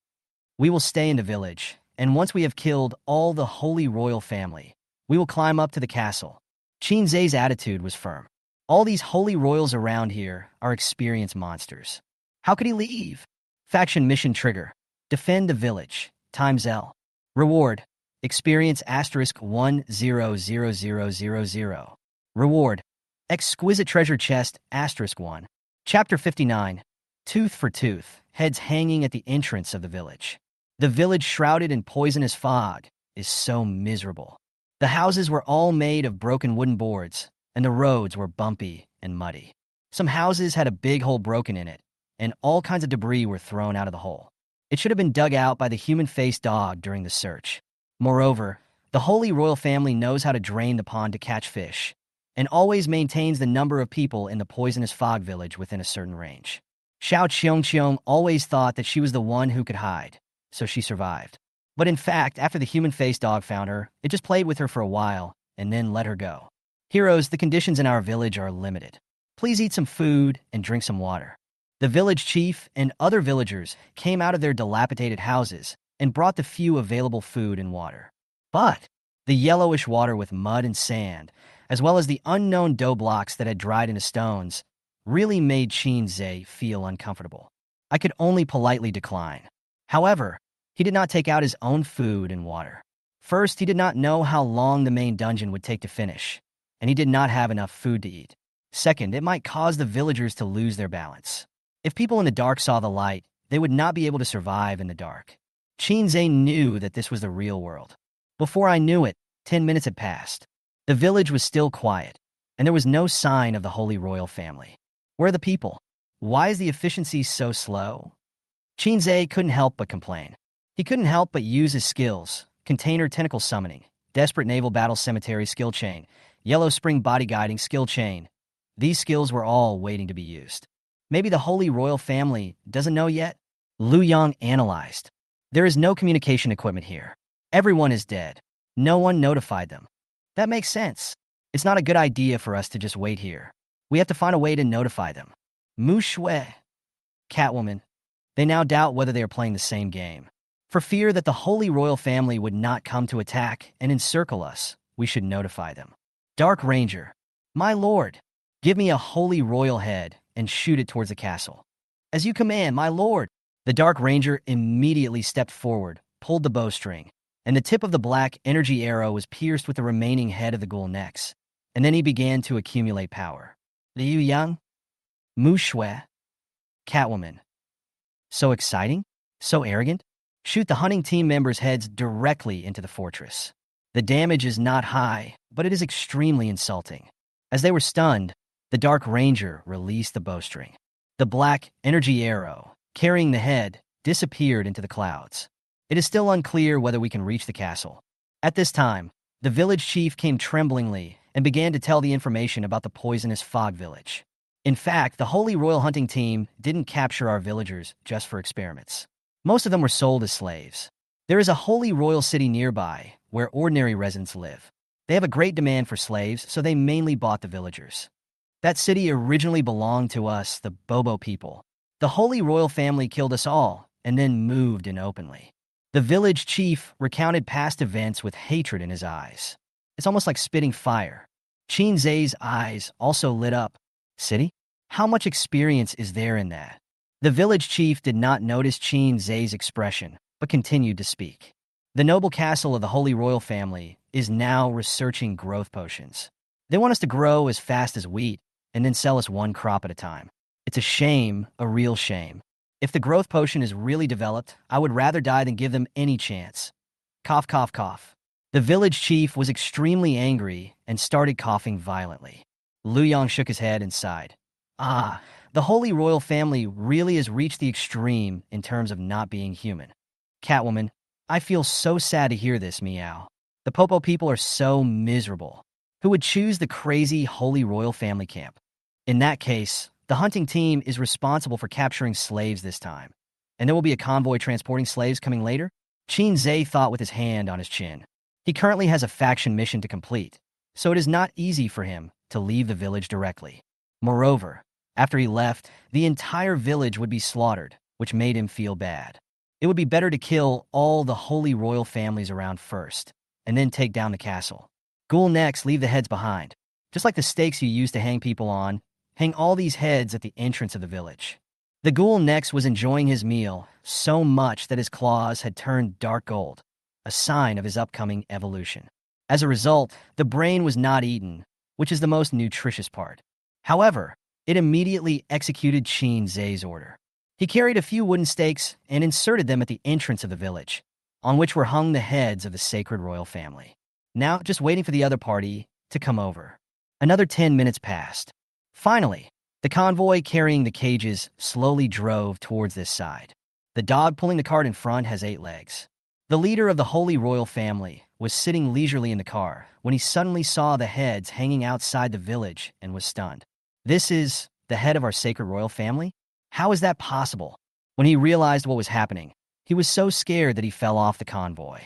We will stay in the village, and once we have killed all the holy royal family, we will climb up to the castle. Qin Zhe's attitude was firm. All these holy royals around here are experienced monsters. How could he leave? Faction mission trigger. Defend the village. Times L. Reward. Experience *1000000. Reward. Exquisite treasure chest *1. Chapter 59. Tooth for tooth. Heads hanging at the entrance of the village. The village shrouded in poisonous fog is so miserable. The houses were all made of broken wooden boards, and the roads were bumpy and muddy. Some houses had a big hole broken in it, and all kinds of debris were thrown out of the hole. It should have been dug out by the human-faced dog during the search. Moreover, the Holy Royal family knows how to drain the pond to catch fish, and always maintains the number of people in the poisonous fog village within a certain range. Xiao Qiong always thought that she was the one who could hide, so she survived. But in fact, after the human-faced dog found her, it just played with her for a while, and then let her go. Heroes, the conditions in our village are limited. Please eat some food and drink some water. The village chief and other villagers came out of their dilapidated houses and brought the few available food and water. But the yellowish water with mud and sand, as well as the unknown dough blocks that had dried into stones, really made Qin Zhe feel uncomfortable. I could only politely decline. However, he did not take out his own food and water. First, he did not know how long the main dungeon would take to finish, and he did not have enough food to eat. Second, it might cause the villagers to lose their balance. If people in the dark saw the light, they would not be able to survive in the dark. Qin Zhe knew that this was the real world. Before I knew it, 10 minutes had passed. The village was still quiet, and there was no sign of the Holy Royal family. Where are the people? Why is the efficiency so slow? Qin Zhe couldn't help but complain. He couldn't help but use his skills: Container Tentacle Summoning, Desperate Naval Battle Cemetery Skill Chain, Yellow Spring Body Guiding Skill Chain. These skills were all waiting to be used. Maybe the Holy Royal family doesn't know yet? Lu Yang analyzed. There is no communication equipment here. Everyone is dead. No one notified them. That makes sense. It's not a good idea for us to just wait here. We have to find a way to notify them. Mu Shui, Catwoman. They now doubt whether they are playing the same game. For fear that the Holy Royal family would not come to attack and encircle us, we should notify them. Dark Ranger. My lord, give me a Holy Royal head and shoot it towards the castle. As you command, my lord. The Dark Ranger immediately stepped forward, pulled the bowstring, and the tip of the black energy arrow was pierced with the remaining head of the ghoul necks, and then he began to accumulate power. Liu Yang? Mu Shui? Catwoman. So exciting? So arrogant? Shoot the hunting team members' heads directly into the fortress. The damage is not high, but it is extremely insulting. As they were stunned, the Dark Ranger released the bowstring. The black energy arrow, carrying the head, disappeared into the clouds. It is still unclear whether we can reach the castle. At this time, the village chief came tremblingly and began to tell the information about the poisonous fog village. In fact, the Holy Royal hunting team didn't capture our villagers just for experiments. Most of them were sold as slaves. There is a Holy Royal city nearby where ordinary residents live. They have a great demand for slaves, so they mainly bought the villagers. That city originally belonged to us, the Bobo people. The Holy Royal family killed us all and then moved in openly. The village chief recounted past events with hatred in his eyes. It's almost like spitting fire. Qin Zhe's eyes also lit up. City? How much experience is there in that? The village chief did not notice Qin Zhe's expression, but continued to speak. The noble castle of the Holy Royal family is now researching growth potions. They want us to grow as fast as wheat and then sell us one crop at a time. It's a shame, a real shame. If the growth potion is really developed, I would rather die than give them any chance. Cough, cough, cough. The village chief was extremely angry and started coughing violently. Lu Yang shook his head and sighed. Ah, the Holy Royal family really has reached the extreme in terms of not being human. Catwoman, I feel so sad to hear this, meow. The Popo people are so miserable. Who would choose the crazy Holy Royal Family camp? In that case, the hunting team is responsible for capturing slaves this time. And there will be a convoy transporting slaves coming later? Qin Zhe thought with his hand on his chin. He currently has a faction mission to complete, so it is not easy for him to leave the village directly. Moreover, after he left, the entire village would be slaughtered, which made him feel bad. It would be better to kill all the Holy Royal families around first, and then take down the castle. Ghoul next leave the heads behind. Just like the stakes you use to hang people on, hang all these heads at the entrance of the village. The ghoul next was enjoying his meal so much that his claws had turned dark gold, a sign of his upcoming evolution. As a result, the brain was not eaten, which is the most nutritious part. However, it immediately executed Qin Zhe's order. He carried a few wooden stakes and inserted them at the entrance of the village, on which were hung the heads of the sacred royal family. Now, just waiting for the other party to come over. Another 10 minutes passed. Finally, the convoy carrying the cages slowly drove towards this side. The dog pulling the cart in front has 8 legs. The leader of the Holy Royal Family was sitting leisurely in the car when he suddenly saw the heads hanging outside the village and was stunned. This is the head of our sacred royal family? How is that possible? When he realized what was happening, he was so scared that he fell off the convoy.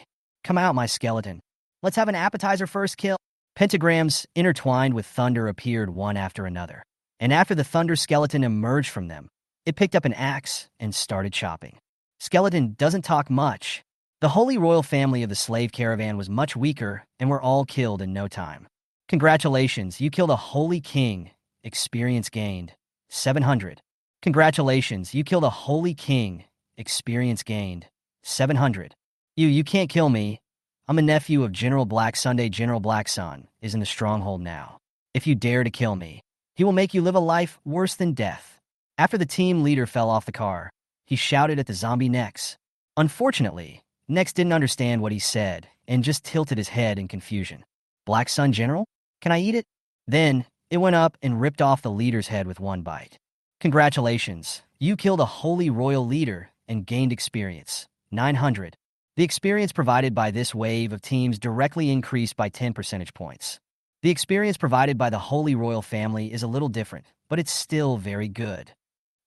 Come out, my skeleton. Let's have an appetizer first, kill. Pentagrams intertwined with thunder appeared one after another, and after the thunder skeleton emerged from them, it picked up an axe and started chopping. Skeleton doesn't talk much. The Holy Royal Family of the slave caravan was much weaker and were all killed in no time. Congratulations, you killed a holy king. Experience gained 700. Congratulations, you killed a holy king. Experience gained 700. You can't kill me. I'm a nephew of General Black Sunday. General Black Sun is in the stronghold now. If you dare to kill me, he will make you live a life worse than death. After the team leader fell off the car, he shouted at the zombie Nex. Unfortunately, Nex didn't understand what he said and just tilted his head in confusion. Black Sun General? Can I eat it? Then, it went up and ripped off the leader's head with one bite. Congratulations, you killed a holy royal leader and gained experience 900. The experience provided by this wave of teams directly increased by 10 percentage points. The experience provided by the Holy Royal Family is a little different, but it's still very good.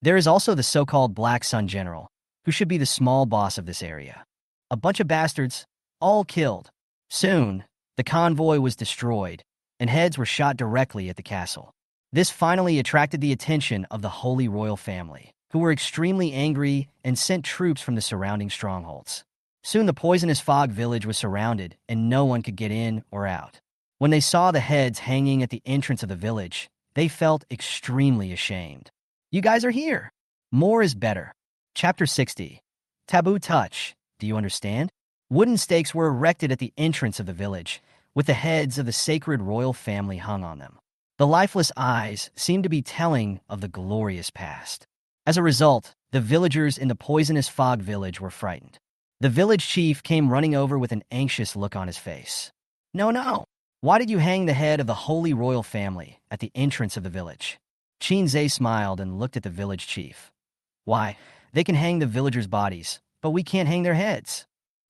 There is also the so-called Black Sun General, who should be the small boss of this area. A bunch of bastards, all killed. Soon, the convoy was destroyed, and heads were shot directly at the castle. This finally attracted the attention of the Holy Royal Family, who were extremely angry and sent troops from the surrounding strongholds. Soon the poisonous fog village was surrounded, and no one could get in or out. When they saw the heads hanging at the entrance of the village, they felt extremely ashamed. You guys are here. More is better. Chapter 60. Taboo Touch. Do you understand? Wooden stakes were erected at the entrance of the village, with the heads of the sacred royal family hung on them. The lifeless eyes seemed to be telling of the glorious past. As a result, the villagers in the poisonous fog village were frightened. The village chief came running over with an anxious look on his face. No. Why did you hang the head of the Holy Royal Family at the entrance of the village? Qin Zhe smiled and looked at the village chief. Why, they can hang the villagers' bodies, but we can't hang their heads.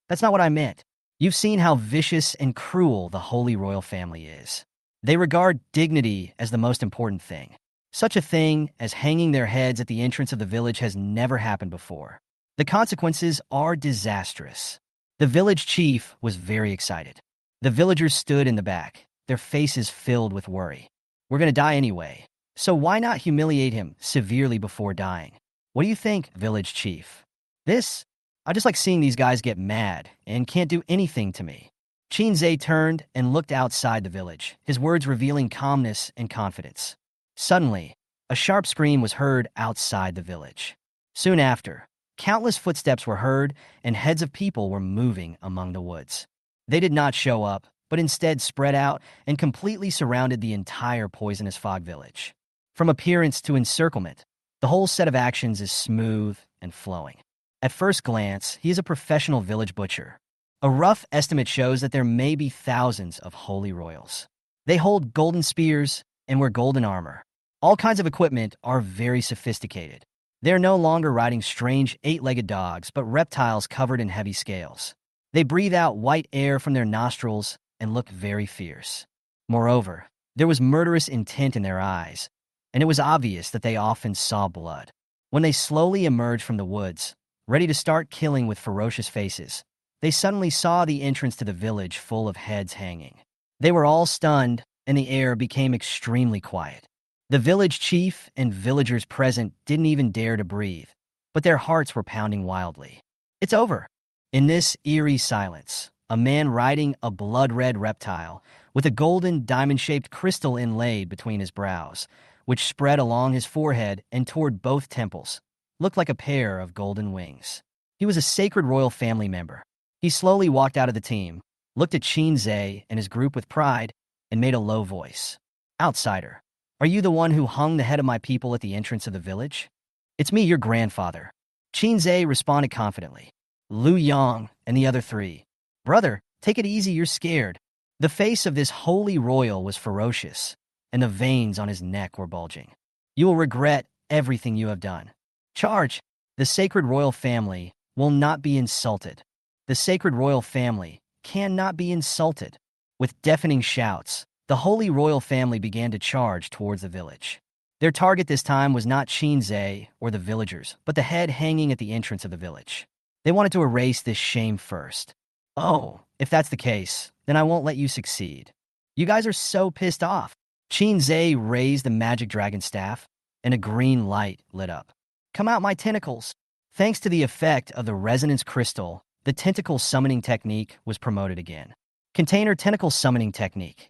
That's not what I meant. You've seen how vicious and cruel the Holy Royal Family is. They regard dignity as the most important thing. Such a thing as hanging their heads at the entrance of the village has never happened before. The consequences are disastrous. The village chief was very excited. The villagers stood in the back, their faces filled with worry. We're going to die anyway, so why not humiliate him severely before dying? What do you think, village chief? I just like seeing these guys get mad and can't do anything to me. Qin Zhe turned and looked outside the village, his words revealing calmness and confidence. Suddenly, a sharp scream was heard outside the village. Soon after, countless footsteps were heard and heads of people were moving among the woods. They did not show up, but instead spread out and completely surrounded the entire poisonous fog village. From appearance to encirclement, the whole set of actions is smooth and flowing. At first glance, he is a professional village butcher. A rough estimate shows that there may be thousands of holy royals. They hold golden spears and wear golden armor. All kinds of equipment are very sophisticated. They are no longer riding strange 8-legged dogs, but reptiles covered in heavy scales. They breathe out white air from their nostrils and look very fierce. Moreover, there was murderous intent in their eyes, and it was obvious that they often saw blood. When they slowly emerged from the woods, ready to start killing with ferocious faces, they suddenly saw the entrance to the village full of heads hanging. They were all stunned, and the air became extremely quiet. The village chief and villagers present didn't even dare to breathe, but their hearts were pounding wildly. It's over. In this eerie silence, a man riding a blood-red reptile with a golden diamond-shaped crystal inlaid between his brows, which spread along his forehead and toward both temples, looked like a pair of golden wings. He was a sacred royal family member. He slowly walked out of the team, looked at Qin and his group with pride, and made a low voice. "Outsider, are you the one who hung the head of my people at the entrance of the village?" "It's me, your grandfather." Qin responded confidently. Lu Yang and the other three. "Brother, take it easy, you're scared." The face of this holy royal was ferocious, and the veins on his neck were bulging. "You will regret everything you have done. Charge! The sacred royal family will not be insulted. The sacred royal family cannot be insulted." With deafening shouts, the holy royal family began to charge towards the village. Their target this time was not Qin or the villagers, but the head hanging at the entrance of the village. They wanted to erase this shame first. "Oh, if that's the case, then I won't let you succeed. You guys are so pissed off." Qin raised the magic dragon staff, and a green light lit up. "Come out, my tentacles." Thanks to the effect of the resonance crystal, the tentacle summoning technique was promoted again. Container tentacle summoning technique.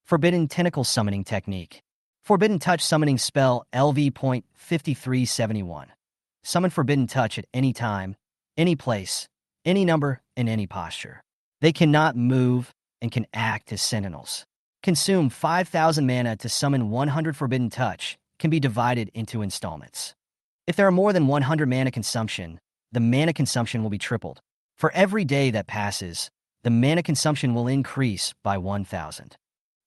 Forbidden tentacle summoning technique. Forbidden touch summoning spell LV.5371. Summon forbidden touch at any time, any place, any number, in any posture. They cannot move and can act as sentinels. Consume 5,000 mana to summon 100 forbidden touch, can be divided into installments. If there are more than 100 mana consumption, the mana consumption will be tripled. For every day that passes, the mana consumption will increase by 1,000.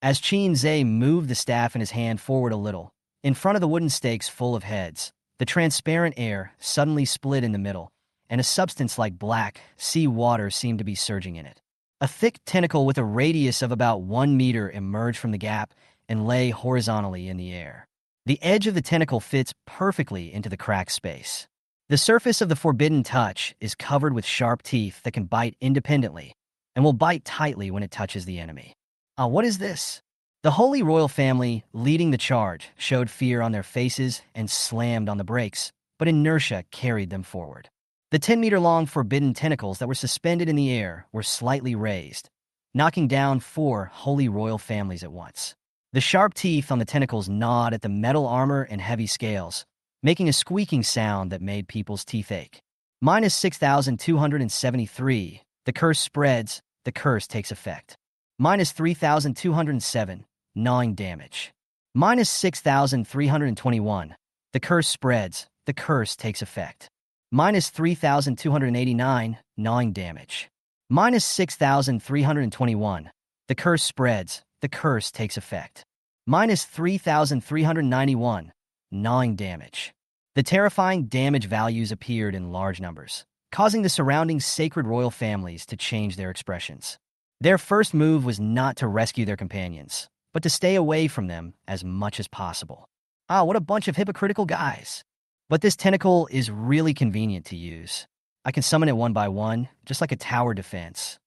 As Qin moved the staff in his hand forward a little, in front of the wooden stakes full of heads, the transparent air suddenly split in the middle, and a substance like black sea water seemed to be surging in it. A thick tentacle with a radius of about 1 meter emerged from the gap and lay horizontally in the air. The edge of the tentacle fits perfectly into the cracked space. The surface of the forbidden touch is covered with sharp teeth that can bite independently and will bite tightly when it touches the enemy. What is this? The Holy Royal family, leading the charge, showed fear on their faces and slammed on the brakes, but inertia carried them forward. The 10-meter-long forbidden tentacles that were suspended in the air were slightly raised, knocking down 4 Holy Royal families at once. The sharp teeth on the tentacles gnawed at the metal armor and heavy scales, making a squeaking sound that made people's teeth ache. Minus 6,273. The curse spreads, the curse takes effect. Minus 3,207. Gnawing damage. Minus 6,321. The curse spreads, the curse takes effect. Minus 3,289. Gnawing damage. Minus 6,321. The curse spreads, the curse takes effect. Minus 3,391. Gnawing damage. The terrifying damage values appeared in large numbers, causing the surrounding sacred royal families to change their expressions. Their first move was not to rescue their companions, but to stay away from them as much as possible. What a bunch of hypocritical guys. But this tentacle is really convenient to use. I can summon it one by one, just like a tower defense.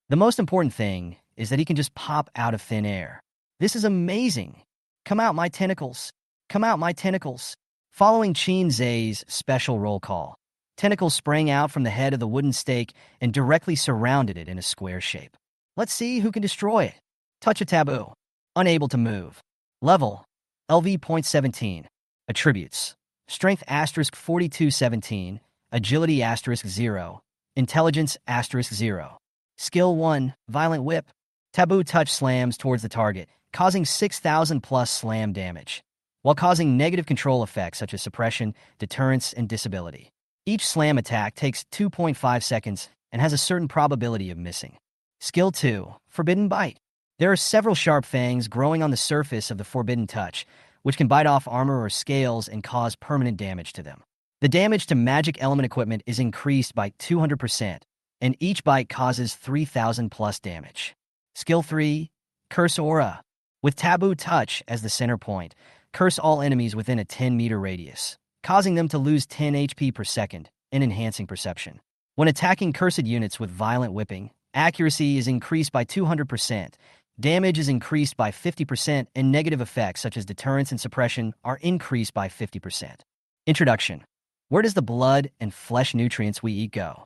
The most important thing is that he can just pop out of thin air. This is amazing. Come out, my tentacles. Come out, my tentacles. Following Qin's special roll call, tentacles sprang out from the head of the wooden stake and directly surrounded it in a square shape. Let's see who can destroy it. Touch a taboo. Unable to move. Level. LV.17. Attributes. Strength * 4217. Agility * 0. Intelligence * 0. Skill 1. Violent Whip. Taboo touch slams towards the target, causing 6,000 plus slam damage, while causing negative control effects such as suppression, deterrence, and disability. Each slam attack takes 2.5 seconds and has a certain probability of missing. Skill 2. Forbidden Bite. There are several sharp fangs growing on the surface of the forbidden touch, which can bite off armor or scales and cause permanent damage to them. The damage to magic element equipment is increased by 200%, and each bite causes 3,000 plus damage. Skill 3, Curse Aura. With Taboo Touch as the center point, curse all enemies within a 10-meter radius, causing them to lose 10 HP per second and enhancing perception. When attacking cursed units with Violent Whipping, accuracy is increased by 200%, damage is increased by 50%, and negative effects such as deterrence and suppression are increased by 50%. Introduction. Where does the blood and flesh nutrients we eat go?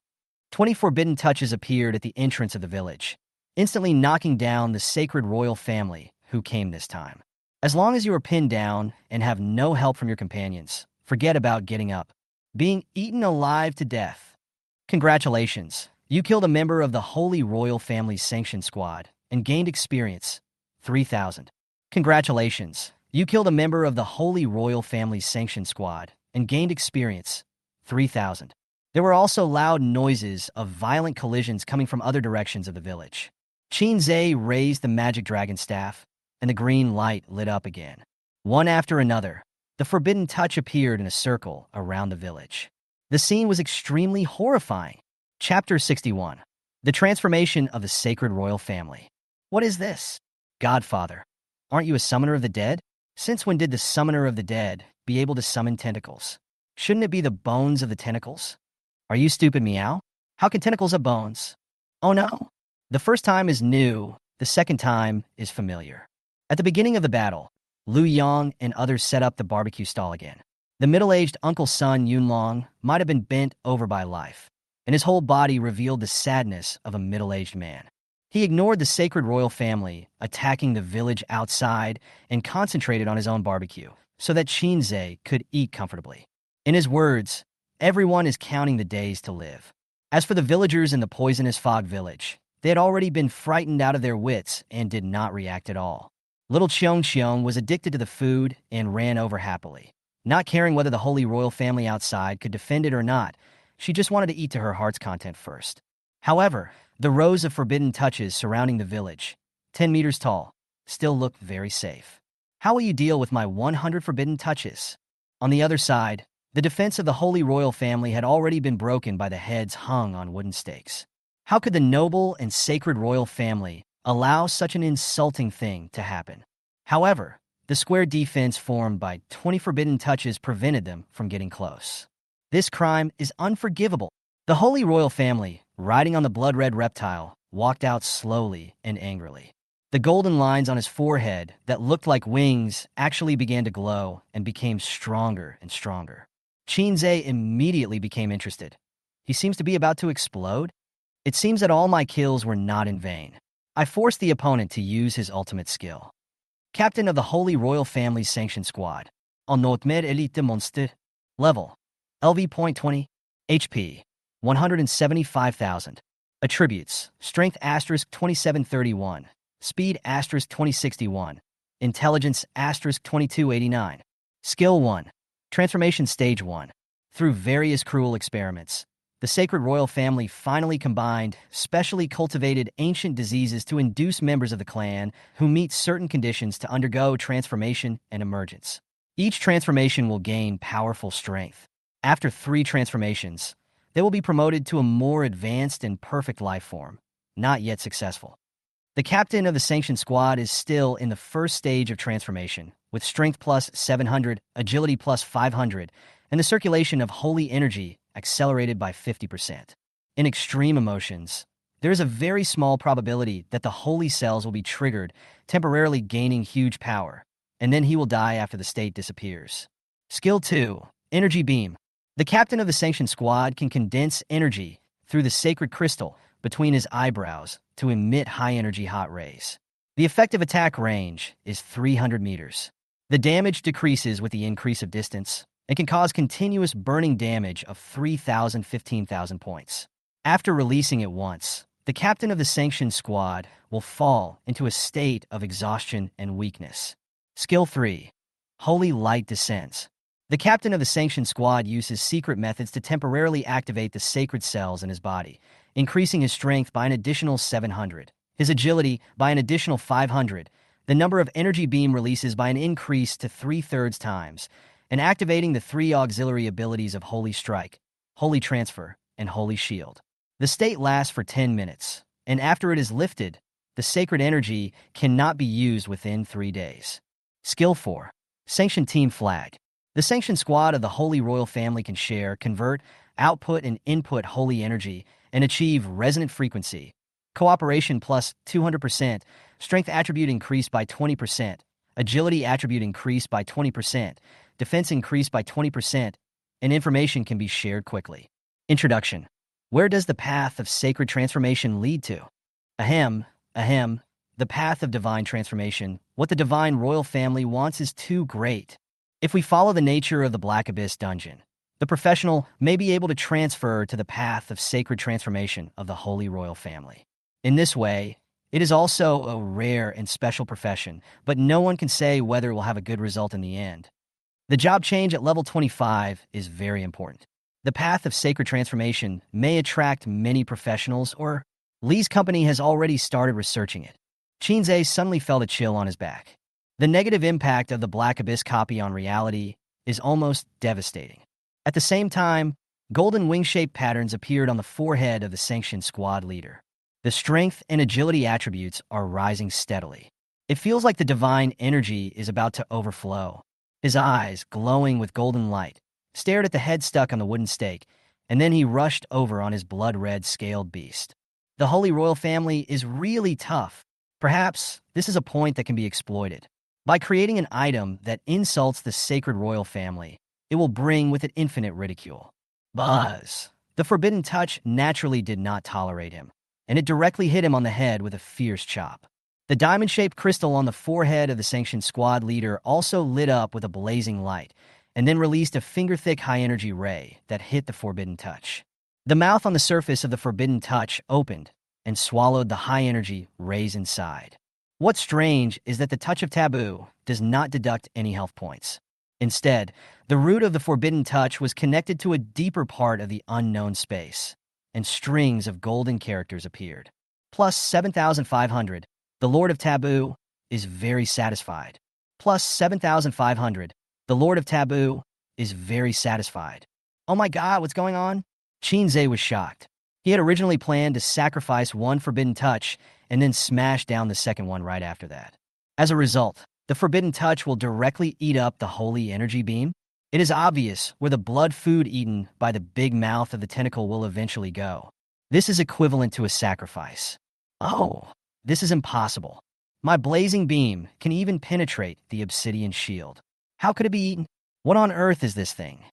20 forbidden touches appeared at the entrance of the village, instantly knocking down the sacred royal family who came this time. As long as you are pinned down and have no help from your companions, forget about getting up. Being eaten alive to death. Congratulations, you killed a member of the Holy Royal Family's Sanctioned Squad and gained experience, 3,000. Congratulations, you killed a member of the Holy Royal Family's Sanctioned Squad and gained experience, 3,000. There were also loud noises of violent collisions coming from other directions of the village. Qin raised the magic dragon staff, and the green light lit up again. One after another, the forbidden touch appeared in a circle around the village. The scene was extremely horrifying. Chapter 61. The Transformation of the Sacred Royal Family. What is this? Godfather, aren't you a summoner of the dead? Since when did the summoner of the dead be able to summon tentacles? Shouldn't it be the bones of the tentacles? Are you stupid, meow? How can tentacles have bones? Oh no. The first time is new, the second time is familiar. At the beginning of the battle, Liu Yang and others set up the barbecue stall again. The middle-aged uncle's son, Yunlong, might have been bent over by life, and his whole body revealed the sadness of a middle-aged man. He ignored the sacred royal family, attacking the village outside, and concentrated on his own barbecue, so that Qinze could eat comfortably. In his words, everyone is counting the days to live. As for the villagers in the poisonous fog village, they had already been frightened out of their wits and did not react at all. Little Xiong was addicted to the food and ran over happily. Not caring whether the Holy Royal Family outside could defend it or not, she just wanted to eat to her heart's content first. However, the rows of forbidden touches surrounding the village, 10 meters tall, still looked very safe. How will you deal with my 100 forbidden touches? On the other side, the defense of the Holy Royal Family had already been broken by the heads hung on wooden stakes. How could the noble and sacred royal family allow such an insulting thing to happen? However, the square defense formed by 20 forbidden touches prevented them from getting close. This crime is unforgivable. The Holy Royal Family, riding on the blood-red reptile, walked out slowly and angrily. The golden lines on his forehead that looked like wings actually began to glow and became stronger and stronger. Qinze immediately became interested. He seems to be about to explode. It seems that all my kills were not in vain. I forced the opponent to use his ultimate skill. Captain of the Holy Royal Family's Sanctioned Squad. En Notmed Elite Monster. Level. LV.20. HP. 175,000. Attributes. Strength * 2731. Speed * 2061. Intelligence * 2289. Skill 1. Transformation Stage 1. Through various cruel experiments, the Sacred Royal Family finally combined specially cultivated ancient diseases to induce members of the clan who meet certain conditions to undergo transformation and emergence. Each transformation will gain powerful strength. After 3 transformations, they will be promoted to a more advanced and perfect life form, not yet successful. The captain of the Sanctioned Squad is still in the first stage of transformation, with strength plus 700, agility plus 500, and the circulation of holy energy accelerated by 50%. In extreme emotions, there is a very small probability that the holy cells will be triggered, temporarily gaining huge power, and then he will die after the state disappears. Skill 2, Energy Beam. The captain of the Sanctioned Squad can condense energy through the sacred crystal between his eyebrows to emit high-energy hot rays. The effective attack range is 300 meters. The damage decreases with the increase of distance and can cause continuous burning damage of 3,000-15,000 points. After releasing it once, the captain of the Sanctioned Squad will fall into a state of exhaustion and weakness. Skill 3. Holy Light Descends. The captain of the Sanctioned Squad uses secret methods to temporarily activate the sacred cells in his body, increasing his strength by an additional 700, his agility by an additional 500, the number of energy beam releases by an increase to 3/3 times, and activating the 3 auxiliary abilities of Holy Strike, Holy Transfer, and Holy Shield. The state lasts for 10 minutes, and after it is lifted, the sacred energy cannot be used within 3 days. Skill 4. Sanctioned Team Flag. The Sanctioned Squad of the Holy Royal Family can share, convert, output, and input holy energy and achieve resonant frequency. Cooperation plus 200%, strength attribute increased by 20%, agility attribute increased by 20%, defense increased by 20%, and information can be shared quickly. Introduction. Where does the path of sacred transformation lead to? Ahem, the path of divine transformation. What the divine royal family wants is too great. If we follow the nature of the Black Abyss dungeon, the professional may be able to transfer to the path of sacred transformation of the Holy Royal Family. In this way, it is also a rare and special profession, but no one can say whether it will have a good result in the end. The job change at level 25 is very important. The path of sacred transformation may attract many professionals, or Lee's company has already started researching it. Shinzei suddenly felt a chill on his back. The negative impact of the Black Abyss copy on reality is almost devastating. At the same time, golden wing-shaped patterns appeared on the forehead of the Sanctioned Squad leader. The strength and agility attributes are rising steadily. It feels like the divine energy is about to overflow. His eyes, glowing with golden light, stared at the head stuck on the wooden stake, and then he rushed over on his blood-red scaled beast. The Holy Royal Family is really tough. Perhaps this is a point that can be exploited. By creating an item that insults the sacred royal family, it will bring with it infinite ridicule. Buzz! The forbidden touch naturally did not tolerate him, and it directly hit him on the head with a fierce chop. The diamond-shaped crystal on the forehead of the Sanctioned Squad leader also lit up with a blazing light, and then released a finger-thick high-energy ray that hit the forbidden touch. The mouth on the surface of the forbidden touch opened and swallowed the high-energy rays inside. What's strange is that the touch of taboo does not deduct any health points. Instead, the root of the forbidden touch was connected to a deeper part of the unknown space, and strings of golden characters appeared. Plus 7,500, the Lord of Taboo is very satisfied. Plus 7,500, the Lord of Taboo is very satisfied. Oh my god, what's going on? Shinzei was shocked. He had originally planned to sacrifice one forbidden touch and then smash down the second one right after that. As a result, the forbidden touch will directly eat up the holy energy beam. It is obvious where the blood food eaten by the big mouth of the tentacle will eventually go. This is equivalent to a sacrifice. Oh, this is impossible. My blazing beam can even penetrate the obsidian shield. How could it be eaten? What on earth is this thing?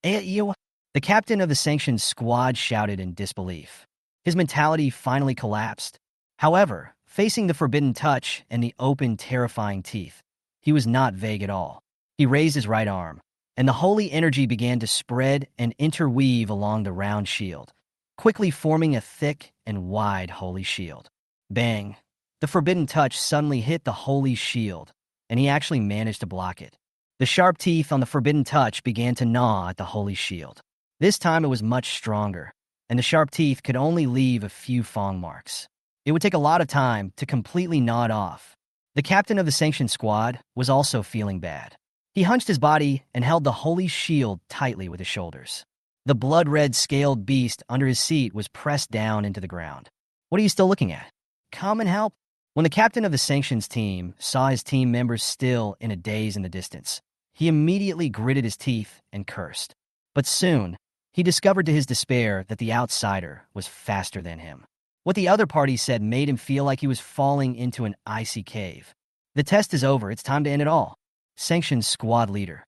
You? The captain of the Sanctioned Squad shouted in disbelief. His mentality finally collapsed. However, facing the forbidden touch and the open, terrifying teeth, he was not vague at all. He raised his right arm, and the holy energy began to spread and interweave along the round shield, quickly forming a thick and wide holy shield. Bang! The forbidden touch suddenly hit the holy shield, and he actually managed to block it. The sharp teeth on the forbidden touch began to gnaw at the holy shield. This time it was much stronger, and the sharp teeth could only leave a few fang marks. It would take a lot of time to completely gnaw it off. The captain of the Sanctioned Squad was also feeling bad. He hunched his body and held the holy shield tightly with his shoulders. The blood-red scaled beast under his seat was pressed down into the ground. What are you still looking at? Come and help. When the captain of the Sanctions team saw his team members still in a daze in the distance, he immediately gritted his teeth and cursed. But soon, he discovered to his despair that the outsider was faster than him. What the other party said made him feel like he was falling into an icy cave. The test is over. It's time to end it all. Sanctioned Squad Leader.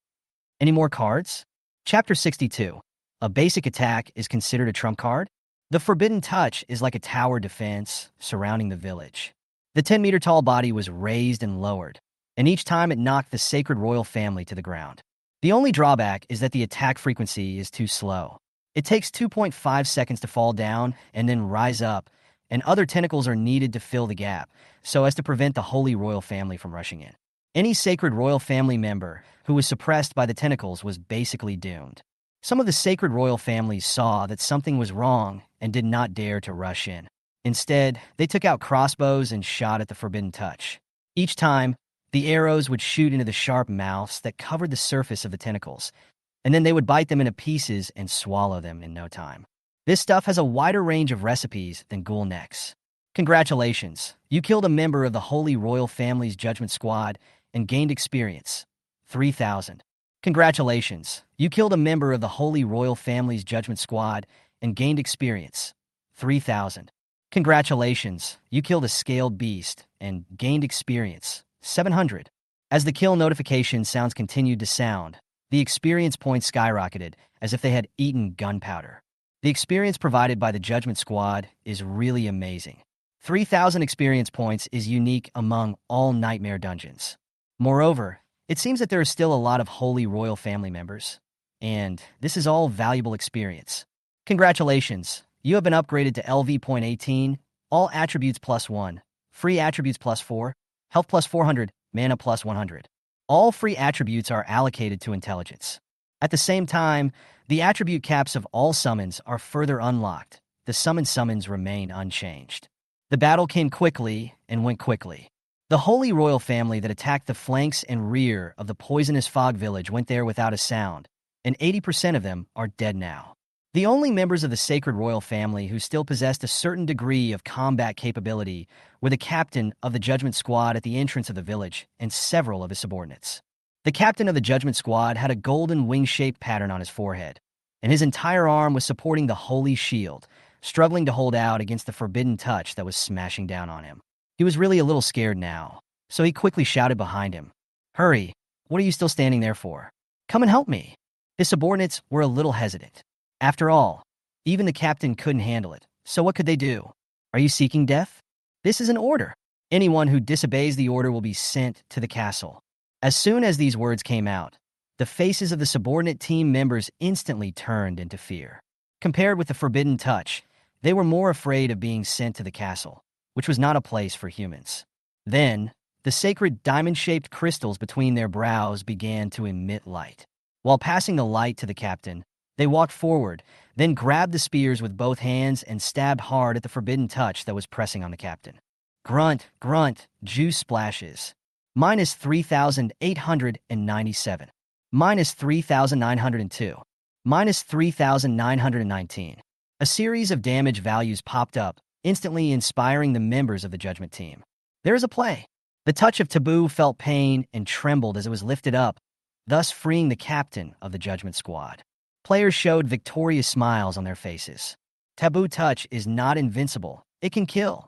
Any more cards? Chapter 62. A basic attack is considered a trump card? The Forbidden Touch is like a tower defense surrounding the village. The 10-meter-tall body was raised and lowered, and each time it knocked the sacred royal family to the ground. The only drawback is that the attack frequency is too slow. It takes 2.5 seconds to fall down and then rise up, and other tentacles are needed to fill the gap, so as to prevent the Holy Royal Family from rushing in. Any sacred royal family member who was suppressed by the tentacles was basically doomed. Some of the sacred royal families saw that something was wrong and did not dare to rush in. Instead, they took out crossbows and shot at the Forbidden Touch. Each time, the arrows would shoot into the sharp mouths that covered the surface of the tentacles, and then they would bite them into pieces and swallow them in no time. This stuff has a wider range of recipes than ghoul necks. Congratulations, you killed a member of the Holy Royal Family's Judgment Squad and gained experience. 3,000. Congratulations, you killed a member of the Holy Royal Family's Judgment Squad and gained experience. 3,000. Congratulations, you killed a scaled beast and gained experience. 700. As the kill notification sounds continued to sound, the experience points skyrocketed as if they had eaten gunpowder. The experience provided by the Judgment Squad is really amazing. 3,000 experience points is unique among all Nightmare dungeons. Moreover, it seems that there are still a lot of Holy Royal Family members, and this is all valuable experience. Congratulations, you have been upgraded to LV.18, all attributes +1, free attributes +4, health +400, mana +100. All free attributes are allocated to intelligence. At the same time, the attribute caps of all summons are further unlocked. The summons remain unchanged. The battle came quickly and went quickly. The Holy Royal Family that attacked the flanks and rear of the poisonous fog village went there without a sound, and 80% of them are dead now. The only members of the Sacred Royal Family who still possessed a certain degree of combat capability were the captain of the Judgment Squad at the entrance of the village and several of his subordinates. The captain of the Judgment Squad had a golden wing-shaped pattern on his forehead, and his entire arm was supporting the Holy Shield, struggling to hold out against the forbidden touch that was smashing down on him. He was really a little scared now, so he quickly shouted behind him, "Hurry, what are you still standing there for? Come and help me." His subordinates were a little hesitant. After all, even the captain couldn't handle it, so what could they do? Are you seeking death? This is an order. Anyone who disobeys the order will be sent to the castle. As soon as these words came out, the faces of the subordinate team members instantly turned into fear. Compared with the forbidden touch, they were more afraid of being sent to the castle, which was not a place for humans. Then, the sacred diamond-shaped crystals between their brows began to emit light. While passing the light to the captain, they walked forward, then grabbed the spears with both hands and stabbed hard at the forbidden touch that was pressing on the captain. Grunt, grunt, juice splashes. Minus 3,897. Minus 3,902. Minus 3,919. A series of damage values popped up, instantly inspiring the members of the Judgment Team. There is a play. The touch of Taboo felt pain and trembled as it was lifted up, thus freeing the captain of the Judgment Squad. Players showed victorious smiles on their faces. Taboo touch is not invincible. It can kill.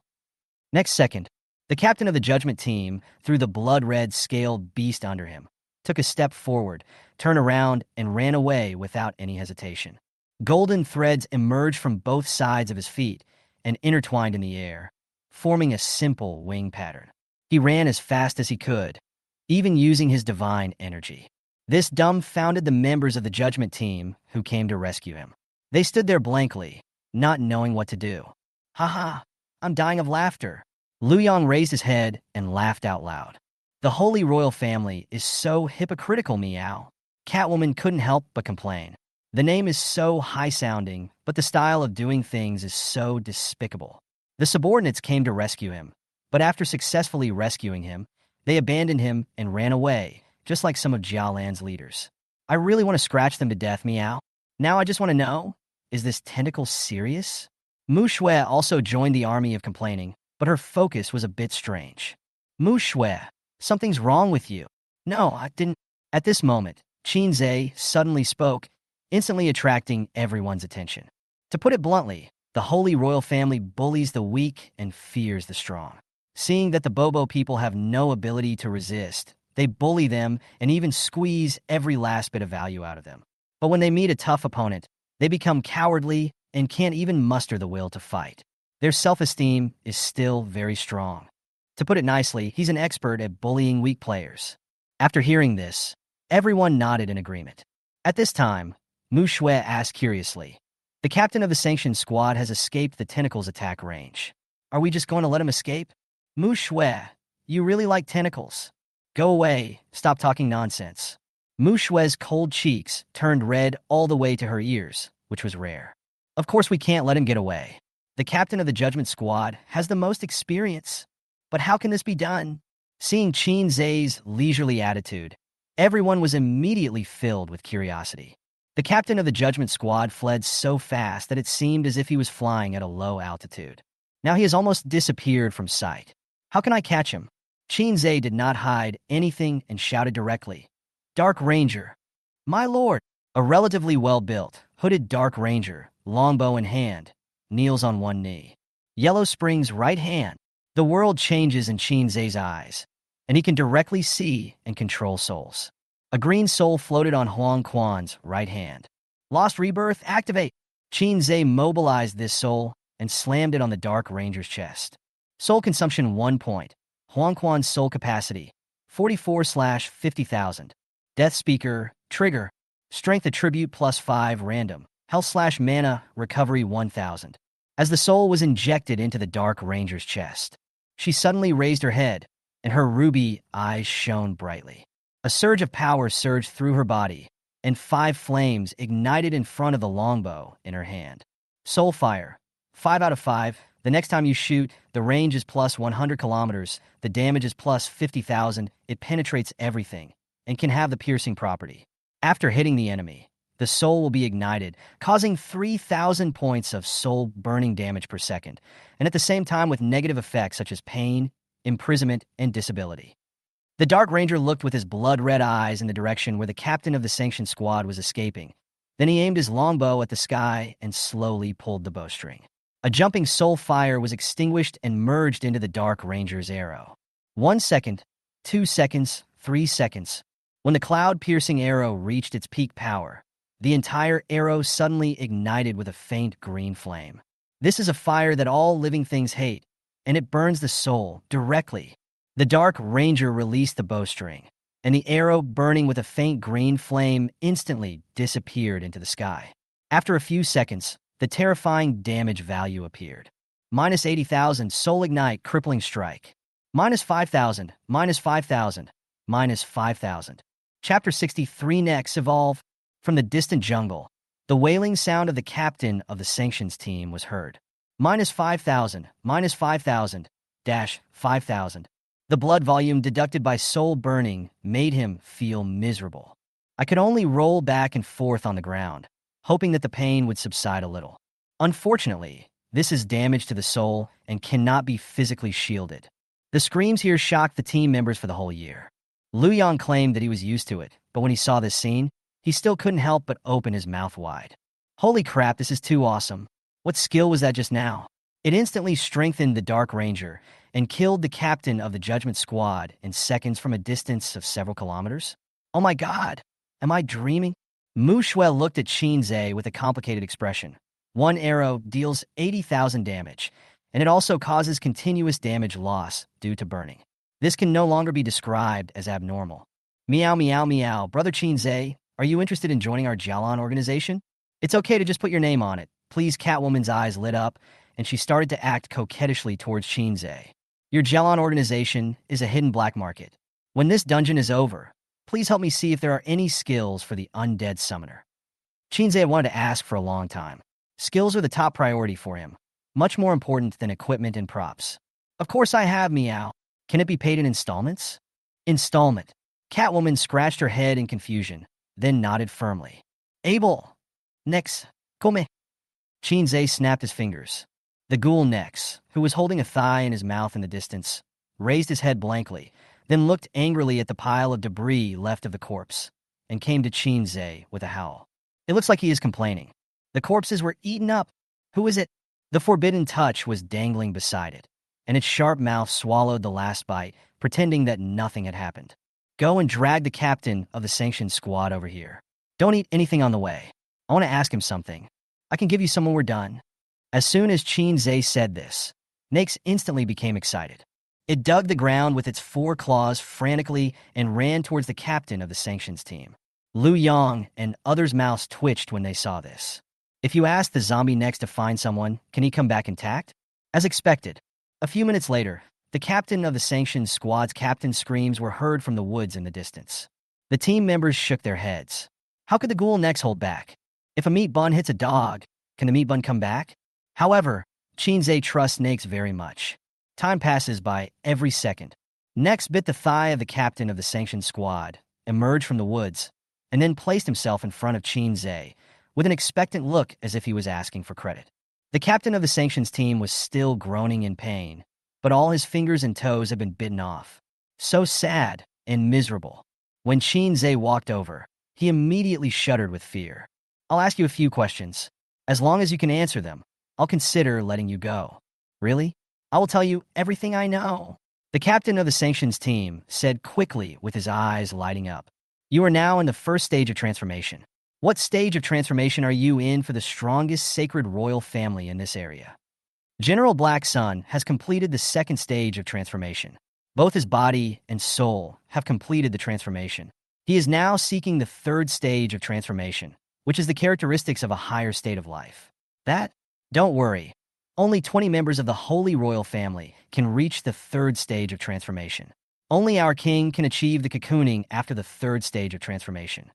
Next second, the captain of the Judgment Team threw the blood-red scaled beast under him, took a step forward, turned around, and ran away without any hesitation. Golden threads emerged from both sides of his feet and intertwined in the air, forming a simple wing pattern. He ran as fast as he could, even using his divine energy. This dumbfounded the members of the Judgment Team who came to rescue him. They stood there blankly, not knowing what to do. "Haha, I'm dying of laughter." Liu Yang raised his head and laughed out loud. "The Holy Royal Family is so hypocritical, meow." Catwoman couldn't help but complain. The name is so high-sounding, but the style of doing things is so despicable. The subordinates came to rescue him, but after successfully rescuing him, they abandoned him and ran away, just like some of Jialan's leaders. I really want to scratch them to death, meow. Now I just want to know, is this tentacle serious? Mu Shui also joined the army of complaining, but her focus was a bit strange. Mu Shui, something's wrong with you. No, I didn't. At this moment, Qin Zhe suddenly spoke, instantly attracting everyone's attention. To put it bluntly, the Holy Royal Family bullies the weak and fears the strong. Seeing that the Bobo people have no ability to resist, they bully them and even squeeze every last bit of value out of them. But when they meet a tough opponent, they become cowardly and can't even muster the will to fight. Their self-esteem is still very strong. To put it nicely, he's an expert at bullying weak players. After hearing this, everyone nodded in agreement. At this time, Mu Shui asked curiously, "The captain of the sanctioned squad has escaped the tentacles' attack range. Are we just going to let him escape?" Mu Shui, you really like tentacles. Go away, stop talking nonsense. Mu Shui's cold cheeks turned red all the way to her ears, which was rare. Of course we can't let him get away. The captain of the Judgment Squad has the most experience. But how can this be done? Seeing Qin Zhe's leisurely attitude, everyone was immediately filled with curiosity. The captain of the Judgment Squad fled so fast that it seemed as if he was flying at a low altitude. Now he has almost disappeared from sight. How can I catch him? Shinzei did not hide anything and shouted directly. Dark Ranger. My lord. A relatively well-built, hooded Dark Ranger, longbow in hand, kneels on one knee. Yellow Spring's right hand. The world changes in Shinzei's eyes, and he can directly see and control souls. A green soul floated on Huang Quan's right hand. Lost Rebirth, activate! Shinzei mobilized this soul and slammed it on the Dark Ranger's chest. Soul consumption 1 point. Huang Quan's soul capacity, 44/50,000. Death Speaker, trigger. Strength attribute +5 random. Health/mana, recovery 1000. As the soul was injected into the Dark Ranger's chest, she suddenly raised her head, and her ruby eyes shone brightly. A surge of power surged through her body, and 5 flames ignited in front of the longbow in her hand. Soul Fire, 5 out of 5. The next time you shoot, the range is +100 kilometers, the damage is +50,000, it penetrates everything, and can have the piercing property. After hitting the enemy, the soul will be ignited, causing 3,000 points of soul-burning damage per second, and at the same time with negative effects such as pain, imprisonment, and disability. The Dark Ranger looked with his blood-red eyes in the direction where the captain of the Sanctioned Squad was escaping. Then he aimed his longbow at the sky and slowly pulled the bowstring. A jumping soul fire was extinguished and merged into the Dark Ranger's arrow. 1 second, 2 seconds, 3 seconds. When the cloud-piercing arrow reached its peak power, the entire arrow suddenly ignited with a faint green flame. This is a fire that all living things hate, and it burns the soul directly. The Dark Ranger released the bowstring, and the arrow, burning with a faint green flame, instantly disappeared into the sky. After a few seconds, the terrifying damage value appeared. -80,000, Soul Ignite, Crippling Strike. -5,000, -5,000, -5,000. Chapter 63. Next, Evolve. From the distant jungle, the wailing sound of the captain of the Sanctions team was heard. -5,000, -5,000, -5,000. The blood volume deducted by soul burning made him feel miserable. I could only roll back and forth on the ground, hoping that the pain would subside a little. Unfortunately, this is damage to the soul and cannot be physically shielded. The screams here shocked the team members for the whole year. Liu Yang claimed that he was used to it, but when he saw this scene, he still couldn't help but open his mouth wide. Holy crap, this is too awesome. What skill was that just now? It instantly strengthened the Dark Ranger and killed the captain of the Judgment Squad in seconds from a distance of several kilometers. Oh my god, am I dreaming? Mu Shui looked at Shinzei with a complicated expression. One arrow deals 80,000 damage, and it also causes continuous damage loss due to burning. This can no longer be described as abnormal. Meow meow meow, Brother Shinzei, are you interested in joining our Jialan organization? It's okay to just put your name on it. Please. Catwoman's eyes lit up, and she started to act coquettishly towards Shinzei. Your Jialan organization is a hidden black market. When this dungeon is over, please help me see if there are any skills for the Undead Summoner. Shinzei wanted to ask for a long time. Skills are the top priority for him, much more important than equipment and props. Of course I have, meow. Can it be paid in installments? Installment. Catwoman scratched her head in confusion, then nodded firmly. Able. Nex. Come. Shinzei snapped his fingers. The ghoul Nex, who was holding a thigh in his mouth in the distance, raised his head blankly, then looked angrily at the pile of debris left of the corpse, and came to Shinzei with a howl. It looks like he is complaining. The corpses were eaten up. Who is it? The forbidden touch was dangling beside it, and its sharp mouth swallowed the last bite, pretending that nothing had happened. Go and drag the captain of the Sanctioned Squad over here. Don't eat anything on the way. I want to ask him something. I can give you some when we're done. As soon as Shinzei said this, Nex instantly became excited. It dug the ground with its 4 claws frantically and ran towards the captain of the Sanctions team. Liu Yang and others' mouths twitched when they saw this. If you ask the zombie Nex to find someone, can he come back intact? As expected. A few minutes later, the captain of the Sanctioned Squad's captain's screams were heard from the woods in the distance. The team members shook their heads. How could the ghoul Nex hold back? If a meat bun hits a dog, can the meat bun come back? However, Shinzei trusts Nex very much. Time passes by every second. Nex bit the thigh of the captain of the Sanctioned Squad, emerged from the woods, and then placed himself in front of Qin Zhe with an expectant look as if he was asking for credit. The captain of the sanctions team was still groaning in pain, but all his fingers and toes had been bitten off. So sad and miserable. When Qin Zhe walked over, he immediately shuddered with fear. I'll ask you a few questions. As long as you can answer them, I'll consider letting you go. Really? I will tell you everything I know. The captain of the sanctions team said quickly with his eyes lighting up. You are now in the first stage of transformation. What stage of transformation are you in for the strongest sacred royal family in this area? General Black Sun has completed the second stage of transformation. Both his body and soul have completed the transformation. He is now seeking the third stage of transformation, which is the characteristics of a higher state of life. Don't worry. Only 20 members of the Holy Royal Family can reach the third stage of transformation. Only our king can achieve the cocooning after the third stage of transformation.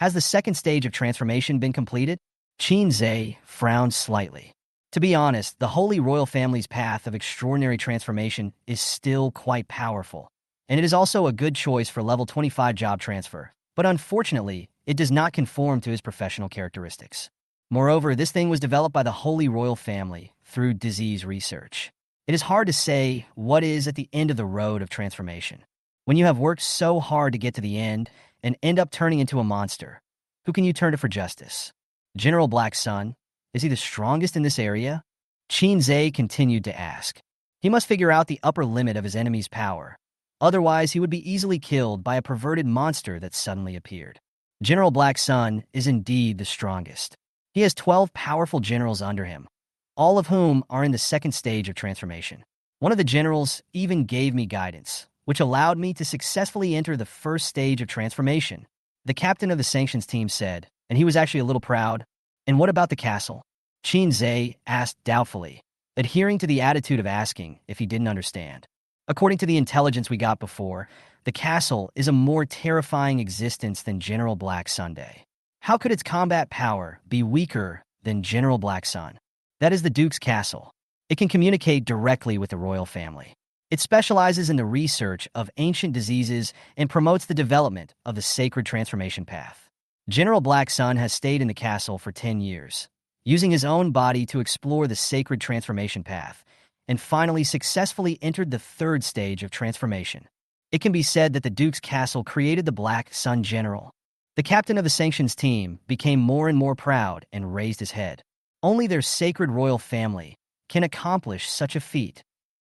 Has the second stage of transformation been completed? Qin Zhe frowned slightly. To be honest, the Holy Royal Family's path of extraordinary transformation is still quite powerful, and it is also a good choice for level 25 job transfer, but unfortunately, it does not conform to his professional characteristics. Moreover, this thing was developed by the Holy Royal Family through disease research. It is hard to say what is at the end of the road of transformation. When you have worked so hard to get to the end and end up turning into a monster, who can you turn to for justice? General Black Sun, is he the strongest in this area? Qin Zhe continued to ask. He must figure out the upper limit of his enemy's power. Otherwise, he would be easily killed by a perverted monster that suddenly appeared. General Black Sun is indeed the strongest. He has 12 powerful generals under him, all of whom are in the second stage of transformation. One of the generals even gave me guidance, which allowed me to successfully enter the first stage of transformation. The captain of the sanctions team said, and he was actually a little proud. And what about the castle? Qin Zhe asked doubtfully, adhering to the attitude of asking if he didn't understand. According to the intelligence we got before, the castle is a more terrifying existence than General Black Sunday. How could its combat power be weaker than General Black Sun? That is the Duke's castle. It can communicate directly with the royal family. It specializes in the research of ancient diseases and promotes the development of the sacred transformation path. General Black Sun has stayed in the castle for 10 years, using his own body to explore the sacred transformation path, and finally successfully entered the third stage of transformation. It can be said that the Duke's castle created the Black Sun General. The captain of the sanctions team became more and more proud and raised his head. Only their sacred royal family can accomplish such a feat.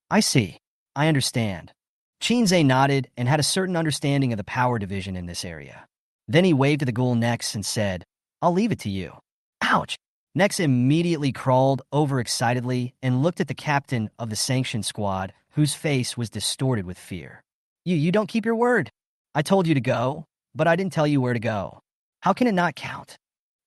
I see. I understand. Qin Zhe nodded and had a certain understanding of the power division in this area. Then he waved to the ghoul Nex and said, I'll leave it to you. Ouch! Nex immediately crawled over excitedly and looked at the captain of the sanctioned squad, whose face was distorted with fear. You don't keep your word. I told you to go, but I didn't tell you where to go. How can it not count?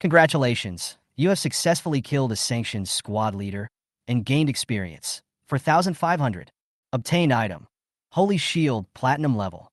Congratulations. You have successfully killed a sanctioned squad leader and gained experience. For 1,500. Obtained item. Holy Shield, Platinum level.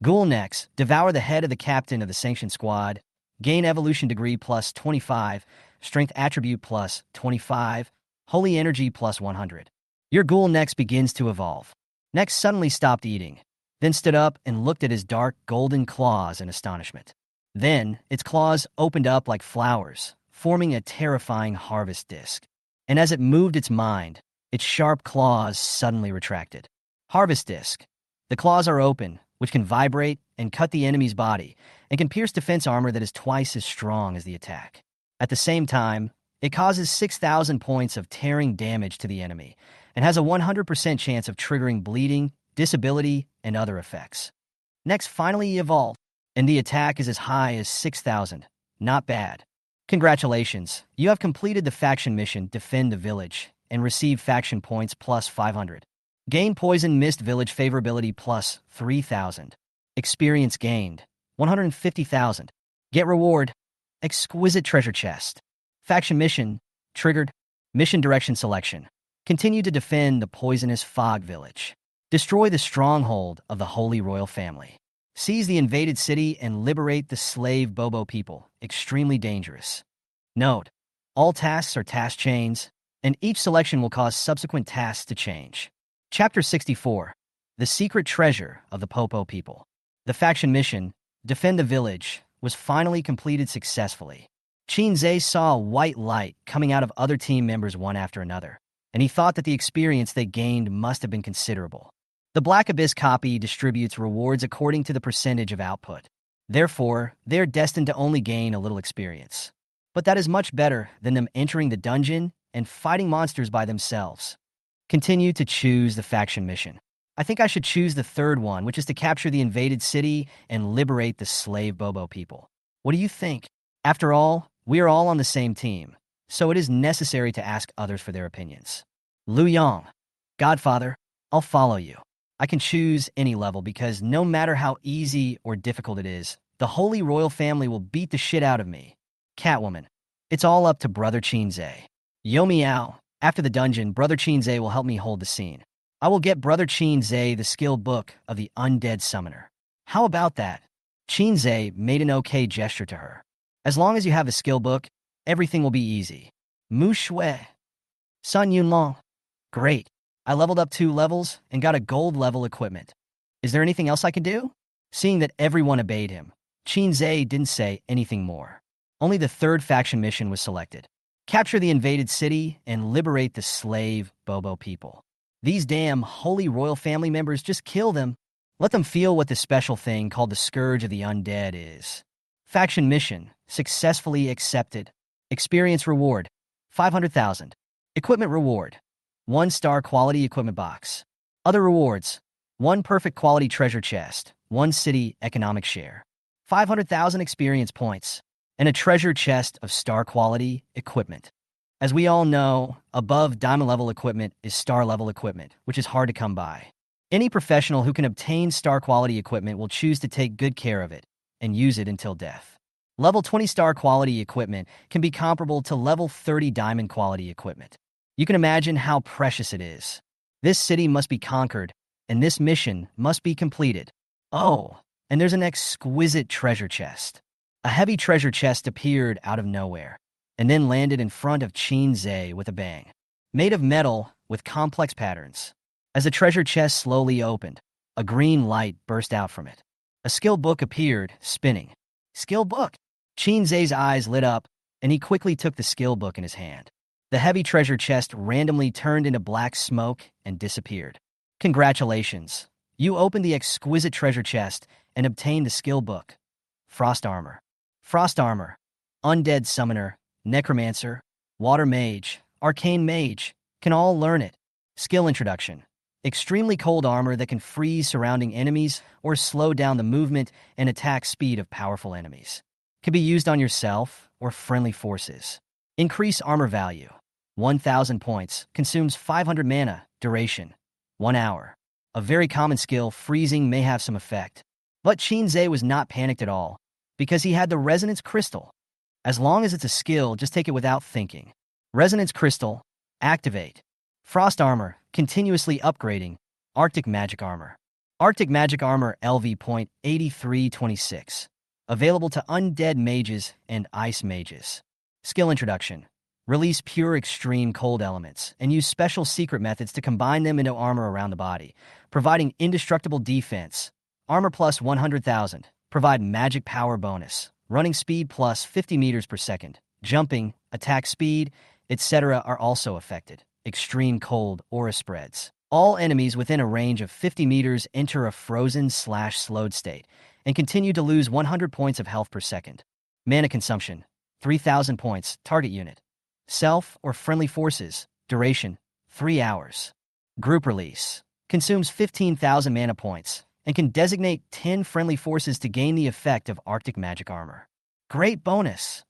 Ghoul Nex, devour the head of the captain of the sanctioned squad. Gain evolution degree plus 25. Strength attribute plus 25. Holy energy plus 100. Your ghoul Nex begins to evolve. Nex suddenly stopped eating, then stood up and looked at his dark golden claws in astonishment. Then, its claws opened up like flowers, forming a terrifying harvest disc. And as it moved its mind, its sharp claws suddenly retracted. Harvest disc. The claws are open, which can vibrate and cut the enemy's body, and can pierce defense armor that is twice as strong as the attack. At the same time, it causes 6,000 points of tearing damage to the enemy, and has a 100% chance of triggering bleeding, disability, and other effects. Next finally evolved, and the attack is as high as 6,000. Not bad. Congratulations, you have completed the faction mission Defend the Village, and receive faction points plus 500. Gain Poison Mist Village favorability plus 3,000. Experience gained 150,000. Get reward Exquisite Treasure Chest. Faction mission triggered. Mission direction selection. Continue to defend the poisonous Fog Village. Destroy the stronghold of the Holy Royal Family. Seize the invaded city and liberate the slave Bobo people. Extremely dangerous. Note: all tasks are task chains, and each selection will cause subsequent tasks to change. Chapter 64. The Secret Treasure of the Popo People. The faction mission, Defend the Village, was finally completed successfully. Qinze saw a white light coming out of other team members one after another, and he thought that the experience they gained must have been considerable. The Black Abyss copy distributes rewards according to the percentage of output. Therefore, they are destined to only gain a little experience. But that is much better than them entering the dungeon and fighting monsters by themselves. Continue to choose the faction mission. I think I should choose the third one, which is to capture the invaded city and liberate the slave Bobo people. What do you think? After all, we are all on the same team, so it is necessary to ask others for their opinions. Liu Yang, Godfather, I'll follow you. I can choose any level because no matter how easy or difficult it is, the Holy Royal Family will beat the shit out of me. Catwoman, it's all up to Brother Qinze. Yo meow, after the dungeon, Brother Qinze will help me hold the scene. I will get Brother Qinze the skill book of the Undead Summoner. How about that? Qinze made an okay gesture to her. As long as you have the skill book, everything will be easy. Mu Shui. Sun Yunlong. Great. I leveled up 2 levels and got a gold level equipment. Is there anything else I can do? Seeing that everyone obeyed him, Qinze didn't say anything more. Only the third faction mission was selected. Capture the invaded city and liberate the slave Bobo people. These damn Holy Royal Family members, just kill them. Let them feel what this special thing called the Scourge of the Undead is. Faction mission, successfully accepted. Experience reward, 500,000. Equipment reward, 1-star quality equipment box. Other rewards, 1 perfect quality treasure chest, 1 city economic share, 500,000 experience points, and a treasure chest of star quality equipment. As we all know, above diamond level equipment is star level equipment, which is hard to come by. Any professional who can obtain star quality equipment will choose to take good care of it and use it until death. Level 20 star quality equipment can be comparable to level 30 diamond quality equipment. You can imagine how precious it is. This city must be conquered, and this mission must be completed. Oh, and there's an exquisite treasure chest. A heavy treasure chest appeared out of nowhere, and then landed in front of Qinze with a bang. Made of metal with complex patterns. As the treasure chest slowly opened, a green light burst out from it. A skill book appeared, spinning. Skill book? Qinze's eyes lit up, and he quickly took the skill book in his hand. The heavy treasure chest randomly turned into black smoke and disappeared. Congratulations. You opened the exquisite treasure chest and obtained the skill book. Frost Armor. Frost Armor. Undead Summoner, Necromancer, Water Mage, Arcane Mage can all learn it. Skill Introduction. Extremely cold armor that can freeze surrounding enemies or slow down the movement and attack speed of powerful enemies. Can be used on yourself or friendly forces. Increase armor value. 1,000 points. Consumes 500 mana. Duration, 1 hour. A very common skill, freezing may have some effect. But Qinze was not panicked at all, because he had the Resonance Crystal. As long as it's a skill, just take it without thinking. Resonance Crystal, activate. Frost Armor, continuously upgrading. Arctic Magic Armor. Arctic Magic Armor LV.8326. Available to Undead Mages and Ice Mages. Skill Introduction. Release pure extreme cold elements and use special secret methods to combine them into armor around the body, providing indestructible defense. Armor plus 100,000. Provide magic power bonus. Running speed plus 50 meters per second. Jumping, attack speed, etc. are also affected. Extreme cold aura spreads. All enemies within a range of 50 meters enter a frozen/slowed state and continue to lose 100 points of health per second. Mana consumption, 3,000 points, target unit. Self or friendly forces, duration, 3 hours. Group release, consumes 15,000 mana points and can designate 10 friendly forces to gain the effect of Arctic Magic Armor. Great bonus.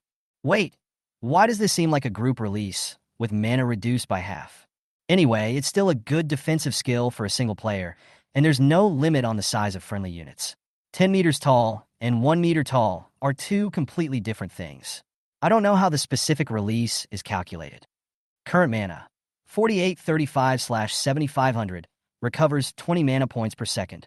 Wait, why does this seem like a group release with mana reduced by half? Anyway, it's still a good defensive skill for a single player, and there's no limit on the size of friendly units. 10 meters tall and 1 meter tall are 2 completely different things. I don't know how the specific release is calculated. Current mana, 4835/7500, recovers 20 mana points per second.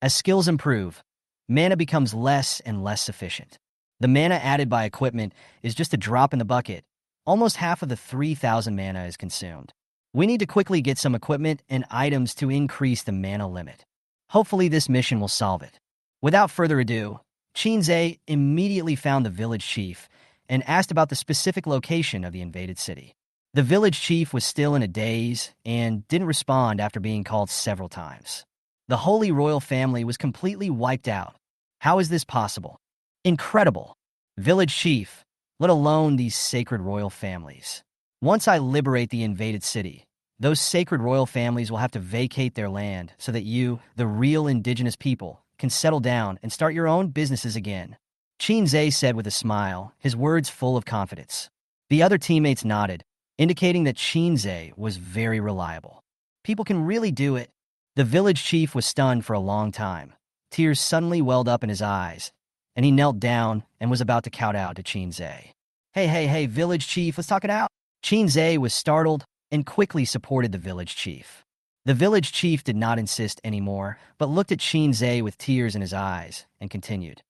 As skills improve, mana becomes less and less sufficient. The mana added by equipment is just a drop in the bucket. Almost half of the 3,000 mana is consumed. We need to quickly get some equipment and items to increase the mana limit. Hopefully this mission will solve it. Without further ado, Chinze immediately found the village chief and asked about the specific location of the invaded city. The village chief was still in a daze and didn't respond after being called several times. The holy royal family was completely wiped out. How is this possible? Incredible. Village chief, let alone these sacred royal families. Once I liberate the invaded city, those sacred royal families will have to vacate their land so that you, the real indigenous people, can settle down and start your own businesses again. Chinze said with a smile, his words full of confidence. The other teammates nodded, indicating that Chinze was very reliable. People can really do it. The village chief was stunned for a long time. Tears suddenly welled up in his eyes, and he knelt down and was about to kowtow to Chinze. Hey, village chief, let's talk it out. Chinze was startled and quickly supported the village chief. The village chief did not insist anymore, but looked at Chinze with tears in his eyes and continued.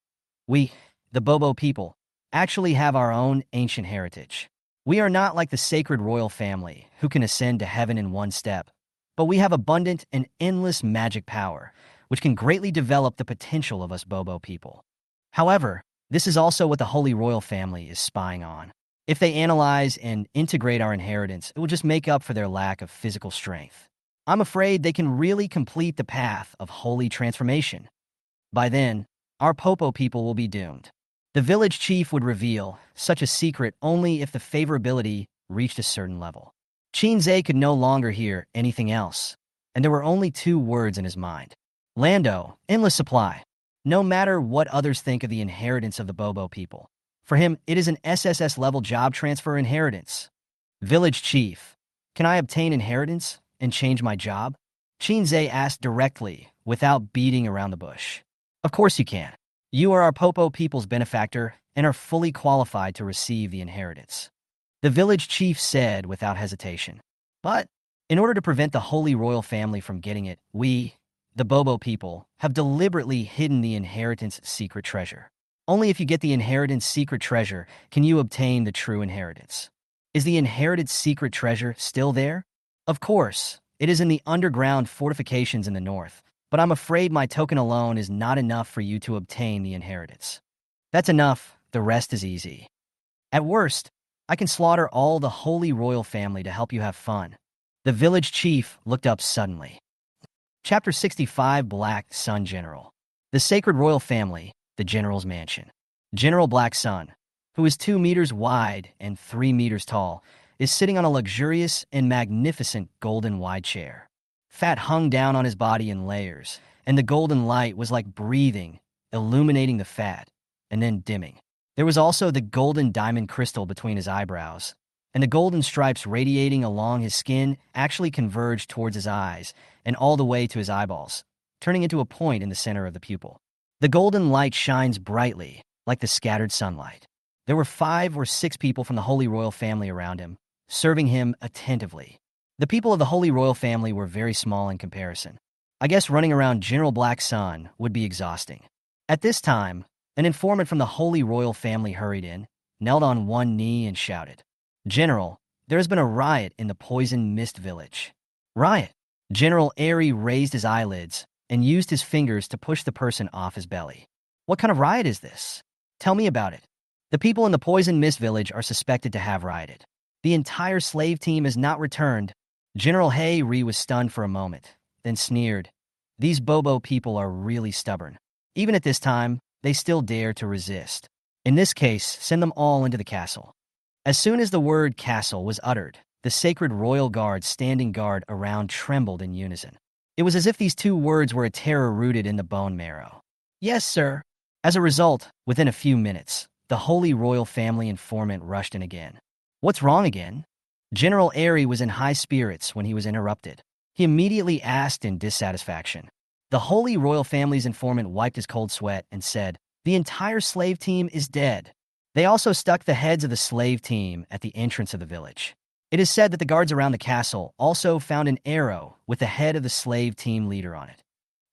We, the Bobo people, actually have our own ancient heritage. We are not like the sacred royal family, who can ascend to heaven in one step, but we have abundant and endless magic power, which can greatly develop the potential of us Bobo people. However, this is also what the Holy Royal Family is spying on. If they analyze and integrate our inheritance, it will just make up for their lack of physical strength. I'm afraid they can really complete the path of holy transformation. By then, our Popo people will be doomed. The village chief would reveal such a secret only if the favorability reached a certain level. Chinze could no longer hear anything else, and there were only two words in his mind. Lando, endless supply. No matter what others think of the inheritance of the Bobo people, for him, it is an SSS-level job transfer inheritance. Village chief, can I obtain inheritance and change my job? Chinze asked directly, without beating around the bush. Of course you can. You are our Popo people's benefactor and are fully qualified to receive the inheritance. The village chief said without hesitation. But, in order to prevent the Holy Royal Family from getting it, we, the Bobo people, have deliberately hidden the inheritance secret treasure. Only if you get the inheritance secret treasure can you obtain the true inheritance. Is the inherited secret treasure still there? Of course, it is in the underground fortifications in the north, but I'm afraid my token alone is not enough for you to obtain the inheritance. That's enough, the rest is easy. At worst, I can slaughter all the Holy Royal Family to help you have fun. The village chief looked up suddenly. Chapter 65 Black Sun General. The Sacred Royal Family, the General's Mansion. General Black Sun, who is 2 meters wide and 3 meters tall, is sitting on a luxurious and magnificent golden wide chair. Fat hung down on his body in layers, and the golden light was like breathing, illuminating the fat, and then dimming. There was also the golden diamond crystal between his eyebrows, and the golden stripes radiating along his skin actually converged towards his eyes and all the way to his eyeballs, turning into a point in the center of the pupil. The golden light shines brightly, like the scattered sunlight. There were 5 or 6 people from the Holy Royal Family around him, serving him attentively. The people of the Holy Royal Family were very small in comparison. I guess running around General Black Sun would be exhausting. At this time, an informant from the Holy Royal Family hurried in, knelt on one knee and shouted, "General, there has been a riot in the Poison Mist Village." Riot? General Airy raised his eyelids and used his fingers to push the person off his belly. What kind of riot is this? Tell me about it. The people in the Poison Mist Village are suspected to have rioted. The entire slave team has not returned. General Hay-Ree was stunned for a moment, then sneered. These Bobo people are really stubborn. Even at this time, they still dare to resist. In this case, send them all into the castle. As soon as the word castle was uttered, the sacred royal guard standing guard around trembled in unison. It was as if these 2 words were a terror rooted in the bone marrow. Yes, sir. As a result, within a few minutes, the Holy Royal Family informant rushed in again. What's wrong again? General Airy was in high spirits when he was interrupted. He immediately asked in dissatisfaction. The Holy Royal Family's informant wiped his cold sweat and said, "The entire slave team is dead." They also stuck the heads of the slave team at the entrance of the village. It is said that the guards around the castle also found an arrow with the head of the slave team leader on it.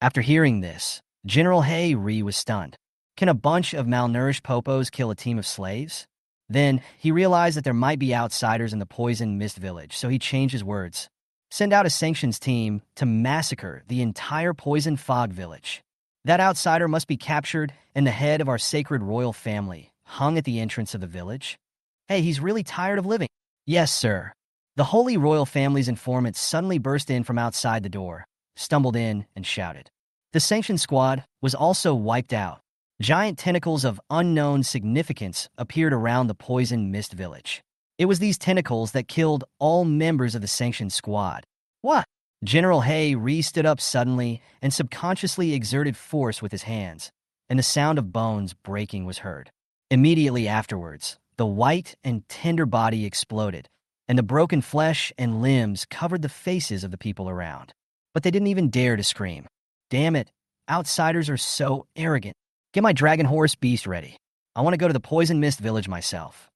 After hearing this, General Hay-Ree was stunned. Can a bunch of malnourished popos kill a team of slaves? Then, he realized that there might be outsiders in the Poison Mist Village, so he changed his words. Send out a sanctions team to massacre the entire Poison Fog Village. That outsider must be captured and the head of our sacred royal family hung at the entrance of the village. Hey, he's really tired of living. Yes, sir. The holy royal family's informant suddenly burst in from outside the door, stumbled in, and shouted. The sanctioned squad was also wiped out. Giant tentacles of unknown significance appeared around the poison mist village. It was these tentacles that killed all members of the sanctioned squad. What? General Rhee stood up suddenly and subconsciously exerted force with his hands, and the sound of bones breaking was heard. Immediately afterwards, the white and tender body exploded, and the broken flesh and limbs covered the faces of the people around. But they didn't even dare to scream. Damn it, outsiders are so arrogant. Get my dragon horse beast ready. I want to go to the poison mist village myself.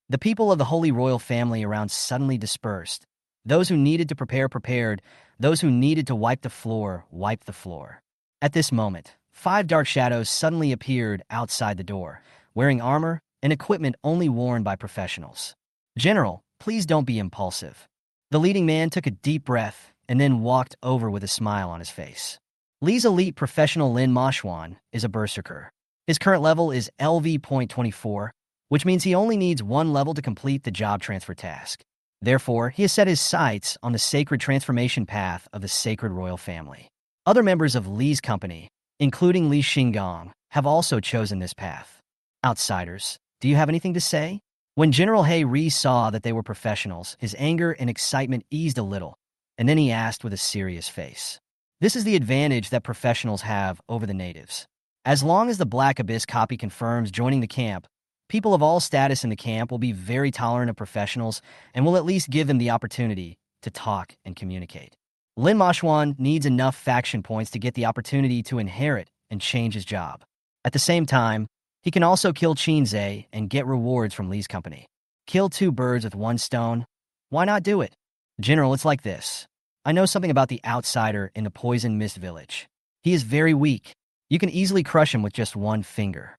The people of the holy royal family around suddenly dispersed. Those who needed to prepare prepared. Those who needed to wipe the floor wiped the floor. At this moment, 5 dark shadows suddenly appeared outside the door, wearing armor and equipment only worn by professionals. General, please don't be impulsive. The leading man took a deep breath and then walked over with a smile on his face. Lee's elite professional Lin Mashwan is a berserker. His current level is LV.24, which means he only needs 1 level to complete the job transfer task. Therefore, he has set his sights on the sacred transformation path of the sacred royal family. Other members of Li's company, including Li Xingong, have also chosen this path. Outsiders, do you have anything to say? When General Rhee saw that they were professionals, his anger and excitement eased a little, and then he asked with a serious face. This is the advantage that professionals have over the natives. As long as the Black Abyss copy confirms joining the camp, people of all status in the camp will be very tolerant of professionals and will at least give them the opportunity to talk and communicate. Lin Mashwan needs enough faction points to get the opportunity to inherit and change his job. At the same time, he can also kill Qinze and get rewards from Li's company. Kill 2 birds with 1 stone? Why not do it? General, it's like this. I know something about the outsider in the Poison Mist village. He is very weak. You can easily crush him with just 1 finger.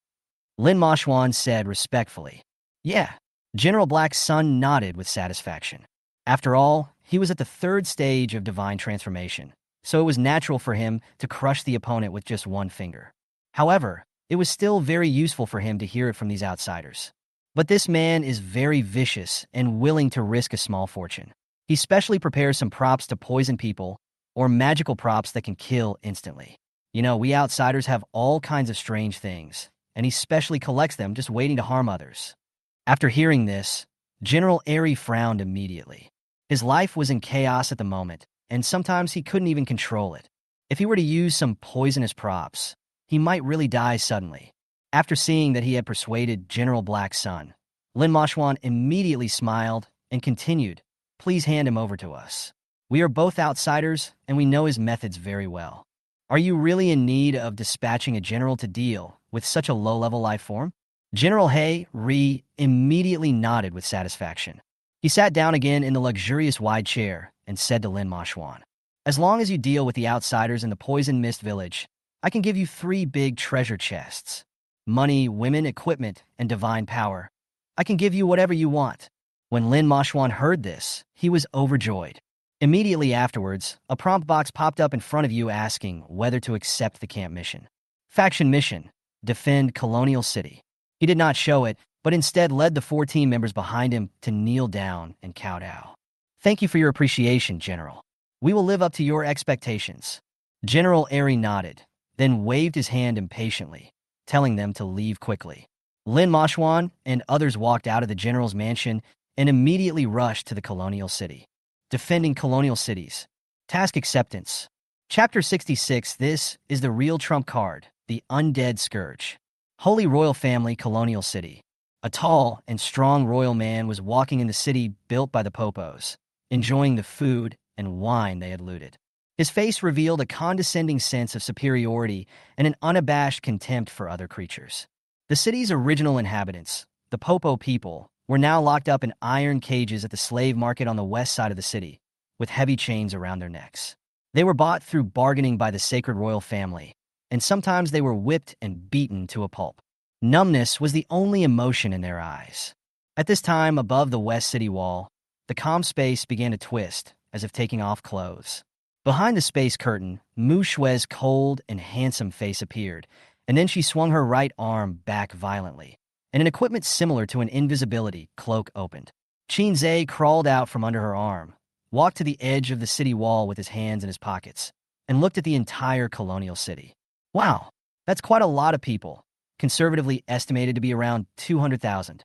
Lin Mashwan said respectfully. Yeah. General Black's son nodded with satisfaction. After all, he was at the 3rd stage of divine transformation, so it was natural for him to crush the opponent with just 1 finger. However, it was still very useful for him to hear it from these outsiders. But this man is very vicious and willing to risk a small fortune. He specially prepares some props to poison people or magical props that can kill instantly. You know, we outsiders have all kinds of strange things, and he specially collects them just waiting to harm others. After hearing this, General Airy frowned immediately. His life was in chaos at the moment, and sometimes he couldn't even control it. If he were to use some poisonous props, he might really die suddenly. After seeing that he had persuaded General Black's son, Lin Mashwan immediately smiled and continued, Please hand him over to us. We are both outsiders, and we know his methods very well. Are you really in need of dispatching a general to deal with such a low-level life form? General Rhee immediately nodded with satisfaction. He sat down again in the luxurious wide chair and said to Lin Mashwan, As long as you deal with the outsiders in the Poison Mist village, I can give you 3 big treasure chests. Money, women, equipment, and divine power. I can give you whatever you want. When Lin Mashwan heard this, he was overjoyed. Immediately afterwards, a prompt box popped up in front of you asking whether to accept the camp mission. Faction mission, defend Colonial City. He did not show it, but instead led the 4 team members behind him to kneel down and kowtow. Thank you for your appreciation, General. We will live up to your expectations. General Airy nodded, then waved his hand impatiently, telling them to leave quickly. Lin Mashwan and others walked out of the general's mansion and immediately rushed to the Colonial City. Defending Colonial Cities. Task Acceptance. Chapter 66. This is the real trump card, the Undead Scourge. Holy Royal Family, Colonial City. A tall and strong royal man was walking in the city built by the Popos, enjoying the food and wine they had looted. His face revealed a condescending sense of superiority and an unabashed contempt for other creatures. The city's original inhabitants, the Popo people, were now locked up in iron cages at the slave market on the west side of the city, with heavy chains around their necks. They were bought through bargaining by the sacred royal family, and sometimes they were whipped and beaten to a pulp. Numbness was the only emotion in their eyes. At this time, above the west city wall, the calm space began to twist, as if taking off clothes. Behind the space curtain, Mu Shue's cold and handsome face appeared, and then she swung her right arm back violently, and an equipment similar to an invisibility cloak opened. Qin Zhe crawled out from under her arm, walked to the edge of the city wall with his hands in his pockets, and looked at the entire colonial city. Wow, that's quite a lot of people, conservatively estimated to be around 200,000.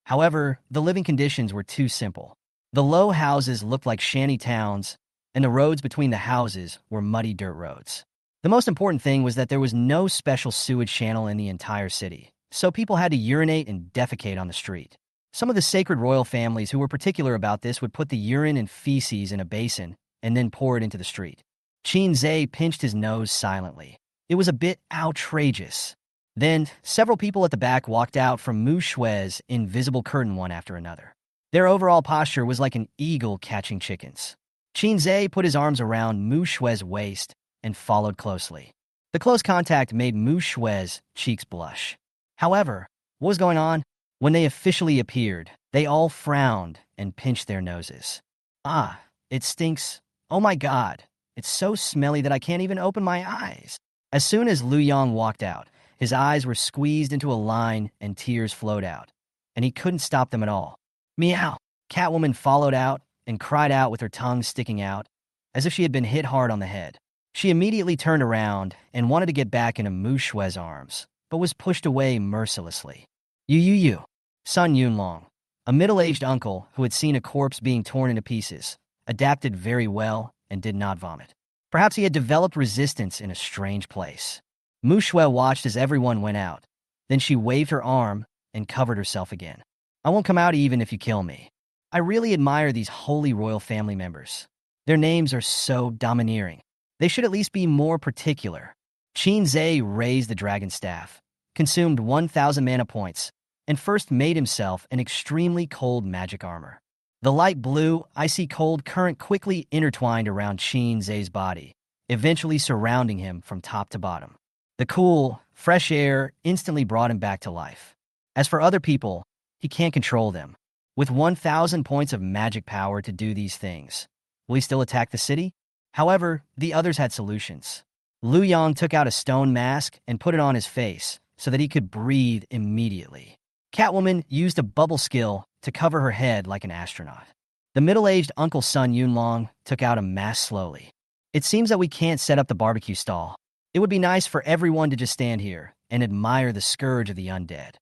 However, the living conditions were too simple. The low houses looked like shanty towns, and the roads between the houses were muddy dirt roads. The most important thing was that there was no special sewage channel in the entire city, so people had to urinate and defecate on the street. Some of the sacred royal families who were particular about this would put the urine and feces in a basin and then pour it into the street. Qin Zhe pinched his nose silently. It was a bit outrageous. Then, several people at the back walked out from Mu Shue's invisible curtain one after another. Their overall posture was like an eagle catching chickens. Qin Zhe put his arms around Mu Shue's waist and followed closely. The close contact made Mu Shue's cheeks blush. However, what was going on? When they officially appeared, they all frowned and pinched their noses. Ah, it stinks. Oh my God, it's so smelly that I can't even open my eyes. As soon as Lu Yang walked out, his eyes were squeezed into a line and tears flowed out, and he couldn't stop them at all. Meow! Catwoman followed out and cried out with her tongue sticking out, as if she had been hit hard on the head. She immediately turned around and wanted to get back into Mu Shue's arms, but was pushed away mercilessly. You. Sun Yunlong, a middle-aged uncle who had seen a corpse being torn into pieces, adapted very well and did not vomit. Perhaps he had developed resistance in a strange place. Mu Shue watched as everyone went out. Then she waved her arm and covered herself again. I won't come out even if you kill me. I really admire these holy royal family members. Their names are so domineering. They should at least be more particular. Qin Zhe raised the dragon staff, consumed 1,000 mana points, and first made himself an extremely cold magic armor. The light blue, icy cold current quickly intertwined around Qin Zhe's body, eventually surrounding him from top to bottom. The cool, fresh air instantly brought him back to life. As for other people, he can't control them. With 1,000 points of magic power to do these things, will he still attack the city? However, the others had solutions. Lu Yang took out a stone mask and put it on his face so that he could breathe immediately. Catwoman used a bubble skill to cover her head like an astronaut. The middle-aged Uncle Sun Yunlong took out a mask slowly. It seems that we can't set up the barbecue stall. It would be nice for everyone to just stand here and admire the scourge of the undead.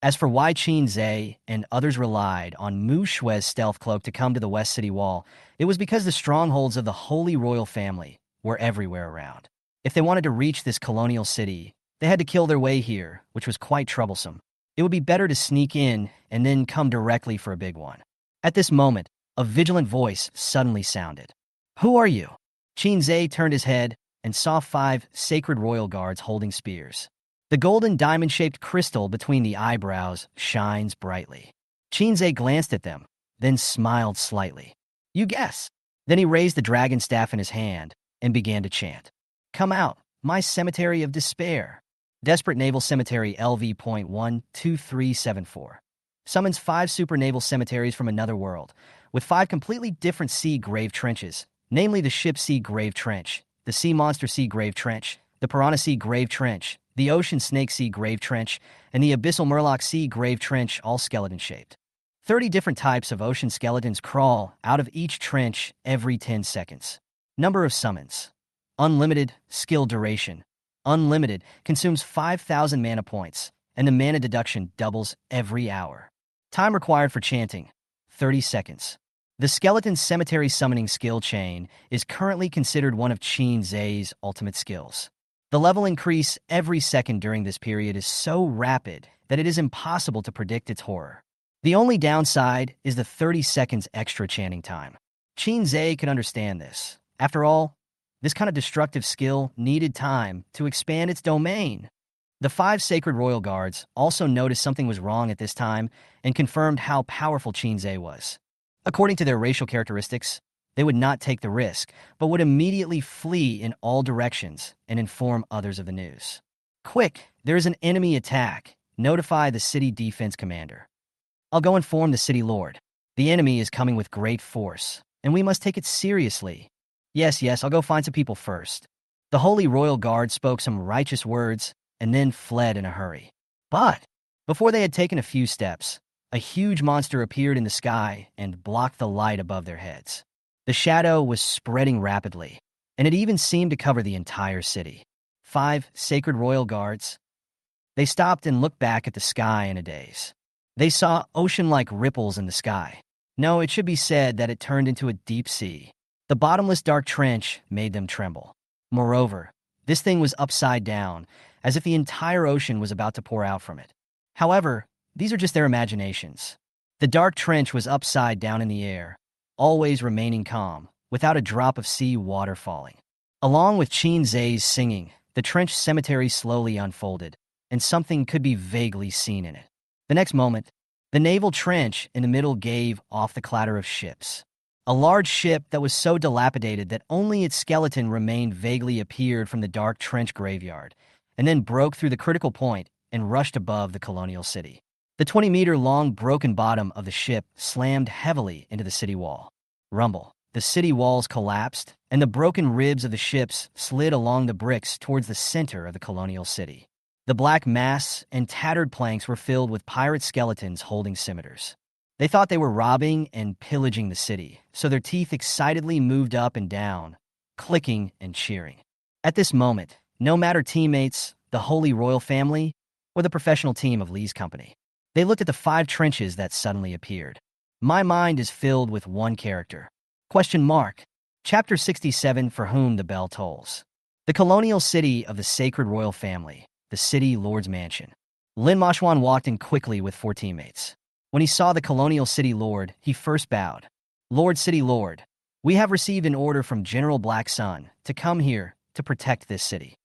As for why Qin Zhe and others relied on Mu Shue's stealth cloak to come to the West City Wall, it was because the strongholds of the Holy Royal Family were everywhere around. If they wanted to reach this colonial city, they had to kill their way here, which was quite troublesome. It would be better to sneak in and then come directly for a big one. At this moment, a vigilant voice suddenly sounded. Who are you? Qin Zhe turned his head and saw 5 sacred royal guards holding spears. The golden diamond-shaped crystal between the eyebrows shines brightly. Qin Zhe glanced at them, then smiled slightly. You guess. Then he raised the dragon staff in his hand and began to chant. Come out, my cemetery of despair. Desperate Naval Cemetery LV.12374. Summons 5 super naval cemeteries from another world, with 5 completely different sea grave trenches, namely the ship sea grave trench, the sea monster sea grave trench, the piranha sea grave trench, the ocean snake sea grave trench, and the abyssal murloc sea grave trench, all skeleton-shaped. 30 different types of ocean skeletons crawl out of each trench every 10 seconds. Number of summons. Unlimited, skill duration. Unlimited, consumes 5,000 mana points, and the mana deduction doubles every hour. Time required for chanting, 30 seconds. The Skeleton Cemetery Summoning skill chain is currently considered one of Qin Zhe's ultimate skills. The level increase every second during this period is so rapid that it is impossible to predict its horror. The only downside is the 30 seconds extra chanting time. Qin Zhe could understand this. After all, this kind of destructive skill needed time to expand its domain. The 5 sacred royal guards also noticed something was wrong at this time and confirmed how powerful Qin Zhe was. According to their racial characteristics, they would not take the risk, but would immediately flee in all directions and inform others of the news. Quick, there is an enemy attack. Notify the city defense commander. I'll go inform the city lord. The enemy is coming with great force, and we must take it seriously. Yes, yes, I'll go find some people first. The Holy Royal Guard spoke some righteous words and then fled in a hurry. But before they had taken a few steps, a huge monster appeared in the sky and blocked the light above their heads. The shadow was spreading rapidly, and it even seemed to cover the entire city. 5 sacred royal guards. They stopped and looked back at the sky in a daze. They saw ocean-like ripples in the sky. No, it should be said that it turned into a deep sea. The bottomless dark trench made them tremble. Moreover, this thing was upside down, as if the entire ocean was about to pour out from it. However, these are just their imaginations. The dark trench was upside down in the air, always remaining calm, without a drop of sea water falling. Along with Qin Zhe's singing, the trench cemetery slowly unfolded, and something could be vaguely seen in it. The next moment, the naval trench in the middle gave off the clatter of ships. A large ship that was so dilapidated that only its skeleton remained vaguely appeared from the dark trench graveyard, and then broke through the critical point and rushed above the colonial city. The 20-meter-long broken bottom of the ship slammed heavily into the city wall. Rumble. The city walls collapsed, and the broken ribs of the ships slid along the bricks towards the center of the colonial city. The black mass and tattered planks were filled with pirate skeletons holding scimitars. They thought they were robbing and pillaging the city, so their teeth excitedly moved up and down, clicking and cheering. At this moment, no matter teammates, the Holy Royal family, or the professional team of Lee's company, they looked at the 5 trenches that suddenly appeared. My mind is filled with one character. Question mark. Chapter 67, For Whom the Bell Tolls. The colonial city of the sacred royal family, the city lord's mansion. Lin Mashuan walked in quickly with 4 teammates. When he saw the colonial city lord, he first bowed. Lord City Lord, we have received an order from General Black Sun to come here to protect this city.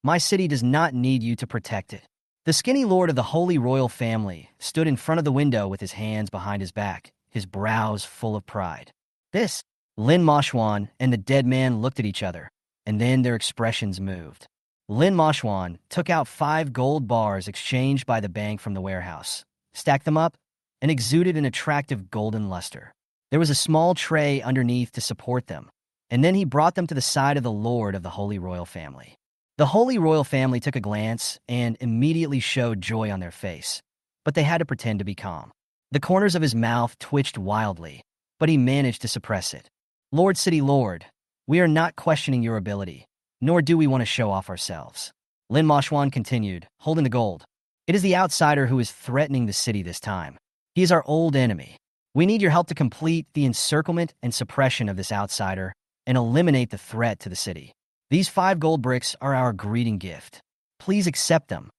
My city does not need you to protect it. The skinny lord of the Holy Royal family stood in front of the window with his hands behind his back, his brows full of pride. This, Lin Mashuan and the dead man looked at each other, and then their expressions moved. Lin Mashuan took out 5 gold bars exchanged by the bank from the warehouse, stacked them up, and exuded an attractive golden luster. There was a small tray underneath to support them, and then he brought them to the side of the lord of the Holy Royal family. The Holy Royal family took a glance and immediately showed joy on their face, but they had to pretend to be calm. The corners of his mouth twitched wildly, but he managed to suppress it. Lord City Lord, we are not questioning your ability, nor do we want to show off ourselves. Lin Mashuan continued, holding the gold. It is the outsider who is threatening the city this time. He is our old enemy. We need your help to complete the encirclement and suppression of this outsider and eliminate the threat to the city. These 5 gold bricks are our greeting gift. Please accept them.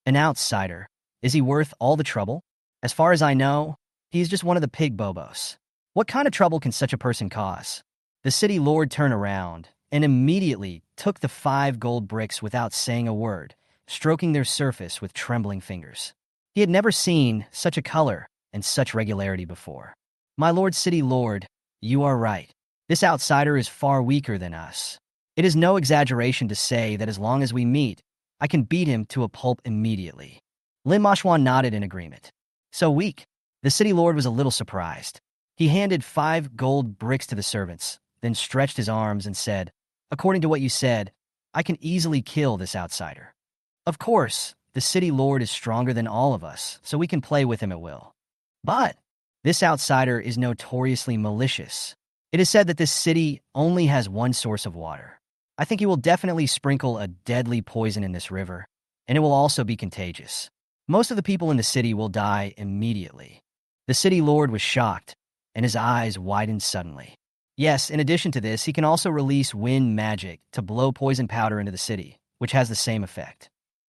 An outsider. Is he worth all the trouble? As far as I know, he is just one of the pig bobos. What kind of trouble can such a person cause? The city lord turned around and immediately took the 5 gold bricks without saying a word, stroking their surface with trembling fingers. He had never seen such a color and such regularity before. My Lord City Lord, you are right. This outsider is far weaker than us. It is no exaggeration to say that as long as we meet, I can beat him to a pulp immediately. Lin Mashuan nodded in agreement. So weak? The city lord was a little surprised. He handed 5 gold bricks to the servants, then stretched his arms and said, according to what you said, I can easily kill this outsider. Of course, the city lord is stronger than all of us, so we can play with him at will. But this outsider is notoriously malicious. It is said that this city only has one source of water. I think he will definitely sprinkle a deadly poison in this river, and it will also be contagious. Most of the people in the city will die immediately. The city lord was shocked, and his eyes widened suddenly. Yes, in addition to this, he can also release wind magic to blow poison powder into the city, which has the same effect.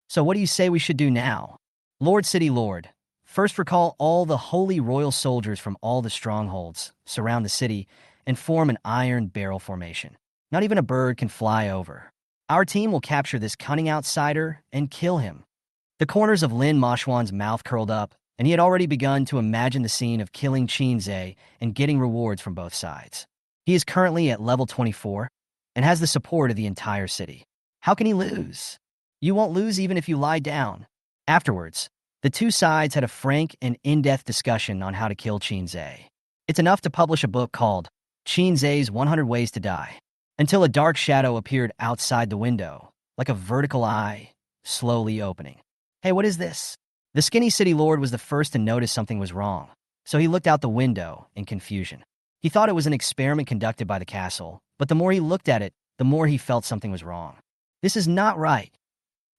So what do you say we should do now? Lord City Lord, first recall all the holy royal soldiers from all the strongholds, surround the city, and form an iron barrel formation. Not even a bird can fly over. Our team will capture this cunning outsider and kill him. The corners of Lin Mashuan's mouth curled up, and he had already begun to imagine the scene of killing Qin Zhe and getting rewards from both sides. He is currently at level 24 and has the support of the entire city. How can he lose? You won't lose even if you lie down. Afterwards, the 2 sides had a frank and in-depth discussion on how to kill Qin Zhe. It's enough to publish a book called Qin Zhe's 100 Ways to Die. until a dark shadow appeared outside the window, like a vertical eye, slowly opening. Hey, what is this? The skinny city lord was the first to notice something was wrong, so he looked out the window in confusion. He thought it was an experiment conducted by the castle, but the more he looked at it, the more he felt something was wrong. This is not right.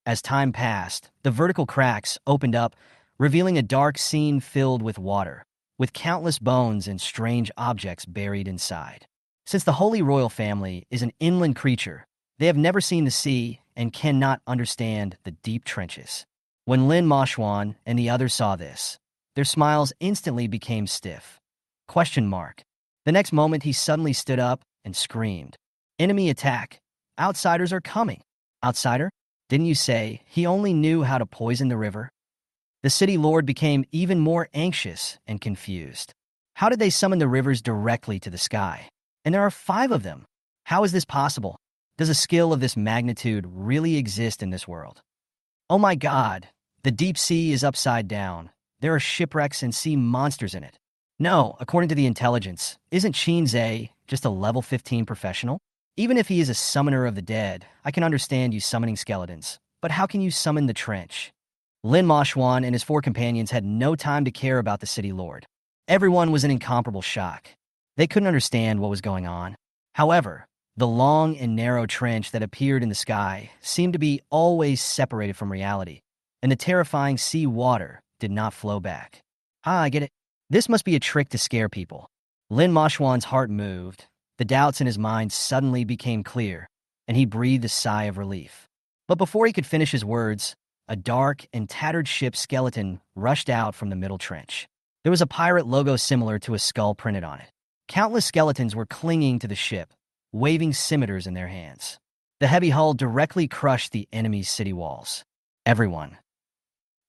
As time passed, the vertical cracks opened up, revealing a dark scene filled with water, with countless bones and strange objects buried inside. Since the Holy Royal family is an inland creature, they have never seen the sea and cannot understand the deep trenches. When Lin Mashwan and the others saw this, their smiles instantly became stiff. Question mark. The next moment he suddenly stood up and screamed. Enemy attack. Outsiders are coming. Outsider? Didn't you say he only knew how to poison the river? The city lord became even more anxious and confused. How did they summon the rivers directly to the sky? And there are 5 of them. How is this possible? Does a skill of this magnitude really exist in this world? Oh my God, the deep sea is upside down. There are shipwrecks and sea monsters in it. No, according to the intelligence, isn't Shinzei just a level 15 professional? Even if he is a summoner of the dead, I can understand you summoning skeletons. But how can you summon the trench? Lin Mashwan and his 4 companions had no time to care about the city lord. Everyone was in incomparable shock. They couldn't understand what was going on. However, the long and narrow trench that appeared in the sky seemed to be always separated from reality, and the terrifying sea water did not flow back. I get it. This must be a trick to scare people. Lin Mashwan's heart moved. The doubts in his mind suddenly became clear, and he breathed a sigh of relief. But before he could finish his words, a dark and tattered ship skeleton rushed out from the middle trench. There was a pirate logo similar to a skull printed on it. Countless skeletons were clinging to the ship, waving scimitars in their hands. The heavy hull directly crushed the enemy's city walls. Everyone.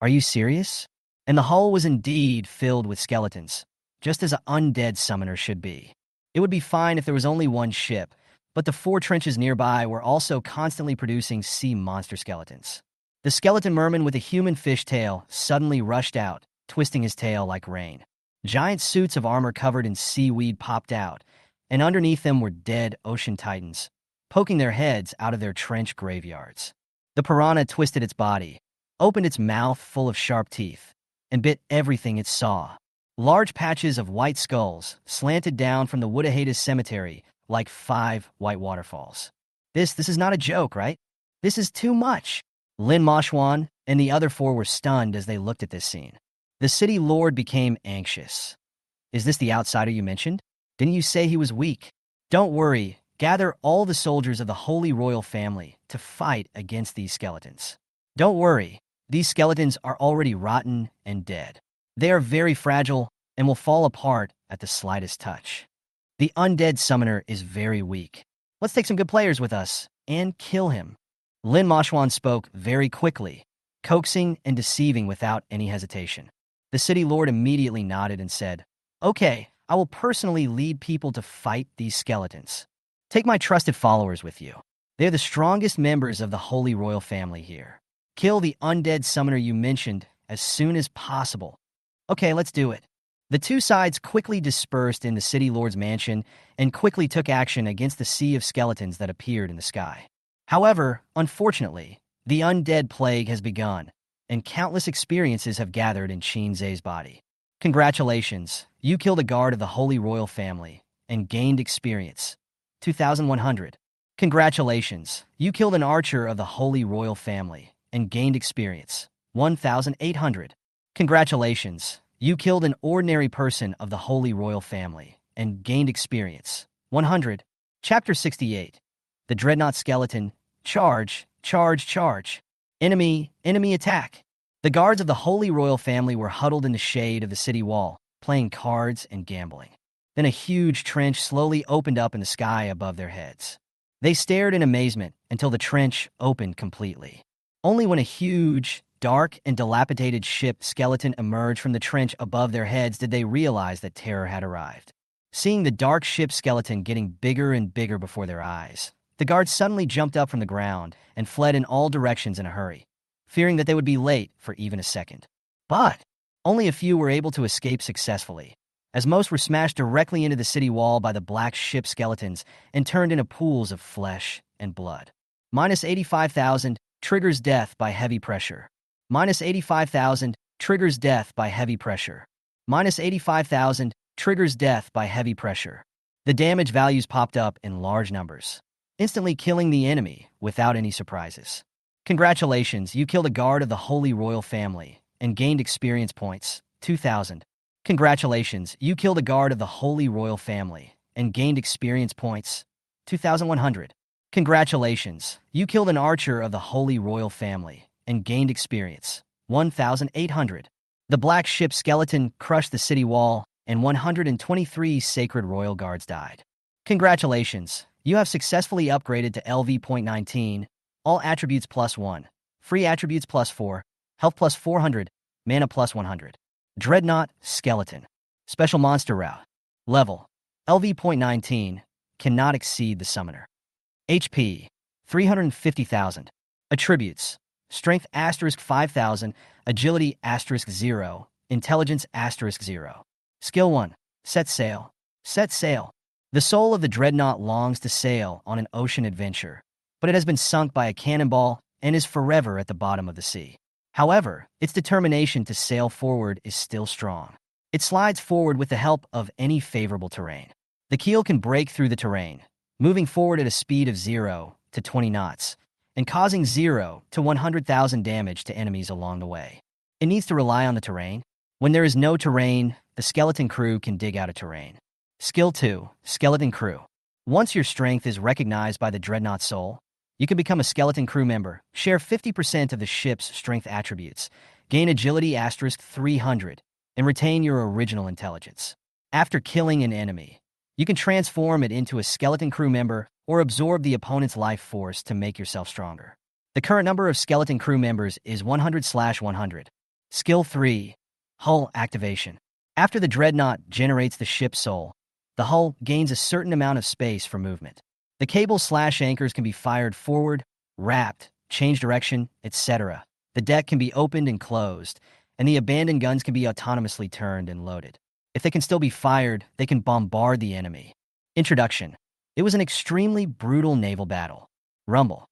Are you serious? And the hull was indeed filled with skeletons, just as an undead summoner should be. It would be fine if there was only one ship, but the 4 trenches nearby were also constantly producing sea monster skeletons. The skeleton merman with a human fish tail suddenly rushed out, twisting his tail like rain. Giant suits of armor covered in seaweed popped out, and underneath them were dead ocean titans, poking their heads out of their trench graveyards. The piranha twisted its body, opened its mouth full of sharp teeth, and bit everything it saw. Large patches of white skulls slanted down from the Woodahata's cemetery like 5 white waterfalls. This is not a joke, right? This is too much. Lin Mashwan and the other 4 were stunned as they looked at this scene. The city lord became anxious. Is this the outsider you mentioned? Didn't you say he was weak? Don't worry, gather all the soldiers of the Holy Royal family to fight against these skeletons. Don't worry, these skeletons are already rotten and dead. They are very fragile and will fall apart at the slightest touch. The Undead Summoner is very weak. Let's take some good players with us and kill him. Lin Mashwan spoke very quickly, coaxing and deceiving without any hesitation. The city lord immediately nodded and said, Okay, I will personally lead people to fight these skeletons. Take my trusted followers with you. They're the strongest members of the Holy Royal family here. Kill the Undead Summoner you mentioned as soon as possible. Okay, let's do it. The 2 sides quickly dispersed in the city lord's mansion and quickly took action against the sea of skeletons that appeared in the sky. However, unfortunately, the undead plague has begun, and countless experiences have gathered in Shinzei's body. Congratulations, you killed a guard of the Holy Royal family and gained experience. 2,100. Congratulations, you killed an archer of the Holy Royal family and gained experience. 1,800. Congratulations, you killed an ordinary person of the Holy Royal family and gained experience. 100. Chapter 68. The Dreadnought Skeleton. Charge, charge, charge. Enemy attack. The guards of the Holy Royal family were huddled in the shade of the city wall, playing cards and gambling. Then a huge trench slowly opened up in the sky above their heads. They stared in amazement until the trench opened completely. Only when a huge, dark, and dilapidated ship skeleton emerged from the trench above their heads did they realize that terror had arrived. Seeing the dark ship skeleton getting bigger and bigger before their eyes, the guards suddenly jumped up from the ground and fled in all directions in a hurry, fearing that they would be late for even a second. But only a few were able to escape successfully. as most were smashed directly into the city wall by the black ship skeletons and turned into pools of flesh and blood. Minus 85,000 triggers death by heavy pressure. Minus 85,000 triggers death by heavy pressure. Minus 85,000 triggers death by heavy pressure. The damage values popped up in large numbers, instantly killing the enemy without any surprises. Congratulations, you killed a guard of the Holy Royal Family and gained experience points, 2,000. Congratulations, you killed a guard of the Holy Royal Family and gained experience points, 2,100. Congratulations, you killed an archer of the Holy Royal Family and gained experience, 1,800. The black ship skeleton crushed the city wall and 123 sacred royal guards died. Congratulations, you have successfully upgraded to LV.19, all attributes +1, free attributes +4, health +400, mana +100. Dreadnought Skeleton. Special monster route. Level. LV.19, cannot exceed the summoner. HP. 350,000. Attributes. Strength *5,000, agility *0, intelligence *0. Skill 1. Set sail. Set sail. The soul of the dreadnought longs to sail on an ocean adventure, but it has been sunk by a cannonball and is forever at the bottom of the sea. However, its determination to sail forward is still strong. It slides forward with the help of any favorable terrain. The keel can break through the terrain, moving forward at a speed of 0 to 20 knots, and causing 0 to 100,000 damage to enemies along the way. It needs to rely on the terrain. When there is no terrain, the skeleton crew can dig out a terrain. Skill 2, Skeleton Crew. Once your strength is recognized by the Dreadnought Soul, you can become a skeleton crew member, share 50% of the ship's strength attributes, gain agility *300, and retain your original intelligence. After killing an enemy, you can transform it into a skeleton crew member or absorb the opponent's life force to make yourself stronger. The current number of skeleton crew members is 100/100. Skill 3, Hull Activation. After the dreadnought generates the ship's soul, the hull gains a certain amount of space for movement. The cables/anchors can be fired forward, wrapped, change direction, etc. The deck can be opened and closed, and the abandoned guns can be autonomously turned and loaded. If they can still be fired, they can bombard the enemy. Introduction. It was an extremely brutal naval battle. Rumble.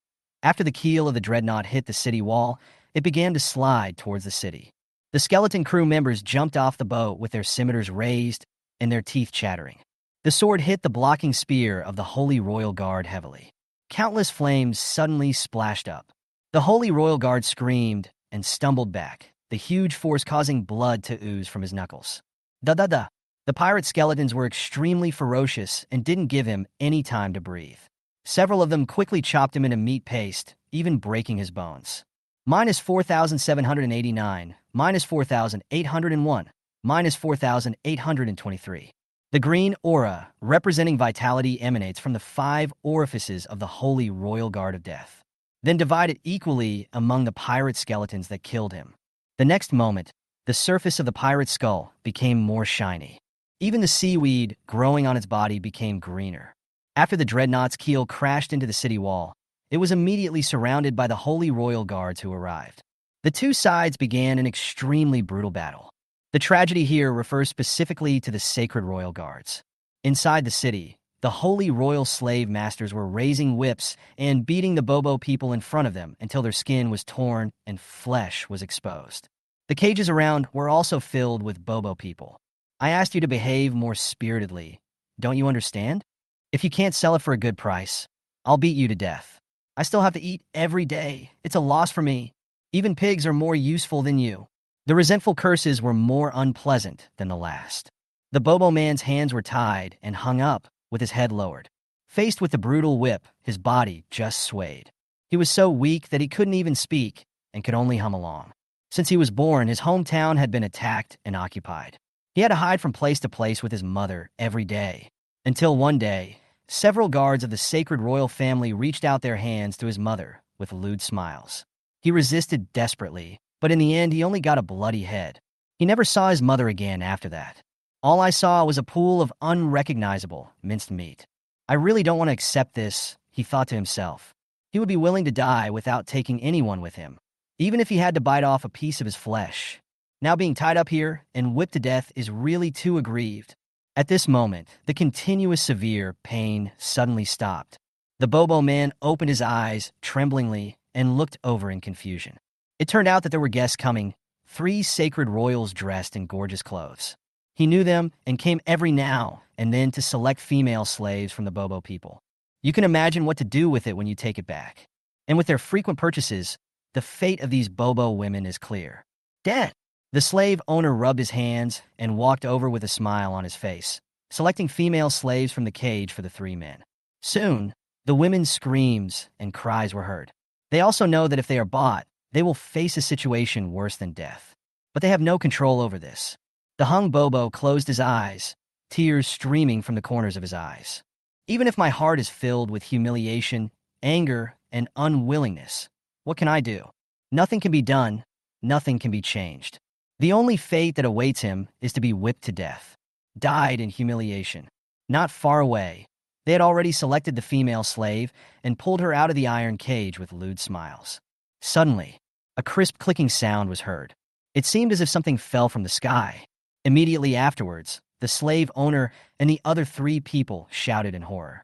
After the keel of the dreadnought hit the city wall, it began to slide towards the city. The skeleton crew members jumped off the boat with their scimitars raised and their teeth chattering. The sword hit the blocking spear of the Holy Royal Guard heavily. Countless flames suddenly splashed up. The Holy Royal Guard screamed and stumbled back, the huge force causing blood to ooze from his knuckles. Da-da-da. The pirate skeletons were extremely ferocious and didn't give him any time to breathe. Several of them quickly chopped him into meat paste, even breaking his bones. Minus 4,789, minus 4,801, minus 4,823. The green aura, representing vitality, emanates from the 5 orifices of the Holy Royal Guard of Death, then divided equally among the pirate skeletons that killed him. The next moment, the surface of the pirate's skull became more shiny. Even the seaweed growing on its body became greener. After the dreadnought's keel crashed into the city wall, it was immediately surrounded by the Holy Royal Guards who arrived. The two sides began an extremely brutal battle. The tragedy here refers specifically to the Sacred Royal Guards. Inside the city, the Holy Royal Slave Masters were raising whips and beating the Bobo people in front of them until their skin was torn and flesh was exposed. The cages around were also filled with Bobo people. I asked you to behave more spiritedly. Don't you understand? If you can't sell it for a good price, I'll beat you to death. I still have to eat every day. It's a loss for me. Even pigs are more useful than you. The resentful curses were more unpleasant than the last. The Bobo man's hands were tied and hung up with his head lowered. Faced with the brutal whip, his body just swayed. He was so weak that he couldn't even speak and could only hum along. Since he was born, his hometown had been attacked and occupied. He had to hide from place to place with his mother every day. Until one day, several guards of the Sacred Royal Family reached out their hands to his mother with lewd smiles. He resisted desperately, but in the end he only got a bloody head. He never saw his mother again after that. All I saw was a pool of unrecognizable minced meat. I really don't want to accept this, he thought to himself. He would be willing to die without taking anyone with him, even if he had to bite off a piece of his flesh. Now being tied up here and whipped to death is really too aggrieved. At this moment, the continuous severe pain suddenly stopped. The Bobo man opened his eyes tremblingly and looked over in confusion. It turned out that there were guests coming, 3 sacred royals dressed in gorgeous clothes. He knew them and came every now and then to select female slaves from the Bobo people. You can imagine what to do with it when you take it back. And with their frequent purchases, the fate of these Bobo women is clear. Dead. The slave owner rubbed his hands and walked over with a smile on his face, selecting female slaves from the cage for the 3 men. Soon, the women's screams and cries were heard. They also know that if they are bought, they will face a situation worse than death. But they have no control over this. The hung Bobo closed his eyes, tears streaming from the corners of his eyes. Even if my heart is filled with humiliation, anger, and unwillingness, what can I do? Nothing can be done, nothing can be changed. The only fate that awaits him is to be whipped to death. Died in humiliation. Not far away, they had already selected the female slave and pulled her out of the iron cage with lewd smiles. Suddenly, a crisp clicking sound was heard. It seemed as if something fell from the sky. Immediately afterwards, the slave owner and the other 3 people shouted in horror.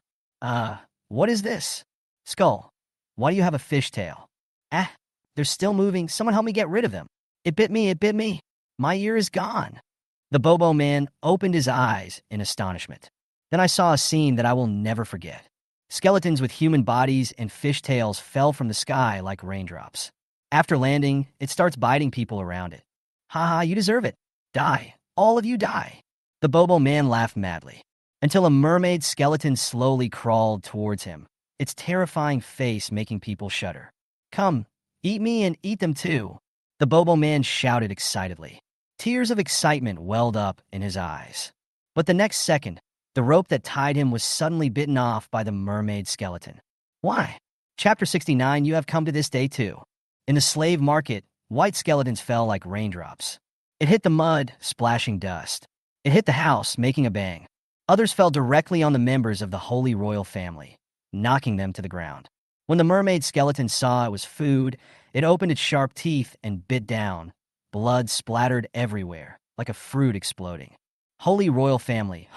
What is this? Skull, why do you have a fishtail? Ah, they're still moving. Someone help me get rid of them. It bit me, it bit me. My ear is gone. The Bobo man opened his eyes in astonishment. Then I saw a scene that I will never forget. Skeletons with human bodies and fishtails fell from the sky like raindrops. After landing, it starts biting people around it. Ha, you deserve it. Die. All of you die. The Bobo man laughed madly, until a mermaid skeleton slowly crawled towards him, its terrifying face making people shudder. Come, eat me and eat them too. The Bobo man shouted excitedly. Tears of excitement welled up in his eyes. But the next second, the rope that tied him was suddenly bitten off by the mermaid skeleton. Why? Chapter 69, you have come to this day too. In the slave market, white skeletons fell like raindrops. It hit the mud, splashing dust. It hit the house, making a bang. Others fell directly on the members of the holy royal family, knocking them to the ground. When the mermaid skeleton saw it was food, it opened its sharp teeth and bit down. Blood splattered everywhere, like a fruit exploding. Holy royal family,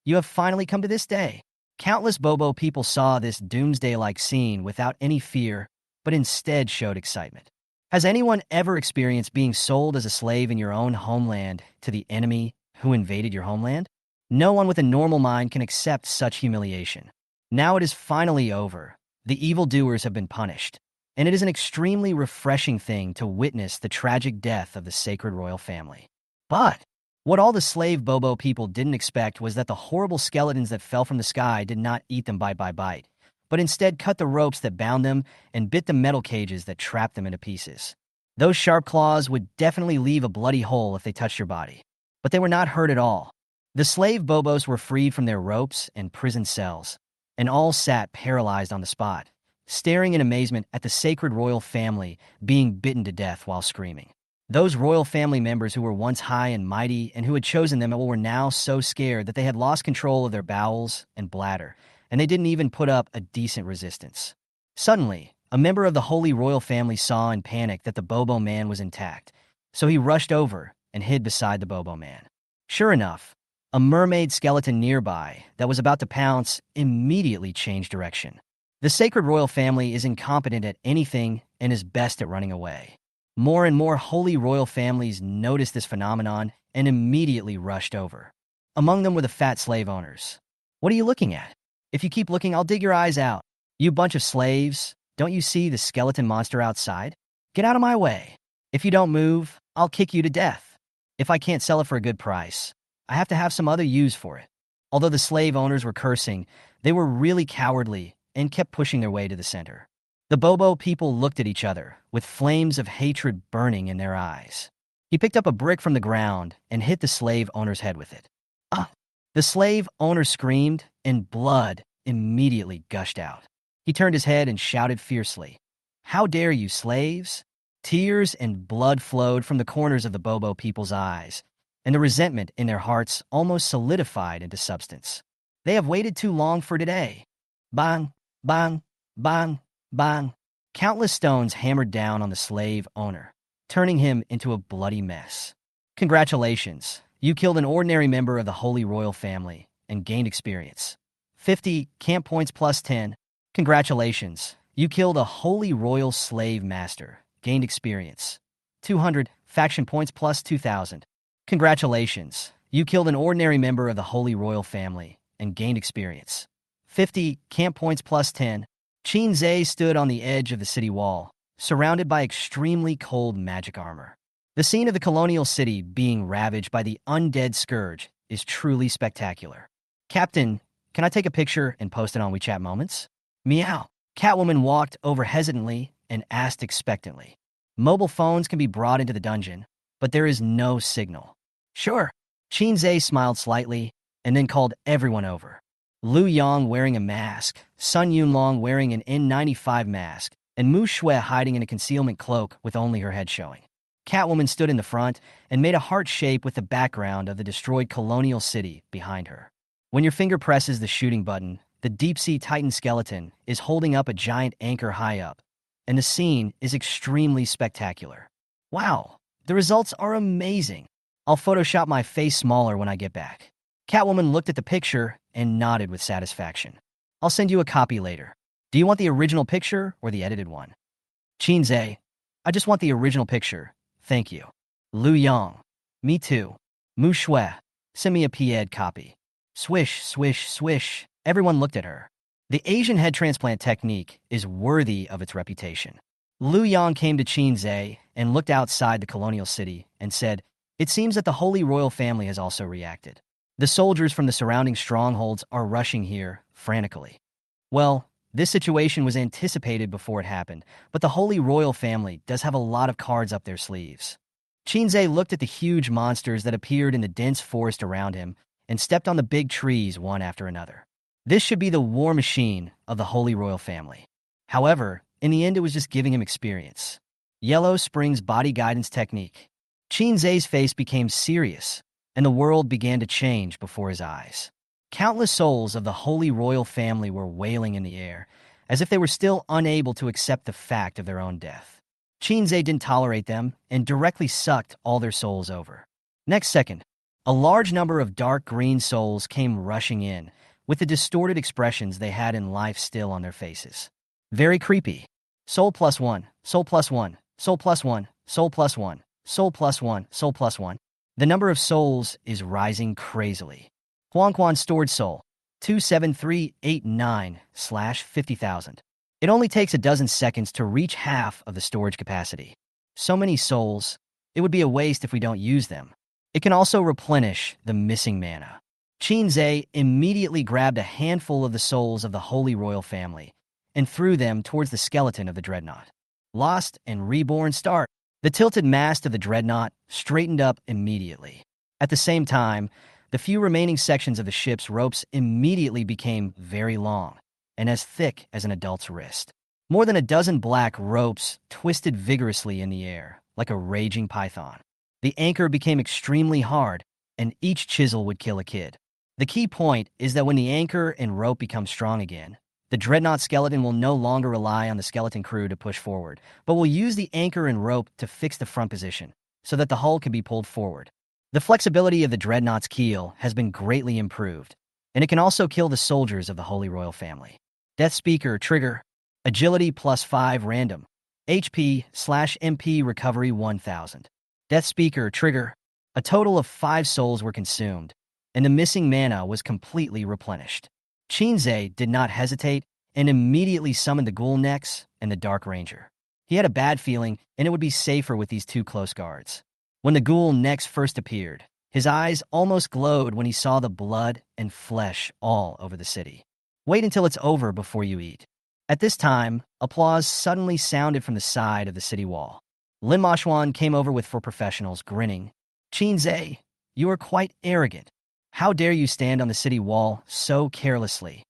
you have finally come to this day. Countless Bobo people saw this doomsday-like scene without any fear, but instead showed excitement. Has anyone ever experienced being sold as a slave in your own homeland to the enemy who invaded your homeland? No one with a normal mind can accept such humiliation. Now it is finally over. The evildoers have been punished, and it is an extremely refreshing thing to witness the tragic death of the sacred royal family. But what all the slave Bobo people didn't expect was that the horrible skeletons that fell from the sky did not eat them bite by bite, but instead cut the ropes that bound them and bit the metal cages that trapped them into pieces. Those sharp claws would definitely leave a bloody hole if they touched your body, but they were not hurt at all. The slave Bobos were freed from their ropes and prison cells, and all sat paralyzed on the spot, staring in amazement at the sacred royal family being bitten to death while screaming. Those royal family members who were once high and mighty and who had chosen them were now so scared that they had lost control of their bowels and bladder, and they didn't even put up a decent resistance. Suddenly, a member of the holy royal family saw in panic that the Bobo man was intact, so he rushed over and hid beside the Bobo man. Sure enough, a mermaid skeleton nearby that was about to pounce immediately changed direction. The sacred royal family is incompetent at anything and is best at running away. More and more holy royal families noticed this phenomenon and immediately rushed over. Among them were the fat slave owners. What are you looking at? If you keep looking, I'll dig your eyes out. You bunch of slaves, don't you see the skeleton monster outside? Get out of my way. If you don't move, I'll kick you to death. If I can't sell it for a good price, I have to have some other use for it. Although the slave owners were cursing, they were really cowardly and kept pushing their way to the center. The Bobo people looked at each other, with flames of hatred burning in their eyes. He picked up a brick from the ground and hit the slave owner's head with it. Ah! The slave owner screamed, and blood immediately gushed out. He turned his head and shouted fiercely, "How dare you, slaves?" Tears and blood flowed from the corners of the Bobo people's eyes, and the resentment in their hearts almost solidified into substance. They have waited too long for today. Bang, bang, bang, bang. Countless stones hammered down on the slave owner, turning him into a bloody mess. Congratulations, you killed an ordinary member of the Holy Royal family and gained experience. 50 camp points plus 10. Congratulations, you killed a Holy Royal slave master, gained experience. 200 faction points plus 2,000. Congratulations, you killed an ordinary member of the Holy Royal family and gained experience. 50 camp points plus 10. Qin Zhe stood on the edge of the city wall, surrounded by extremely cold magic armor. The scene of the colonial city being ravaged by the undead scourge is truly spectacular. Captain, can I take a picture and post it on WeChat Moments? Meow. Catwoman walked over hesitantly and asked expectantly. Mobile phones can be brought into the dungeon, but there is no signal. Sure. Qin Zhe smiled slightly and then called everyone over. Lu Yang wearing a mask, Sun Yunlong wearing an N95 mask, and Mu Shui hiding in a concealment cloak with only her head showing. Catwoman stood in the front and made a heart shape with the background of the destroyed colonial city behind her. When your finger presses the shooting button, the deep-sea titan skeleton is holding up a giant anchor high up, and the scene is extremely spectacular. Wow, the results are amazing. I'll Photoshop my face smaller when I get back. Catwoman looked at the picture and nodded with satisfaction. I'll send you a copy later. Do you want the original picture or the edited one? Qin Zhe, I just want the original picture. Thank you. Lu Yang, me too. Mu Shui, send me a PED copy. Swish, swish, swish. Everyone looked at her. The Asian head transplant technique is worthy of its reputation. Lu Yang came to Qin Zhe and looked outside the colonial city and said, "It seems that the Holy Royal family has also reacted. The soldiers from the surrounding strongholds are rushing here frantically." Well, this situation was anticipated before it happened, but the Holy Royal family does have a lot of cards up their sleeves. Qin Zhe looked at the huge monsters that appeared in the dense forest around him and stepped on the big trees one after another. This should be the war machine of the Holy Royal family. However, in the end it was just giving him experience. Yellow Spring's body guidance technique. Qin Zhe's face became serious, and the world began to change before his eyes. Countless souls of the Holy Royal family were wailing in the air, as if they were still unable to accept the fact of their own death. Qin Zhe didn't tolerate them and directly sucked all their souls over. Next second, a large number of dark green souls came rushing in, with the distorted expressions they had in life still on their faces. Very creepy. Soul plus one, soul plus one, soul plus one, soul plus one, soul plus one, soul plus one. The number of souls is rising crazily. Huangquan stored soul, 27389/50,000. It only takes a dozen seconds to reach half of the storage capacity. So many souls, it would be a waste if we don't use them. It can also replenish the missing mana. Qin Zhe immediately grabbed a handful of the souls of the Holy Royal family and threw them towards the skeleton of the dreadnought. Lost and reborn start. The tilted mast of the dreadnought straightened up immediately. At the same time, the few remaining sections of the ship's ropes immediately became very long and as thick as an adult's wrist. More than a dozen black ropes twisted vigorously in the air, like a raging python. The anchor became extremely hard, and each chisel would kill a kid. The key point is that when the anchor and rope become strong again, the dreadnought skeleton will no longer rely on the skeleton crew to push forward, but will use the anchor and rope to fix the front position, so that the hull can be pulled forward. The flexibility of the dreadnought's keel has been greatly improved, and it can also kill the soldiers of the Holy Royal family. Death Speaker trigger, agility +5 random, HP/MP recovery 1000. Death Speaker trigger, a total of 5 souls were consumed, and the missing mana was completely replenished. Qin Zhe did not hesitate and immediately summoned the Ghoul Nex and the Dark Ranger. He had a bad feeling, and it would be safer with these two close guards. When the Ghoul Nex first appeared, his eyes almost glowed when he saw the blood and flesh all over the city. Wait until it's over before you eat. At this time, applause suddenly sounded from the side of the city wall. Lin Mashuan came over with four professionals, grinning. Qin Zhe, you are quite arrogant. How dare you stand on the city wall so carelessly?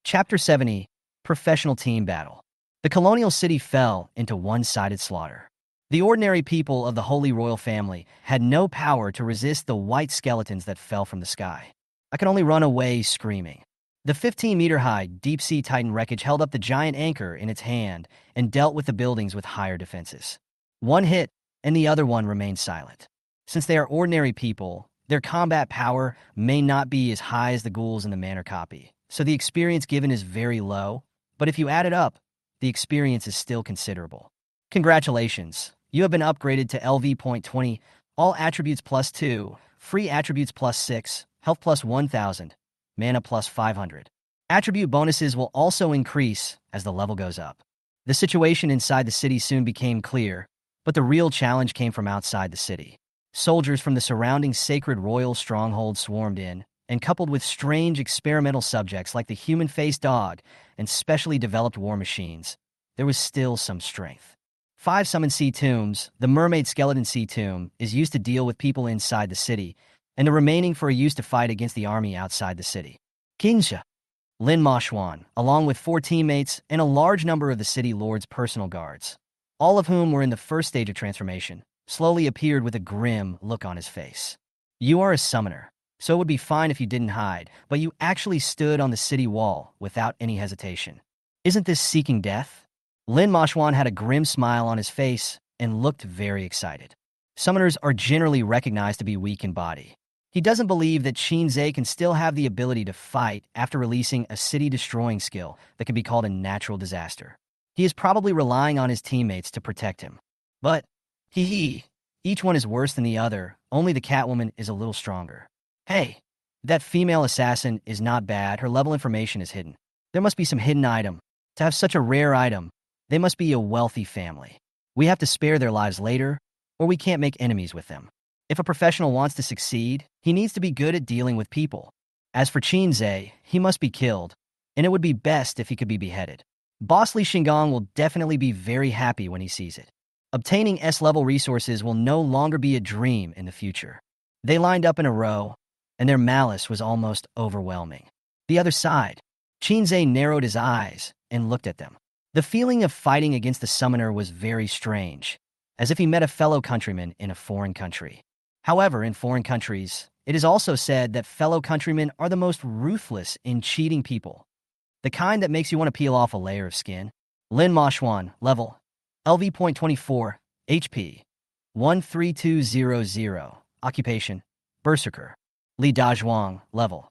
Chapter 70, Professional Team Battle. The colonial city fell into one-sided slaughter. The ordinary people of the Holy Royal family had no power to resist the white skeletons that fell from the sky. I could only run away screaming. The 15-meter-high deep-sea titan wreckage held up the giant anchor in its hand and dealt with the buildings with higher defenses. One hit, and the other one remained silent. Since they are ordinary people, their combat power may not be as high as the ghouls in the manor copy, so the experience given is very low, but if you add it up, the experience is still considerable. Congratulations, you have been upgraded to LV.20, all attributes +2, free attributes +6, health +1000, mana +500. Attribute bonuses will also increase as the level goes up. The situation inside the city soon became clear, but the real challenge came from outside the city. Soldiers from the surrounding sacred royal stronghold swarmed in, and coupled with strange experimental subjects like the human-faced dog and specially developed war machines, there was still some strength. 5 summon sea tombs, the mermaid skeleton sea tomb, is used to deal with people inside the city, and the remaining 4 are used to fight against the army outside the city. Kinja, Lin Mashwan, along with 4 teammates and a large number of the city lord's personal guards, all of whom were in the first stage of transformation, slowly appeared with a grim look on his face. You are a summoner, so it would be fine if you didn't hide, but you actually stood on the city wall without any hesitation. Isn't this seeking death? Lin Mashwan had a grim smile on his face and looked very excited. Summoners are generally recognized to be weak in body. He doesn't believe that Shinzei can still have the ability to fight after releasing a city-destroying skill that can be called a natural disaster. He is probably relying on his teammates to protect him. But, each one is worse than the other, only the Catwoman is a little stronger. Hey, that female assassin is not bad, her level information is hidden. There must be some hidden item. To have such a rare item, they must be a wealthy family. We have to spare their lives later, or we can't make enemies with them. If a professional wants to succeed, he needs to be good at dealing with people. As for Shinzei, he must be killed, and it would be best if he could be beheaded. Boss Li Shingang will definitely be very happy when he sees it. Obtaining S-level resources will no longer be a dream in the future. They lined up in a row, and their malice was almost overwhelming. The other side, Shinzei narrowed his eyes and looked at them. The feeling of fighting against the summoner was very strange, as if he met a fellow countryman in a foreign country. However, in foreign countries, it is also said that fellow countrymen are the most ruthless in cheating people. The kind that makes you want to peel off a layer of skin. Lin Mashwan, level, LV.24, HP, 13200, occupation, berserker. Li Dazhuang, level,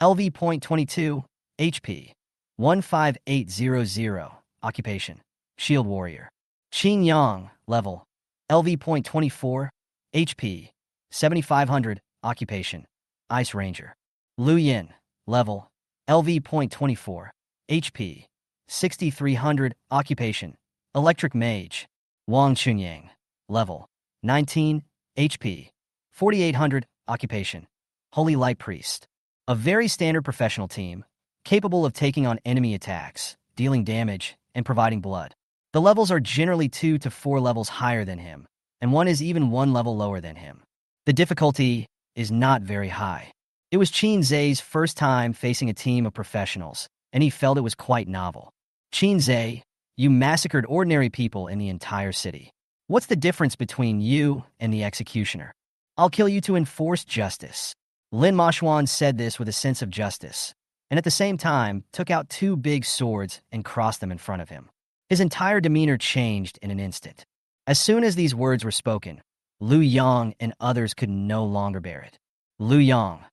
LV.22, HP, 15800, occupation, shield warrior. Qin Yang, level, LV.24, HP, 7500, occupation, ice ranger. Lu Yin, level, LV.24, HP, 6300, occupation, electric mage. Wang Chunyang, level, 19, HP, 4800, occupation, holy light priest. A very standard professional team, capable of taking on enemy attacks, dealing damage, and providing blood. The levels are generally 2 to 4 levels higher than him, and one is even 1 level lower than him. The difficulty is not very high. It was Shinzei's first time facing a team of professionals, and he felt it was quite novel. Shinzei, you massacred ordinary people in the entire city. What's the difference between you and the executioner? I'll kill you to enforce justice. Lin Mashwan said this with a sense of justice, and at the same time took out 2 big swords and crossed them in front of him. His entire demeanor changed in an instant. As soon as these words were spoken, Lu Yang and others could no longer bear it. Lu Yang,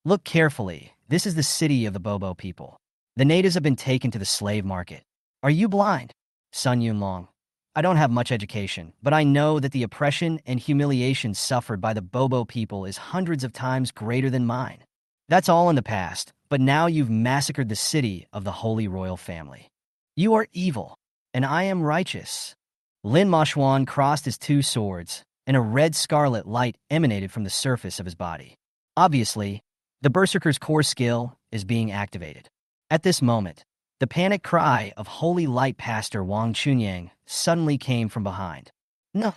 look carefully. This is the city of the Bobo people. The natives have been taken to the slave market. Are you blind? Sun Yunlong, I don't have much education, but I know that the oppression and humiliation suffered by the Bobo people is hundreds of times greater than mine. That's all in the past, but now you've massacred the city of the Holy Royal Family. You are evil, and I am righteous. Lin Mashwan crossed his 2 swords, and a red scarlet light emanated from the surface of his body. Obviously, the Berserker's core skill is being activated. At this moment, the panic cry of Holy Light Pastor Wang Chunyang suddenly came from behind. No.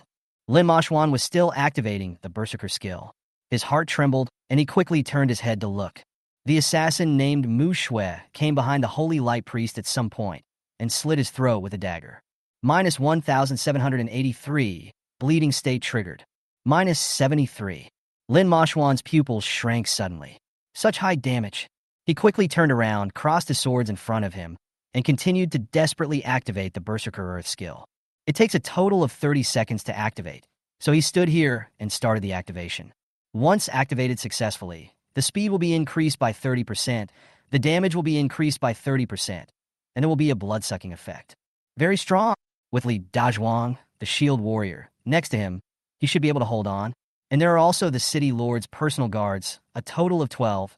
Lin Mashwan was still activating the Berserker skill. His heart trembled, and he quickly turned his head to look. The assassin named Mu Shui came behind the Holy Light Priest at some point and slit his throat with a dagger. Minus 1,783, bleeding state triggered. Minus 73. Lin Mashwan's pupils shrank suddenly. Such high damage. He quickly turned around, crossed his swords in front of him, and continued to desperately activate the Berserker Earth skill. It takes a total of 30 seconds to activate, So he stood here and started the activation. Once activated successfully, the speed will be increased by 30%, the damage will be increased by 30%, and there will be a blood-sucking effect. Very strong. With Li Dazhuang, the shield warrior, next to him, he should be able to hold on. And there are also the city lord's personal guards, a total of 12,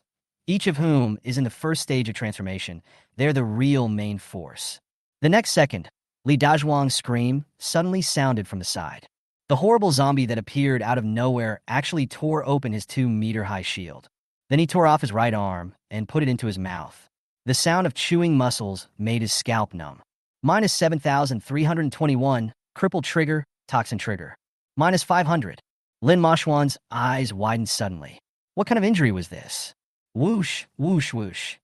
each of whom is in the first stage of transformation. They're the real main force. The next second, Li Dazhuang's scream suddenly sounded from the side. The horrible zombie that appeared out of nowhere actually tore open his 2-meter-high shield. Then he tore off his right arm and put it into his mouth. The sound of chewing muscles made his scalp numb. Minus 7,321, crippled trigger, toxin trigger. Minus 500. Lin Mashuan's eyes widened suddenly. What kind of injury was this? Whoosh, whoosh, whoosh.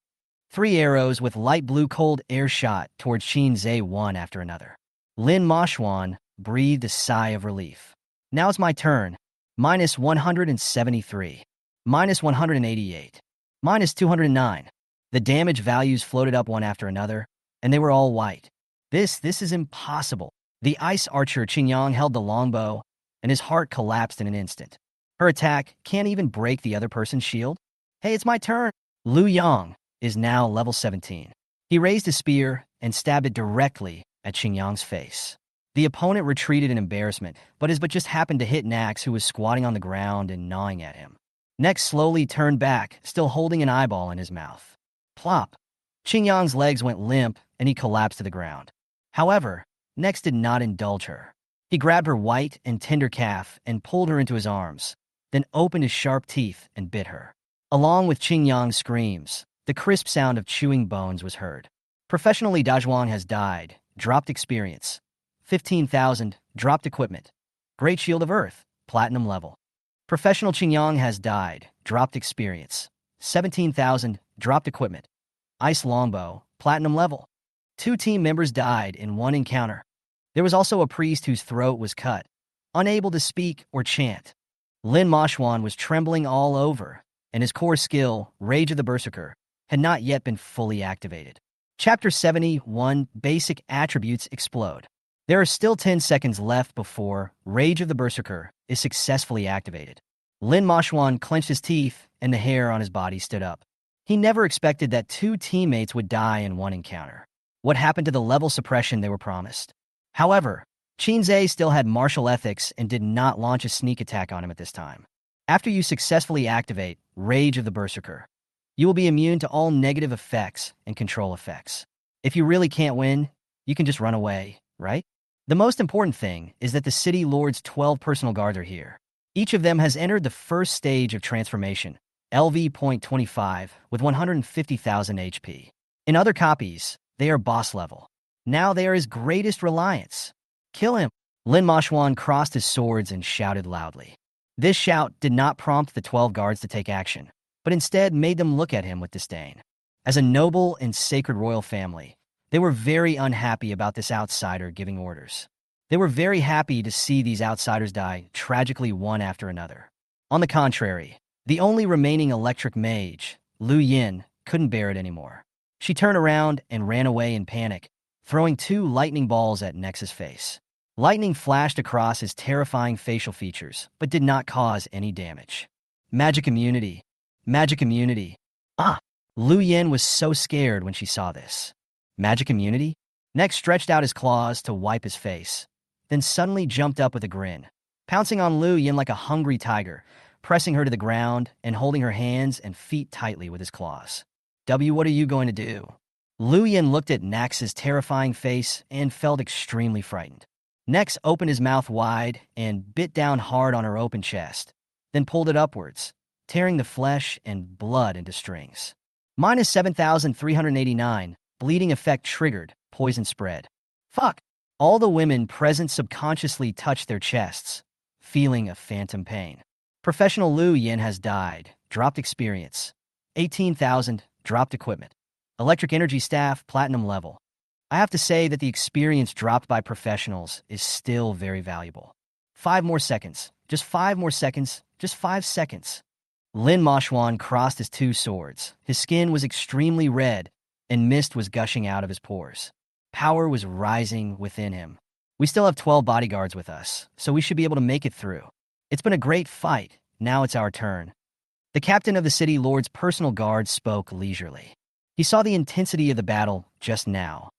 3 arrows with light blue cold air shot towards Qin Zhe one after another. Lin Mashuan breathed a sigh of relief. Now it's my turn. Minus 173. Minus 188. Minus 209. The damage values floated up one after another, and they were all white. This is impossible. The ice archer Qingyang held the longbow, and his heart collapsed in an instant. Her attack can't even break the other person's shield. Hey, it's my turn. Lu Yang is now level 17. He raised his spear and stabbed it directly at Qingyang's face. The opponent retreated in embarrassment, but just happened to hit Nax, who was squatting on the ground and gnawing at him. Nex slowly turned back, still holding an eyeball in his mouth. Plop! Qingyang's legs went limp, and he collapsed to the ground. However, Nex did not indulge her. He grabbed her white and tender calf and pulled her into his arms, then opened his sharp teeth and bit her. Along with Qingyang's screams, the crisp sound of chewing bones was heard. Professionally, Dazhuang has died. Dropped experience. 15,000. Dropped equipment. Great Shield of Earth. Platinum level. Professional Qingyang has died. Dropped experience. 17,000. Dropped equipment. Ice Longbow. Platinum level. 2 team members died in one encounter. There was also a priest whose throat was cut, unable to speak or chant. Lin Mashuan was trembling all over, and his core skill, Rage of the Berserker, had not yet been fully activated. Chapter 71, Basic Attributes Explode. There are still 10 seconds left before Rage of the Berserker is successfully activated. Lin Mashuan clenched his teeth, and the hair on his body stood up. He never expected that 2 teammates would die in one encounter. What happened to the level suppression they were promised? However, Qin Zhe still had martial ethics and did not launch a sneak attack on him at this time. After you successfully activate Rage of the Berserker, you will be immune to all negative effects and control effects. If you really can't win, you can just run away, right? The most important thing is that the City Lord's 12 personal guards are here. Each of them has entered the first stage of transformation, LV.25, with 150,000 HP. In other copies, they are boss level. Now they are his greatest reliance. Kill him! Lin Mashuan crossed his swords and shouted loudly. This shout did not prompt the 12 guards to take action, but instead made them look at him with disdain. As a noble and sacred royal family, they were very unhappy about this outsider giving orders. They were very happy to see these outsiders die tragically one after another. On the contrary, the only remaining electric mage, Lu Yin, couldn't bear it anymore. She turned around and ran away in panic, throwing 2 lightning balls at Nex's face. Lightning flashed across his terrifying facial features, but did not cause any damage. Magic immunity. Magic immunity. Ah! Lu Yin was so scared when she saw this. Magic immunity? Nex stretched out his claws to wipe his face, then suddenly jumped up with a grin, pouncing on Lu Yin like a hungry tiger, pressing her to the ground and holding her hands and feet tightly with his claws. What are you going to do? Lu Yin looked at Nax's terrifying face and felt extremely frightened. Nex opened his mouth wide and bit down hard on her open chest, then pulled it upwards, tearing the flesh and blood into strings. Minus 7,389, bleeding effect triggered, poison spread. Fuck! All the women present subconsciously touched their chests, feeling a phantom pain. Professional Lu Yin has died, dropped experience. 18,000, dropped equipment. Electric energy staff, platinum level. I have to say that the experience dropped by professionals is still very valuable. 5 more seconds. Just 5 more seconds. Just 5 seconds. Lin Mashuan crossed his 2 swords. His skin was extremely red, and mist was gushing out of his pores. Power was rising within him. We still have 12 bodyguards with us, so we should be able to make it through. It's been a great fight. Now it's our turn. The captain of the city lord's personal guard spoke leisurely. He saw the intensity of the battle just now,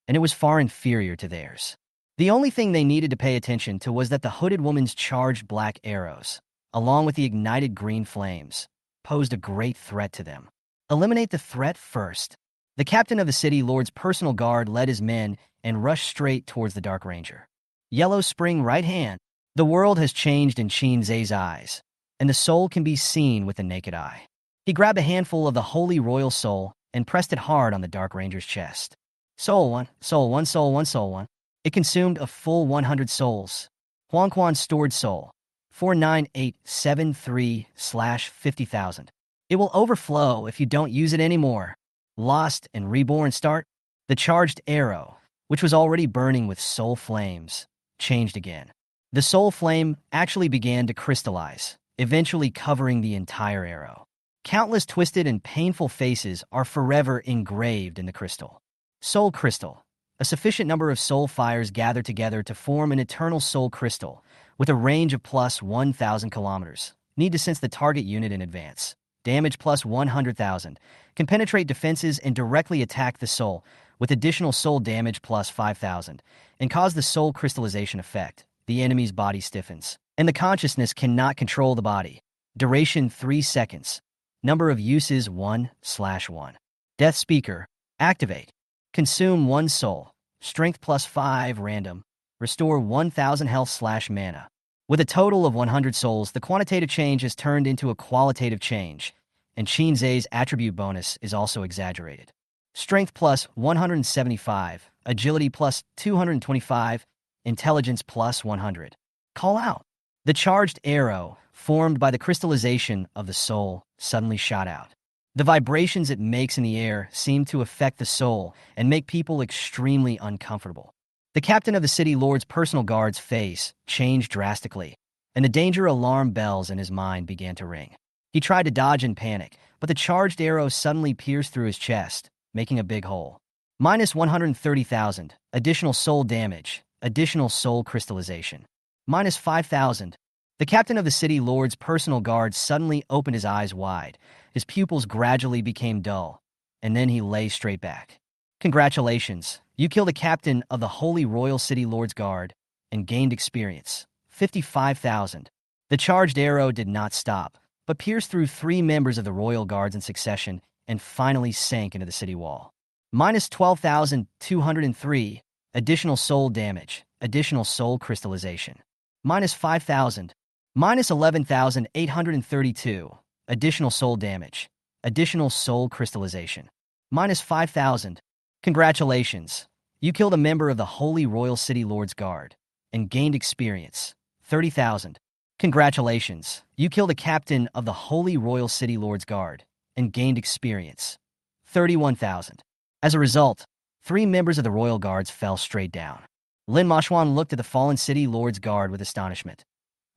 and it was far inferior to theirs. The only thing they needed to pay attention to was that the hooded woman's charged black arrows, along with the ignited green flames, posed a great threat to them. Eliminate the threat first. The captain of the city lord's personal guard led his men and rushed straight towards the Dark Ranger. Yellow spring right hand. The world has changed in Shinzei's eyes, and the soul can be seen with the naked eye. He grabbed a handful of the holy royal soul and pressed it hard on the Dark Ranger's chest. Soul one, soul one, soul one, soul one. It consumed a full 100 souls. Huangquan stored soul. 49873/50,000. It will overflow if you don't use it anymore. Lost and reborn start. The charged arrow, which was already burning with soul flames, changed again. The soul flame actually began to crystallize, eventually covering the entire arrow. Countless twisted and painful faces are forever engraved in the crystal. Soul crystal. A sufficient number of soul fires gather together to form an eternal soul crystal, with a range of plus 1,000 kilometers. Need to sense the target unit in advance. Damage plus 100,000. Can penetrate defenses and directly attack the soul, with additional soul damage plus 5,000, and cause the soul crystallization effect. The enemy's body stiffens, and the consciousness cannot control the body. Duration 3 seconds. Number of uses 1/1. Death Speaker. Activate. Consume 1 soul. Strength plus 5 random. Restore 1,000 health/mana. With a total of 100 souls, the quantitative change has turned into a qualitative change, and Shinzei's attribute bonus is also exaggerated. Strength plus 175, agility plus 225, intelligence plus 100. Call out. The charged arrow, formed by the crystallization of the soul, suddenly shot out. The vibrations it makes in the air seem to affect the soul and make people extremely uncomfortable. The captain of the city lord's personal guard's face changed drastically, and the danger alarm bells in his mind began to ring. He tried to dodge in panic, but the charged arrow suddenly pierced through his chest, making a big hole. Minus 130,000, additional soul damage, additional soul crystallization. Minus 5,000. The captain of the city lord's personal guard suddenly opened his eyes wide. His pupils gradually became dull, and then he lay straight back. Congratulations, you killed the captain of the Holy Royal City Lord's Guard and gained experience. 55,000. The charged arrow did not stop, but pierced through 3 members of the Royal Guards in succession and finally sank into the city wall. Minus 12,203. Additional soul damage, additional soul crystallization. Minus 5,000. Minus 11,832. Additional soul damage, additional soul crystallization. Minus 5,000. Congratulations, you killed a member of the Holy Royal City Lord's Guard and gained experience. 30,000. Congratulations, you killed a captain of the Holy Royal City Lord's Guard and gained experience. 31,000. As a result, 3 members of the Royal Guards fell straight down. Lin Mashuan looked at the fallen City Lord's Guard with astonishment.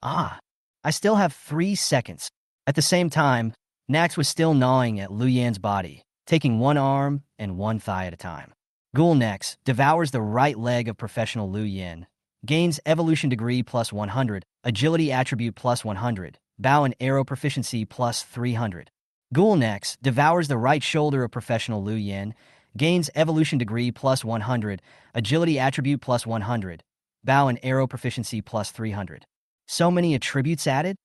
I still have 3 seconds. At the same time, Nax was still gnawing at Lu Yan's body, taking 1 arm and 1 thigh at a time. Ghoul Nax devours the right leg of professional Lu Yan, gains evolution degree plus 100, agility attribute plus 100, bow and arrow proficiency plus 300. Ghoul Nax devours the right shoulder of professional Lu Yan, gains evolution degree plus 100, agility attribute plus 100, bow and arrow proficiency plus 300. So many attributes added?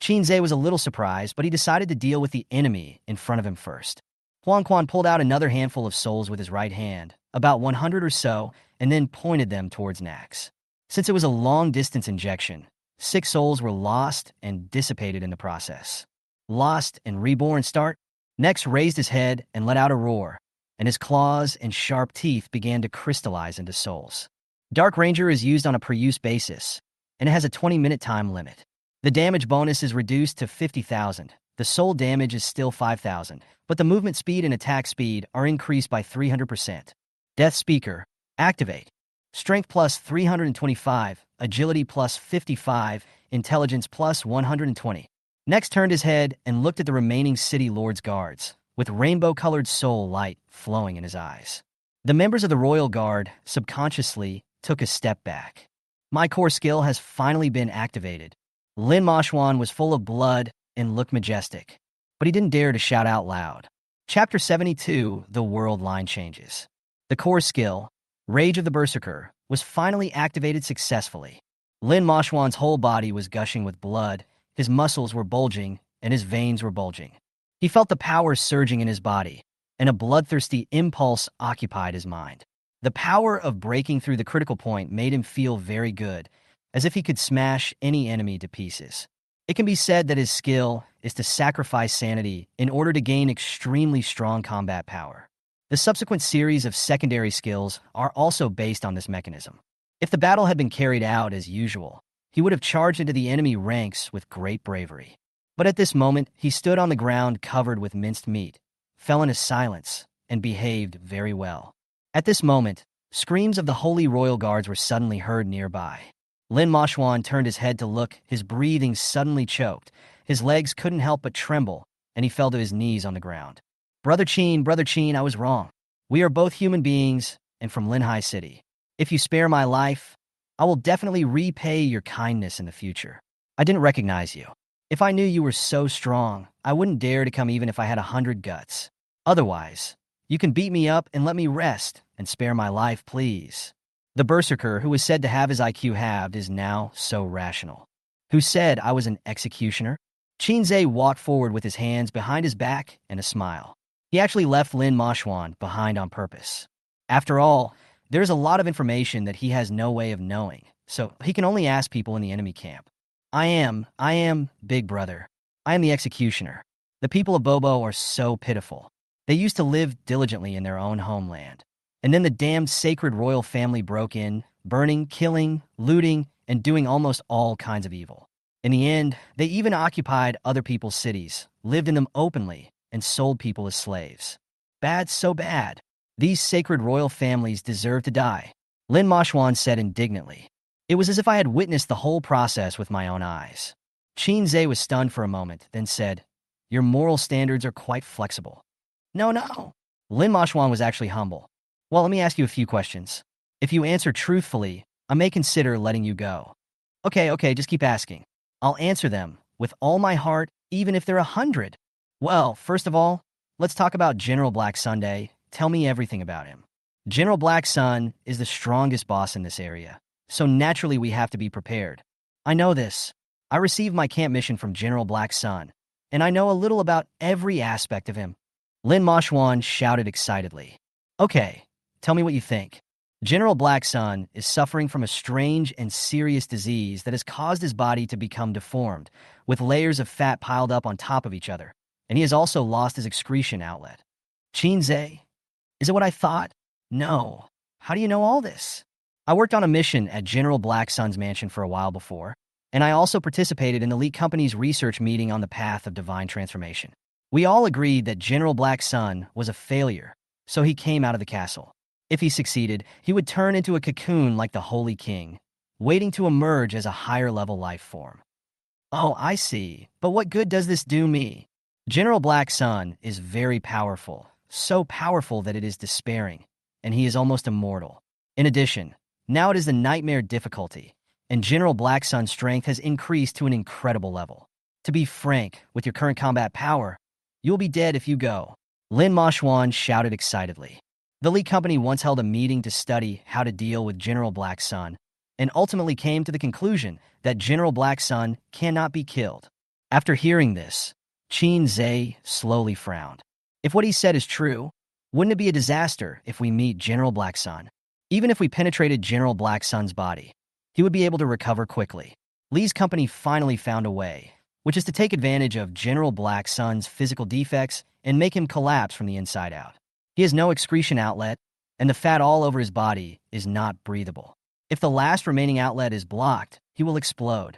Shinzei was a little surprised, but he decided to deal with the enemy in front of him first. Huangquan pulled out another handful of souls with his right hand, about 100 or so, and then pointed them towards Nax. Since it was a long-distance injection, 6 souls were lost and dissipated in the process. Lost and reborn start. Nax raised his head and let out a roar, and his claws and sharp teeth began to crystallize into souls. Dark Ranger is used on a per-use basis, and it has a 20-minute time limit. The damage bonus is reduced to 50,000. The soul damage is still 5,000, but the movement speed and attack speed are increased by 300%. Death Speaker. Activate. Strength plus 325, agility plus 55, intelligence plus 120. Next turned his head and looked at the remaining City Lord's Guards, with rainbow-colored soul light flowing in his eyes. The members of the Royal Guard, subconsciously, took a step back. My core skill has finally been activated. Lin Mashwan was full of blood and looked majestic, but he didn't dare to shout out loud. Chapter 72, The World Line Changes. The core skill, Rage of the Berserker, was finally activated successfully. Lin Mashwan's whole body was gushing with blood, his muscles were bulging, and his veins were bulging. He felt the power surging in his body, and a bloodthirsty impulse occupied his mind. The power of breaking through the critical point made him feel very good, as if he could smash any enemy to pieces. It can be said that his skill is to sacrifice sanity in order to gain extremely strong combat power. The subsequent series of secondary skills are also based on this mechanism. If the battle had been carried out as usual, he would have charged into the enemy ranks with great bravery. But at this moment, he stood on the ground covered with minced meat, fell into silence, and behaved very well. At this moment, screams of the Holy Royal Guards were suddenly heard nearby. Lin Mashwan turned his head to look, his breathing suddenly choked, his legs couldn't help but tremble, and he fell to his knees on the ground. Brother Qin, I was wrong. We are both human beings, and from Linhai City. If you spare my life, I will definitely repay your kindness in the future. I didn't recognize you. If I knew you were so strong, I wouldn't dare to come even if I had 100 guts. Otherwise, you can beat me up and let me rest, and spare my life, please. The berserker, who was said to have his IQ halved, is now so rational. Who said I was an executioner? Qinze walked forward with his hands behind his back and a smile. He actually left Lin Mashwan behind on purpose. After all, there's a lot of information that he has no way of knowing, so he can only ask people in the enemy camp. I am, big brother. I am the executioner. The people of Bobo are so pitiful. They used to live diligently in their own homeland. And then the damned sacred royal family broke in, burning, killing, looting, and doing almost all kinds of evil. In the end, they even occupied other people's cities, lived in them openly, and sold people as slaves. Bad, so bad. These sacred royal families deserve to die, Lin Mashwan said indignantly. It was as if I had witnessed the whole process with my own eyes. Qinze was stunned for a moment, then said, Your moral standards are quite flexible. No. Lin Mashwan was actually humble. Well, let me ask you a few questions. If you answer truthfully, I may consider letting you go. Okay, just keep asking. I'll answer them with all my heart, even if they're 100. Well, first of all, let's talk about General Black Sunday. Tell me everything about him. General Black Sun is the strongest boss in this area, so naturally we have to be prepared. I know this. I received my camp mission from General Black Sun, and I know a little about every aspect of him. Lin Mashwan shouted excitedly. Okay, tell me what you think. General Black Sun is suffering from a strange and serious disease that has caused his body to become deformed, with layers of fat piled up on top of each other, and he has also lost his excretion outlet. Qinze, is it what I thought? No. How do you know all this? I worked on a mission at General Black Sun's mansion for a while before, and I also participated in the Elite Company's research meeting on the path of divine transformation. We all agreed that General Black Sun was a failure, so he came out of the castle. If he succeeded, he would turn into a cocoon like the Holy King, waiting to emerge as a higher-level life form. Oh, I see. But what good does this do me? General Black Sun is very powerful, so powerful that it is despairing, and he is almost immortal. In addition, now it is the nightmare difficulty, and General Black Sun's strength has increased to an incredible level. To be frank, with your current combat power, you will be dead if you go. Lin Mashwan shouted excitedly. The Elite Company once held a meeting to study how to deal with General Black Sun, and ultimately came to the conclusion that General Black Sun cannot be killed. After hearing this, Qinze slowly frowned. If what he said is true, wouldn't it be a disaster if we meet General Black Sun? Even if we penetrated General Black Sun's body, he would be able to recover quickly. Lee's company finally found a way, which is to take advantage of General Black Sun's physical defects and make him collapse from the inside out. He has no excretion outlet, and the fat all over his body is not breathable. If the last remaining outlet is blocked, he will explode.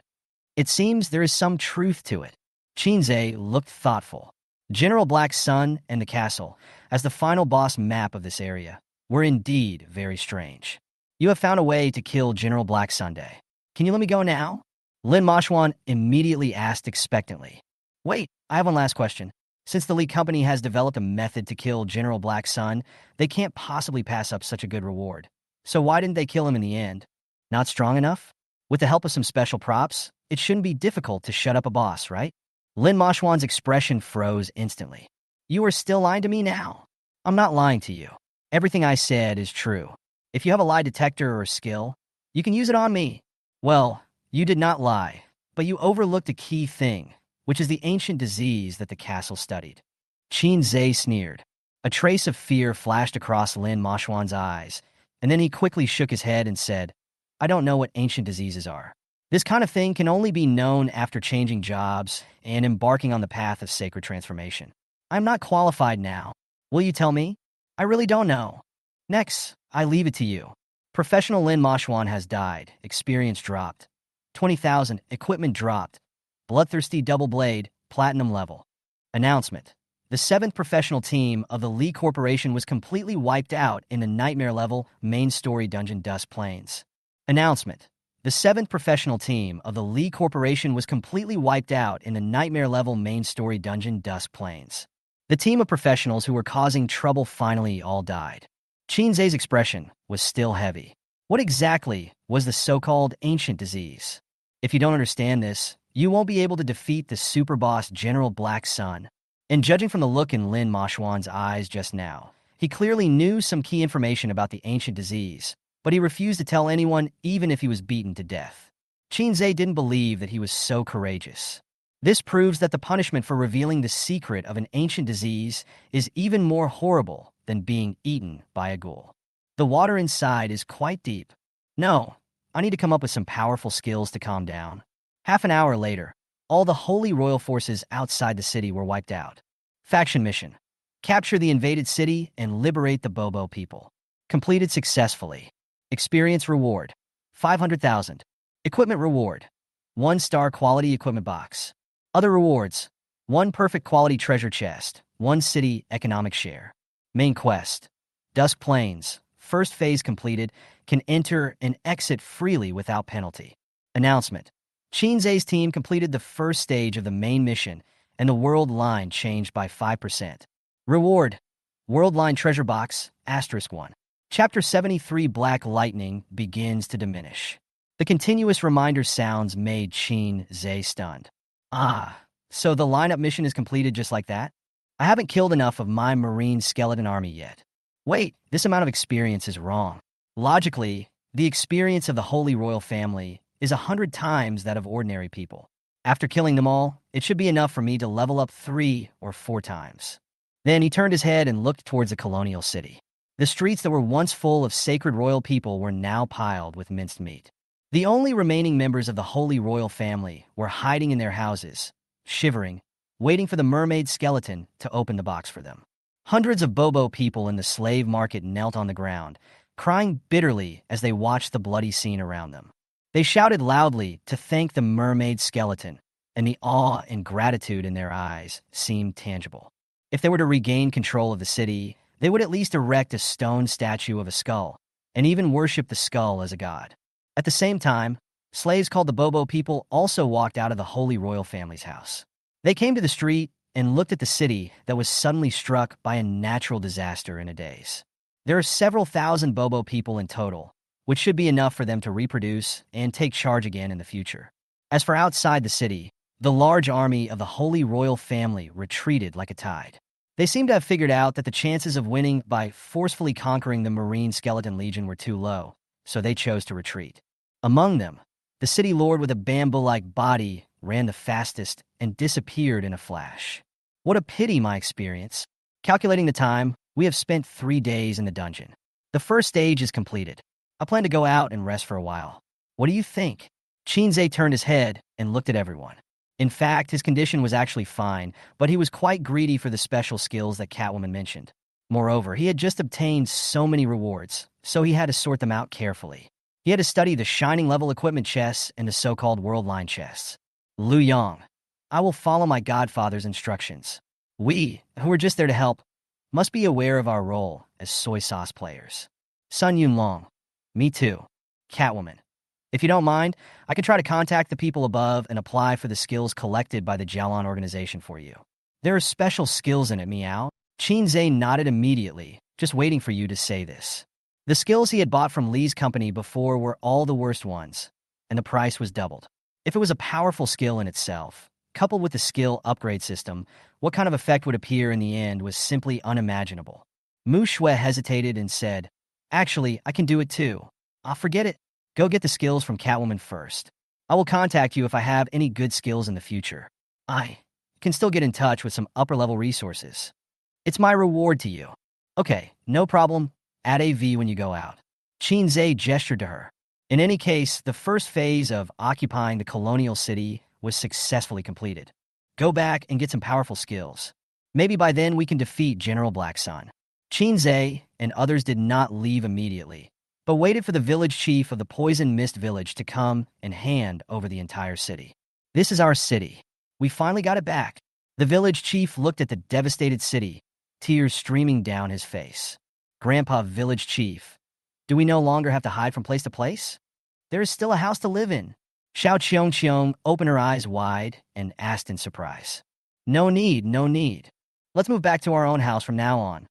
It seems there is some truth to it. Qinze looked thoughtful. General Black Sun and the castle, as the final boss map of this area, were indeed very strange. You have found a way to kill General Black Sunday. Can you let me go now? Lin Mashwan immediately asked expectantly. Wait, I have one last question. Since the Elite Company has developed a method to kill General Black Sun, they can't possibly pass up such a good reward. So why didn't they kill him in the end? Not strong enough? With the help of some special props, it shouldn't be difficult to shut up a boss, right? Lin Mashwan's expression froze instantly. You are still lying to me now? I'm not lying to you. Everything I said is true. If you have a lie detector or a skill, you can use it on me. Well, you did not lie, but you overlooked a key thing, which is the ancient disease that the castle studied. Qin Zhe sneered. A trace of fear flashed across Lin Mashwan's eyes, and then he quickly shook his head and said, I don't know what ancient diseases are. This kind of thing can only be known after changing jobs and embarking on the path of sacred transformation. I'm not qualified now. Will you tell me? I really don't know. Next, I leave it to you. Professional Lin Mashwan has died. Experience dropped. 20,000. Equipment dropped. Bloodthirsty double blade, platinum level. Announcement. The 7th professional team of the Lee Corporation was completely wiped out in the nightmare level main story dungeon Dusk Plains. Announcement. The 7th professional team of the Lee Corporation was completely wiped out in the nightmare level main story dungeon Dusk Plains. The team of professionals who were causing trouble finally all died. Qin Zhe's expression was still heavy. What exactly was the so-called ancient disease? If you don't understand this, you won't be able to defeat the super boss General Black Sun. And judging from the look in Lin Mashwan's eyes just now, he clearly knew some key information about the ancient disease, but he refused to tell anyone even if he was beaten to death. Qin Zhe didn't believe that he was so courageous. This proves that the punishment for revealing the secret of an ancient disease is even more horrible than being eaten by a ghoul. The water inside is quite deep. No, I need to come up with some powerful skills to calm down. Half an hour later, all the holy royal forces outside the city were wiped out. Faction mission. Capture the invaded city and liberate the Bobo people. Completed successfully. Experience reward. 500,000. Equipment reward. 1-star quality equipment box. Other rewards. 1 perfect quality treasure chest. 1 city economic share. Main quest. Dusk Plains. First phase completed. Can enter and exit freely without penalty. Announcement. Qin Zhe's team completed the first stage of the main mission, and the world line changed by 5%. Reward. World line treasure box, *1. Chapter 73 Black Lightning begins to diminish. The continuous reminder sounds made Qin Zhe stunned. So the lineup mission is completed just like that? I haven't killed enough of my marine skeleton army yet. Wait, this amount of experience is wrong. Logically, the experience of the Holy Royal Family is 100 times that of ordinary people. After killing them all, it should be enough for me to level up 3 or 4 times. Then he turned his head and looked towards the colonial city. The streets that were once full of sacred royal people were now piled with minced meat. The only remaining members of the Holy Royal Family were hiding in their houses, shivering, waiting for the mermaid skeleton to open the box for them. Hundreds of Bobo people in the slave market knelt on the ground, crying bitterly as they watched the bloody scene around them. They shouted loudly to thank the mermaid skeleton, and the awe and gratitude in their eyes seemed tangible. If they were to regain control of the city, they would at least erect a stone statue of a skull, and even worship the skull as a god. At the same time, slaves called the Bobo people also walked out of the Holy Royal Family's house. They came to the street and looked at the city that was suddenly struck by a natural disaster in a daze. There are several thousand Bobo people in total, which should be enough for them to reproduce and take charge again in the future. As for outside the city, the large army of the Holy Royal Family retreated like a tide. They seemed to have figured out that the chances of winning by forcefully conquering the Marine Skeleton Legion were too low, so they chose to retreat. Among them, the city lord with a bamboo-like body ran the fastest and disappeared in a flash. What a pity, my experience. Calculating the time, we have spent 3 days in the dungeon. The first stage is completed. I plan to go out and rest for a while. What do you think? Qin Zhe turned his head and looked at everyone. In fact, his condition was actually fine, but he was quite greedy for the special skills that Catwoman mentioned. Moreover, he had just obtained so many rewards, so he had to sort them out carefully. He had to study the Shining Level equipment chests and the so-called World Line chests. Lu Yang, I will follow my godfather's instructions. We, who are just there to help, must be aware of our role as soy sauce players. Sun Yunlong, me too. Catwoman, if you don't mind, I can try to contact the people above and apply for the skills collected by the Jialan organization for you. There are special skills in it, Meow. Qin Zhe nodded immediately, just waiting for you to say this. The skills he had bought from Lee's company before were all the worst ones, and the price was doubled. If it was a powerful skill in itself, coupled with the skill upgrade system, what kind of effect would appear in the end was simply unimaginable. Mu Shui hesitated and said, "Actually, I can do it too. I'll forget it. Go get the skills from Catwoman first. I will contact you if I have any good skills in the future. I can still get in touch with some upper-level resources. It's my reward to you." "Okay, no problem. Add a V when you go out." Qinzhe gestured to her. In any case, the first phase of occupying the colonial city was successfully completed. Go back and get some powerful skills. Maybe by then we can defeat General Black Sun. Qinzhe and others did not leave immediately, but waited for the village chief of the Poison Mist village to come and hand over the entire city. "This is our city. We finally got it back." The village chief looked at the devastated city, tears streaming down his face. "Grandpa Village Chief, do we no longer have to hide from place to place? There is still a house to live in." Xiao Qiong opened her eyes wide and asked in surprise. No need, no need. Let's move back to our own house from now on.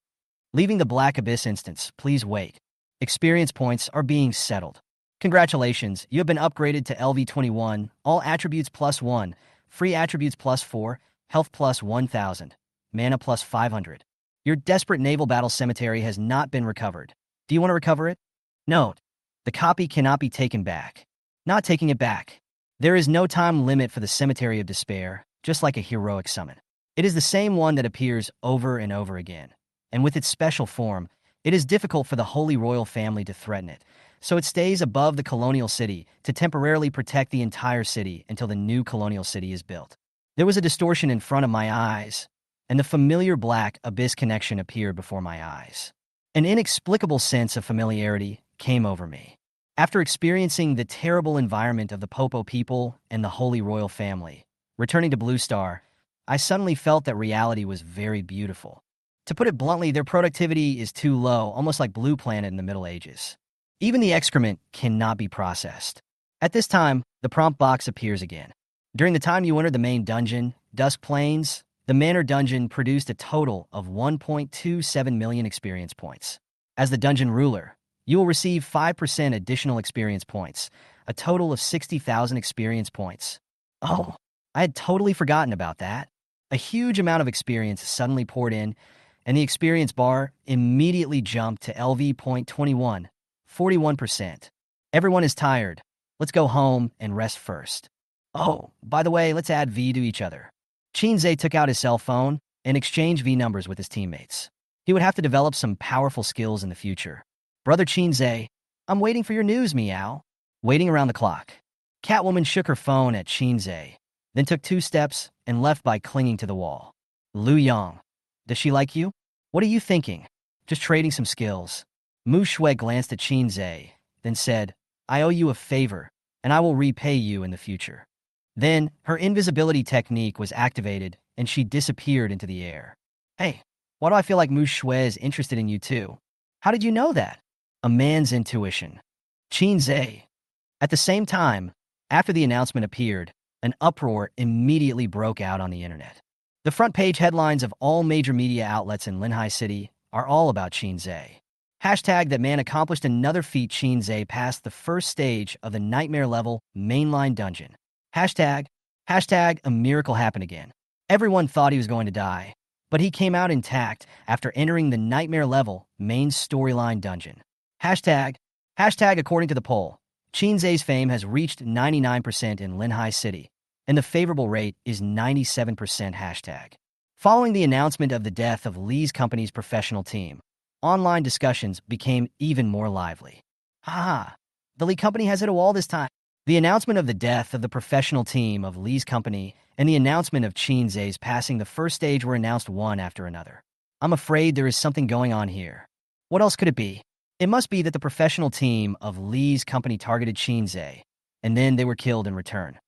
Leaving the Black Abyss instance, please wait. Experience points are being settled. Congratulations, you have been upgraded to LV21, all attributes +1, free attributes +4, health +1000, mana +500. Your desperate naval battle cemetery has not been recovered. Do you want to recover it? Note, the copy cannot be taken back. Not taking it back. There is no time limit for the Cemetery of Despair, just like a heroic summon. It is the same one that appears over and over again, and with its special form, it is difficult for the Holy Royal family to threaten it, so it stays above the colonial city to temporarily protect the entire city until the new colonial city is built. There was a distortion in front of my eyes, and the familiar Black Abyss connection appeared before my eyes. An inexplicable sense of familiarity came over me. After experiencing the terrible environment of the Popo people and the Holy Royal family, returning to Blue Star, I suddenly felt that reality was very beautiful. To put it bluntly, their productivity is too low, almost like Blue Planet in the Middle Ages. Even the excrement cannot be processed. At this time, the prompt box appears again. During the time you entered the main dungeon, Dusk Plains, the manor dungeon produced a total of 1.27 million experience points. As the dungeon ruler, you will receive 5% additional experience points, a total of 60,000 experience points. Oh, I had totally forgotten about that. A huge amount of experience suddenly poured in, and the experience bar immediately jumped to LV.21, 41%. Everyone is tired. Let's go home and rest first. Oh, by the way, let's add V to each other. Qinzhe took out his cell phone and exchanged V numbers with his teammates. He would have to develop some powerful skills in the future. Brother Qinzhe, I'm waiting for your news, meow. Waiting around the clock. Catwoman shook her phone at Qinzhe, then took 2 steps and left by clinging to the wall. Lu Yang, does she like you? What are you thinking? Just trading some skills. Mu Shui glanced at Qinzhe, then said, I owe you a favor, and I will repay you in the future. Then, her invisibility technique was activated, and she disappeared into the air. Hey, why do I feel like Mu Shui is interested in you too? How did you know that? A man's intuition. Qinzhe. At the same time, after the announcement appeared, an uproar immediately broke out on the internet. The front page headlines of all major media outlets in Linhai City are all about Qinzhe. Hashtag that man accomplished another feat. Qinzhe passed the first stage of the nightmare level mainline dungeon. Hashtag a miracle happened again. Everyone thought he was going to die, but he came out intact after entering the nightmare level main storyline dungeon. Hashtag according to the poll, Qinzhe's fame has reached 99% in Linhai City, and the favorable rate is 97%. Hashtag. Following the announcement of the death of Lee's company's professional team, online discussions became even more lively. The Lee company has hit a wall this time. The announcement of the death of the professional team of Lee's company and the announcement of Qinzhe's passing the first stage were announced one after another. I'm afraid there is something going on here. What else could it be? It must be that the professional team of Lee's company targeted Qinzhe, and then they were killed in return.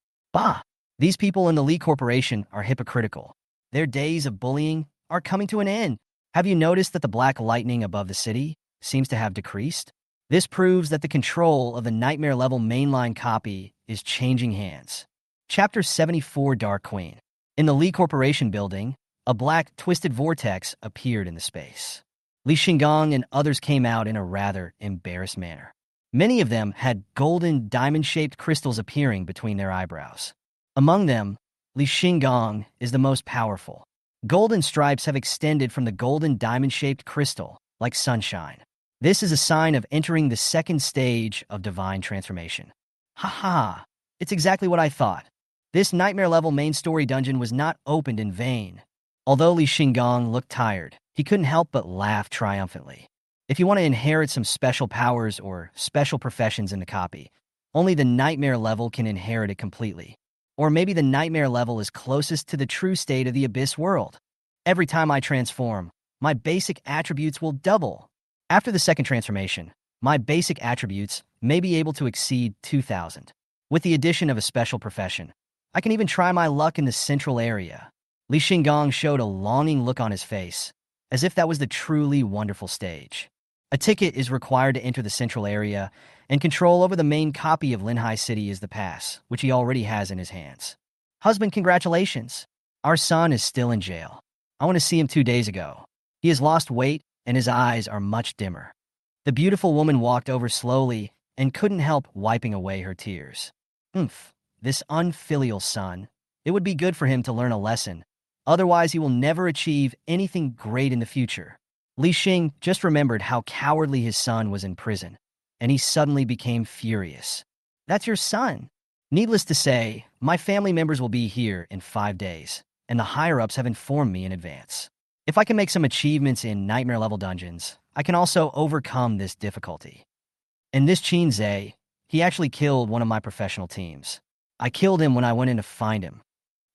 These people in the Lee Corporation are hypocritical. Their days of bullying are coming to an end. Have you noticed that the black lightning above the city seems to have decreased? This proves that the control of the nightmare level mainline copy is changing hands. Chapter 74, Dark Queen. In the Lee Corporation building, a black, twisted vortex appeared in the space. Li Xingong and others came out in a rather embarrassed manner. Many of them had golden, diamond-shaped crystals appearing between their eyebrows. Among them, Li Xingong is the most powerful. Golden stripes have extended from the golden diamond-shaped crystal, like sunshine. This is a sign of entering the second stage of divine transformation. Haha, it's exactly what I thought. This nightmare-level main story dungeon was not opened in vain. Although Li Xingong looked tired, he couldn't help but laugh triumphantly. If you want to inherit some special powers or special professions in the copy, only the nightmare level can inherit it completely. Or maybe the nightmare level is closest to the true state of the abyss world. Every time I transform, my basic attributes will double. After the second transformation, my basic attributes may be able to exceed 2,000. With the addition of a special profession, I can even try my luck in the central area. Li Xingong showed a longing look on his face, as if that was the truly wonderful stage. A ticket is required to enter the central area, and control over the main copy of Linhai City is the pass, which he already has in his hands. Husband, congratulations. Our son is still in jail. I want to see him 2 days ago. He has lost weight, and his eyes are much dimmer. The beautiful woman walked over slowly and couldn't help wiping away her tears. This unfilial son. It would be good for him to learn a lesson. Otherwise, he will never achieve anything great in the future. Li Xing just remembered how cowardly his son was in prison, and he suddenly became furious. That's your son. Needless to say, my family members will be here in 5 days, and the higher-ups have informed me in advance. If I can make some achievements in nightmare-level dungeons, I can also overcome this difficulty. And this Qin Zhe, he actually killed one of my professional teams. I killed him when I went in to find him.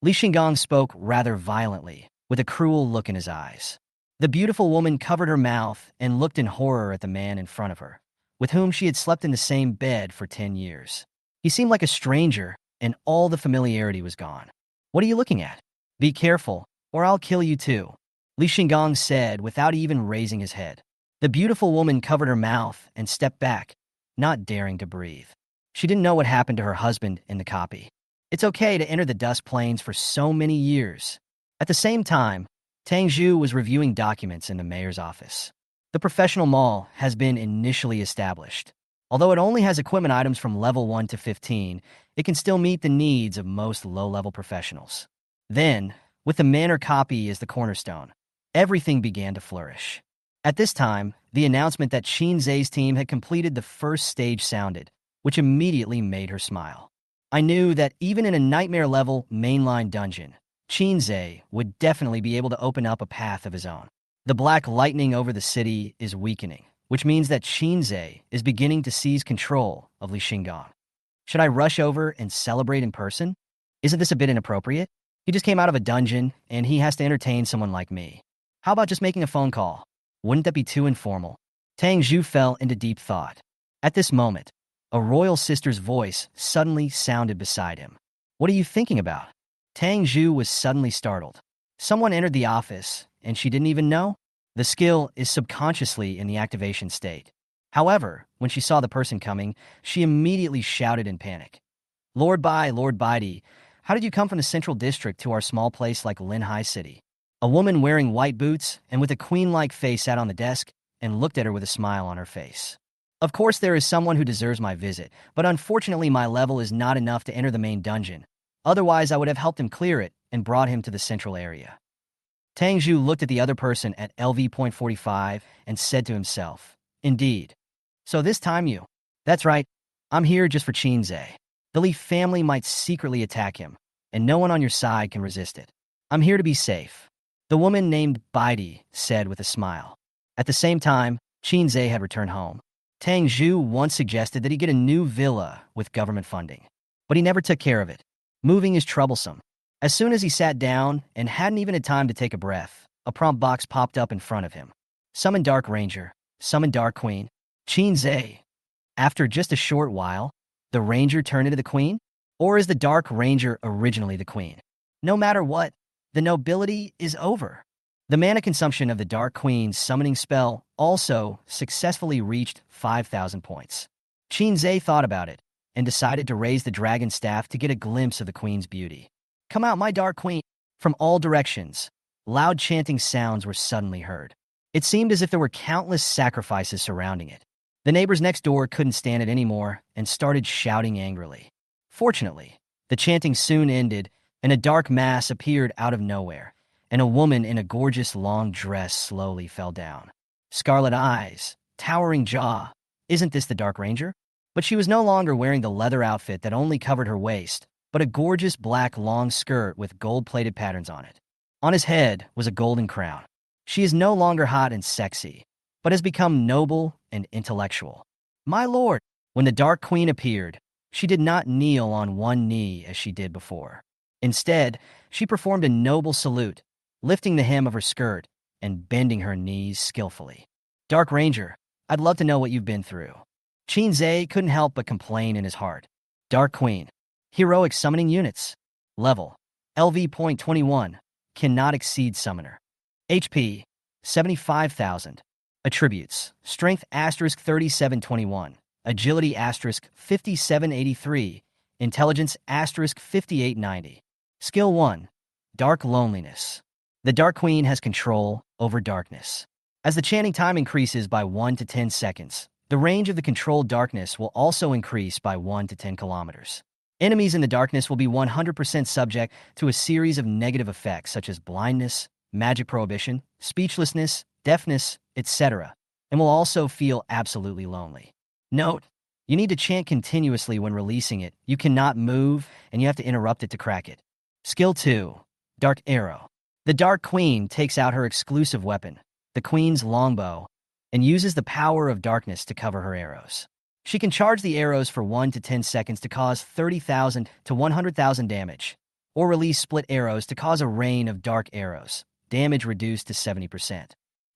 Li Xingong spoke rather violently, with a cruel look in his eyes. The beautiful woman covered her mouth and looked in horror at the man in front of her, with whom she had slept in the same bed for 10 years. He seemed like a stranger, and all the familiarity was gone. What are you looking at? Be careful, or I'll kill you too, Li Xingong said without even raising his head. The beautiful woman covered her mouth and stepped back, not daring to breathe. She didn't know what happened to her husband in the copy. It's okay to enter the Dust Plains for so many years. At the same time, Tang Zhu was reviewing documents in the mayor's office. The professional mall has been initially established. Although it only has equipment items from level 1 to 15, it can still meet the needs of most low-level professionals. Then, with the manor copy as the cornerstone, everything began to flourish. At this time, the announcement that Qin Zhe's team had completed the first stage sounded, which immediately made her smile. I knew that even in a nightmare-level mainline dungeon, Qin Zhe would definitely be able to open up a path of his own. The black lightning over the city is weakening, which means that Qin Zhe is beginning to seize control of Li Xingong. Should I rush over and celebrate in person? Isn't this a bit inappropriate? He just came out of a dungeon, and he has to entertain someone like me. How about just making a phone call? Wouldn't that be too informal? Tang Zhu fell into deep thought. At this moment, a royal sister's voice suddenly sounded beside him. What are you thinking about? Tang Zhu was suddenly startled. Someone entered the office, and she didn't even know? The skill is subconsciously in the activation state. However, when she saw the person coming, she immediately shouted in panic. Lord Baidi, how did you come from the central district to our small place like Linhai City? A woman wearing white boots and with a queen-like face sat on the desk and looked at her with a smile on her face. Of course there is someone who deserves my visit, but unfortunately my level is not enough to enter the main dungeon. Otherwise, I would have helped him clear it and brought him to the central area. Tang Zhu looked at the other person at LV.45 and said to himself, Indeed. So this time you. That's right. I'm here just for Qin Zhe. The Li family might secretly attack him, and no one on your side can resist it. I'm here to be safe. The woman named Baidi said with a smile. At the same time, Qin Zhe had returned home. Tang Zhu once suggested that he get a new villa with government funding, but he never took care of it. Moving is troublesome. As soon as he sat down and hadn't even had time to take a breath, a prompt box popped up in front of him. Summon Dark Ranger, summon Dark Queen, Qin Zhe. After just a short while, the Ranger turned into the Queen? Or is the Dark Ranger originally the Queen? No matter what, the nobility is over. The mana consumption of the Dark Queen's summoning spell also successfully reached 5,000 points. Qin Zhe thought about it and decided to raise the dragon staff to get a glimpse of the Queen's beauty. Come out, my Dark Queen! From all directions, loud chanting sounds were suddenly heard. It seemed as if there were countless sacrifices surrounding it. The neighbors next door couldn't stand it anymore and started shouting angrily. Fortunately, the chanting soon ended, and a dark mass appeared out of nowhere, and a woman in a gorgeous long dress slowly fell down. Scarlet eyes, towering jaw. Isn't this the Dark Ranger? But she was no longer wearing the leather outfit that only covered her waist, but a gorgeous black long skirt with gold-plated patterns on it. On his head was a golden crown. She is no longer hot and sexy, but has become noble and intellectual. My lord, when the Dark Queen appeared, she did not kneel on one knee as she did before. Instead, she performed a noble salute, lifting the hem of her skirt and bending her knees skillfully. Dark Ranger, I'd love to know what you've been through. Qin couldn't help but complain in his heart. Dark Queen. Heroic summoning units. Level. LV.21. Cannot exceed summoner. HP. 75,000. Attributes. Strength * 3721. Agility * 5783. Intelligence * 5890. Skill 1. Dark Loneliness. The Dark Queen has control over darkness. As the chanting time increases by 1 to 10 seconds, the range of the controlled darkness will also increase by 1 to 10 kilometers. Enemies in the darkness will be 100% subject to a series of negative effects such as blindness, magic prohibition, speechlessness, deafness, etc., and will also feel absolutely lonely. Note, you need to chant continuously when releasing it. You cannot move, and you have to interrupt it to crack it. Skill 2. Dark Arrow. The Dark Queen takes out her exclusive weapon, the Queen's longbow, and uses the power of darkness to cover her arrows. She can charge the arrows for 1 to 10 seconds to cause 30,000 to 100,000 damage, or release split arrows to cause a rain of dark arrows, damage reduced to 70%.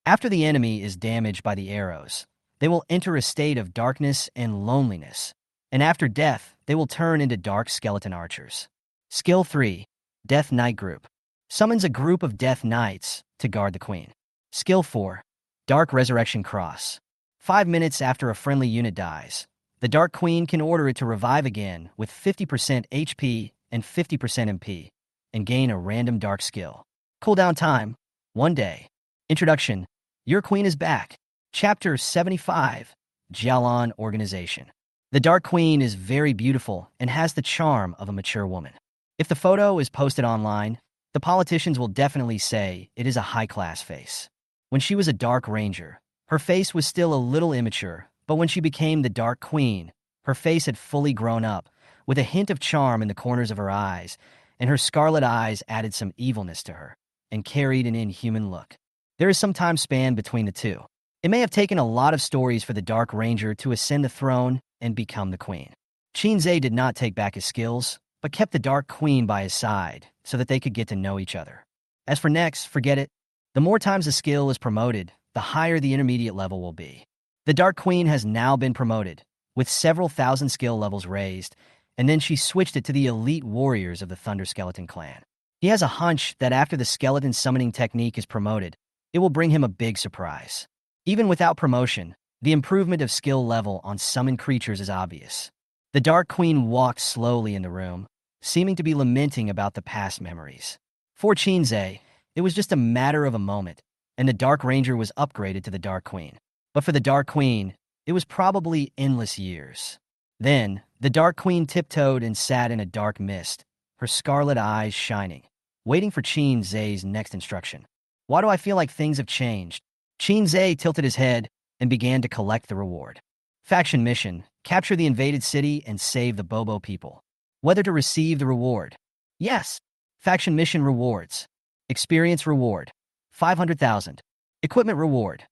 After the enemy is damaged by the arrows, they will enter a state of darkness and loneliness, and after death, they will turn into dark skeleton archers. Skill 3. Death Knight Group. Summons a group of Death Knights to guard the Queen. Skill 4. Dark Resurrection Cross. 5 minutes after a friendly unit dies, the Dark Queen can order it to revive again with 50% HP and 50% MP, and gain a random dark skill. Cooldown time, 1 day. Introduction, Your Queen is Back. Chapter 75, Jialan Organization. The Dark Queen is very beautiful and has the charm of a mature woman. If the photo is posted online, the politicians will definitely say it is a high-class face. When she was a Dark Ranger, her face was still a little immature, but when she became the Dark Queen, her face had fully grown up, with a hint of charm in the corners of her eyes, and her scarlet eyes added some evilness to her, and carried an inhuman look. There is some time span between the two. It may have taken a lot of stories for the Dark Ranger to ascend the throne and become the Queen. Qin did not take back his skills, but kept the Dark Queen by his side so that they could get to know each other. As for next, forget it. The more times a skill is promoted, the higher the intermediate level will be. The Dark Queen has now been promoted, with several thousand skill levels raised, and then she switched it to the elite warriors of the Thunder Skeleton clan. He has a hunch that after the skeleton summoning technique is promoted, it will bring him a big surprise. Even without promotion, the improvement of skill level on summoned creatures is obvious. The Dark Queen walked slowly in the room, seeming to be lamenting about the past memories. For Qin, it was just a matter of a moment, and the Dark Ranger was upgraded to the Dark Queen. But for the Dark Queen, it was probably endless years. Then, the Dark Queen tiptoed and sat in a dark mist, her scarlet eyes shining, waiting for Qin's next instruction. Why do I feel like things have changed? Qin tilted his head and began to collect the reward. Faction mission, capture the invaded city and save the Bobo people. Whether to receive the reward. Yes. Faction mission rewards. Experience reward, 500,000. Equipment reward,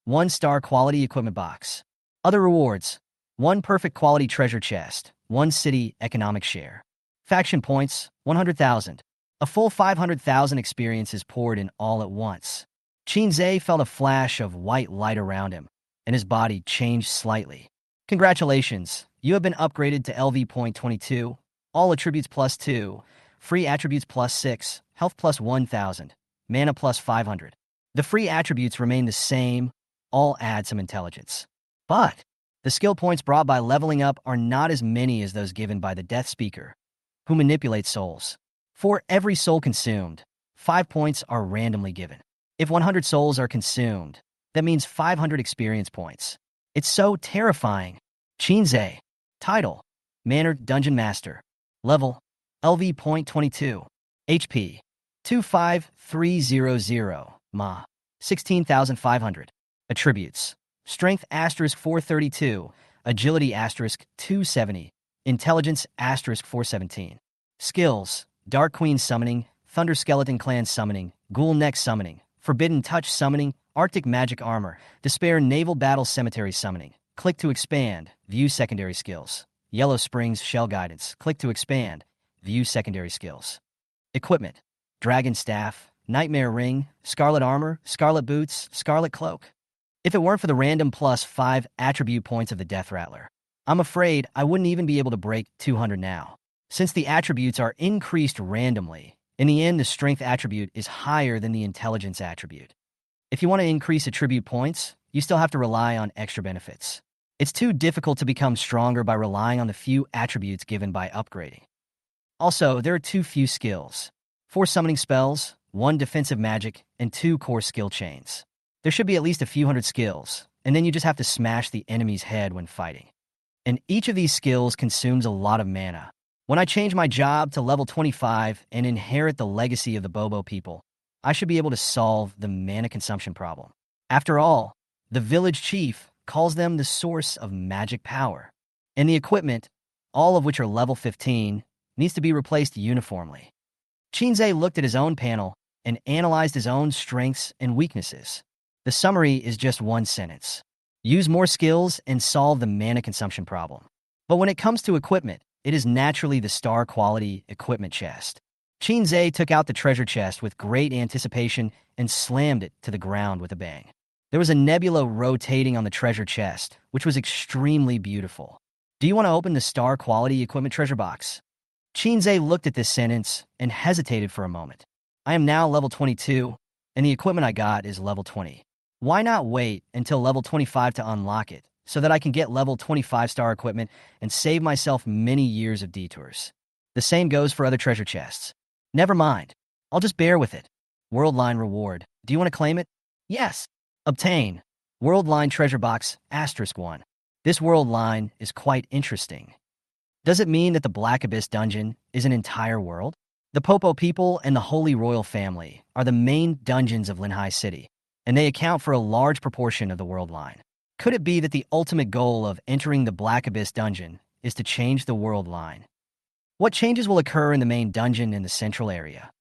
1-star quality equipment box. Other rewards, 1 perfect quality treasure chest, 1 city economic share. Faction points, 100,000. A full 500,000 experiences poured in all at once. Qin felt a flash of white light around him, and his body changed slightly. Congratulations, you have been upgraded to LV.22, all attributes +2, free attributes +6, health +1,000, mana +500. The free attributes remain the same, all add some intelligence. But the skill points brought by leveling up are not as many as those given by the Death Speaker, who manipulates souls. For every soul consumed, 5 points are randomly given. If 100 souls are consumed, That means 500 experience points. It's so terrifying. Chinze. Title: Manor Dungeon Master. Level: LV.22. HP: 25300. Ma: 16,500. Attributes: Strength * 432, Agility * 270, Intelligence * 417. Skills: Dark Queen Summoning, Thunder Skeleton Clan Summoning, Ghoul Neck Summoning, Forbidden Touch Summoning, Arctic Magic Armor, Despair Naval Battle Cemetery Summoning. Click to expand, view secondary skills. Yellow Springs Shell Guidance. Click to expand, view secondary skills. Equipment: Dragon Staff, Nightmare Ring, Scarlet Armor, Scarlet Boots, Scarlet Cloak. If it weren't for the random +5 attribute points of the Death Rattler, I'm afraid I wouldn't even be able to break 200 now. Since the attributes are increased randomly, in the end the strength attribute is higher than the intelligence attribute. If you want to increase attribute points, you still have to rely on extra benefits. It's too difficult to become stronger by relying on the few attributes given by upgrading. Also, there are too few skills. 4 summoning spells, 1 defensive magic, and 2 core skill chains. There should be at least a few hundred skills, and then you just have to smash the enemy's head when fighting. And each of these skills consumes a lot of mana. When I change my job to level 25 and inherit the legacy of the Bobo people, I should be able to solve the mana consumption problem. After all, the village chief calls them the source of magic power. And the equipment, all of which are level 15, needs to be replaced uniformly. Chinze looked at his own panel and analyzed his own strengths and weaknesses. The summary is just one sentence: use more skills and solve the mana consumption problem. But when it comes to equipment, it is naturally the star quality equipment chest. Chinze took out the treasure chest with great anticipation and slammed it to the ground with a bang. There was a nebula rotating on the treasure chest, which was extremely beautiful. Do you want to open the star quality equipment treasure box? Chinze looked at this sentence and hesitated for a moment. I am now level 22, and the equipment I got is level 20. Why not wait until level 25 to unlock it, so that I can get level 25 star equipment and save myself many years of detours? The same goes for other treasure chests. Never mind. I'll just bear with it. Worldline reward. Do you want to claim it? Yes. Obtain. Worldline treasure box *1. This worldline is quite interesting. Does it mean that the Black Abyss dungeon is an entire world? The Popo people and the Holy Royal Family are the main dungeons of Linhai City, and they account for a large proportion of the world line. Could it be that the ultimate goal of entering the Black Abyss dungeon is to change the world line? What changes will occur in the main dungeon in the central area?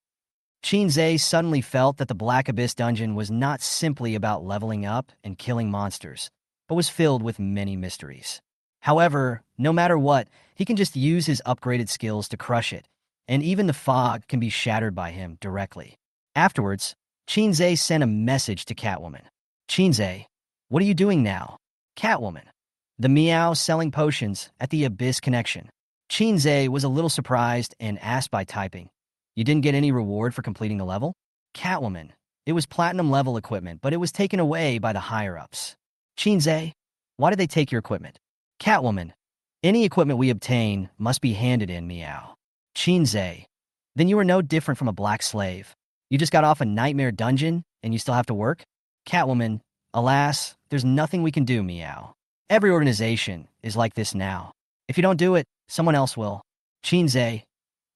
Chinze suddenly felt that the Black Abyss dungeon was not simply about leveling up and killing monsters, but was filled with many mysteries. However, no matter what, he can just use his upgraded skills to crush it, and even the fog can be shattered by him directly. Afterwards, Chinze sent a message to Catwoman. Chinze, what are you doing now? Catwoman. The meow selling potions at the Abyss Connection. Chinze was a little surprised and asked by typing, you didn't get any reward for completing the level? Catwoman. It was platinum level equipment, but it was taken away by the higher-ups. Chinze, why did they take your equipment? Catwoman. Any equipment we obtain must be handed in, meow. Chinze. Then you are no different from a black slave. You just got off a nightmare dungeon, and you still have to work? Catwoman. Alas, there's nothing we can do, meow. Every organization is like this now. If you don't do it, someone else will. Chinze.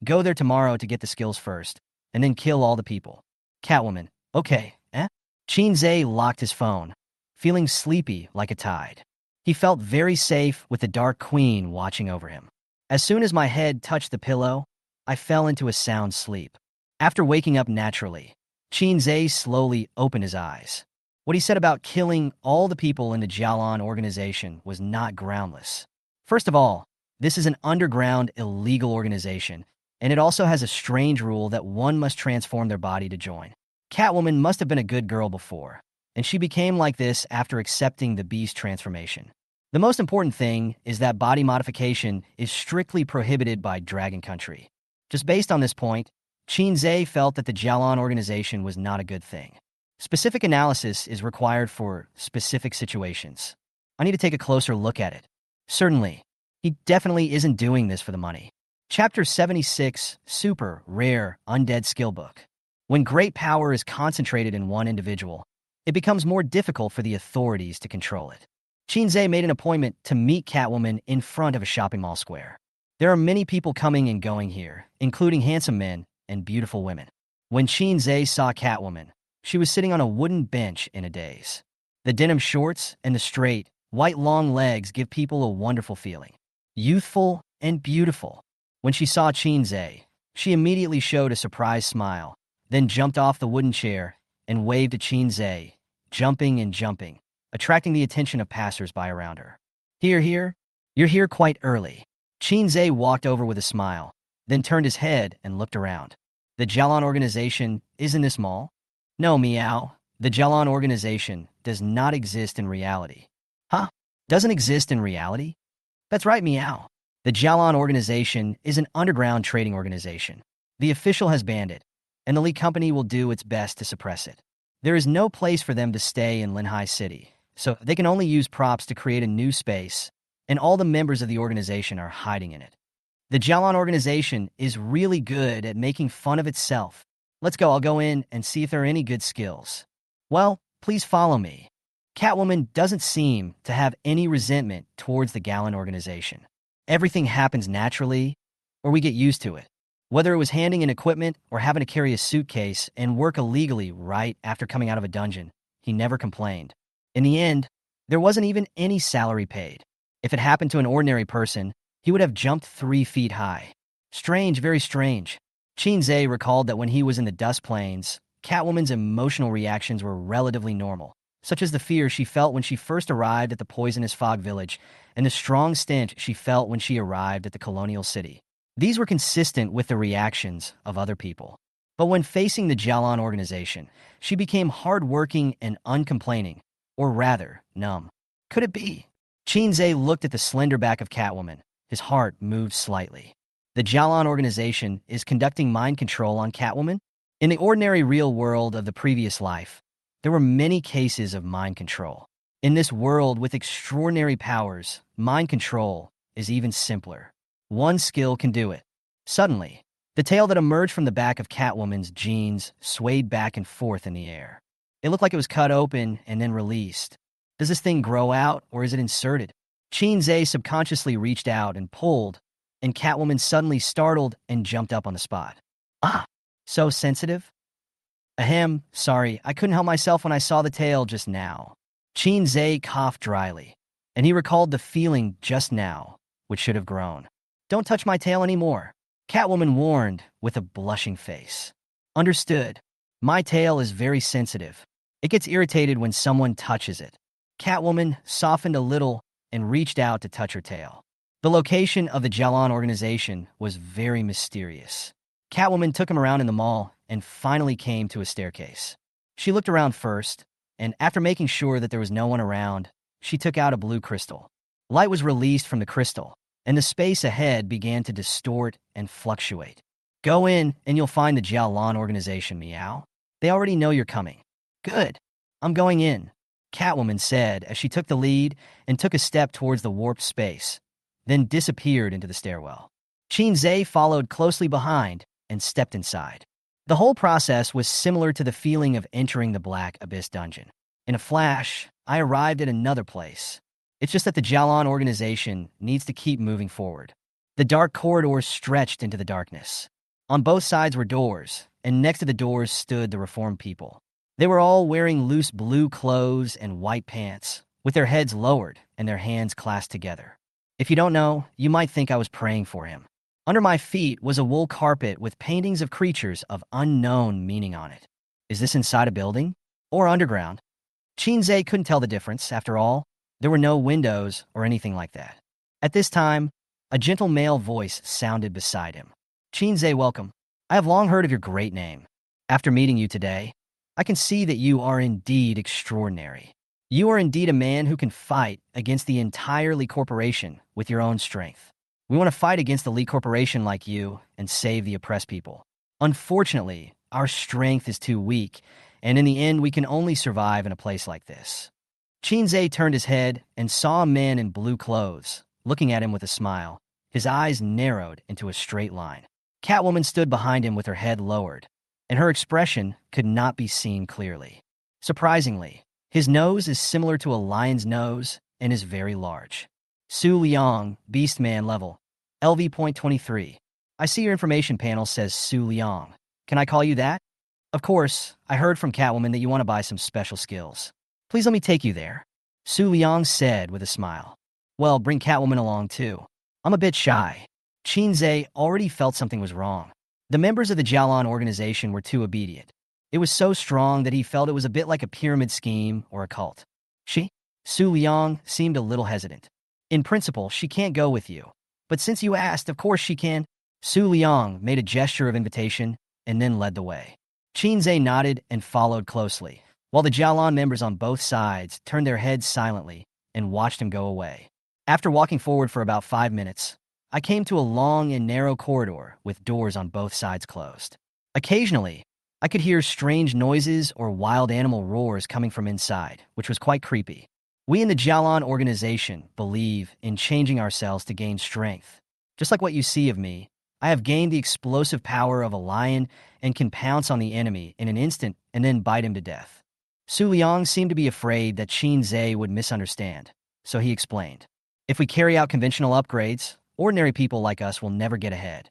Go there tomorrow to get the skills first, and then kill all the people. Catwoman. Okay, eh? Chinze locked his phone, feeling sleepy like a tide. He felt very safe with the Dark Queen watching over him. As soon as my head touched the pillow, I fell into a sound sleep. After waking up naturally, Chinze slowly opened his eyes. What he said about killing all the people in the Jialan organization was not groundless. First of all, this is an underground illegal organization, and it also has a strange rule that one must transform their body to join. Catwoman must have been a good girl before, and she became like this after accepting the beast transformation. The most important thing is that body modification is strictly prohibited by Dragon Country. Just based on this point, Chinze felt that the Jialan organization was not a good thing. Specific analysis is required for specific situations. I need to take a closer look at it. Certainly, he definitely isn't doing this for the money. Chapter 76, Super Rare Undead Skill Book. When great power is concentrated in one individual, it becomes more difficult for the authorities to control it. Shinzei made an appointment to meet Catwoman in front of a shopping mall square. There are many people coming and going here, including handsome men and beautiful women. When Shinzei saw Catwoman, she was sitting on a wooden bench in a daze. The denim shorts and the straight, white long legs give people a wonderful feeling. Youthful and beautiful. When she saw Shinzei, she immediately showed a surprised smile, then jumped off the wooden chair and waved at Shinzei, jumping and jumping, attracting the attention of passers-by around her. Here, you're here quite early. Shinzei walked over with a smile, then turned his head and looked around. The Jalon organization is in this mall? No, Meow. The Jalon organization does not exist in reality. Huh? Doesn't exist in reality? That's right, Meow. The Jalon organization is an underground trading organization. The official has banned it, and the Lee Company will do its best to suppress it. There is no place for them to stay in Linhai City, so they can only use props to create a new space, and all the members of the organization are hiding in it. The Jalon organization is really good at making fun of itself. Let's go, I'll go in and see if there are any good skills. Well, please follow me. Catwoman doesn't seem to have any resentment towards the Gallon organization. Everything happens naturally, or we get used to it. Whether it was handing in equipment or having to carry a suitcase and work illegally right after coming out of a dungeon, he never complained. In the end, there wasn't even any salary paid. If it happened to an ordinary person, he would have jumped 3 feet high. Strange, very strange. Shinzei recalled that when he was in the Dust Plains, Catwoman's emotional reactions were relatively normal, such as the fear she felt when she first arrived at the poisonous fog village and the strong stench she felt when she arrived at the colonial city. These were consistent with the reactions of other people. But when facing the Jalon organization, she became hardworking and uncomplaining, or rather, numb. Could it be? Shinzei looked at the slender back of Catwoman. His heart moved slightly. The Jalon organization is conducting mind control on Catwoman? In the ordinary real world of the previous life, there were many cases of mind control. In this world with extraordinary powers, mind control is even simpler. One skill can do it. Suddenly, the tail that emerged from the back of Catwoman's jeans swayed back and forth in the air. It looked like it was cut open and then released. Does this thing grow out, or is it inserted? Shinzei subconsciously reached out and pulled, and Catwoman suddenly startled and jumped up on the spot. Ah, so sensitive? Ahem, sorry, I couldn't help myself when I saw the tail just now. Shinzei coughed dryly, and he recalled the feeling just now, which should have grown. Don't touch my tail anymore, Catwoman warned with a blushing face. Understood. My tail is very sensitive. It gets irritated when someone touches it. Catwoman softened a little and reached out to touch her tail. The location of the Jalon organization was very mysterious. Catwoman took him around in the mall and finally came to a staircase. She looked around first, and after making sure that there was no one around, she took out a blue crystal. Light was released from the crystal, and the space ahead began to distort and fluctuate. Go in, and you'll find the Jalon organization, Meow. They already know you're coming. Good. I'm going in, Catwoman said as she took the lead and took a step towards the warped space, then disappeared into the stairwell. Shinzei followed closely behind and stepped inside. The whole process was similar to the feeling of entering the Black Abyss dungeon. In a flash, I arrived at another place. It's just that the Jalon organization needs to keep moving forward. The dark corridors stretched into the darkness. On both sides were doors, and next to the doors stood the reformed people. They were all wearing loose blue clothes and white pants, with their heads lowered and their hands clasped together. If you don't know, you might think I was praying for him. Under my feet was a wool carpet with paintings of creatures of unknown meaning on it. Is this inside a building? Or underground? Shinzei couldn't tell the difference. After all, there were no windows or anything like that. At this time, a gentle male voice sounded beside him. Shinzei, welcome. I have long heard of your great name. After meeting you today, I can see that you are indeed extraordinary. You are indeed a man who can fight against the entire Lee Corporation with your own strength. We want to fight against the Lee Corporation like you and save the oppressed people. Unfortunately, our strength is too weak, and in the end, we can only survive in a place like this. Shinzei turned his head and saw a man in blue clothes, looking at him with a smile. His eyes narrowed into a straight line. Catwoman stood behind him with her head lowered, and her expression could not be seen clearly. Surprisingly, his nose is similar to a lion's nose and is very large. Su Liang, Beastman level, LV.23. I see your information panel says Su Liang. Can I call you that? Of course, I heard from Catwoman that you want to buy some special skills. Please let me take you there. Su Liang said with a smile. Well, bring Catwoman along too. I'm a bit shy. Qinze already felt something was wrong. The members of the Jialan organization were too obedient. It was so strong that he felt it was a bit like a pyramid scheme or a cult. Su Liang seemed a little hesitant. In principle, she can't go with you. But since you asked, of course she can. Su Liang made a gesture of invitation and then led the way. Qinze nodded and followed closely, while the Jialan members on both sides turned their heads silently and watched him go away. After walking forward for about 5 minutes, I came to a long and narrow corridor with doors on both sides closed. Occasionally, I could hear strange noises or wild animal roars coming from inside, which was quite creepy. We in the Jialan organization believe in changing ourselves to gain strength. Just like what you see of me, I have gained the explosive power of a lion and can pounce on the enemy in an instant and then bite him to death. Su Liang seemed to be afraid that Qinze would misunderstand, so he explained. If we carry out conventional upgrades, ordinary people like us will never get ahead.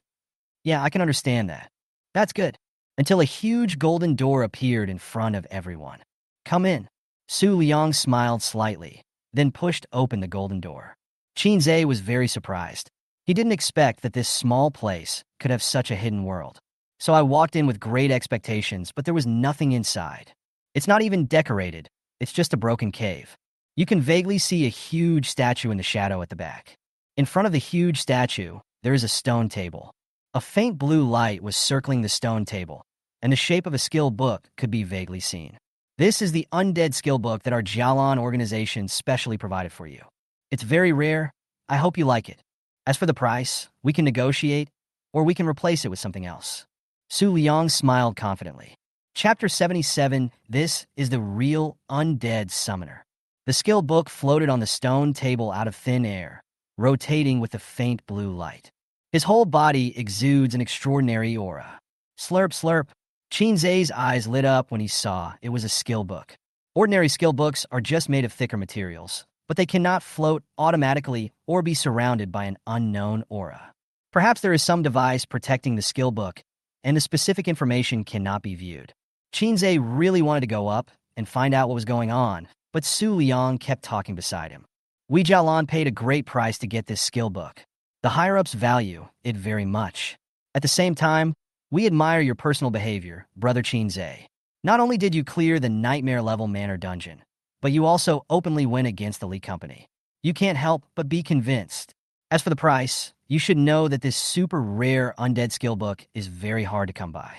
Yeah, I can understand that. That's good. Until a huge golden door appeared in front of everyone. Come in. Su Liang smiled slightly, then pushed open the golden door. Qinze was very surprised. He didn't expect that this small place could have such a hidden world. So I walked in with great expectations, but there was nothing inside. It's not even decorated. It's just a broken cave. You can vaguely see a huge statue in the shadow at the back. In front of the huge statue, there is a stone table. A faint blue light was circling the stone table, and the shape of a skill book could be vaguely seen. This is the Undead skill book that our Jialan organization specially provided for you. It's very rare. I hope you like it. As for the price, we can negotiate, or we can replace it with something else. Su Liang smiled confidently. Chapter 77, this is the real Undead Summoner. The skill book floated on the stone table out of thin air, rotating with a faint blue light. His whole body exudes an extraordinary aura. Slurp, slurp. Qinze's eyes lit up when he saw it was a skill book. Ordinary skill books are just made of thicker materials, but they cannot float automatically or be surrounded by an unknown aura. Perhaps there is some device protecting the skill book, and the specific information cannot be viewed. Qinze really wanted to go up and find out what was going on, but Su Liang kept talking beside him. We Jialan paid a great price to get this skill book. The higher-ups value it very much. At the same time, we admire your personal behavior, Brother Qinze. Not only did you clear the nightmare-level manor dungeon, but you also openly went against the Lee Company. You can't help but be convinced. As for the price, you should know that this super rare undead skill book is very hard to come by.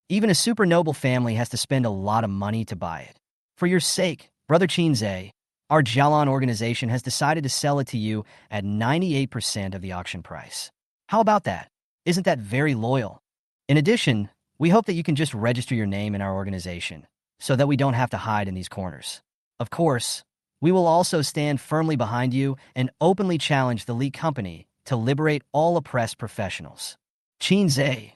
Even a super noble family has to spend a lot of money to buy it. For your sake, Brother Qinze, our Jialan organization has decided to sell it to you at 98% of the auction price. How about that? Isn't that very loyal? In addition, we hope that you can just register your name in our organization, so that we don't have to hide in these corners. Of course, we will also stand firmly behind you and openly challenge the Lee Company to liberate all oppressed professionals. Qinze,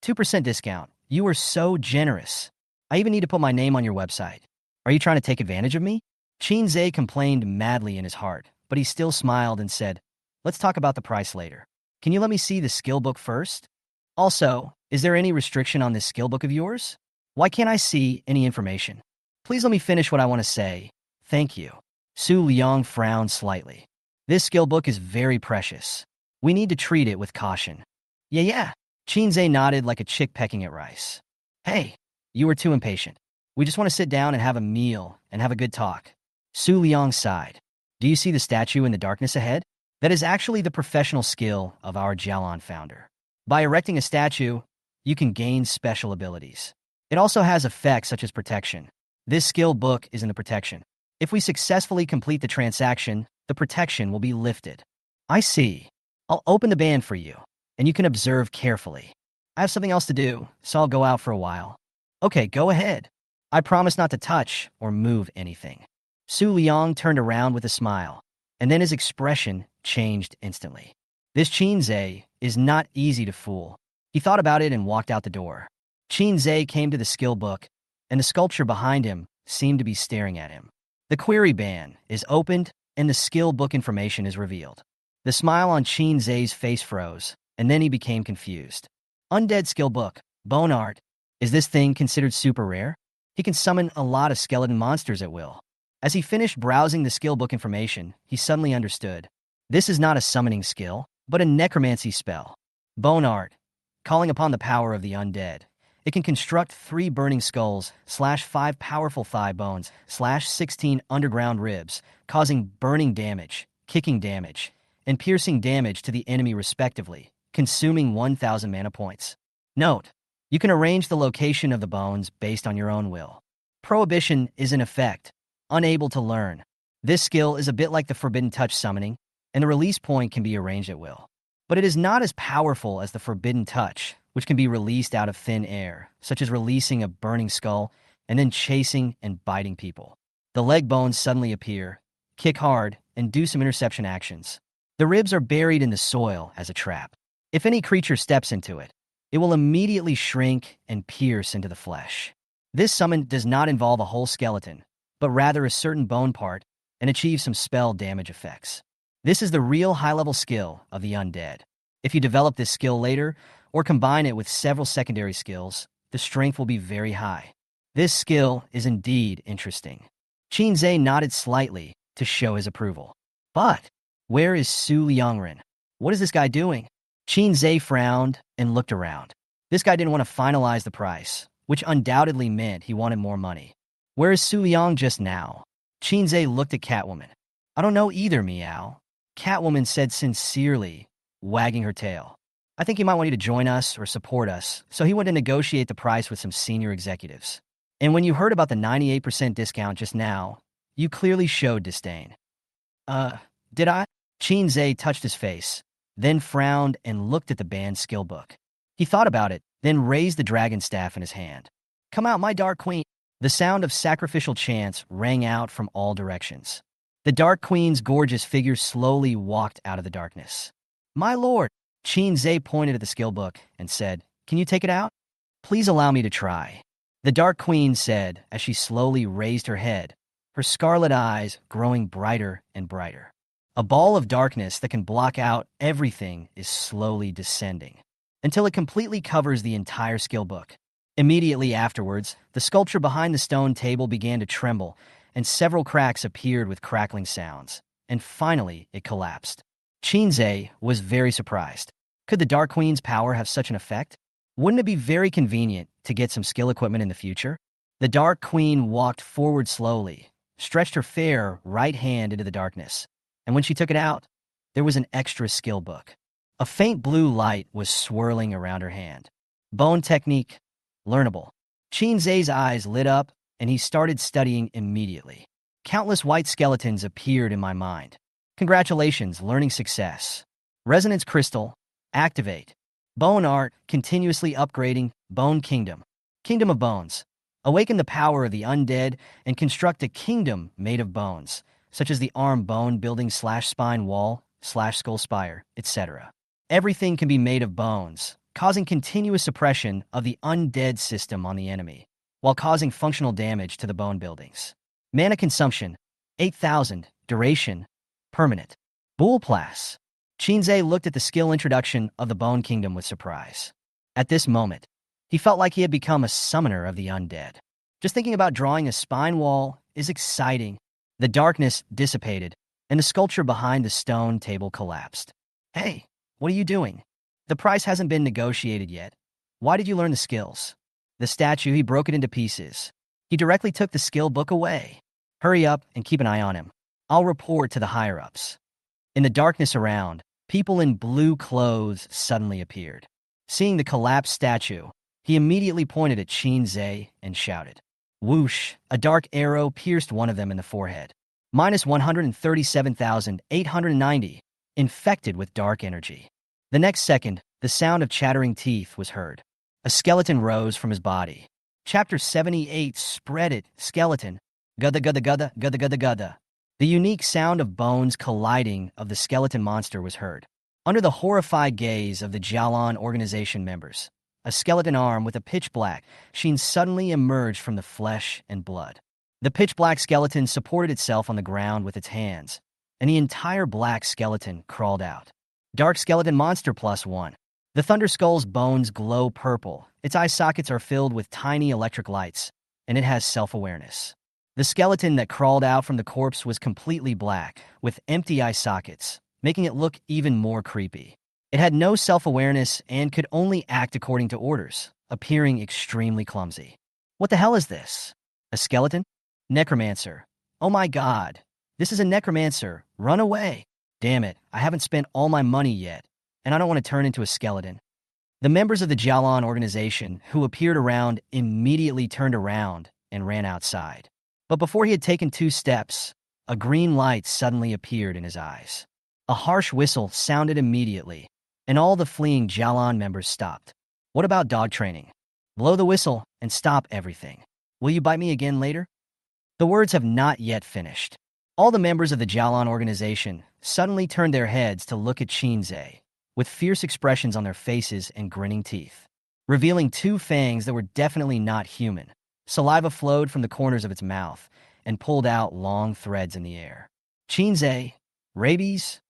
2% discount. You are so generous. I even need to put my name on your website. Are you trying to take advantage of me? Qinze complained madly in his heart, but he still smiled and said, let's talk about the price later. Can you let me see the skill book first? Also, is there any restriction on this skill book of yours? Why can't I see any information? Please let me finish what I want to say. Thank you. Su Liang frowned slightly. This skill book is very precious. We need to treat it with caution. Yeah. Qinze nodded like a chick pecking at rice. Hey, you were too impatient. We just want to sit down and have a meal and have a good talk. Su Liang sighed. Do you see the statue in the darkness ahead? That is actually the professional skill of our Jialan founder. By erecting a statue, you can gain special abilities. It also has effects such as protection. This skill book is in the protection. If we successfully complete the transaction, the protection will be lifted. I see. I'll open the band for you, and you can observe carefully. I have something else to do, so I'll go out for a while. Okay, go ahead. I promise not to touch or move anything. Su Liang turned around with a smile, and then his expression changed instantly. This Qinze is not easy to fool. He thought about it and walked out the door. Qinze came to the skill book, and the sculpture behind him seemed to be staring at him. The query ban is opened, and the skill book information is revealed. The smile on Qin Zhe's face froze, and then he became confused. Undead skill book, bone art. Is this thing considered super rare? He can summon a lot of skeleton monsters at will. As he finished browsing the skill book information, he suddenly understood. This is not a summoning skill, but a necromancy spell. Bone art, calling upon the power of the undead. It can construct 3 burning skulls, /5 powerful thigh bones, /16 underground ribs, causing burning damage, kicking damage, and piercing damage to the enemy respectively, consuming 1,000 mana points. Note, you can arrange the location of the bones based on your own will. Prohibition is in effect, unable to learn. This skill is a bit like the Forbidden Touch summoning, and the release point can be arranged at will. But it is not as powerful as the Forbidden Touch, which can be released out of thin air, such as releasing a burning skull and then chasing and biting people. The leg bones suddenly appear, kick hard, and do some interception actions. The ribs are buried in the soil as a trap. If any creature steps into it, it will immediately shrink and pierce into the flesh. This summon does not involve a whole skeleton, but rather a certain bone part and achieves some spell damage effects. This is the real high-level skill of the undead. If you develop this skill later, or combine it with several secondary skills, the strength will be very high. This skill is indeed interesting. Qin Zhe nodded slightly to show his approval. But where is Su Liangren? What is this guy doing? Qin Zhe frowned and looked around. This guy didn't want to finalize the price, which undoubtedly meant he wanted more money. Where is Su Liang just now? Qin Zhe looked at Catwoman. I don't know either, Meow. Catwoman said sincerely, wagging her tail. I think he might want you to join us or support us, so he went to negotiate the price with some senior executives. And when you heard about the 98% discount just now, you clearly showed disdain. Did I? Qin Zhe touched his face, then frowned and looked at the banned skill book. He thought about it, then raised the dragon staff in his hand. Come out, my Dark Queen. The sound of sacrificial chants rang out from all directions. The Dark Queen's gorgeous figure slowly walked out of the darkness. My lord, Qin Zhe pointed at the skill book and said, Can you take it out? Please allow me to try. The Dark Queen said as she slowly raised her head, her scarlet eyes growing brighter and brighter. A ball of darkness that can block out everything is slowly descending, until it completely covers the entire skill book. Immediately afterwards, the sculpture behind the stone table began to tremble, and several cracks appeared with crackling sounds, and finally it collapsed. Qin Zhe was very surprised. Could the Dark Queen's power have such an effect? Wouldn't it be very convenient to get some skill equipment in the future? The Dark Queen walked forward slowly, stretched her fair right hand into the darkness, and when she took it out, there was an extra skill book. A faint blue light was swirling around her hand. Bone technique, learnable. Qin Zhe's eyes lit up, and he started studying immediately. Countless white skeletons appeared in my mind. Congratulations, learning success. Resonance crystal, activate. Bone art, continuously upgrading, bone kingdom. Kingdom of bones. Awaken the power of the undead and construct a kingdom made of bones, such as the arm bone building /spine wall, /skull spire, etc. Everything can be made of bones, causing continuous suppression of the undead system on the enemy, while causing functional damage to the bone buildings. Mana consumption, 8,000, duration, permanent. Bullplass. Qin Zhe looked at the skill introduction of the Bone Kingdom with surprise. At this moment, he felt like he had become a summoner of the undead. Just thinking about drawing a spine wall is exciting. The darkness dissipated, and the sculpture behind the stone table collapsed. Hey, what are you doing? The price hasn't been negotiated yet. Why did you learn the skills? The statue, he broke it into pieces. He directly took the skill book away. Hurry up and keep an eye on him. I'll report to the higher-ups. In the darkness around, people in blue clothes suddenly appeared. Seeing the collapsed statue, he immediately pointed at Qin Zhe and shouted. Whoosh! A dark arrow pierced one of them in the forehead. Minus 137,890, infected with dark energy. The next second, the sound of chattering teeth was heard. A skeleton rose from his body. Chapter 78, Spread It, Skeleton. Gudda gudda gudda gudda gudda gudda. The unique sound of bones colliding of the skeleton monster was heard. Under the horrified gaze of the Jialan organization members, a skeleton arm with a pitch black sheen suddenly emerged from the flesh and blood. The pitch-black skeleton supported itself on the ground with its hands, and the entire black skeleton crawled out. Dark Skeleton Monster +1. The Thunder Skull's bones glow purple, its eye sockets are filled with tiny electric lights, and it has self-awareness. The skeleton that crawled out from the corpse was completely black, with empty eye sockets, making it look even more creepy. It had no self-awareness and could only act according to orders, appearing extremely clumsy. What the hell is this? A skeleton? Necromancer. Oh my god. This is a necromancer. Run away. Damn it, I haven't spent all my money yet, and I don't want to turn into a skeleton. The members of the Jalon organization who appeared around immediately turned around and ran outside. But before he had taken 2 steps, a green light suddenly appeared in his eyes. A harsh whistle sounded immediately, and all the fleeing Jalon members stopped. What about dog training? Blow the whistle and stop everything. Will you bite me again later? The words have not yet finished. All the members of the Jalon organization suddenly turned their heads to look at Shinzei, with fierce expressions on their faces and grinning teeth, revealing 2 fangs that were definitely not human. Saliva flowed from the corners of its mouth and pulled out long threads in the air. Shinzei, rabies?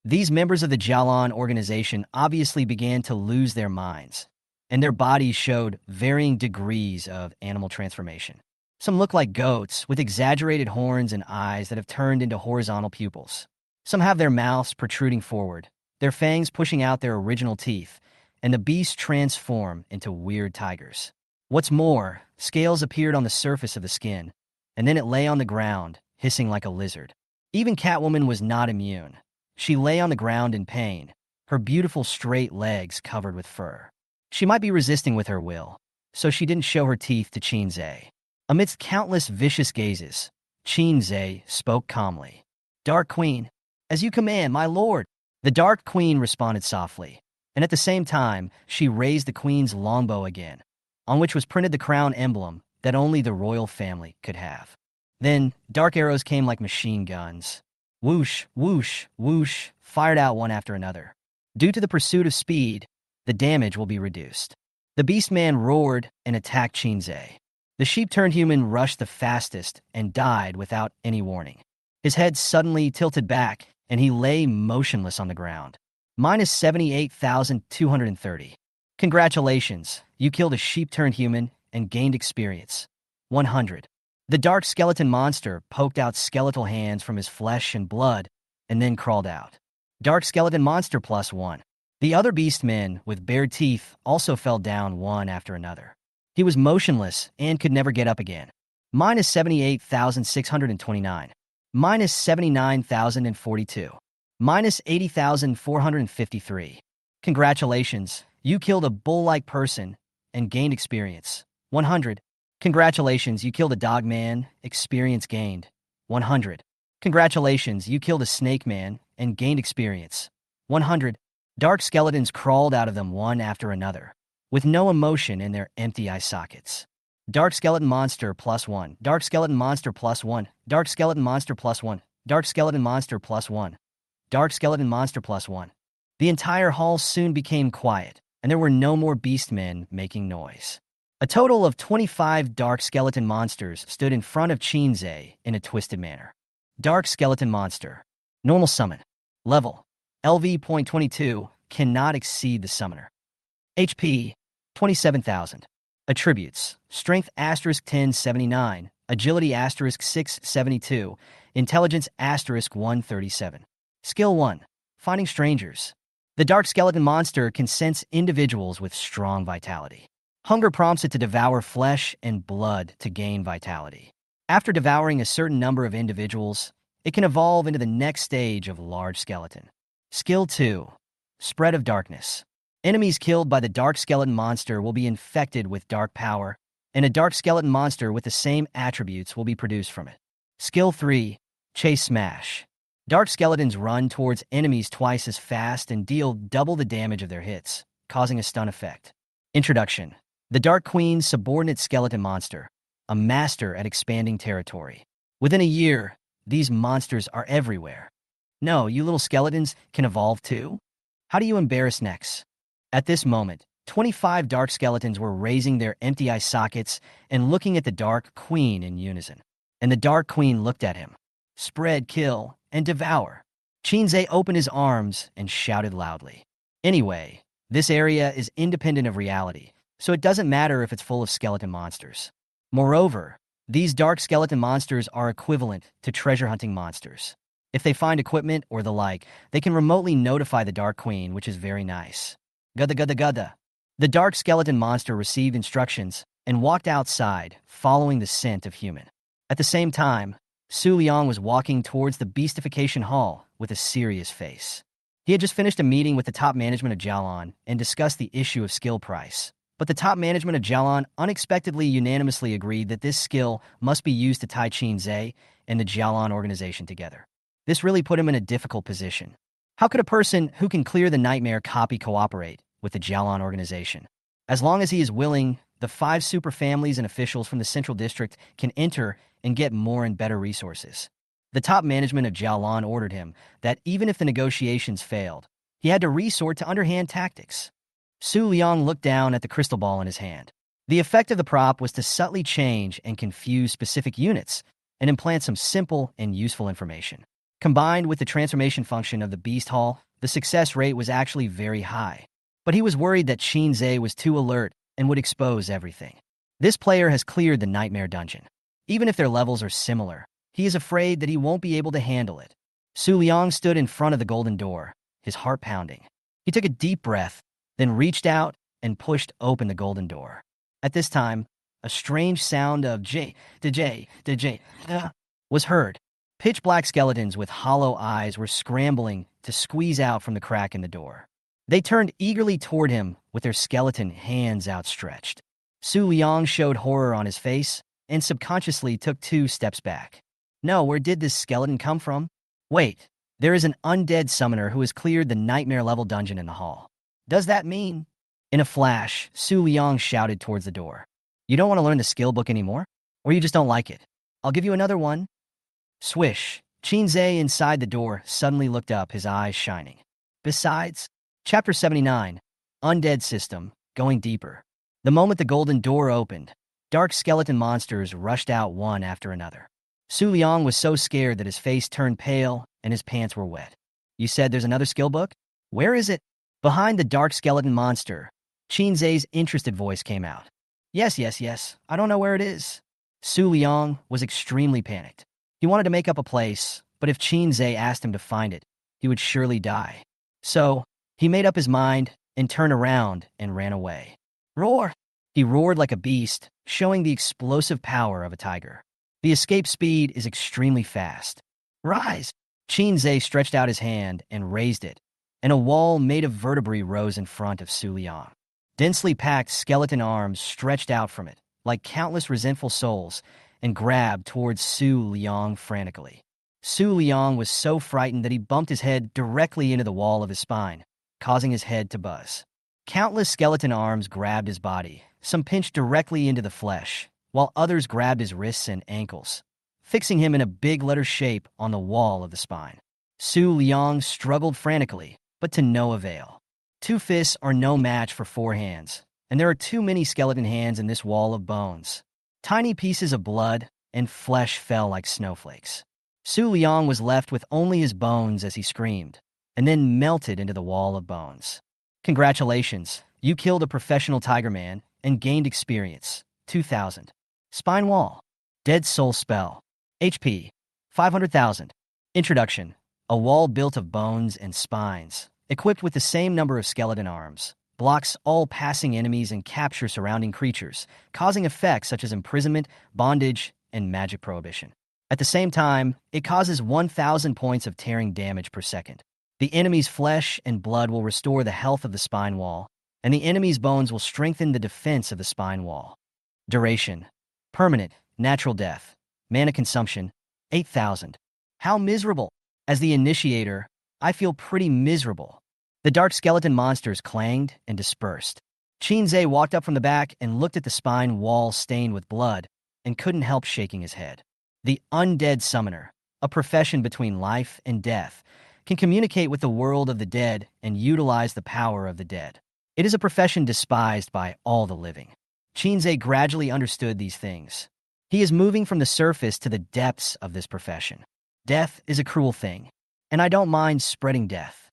These members of the Jalon organization obviously began to lose their minds, and their bodies showed varying degrees of animal transformation. Some look like goats with exaggerated horns and eyes that have turned into horizontal pupils. Some have their mouths protruding forward, their fangs pushing out their original teeth, and the beasts transform into weird tigers. What's more, scales appeared on the surface of the skin, and then it lay on the ground, hissing like a lizard. Even Catwoman was not immune. She lay on the ground in pain, her beautiful straight legs covered with fur. She might be resisting with her will, so she didn't show her teeth to Shinzei. Amidst countless vicious gazes, Shinzei spoke calmly. Dark Queen, as you command, my lord. The Dark Queen responded softly, and at the same time, she raised the Queen's longbow again, on which was printed the crown emblem that only the royal family could have. Then, dark arrows came like machine guns. Whoosh, whoosh, whoosh, fired out one after another. Due to the pursuit of speed, the damage will be reduced. The Beastman roared and attacked Shinzei. The sheep-turned human rushed the fastest and died without any warning. His head suddenly tilted back, and he lay motionless on the ground. Minus 78,230. Congratulations, you killed a sheep-turned human and gained experience. 100. The dark skeleton monster poked out skeletal hands from his flesh and blood, and then crawled out. Dark Skeleton Monster +1. The other beastmen with bared teeth also fell down one after another. He was motionless and could never get up again. Minus 78,629. Minus 79,042. Minus 80,453. Congratulations, you killed a bull-like person and gained experience. 100. Congratulations, you killed a dog man, experience gained. 100. Congratulations, you killed a snake man and gained experience. 100. Dark skeletons crawled out of them one after another, with no emotion in their empty eye sockets. Dark Skeleton Monster +1. Dark Skeleton Monster +1. Dark Skeleton Monster +1. Dark Skeleton Monster +1. Dark Skeleton Monster +1. The entire hall soon became quiet, and there were no more beastmen making noise. A total of 25 Dark Skeleton Monsters stood in front of Shinzei in a twisted manner. Dark Skeleton Monster. Normal Summon. Level. LV.22 cannot exceed the Summoner. HP. 27,000. Attributes. Strength *1079. Agility *672. Intelligence *137. Skill 1. Finding Strangers. The Dark Skeleton Monster can sense individuals with strong vitality. Hunger prompts it to devour flesh and blood to gain vitality. After devouring a certain number of individuals, it can evolve into the next stage of large skeleton. Skill 2. Spread of Darkness. Enemies killed by the Dark Skeleton Monster will be infected with dark power, and a Dark Skeleton Monster with the same attributes will be produced from it. Skill 3. Chase Smash. Dark skeletons run towards enemies twice as fast and deal double the damage of their hits, causing a stun effect. Introduction. The Dark Queen's subordinate skeleton monster, a master at expanding territory. Within a year, these monsters are everywhere. No, you little skeletons can evolve too? How do you embarrass next? At this moment, 25 dark skeletons were raising their empty eye sockets and looking at the Dark Queen in unison. and the Dark Queen looked at him. Spread, kill, and devour. Chinze opened his arms and shouted loudly. Anyway, this area is independent of reality, so it doesn't matter if it's full of skeleton monsters. Moreover, these dark skeleton monsters are equivalent to treasure hunting monsters. If they find equipment or the like, they can remotely notify the Dark Queen, which is very nice. Gudda gudda gudda. The dark skeleton monster received instructions and walked outside, following the scent of human. At the same time, Su Liang was walking towards the beastification hall with a serious face. He had just finished a meeting with the top management of Jialan and discussed the issue of skill price. But the top management of Jialan unexpectedly unanimously agreed that this skill must be used to tie Qinze and the Jialan organization together. This really put him in a difficult position. How could a person who can clear the nightmare copy cooperate with the Jialan organization? As long as he is willing, the 5 super families and officials from the Central District can enter and get more and better resources. The top management of Jialan ordered him that even if the negotiations failed, he had to resort to underhand tactics. Su Liang looked down at the crystal ball in his hand. The effect of the prop was to subtly change and confuse specific units and implant some simple and useful information. Combined with the transformation function of the Beast Hall, the success rate was actually very high. But he was worried that Qinze was too alert and would expose everything. This player has cleared the Nightmare Dungeon. Even if their levels are similar, he is afraid that he won't be able to handle it. Su Liang stood in front of the golden door, his heart pounding. He took a deep breath, then reached out and pushed open the golden door. At this time, a strange sound of was heard. Pitch-black skeletons with hollow eyes were scrambling to squeeze out from the crack in the door. They turned eagerly toward him with their skeleton hands outstretched. Su Liang showed horror on his face and subconsciously took 2 steps back. No, where did this skeleton come from? Wait, there is an undead summoner who has cleared the nightmare-level dungeon in the hall. Does that mean? In a flash, Su Liang shouted towards the door. You don't want to learn the skill book anymore? Or you just don't like it? I'll give you another one. Swish. Qinze inside the door suddenly looked up, his eyes shining. Besides, Chapter 79, Undead System, Going Deeper. The moment the golden door opened, dark skeleton monsters rushed out one after another. Su Liang was so scared that his face turned pale and his pants were wet. You said there's another skill book? Where is it? Behind the dark skeleton monster, Qinze's interested voice came out. Yes, I don't know where it is. Su Liang was extremely panicked. He wanted to make up a place, but if Qinze asked him to find it, he would surely die. So, he made up his mind and turned around and ran away. Roar! He roared like a beast, showing the explosive power of a tiger. The escape speed is extremely fast. Rise! Qinze stretched out his hand and raised it, and a wall made of vertebrae rose in front of Su Liang. Densely packed skeleton arms stretched out from it, like countless resentful souls, and grabbed towards Su Liang frantically. Su Liang was so frightened that he bumped his head directly into the wall of his spine, causing his head to buzz. Countless skeleton arms grabbed his body, some pinched directly into the flesh, while others grabbed his wrists and ankles, fixing him in a big letter shape on the wall of the spine. Su Liang struggled frantically, but to no avail. 2 fists are no match for 4 hands, and there are too many skeleton hands in this wall of bones. Tiny pieces of blood and flesh fell like snowflakes. Su Liang was left with only his bones as he screamed, and then melted into the wall of bones. Congratulations, you killed a professional tiger man and gained experience, 2,000. Spine wall. Dead soul spell. HP, 500,000. Introduction. A wall built of bones and spines, equipped with the same number of skeleton arms, blocks all passing enemies and captures surrounding creatures, causing effects such as imprisonment, bondage, and magic prohibition. At the same time, it causes 1,000 points of tearing damage per second. The enemy's flesh and blood will restore the health of the spine wall, and the enemy's bones will strengthen the defense of the spine wall. Duration. Permanent, natural death. Mana consumption, 8,000. How miserable. As the initiator, I feel pretty miserable. The dark skeleton monsters clanged and dispersed. Qinze walked up from the back and looked at the spine wall stained with blood and couldn't help shaking his head. The Undead Summoner, a profession between life and death, can communicate with the world of the dead and utilize the power of the dead. It is a profession despised by all the living. Qinze gradually understood these things. He is moving from the surface to the depths of this profession. Death is a cruel thing, and I don't mind spreading death.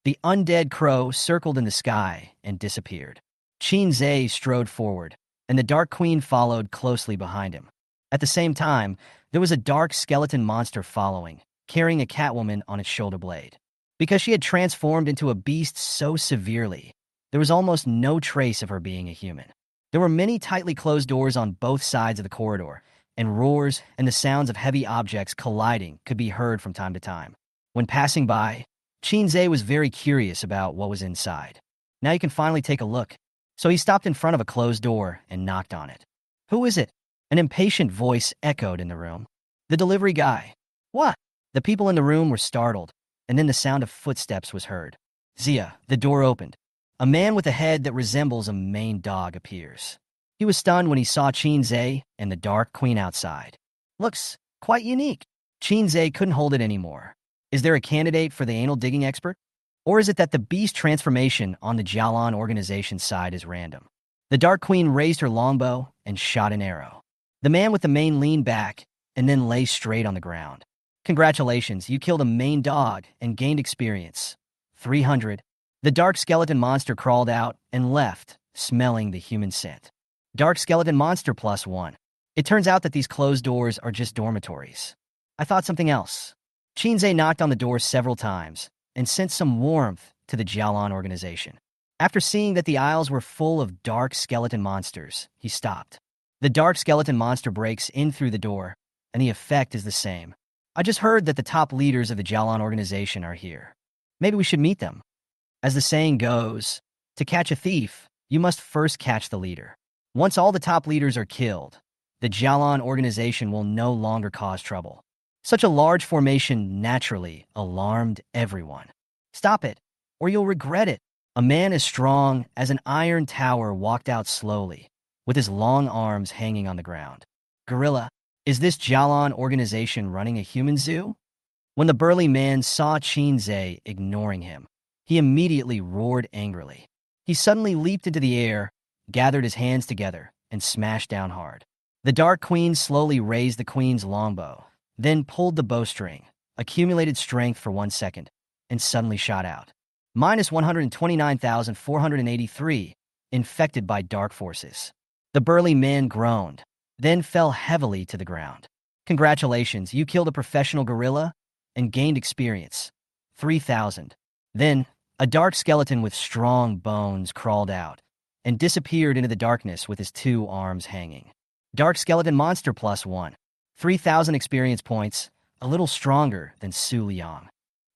The undead crow circled in the sky and disappeared. Qin Zhe strode forward, and the Dark Queen followed closely behind him. At the same time, there was a dark skeleton monster following, carrying a catwoman on its shoulder blade. Because she had transformed into a beast so severely, there was almost no trace of her being a human. There were many tightly closed doors on both sides of the corridor, and roars and the sounds of heavy objects colliding could be heard from time to time. When passing by, Qin Zhe was very curious about what was inside. Now you can finally take a look. So he stopped in front of a closed door and knocked on it. Who is it? An impatient voice echoed in the room. The delivery guy. What? The people in the room were startled, and then the sound of footsteps was heard. Zia, the door opened. A man with a head that resembles a maned dog appears. He was stunned when he saw Qin Zhe and the Dark Queen outside. Looks quite unique. Qin Zhe couldn't hold it anymore. Is there a candidate for the anal digging expert? Or is it that the beast transformation on the Jialan organization side is random? The Dark Queen raised her longbow and shot an arrow. The man with the mane leaned back and then lay straight on the ground. Congratulations, you killed a maned dog and gained experience. 300. The dark skeleton monster crawled out and left, smelling the human scent. Dark skeleton monster +1. It turns out that these closed doors are just dormitories. I thought something else. Qin Zhe knocked on the door several times and sent some warmth to the Jialan organization. After seeing that the aisles were full of dark skeleton monsters, he stopped. The dark skeleton monster breaks in through the door, and the effect is the same. I just heard that the top leaders of the Jialan organization are here. Maybe we should meet them. As the saying goes, to catch a thief, you must first catch the leader. Once all the top leaders are killed, the Jialan organization will no longer cause trouble. Such a large formation naturally alarmed everyone. Stop it, or you'll regret it. A man as strong as an iron tower walked out slowly, with his long arms hanging on the ground. Gorilla, is this Jialan organization running a human zoo? When the burly man saw Qin Zhe ignoring him, he immediately roared angrily. He suddenly leaped into the air, gathered his hands together, and smashed down hard. The Dark Queen slowly raised the Queen's longbow, then pulled the bowstring, accumulated strength for 1 second, and suddenly shot out. Minus 129,483, infected by dark forces. The burly man groaned, then fell heavily to the ground. Congratulations, you killed a professional gorilla and gained experience. 3,000. Then, a dark skeleton with strong bones crawled out and disappeared into the darkness with his 2 arms hanging. Dark skeleton monster +1. 3,000 experience points, a little stronger than Su Liang.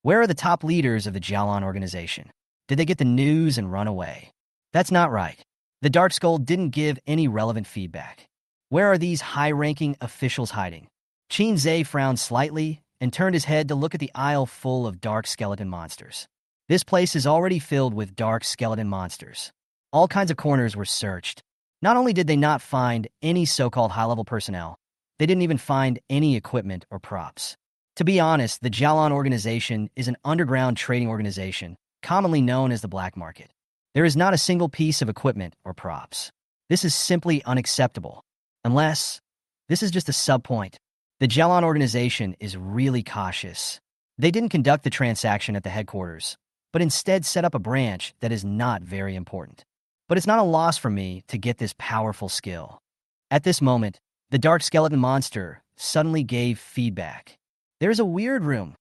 Where are the top leaders of the Jialan organization? Did they get the news and run away? That's not right. The Dark Skull didn't give any relevant feedback. Where are these high-ranking officials hiding? Qin Zhe frowned slightly and turned his head to look at the aisle full of dark skeleton monsters. This place is already filled with dark skeleton monsters. All kinds of corners were searched. Not only did they not find any so-called high-level personnel, they didn't even find any equipment or props. To be honest, the Jialan organization is an underground trading organization, commonly known as the black market. There is not a single piece of equipment or props. This is simply unacceptable. Unless, this is just a sub-point. The Jialan organization is really cautious. They didn't conduct the transaction at the headquarters, but instead set up a branch that is not very important. But it's not a loss for me to get this powerful skill. At this moment, the dark skeleton monster suddenly gave feedback. There's a weird room.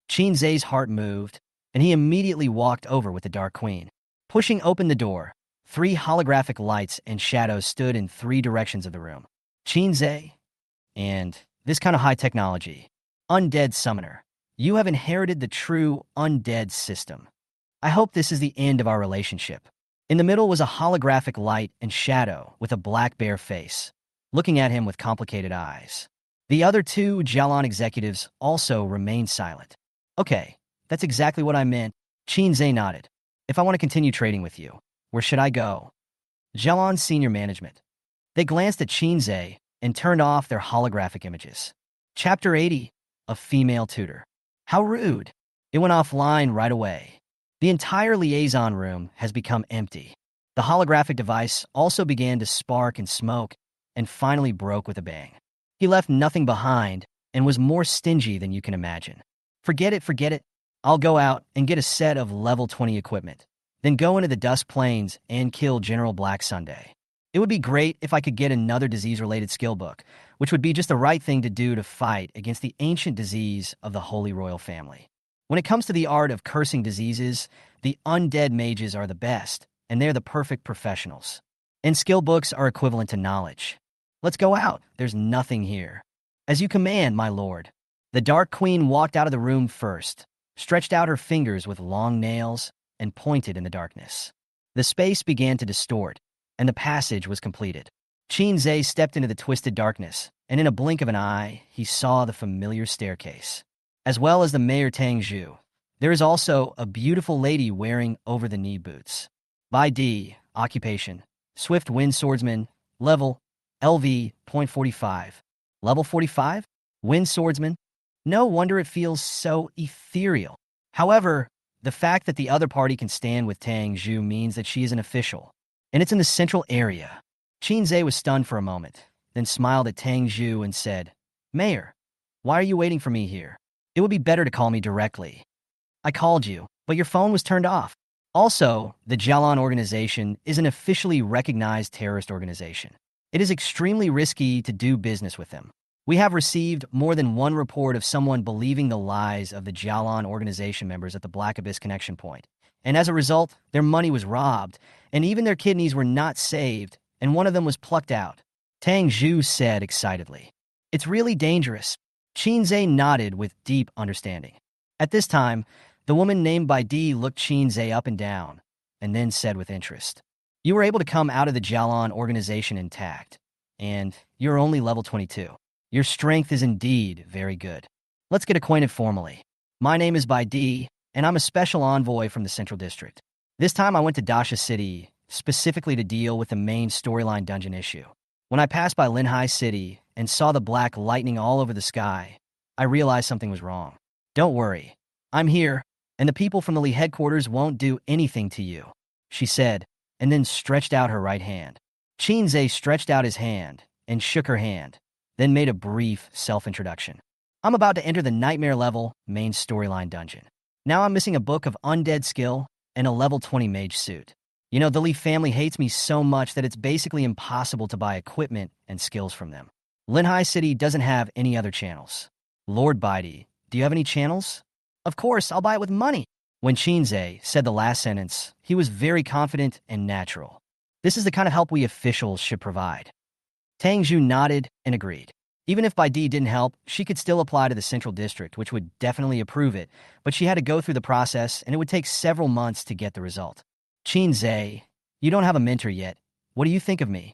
Qin Zhe's heart moved, and he immediately walked over with the Dark Queen. Pushing open the door, 3 holographic lights and shadows stood in 3 directions of the room. Qin Zhe, and this kind of high technology. Undead Summoner. You have inherited the true undead system. I hope this is the end of our relationship. In the middle was a holographic light and shadow with a black bear face, looking at him with complicated eyes. The other 2 Jialan executives also remained silent. Okay, that's exactly what I meant. Qin Zhe nodded. If I want to continue trading with you, where should I go? Jialan Senior Management. They glanced at Qin Zhe and turned off their holographic images. Chapter 80, A Female Tutor. How rude. It went offline right away. The entire liaison room has become empty. The holographic device also began to spark and smoke and finally broke with a bang. He left nothing behind and was more stingy than you can imagine. Forget it, forget it. I'll go out and get a set of level 20 equipment, then go into the Dusk Plains and kill General Black Sunday. It would be great if I could get another disease-related skill book, which would be just the right thing to do to fight against the ancient disease of the Holy Royal Family. When it comes to the art of cursing diseases, the undead mages are the best, and they're the perfect professionals. And skill books are equivalent to knowledge. Let's go out. There's nothing here. As you command, my lord. The Dark Queen walked out of the room first, stretched out her fingers with long nails, and pointed in the darkness. The space began to distort, and the passage was completed. Qin stepped into the twisted darkness, and in a blink of an eye, he saw the familiar staircase. As well as the Mayor Tang Zhu, there is also a beautiful lady wearing over-the-knee boots. By D, occupation, Swift Wind Swordsman, level, LV, .45. Level 45? Wind Swordsman? No wonder it feels so ethereal. However, the fact that the other party can stand with Tang Zhu means that she is an official, and it's in the central area. Qin was stunned for a moment, then smiled at Tang Zhu and said, Mayor, why are you waiting for me here? It would be better to call me directly. I called you, but your phone was turned off. Also, the Jialan organization is an officially recognized terrorist organization. It is extremely risky to do business with them. We have received more than one report of someone believing the lies of the Jialan organization members at the Black Abyss connection point. And as a result, their money was robbed, and even their kidneys were not saved, and one of them was plucked out. Tang Zhu said excitedly. It's really dangerous. Qin nodded with deep understanding. At this time, the woman named by D looked Qin up and down, and then said with interest, You were able to come out of the Jialan organization intact, and you're only level 22. Your strength is indeed very good. Let's get acquainted formally. My name is Bai D, and I'm a special envoy from the Central District. This time I went to Dasha City, specifically to deal with the main storyline dungeon issue. When I passed by Linhai City and saw the black lightning all over the sky, I realized something was wrong. Don't worry. I'm here, and the people from the Li headquarters won't do anything to you, she said, and then stretched out her right hand. Qin stretched out his hand and shook her hand, then made a brief self-introduction. I'm about to enter the nightmare level main storyline dungeon. Now I'm missing a book of undead skill and a level 20 mage suit. You know, the Li family hates me so much that it's basically impossible to buy equipment and skills from them. Linhai City doesn't have any other channels. Lord Baidi, do you have any channels? Of course, I'll buy it with money. When Qin said the last sentence, he was very confident and natural. This is the kind of help we officials should provide. Tang Zhu nodded and agreed. Even if Bai Di didn't help, she could still apply to the Central District, which would definitely approve it, but she had to go through the process, and it would take several months to get the result. Qin, you don't have a mentor yet. What do you think of me?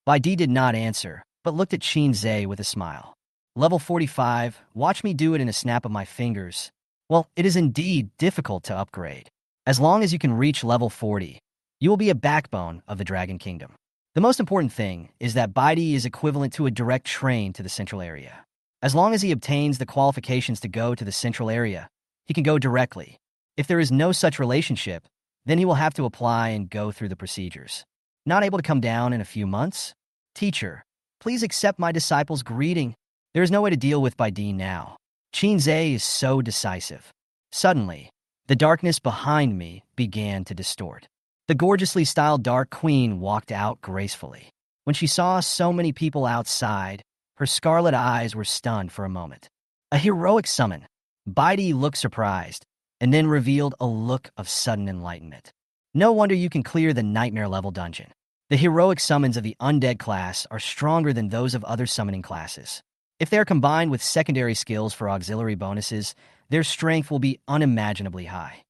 Bai Di did not answer, but looked at Qin with a smile. Level 45, watch me do it in a snap of my fingers. Well, it is indeed difficult to upgrade. As long as you can reach level 40, you will be a backbone of the Dragon Kingdom. The most important thing is that Baidi is equivalent to a direct train to the central area. As long as he obtains the qualifications to go to the central area, he can go directly. If there is no such relationship, then he will have to apply and go through the procedures. Not able to come down in a few months? Teacher, please accept my disciple's greeting. There is no way to deal with Baidi now. Qin is so decisive. Suddenly, the darkness behind me began to distort. The gorgeously styled Dark Queen walked out gracefully. When she saw so many people outside, her scarlet eyes were stunned for a moment. A heroic summon. Baidi looked surprised, and then revealed a look of sudden enlightenment. No wonder you can clear the nightmare level dungeon. The heroic summons of the undead class are stronger than those of other summoning classes. If they are combined with secondary skills for auxiliary bonuses, their strength will be unimaginably high.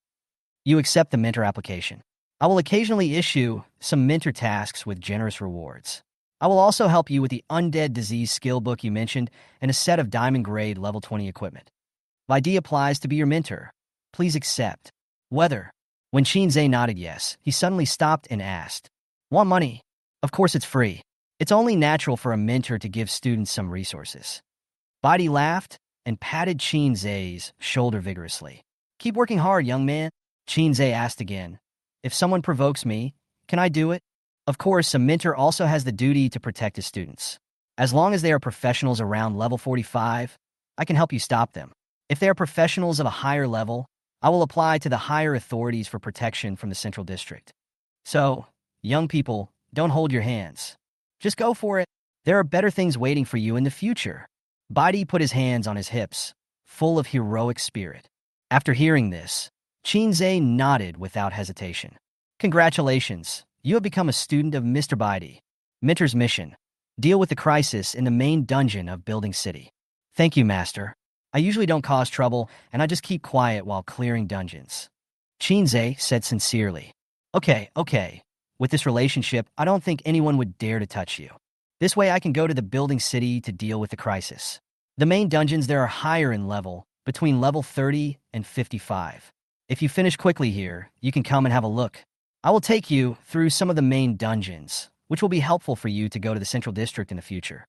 You accept the mentor application. I will occasionally issue some mentor tasks with generous rewards. I will also help you with the Undead Disease skill book you mentioned and a set of diamond grade level 20 equipment. Vaidi applies to be your mentor. Please accept. Whether. When Qin nodded yes, he suddenly stopped and asked, Want money? Of course it's free. It's only natural for a mentor to give students some resources. Vaidi laughed and patted Qin's shoulder vigorously. Keep working hard, young man. Qin asked again. If someone provokes me, can I do it? Of course, a mentor also has the duty to protect his students. As long as they are professionals around level 45, I can help you stop them. If they are professionals of a higher level, I will apply to the higher authorities for protection from the Central District. So, young people, don't hold your hands. Just go for it. There are better things waiting for you in the future. Baidi put his hands on his hips, full of heroic spirit. After hearing this, Chinze nodded without hesitation. Congratulations, you have become a student of Mr. Baidi. Mentor's mission: deal with the crisis in the main dungeon of Building City. Thank you, Master. I usually don't cause trouble, and I just keep quiet while clearing dungeons. Chinze said sincerely. Okay. With this relationship, I don't think anyone would dare to touch you. This way I can go to the Building City to deal with the crisis. The main dungeons there are higher in level, between level 30 and 55. If you finish quickly here, you can come and have a look. I will take you through some of the main dungeons, which will be helpful for you to go to the Central District in the future.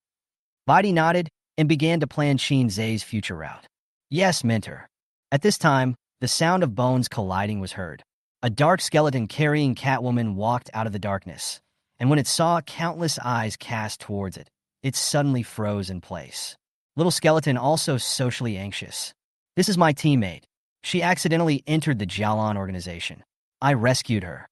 Baidi nodded and began to plan Chinze's future route. Yes, Mentor. At this time, the sound of bones colliding was heard. A dark skeleton carrying Catwoman walked out of the darkness, and when it saw countless eyes cast towards it, it suddenly froze in place. Little Skeleton also socially anxious. This is my teammate. She accidentally entered the Jialan organization. I rescued her.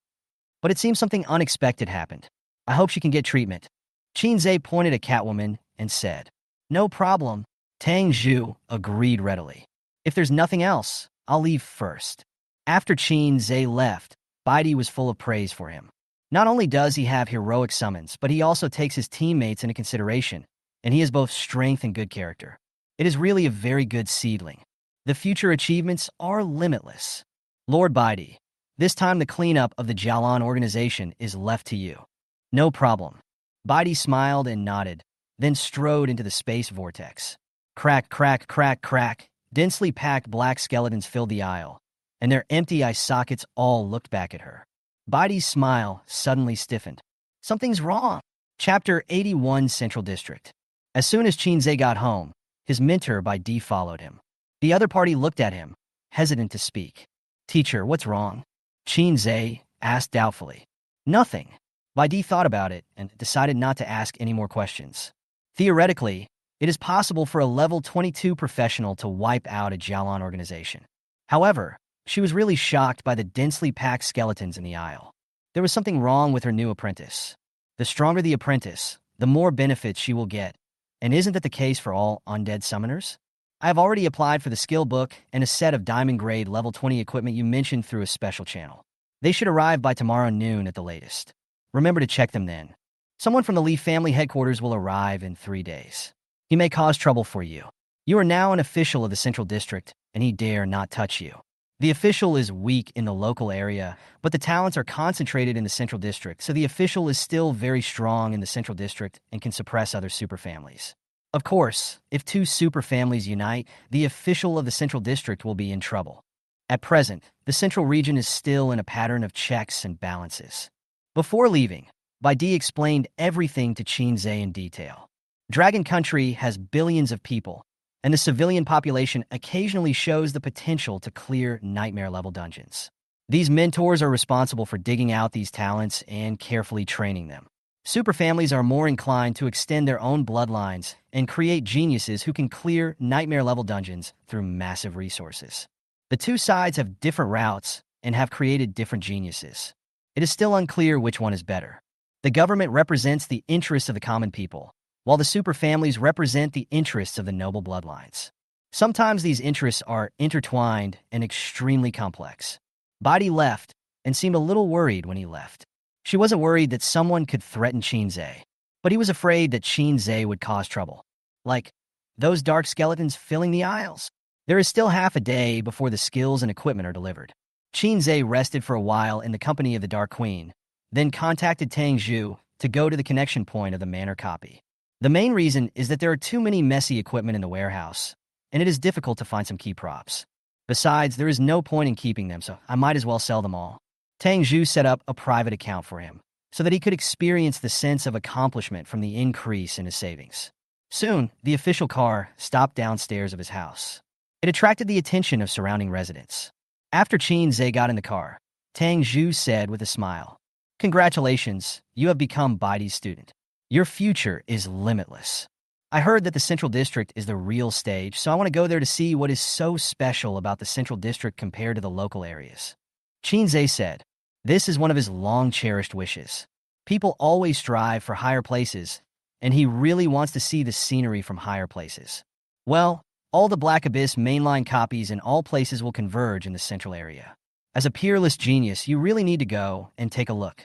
But it seems something unexpected happened. I hope she can get treatment. Chinze pointed at Catwoman and said, No problem. Tang Zhu agreed readily. If there's nothing else, I'll leave first. After Chinze left, Baidi was full of praise for him. Not only does he have heroic summons, but he also takes his teammates into consideration, and he has both strength and good character. It is really a very good seedling. The future achievements are limitless. Lord Baidi, this time the cleanup of the Jialan organization is left to you. No problem. Baidi smiled and nodded, then strode into the space vortex. Crack, crack, crack, crack. Densely packed black skeletons filled the aisle, and their empty eye sockets all looked back at her. Baidi's smile suddenly stiffened. Something's wrong. Chapter 81, Central District. As soon as Chinze got home, his mentor Baidi followed him. The other party looked at him, hesitant to speak. Teacher, what's wrong? Chinze asked doubtfully. Nothing. Baidi thought about it and decided not to ask any more questions. Theoretically, it is possible for a level 22 professional to wipe out a Jialan organization. However, she was really shocked by the densely packed skeletons in the aisle. There was something wrong with her new apprentice. The stronger the apprentice, the more benefits she will get. And isn't that the case for all undead summoners? I have already applied for the skill book and a set of diamond grade level 20 equipment you mentioned through a special channel. They should arrive by tomorrow noon at the latest. Remember to check them then. Someone from the Lee family headquarters will arrive in 3 days. He may cause trouble for you. You are now an official of the Central District, and he dare not touch you. The official is weak in the local area, but the talents are concentrated in the Central District, so the official is still very strong in the Central District and can suppress other superfamilies. Of course, if 2 superfamilies unite, the official of the Central District will be in trouble. At present, the Central region is still in a pattern of checks and balances. Before leaving, Baidi explained everything to Chinze in detail. Dragon Country has billions of people, and the civilian population occasionally shows the potential to clear nightmare-level dungeons. These mentors are responsible for digging out these talents and carefully training them. Superfamilies are more inclined to extend their own bloodlines and create geniuses who can clear nightmare-level dungeons through massive resources. The 2 sides have different routes and have created different geniuses. It is still unclear which one is better. The government represents the interests of the common people, while the superfamilies represent the interests of the noble bloodlines. Sometimes these interests are intertwined and extremely complex. Baidi left and seemed a little worried when he left. She wasn't worried that someone could threaten Chinze, but he was afraid that Chinze would cause trouble. Like those dark skeletons filling the aisles. There is still half a day before the skills and equipment are delivered. Chinze rested for a while in the company of the Dark Queen, then contacted Tang Zhu to go to the connection point of the manor copy. The main reason is that there are too many messy equipment in the warehouse, and it is difficult to find some key props. Besides, there is no point in keeping them, so I might as well sell them all. Tang Zhu set up a private account for him, so that he could experience the sense of accomplishment from the increase in his savings. Soon, the official car stopped downstairs of his house. It attracted the attention of surrounding residents. After Chinze got in the car, Tang Zhu said with a smile, Congratulations, you have become Baidi's student. Your future is limitless. I heard that the Central District is the real stage, so I want to go there to see what is so special about the Central District compared to the local areas. Chinze said, this is one of his long-cherished wishes. People always strive for higher places, and he really wants to see the scenery from higher places. Well, all the Black Abyss mainline copies in all places will converge in the central area. As a peerless genius, you really need to go and take a look.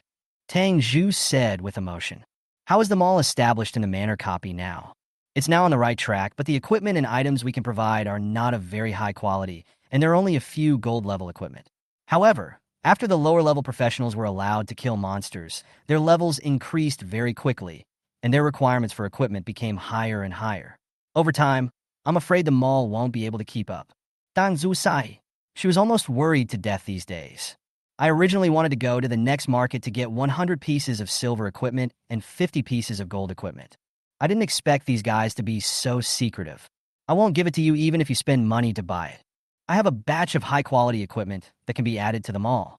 Tang Zhu said with emotion. How is the mall established in the manor copy now? It's now on the right track, but the equipment and items we can provide are not of very high quality, and there are only a few gold-level equipment. However, after the lower-level professionals were allowed to kill monsters, their levels increased very quickly, and their requirements for equipment became higher and higher. Over time, I'm afraid the mall won't be able to keep up. Tang Zhu sighed. She was almost worried to death these days. I originally wanted to go to the next market to get 100 pieces of silver equipment and 50 pieces of gold equipment. I didn't expect these guys to be so secretive. I won't give it to you even if you spend money to buy it. I have a batch of high-quality equipment that can be added to the mall.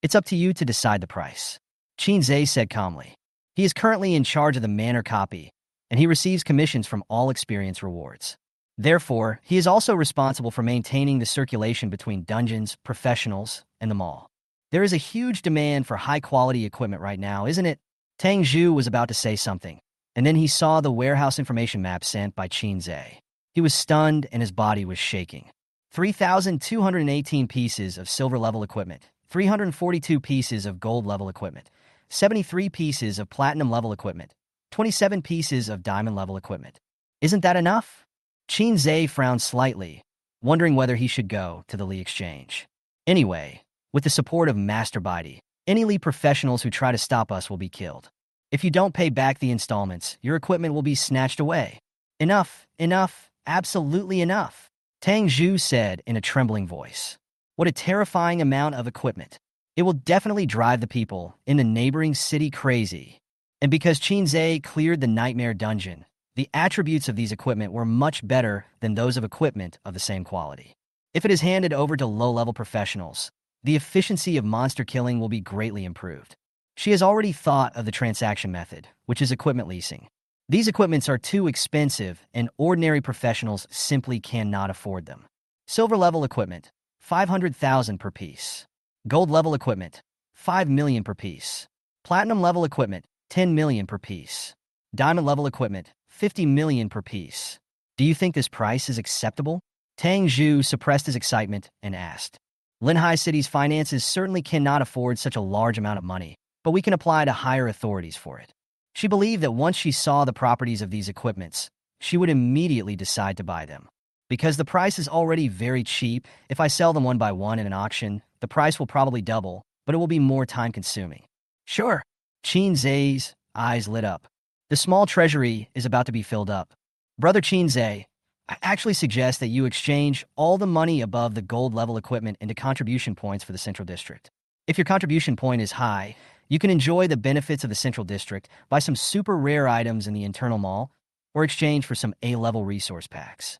It's up to you to decide the price. Chinze said calmly. He is currently in charge of the manor copy, and he receives commissions from all experience rewards. Therefore, he is also responsible for maintaining the circulation between dungeons, professionals, and the mall. There is a huge demand for high-quality equipment right now, isn't it? Tang Zhu was about to say something, and then he saw the warehouse information map sent by Chinze. He was stunned and his body was shaking. 3,218 pieces of silver-level equipment, 342 pieces of gold-level equipment, 73 pieces of platinum-level equipment, 27 pieces of diamond-level equipment. Isn't that enough? Chinze frowned slightly, wondering whether he should go to the Li Exchange. Anyway, with the support of Master Baidi, any Li professionals who try to stop us will be killed. If you don't pay back the installments, your equipment will be snatched away. Enough, enough, absolutely enough, Tang Zhu said in a trembling voice. What a terrifying amount of equipment. It will definitely drive the people in the neighboring city crazy. And because Chinze cleared the Nightmare Dungeon, the attributes of these equipment were much better than those of equipment of the same quality. If it is handed over to low-level professionals, the efficiency of monster killing will be greatly improved. She has already thought of the transaction method, which is equipment leasing. These equipments are too expensive, and ordinary professionals simply cannot afford them. Silver-level equipment, 500,000 per piece. Gold-level equipment, 5 million per piece. Platinum-level equipment, 10 million per piece. Diamond-level equipment, 50 million per piece. Do you think this price is acceptable? Tang Zhu suppressed his excitement and asked. Linhai City's finances certainly cannot afford such a large amount of money, but we can apply to higher authorities for it. She believed that once she saw the properties of these equipments, she would immediately decide to buy them. Because the price is already very cheap, if I sell them one by one in an auction, the price will probably double, but it will be more time-consuming. Sure. Chinze's eyes lit up. The small treasury is about to be filled up. Brother Chinze, I actually suggest that you exchange all the money above the gold-level equipment into contribution points for the Central District. If your contribution point is high, you can enjoy the benefits of the Central District, buy some super rare items in the internal mall, or exchange for some A-level resource packs.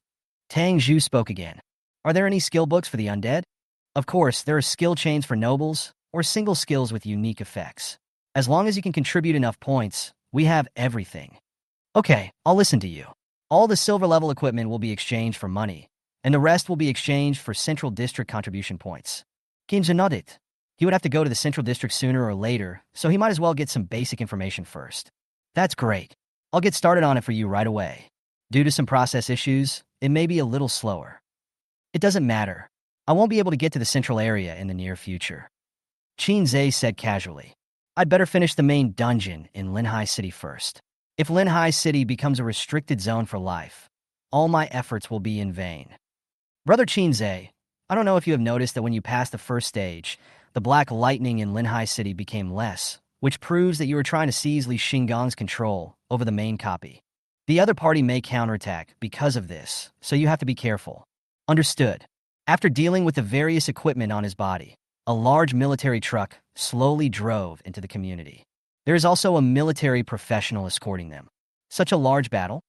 Tang Zhu spoke again. Are there any skill books for the undead? Of course, there are skill chains for nobles, or single skills with unique effects. As long as you can contribute enough points, we have everything. Okay, I'll listen to you. All the silver-level equipment will be exchanged for money, and the rest will be exchanged for Central District contribution points. Ginja nodded. He would have to go to the Central District sooner or later, so he might as well get some basic information first. That's great. I'll get started on it for you right away. Due to some process issues, it may be a little slower. It doesn't matter. I won't be able to get to the central area in the near future. Chinze said casually. I'd better finish the main dungeon in Linhai City first. If Linhai City becomes a restricted zone for life, all my efforts will be in vain. Brother Chinze, I don't know if you have noticed that when you pass the first stage, the black lightning in Linhai City became less, which proves that you are trying to seize Li Xingong's control over the main copy. The other party may counterattack because of this, so you have to be careful. Understood. After dealing with the various equipment on his body, a large military truck slowly drove into the community. There is also a military professional escorting them. Such a large battle?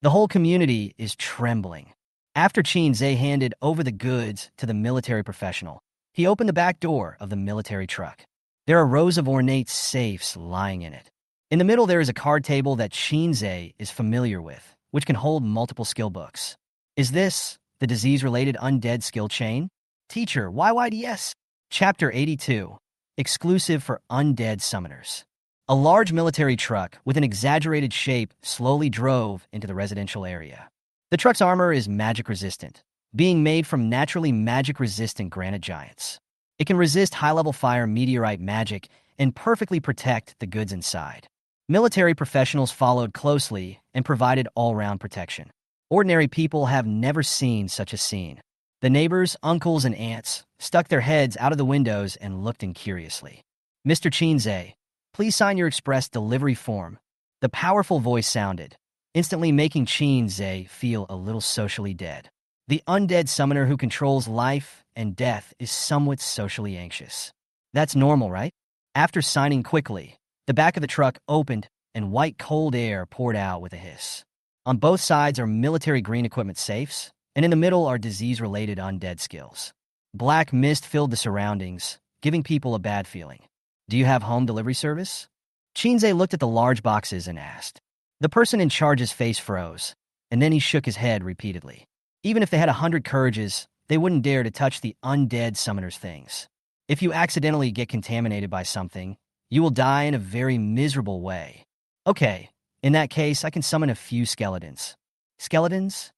The whole community is trembling. After Chinze handed over the goods to the military professional, he opened the back door of the military truck. There are rows of ornate safes lying in it. In the middle, there is a card table that Shinzei is familiar with, which can hold multiple skill books. Is this the disease-related undead skill chain? Teacher, YYDS. Chapter 82, exclusive for Undead Summoners. A large military truck with an exaggerated shape slowly drove into the residential area. The truck's armor is magic-resistant, being made from naturally magic-resistant granite giants. It can resist high-level fire meteorite magic and perfectly protect the goods inside. Military professionals followed closely and provided all-round protection. Ordinary people have never seen such a scene. The neighbors, uncles, and aunts stuck their heads out of the windows and looked in curiously. Mr. Shinzei, please sign your express delivery form. The powerful voice sounded, instantly making Shinzei feel a little socially dead. The undead summoner who controls life and death is somewhat socially anxious. That's normal, right? After signing quickly, the back of the truck opened and white cold air poured out with a hiss. On both sides are military green equipment safes, and in the middle are disease-related undead skills. Black mist filled the surroundings, giving people a bad feeling. Do you have home delivery service? Shinzei looked at the large boxes and asked. The person in charge's face froze, and then he shook his head repeatedly. Even if they had 100 courages, they wouldn't dare to touch the undead summoner's things. If you accidentally get contaminated by something, you will die in a very miserable way. Okay, in that case, I can summon a few skeletons. Skeletons?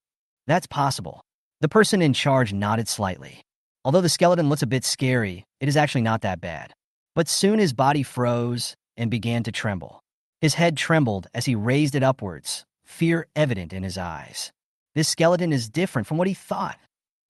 That's possible. The person in charge nodded slightly. Although the skeleton looks a bit scary, it is actually not that bad. But soon his body froze and began to tremble. His head trembled as he raised it upwards, fear evident in his eyes. This skeleton is different from what he thought.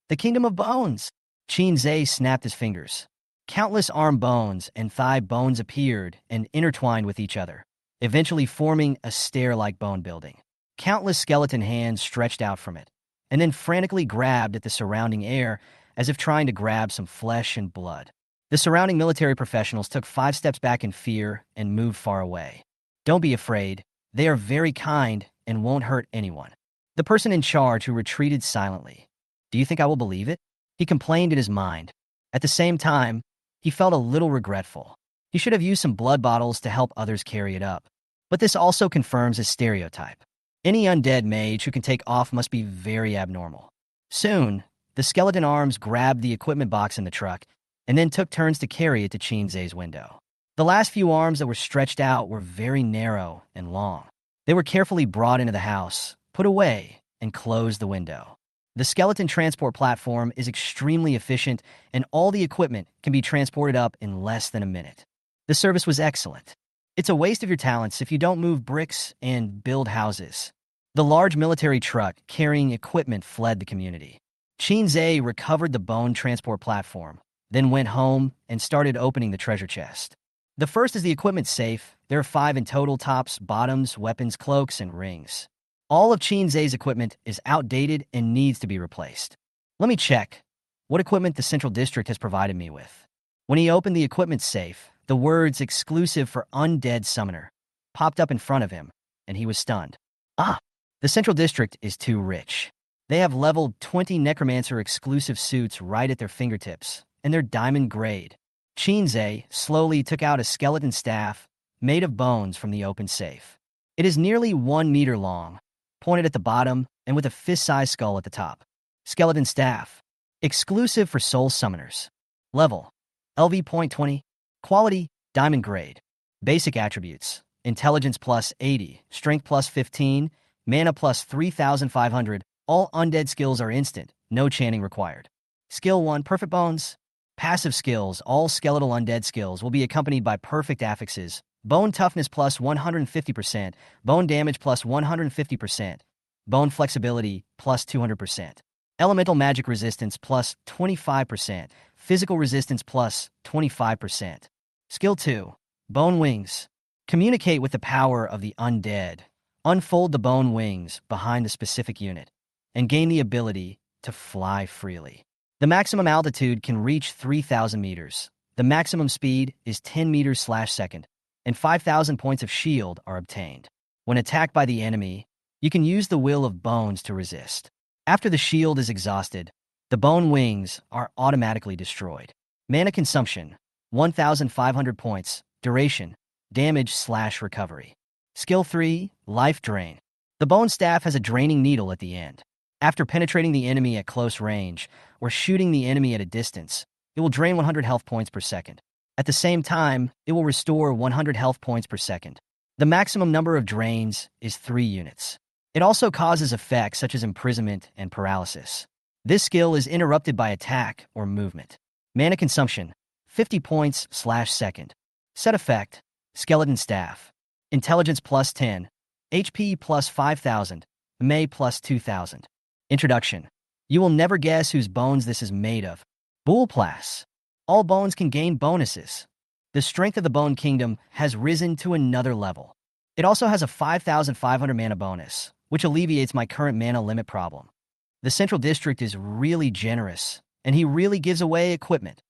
The kingdom of bones. Shinzei snapped his fingers. Countless arm bones and thigh bones appeared and intertwined with each other, eventually forming a stair-like bone building. Countless skeleton hands stretched out from it, and then frantically grabbed at the surrounding air as if trying to grab some flesh and blood. The surrounding military professionals took 5 steps back in fear and moved far away. Don't be afraid. They are very kind and won't hurt anyone. The person in charge who retreated silently. Do you think I will believe it? He complained in his mind. At the same time, he felt a little regretful. He should have used some blood bottles to help others carry it up. But this also confirms his stereotype. Any undead mage who can take off must be very abnormal. Soon, the skeleton arms grabbed the equipment box in the truck and then took turns to carry it to Shinzei's window. The last few arms that were stretched out were very narrow and long. They were carefully brought into the house, put away, and closed the window. The skeleton transport platform is extremely efficient, and all the equipment can be transported up in less than a minute. The service was excellent. It's a waste of your talents if you don't move bricks and build houses. The large military truck carrying equipment fled the community. Shinzei recovered the bone transport platform, then went home and started opening the treasure chest. The first is the equipment safe. There are 5 in total: tops, bottoms, weapons, cloaks, and rings. All of Shinzei's equipment is outdated and needs to be replaced. Let me check what equipment the Central District has provided me with. When he opened the equipment safe, the words "exclusive for Undead Summoner" popped up in front of him, and he was stunned. The Central District is too rich. They have level 20 Necromancer exclusive suits right at their fingertips, and they're diamond grade. Shinzei slowly took out a skeleton staff made of bones from the open safe. It is nearly 1 meter long, pointed at the bottom and with a fist-sized skull at the top. Skeleton staff. Exclusive for soul summoners. Level: LV.20. Quality: diamond grade. Basic attributes: intelligence plus 80, strength plus 15, mana plus 3,500. All undead skills are instant, no chanting required. Skill 1, perfect bones. Passive skills: all skeletal undead skills will be accompanied by perfect affixes. Bone toughness plus 150%, bone damage plus 150%, bone flexibility plus 200%. Elemental magic resistance plus 25%, physical resistance plus 25%. Skill 2, bone wings. Communicate with the power of the undead. Unfold the bone wings behind a specific unit and gain the ability to fly freely. The maximum altitude can reach 3,000 meters. The maximum speed is 10 meters/second, and 5,000 points of shield are obtained. When attacked by the enemy, you can use the Will of Bones to resist. After the shield is exhausted, the bone wings are automatically destroyed. Mana consumption: 1,500 points. Duration: damage/recovery. Skill 3, Life Drain. The bone staff has a draining needle at the end. After penetrating the enemy at close range, or shooting the enemy at a distance, it will drain 100 health points per second. At the same time, it will restore 100 health points per second. The maximum number of drains is 3 units. It also causes effects such as imprisonment and paralysis. This skill is interrupted by attack or movement. Mana consumption, 50 points/second. Set effect, Skeleton Staff. Intelligence plus 10, HP plus 5,000, May plus 2,000. Introduction. You will never guess whose bones this is made of. Bullplass. All bones can gain bonuses. The strength of the Bone Kingdom has risen to another level. It also has a 5,500 mana bonus, which alleviates my current mana limit problem. The Central District is really generous, and he really gives away equipment.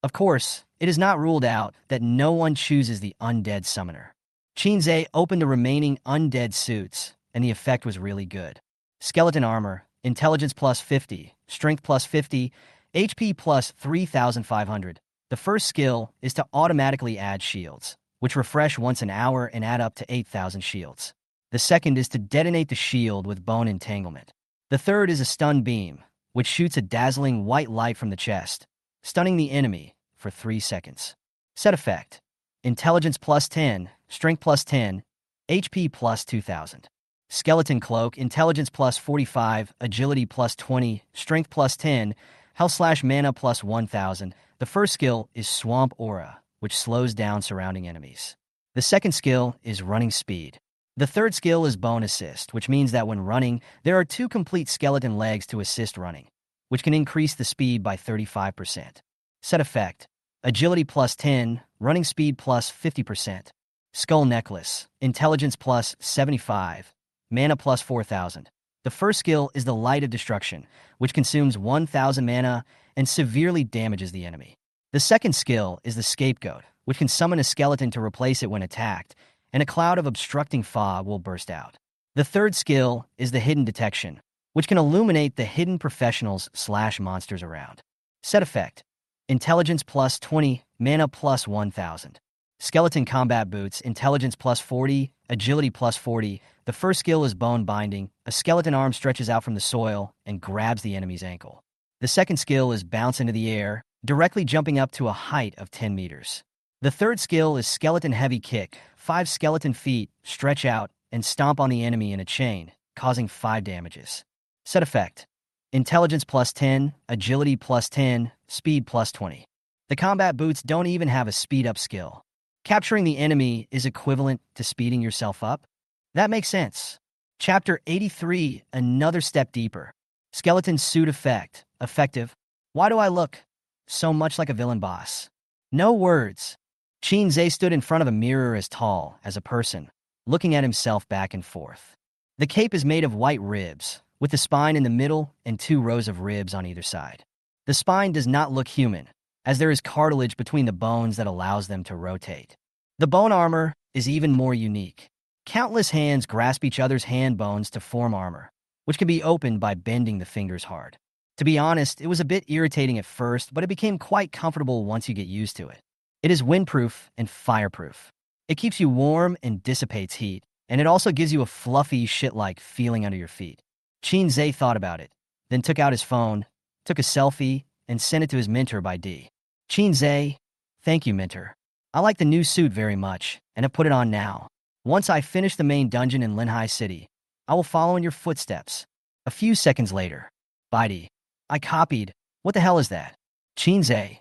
Of course, it is not ruled out that no one chooses the Undead Summoner. Shinzei opened the remaining undead suits, and the effect was really good. Skeleton Armor, Intelligence plus 50, Strength plus 50, HP plus 3,500. The first skill is to automatically add shields, which refresh once an hour and add up to 8,000 shields. The second is to detonate the shield with Bone Entanglement. The third is a Stun Beam, which shoots a dazzling white light from the chest, stunning the enemy for 3 seconds. Set effect. Intelligence plus 10, Strength plus 10, HP plus 2,000. Skeleton Cloak, Intelligence plus 45, Agility plus 20, Strength plus 10, Health/Mana plus 1,000. The first skill is Swamp Aura, which slows down surrounding enemies. The second skill is Running Speed. The third skill is Bone Assist, which means that when running, there are 2 complete skeleton legs to assist running, which can increase the speed by 35%. Set effect. Agility plus 10, Running Speed plus 50%. Skull Necklace, Intelligence plus 75, Mana plus 4,000. The first skill is the Light of Destruction, which consumes 1,000 mana and severely damages the enemy. The second skill is the Scapegoat, which can summon a skeleton to replace it when attacked, and a cloud of obstructing fog will burst out. The third skill is the Hidden Detection, which can illuminate the hidden professionals/monsters around. Set effect. Intelligence plus 20, Mana plus 1,000. Skeleton Combat Boots, Intelligence plus 40, Agility plus 40. The first skill is Bone Binding. A skeleton arm stretches out from the soil and grabs the enemy's ankle. The second skill is Bounce into the air, directly jumping up to a height of 10 meters. The third skill is Skeleton Heavy Kick. 5 skeleton feet stretch out and stomp on the enemy in a chain, causing 5 damages. Set effect. Intelligence plus 10, Agility plus 10, Speed plus 20. The combat boots don't even have a speed-up skill. Capturing the enemy is equivalent to speeding yourself up? That makes sense. Chapter 83, Another Step Deeper. Skeleton Suit Effect. Effective. Why do I look so much like a villain boss? No words. Shinzei stood in front of a mirror as tall as a person, looking at himself back and forth. The cape is made of white ribs, with the spine in the middle and 2 rows of ribs on either side. The spine does not look human, as there is cartilage between the bones that allows them to rotate. The bone armor is even more unique. Countless hands grasp each other's hand bones to form armor, which can be opened by bending the fingers hard. To be honest, it was a bit irritating at first, but it became quite comfortable once you get used to it. It is windproof and fireproof. It keeps you warm and dissipates heat, and it also gives you a fluffy, shit-like feeling under your feet. Shinzei thought about it, then took out his phone, took a selfie, and sent it to his mentor by D. Shinzei, thank you, mentor. I like the new suit very much, and have put it on now. Once I finish the main dungeon in Linhai City, I will follow in your footsteps. A few seconds later. By D. I copied. What the hell is that? Shinzei.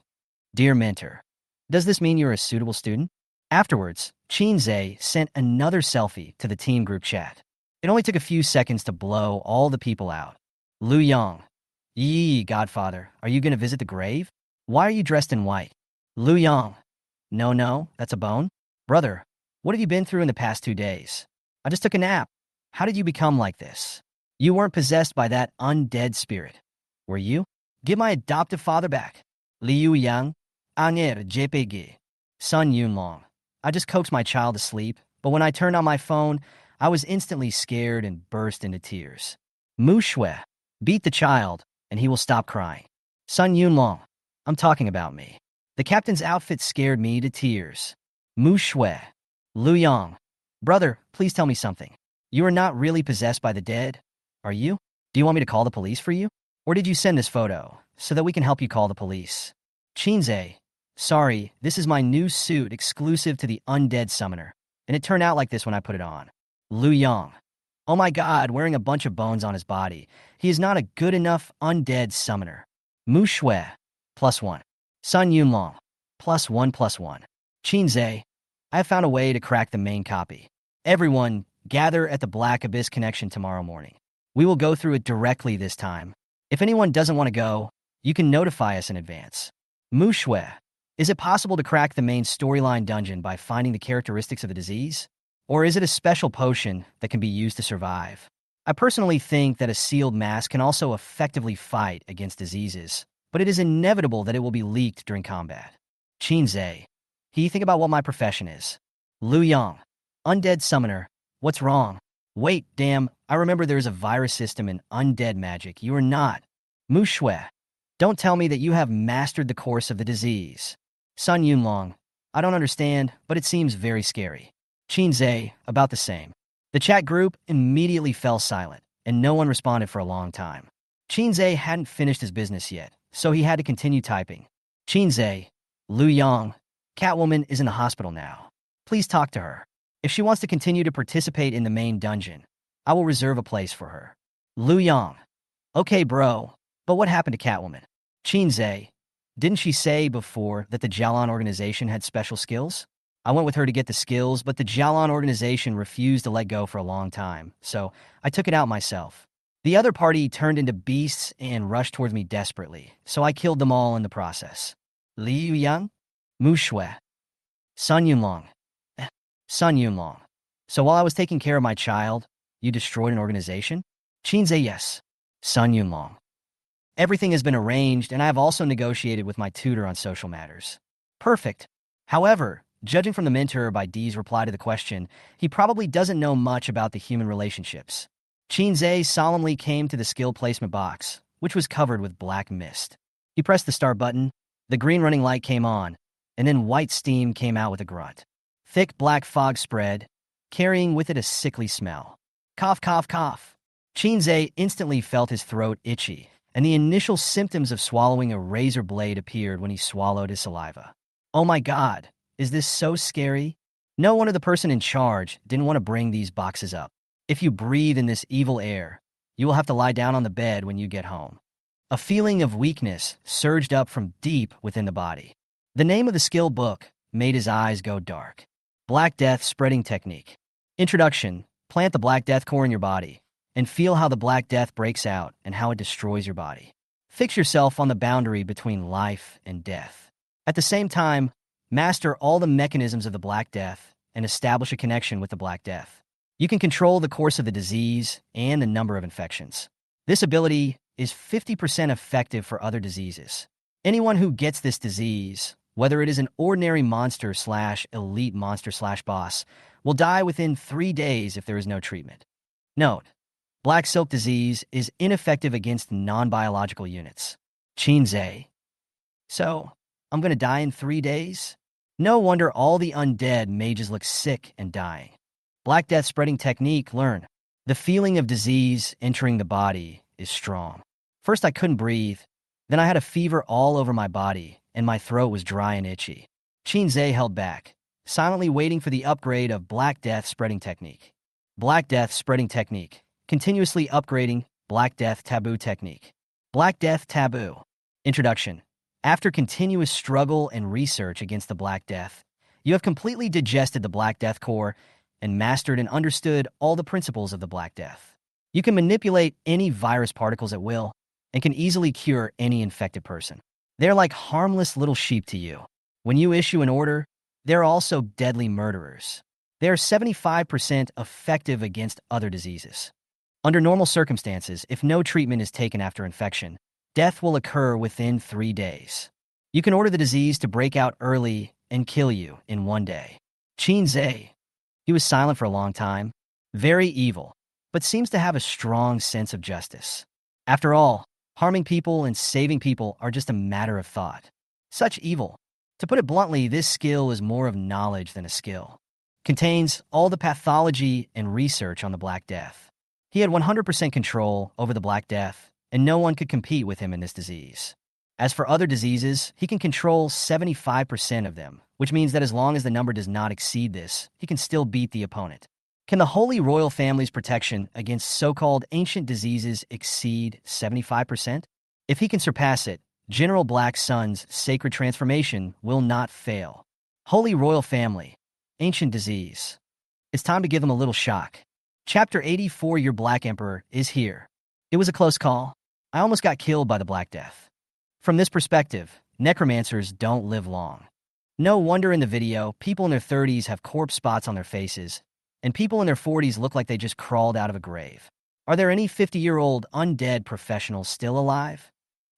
Dear mentor. Does this mean you're a suitable student? Afterwards, Shinzei sent another selfie to the team group chat. It only took a few seconds to blow all the people out. Liu Yang. Yee, Godfather, are you going to visit the grave? Why are you dressed in white? Liu Yang. No, that's a bone. Brother, what have you been through in the past 2 days? I just took a nap. How did you become like this? You weren't possessed by that undead spirit, were you? Give my adoptive father back. Liu Yang. Anger JPG. Sun Yunlong. I just coaxed my child to sleep, but when I turned on my phone, I was instantly scared and burst into tears. Mu Shui. Beat the child, and he will stop crying. Sun Yunlong. I'm talking about me. The captain's outfit scared me to tears. Mu Shui. Lu Yang. Brother, please tell me something. You are not really possessed by the dead, are you? Do you want me to call the police for you? Or did you send this photo so that we can help you call the police? Chinze. Sorry, this is my new suit exclusive to the Undead Summoner, and it turned out like this when I put it on. Lu Yang. Oh my god, wearing a bunch of bones on his body. He is not a good enough Undead Summoner. Mu Shui. +1. Sun Yunlong. +1/+1. Chinze. I have found a way to crack the main copy. Everyone, gather at the Black Abyss Connection tomorrow morning. We will go through it directly this time. If anyone doesn't want to go, you can notify us in advance. Mu Shui. Is it possible to crack the main storyline dungeon by finding the characteristics of the disease? Or is it a special potion that can be used to survive? I personally think that a sealed mask can also effectively fight against diseases, but it is inevitable that it will be leaked during combat. Chinze. He think about what my profession is. Lu Yang. Undead Summoner. What's wrong? Wait, damn, I remember there's a virus system in undead magic. You are not. Mu Shui. Don't tell me that you have mastered the course of the disease. Sun Yunlong. I don't understand, but it seems very scary. Chinze. About the same. The chat group immediately fell silent, and no one responded for a long time. Chinze hadn't finished his business yet, so he had to continue typing. Chinze. Lu Yang. Catwoman is in the hospital now. Please talk to her. If she wants to continue to participate in the main dungeon, I will reserve a place for her. Lu Yang. Okay, bro, but what happened to Catwoman? Chinze. Didn't she say before that the Jialan organization had special skills? I went with her to get the skills, but the Jialan organization refused to let go for a long time, so I took it out myself. The other party turned into beasts and rushed towards me desperately, so I killed them all in the process. Liu Yang? Mu Shui. Sun Yunlong. Sun Yunlong. So while I was taking care of my child, you destroyed an organization? Chinze. Yes. Sun Yunlong. Everything has been arranged, and I have also negotiated with my tutor on social matters. Perfect. However, judging from the mentor by D's reply to the question, he probably doesn't know much about the human relationships. Chinze solemnly came to the skill placement box, which was covered with black mist. He pressed the start button, the green running light came on, and then white steam came out with a grunt. Thick black fog spread, carrying with it a sickly smell. Cough, cough, cough. Chinze instantly felt his throat itchy, and the initial symptoms of swallowing a razor blade appeared when he swallowed his saliva. Oh my god, is this so scary? No wonder the person in charge didn't want to bring these boxes up. If you breathe in this evil air, you will have to lie down on the bed when you get home. A feeling of weakness surged up from deep within the body. The name of the skill book made his eyes go dark. Black Death Spreading Technique. Introduction. Plant the Black Death core in your body, and feel how the Black Death breaks out and how it destroys your body. Fix yourself on the boundary between life and death. At the same time, master all the mechanisms of the Black Death and establish a connection with the Black Death. You can control the course of the disease and the number of infections. This ability is 50% effective for other diseases. Anyone who gets this disease, whether it is an ordinary monster / elite monster / boss, will die within 3 days if there is no treatment. Note, Black Silk Disease is ineffective against non-biological units. Chinze. So, I'm gonna die in 3 days? No wonder all the undead mages look sick and dying. Black Death Spreading Technique, learn. The feeling of disease entering the body is strong. First I couldn't breathe, then I had a fever all over my body, and my throat was dry and itchy. Chinze held back, silently waiting for the upgrade of Black Death Spreading Technique. Black Death Spreading Technique. Continuously upgrading Black Death Taboo Technique. Black Death Taboo. Introduction. After continuous struggle and research against the Black Death, you have completely digested the Black Death core and mastered and understood all the principles of the Black Death. You can manipulate any virus particles at will and can easily cure any infected person. They're like harmless little sheep to you. When you issue an order, they're also deadly murderers. They are 75% effective against other diseases. Under normal circumstances, if no treatment is taken after infection, death will occur within 3 days. You can order the disease to break out early and kill you in 1 day. Chinze. He was silent for a long time. Very evil, but seems to have a strong sense of justice. After all, harming people and saving people are just a matter of thought. Such evil. To put it bluntly, this skill is more of knowledge than a skill. Contains all the pathology and research on the Black Death. He had 100% control over the Black Death, and no one could compete with him in this disease. As for other diseases, he can control 75% of them, which means that as long as the number does not exceed this, he can still beat the opponent. Can the Holy Royal Family's protection against so-called ancient diseases exceed 75%? If he can surpass it, General Black Sun's sacred transformation will not fail. Holy Royal Family, ancient disease. It's time to give them a little shock. Chapter 84, Your Black Emperor, is here. It was a close call. I almost got killed by the Black Death. From this perspective, necromancers don't live long. No wonder in the video, people in their 30s have corpse spots on their faces, and people in their 40s look like they just crawled out of a grave. Are there any 50-year-old undead professionals still alive?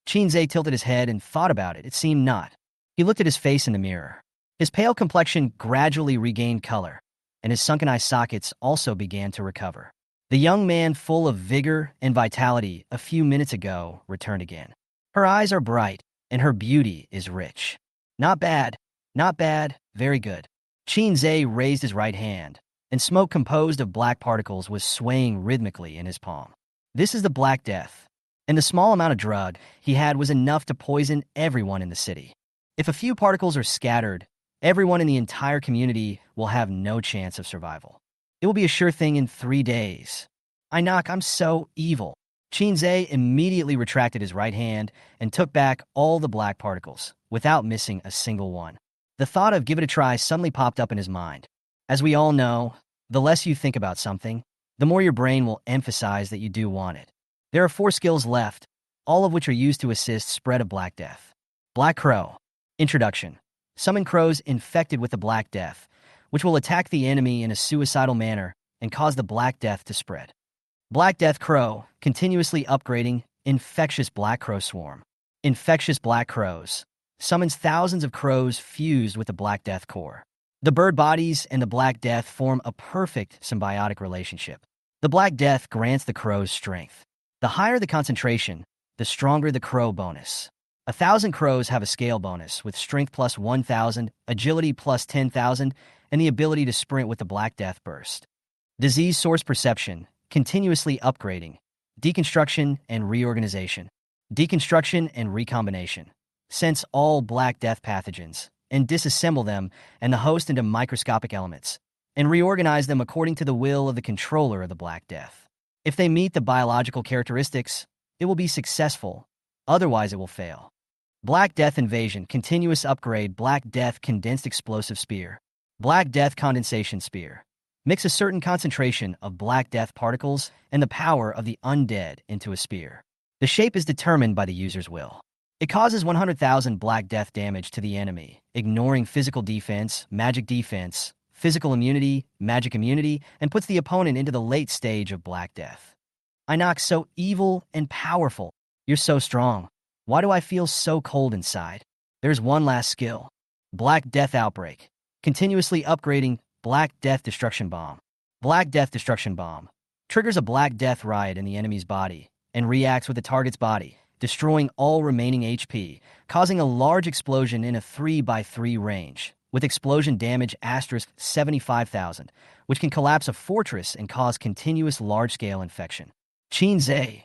Chinze tilted his head and thought about it. It seemed not. He looked at his face in the mirror. His pale complexion gradually regained color, and his sunken eye sockets also began to recover. The young man, full of vigor and vitality a few minutes ago, returned again. Her eyes are bright, and her beauty is rich. Not bad, very good. Chinze raised his right hand, and smoke composed of black particles was swaying rhythmically in his palm. This is the Black Death, and the small amount of drug he had was enough to poison everyone in the city. If a few particles are scattered, everyone in the entire community will have no chance of survival. It will be a sure thing in 3 days. I'm so evil. Chinze immediately retracted his right hand and took back all the black particles, without missing a single one. The thought of give it a try suddenly popped up in his mind. As we all know, the less you think about something, the more your brain will emphasize that you do want it. There are 4 skills left, all of which are used to assist spread of Black Death. Black Crow. Introduction. Summon crows infected with the Black Death, which will attack the enemy in a suicidal manner and cause the Black Death to spread. Black Death Crow, continuously upgrading Infectious Black Crow Swarm. Infectious Black Crows. Summons thousands of crows fused with the Black Death core. The bird bodies and the Black Death form a perfect symbiotic relationship. The Black Death grants the crows strength. The higher the concentration, the stronger the crow bonus. 1,000 crows have a scale bonus with strength plus 1,000, agility plus 10,000, and the ability to sprint with the Black Death burst. Disease source perception, continuously upgrading. Deconstruction and reorganization. Deconstruction and recombination. Sense all Black Death pathogens and disassemble them and the host into microscopic elements, and reorganize them according to the will of the controller of the Black Death. If they meet the biological characteristics, it will be successful, otherwise it will fail. Black Death Invasion, continuous upgrade, Black Death Condensed Explosive Spear. Black Death Condensation Spear. Mix a certain concentration of Black Death particles and the power of the undead into a spear. The shape is determined by the user's will. It causes 100,000 Black Death damage to the enemy, ignoring physical defense, magic defense, physical immunity, magic immunity, and puts the opponent into the late stage of Black Death. I knock so evil and powerful. You're so strong. Why do I feel so cold inside? There's one last skill. Black Death Outbreak. Continuously upgrading Black Death Destruction Bomb. Black Death Destruction Bomb. Triggers a Black Death riot in the enemy's body and reacts with the target's body, destroying all remaining HP, causing a large explosion in a 3x3 range, with explosion damage asterisk 75,000, which can collapse a fortress and cause continuous large-scale infection. Chinze.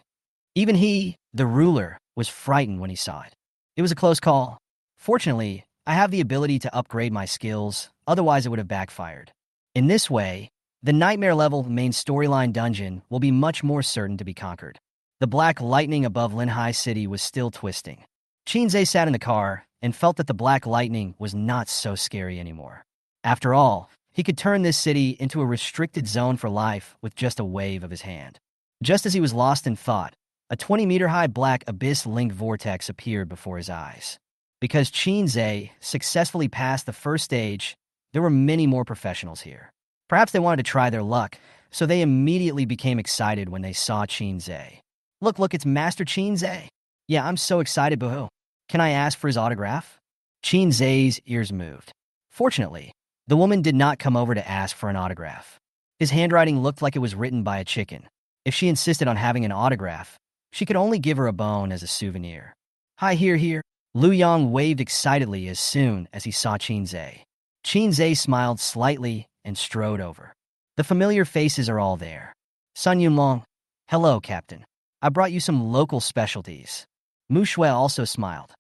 Even he, the ruler, was frightened when he saw it. It was a close call. Fortunately, I have the ability to upgrade my skills, otherwise it would have backfired. In this way, the nightmare-level main storyline dungeon will be much more certain to be conquered. The black lightning above Linhai City was still twisting. Chinze sat in the car and felt that the black lightning was not so scary anymore. After all, he could turn this city into a restricted zone for life with just a wave of his hand. Just as he was lost in thought, a 20-meter-high black abyss-linked vortex appeared before his eyes. Because Chinze successfully passed the first stage, there were many more professionals here. Perhaps they wanted to try their luck, so they immediately became excited when they saw Chinze. Look, it's Master Chinze. Yeah, I'm so excited, boo. Can I ask for his autograph? Chinze's ears moved. Fortunately, the woman did not come over to ask for an autograph. His handwriting looked like it was written by a chicken. If she insisted on having an autograph, she could only give her a bone as a souvenir. Hi, here. Lu Yang waved excitedly as soon as he saw Chinze. Chinze smiled slightly and strode over. The familiar faces are all there. Sun Yunlong. Hello, Captain. I brought you some local specialties. Mu Shui also smiled.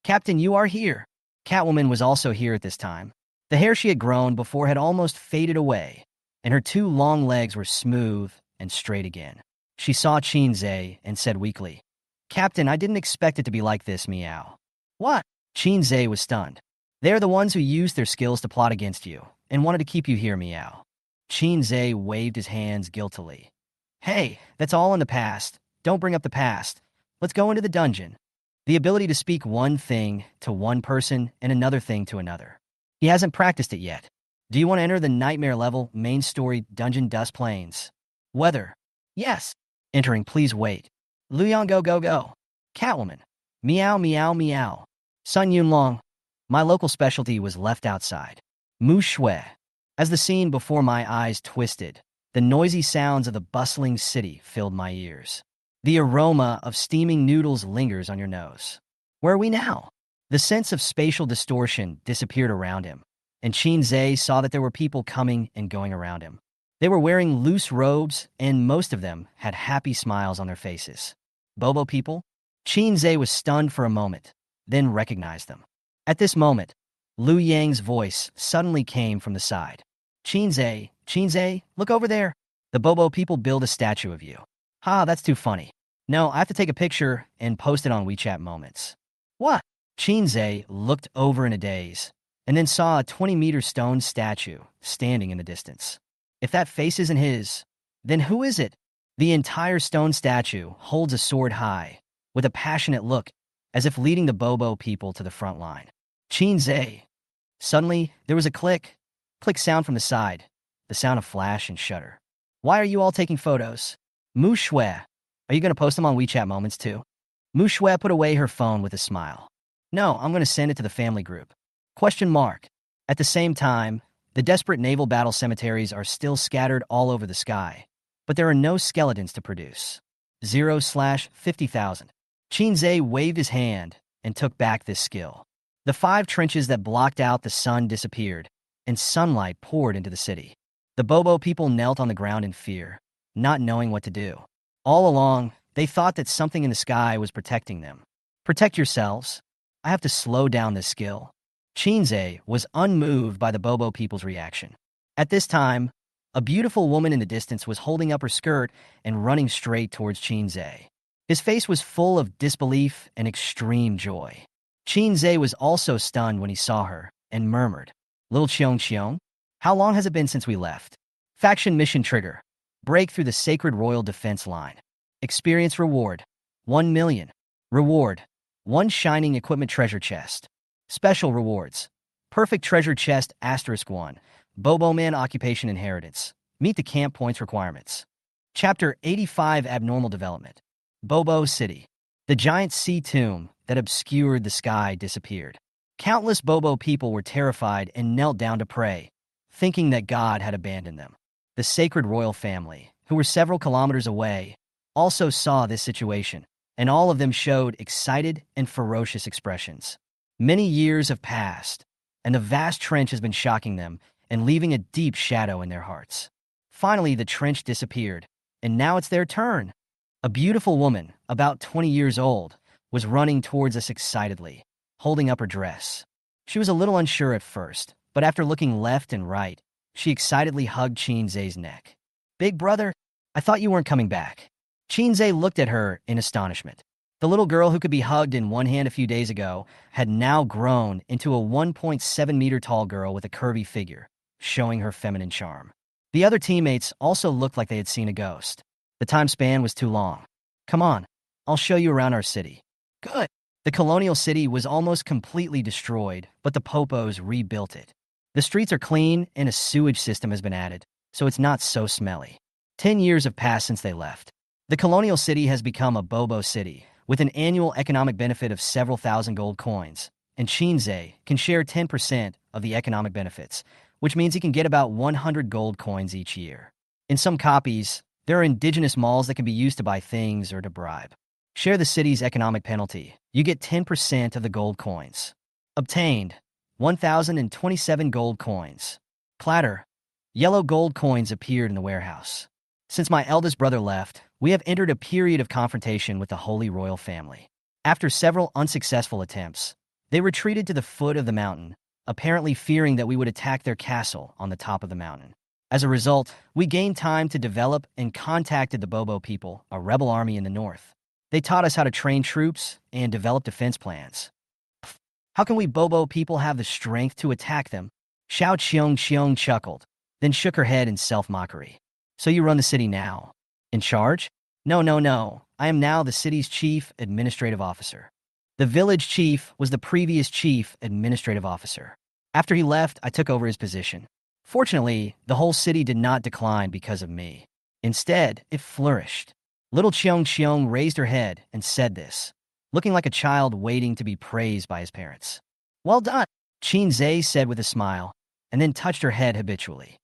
Captain, you are here. Catwoman was also here at this time. The hair she had grown before had almost faded away, and her two long legs were smooth and straight again. She saw Qin Zhe and said weakly, Captain, I didn't expect it to be like this, meow. What? Qin Zhe was stunned. They are the ones who used their skills to plot against you and wanted to keep you here, meow. Qin Zhe waved his hands guiltily. Hey, that's all in the past. Don't bring up the past. Let's go into the dungeon. The ability to speak one thing to one person and another thing to another. He hasn't practiced it yet. Do you want to enter the nightmare level main story dungeon Dust Plains? Weather. Yes. Entering, please wait. Luyan, go, go, go. Catwoman. Meow, meow, meow. Sun Yunlong. My local specialty was left outside. Mu Shui. As the scene before my eyes twisted, the noisy sounds of the bustling city filled my ears. The aroma of steaming noodles lingers on your nose. Where are we now? The sense of spatial distortion disappeared around him, and Qin Zhe saw that there were people coming and going around him. They were wearing loose robes, and most of them had happy smiles on their faces. Bobo people? Qin Zhe was stunned for a moment, then recognized them. At this moment, Lu Yang's voice suddenly came from the side. Qin Zhe, look over there. The Bobo people build a statue of you. Ha, that's too funny. No, I have to take a picture and post it on WeChat Moments. What? Qin Zhe looked over in a daze, and then saw a 20-meter stone statue standing in the distance. If that face isn't his, then who is it? The entire stone statue holds a sword high, with a passionate look, as if leading the Bobo people to the front line. Qin Zhe. Suddenly, there was a click sound from the side, the sound of flash and shutter. Why are you all taking photos? Mu Shui. Are you going to post them on WeChat Moments too? Mu Shui put away her phone with a smile. No, I'm going to send it to the family group. Question mark. At the same time, the desperate naval battle cemeteries are still scattered all over the sky, but there are no skeletons to produce. 0/50,000. Qin Zhe waved his hand and took back this skill. The 5 trenches that blocked out the sun disappeared, and sunlight poured into the city. The Bobo people knelt on the ground in fear, not knowing what to do. All along, they thought that something in the sky was protecting them. Protect yourselves. I have to slow down this skill. Qin Zhe was unmoved by the Bobo people's reaction. At this time, a beautiful woman in the distance was holding up her skirt and running straight towards Qin Zhe. His face was full of disbelief and extreme joy. Qin Zhe was also stunned when he saw her and murmured, Lil Qiong, how long has it been since we left? Faction mission trigger. Break through the sacred royal defense line. Experience reward. 1 million. Reward. 1 shining equipment treasure chest. Special rewards. Perfect treasure chest *1. Bobo man occupation inheritance. Meet the camp points requirements. Chapter 85 Abnormal Development. Bobo City. The giant sea tomb that obscured the sky disappeared. Countless Bobo people were terrified and knelt down to pray, thinking that God had abandoned them. The sacred royal family, who were several kilometers away, also saw this situation, and all of them showed excited and ferocious expressions. Many years have passed, and the vast trench has been shocking them and leaving a deep shadow in their hearts. Finally, the trench disappeared, and now it's their turn. A beautiful woman, about 20 years old, was running towards us excitedly, holding up her dress. She was a little unsure at first, but after looking left and right, she excitedly hugged Qin Zhe's neck. Big brother, I thought you weren't coming back. Qin Zhe looked at her in astonishment. The little girl who could be hugged in one hand a few days ago had now grown into a 1.7-meter tall girl with a curvy figure, showing her feminine charm. The other teammates also looked like they had seen a ghost. The time span was too long. Come on, I'll show you around our city. Good. The colonial city was almost completely destroyed, but the Popos rebuilt it. The streets are clean and a sewage system has been added, so it's not so smelly. 10 years have passed since they left. The colonial city has become a Bobo city, with an annual economic benefit of several thousand gold coins, and Qin Zhe can share 10% of the economic benefits, which means he can get about 100 gold coins each year. In some copies, there are indigenous malls that can be used to buy things or to bribe. Share the city's economic penalty. You get 10% of the gold coins. Obtained. 1,027 gold coins. Clatter. Yellow gold coins appeared in the warehouse. Since my eldest brother left, we have entered a period of confrontation with the Holy Royal family. After several unsuccessful attempts, they retreated to the foot of the mountain, apparently fearing that we would attack their castle on the top of the mountain. As a result, we gained time to develop and contacted the Bobo people, a rebel army in the north. They taught us how to train troops and develop defense plans. How can we Bobo people have the strength to attack them? Xiao Qiong chuckled, then shook her head in self-mockery. So you run the city now? In charge? No. I am now the city's chief administrative officer. The village chief was the previous chief administrative officer. After he left, I took over his position. Fortunately, the whole city did not decline because of me. Instead, it flourished. Little Qiong raised her head and said this, looking like a child waiting to be praised by his parents. Well done, Qin Zhe said with a smile, and then touched her head habitually.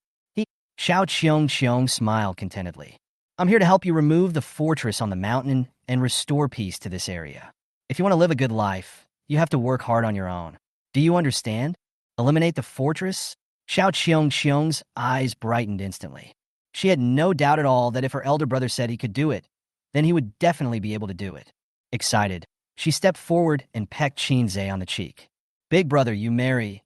Xiao Qiong smiled contentedly. I'm here to help you remove the fortress on the mountain and restore peace to this area. If you want to live a good life, you have to work hard on your own. Do you understand? Eliminate the fortress? Xiao Qiong's eyes brightened instantly. She had no doubt at all that if her elder brother said he could do it, then he would definitely be able to do it. Excited, she stepped forward and pecked Qinze on the cheek. Big brother, you marry.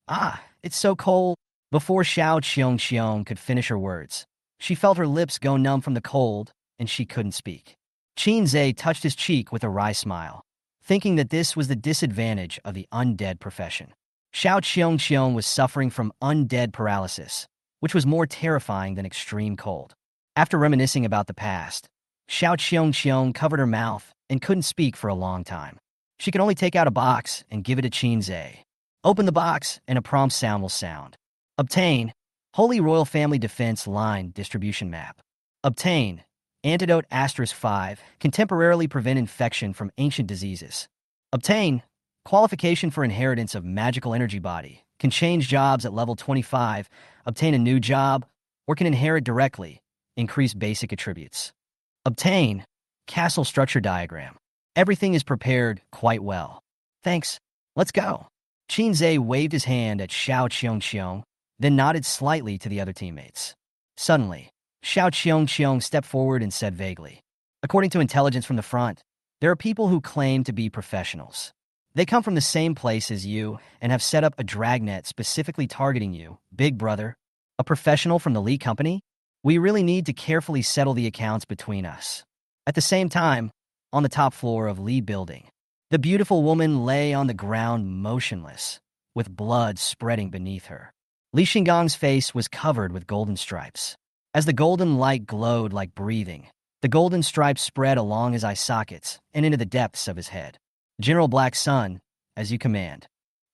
Ah, it's so cold. Before Xiao Qiong could finish her words, she felt her lips go numb from the cold, and she couldn't speak. Qinze touched his cheek with a wry smile, thinking that this was the disadvantage of the undead profession. Xiao Qiong was suffering from undead paralysis, which was more terrifying than extreme cold. After reminiscing about the past, Xiao Qiong covered her mouth and couldn't speak for a long time. She could only take out a box and give it to Qinze. Open the box, and a prompt sound will sound. Obtain Holy Royal Family Defense Line Distribution Map. Obtain Antidote *5 can temporarily prevent infection from ancient diseases. Obtain Qualification for Inheritance of Magical Energy Body. Can change jobs at level 25, obtain a new job, or can inherit directly. Increase basic attributes. Obtain Castle Structure Diagram. Everything is prepared quite well. Thanks. Let's go. Qinze waved his hand at Xiao Qiong, then nodded slightly to the other teammates. Suddenly, Xiao Qiong stepped forward and said vaguely, according to intelligence from the front, there are people who claim to be professionals. They come from the same place as you and have set up a dragnet specifically targeting you, big brother. A professional from the Lee Company? We really need to carefully settle the accounts between us. At the same time, on the top floor of Lee Building, the beautiful woman lay on the ground motionless, with blood spreading beneath her. Li Xingang's face was covered with golden stripes. As the golden light glowed like breathing, the golden stripes spread along his eye sockets and into the depths of his head. General Black Sun, as you command.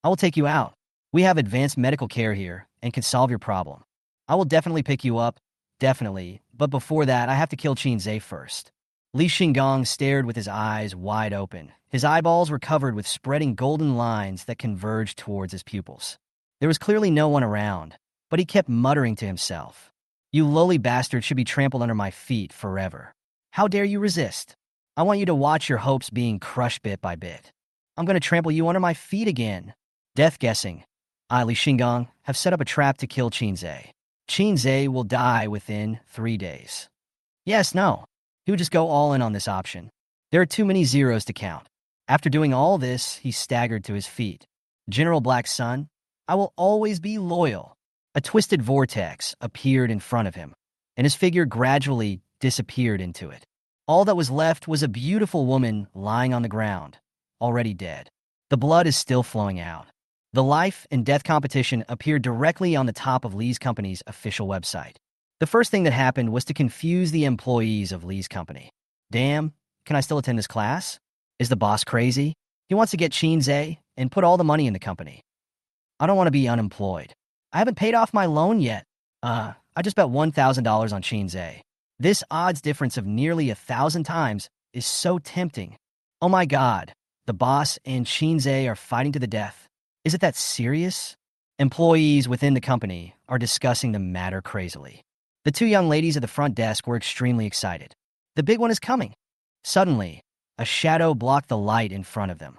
I will take you out. We have advanced medical care here and can solve your problem. I will definitely pick you up, definitely, but before that I have to kill Qinze first. Li Xingang stared with his eyes wide open. His eyeballs were covered with spreading golden lines that converged towards his pupils. There was clearly no one around, but he kept muttering to himself. You lowly bastard should be trampled under my feet forever. How dare you resist? I want you to watch your hopes being crushed bit by bit. I'm going to trample you under my feet again. Death guessing. I, Li Xingang, have set up a trap to kill Qinze. Qinze will die within 3 days. Yes, no. He would just go all in on this option. There are too many zeros to count. After doing all this, he staggered to his feet. General Black Sun, I will always be loyal. A twisted vortex appeared in front of him, and his figure gradually disappeared into it. All that was left was a beautiful woman lying on the ground, already dead. The blood is still flowing out. The life and death competition appeared directly on the top of Lee's company's official website. The first thing that happened was to confuse the employees of Lee's company. Damn, can I still attend this class? Is the boss crazy? He wants to get Qinze and put all the money in the company. I don't want to be unemployed. I haven't paid off my loan yet. I just bet $1,000 on Qinze. This odds difference of nearly 1,000 times is so tempting. Oh my god, the boss and Qinze are fighting to the death. Is it that serious? Employees within the company are discussing the matter crazily. The two young ladies at the front desk were extremely excited. The big one is coming. Suddenly, a shadow blocked the light in front of them.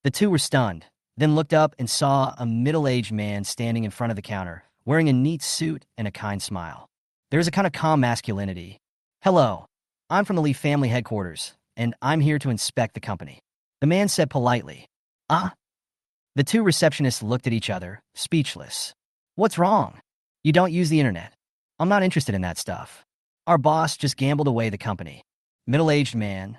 The two were stunned, then looked up and saw a middle-aged man standing in front of the counter, wearing a neat suit and a kind smile. There's a kind of calm masculinity. Hello, I'm from the Lee family headquarters, and I'm here to inspect the company. The man said politely. Ah? The two receptionists looked at each other, speechless. What's wrong? You don't use the internet. I'm not interested in that stuff. Our boss just gambled away the company. Middle-aged man,